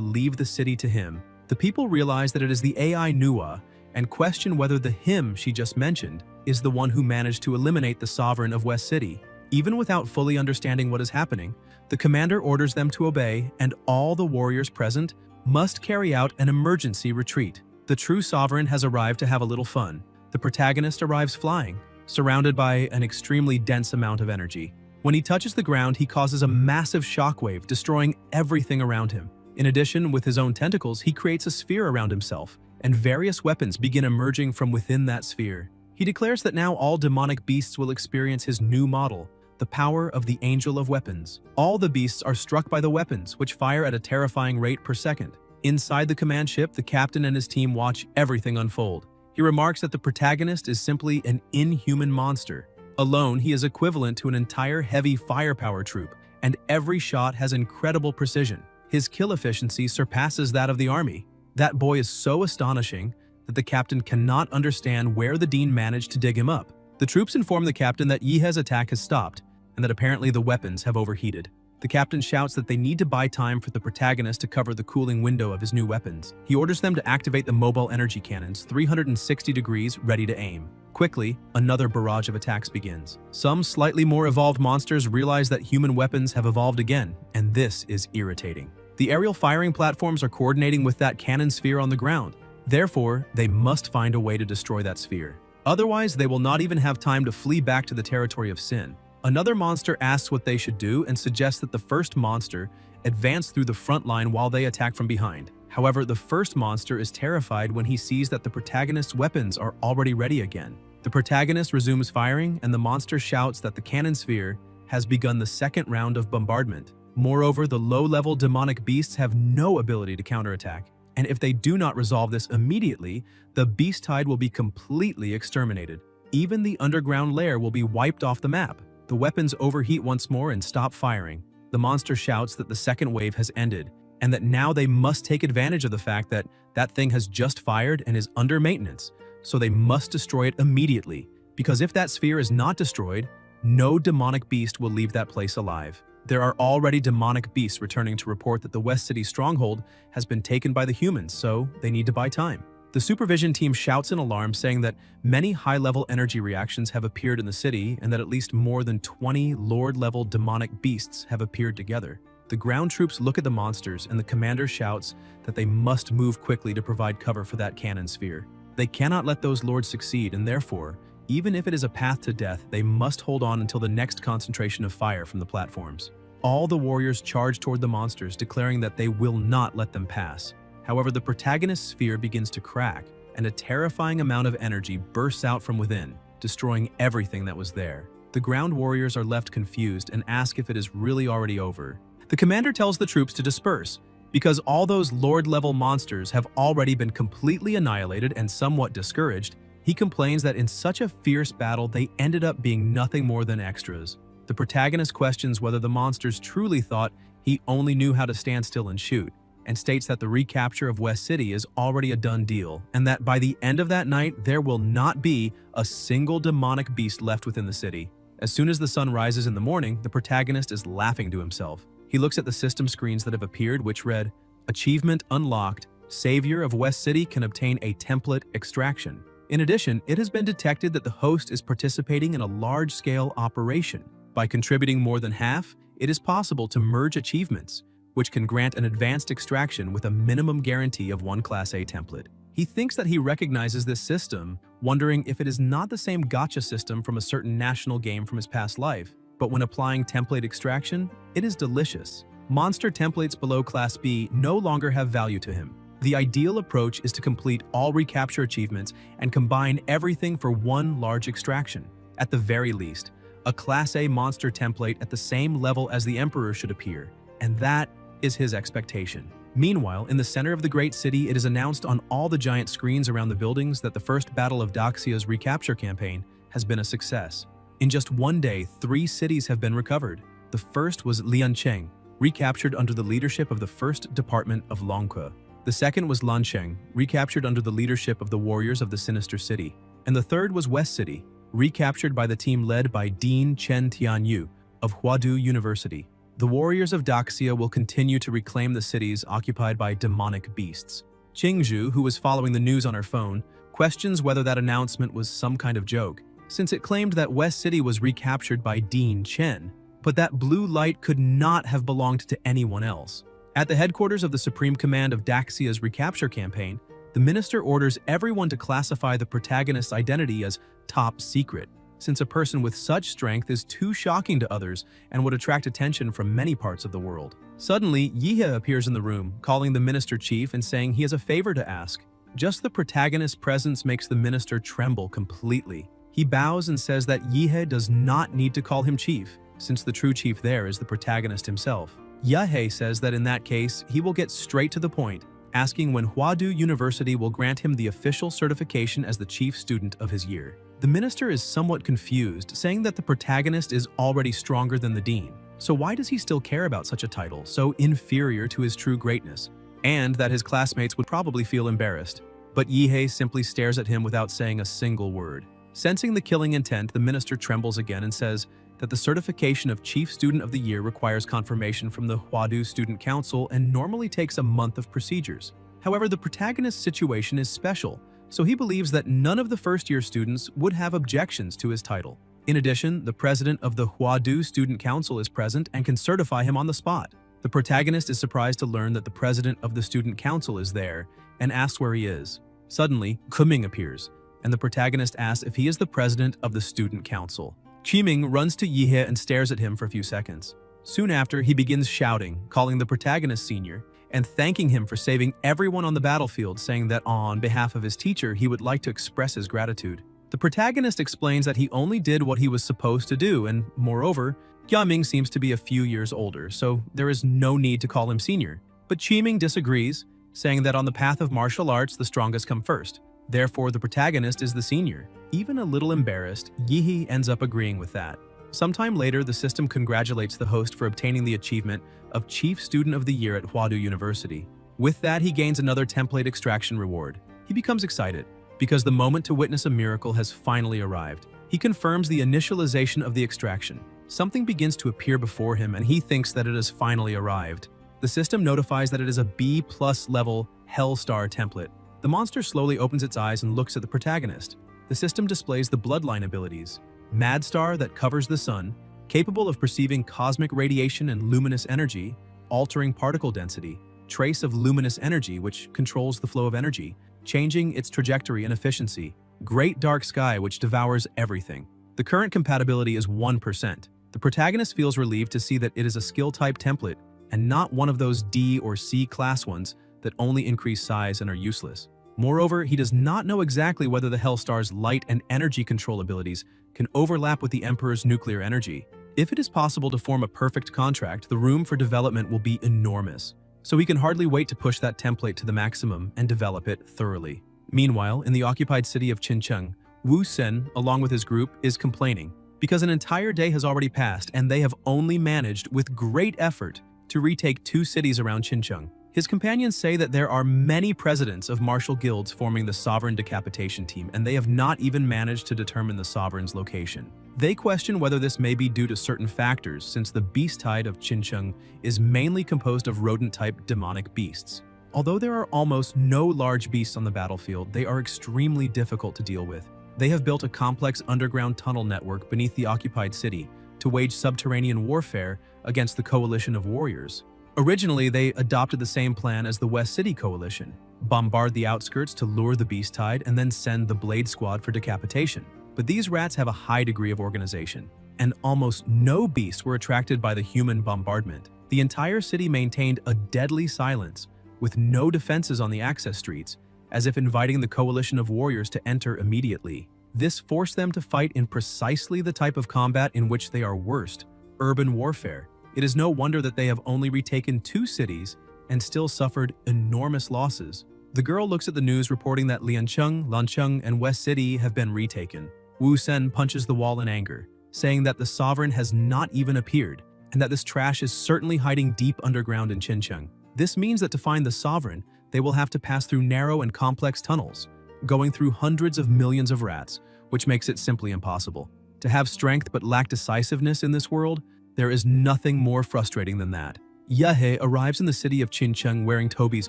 leave the city to him. The people realize that it is the AI Nua and question whether the him she just mentioned is the one who managed to eliminate the sovereign of West City. Even without fully understanding what is happening, the commander orders them to obey, and all the warriors present must carry out an emergency retreat. The true sovereign has arrived to have a little fun. The protagonist arrives flying, surrounded by an extremely dense amount of energy. When he touches the ground, he causes a massive shockwave, destroying everything around him. In addition, with his own tentacles, he creates a sphere around himself, and various weapons begin emerging from within that sphere. He declares that now all demonic beasts will experience his new model, the power of the Angel of Weapons. All the beasts are struck by the weapons, which fire at a terrifying rate per second. Inside the command ship, the captain and his team watch everything unfold. He remarks that the protagonist is simply an inhuman monster. Alone, he is equivalent to an entire heavy firepower troop, and every shot has incredible precision. His kill efficiency surpasses that of the army. That boy is so astonishing that the captain cannot understand where the dean managed to dig him up. The troops inform the captain that Yehe's attack has stopped, and that apparently the weapons have overheated. The captain shouts that they need to buy time for the protagonist to cover the cooling window of his new weapons. He orders them to activate the mobile energy cannons, 360 degrees, ready to aim. Quickly, another barrage of attacks begins. Some slightly more evolved monsters realize that human weapons have evolved again, and this is irritating. The aerial firing platforms are coordinating with that cannon sphere on the ground. Therefore, they must find a way to destroy that sphere. Otherwise, they will not even have time to flee back to the territory of sin. Another monster asks what they should do and suggests that the first monster advance through the front line while they attack from behind. However, the first monster is terrified when he sees that the protagonist's weapons are already ready again. The protagonist resumes firing, and the monster shouts that the cannon sphere has begun the second round of bombardment. Moreover, the low-level demonic beasts have no ability to counterattack, and if they do not resolve this immediately, the beast tide will be completely exterminated. Even the underground lair will be wiped off the map. The weapons overheat once more and stop firing. The monster shouts that the second wave has ended, and that now they must take advantage of the fact that that thing has just fired and is under maintenance, so they must destroy it immediately, because if that sphere is not destroyed, no demonic beast will leave that place alive. There are already demonic beasts returning to report that the West City stronghold has been taken by the humans, so they need to buy time. The supervision team shouts in alarm, saying that many high-level energy reactions have appeared in the city and that at least more than 20 Lord-level demonic beasts have appeared together. The ground troops look at the monsters, and the commander shouts that they must move quickly to provide cover for that cannon sphere. They cannot let those lords succeed, and therefore, even if it is a path to death, they must hold on until the next concentration of fire from the platforms. All the warriors charge toward the monsters, declaring that they will not let them pass. However, the protagonist's sphere begins to crack, and a terrifying amount of energy bursts out from within, destroying everything that was there. The ground warriors are left confused and ask if it is really already over. The commander tells the troops to disperse, because all those Lord-level monsters have already been completely annihilated, and somewhat discouraged, he complains that in such a fierce battle they ended up being nothing more than extras. The protagonist questions whether the monsters truly thought he only knew how to stand still and shoot, and states that the recapture of West City is already a done deal, and that by the end of that night there will not be a single demonic beast left within the city. As soon as the sun rises in the morning, the protagonist is laughing to himself. He looks at the system screens that have appeared, which read, "Achievement unlocked. Savior of West City can obtain a template extraction." In addition, it has been detected that the host is participating in a large-scale operation. By contributing more than half, it is possible to merge achievements, which can grant an advanced extraction with a minimum guarantee of one Class A template. He thinks that he recognizes this system, wondering if it is not the same gacha system from a certain national game from his past life, but when applying template extraction, it is delicious. Monster templates below Class B no longer have value to him. The ideal approach is to complete all recapture achievements and combine everything for one large extraction. At the very least, a Class A monster template at the same level as the Emperor should appear, and that is his expectation. Meanwhile, in the center of the great city, it is announced on all the giant screens around the buildings that the first battle of Daxia's recapture campaign has been a success. In just one day, 3 cities have been recovered. The first was Liancheng, recaptured under the leadership of the 1st Department of Longke. The second was Lancheng, recaptured under the leadership of the warriors of the Sinister City. And the third was West City, recaptured by the team led by Dean Chen Tianyu of Huadu University. The warriors of Daxia will continue to reclaim the cities occupied by demonic beasts. Qingzhu, who was following the news on her phone, questions whether that announcement was some kind of joke, since it claimed that West City was recaptured by Dean Chen, but that blue light could not have belonged to anyone else. At the headquarters of the Supreme Command of Daxia's recapture campaign, the minister orders everyone to classify the protagonist's identity as top secret, since a person with such strength is too shocking to others and would attract attention from many parts of the world. Suddenly, Yihe appears in the room, calling the minister chief and saying he has a favor to ask. Just the protagonist's presence makes the minister tremble completely. He bows and says that Yihe does not need to call him chief, since the true chief there is the protagonist himself. Yahe says that in that case, he will get straight to the point, asking when Huadu University will grant him the official certification as the chief student of his year. The minister is somewhat confused, saying that the protagonist is already stronger than the dean, so why does he still care about such a title, so inferior to his true greatness? And that his classmates would probably feel embarrassed. But Yihe simply stares at him without saying a single word. Sensing the killing intent, the minister trembles again and says that the certification of Chief Student of the Year requires confirmation from the Huadu Student Council and normally takes a month of procedures. However, the protagonist's situation is special, so he believes that none of the first-year students would have objections to his title. In addition, the president of the Huadu Student Council is present and can certify him on the spot. The protagonist is surprised to learn that the president of the Student Council is there and asks where he is. Suddenly, Kuming appears, and the protagonist asks if he is the president of the Student Council. Qiming runs to Yihe and stares at him for a few seconds. Soon after, he begins shouting, calling the protagonist senior, and thanking him for saving everyone on the battlefield, saying that on behalf of his teacher, he would like to express his gratitude. The protagonist explains that he only did what he was supposed to do, and moreover, Yaming seems to be a few years older, so there is no need to call him senior. But Qiming disagrees, saying that on the path of martial arts, the strongest come first. Therefore, the protagonist is the senior. Even a little embarrassed, Yihe ends up agreeing with that. Sometime later, the system congratulates the host for obtaining the achievement of Chief Student of the Year at Huadu University. With that, he gains another template extraction reward. He becomes excited, because the moment to witness a miracle has finally arrived. He confirms the initialization of the extraction. Something begins to appear before him, and he thinks that it has finally arrived. The system notifies that it is a B+ level Hellstar template. The monster slowly opens its eyes and looks at the protagonist. The system displays the bloodline abilities. Mad Star that covers the sun, capable of perceiving cosmic radiation and luminous energy, altering particle density. Trace of luminous energy, which controls the flow of energy, changing its trajectory and efficiency. Great Dark Sky, which devours everything. The current compatibility is 1%. The protagonist feels relieved to see that it is a skill-type template and not one of those D or C class ones that only increase size and are useless. Moreover, he does not know exactly whether the Hellstar's light and energy control abilities can overlap with the Emperor's nuclear energy. If it is possible to form a perfect contract, the room for development will be enormous. So he can hardly wait to push that template to the maximum and develop it thoroughly. Meanwhile, in the occupied city of Qincheng, Wu Sen, along with his group, is complaining because an entire day has already passed and they have only managed, with great effort, to retake 2 cities around Qincheng. His companions say that there are many presidents of martial guilds forming the Sovereign Decapitation Team, and they have not even managed to determine the Sovereign's location. They question whether this may be due to certain factors, since the beast tide of Qincheng is mainly composed of rodent-type demonic beasts. Although there are almost no large beasts on the battlefield, they are extremely difficult to deal with. They have built a complex underground tunnel network beneath the occupied city to wage subterranean warfare against the coalition of warriors. Originally, they adopted the same plan as the West City Coalition: bombard the outskirts to lure the beast tide and then send the Blade Squad for decapitation. But these rats have a high degree of organization, and almost no beasts were attracted by the human bombardment. The entire city maintained a deadly silence, with no defenses on the access streets, as if inviting the coalition of warriors to enter immediately. This forced them to fight in precisely the type of combat in which they are worst: urban warfare. It is no wonder that they have only retaken 2 cities and still suffered enormous losses. The girl looks at the news reporting that Liancheng, Lancheng, and West City have been retaken. Wu Sen punches the wall in anger, saying that the sovereign has not even appeared, and that this trash is certainly hiding deep underground in Xinjiang. This means that to find the sovereign, they will have to pass through narrow and complex tunnels, going through hundreds of millions of rats, which makes it simply impossible. To have strength but lack decisiveness in this world, there is nothing more frustrating than that. Yahe arrives in the city of Xinjiang wearing Toby's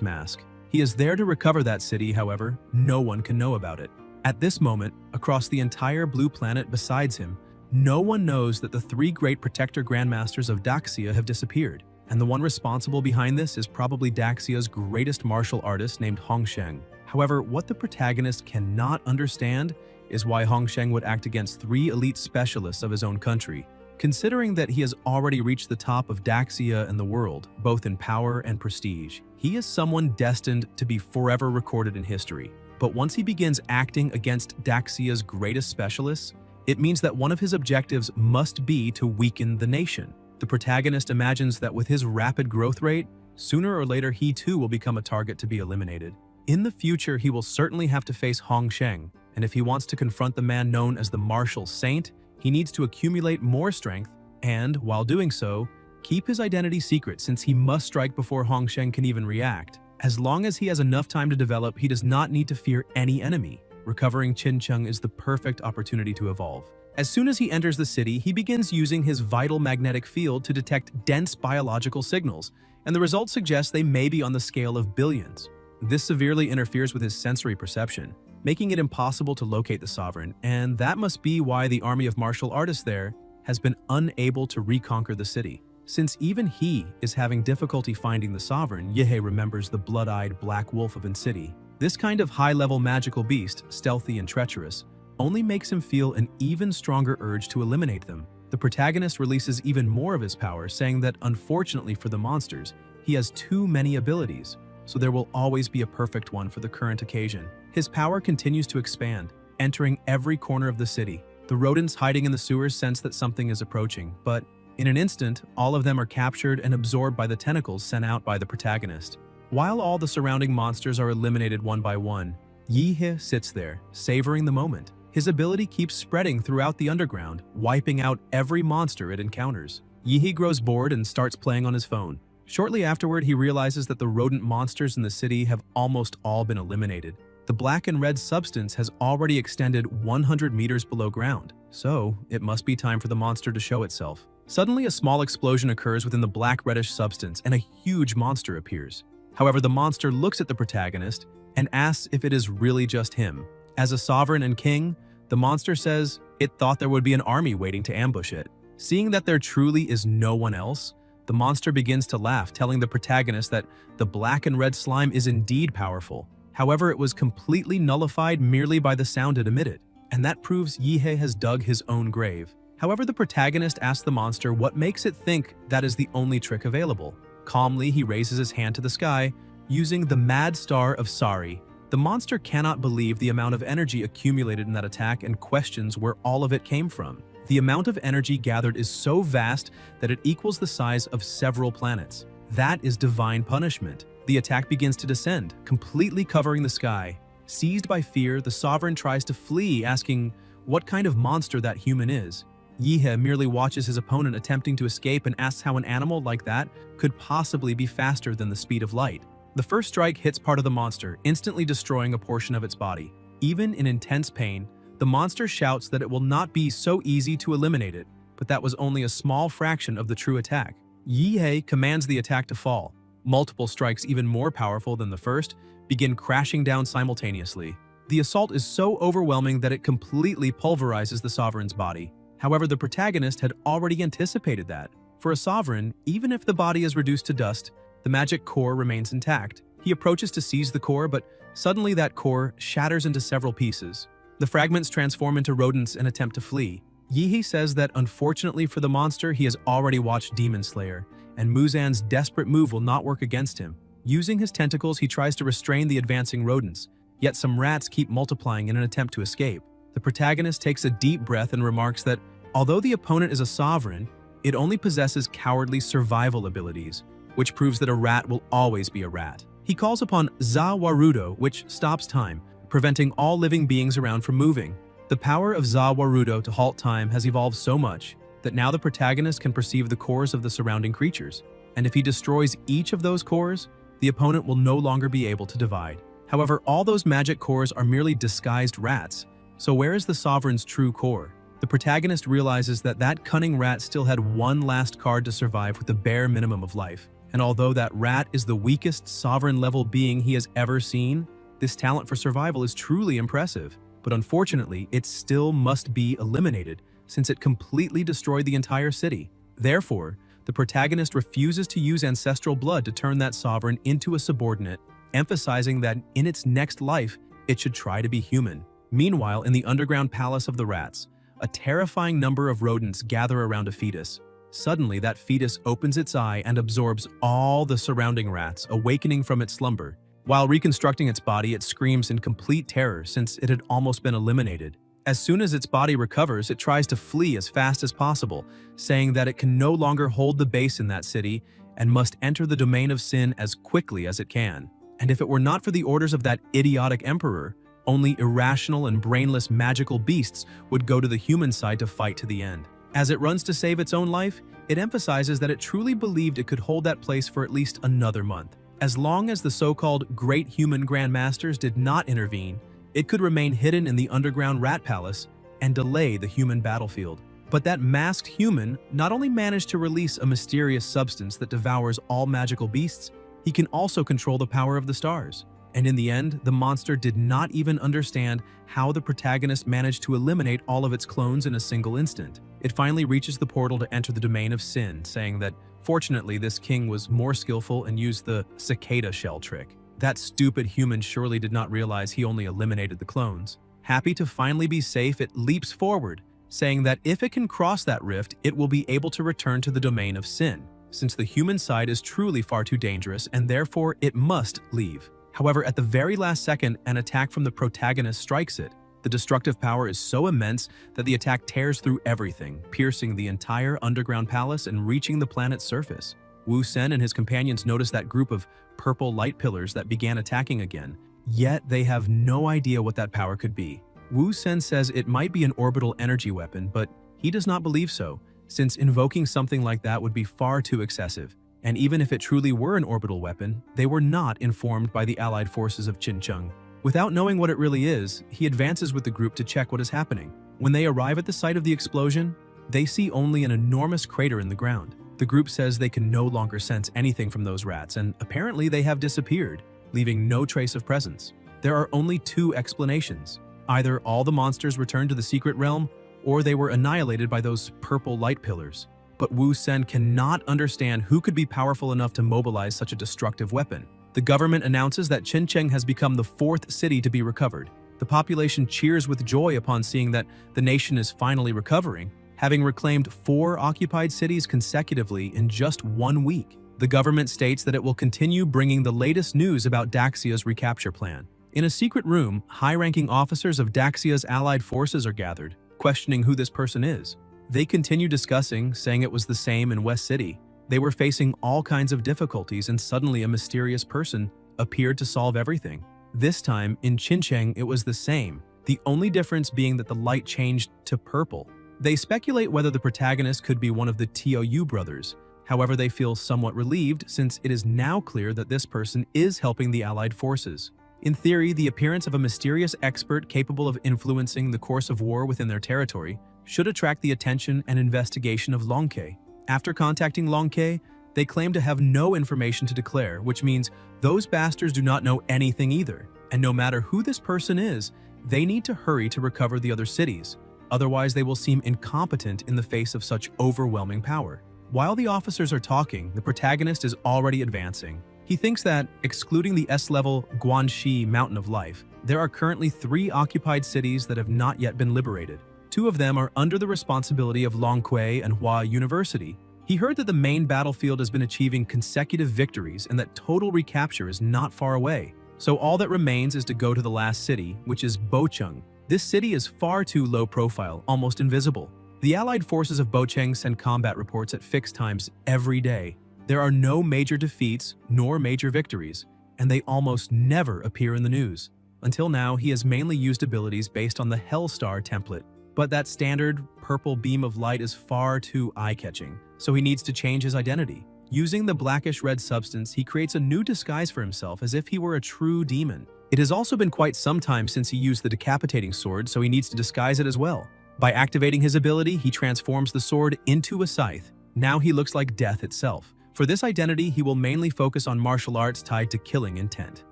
mask. He is there to recover that city, however, no one can know about it. At this moment, across the entire blue planet besides him, no one knows that the 3 great protector grandmasters of Daxia have disappeared, and the one responsible behind this is probably Daxia's greatest martial artist named Hongsheng. However, what the protagonist cannot understand is why Hongsheng would act against 3 elite specialists of his own country. Considering that he has already reached the top of Daxia and the world, both in power and prestige, he is someone destined to be forever recorded in history. But once he begins acting against Daxia's greatest specialists, it means that one of his objectives must be to weaken the nation. The protagonist imagines that with his rapid growth rate, sooner or later he too will become a target to be eliminated. In the future, he will certainly have to face Hongsheng, and if he wants to confront the man known as the Martial Saint, he needs to accumulate more strength and, while doing so, keep his identity secret, since he must strike before Hongsheng can even react. As long as he has enough time to develop, he does not need to fear any enemy. Recovering Xinjiang is the perfect opportunity to evolve. As soon as he enters the city, he begins using his vital magnetic field to detect dense biological signals, and the results suggest they may be on the scale of billions. This severely interferes with his sensory perception, making it impossible to locate the sovereign, and that must be why the army of martial artists there has been unable to reconquer the city. Since even he is having difficulty finding the sovereign, Yehe remembers the blood-eyed black wolf of City. This kind of high-level magical beast, stealthy and treacherous, only makes him feel an even stronger urge to eliminate them. The protagonist releases even more of his power, saying that unfortunately for the monsters, he has too many abilities, so there will always be a perfect one for the current occasion. His power continues to expand, entering every corner of the city. The rodents hiding in the sewers sense that something is approaching, but in an instant, all of them are captured and absorbed by the tentacles sent out by the protagonist. While all the surrounding monsters are eliminated one by one, Yihe sits there, savoring the moment. His ability keeps spreading throughout the underground, wiping out every monster it encounters. Yihe grows bored and starts playing on his phone. Shortly afterward, he realizes that the rodent monsters in the city have almost all been eliminated. The black and red substance has already extended 100 meters below ground, so it must be time for the monster to show itself. Suddenly, a small explosion occurs within the black-reddish substance, and a huge monster appears. However, the monster looks at the protagonist and asks if it is really just him. As a sovereign and king, the monster says it thought there would be an army waiting to ambush it. Seeing that there truly is no one else, the monster begins to laugh, telling the protagonist that the black and red slime is indeed powerful. However, it was completely nullified merely by the sound it emitted, and that proves Yihe has dug his own grave. However, the protagonist asks the monster what makes it think that is the only trick available. Calmly, he raises his hand to the sky, using the Mad Star of Sari. The monster cannot believe the amount of energy accumulated in that attack and questions where all of it came from. The amount of energy gathered is so vast that it equals the size of several planets. That is divine punishment. The attack begins to descend, completely covering the sky. Seized by fear, the sovereign tries to flee, asking what kind of monster that human is. Yihe merely watches his opponent attempting to escape and asks how an animal like that could possibly be faster than the speed of light. The first strike hits part of the monster, instantly destroying a portion of its body. Even in intense pain, the monster shouts that it will not be so easy to eliminate it, but that was only a small fraction of the true attack. Yihe commands the attack to fall, Multiple strikes, even more powerful than the first, begin crashing down simultaneously. The assault is so overwhelming that it completely pulverizes the sovereign's body. However, the protagonist had already anticipated that. For a sovereign, even if the body is reduced to dust, the magic core remains intact. He approaches to seize the core, but suddenly that core shatters into several pieces. The fragments transform into rodents and attempt to flee. Yihi says that unfortunately for the monster, he has already watched Demon Slayer, and Muzan's desperate move will not work against him. Using his tentacles, he tries to restrain the advancing rodents, yet some rats keep multiplying in an attempt to escape. The protagonist takes a deep breath and remarks that although the opponent is a sovereign, it only possesses cowardly survival abilities, which proves that a rat will always be a rat. He calls upon Za Warudo, which stops time, preventing all living beings around from moving. The power of Za Warudo to halt time has evolved so much that now the protagonist can perceive the cores of the surrounding creatures, and if he destroys each of those cores, the opponent will no longer be able to divide. However, all those magic cores are merely disguised rats, so where is the sovereign's true core? The protagonist realizes that that cunning rat still had one last card to survive with the bare minimum of life, and although that rat is the weakest sovereign-level being he has ever seen, this talent for survival is truly impressive. But unfortunately, it still must be eliminated, since it completely destroyed the entire city. Therefore, the protagonist refuses to use ancestral blood to turn that sovereign into a subordinate, emphasizing that in its next life, it should try to be human. Meanwhile, in the underground palace of the rats, a terrifying number of rodents gather around a fetus. Suddenly, that fetus opens its eye and absorbs all the surrounding rats, awakening from its slumber. While reconstructing its body, it screams in complete terror since it had almost been eliminated. As soon as its body recovers, it tries to flee as fast as possible, saying that it can no longer hold the base in that city and must enter the domain of sin as quickly as it can. And if it were not for the orders of that idiotic emperor, only irrational and brainless magical beasts would go to the human side to fight to the end. As it runs to save its own life, it emphasizes that it truly believed it could hold that place for at least another month. As long as the so-called great human grandmasters did not intervene, it could remain hidden in the underground rat palace and delay the human battlefield. But that masked human not only managed to release a mysterious substance that devours all magical beasts, he can also control the power of the stars. And in the end, the monster did not even understand how the protagonist managed to eliminate all of its clones in a single instant. It finally reaches the portal to enter the domain of sin, saying that fortunately this king was more skillful and used the cicada shell trick. That stupid human surely did not realize he only eliminated the clones. Happy to finally be safe, it leaps forward, saying that if it can cross that rift, it will be able to return to the domain of sin, since the human side is truly far too dangerous and therefore it must leave. However, at the very last second, an attack from the protagonist strikes it. The destructive power is so immense that the attack tears through everything, piercing the entire underground palace and reaching the planet's surface. Wu Sen and his companions notice that group of purple light pillars that began attacking again, yet they have no idea what that power could be. Wu Sen says it might be an orbital energy weapon, but he does not believe so, since invoking something like that would be far too excessive. And even if it truly were an orbital weapon, they were not informed by the allied forces of Qincheng. Without knowing what it really is, he advances with the group to check what is happening. When they arrive at the site of the explosion, they see only an enormous crater in the ground. The group says they can no longer sense anything from those rats, and apparently they have disappeared, leaving no trace of presence. There are only two explanations. Either all the monsters returned to the secret realm, or they were annihilated by those purple light pillars. But Wu Sen cannot understand who could be powerful enough to mobilize such a destructive weapon. The government announces that Qincheng has become the fourth city to be recovered. The population cheers with joy upon seeing that the nation is finally recovering, having reclaimed 4 occupied cities consecutively in just 1 week. The government states that it will continue bringing the latest news about Daxia's recapture plan. In a secret room, high-ranking officers of Daxia's allied forces are gathered, questioning who this person is. They continue discussing, saying it was the same in West City. They were facing all kinds of difficulties and suddenly a mysterious person appeared to solve everything. This time, in Qincheng, it was the same, the only difference being that the light changed to purple. They speculate whether the protagonist could be one of the TOU brothers. However, they feel somewhat relieved since it is now clear that this person is helping the allied forces. In theory, the appearance of a mysterious expert capable of influencing the course of war within their territory should attract the attention and investigation of Longke. After contacting Longke, They claim to have no information to declare, which means those bastards do not know anything either. And no matter who this person is, they need to hurry to recover the other cities. Otherwise, they will seem incompetent in the face of such overwhelming power. While the officers are talking, the protagonist is already advancing. He thinks that, excluding the S-level Guanxi Mountain of Life, there are currently 3 occupied cities that have not yet been liberated. 2 of them are under the responsibility of Longquay and Hua University. He heard that the main battlefield has been achieving consecutive victories and that total recapture is not far away. So all that remains is to go to the last city, which is Bocheng. This city is far too low profile, almost invisible. The allied forces of Bocheng send combat reports at fixed times every day. There are no major defeats nor major victories, and they almost never appear in the news. Until now, he has mainly used abilities based on the Hellstar template, but that standard purple beam of light is far too eye-catching, so he needs to change his identity. Using the blackish-red substance, he creates a new disguise for himself as if he were a true demon. It has also been quite some time since he used the decapitating sword, so he needs to disguise it as well. By activating his ability, he transforms the sword into a scythe. Now he looks like death itself. For this identity, he will mainly focus on martial arts tied to killing intent.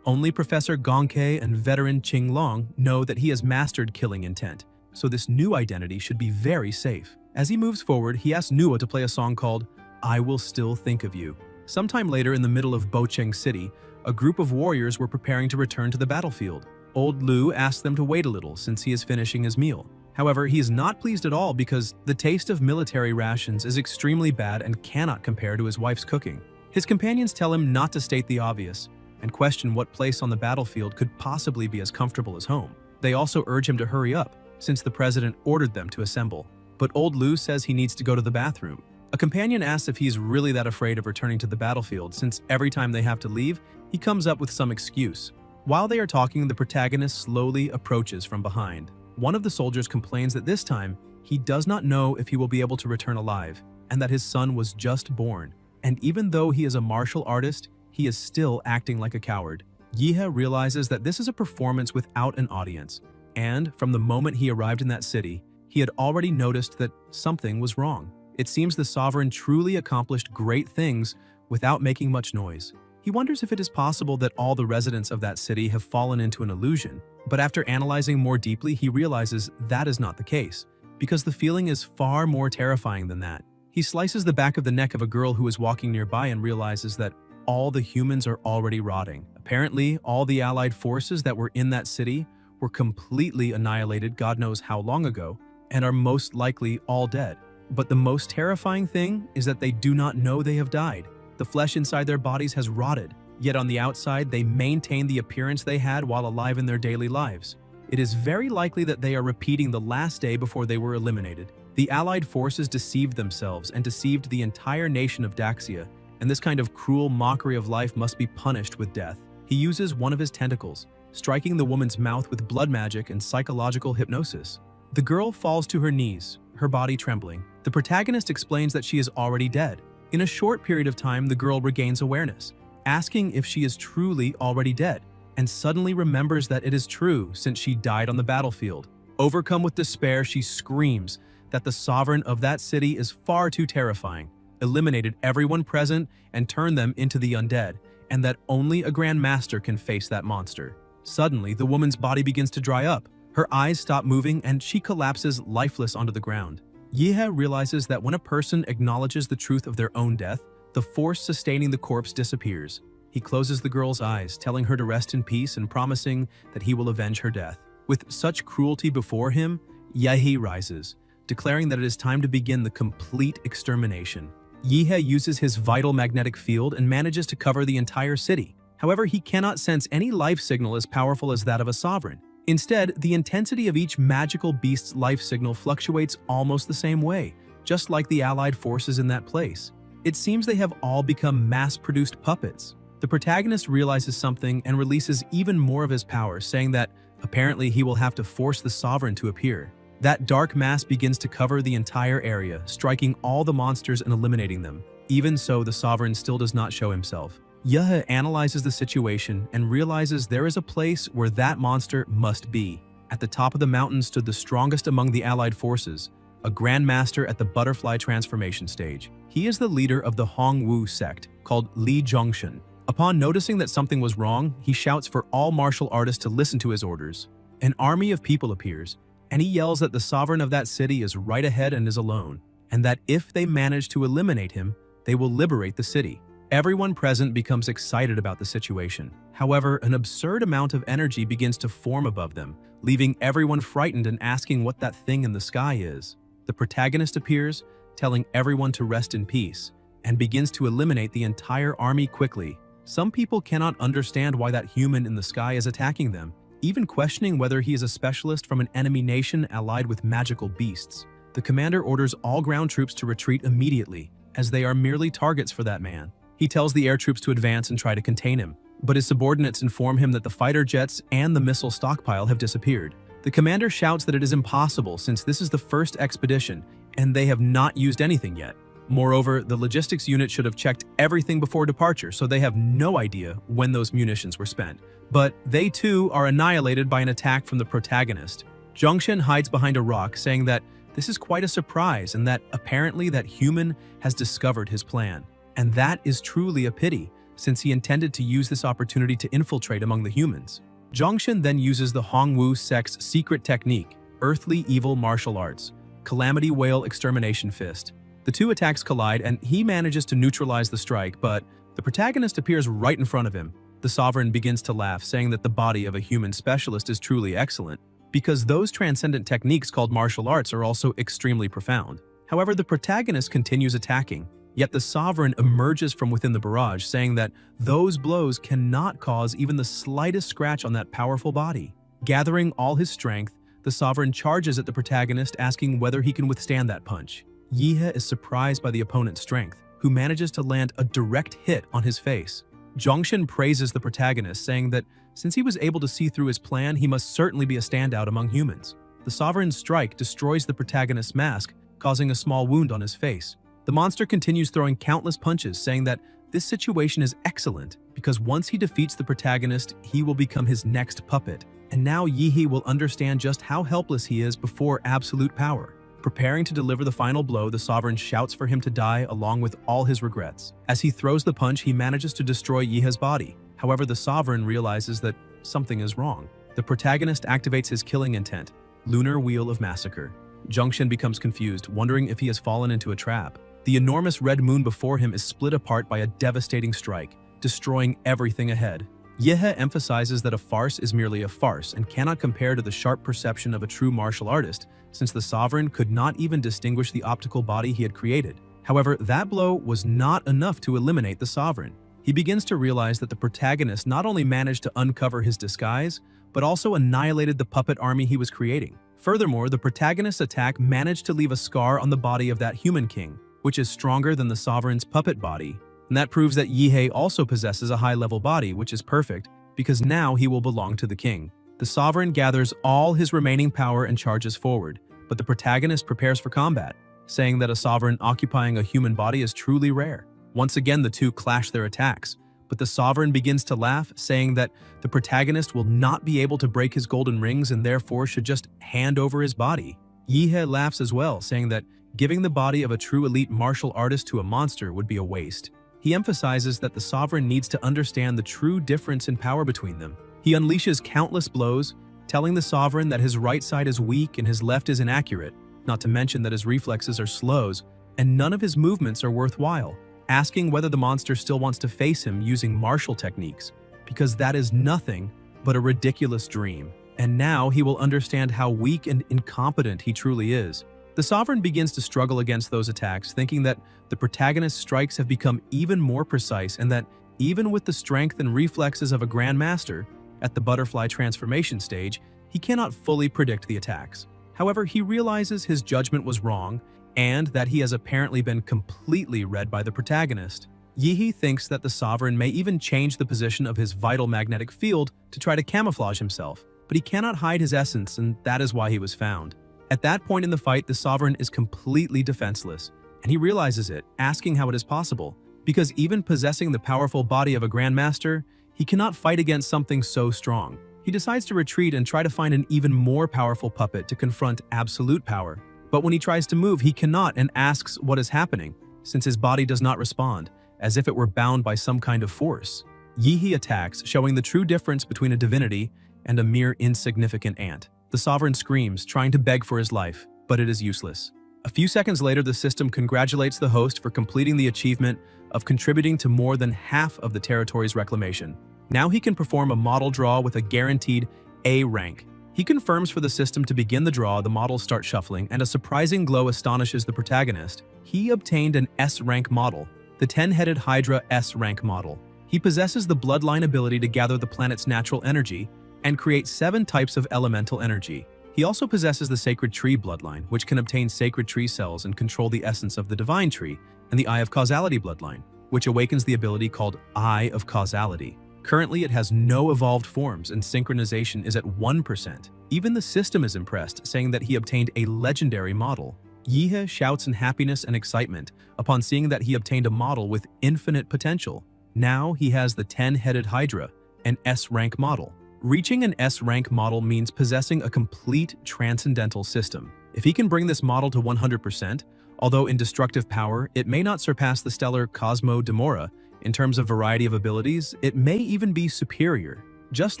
Only Professor Gongke and veteran Qing Long know that he has mastered killing intent, so this new identity should be very safe. As he moves forward, he asks Nua to play a song called "I Will Still Think of You." Sometime later in the middle of Bocheng City, a group of warriors were preparing to return to the battlefield. Old Lu asks them to wait a little since he is finishing his meal. However, he is not pleased at all because the taste of military rations is extremely bad and cannot compare to his wife's cooking. His companions tell him not to state the obvious and question what place on the battlefield could possibly be as comfortable as home. They also urge him to hurry up, since the president ordered them to assemble. But old Lu says he needs to go to the bathroom. A companion asks if he's really that afraid of returning to the battlefield, since every time they have to leave, he comes up with some excuse. While they are talking, the protagonist slowly approaches from behind. One of the soldiers complains that this time, he does not know if he will be able to return alive, and that his son was just born. And even though he is a martial artist, he is still acting like a coward. Yihe realizes that this is a performance without an audience, and from the moment he arrived in that city, he had already noticed that something was wrong. It seems the sovereign truly accomplished great things without making much noise. He wonders if it is possible that all the residents of that city have fallen into an illusion, but after analyzing more deeply, he realizes that is not the case, because the feeling is far more terrifying than that. He slices the back of the neck of a girl who is walking nearby and realizes that all the humans are already rotting. Apparently, all the allied forces that were in that city were completely annihilated God knows how long ago, and are most likely all dead. But the most terrifying thing is that they do not know they have died. The flesh inside their bodies has rotted, yet on the outside they maintain the appearance they had while alive in their daily lives. It is very likely that they are repeating the last day before they were eliminated. The allied forces deceived themselves and deceived the entire nation of Daxia, and this kind of cruel mockery of life must be punished with death. He uses one of his tentacles, striking the woman's mouth with blood magic and psychological hypnosis. The girl falls to her knees, her body trembling. The protagonist explains that she is already dead. In a short period of time, the girl regains awareness, asking if she is truly already dead, and suddenly remembers that it is true since she died on the battlefield. Overcome with despair, she screams that the sovereign of that city is far too terrifying, eliminated everyone present and turned them into the undead, and that only a Grand Master can face that monster. Suddenly, the woman's body begins to dry up. Her eyes stop moving and she collapses lifeless onto the ground. Yihe realizes that when a person acknowledges the truth of their own death, the force sustaining the corpse disappears. He closes the girl's eyes, telling her to rest in peace and promising that he will avenge her death. With such cruelty before him, Yahe rises, declaring that it is time to begin the complete extermination. Yihe uses his vital magnetic field and manages to cover the entire city. However, he cannot sense any life signal as powerful as that of a sovereign. Instead, the intensity of each magical beast's life signal fluctuates almost the same way, just like the allied forces in that place. It seems they have all become mass-produced puppets. The protagonist realizes something and releases even more of his power, saying that apparently he will have to force the sovereign to appear. That dark mass begins to cover the entire area, striking all the monsters and eliminating them. Even so, the sovereign still does not show himself. Yihe analyzes the situation and realizes there is a place where that monster must be. At the top of the mountain stood the strongest among the allied forces, a grandmaster at the butterfly transformation stage. He is the leader of the Hongwu sect, called Li Zhongshan. Upon noticing that something was wrong, he shouts for all martial artists to listen to his orders. An army of people appears, and he yells that the sovereign of that city is right ahead and is alone, and that if they manage to eliminate him, they will liberate the city. Everyone present becomes excited about the situation. However, an absurd amount of energy begins to form above them, leaving everyone frightened and asking what that thing in the sky is. The protagonist appears, telling everyone to rest in peace, and begins to eliminate the entire army quickly. Some people cannot understand why that human in the sky is attacking them, even questioning whether he is a specialist from an enemy nation allied with magical beasts. The commander orders all ground troops to retreat immediately, as they are merely targets for that man. He tells the air troops to advance and try to contain him, but his subordinates inform him that the fighter jets and the missile stockpile have disappeared. The commander shouts that it is impossible since this is the first expedition and they have not used anything yet. Moreover, the logistics unit should have checked everything before departure, so they have no idea when those munitions were spent. But they too are annihilated by an attack from the protagonist. Zhongshan hides behind a rock, saying that this is quite a surprise and that apparently that human has discovered his plan. And that is truly a pity, since he intended to use this opportunity to infiltrate among the humans. Zhongshan then uses the Hongwu sect's secret technique, Earthly Evil Martial Arts, Calamity Whale Extermination Fist. The two attacks collide and he manages to neutralize the strike, but the protagonist appears right in front of him. The sovereign begins to laugh, saying that the body of a human specialist is truly excellent, because those transcendent techniques called martial arts are also extremely profound. However, the protagonist continues attacking, yet the sovereign emerges from within the barrage, saying that those blows cannot cause even the slightest scratch on that powerful body. Gathering all his strength, the sovereign charges at the protagonist, asking whether he can withstand that punch. Yihe is surprised by the opponent's strength, who manages to land a direct hit on his face. Zhongshan praises the protagonist, saying that since he was able to see through his plan, he must certainly be a standout among humans. The sovereign's strike destroys the protagonist's mask, causing a small wound on his face. The monster continues throwing countless punches, saying that this situation is excellent because once he defeats the protagonist, he will become his next puppet. And now Yihe will understand just how helpless he is before absolute power. Preparing to deliver the final blow, the sovereign shouts for him to die along with all his regrets. As he throws the punch, he manages to destroy Yihe's body. However, the sovereign realizes that something is wrong. The protagonist activates his killing intent, Lunar Wheel of Massacre. Zhongshan becomes confused, wondering if he has fallen into a trap. The enormous red moon before him is split apart by a devastating strike, destroying everything ahead. Yihe emphasizes that a farce is merely a farce and cannot compare to the sharp perception of a true martial artist, since the sovereign could not even distinguish the optical body he had created. However, that blow was not enough to eliminate the sovereign. He begins to realize that the protagonist not only managed to uncover his disguise, but also annihilated the puppet army he was creating. Furthermore, the protagonist's attack managed to leave a scar on the body of that human king, which is stronger than the sovereign's puppet body. And that proves that Yihe also possesses a high-level body, which is perfect, because now he will belong to the king. The sovereign gathers all his remaining power and charges forward, but the protagonist prepares for combat, saying that a sovereign occupying a human body is truly rare. Once again, the two clash their attacks, but the sovereign begins to laugh, saying that the protagonist will not be able to break his golden rings and therefore should just hand over his body. Yihe laughs as well, saying that giving the body of a true elite martial artist to a monster would be a waste. He emphasizes that the sovereign needs to understand the true difference in power between them. He unleashes countless blows, telling the sovereign that his right side is weak and his left is inaccurate, not to mention that his reflexes are slows and none of his movements are worthwhile, asking whether the monster still wants to face him using martial techniques, because that is nothing but a ridiculous dream. And now he will understand how weak and incompetent he truly is. The sovereign begins to struggle against those attacks, thinking that the protagonist's strikes have become even more precise and that even with the strength and reflexes of a grandmaster, at the butterfly transformation stage, he cannot fully predict the attacks. However, he realizes his judgment was wrong and that he has apparently been completely read by the protagonist. Yihe thinks that the sovereign may even change the position of his vital magnetic field to try to camouflage himself, but he cannot hide his essence, and that is why he was found. At that point in the fight, the sovereign is completely defenseless, and he realizes it, asking how it is possible, because even possessing the powerful body of a grandmaster, he cannot fight against something so strong. He decides to retreat and try to find an even more powerful puppet to confront absolute power. But when he tries to move, he cannot and asks what is happening, since his body does not respond, as if it were bound by some kind of force. Yihe attacks, showing the true difference between a divinity and a mere insignificant ant. The sovereign screams, trying to beg for his life, but it is useless. A few seconds later, the system congratulates the host for completing the achievement of contributing to more than half of the territory's reclamation. Now he can perform a model draw with a guaranteed A rank. He confirms for the system to begin the draw. The models start shuffling, and a surprising glow astonishes the protagonist. He obtained an S rank model, the 10-headed Hydra S rank model. He possesses the bloodline ability to gather the planet's natural energy and create 7 types of elemental energy. He also possesses the Sacred Tree bloodline, which can obtain sacred tree cells and control the essence of the Divine Tree, and the Eye of Causality bloodline, which awakens the ability called Eye of Causality. Currently, it has no evolved forms and synchronization is at 1%. Even the system is impressed, saying that he obtained a legendary model. Yihe shouts in happiness and excitement upon seeing that he obtained a model with infinite potential. Now he has the 10-headed Hydra, an S-rank model. Reaching an S-rank model means possessing a complete transcendental system. If he can bring this model to 100%, although in destructive power, it may not surpass the stellar Cosmo Demora. In terms of variety of abilities, it may even be superior. Just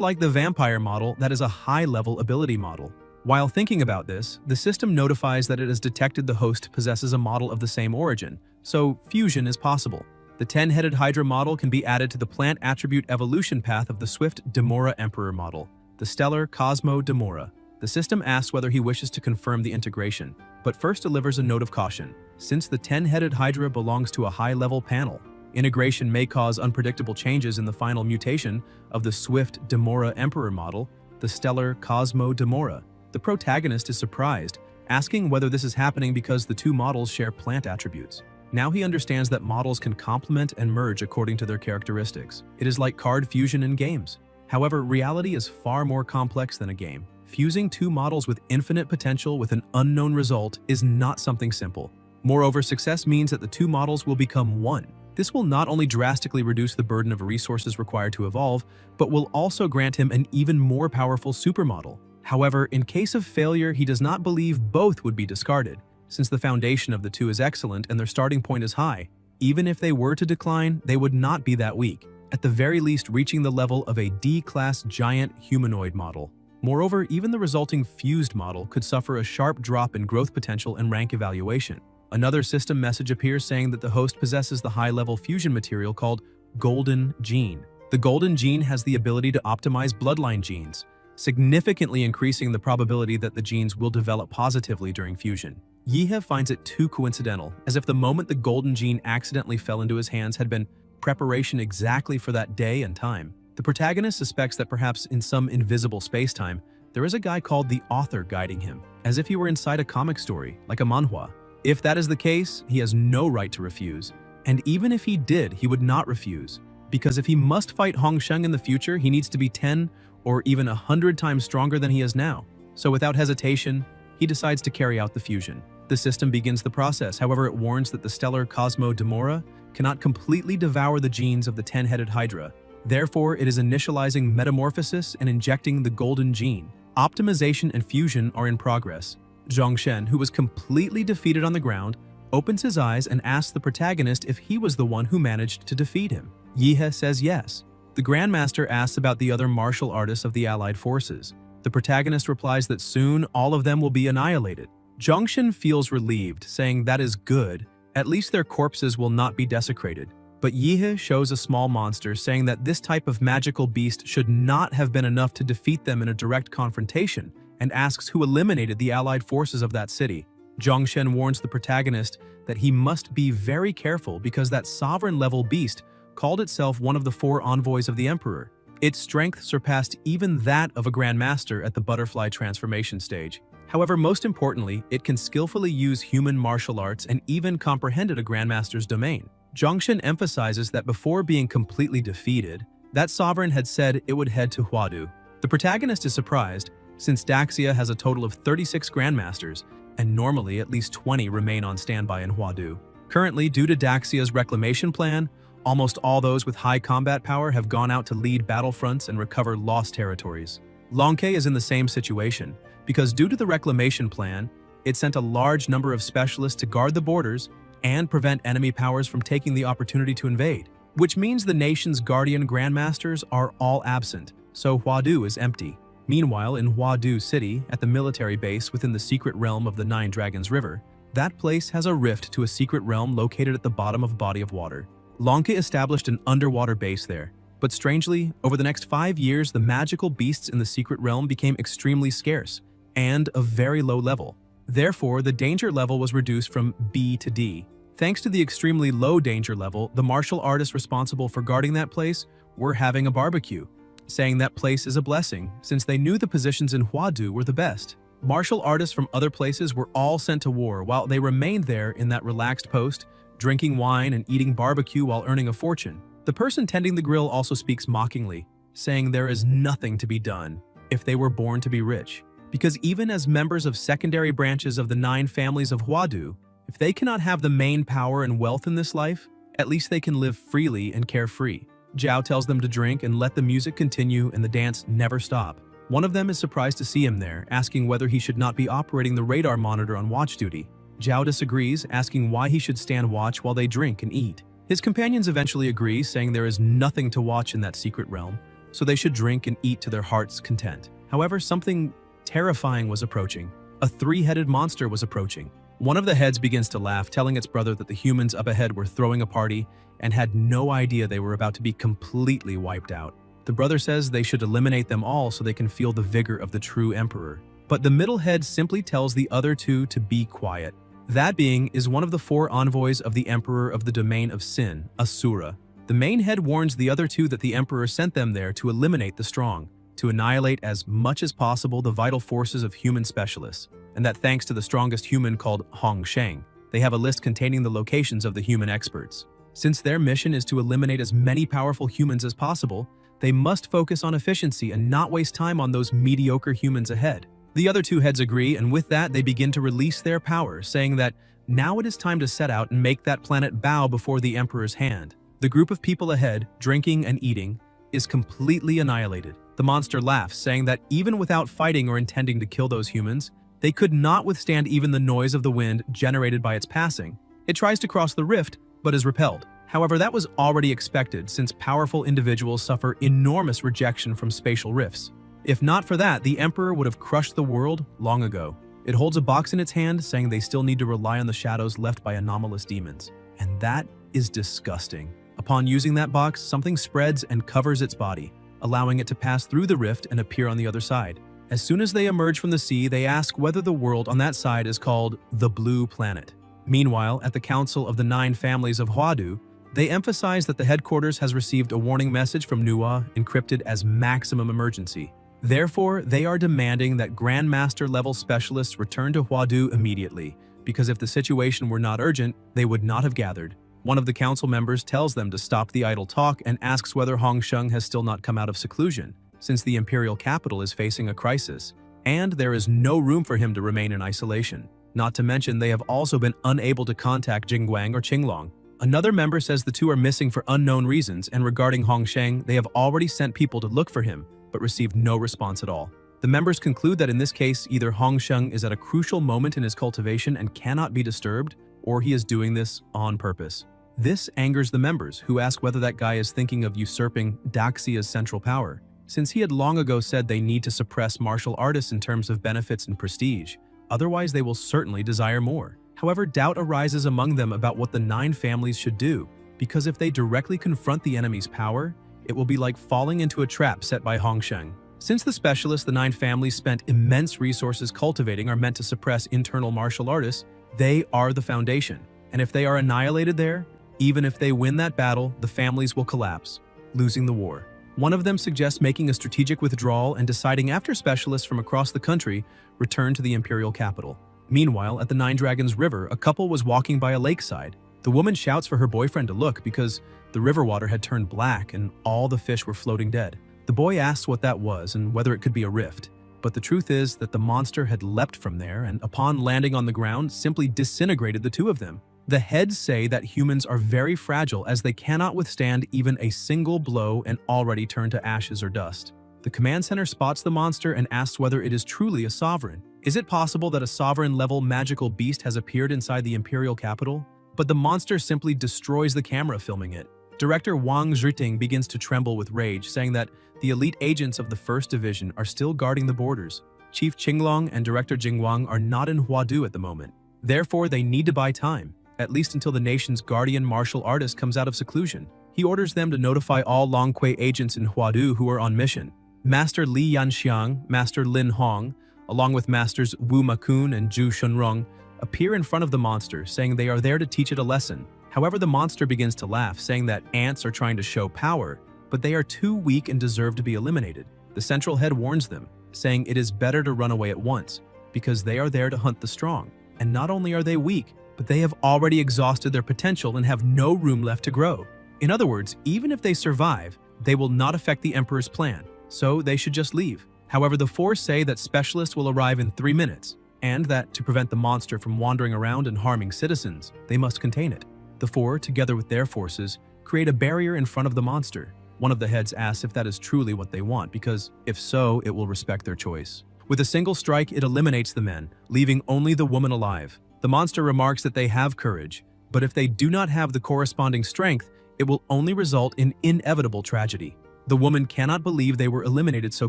like the vampire model, that is a high-level ability model. While thinking about this, the system notifies that it has detected the host possesses a model of the same origin, so fusion is possible. The 10-headed Hydra model can be added to the plant attribute evolution path of the swift Demora Emperor model, the stellar Cosmo Demora. The system asks whether he wishes to confirm the integration, but first delivers a note of caution. Since the 10-headed Hydra belongs to a high-level panel, integration may cause unpredictable changes in the final mutation of the swift Demora Emperor model, the stellar Cosmo Demora. The protagonist is surprised, asking whether this is happening because the two models share plant attributes. Now he understands that models can complement and merge according to their characteristics. It is like card fusion in games. However, reality is far more complex than a game. Fusing two models with infinite potential with an unknown result is not something simple. Moreover, success means that the two models will become one. This will not only drastically reduce the burden of resources required to evolve, but will also grant him an even more powerful supermodel. However, in case of failure, he does not believe both would be discarded. Since the foundation of the two is excellent and their starting point is high, even if they were to decline, they would not be that weak, at the very least reaching the level of a D-class giant humanoid model. Moreover, even the resulting fused model could suffer a sharp drop in growth potential and rank evaluation. Another system message appears saying that the host possesses the high-level fusion material called Golden Gene. The Golden Gene has the ability to optimize bloodline genes, significantly increasing the probability that the genes will develop positively during fusion. Yihe finds it too coincidental, as if the moment the Golden Gene accidentally fell into his hands had been preparation exactly for that day and time. The protagonist suspects that perhaps in some invisible space-time, there is a guy called the Author guiding him, as if he were inside a comic story, like a manhwa. If that is the case, he has no right to refuse. And even if he did, he would not refuse. Because if he must fight Hongsheng in the future, he needs to be 10 or even 100 times stronger than he is now. So without hesitation, he decides to carry out the fusion. The system begins the process, however it warns that the stellar Cosmo Demora cannot completely devour the genes of the 10-headed Hydra. Therefore, it is initializing metamorphosis and injecting the Golden Gene. Optimization and fusion are in progress. Zhongshen, who was completely defeated on the ground, opens his eyes and asks the protagonist if he was the one who managed to defeat him. Yihe says yes. The Grandmaster asks about the other martial artists of the Allied forces. The protagonist replies that soon all of them will be annihilated. Zhongshen feels relieved, saying that is good, at least their corpses will not be desecrated. But Yihe shows a small monster, saying that this type of magical beast should not have been enough to defeat them in a direct confrontation, and asks who eliminated the Allied forces of that city. Zhongshen warns the protagonist that he must be very careful because that sovereign-level beast called itself one of the 4 envoys of the Emperor. Its strength surpassed even that of a Grandmaster at the butterfly transformation stage. However, most importantly, it can skillfully use human martial arts and even comprehended a Grandmaster's domain. Zhongshen emphasizes that before being completely defeated, that sovereign had said it would head to Huadu. The protagonist is surprised, since Daxia has a total of 36 Grandmasters, and normally at least 20 remain on standby in Huadu. Currently, due to Daxia's reclamation plan, almost all those with high combat power have gone out to lead battlefronts and recover lost territories. Longke is in the same situation, because due to the reclamation plan, it sent a large number of specialists to guard the borders and prevent enemy powers from taking the opportunity to invade, which means the nation's guardian grandmasters are all absent, so Huadu is empty. Meanwhile, in Huadu City, at the military base within the secret realm of the Nine Dragons River, that place has a rift to a secret realm located at the bottom of a body of water. Lanka established an underwater base there, but strangely, over the next 5 years, the magical beasts in the secret realm became extremely scarce and of very low level. Therefore, the danger level was reduced from B to D. Thanks to the extremely low danger level, the martial artists responsible for guarding that place were having a barbecue, saying that place is a blessing since they knew the positions in Huadu were the best. Martial artists from other places were all sent to war while they remained there in that relaxed post, drinking wine and eating barbecue while earning a fortune. The person tending the grill also speaks mockingly, saying there is nothing to be done if they were born to be rich, because even as members of secondary branches of the 9 families of Huadu, if they cannot have the main power and wealth in this life, at least they can live freely and carefree. Zhao tells them to drink and let the music continue and the dance never stop. One of them is surprised to see him there, asking whether he should not be operating the radar monitor on watch duty. Zhao disagrees, asking why he should stand watch while they drink and eat. His companions eventually agree, saying there is nothing to watch in that secret realm, so they should drink and eat to their heart's content. However, something terrifying was approaching. A 3-headed monster was approaching. One of the heads begins to laugh, telling its brother that the humans up ahead were throwing a party and had no idea they were about to be completely wiped out. The brother says they should eliminate them all so they can feel the vigor of the true emperor. But the middle head simply tells the other 2 to be quiet. That being is one of the 4 envoys of the emperor of the domain of sin, Asura. The main head warns the other 2 that the emperor sent them there to eliminate the strong, to annihilate as much as possible the vital forces of human specialists, and that thanks to the strongest human called Hong Sheng, they have a list containing the locations of the human experts. Since their mission is to eliminate as many powerful humans as possible, they must focus on efficiency and not waste time on those mediocre humans ahead. The other 2 heads agree, and with that they begin to release their power, saying that now it is time to set out and make that planet bow before the emperor's hand. The group of people ahead, drinking and eating, is completely annihilated. The monster laughs, saying that even without fighting or intending to kill those humans, they could not withstand even the noise of the wind generated by its passing. It tries to cross the rift, but is repelled. However, that was already expected since powerful individuals suffer enormous rejection from spatial rifts. If not for that, the Emperor would have crushed the world long ago. It holds a box in its hand, saying they still need to rely on the shadows left by anomalous demons. And that is disgusting. Upon using that box, something spreads and covers its body, allowing it to pass through the rift and appear on the other side. As soon as they emerge from the sea, they ask whether the world on that side is called the Blue Planet. Meanwhile, at the Council of the 9 Families of Huadu, they emphasize that the headquarters has received a warning message from Nuwa encrypted as maximum emergency. Therefore, they are demanding that Grandmaster-level specialists return to Huadu immediately, because if the situation were not urgent, they would not have gathered. One of the council members tells them to stop the idle talk and asks whether Hong Sheng has still not come out of seclusion, since the imperial capital is facing a crisis, and there is no room for him to remain in isolation. Not to mention, they have also been unable to contact Jingguang or Qinglong. Another member says the 2 are missing for unknown reasons, and regarding Hong Sheng, they have already sent people to look for him, but received no response at all. The members conclude that in this case, either Hong Sheng is at a crucial moment in his cultivation and cannot be disturbed, or he is doing this on purpose. This angers the members, who ask whether that guy is thinking of usurping Daxia's central power, since he had long ago said they need to suppress martial artists in terms of benefits and prestige. Otherwise, they will certainly desire more. However, doubt arises among them about what the 9 families should do, because if they directly confront the enemy's power, it will be like falling into a trap set by Hong Sheng. Since the specialists the 9 families spent immense resources cultivating are meant to suppress internal martial artists, they are the foundation. And if they are annihilated there, even if they win that battle, the families will collapse, losing the war. One of them suggests making a strategic withdrawal and deciding after specialists from across the country return to the imperial capital. Meanwhile, at the Nine Dragons River, a couple was walking by a lakeside. The woman shouts for her boyfriend to look because the river water had turned black and all the fish were floating dead. The boy asks what that was and whether it could be a rift. But the truth is that the monster had leapt from there and upon landing on the ground simply disintegrated the 2 of them. The heads say that humans are very fragile as they cannot withstand even a single blow and already turn to ashes or dust. The command center spots the monster and asks whether it is truly a sovereign. Is it possible that a sovereign-level magical beast has appeared inside the imperial capital? But the monster simply destroys the camera filming it. Director Wang Zhiting begins to tremble with rage, saying that the elite agents of the 1st Division are still guarding the borders. Chief Qinglong and Director Jingwang are not in Huadu at the moment. Therefore, they need to buy time, at least until the nation's guardian martial artist comes out of seclusion. He orders them to notify all Longquei agents in Huadu who are on mission. Master Li Yanxiang, Master Lin Hong, along with Masters Wu Makun and Zhu Shunrong, appear in front of the monster, saying they are there to teach it a lesson. However, the monster begins to laugh, saying that ants are trying to show power, but they are too weak and deserve to be eliminated. The central head warns them, saying it is better to run away at once, because they are there to hunt the strong. And not only are they weak, but they have already exhausted their potential and have no room left to grow. In other words, even if they survive, they will not affect the Emperor's plan, so they should just leave. However, the four say that specialists will arrive in 3 minutes, and that to prevent the monster from wandering around and harming citizens, they must contain it. The four, together with their forces, create a barrier in front of the monster. One of the heads asks if that is truly what they want, because if so, it will respect their choice. With a single strike, it eliminates the men, leaving only the woman alive. The monster remarks that they have courage, but if they do not have the corresponding strength, it will only result in inevitable tragedy. The woman cannot believe they were eliminated so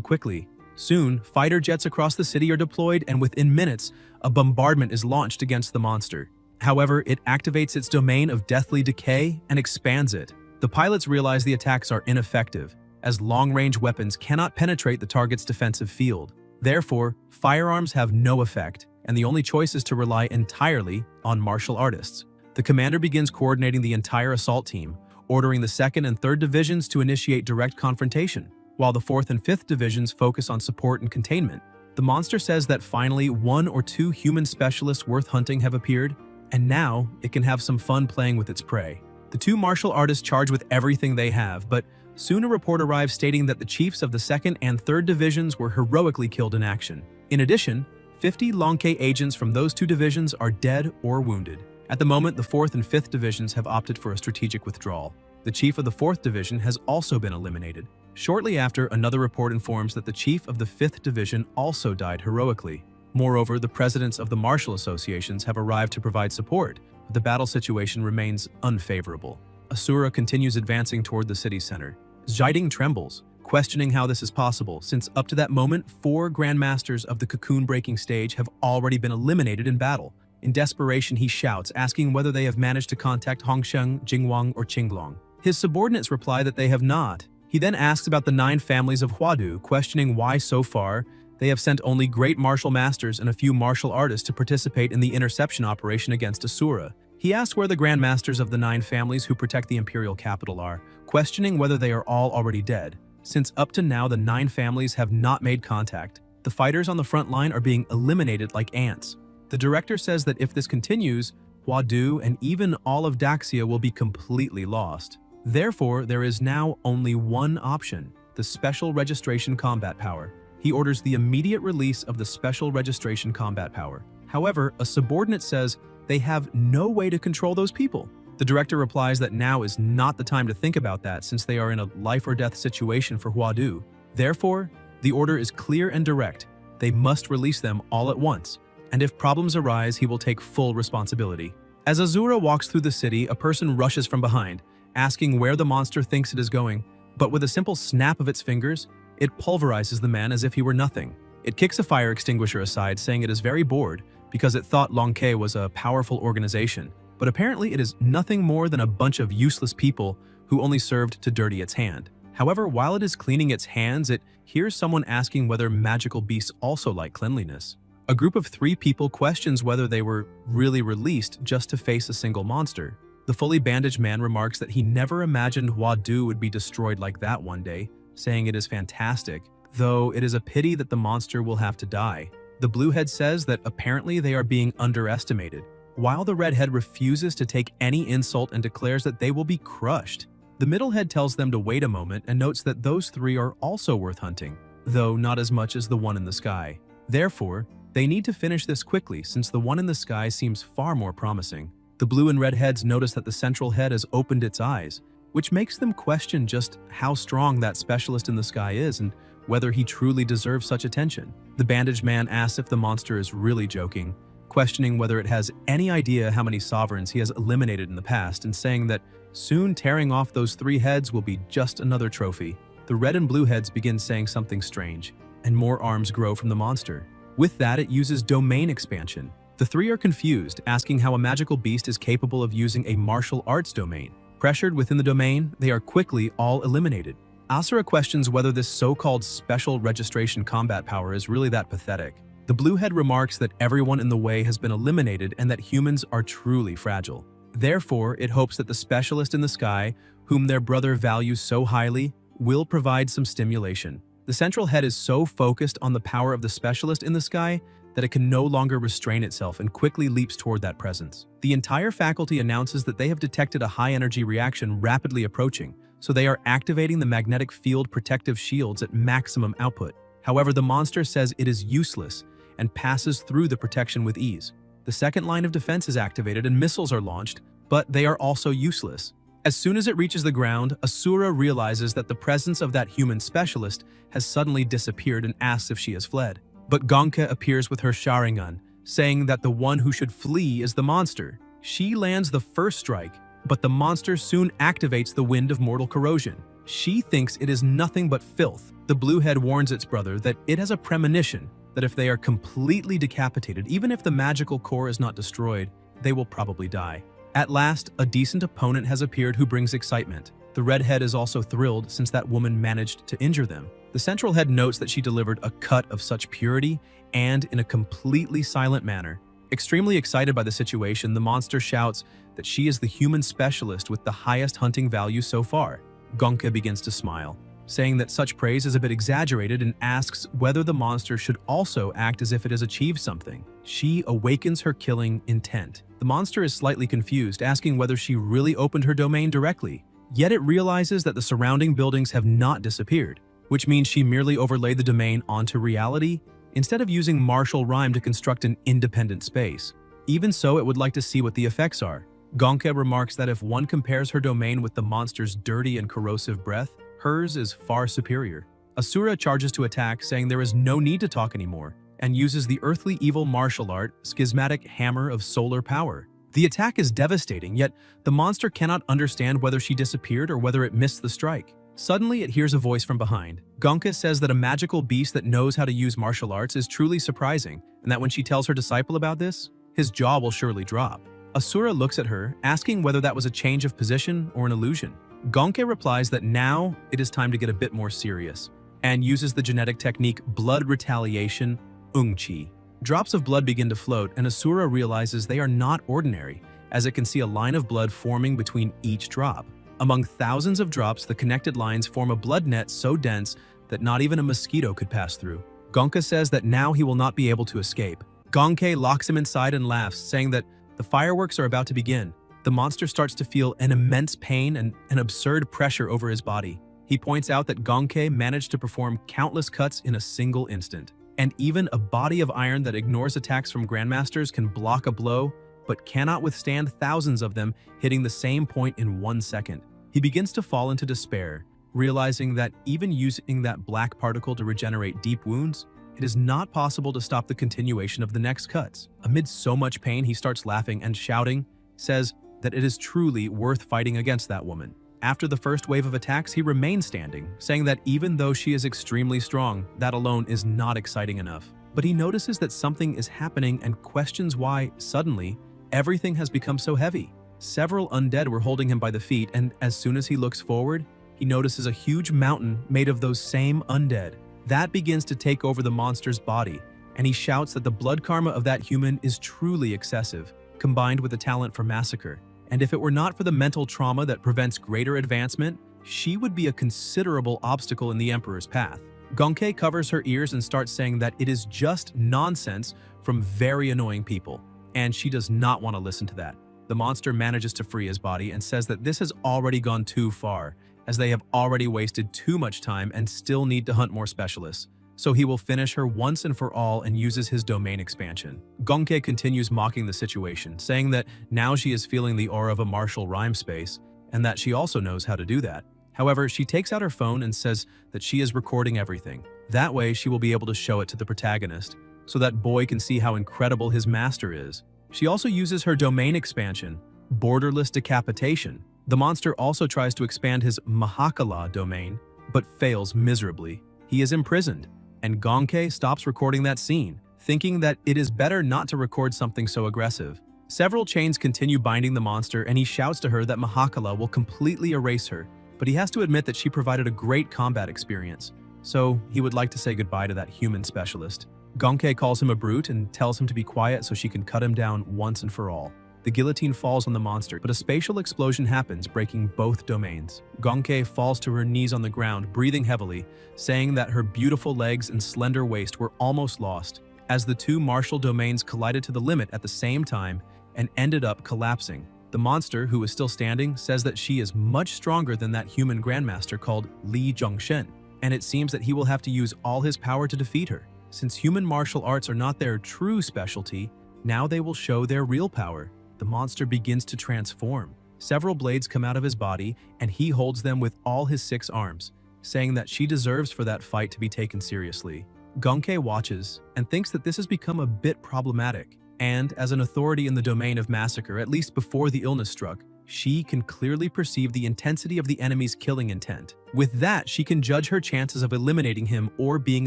quickly. Soon, fighter jets across the city are deployed, and within minutes, a bombardment is launched against the monster. However, it activates its domain of deathly decay and expands it. The pilots realize the attacks are ineffective, as long-range weapons cannot penetrate the target's defensive field. Therefore, firearms have no effect, and the only choice is to rely entirely on martial artists. The commander begins coordinating the entire assault team, ordering the 2nd and 3rd Divisions to initiate direct confrontation, while the 4th and 5th Divisions focus on support and containment. The monster says that finally 1 or 2 human specialists worth hunting have appeared, and now it can have some fun playing with its prey. The 2 martial artists charge with everything they have, but soon a report arrives stating that the chiefs of the 2nd and 3rd Divisions were heroically killed in action. In addition, 50 Longquei agents from those 2 divisions are dead or wounded. At the moment, the 4th and 5th Divisions have opted for a strategic withdrawal. The chief of the 4th Division has also been eliminated. Shortly after, another report informs that the chief of the 5th Division also died heroically. Moreover, the presidents of the martial associations have arrived to provide support, but the battle situation remains unfavorable. Asura continues advancing toward the city center. Zhiding trembles, questioning how this is possible, since up to that moment, 4 grandmasters of the cocoon-breaking stage have already been eliminated in battle. In desperation, he shouts, asking whether they have managed to contact Hongsheng, Jingwang, or Qinglong. His subordinates reply that they have not. He then asks about the 9 families of Huadu, questioning why so far they have sent only great martial masters and a few martial artists to participate in the interception operation against Asura. He asks where the grandmasters of the 9 families who protect the imperial capital are, questioning whether they are all already dead. Since up to now the 9 families have not made contact, the fighters on the front line are being eliminated like ants. The director says that if this continues, Huadu and even all of Daxia will be completely lost. Therefore, there is now only one option, the Special Registration Combat Power. He orders the immediate release of the Special Registration Combat Power. However, a subordinate says they have no way to control those people. The director replies that now is not the time to think about that, since they are in a life-or-death situation for Huadu. Therefore, the order is clear and direct. They must release them all at once, and if problems arise, he will take full responsibility. As Asura walks through the city, a person rushes from behind, asking where the monster thinks it is going, but with a simple snap of its fingers, it pulverizes the man as if he were nothing. It kicks a fire extinguisher aside, saying it is very bored because it thought Longquei was a powerful organization, but apparently it is nothing more than a bunch of useless people who only served to dirty its hand. However, while it is cleaning its hands, it hears someone asking whether magical beasts also like cleanliness. A group of 3 people questions whether they were really released just to face a single monster. The fully bandaged man remarks that he never imagined Huadu would be destroyed like that one day, saying it is fantastic, though it is a pity that the monster will have to die. The bluehead says that apparently they are being underestimated, while the redhead refuses to take any insult and declares that they will be crushed. The middlehead tells them to wait a moment and notes that those 3 are also worth hunting, though not as much as the one in the sky. Therefore, they need to finish this quickly, since the one in the sky seems far more promising. The blue and red heads notice that the central head has opened its eyes, which makes them question just how strong that specialist in the sky is and whether he truly deserves such attention. The bandaged man asks if the monster is really joking, questioning whether it has any idea how many sovereigns he has eliminated in the past, and saying that soon tearing off those 3 heads will be just another trophy. The red and blue heads begin saying something strange, and more arms grow from the monster. With that, it uses domain expansion. The 3 are confused, asking how a magical beast is capable of using a martial arts domain. Pressured within the domain, they are quickly all eliminated. Asura questions whether this so-called special registration combat power is really that pathetic. The bluehead remarks that everyone in the way has been eliminated and that humans are truly fragile. Therefore, it hopes that the specialist in the sky, whom their brother values so highly, will provide some stimulation. The central head is so focused on the power of the specialist in the sky that it can no longer restrain itself and quickly leaps toward that presence. The entire faculty announces that they have detected a high-energy reaction rapidly approaching, so they are activating the magnetic field protective shields at maximum output. However, the monster says it is useless and passes through the protection with ease. The second line of defense is activated and missiles are launched, but they are also useless. As soon as it reaches the ground, Asura realizes that the presence of that human specialist has suddenly disappeared and asks if she has fled. But Gonka appears with her Sharingan, saying that the one who should flee is the monster. She lands the first strike, but the monster soon activates the wind of mortal corrosion. She thinks it is nothing but filth. The bluehead warns its brother that it has a premonition that if they are completely decapitated, even if the magical core is not destroyed, they will probably die. At last, a decent opponent has appeared who brings excitement. The redhead is also thrilled since that woman managed to injure them. The central head notes that she delivered a cut of such purity and in a completely silent manner. Extremely excited by the situation, the monster shouts that she is the human specialist with the highest hunting value so far. Gonka begins to smile, saying that such praise is a bit exaggerated and asks whether the monster should also act as if it has achieved something. She awakens her killing intent. The monster is slightly confused, asking whether she really opened her domain directly. Yet it realizes that the surrounding buildings have not disappeared, which means she merely overlaid the domain onto reality instead of using martial rhyme to construct an independent space. Even so, it would like to see what the effects are. Gonka remarks that if one compares her domain with the monster's dirty and corrosive breath, hers is far superior. Asura charges to attack, saying there is no need to talk anymore, and uses the earthly evil martial art, Schismatic Hammer of Solar Power. The attack is devastating, yet the monster cannot understand whether she disappeared or whether it missed the strike. Suddenly, it hears a voice from behind. Gonka says that a magical beast that knows how to use martial arts is truly surprising, and that when she tells her disciple about this, his jaw will surely drop. Asura looks at her, asking whether that was a change of position or an illusion. Gonka replies that now it is time to get a bit more serious, and uses the genetic technique Blood Retaliation, Ungchi. Drops of blood begin to float, and Asura realizes they are not ordinary, as it can see a line of blood forming between each drop. Among thousands of drops, the connected lines form a blood net so dense that not even a mosquito could pass through. Gonka says that now he will not be able to escape. Gonke locks him inside and laughs, saying that the fireworks are about to begin. The monster starts to feel an immense pain and an absurd pressure over his body. He points out that Gonke managed to perform countless cuts in a single instant. And even a body of iron that ignores attacks from Grandmasters can block a blow, but cannot withstand thousands of them hitting the same point in 1 second. He begins to fall into despair, realizing that even using that black particle to regenerate deep wounds, it is not possible to stop the continuation of the next cuts. Amid so much pain, he starts laughing and shouting, says that it is truly worth fighting against that woman. After the first wave of attacks, he remains standing, saying that even though she is extremely strong, that alone is not exciting enough. But he notices that something is happening and questions why, suddenly, everything has become so heavy. Several undead were holding him by the feet, and as soon as he looks forward, he notices a huge mountain made of those same undead. That begins to take over the monster's body, and he shouts that the blood karma of that human is truly excessive, combined with a talent for massacre. And if it were not for the mental trauma that prevents greater advancement, she would be a considerable obstacle in the Emperor's path. Gonke covers her ears and starts saying that it is just nonsense from very annoying people, and she does not want to listen to that. The monster manages to free his body and says that this has already gone too far, as they have already wasted too much time and still need to hunt more specialists. So he will finish her once and for all and uses his domain expansion. Gonke continues mocking the situation, saying that now she is feeling the aura of a martial rhyme space, and that she also knows how to do that. However, she takes out her phone and says that she is recording everything. That way, she will be able to show it to the protagonist, so that boy can see how incredible his master is. She also uses her domain expansion, Borderless Decapitation. The monster also tries to expand his Mahakala domain, but fails miserably. He is imprisoned, and Gonke stops recording that scene, thinking that it is better not to record something so aggressive. Several chains continue binding the monster, and he shouts to her that Mahakala will completely erase her, but he has to admit that she provided a great combat experience, so he would like to say goodbye to that human specialist. Gonke calls him a brute and tells him to be quiet so she can cut him down once and for all. The guillotine falls on the monster, but a spatial explosion happens, breaking both domains. Gonke falls to her knees on the ground, breathing heavily, saying that her beautiful legs and slender waist were almost lost, as the two martial domains collided to the limit at the same time and ended up collapsing. The monster, who is still standing, says that she is much stronger than that human grandmaster called Li Zhongshen, and it seems that he will have to use all his power to defeat her. Since human martial arts are not their true specialty, now they will show their real power. The monster begins to transform. Several blades come out of his body, and he holds them with all his 6 arms, saying that she deserves for that fight to be taken seriously. Gonke watches and thinks that this has become a bit problematic, and as an authority in the domain of massacre, at least before the illness struck, she can clearly perceive the intensity of the enemy's killing intent. With that, she can judge her chances of eliminating him or being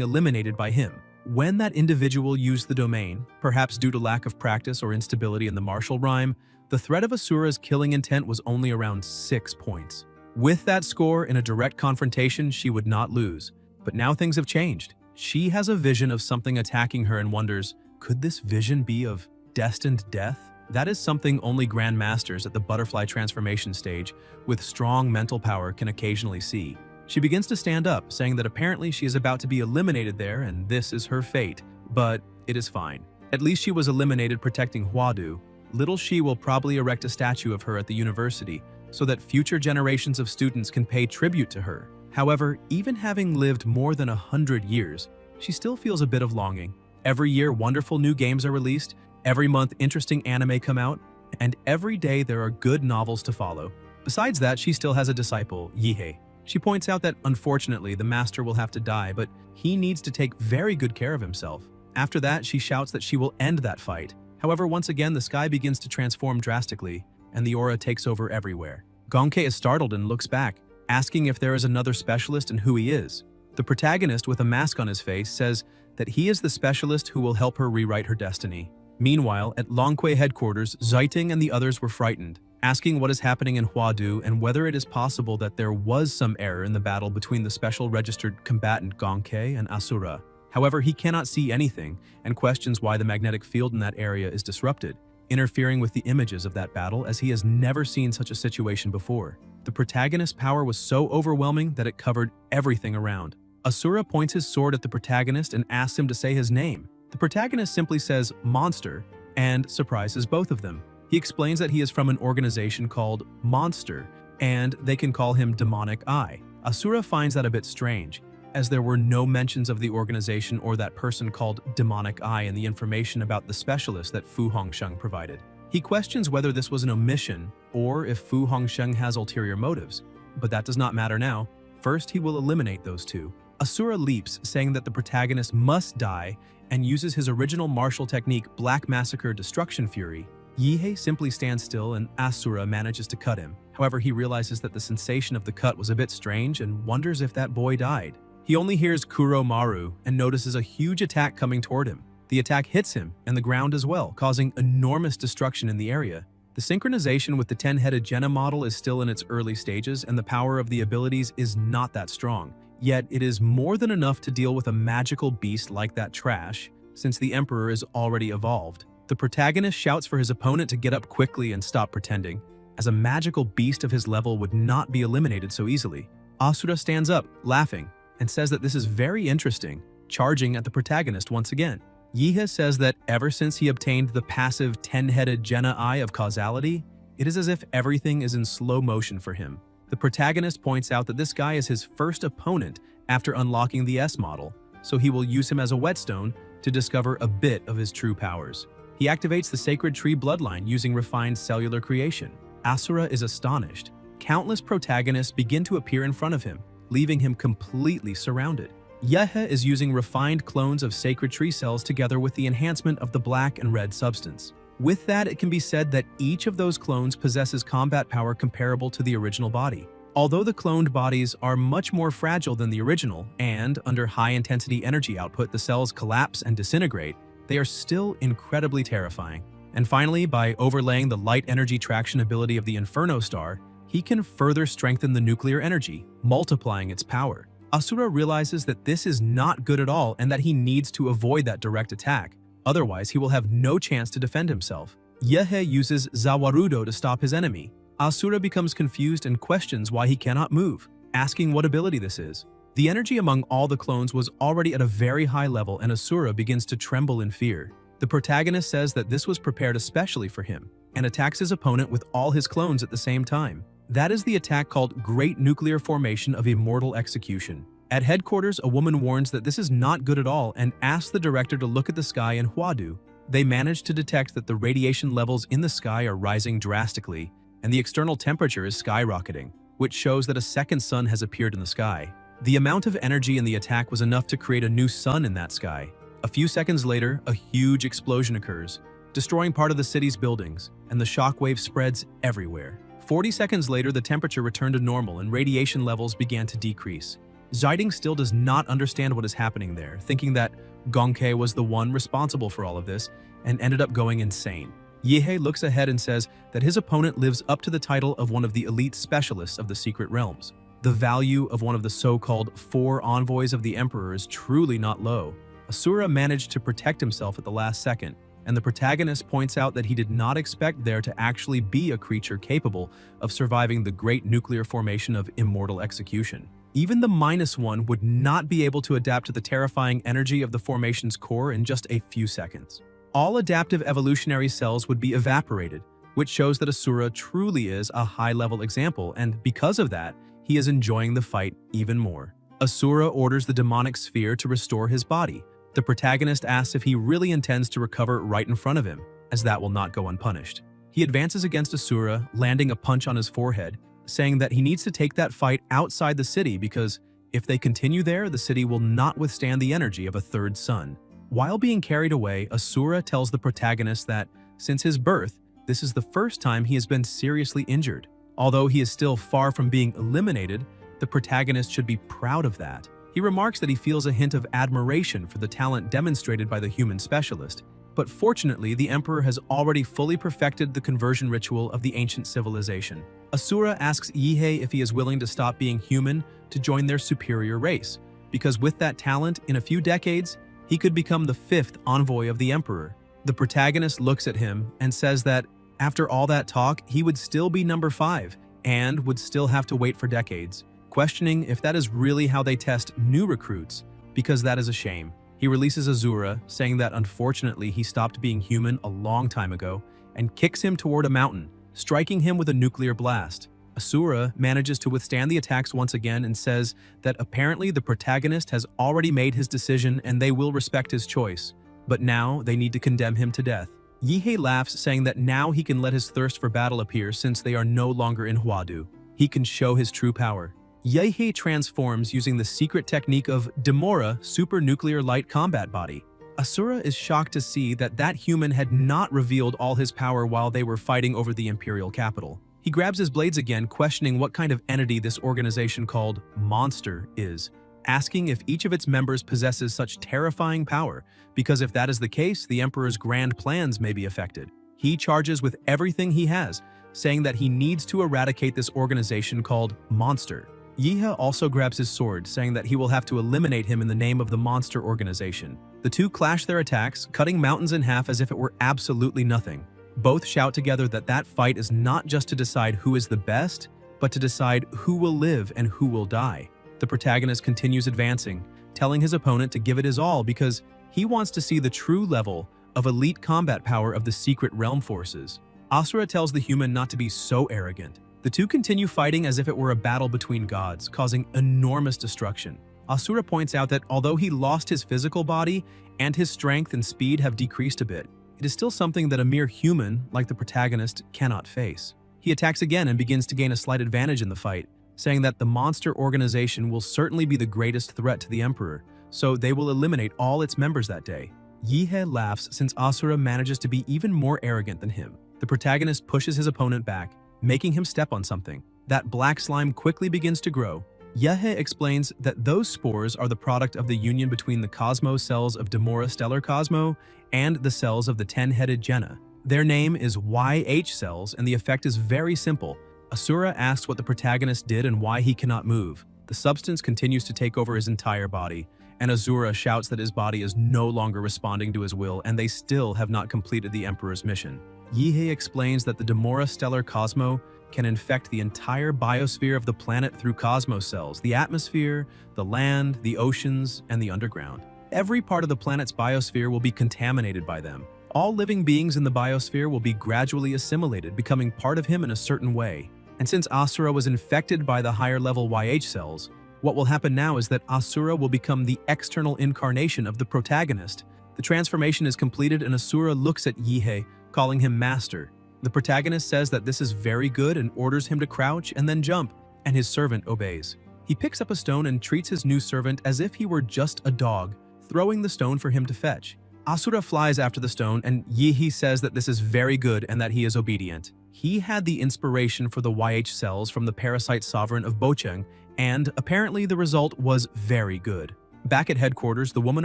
eliminated by him. When that individual used the domain, perhaps due to lack of practice or instability in the martial rhyme, the threat of Asura's killing intent was only around 6 points. With that score, in a direct confrontation, she would not lose. But now things have changed. She has a vision of something attacking her and wonders, could this vision be of destined death? That is something only grandmasters at the butterfly transformation stage with strong mental power can occasionally see. She begins to stand up, saying that apparently she is about to be eliminated there and this is her fate. But it is fine. At least she was eliminated protecting Huadu. Little She will probably erect a statue of her at the university so that future generations of students can pay tribute to her. However, even having lived more than 100 years, she still feels a bit of longing. Every year, wonderful new games are released, every month interesting anime come out, and every day there are good novels to follow. Besides that, she still has a disciple, Yihei. She points out that unfortunately the master will have to die, but he needs to take very good care of himself. After that, she shouts that she will end that fight. However, once again, the sky begins to transform drastically, and the aura takes over everywhere. Gonke is startled and looks back, asking if there is another specialist and who he is. The protagonist, with a mask on his face, says that he is the specialist who will help her rewrite her destiny. Meanwhile, at Longquay headquarters, Xiting and the others were frightened, asking what is happening in Huadu and whether it is possible that there was some error in the battle between the special registered combatant Gonke and Asura. However, he cannot see anything and questions why the magnetic field in that area is disrupted, interfering with the images of that battle as he has never seen such a situation before. The protagonist's power was so overwhelming that it covered everything around. Asura points his sword at the protagonist and asks him to say his name. The protagonist simply says "monster" and surprises both of them. He explains that he is from an organization called Monster, and they can call him Demonic Eye. Asura finds that a bit strange, as there were no mentions of the organization or that person called Demonic Eye in the information about the specialist that Fu Hongsheng provided. He questions whether this was an omission or if Fu Hongsheng has ulterior motives, but that does not matter now. First, he will eliminate those two. Asura leaps, saying that the protagonist must die, and uses his original martial technique Black Massacre Destruction Fury. Yihei simply stands still and Asura manages to cut him. However, he realizes that the sensation of the cut was a bit strange and wonders if that boy died. He only hears Kuro Maru and notices a huge attack coming toward him. The attack hits him and the ground as well, causing enormous destruction in the area. The synchronization with the 10-headed Jenna model is still in its early stages, and the power of the abilities is not that strong. Yet it is more than enough to deal with a magical beast like that trash, since the Emperor is already evolved. The protagonist shouts for his opponent to get up quickly and stop pretending, as a magical beast of his level would not be eliminated so easily. Asura stands up, laughing, and says that this is very interesting, charging at the protagonist once again. Yihei says that ever since he obtained the passive 10-headed Jenna Eye of causality, it is as if everything is in slow motion for him. The protagonist points out that this guy is his first opponent after unlocking the S model, so he will use him as a whetstone to discover a bit of his true powers. He activates the Sacred Tree bloodline using refined cellular creation. Asura is astonished. countless protagonists begin to appear in front of him, leaving him completely surrounded. Yahello is using refined clones of sacred tree cells together with the enhancement of the black and red substance. With that, it can be said that each of those clones possesses combat power comparable to the original body. Although the cloned bodies are much more fragile than the original, and under high-intensity energy output the cells collapse and disintegrate, they are still incredibly terrifying. And finally, by overlaying the light energy traction ability of the Inferno Star, he can further strengthen the nuclear energy, multiplying its power. Asura realizes that this is not good at all and that he needs to avoid that direct attack. Otherwise, he will have no chance to defend himself. Yahello uses Zawarudo to stop his enemy. Asura becomes confused and questions why he cannot move, asking what ability this is. The energy among all the clones was already at a very high level and Asura begins to tremble in fear. The protagonist says that this was prepared especially for him and attacks his opponent with all his clones at the same time. That is the attack called Great Nuclear Formation of Immortal Execution. At headquarters, a woman warns that this is not good at all and asks the director to look at the sky in Huadu. They manage to detect that the radiation levels in the sky are rising drastically, and the external temperature is skyrocketing, which shows that a second sun has appeared in the sky. The amount of energy in the attack was enough to create a new sun in that sky. A few seconds later, a huge explosion occurs, destroying part of the city's buildings, and the shockwave spreads everywhere. 40 seconds later, the temperature returned to normal and radiation levels began to decrease. Ziding still does not understand what is happening there, thinking that Gonke was the one responsible for all of this, and ended up going insane. Yahello looks ahead and says that his opponent lives up to the title of one of the elite specialists of the secret realms. The value of one of the so-called 4 envoys of the Emperor is truly not low. Asura managed to protect himself at the last second, and the protagonist points out that he did not expect there to actually be a creature capable of surviving the great nuclear formation of immortal execution. Even the -1 would not be able to adapt to the terrifying energy of the formation's core in just a few seconds. All adaptive evolutionary cells would be evaporated, which shows that Asura truly is a high-level example, and because of that, he is enjoying the fight even more. Asura orders the demonic sphere to restore his body. The protagonist asks if he really intends to recover right in front of him, as that will not go unpunished. He advances against Asura, landing a punch on his forehead, saying that he needs to take that fight outside the city because if they continue there, the city will not withstand the energy of a third sun. While being carried away, Asura tells the protagonist that, since his birth, this is the first time he has been seriously injured. Although he is still far from being eliminated, the protagonist should be proud of that. He remarks that he feels a hint of admiration for the talent demonstrated by the human specialist, but fortunately, the Emperor has already fully perfected the conversion ritual of the ancient civilization. Asura asks Yahello if he is willing to stop being human to join their superior race, because with that talent, in a few decades, he could become the 5th envoy of the Emperor. The protagonist looks at him and says that, after all that talk, he would still be number 5 and would still have to wait for decades, questioning if that is really how they test new recruits, because that is a shame. He releases Asura, saying that unfortunately he stopped being human a long time ago, and kicks him toward a mountain, striking him with a nuclear blast. Asura manages to withstand the attacks once again and says that apparently the protagonist has already made his decision and they will respect his choice, but now they need to condemn him to death. Yahello laughs, saying that now he can let his thirst for battle appear since they are no longer in Huadu. He can show his true power. Yahello transforms using the secret technique of Demora Super Nuclear Light Combat Body. Asura is shocked to see that that human had not revealed all his power while they were fighting over the imperial capital. He grabs his blades again, questioning what kind of entity this organization called Monster is, asking if each of its members possesses such terrifying power, because if that is the case, the Emperor's grand plans may be affected. He charges with everything he has, saying that he needs to eradicate this organization called Monster. Yahello also grabs his sword, saying that he will have to eliminate him in the name of the Monster organization. The two clash their attacks, cutting mountains in half as if it were absolutely nothing. Both shout together that that fight is not just to decide who is the best, but to decide who will live and who will die. The protagonist continues advancing, telling his opponent to give it his all because he wants to see the true level of elite combat power of the secret realm forces. Asura tells the human not to be so arrogant. The two continue fighting as if it were a battle between gods, causing enormous destruction. Asura points out that although he lost his physical body and his strength and speed have decreased a bit, it is still something that a mere human, like the protagonist, cannot face. He attacks again and begins to gain a slight advantage in the fight, saying that the monster organization will certainly be the greatest threat to the Emperor, so they will eliminate all its members that day. Yahello laughs since Asura manages to be even more arrogant than him. The protagonist pushes his opponent back, making him step on something. That black slime quickly begins to grow. Yahello explains that those spores are the product of the union between the Cosmo cells of Demora Stellar Cosmo and the cells of the 10-headed Jenna. Their name is YH cells, and the effect is very simple. Asura asks what the protagonist did and why he cannot move. The substance continues to take over his entire body, and Asura shouts that his body is no longer responding to his will and they still have not completed the Emperor's mission. Yahello explains that the Demora Stellar Cosmo can infect the entire biosphere of the planet through Cosmos cells, the atmosphere, the land, the oceans, and the underground. Every part of the planet's biosphere will be contaminated by them. All living beings in the biosphere will be gradually assimilated, becoming part of him in a certain way. And since Asura was infected by the higher-level YH cells, what will happen now is that Asura will become the external incarnation of the protagonist. The transformation is completed and Asura looks at Yahello, calling him master. The protagonist says that this is very good and orders him to crouch and then jump, and his servant obeys. He picks up a stone and treats his new servant as if he were just a dog, throwing the stone for him to fetch. Asura flies after the stone, and Yahello says that this is very good and that he is obedient. He had the inspiration for the YH cells from the parasite sovereign of Bocheng, and apparently the result was very good. Back at headquarters, the woman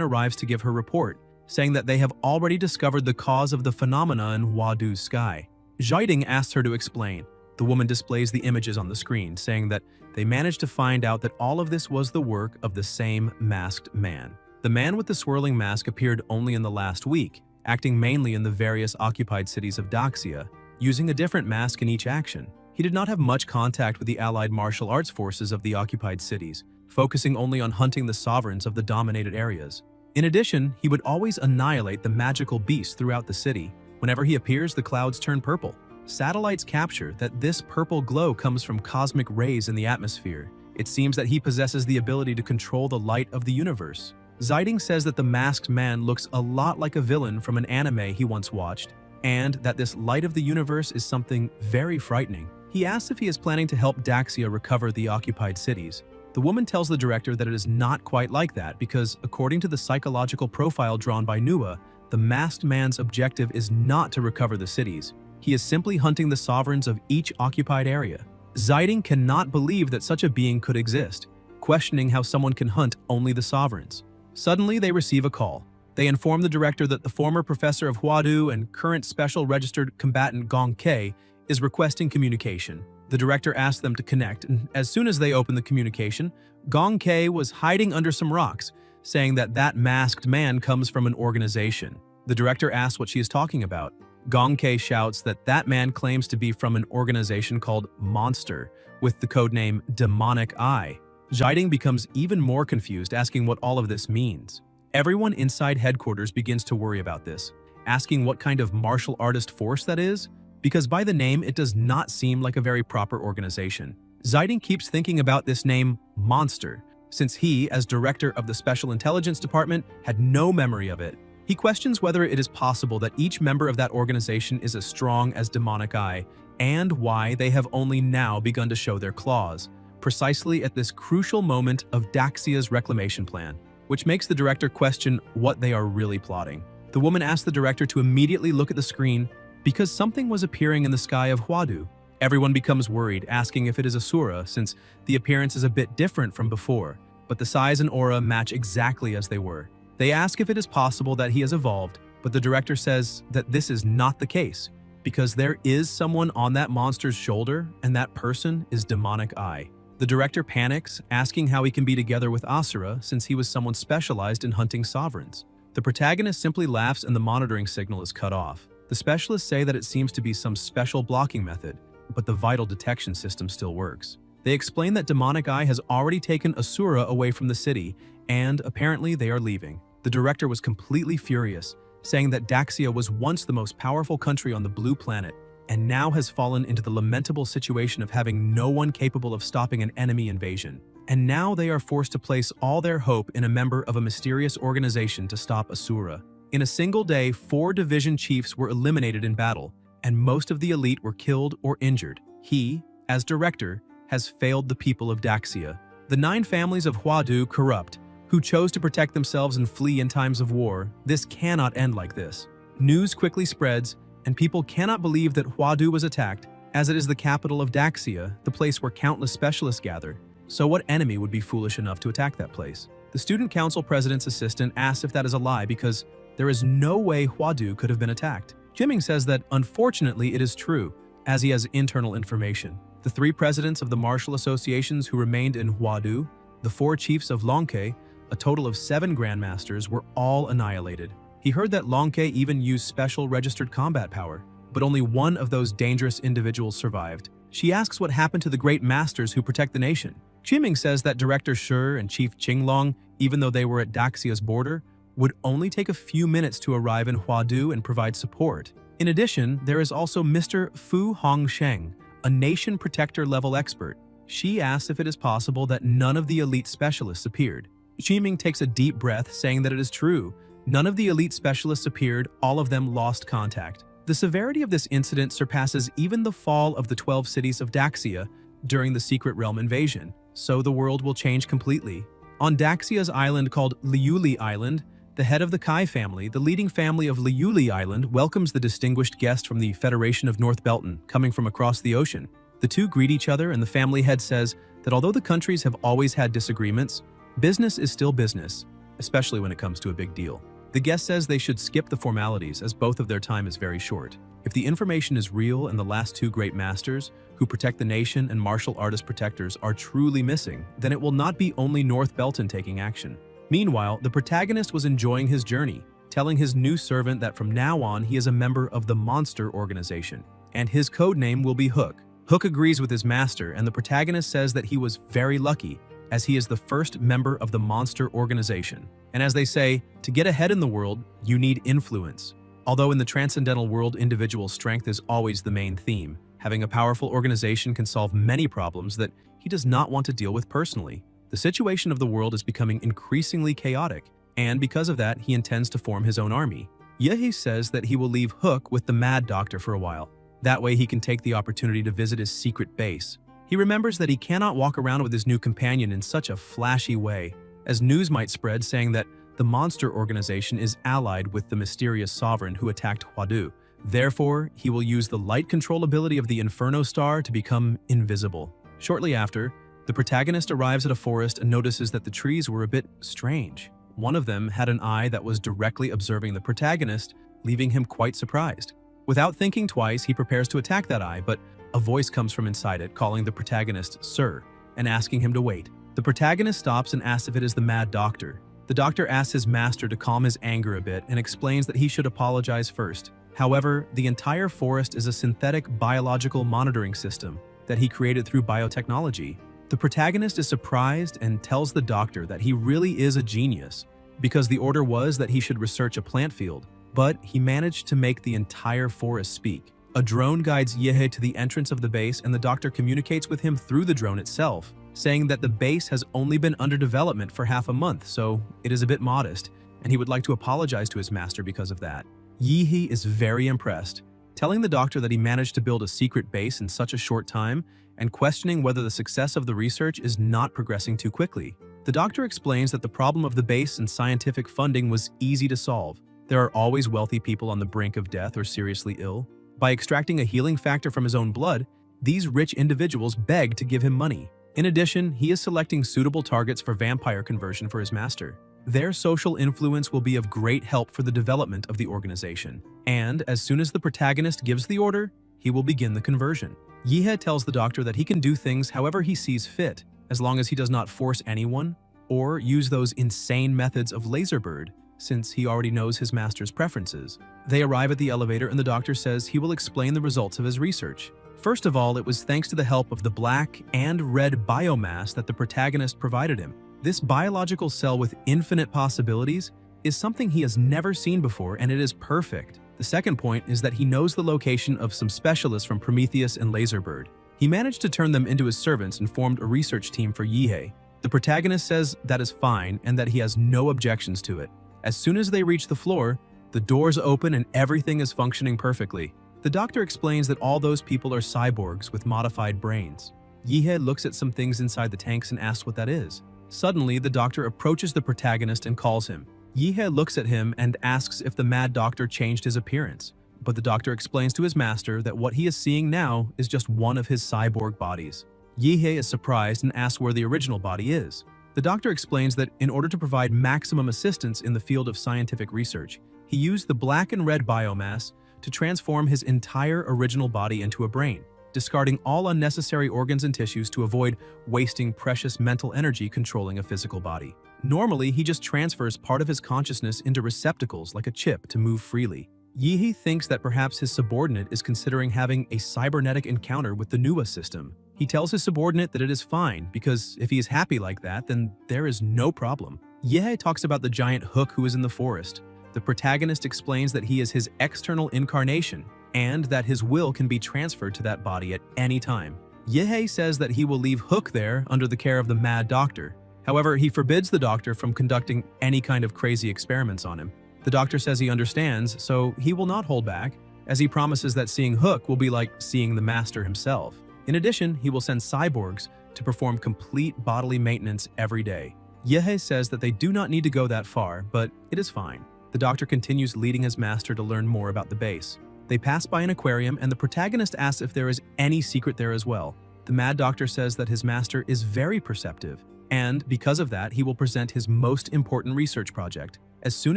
arrives to give her report, saying that they have already discovered the cause of the phenomena in Wadu's sky. Zhaiding asks her to explain. The woman displays the images on the screen, saying that they managed to find out that all of this was the work of the same masked man. The man with the swirling mask appeared only in the last week, acting mainly in the various occupied cities of Daxia, using a different mask in each action. He did not have much contact with the allied martial arts forces of the occupied cities, focusing only on hunting the sovereigns of the dominated areas. In addition, he would always annihilate the magical beasts throughout the city. Whenever he appears, the clouds turn purple. Satellites capture that this purple glow comes from cosmic rays in the atmosphere. It seems that he possesses the ability to control the light of the universe. Zhaiding says that the masked man looks a lot like a villain from an anime he once watched, and that this light of the universe is something very frightening. He asks if he is planning to help Daxia recover the occupied cities. The woman tells the director that it is not quite like that because, according to the psychological profile drawn by Manhwa, the masked man's objective is not to recover the cities. He is simply hunting the sovereigns of each occupied area. Zhaiding cannot believe that such a being could exist, questioning how someone can hunt only the sovereigns. Suddenly, they receive a call. They inform the director that the former professor of Huadu and current special registered combatant Gong Ke is requesting communication. The director asks them to connect, and as soon as they open the communication, Gong Ke was hiding under some rocks, saying that that masked man comes from an organization. The director asks what she is talking about. Gong Ke shouts that that man claims to be from an organization called Monster, with the codename Demonic Eye. Zhaiding becomes even more confused, asking what all of this means. Everyone inside headquarters begins to worry about this, asking what kind of martial artist force that is, because by the name it does not seem like a very proper organization. Zhaiding keeps thinking about this name, Monster, since he, as director of the Special Intelligence Department, had no memory of it. He questions whether it is possible that each member of that organization is as strong as Demonic Eye, and why they have only now begun to show their claws, precisely at this crucial moment of Daxia's reclamation plan, which makes the director question what they are really plotting. The woman asks the director to immediately look at the screen because something was appearing in the sky of Huadu. Everyone becomes worried, asking if it is Asura, since the appearance is a bit different from before, but the size and aura match exactly as they were. They ask if it is possible that he has evolved, but the director says that this is not the case, because there is someone on that monster's shoulder, and that person is Demonic Eye. The director panics, asking how he can be together with Asura since he was someone specialized in hunting sovereigns. The protagonist simply laughs and the monitoring signal is cut off. The specialists say that it seems to be some special blocking method, but the vital detection system still works. They explain that Demonic Eye has already taken Asura away from the city, and apparently they are leaving. The director was completely furious, saying that Daxia was once the most powerful country on the blue planet, and now has fallen into the lamentable situation of having no one capable of stopping an enemy invasion. And now they are forced to place all their hope in a member of a mysterious organization to stop Asura. In a single day, 4 division chiefs were eliminated in battle, and most of the elite were killed or injured. He, as director, has failed the people of Daxia. The 9 families of Huadu corrupt, who chose to protect themselves and flee in times of war. This cannot end like this. News quickly spreads, and people cannot believe that Huadu was attacked, as it is the capital of Daxia, the place where countless specialists gather. So what enemy would be foolish enough to attack that place? The student council president's assistant asks if that is a lie because there is no way Huadu could have been attacked. Jiming says that unfortunately it is true, as he has internal information. The 3 presidents of the martial associations who remained in Huadu, the 4 chiefs of Longke, a total of 7 grandmasters, were all annihilated. He heard that Longke even used special registered combat power, but only one of those dangerous individuals survived. She asks what happened to the great masters who protect the nation. Jiming says that Director Shi and Chief Qinglong, even though they were at Daxia's border, would only take a few minutes to arrive in Huadu and provide support. In addition, there is also Mr. Fu Hongsheng, a nation protector level expert. She asks if it is possible that none of the elite specialists appeared. Jiming takes a deep breath, saying that it is true. None of the elite specialists appeared, all of them lost contact. The severity of this incident surpasses even the fall of the 12 cities of Daxia during the Secret Realm invasion, so the world will change completely. On Daxia's island called Liuli Island, the head of the Kai family, the leading family of Liuli Island, welcomes the distinguished guest from the Federation of North Belton, coming from across the ocean. The two greet each other, and the family head says that although the countries have always had disagreements, business is still business, especially when it comes to a big deal. The guest says they should skip the formalities as both of their time is very short. If the information is real and the last 2 great masters, who protect the nation and martial artist protectors, are truly missing, then it will not be only North Belton taking action. Meanwhile, the protagonist was enjoying his journey, telling his new servant that from now on he is a member of the Monster Organization, and his code name will be Hook. Hook agrees with his master, and the protagonist says that he was very lucky, as he is the first member of the Monster Organization. And as they say, to get ahead in the world, you need influence. Although in the transcendental world, individual strength is always the main theme, having a powerful organization can solve many problems that he does not want to deal with personally. The situation of the world is becoming increasingly chaotic, and because of that, he intends to form his own army. Yehi says that he will leave Hook with the Mad Doctor for a while. That way he can take the opportunity to visit his secret base. He remembers that he cannot walk around with his new companion in such a flashy way, as news might spread saying that the Monster Organization is allied with the mysterious sovereign who attacked Huadu. Therefore, he will use the light control ability of the Inferno Star to become invisible. Shortly after, the protagonist arrives at a forest and notices that the trees were a bit strange. One of them had an eye that was directly observing the protagonist, leaving him quite surprised. Without thinking twice, he prepares to attack that eye, but a voice comes from inside it, calling the protagonist Sir, and asking him to wait. The protagonist stops and asks if it is the Mad Doctor. The doctor asks his master to calm his anger a bit and explains that he should apologize first. However, the entire forest is a synthetic biological monitoring system that he created through biotechnology. The protagonist is surprised and tells the doctor that he really is a genius, because the order was that he should research a plant field, but he managed to make the entire forest speak. A drone guides Yehe to the entrance of the base, and the doctor communicates with him through the drone itself, saying that the base has only been under development for half a month, so it is a bit modest, and he would like to apologize to his master because of that. Yehe is very impressed, telling the doctor that he managed to build a secret base in such a short time, and questioning whether the success of the research is not progressing too quickly. The doctor explains that the problem of the base and scientific funding was easy to solve. There are always wealthy people on the brink of death or seriously ill. By extracting a healing factor from his own blood, these rich individuals beg to give him money. In addition, he is selecting suitable targets for vampire conversion for his master. Their social influence will be of great help for the development of the organization. And as soon as the protagonist gives the order, he will begin the conversion. Yehe tells the doctor that he can do things however he sees fit, as long as he does not force anyone or use those insane methods of Laserbird, since he already knows his master's preferences. They arrive at the elevator and the doctor says he will explain the results of his research. First of all, it was thanks to the help of the black and red biomass that the protagonist provided him. This biological cell with infinite possibilities is something he has never seen before, and it is perfect. The second point is that he knows the location of some specialists from Prometheus and Laserbird. He managed to turn them into his servants and formed a research team for Yehe. The protagonist says that is fine and that he has no objections to it. As soon as they reach the floor, the doors open and everything is functioning perfectly. The doctor explains that all those people are cyborgs with modified brains. Yihe looks at some things inside the tanks and asks what that is. Suddenly, the doctor approaches the protagonist and calls him. Yihe looks at him and asks if the mad doctor changed his appearance, but the doctor explains to his master that what he is seeing now is just one of his cyborg bodies. Yihe is surprised and asks where the original body is. The doctor explains that in order to provide maximum assistance in the field of scientific research, he used the black and red biomass to transform his entire original body into a brain, discarding all unnecessary organs and tissues to avoid wasting precious mental energy controlling a physical body. Normally, he just transfers part of his consciousness into receptacles like a chip to move freely. Yihe thinks that perhaps his subordinate is considering having a cybernetic encounter with the Nuwa system. He tells his subordinate that it is fine, because if he is happy like that, then there is no problem. Yihe talks about the giant hook who is in the forest. The protagonist explains that he is his external incarnation, and that his will can be transferred to that body at any time. Yihe says that he will leave Hook there under the care of the mad doctor. However, he forbids the doctor from conducting any kind of crazy experiments on him. The doctor says he understands, so he will not hold back, as he promises that seeing Hook will be like seeing the master himself. In addition, he will send cyborgs to perform complete bodily maintenance every day. Yihe says that they do not need to go that far, but it is fine. The doctor continues leading his master to learn more about the base. They pass by an aquarium, and the protagonist asks if there is any secret there as well. The mad doctor says that his master is very perceptive, and because of that, he will present his most important research project. As soon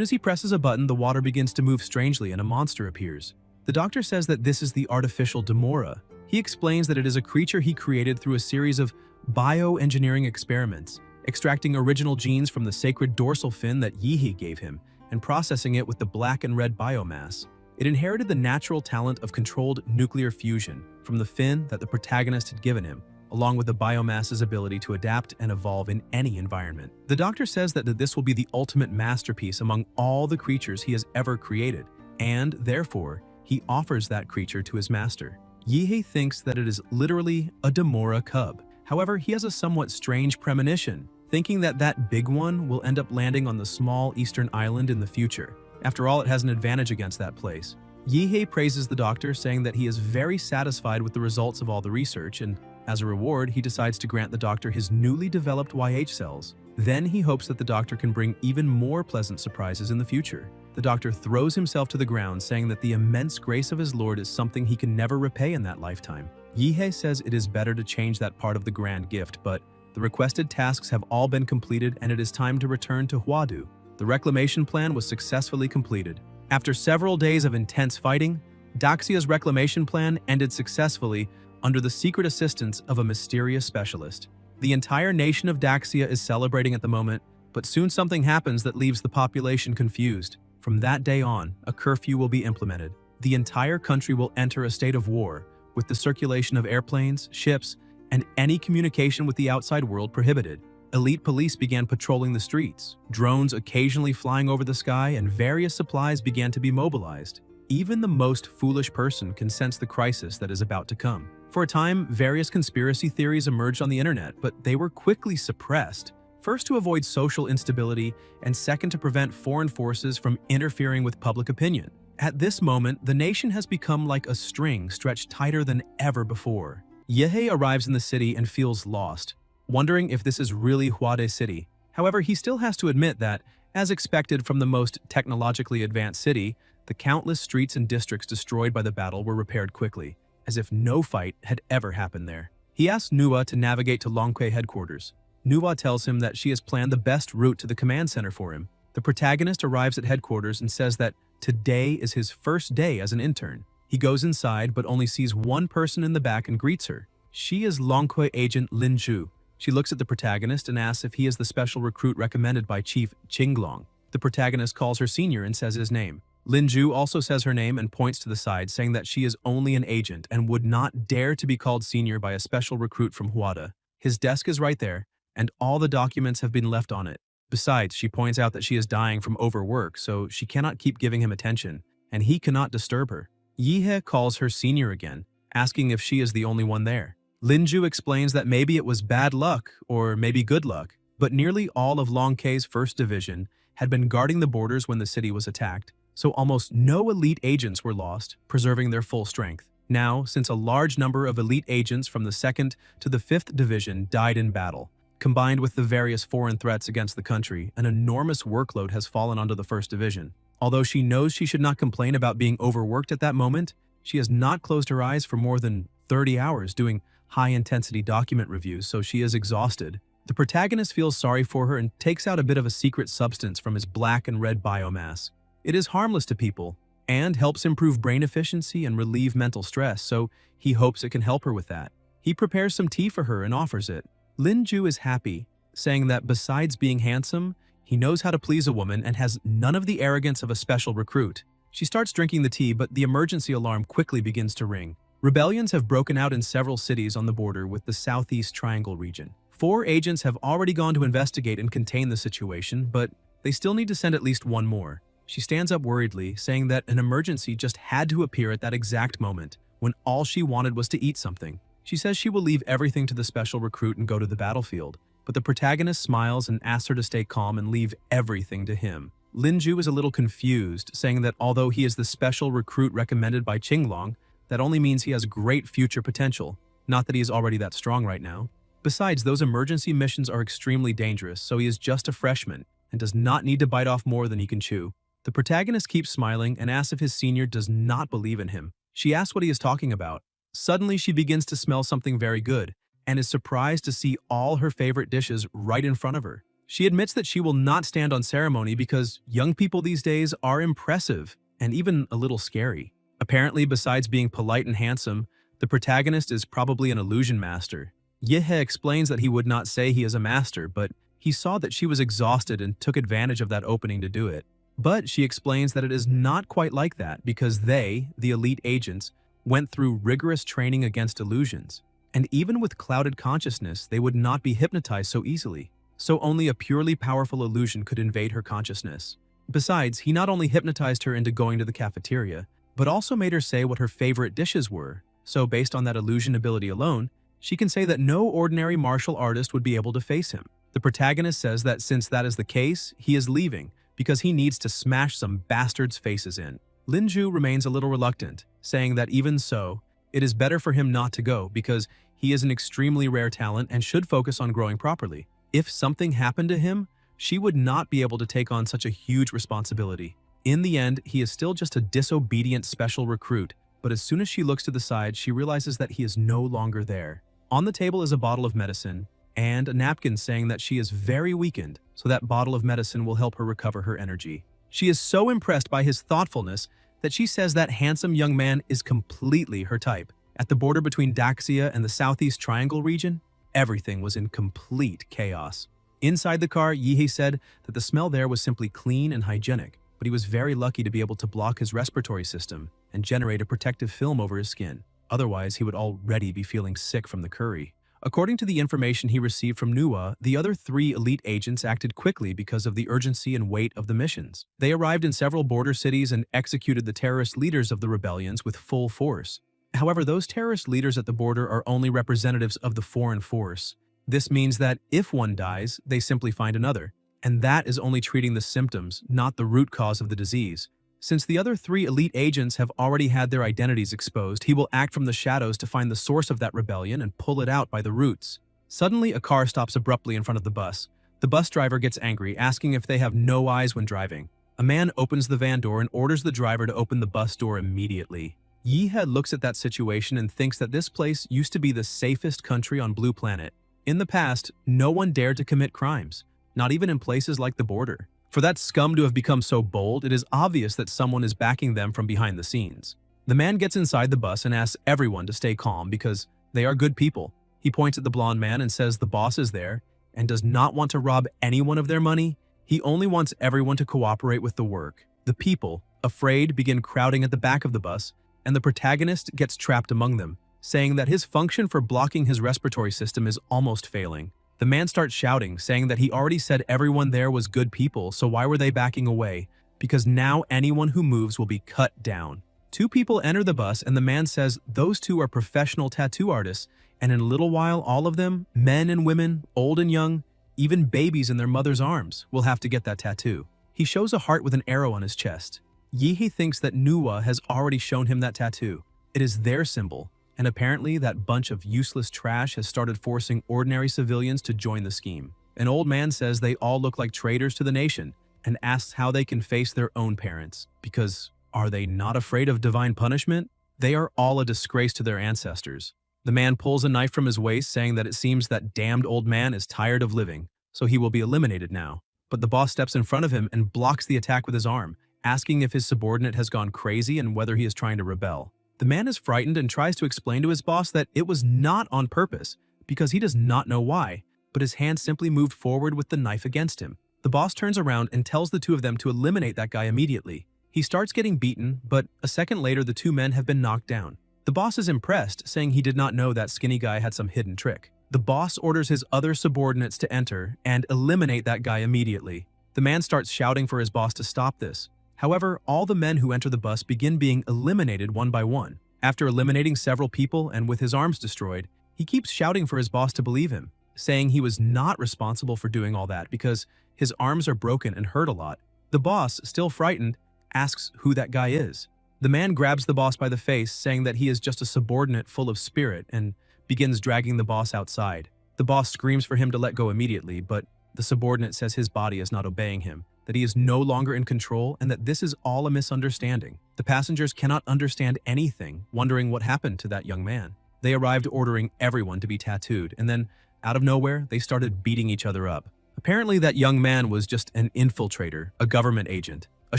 as he presses a button, the water begins to move strangely and a monster appears. The doctor says that this is the artificial Demora. He explains that it is a creature he created through a series of bioengineering experiments, extracting original genes from the sacred dorsal fin that Yihe gave him, and processing it with the black and red biomass. It inherited the natural talent of controlled nuclear fusion from the fin that the protagonist had given him, along with the biomass's ability to adapt and evolve in any environment. The doctor says that this will be the ultimate masterpiece among all the creatures he has ever created, and therefore, he offers that creature to his master. Yihe thinks that it is literally a Demora cub. However, he has a somewhat strange premonition, thinking that that big one will end up landing on the small eastern island in the future. After all, it has an advantage against that place. Yihe praises the doctor, saying that he is very satisfied with the results of all the research, and as a reward, he decides to grant the doctor his newly developed YH cells. Then he hopes that the doctor can bring even more pleasant surprises in the future. The doctor throws himself to the ground, saying that the immense grace of his lord is something he can never repay in that lifetime. Yihe says it is better to change that part of the grand gift, but the requested tasks have all been completed and it is time to return to Huadu. The reclamation plan was successfully completed. After several days of intense fighting, Daxia's reclamation plan ended successfully under the secret assistance of a mysterious specialist. The entire nation of Daxia is celebrating at the moment, but soon something happens that leaves the population confused. From that day on, a curfew will be implemented. The entire country will enter a state of war, with the circulation of airplanes, ships, and any communication with the outside world prohibited. Elite police began patrolling the streets, drones occasionally flying over the sky, and various supplies began to be mobilized. Even the most foolish person can sense the crisis that is about to come. For a time, various conspiracy theories emerged on the internet, but they were quickly suppressed. First, to avoid social instability, and second, to prevent foreign forces from interfering with public opinion. At this moment, the nation has become like a string stretched tighter than ever before. Yihe arrives in the city and feels lost, wondering if this is really Huade City. However, he still has to admit that, as expected from the most technologically advanced city, the countless streets and districts destroyed by the battle were repaired quickly, as if no fight had ever happened there. He asks Nuwa to navigate to Longque headquarters. Nuwa tells him that she has planned the best route to the command center for him. The protagonist arrives at headquarters and says that today is his first day as an intern. He goes inside but only sees one person in the back and greets her. She is Longque agent Lin Zhu. She looks at the protagonist and asks if he is the special recruit recommended by Chief Qinglong. The protagonist calls her senior and says his name. Lin Zhu also says her name and points to the side, saying that she is only an agent and would not dare to be called senior by a special recruit from Huada. His desk is right there, and all the documents have been left on it. Besides, she points out that she is dying from overwork, so she cannot keep giving him attention, and he cannot disturb her. Yihe calls her senior again, asking if she is the only one there. Lin Zhu explains that maybe it was bad luck, or maybe good luck, but nearly all of Longque's 1st Division had been guarding the borders when the city was attacked. so almost no elite agents were lost, preserving their full strength. Now, since a large number of elite agents from the 2nd to the 5th Division died in battle, combined with the various foreign threats against the country, an enormous workload has fallen onto the 1st Division. Although she knows she should not complain about being overworked at that moment, she has not closed her eyes for more than 30 hours doing high-intensity document reviews, so she is exhausted. The protagonist feels sorry for her and takes out a bit of a secret substance from his black and red biomass. It is harmless to people and helps improve brain efficiency and relieve mental stress, so he hopes it can help her with that. He prepares some tea for her and offers it. Lin-ju is happy, saying that besides being handsome, he knows how to please a woman and has none of the arrogance of a special recruit. She starts drinking the tea, but the emergency alarm quickly begins to ring. Rebellions have broken out in several cities on the border with the Southeast Triangle region. 4 agents have already gone to investigate and contain the situation, but they still need to send at least one more. She stands up worriedly, saying that an emergency just had to appear at that exact moment, when all she wanted was to eat something. She says she will leave everything to the special recruit and go to the battlefield, but the protagonist smiles and asks her to stay calm and leave everything to him. Lin-ju is a little confused, saying that although he is the special recruit recommended by Qinglong, that only means he has great future potential, not that he is already that strong right now. Besides, those emergency missions are extremely dangerous, so he is just a freshman and does not need to bite off more than he can chew. The protagonist keeps smiling and asks if his senior does not believe in him. She asks what he is talking about. Suddenly, she begins to smell something very good and is surprised to see all her favorite dishes right in front of her. She admits that she will not stand on ceremony because young people these days are impressive and even a little scary. Apparently, besides being polite and handsome, the protagonist is probably an illusion master. Yehe explains that he would not say he is a master, but he saw that she was exhausted and took advantage of that opening to do it. But she explains that it is not quite like that because they, the elite agents, went through rigorous training against illusions. And even with clouded consciousness, they would not be hypnotized so easily. So only a purely powerful illusion could invade her consciousness. Besides, he not only hypnotized her into going to the cafeteria, but also made her say what her favorite dishes were. So based on that illusion ability alone, she can say that no ordinary martial artist would be able to face him. The protagonist says that since that is the case, he is leaving because he needs to smash some bastards' faces in. Lin-ju remains a little reluctant, saying that even so, it is better for him not to go because he is an extremely rare talent and should focus on growing properly. If something happened to him, she would not be able to take on such a huge responsibility. In the end, he is still just a disobedient special recruit, but as soon as she looks to the side, she realizes that he is no longer there. On the table is a bottle of medicine and a napkin saying that she is very weakened, so that bottle of medicine will help her recover her energy. She is so impressed by his thoughtfulness that she says that handsome young man is completely her type. At the border between Daxia and the Southeast Triangle region, everything was in complete chaos. Inside the car, Yehe said that the smell there was simply clean and hygienic, but he was very lucky to be able to block his respiratory system and generate a protective film over his skin. Otherwise, he would already be feeling sick from the curry. According to the information he received from Manhwa, the other 3 elite agents acted quickly because of the urgency and weight of the missions. They arrived in several border cities and executed the terrorist leaders of the rebellions with full force. However, those terrorist leaders at the border are only representatives of the foreign force. This means that if one dies, they simply find another. And that is only treating the symptoms, not the root cause of the disease. Since the other 3 elite agents have already had their identities exposed, he will act from the shadows to find the source of that rebellion and pull it out by the roots. Suddenly, a car stops abruptly in front of the bus. The bus driver gets angry, asking if they have no eyes when driving. A man opens the van door and orders the driver to open the bus door immediately. Yehe looks at that situation and thinks that this place used to be the safest country on Blue Planet. In the past, no one dared to commit crimes, not even in places like the border. For that scum to have become so bold, it is obvious that someone is backing them from behind the scenes. The man gets inside the bus and asks everyone to stay calm because they are good people. He points at the blonde man and says the boss is there and does not want to rob anyone of their money. He only wants everyone to cooperate with the work. The people, afraid, begin crowding at the back of the bus, and the protagonist gets trapped among them, saying that his function for blocking his respiratory system is almost failing. The man starts shouting, saying that he already said everyone there was good people, so why were they backing away? Because now anyone who moves will be cut down. 2 people enter the bus and the man says those 2 are professional tattoo artists, and in a little while all of them, men and women, old and young, even babies in their mother's arms, will have to get that tattoo. He shows a heart with an arrow on his chest. Yihe thinks that Nuwa has already shown him that tattoo. It is their symbol, and apparently that bunch of useless trash has started forcing ordinary civilians to join the scheme. An old man says they all look like traitors to the nation and asks how they can face their own parents, because are they not afraid of divine punishment? They are all a disgrace to their ancestors. The man pulls a knife from his waist, saying that it seems that damned old man is tired of living, so he will be eliminated now. But the boss steps in front of him and blocks the attack with his arm, asking if his subordinate has gone crazy and whether he is trying to rebel. The man is frightened and tries to explain to his boss that it was not on purpose, because he does not know why, but his hand simply moved forward with the knife against him. The boss turns around and tells the two of them to eliminate that guy immediately. He starts getting beaten, but a second later the two men have been knocked down. The boss is impressed, saying he did not know that skinny guy had some hidden trick. The boss orders his other subordinates to enter and eliminate that guy immediately. The man starts shouting for his boss to stop this. However, all the men who enter the bus begin being eliminated one by one. After eliminating several people and with his arms destroyed, he keeps shouting for his boss to believe him, saying he was not responsible for doing all that because his arms are broken and hurt a lot. The boss, still frightened, asks who that guy is. The man grabs the boss by the face, saying that he is just a subordinate full of spirit, and begins dragging the boss outside. The boss screams for him to let go immediately, but the subordinate says his body is not obeying him, that he is no longer in control, and that this is all a misunderstanding. The passengers cannot understand anything, wondering what happened to that young man. They arrived ordering everyone to be tattooed, and then, out of nowhere, they started beating each other up. Apparently, that young man was just an infiltrator, a government agent. A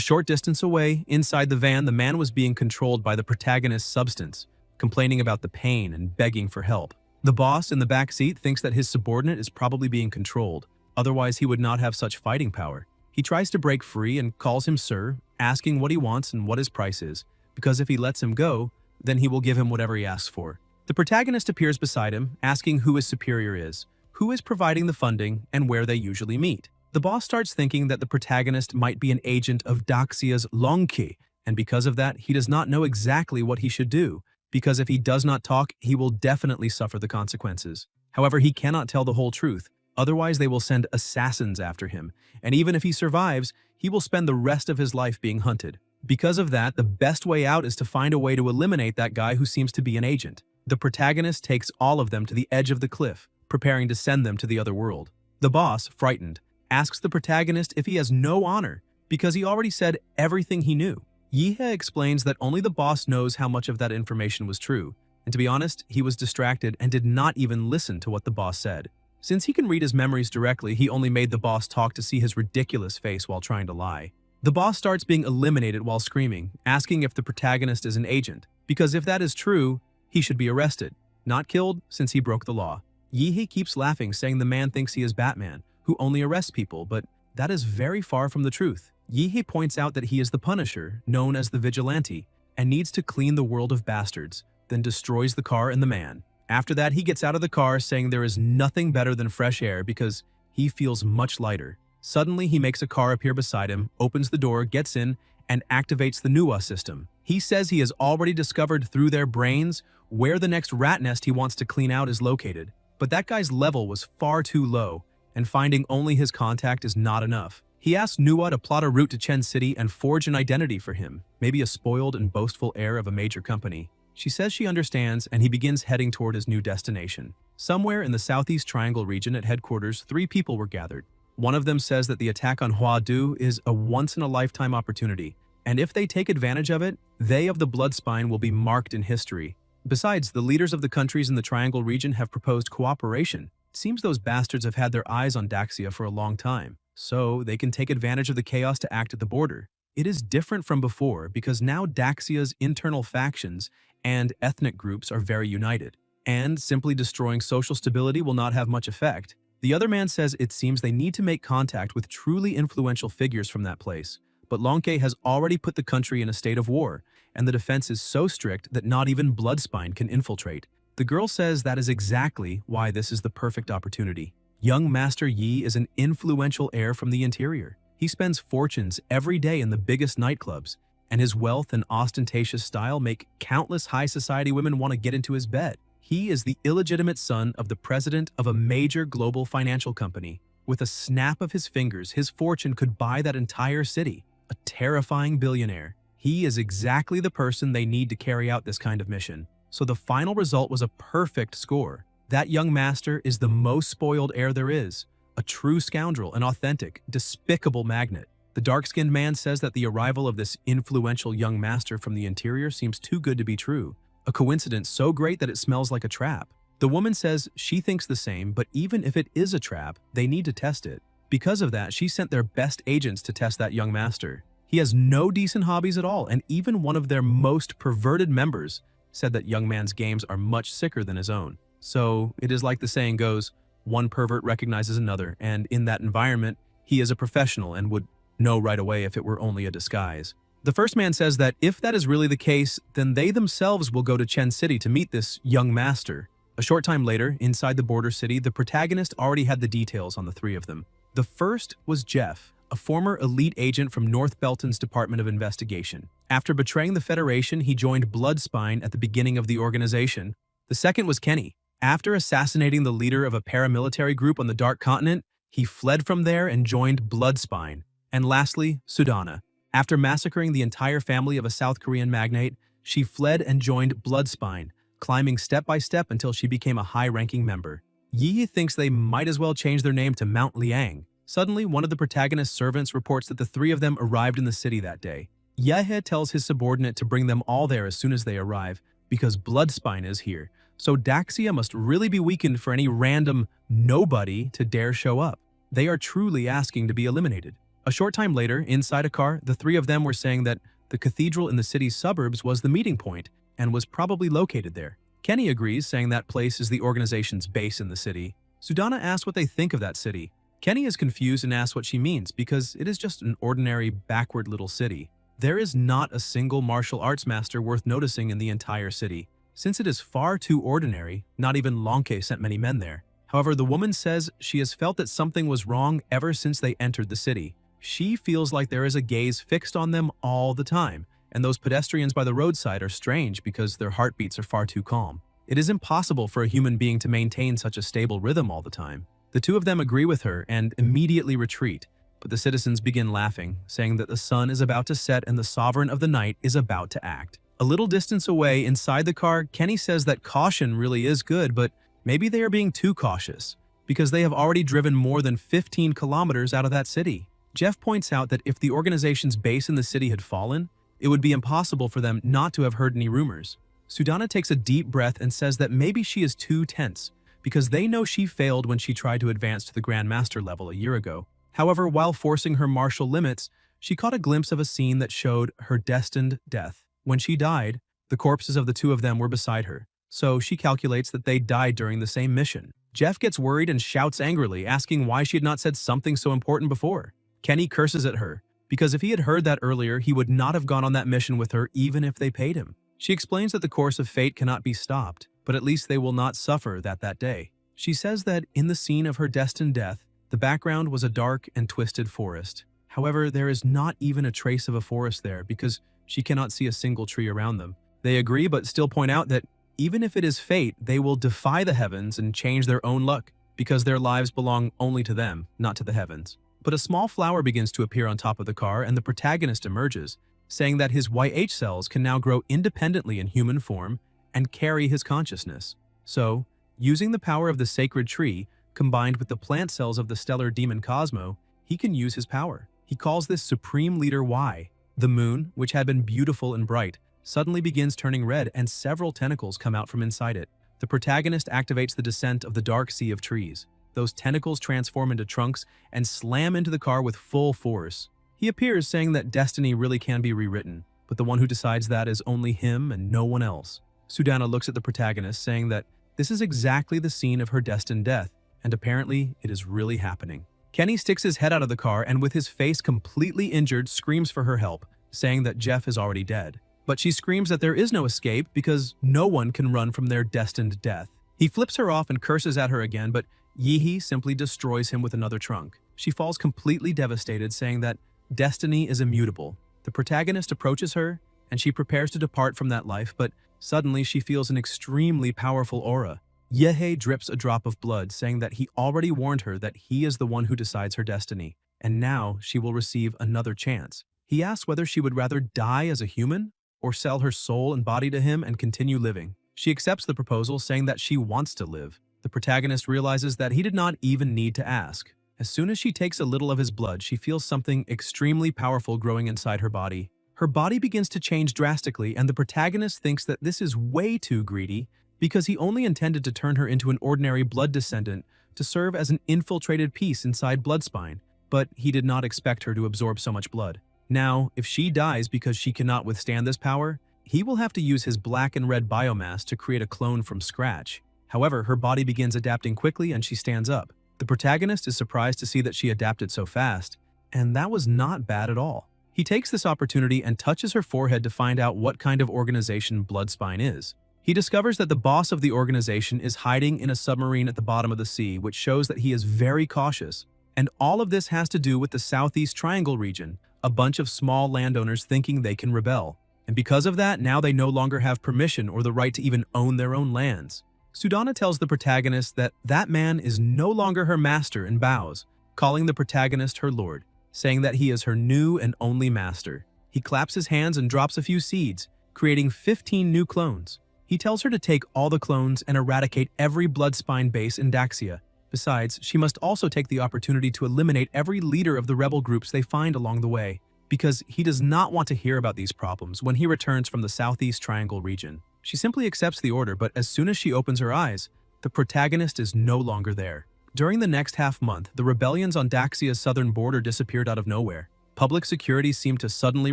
short distance away, inside the van, the man was being controlled by the protagonist's substance, complaining about the pain and begging for help. The boss in the back seat thinks that his subordinate is probably being controlled, otherwise he would not have such fighting power. He tries to break free and calls him sir, asking what he wants and what his price is, because if he lets him go, then he will give him whatever he asks for. The protagonist appears beside him, asking who his superior is, who is providing the funding, and where they usually meet. The boss starts thinking that the protagonist might be an agent of Daxia's Longki, and because of that, he does not know exactly what he should do, because if he does not talk, he will definitely suffer the consequences. However, he cannot tell the whole truth, otherwise they will send assassins after him, and even if he survives, he will spend the rest of his life being hunted. Because of that, the best way out is to find a way to eliminate that guy who seems to be an agent. The protagonist takes all of them to the edge of the cliff, preparing to send them to the other world. The boss, frightened, asks the protagonist if he has no honor, because he already said everything he knew. Yihe explains that only the boss knows how much of that information was true, and to be honest, he was distracted and did not even listen to what the boss said. Since he can read his memories directly, he only made the boss talk to see his ridiculous face while trying to lie. The boss starts being eliminated while screaming, asking if the protagonist is an agent, because if that is true, he should be arrested, not killed since he broke the law. Yihe keeps laughing, saying the man thinks he is Batman, who only arrests people, but that is very far from the truth. Yihe points out that he is the Punisher, known as the Vigilante, and needs to clean the world of bastards, then destroys the car and the man. After that, he gets out of the car, saying there is nothing better than fresh air because he feels much lighter. Suddenly, he makes a car appear beside him, opens the door, gets in, and activates the Nuwa system. He says he has already discovered through their brains where the next rat nest he wants to clean out is located. But that guy's level was far too low, and finding only his contact is not enough. He asks Nuwa to plot a route to Chen City and forge an identity for him, maybe a spoiled and boastful heir of a major company. She says she understands, and he begins heading toward his new destination. Somewhere in the Southeast Triangle region at headquarters, 3 people were gathered. One of them says that the attack on Huadu is a once-in-a-lifetime opportunity, and if they take advantage of it, they of the Bloodspine will be marked in history. Besides, the leaders of the countries in the Triangle region have proposed cooperation. It seems those bastards have had their eyes on Daxia for a long time, so they can take advantage of the chaos to act at the border. It is different from before because now Daxia's internal factions and ethnic groups are very united, and simply destroying social stability will not have much effect. The other man says it seems they need to make contact with truly influential figures from that place, but Lonke has already put the country in a state of war, and the defense is so strict that not even Bloodspine can infiltrate. The girl says that is exactly why this is the perfect opportunity. Young Master Yi is an influential heir from the interior. He spends fortunes every day in the biggest nightclubs, and his wealth and ostentatious style make countless high society women want to get into his bed. He is the illegitimate son of the president of a major global financial company. With a snap of his fingers, his fortune could buy that entire city. A terrifying billionaire. He is exactly the person they need to carry out this kind of mission. So the final result was a perfect score. That young master is the most spoiled heir there is, a true scoundrel, an authentic, despicable magnet. The dark-skinned man says that the arrival of this influential young master from the interior seems too good to be true, a coincidence so great that it smells like a trap. The woman says she thinks the same, but even if it is a trap, they need to test it. Because of that, she sent their best agents to test that young master. He has no decent hobbies at all, and even one of their most perverted members said that young man's games are much sicker than his own. So it is like the saying goes, one pervert recognizes another, and in that environment, he is a professional and would know right away if it were only a disguise. The first man says that if that is really the case, then they themselves will go to Chen City to meet this young master. A short time later, inside the border city, the protagonist already had the details on the three of them. The first was Jeff, a former elite agent from North Belton's Department of Investigation. After betraying the Federation, he joined Bloodspine at the beginning of the organization. The second was Kenny. After assassinating the leader of a paramilitary group on the Dark Continent, he fled from there and joined Bloodspine. And lastly, Sudana. After massacring the entire family of a South Korean magnate, she fled and joined Bloodspine, climbing step by step until she became a high-ranking member. Yi thinks they might as well change their name to Mount Liang. Suddenly, one of the protagonist's servants reports that the three of them arrived in the city that day. Yahe tells his subordinate to bring them all there as soon as they arrive, because Bloodspine is here, so Daxia must really be weakened for any random nobody to dare show up. They are truly asking to be eliminated. A short time later, inside a car, the three of them were saying that the cathedral in the city's suburbs was the meeting point and was probably located there. Kenny agrees, saying that place is the organization's base in the city. Sudana asks what they think of that city. Kenny is confused and asks what she means because it is just an ordinary, backward little city. There is not a single martial arts master worth noticing in the entire city. Since it is far too ordinary, not even Lonke sent many men there. However, the woman says she has felt that something was wrong ever since they entered the city. She feels like there is a gaze fixed on them all the time, and those pedestrians by the roadside are strange because their heartbeats are far too calm. It is impossible for a human being to maintain such a stable rhythm all the time. The two of them agree with her and immediately retreat, but the citizens begin laughing, saying that the sun is about to set and the sovereign of the night is about to act. A little distance away, inside the car, Kenny says that caution really is good, but maybe they are being too cautious, because they have already driven more than 15 kilometers out of that city. Jeff points out that if the organization's base in the city had fallen, it would be impossible for them not to have heard any rumors. Sudana takes a deep breath and says that maybe she is too tense, because they know she failed when she tried to advance to the Grand Master level a year ago. However, while forcing her martial limits, she caught a glimpse of a scene that showed her destined death. When she died, the corpses of the two of them were beside her, so she calculates that they died during the same mission. Jeff gets worried and shouts angrily, asking why she had not said something so important before. Kenny curses at her, because if he had heard that earlier, he would not have gone on that mission with her even if they paid him. She explains that the course of fate cannot be stopped, but at least they will not suffer that day. She says that in the scene of her destined death, the background was a dark and twisted forest. However, there is not even a trace of a forest there because she cannot see a single tree around them. They agree but still point out that even if it is fate, they will defy the heavens and change their own luck because their lives belong only to them, not to the heavens. But a small flower begins to appear on top of the car and the protagonist emerges, saying that his YH cells can now grow independently in human form and carry his consciousness. So, using the power of the sacred tree, combined with the plant cells of the stellar demon Cosmo, he can use his power. He calls this Supreme Leader Y. The moon, which had been beautiful and bright, suddenly begins turning red and several tentacles come out from inside it. The protagonist activates the descent of the dark sea of trees. Those tentacles transform into trunks and slam into the car with full force. He appears saying that destiny really can be rewritten, but the one who decides that is only him and no one else. Sudana looks at the protagonist, saying that this is exactly the scene of her destined death, and apparently it is really happening. Kenny sticks his head out of the car and with his face completely injured screams for her help, saying that Jeff is already dead. But she screams that there is no escape because no one can run from their destined death. He flips her off and curses at her again, but Yihi simply destroys him with another trunk. She falls completely devastated, saying that destiny is immutable. The protagonist approaches her, and she prepares to depart from that life, but suddenly she feels an extremely powerful aura. Yehe drips a drop of blood, saying that he already warned her that he is the one who decides her destiny, and now she will receive another chance. He asks whether she would rather die as a human or sell her soul and body to him and continue living. She accepts the proposal, saying that she wants to live. The protagonist realizes that he did not even need to ask. As soon as she takes a little of his blood, she feels something extremely powerful growing inside her body. Her body begins to change drastically, and the protagonist thinks that this is way too greedy because he only intended to turn her into an ordinary blood descendant to serve as an infiltrated piece inside Bloodspine, but he did not expect her to absorb so much blood. Now, if she dies because she cannot withstand this power, he will have to use his black and red biomass to create a clone from scratch. However, her body begins adapting quickly and she stands up. The protagonist is surprised to see that she adapted so fast, and that was not bad at all. He takes this opportunity and touches her forehead to find out what kind of organization Bloodspine is. He discovers that the boss of the organization is hiding in a submarine at the bottom of the sea, which shows that he is very cautious. And all of this has to do with the Southeast Triangle region, a bunch of small landowners thinking they can rebel. And because of that, now they no longer have permission or the right to even own their own lands. Sudana tells the protagonist that that man is no longer her master and bows, calling the protagonist her lord, saying that he is her new and only master. He claps his hands and drops a few seeds, creating 15 new clones. He tells her to take all the clones and eradicate every Bloodspine base in Daxia. Besides, she must also take the opportunity to eliminate every leader of the rebel groups they find along the way, because he does not want to hear about these problems when he returns from the Southeast Triangle region. She simply accepts the order, but as soon as she opens her eyes, the protagonist is no longer there. During the next half-month, the rebellions on Daxia's southern border disappeared out of nowhere. Public security seemed to suddenly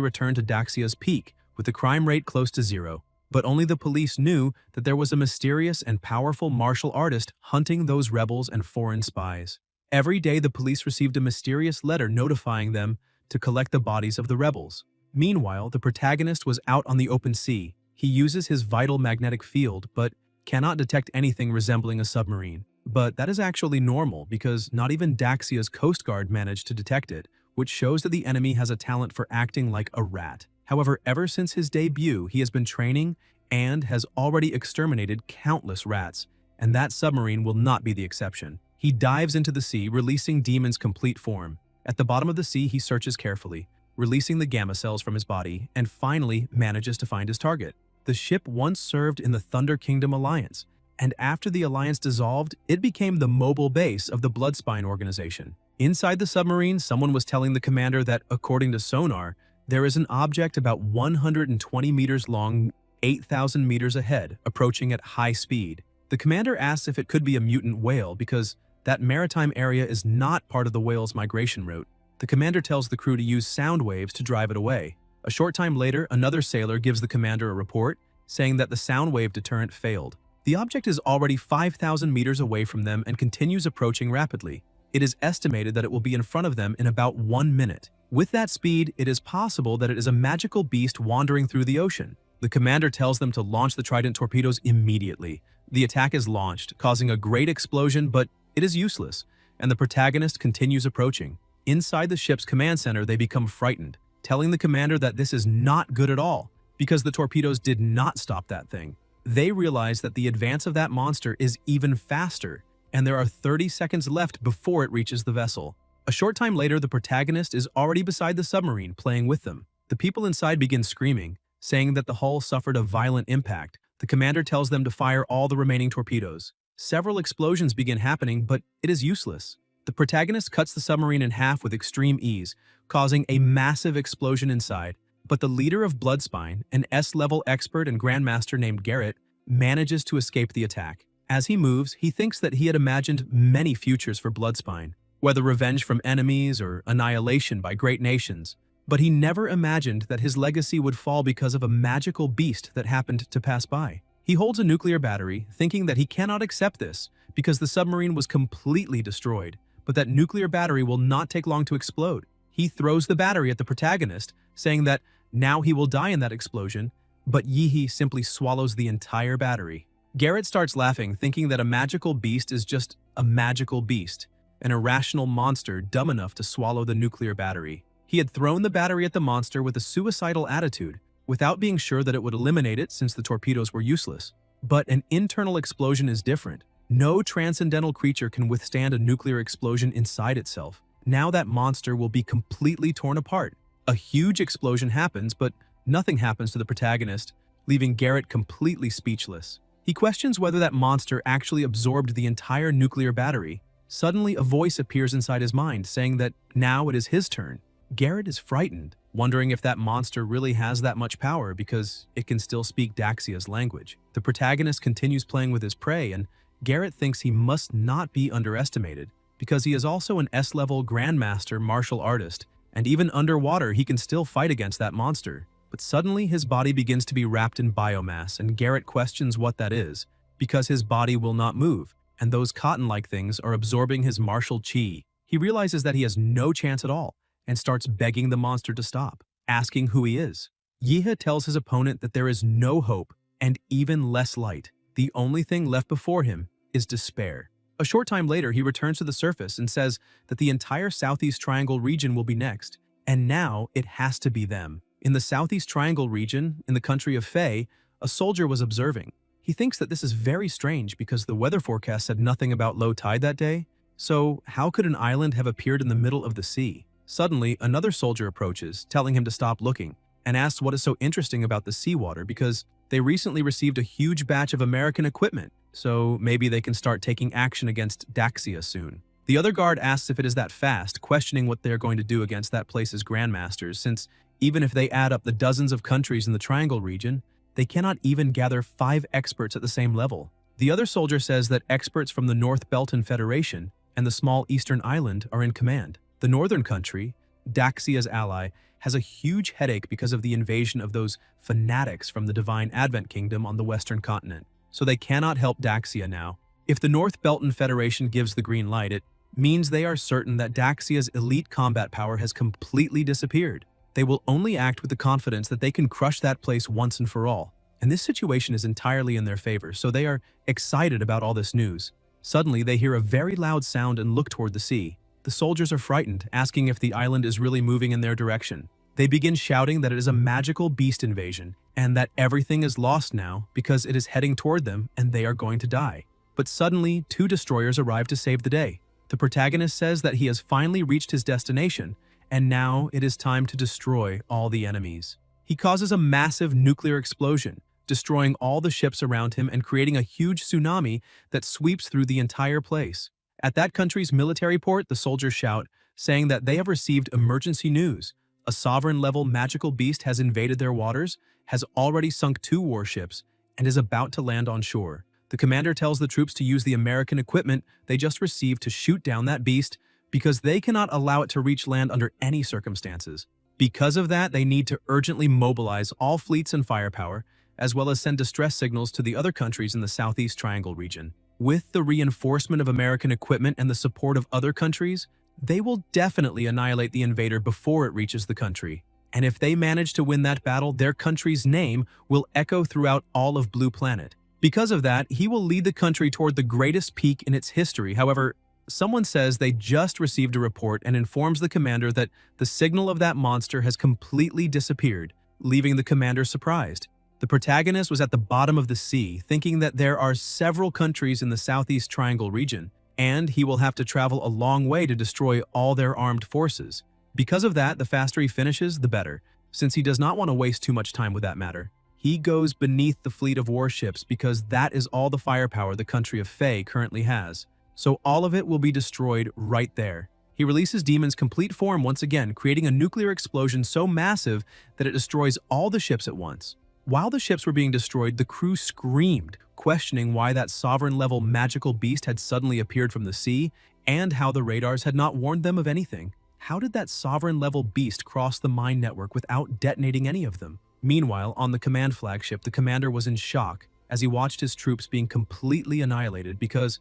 return to Daxia's peak, with the crime rate close to zero. But only the police knew that there was a mysterious and powerful martial artist hunting those rebels and foreign spies. Every day, the police received a mysterious letter notifying them to collect the bodies of the rebels. Meanwhile, the protagonist was out on the open sea. He uses his vital magnetic field, but cannot detect anything resembling a submarine. But that is actually normal because not even Daxia's Coast Guard managed to detect it, which shows that the enemy has a talent for acting like a rat. However, ever since his debut, he has been training and has already exterminated countless rats, and that submarine will not be the exception. He dives into the sea, releasing Demon's complete form. At the bottom of the sea, he searches carefully, releasing the gamma cells from his body, and finally manages to find his target. The ship once served in the Thunder Kingdom Alliance, and after the alliance dissolved, it became the mobile base of the Bloodspine organization. Inside the submarine, someone was telling the commander that, according to sonar, there is an object about 120 meters long, 8,000 meters ahead, approaching at high speed. The commander asks if it could be a mutant whale because that maritime area is not part of the whale's migration route. The commander tells the crew to use sound waves to drive it away. A short time later, another sailor gives the commander a report, saying that the sound wave deterrent failed. The object is already 5,000 meters away from them and continues approaching rapidly. It is estimated that it will be in front of them in about 1 minute. With that speed, it is possible that it is a magical beast wandering through the ocean. The commander tells them to launch the Trident torpedoes immediately. The attack is launched, causing a great explosion, but it is useless, and the protagonist continues approaching. Inside the ship's command center, they become frightened, telling the commander that this is not good at all, because the torpedoes did not stop that thing. They realize that the advance of that monster is even faster, and there are 30 seconds left before it reaches the vessel. A short time later, the protagonist is already beside the submarine, playing with them. The people inside begin screaming, saying that the hull suffered a violent impact. The commander tells them to fire all the remaining torpedoes. Several explosions begin happening, but it is useless. The protagonist cuts the submarine in half with extreme ease, causing a massive explosion inside. But the leader of Bloodspine, an S-level expert and grandmaster named Garrett, manages to escape the attack. As he moves, he thinks that he had imagined many futures for Bloodspine, whether revenge from enemies or annihilation by great nations. But he never imagined that his legacy would fall because of a magical beast that happened to pass by. He holds a nuclear battery, thinking that he cannot accept this because the submarine was completely destroyed, but that nuclear battery will not take long to explode. He throws the battery at the protagonist, saying that now he will die in that explosion, but Yihi simply swallows the entire battery. Garrett starts laughing, thinking that a magical beast is just a magical beast, an irrational monster dumb enough to swallow the nuclear battery. He had thrown the battery at the monster with a suicidal attitude, without being sure that it would eliminate it since the torpedoes were useless. But an internal explosion is different. No transcendental creature can withstand a nuclear explosion inside itself. Now that monster will be completely torn apart, A huge explosion happens, but nothing happens to the protagonist, leaving Garrett completely speechless. He questions whether that monster actually absorbed the entire nuclear battery. Suddenly, a voice appears inside his mind, saying that now it is his turn. Garrett is frightened, wondering if that monster really has that much power because it can still speak Daxia's language. The protagonist continues playing with his prey, and Garrett thinks he must not be underestimated because he is also an S-level Grandmaster martial artist, and even underwater he can still fight against that monster. But suddenly his body begins to be wrapped in biomass, and Garrett questions what that is, because his body will not move, and those cotton-like things are absorbing his martial chi. He realizes that he has no chance at all, and starts begging the monster to stop, asking who he is. Yihe tells his opponent that there is no hope, and even less light. The only thing left before him is despair. A short time later, he returns to the surface and says that the entire Southeast Triangle region will be next, and now it has to be them. In the Southeast Triangle region, in the country of Fae, a soldier was observing. He thinks that this is very strange because the weather forecast said nothing about low tide that day. So how could an island have appeared in the middle of the sea? Suddenly, another soldier approaches, telling him to stop looking, and asks what is so interesting about the seawater because they recently received a huge batch of American equipment, so maybe they can start taking action against Daxia soon. The other guard asks if it is that fast, questioning what they're going to do against that place's grandmasters, since even if they add up the dozens of countries in the Triangle region, they cannot even gather 5 experts at the same level. The other soldier says that experts from the North Belton Federation and the small eastern island are in command. The northern country, Daxia's ally, has a huge headache because of the invasion of those fanatics from the Divine Advent Kingdom on the western continent, so they cannot help Daxia now. If the North Belton Federation gives the green light, it means they are certain that Daxia's elite combat power has completely disappeared. They will only act with the confidence that they can crush that place once and for all. And this situation is entirely in their favor, so they are excited about all this news. Suddenly, they hear a very loud sound and look toward the sea. The soldiers are frightened, asking if the island is really moving in their direction. They begin shouting that it is a magical beast invasion, and that everything is lost now because it is heading toward them and they are going to die. But suddenly, 2 destroyers arrive to save the day. The protagonist says that he has finally reached his destination, and now it is time to destroy all the enemies. He causes a massive nuclear explosion, destroying all the ships around him and creating a huge tsunami that sweeps through the entire place. At that country's military port, the soldiers shout, saying that they have received emergency news. A sovereign-level magical beast has invaded their waters, has already sunk 2 warships, and is about to land on shore. The commander tells the troops to use the American equipment they just received to shoot down that beast because they cannot allow it to reach land under any circumstances. Because of that, they need to urgently mobilize all fleets and firepower, as well as send distress signals to the other countries in the Southeast Triangle region. With the reinforcement of American equipment and the support of other countries, they will definitely annihilate the invader before it reaches the country. And if they manage to win that battle, their country's name will echo throughout all of Blue Planet. Because of that, he will lead the country toward the greatest peak in its history. However, someone says they just received a report and informs the commander that the signal of that monster has completely disappeared, leaving the commander surprised. The protagonist was at the bottom of the sea, thinking that there are several countries in the Southeast Triangle region, and he will have to travel a long way to destroy all their armed forces. Because of that, the faster he finishes, the better, since he does not want to waste too much time with that matter. He goes beneath the fleet of warships because that is all the firepower the country of Fae currently has. So all of it will be destroyed right there. He releases Demon's complete form once again, creating a nuclear explosion so massive that it destroys all the ships at once. While the ships were being destroyed, the crew screamed, questioning why that sovereign-level magical beast had suddenly appeared from the sea and how the radars had not warned them of anything. How did that sovereign-level beast cross the mine network without detonating any of them? Meanwhile, on the command flagship, the commander was in shock as he watched his troops being completely annihilated because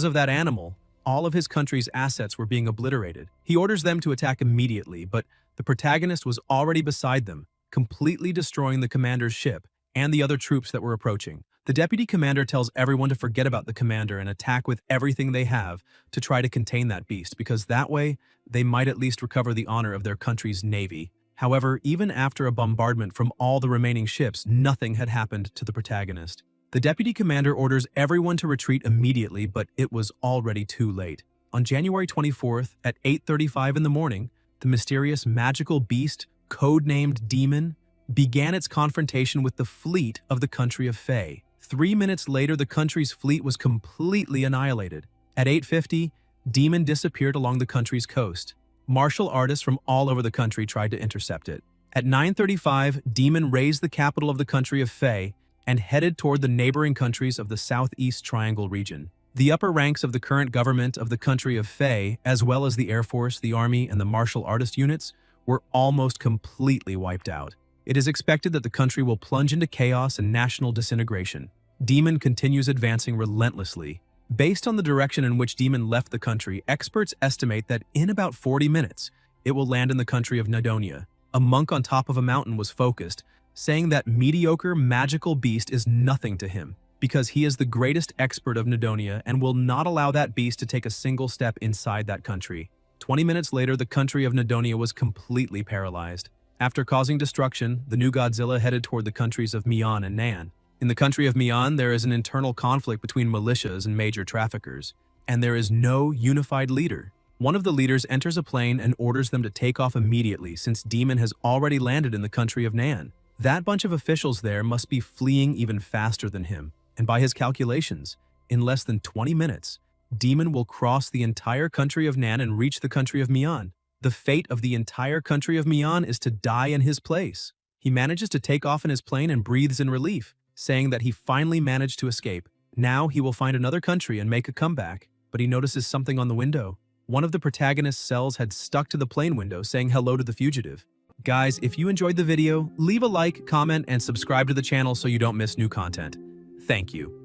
of that animal, all of his country's assets were being obliterated. He orders them to attack immediately, but the protagonist was already beside them, completely destroying the commander's ship and the other troops that were approaching. The deputy commander tells everyone to forget about the commander and attack with everything they have to try to contain that beast, because that way, they might at least recover the honor of their country's navy. However, even after a bombardment from all the remaining ships, nothing had happened to the protagonist. The deputy commander orders everyone to retreat immediately, but it was already too late. On January 24th at 8:35 in the morning, the mysterious magical beast, codenamed Demon, began its confrontation with the fleet of the country of Fae. 3 minutes later, the country's fleet was completely annihilated. At 8:50, Demon disappeared along the country's coast. Martial artists from all over the country tried to intercept it. At 9:35, Demon raised the capital of the country of Fae and headed toward the neighboring countries of the Southeast Triangle region. The upper ranks of the current government of the country of Fae, as well as the Air Force, the Army, and the martial artist units, were almost completely wiped out. It is expected that the country will plunge into chaos and national disintegration. Demon continues advancing relentlessly. Based on the direction in which Demon left the country, experts estimate that in about 40 minutes, it will land in the country of Nadonia. A monk on top of a mountain was focused, saying that mediocre magical beast is nothing to him, because he is the greatest expert of Nadonia and will not allow that beast to take a single step inside that country. 20 minutes later, the country of Nadonia was completely paralyzed. After causing destruction, the new Godzilla headed toward the countries of Mian and Nan. In the country of Mian, there is an internal conflict between militias and major traffickers, and there is no unified leader. One of the leaders enters a plane and orders them to take off immediately since Demon has already landed in the country of Nan. That bunch of officials there must be fleeing even faster than him, and by his calculations, in less than 20 minutes, Demon will cross the entire country of Nan and reach the country of Mian. The fate of the entire country of Mian is to die in his place. He manages to take off in his plane and breathes in relief, saying that he finally managed to escape. Now he will find another country and make a comeback, but he notices something on the window. One of the protagonist's cells had stuck to the plane window, saying hello to the fugitive. Guys, if you enjoyed the video, leave a like, comment, and subscribe to the channel so you don't miss new content. Thank you.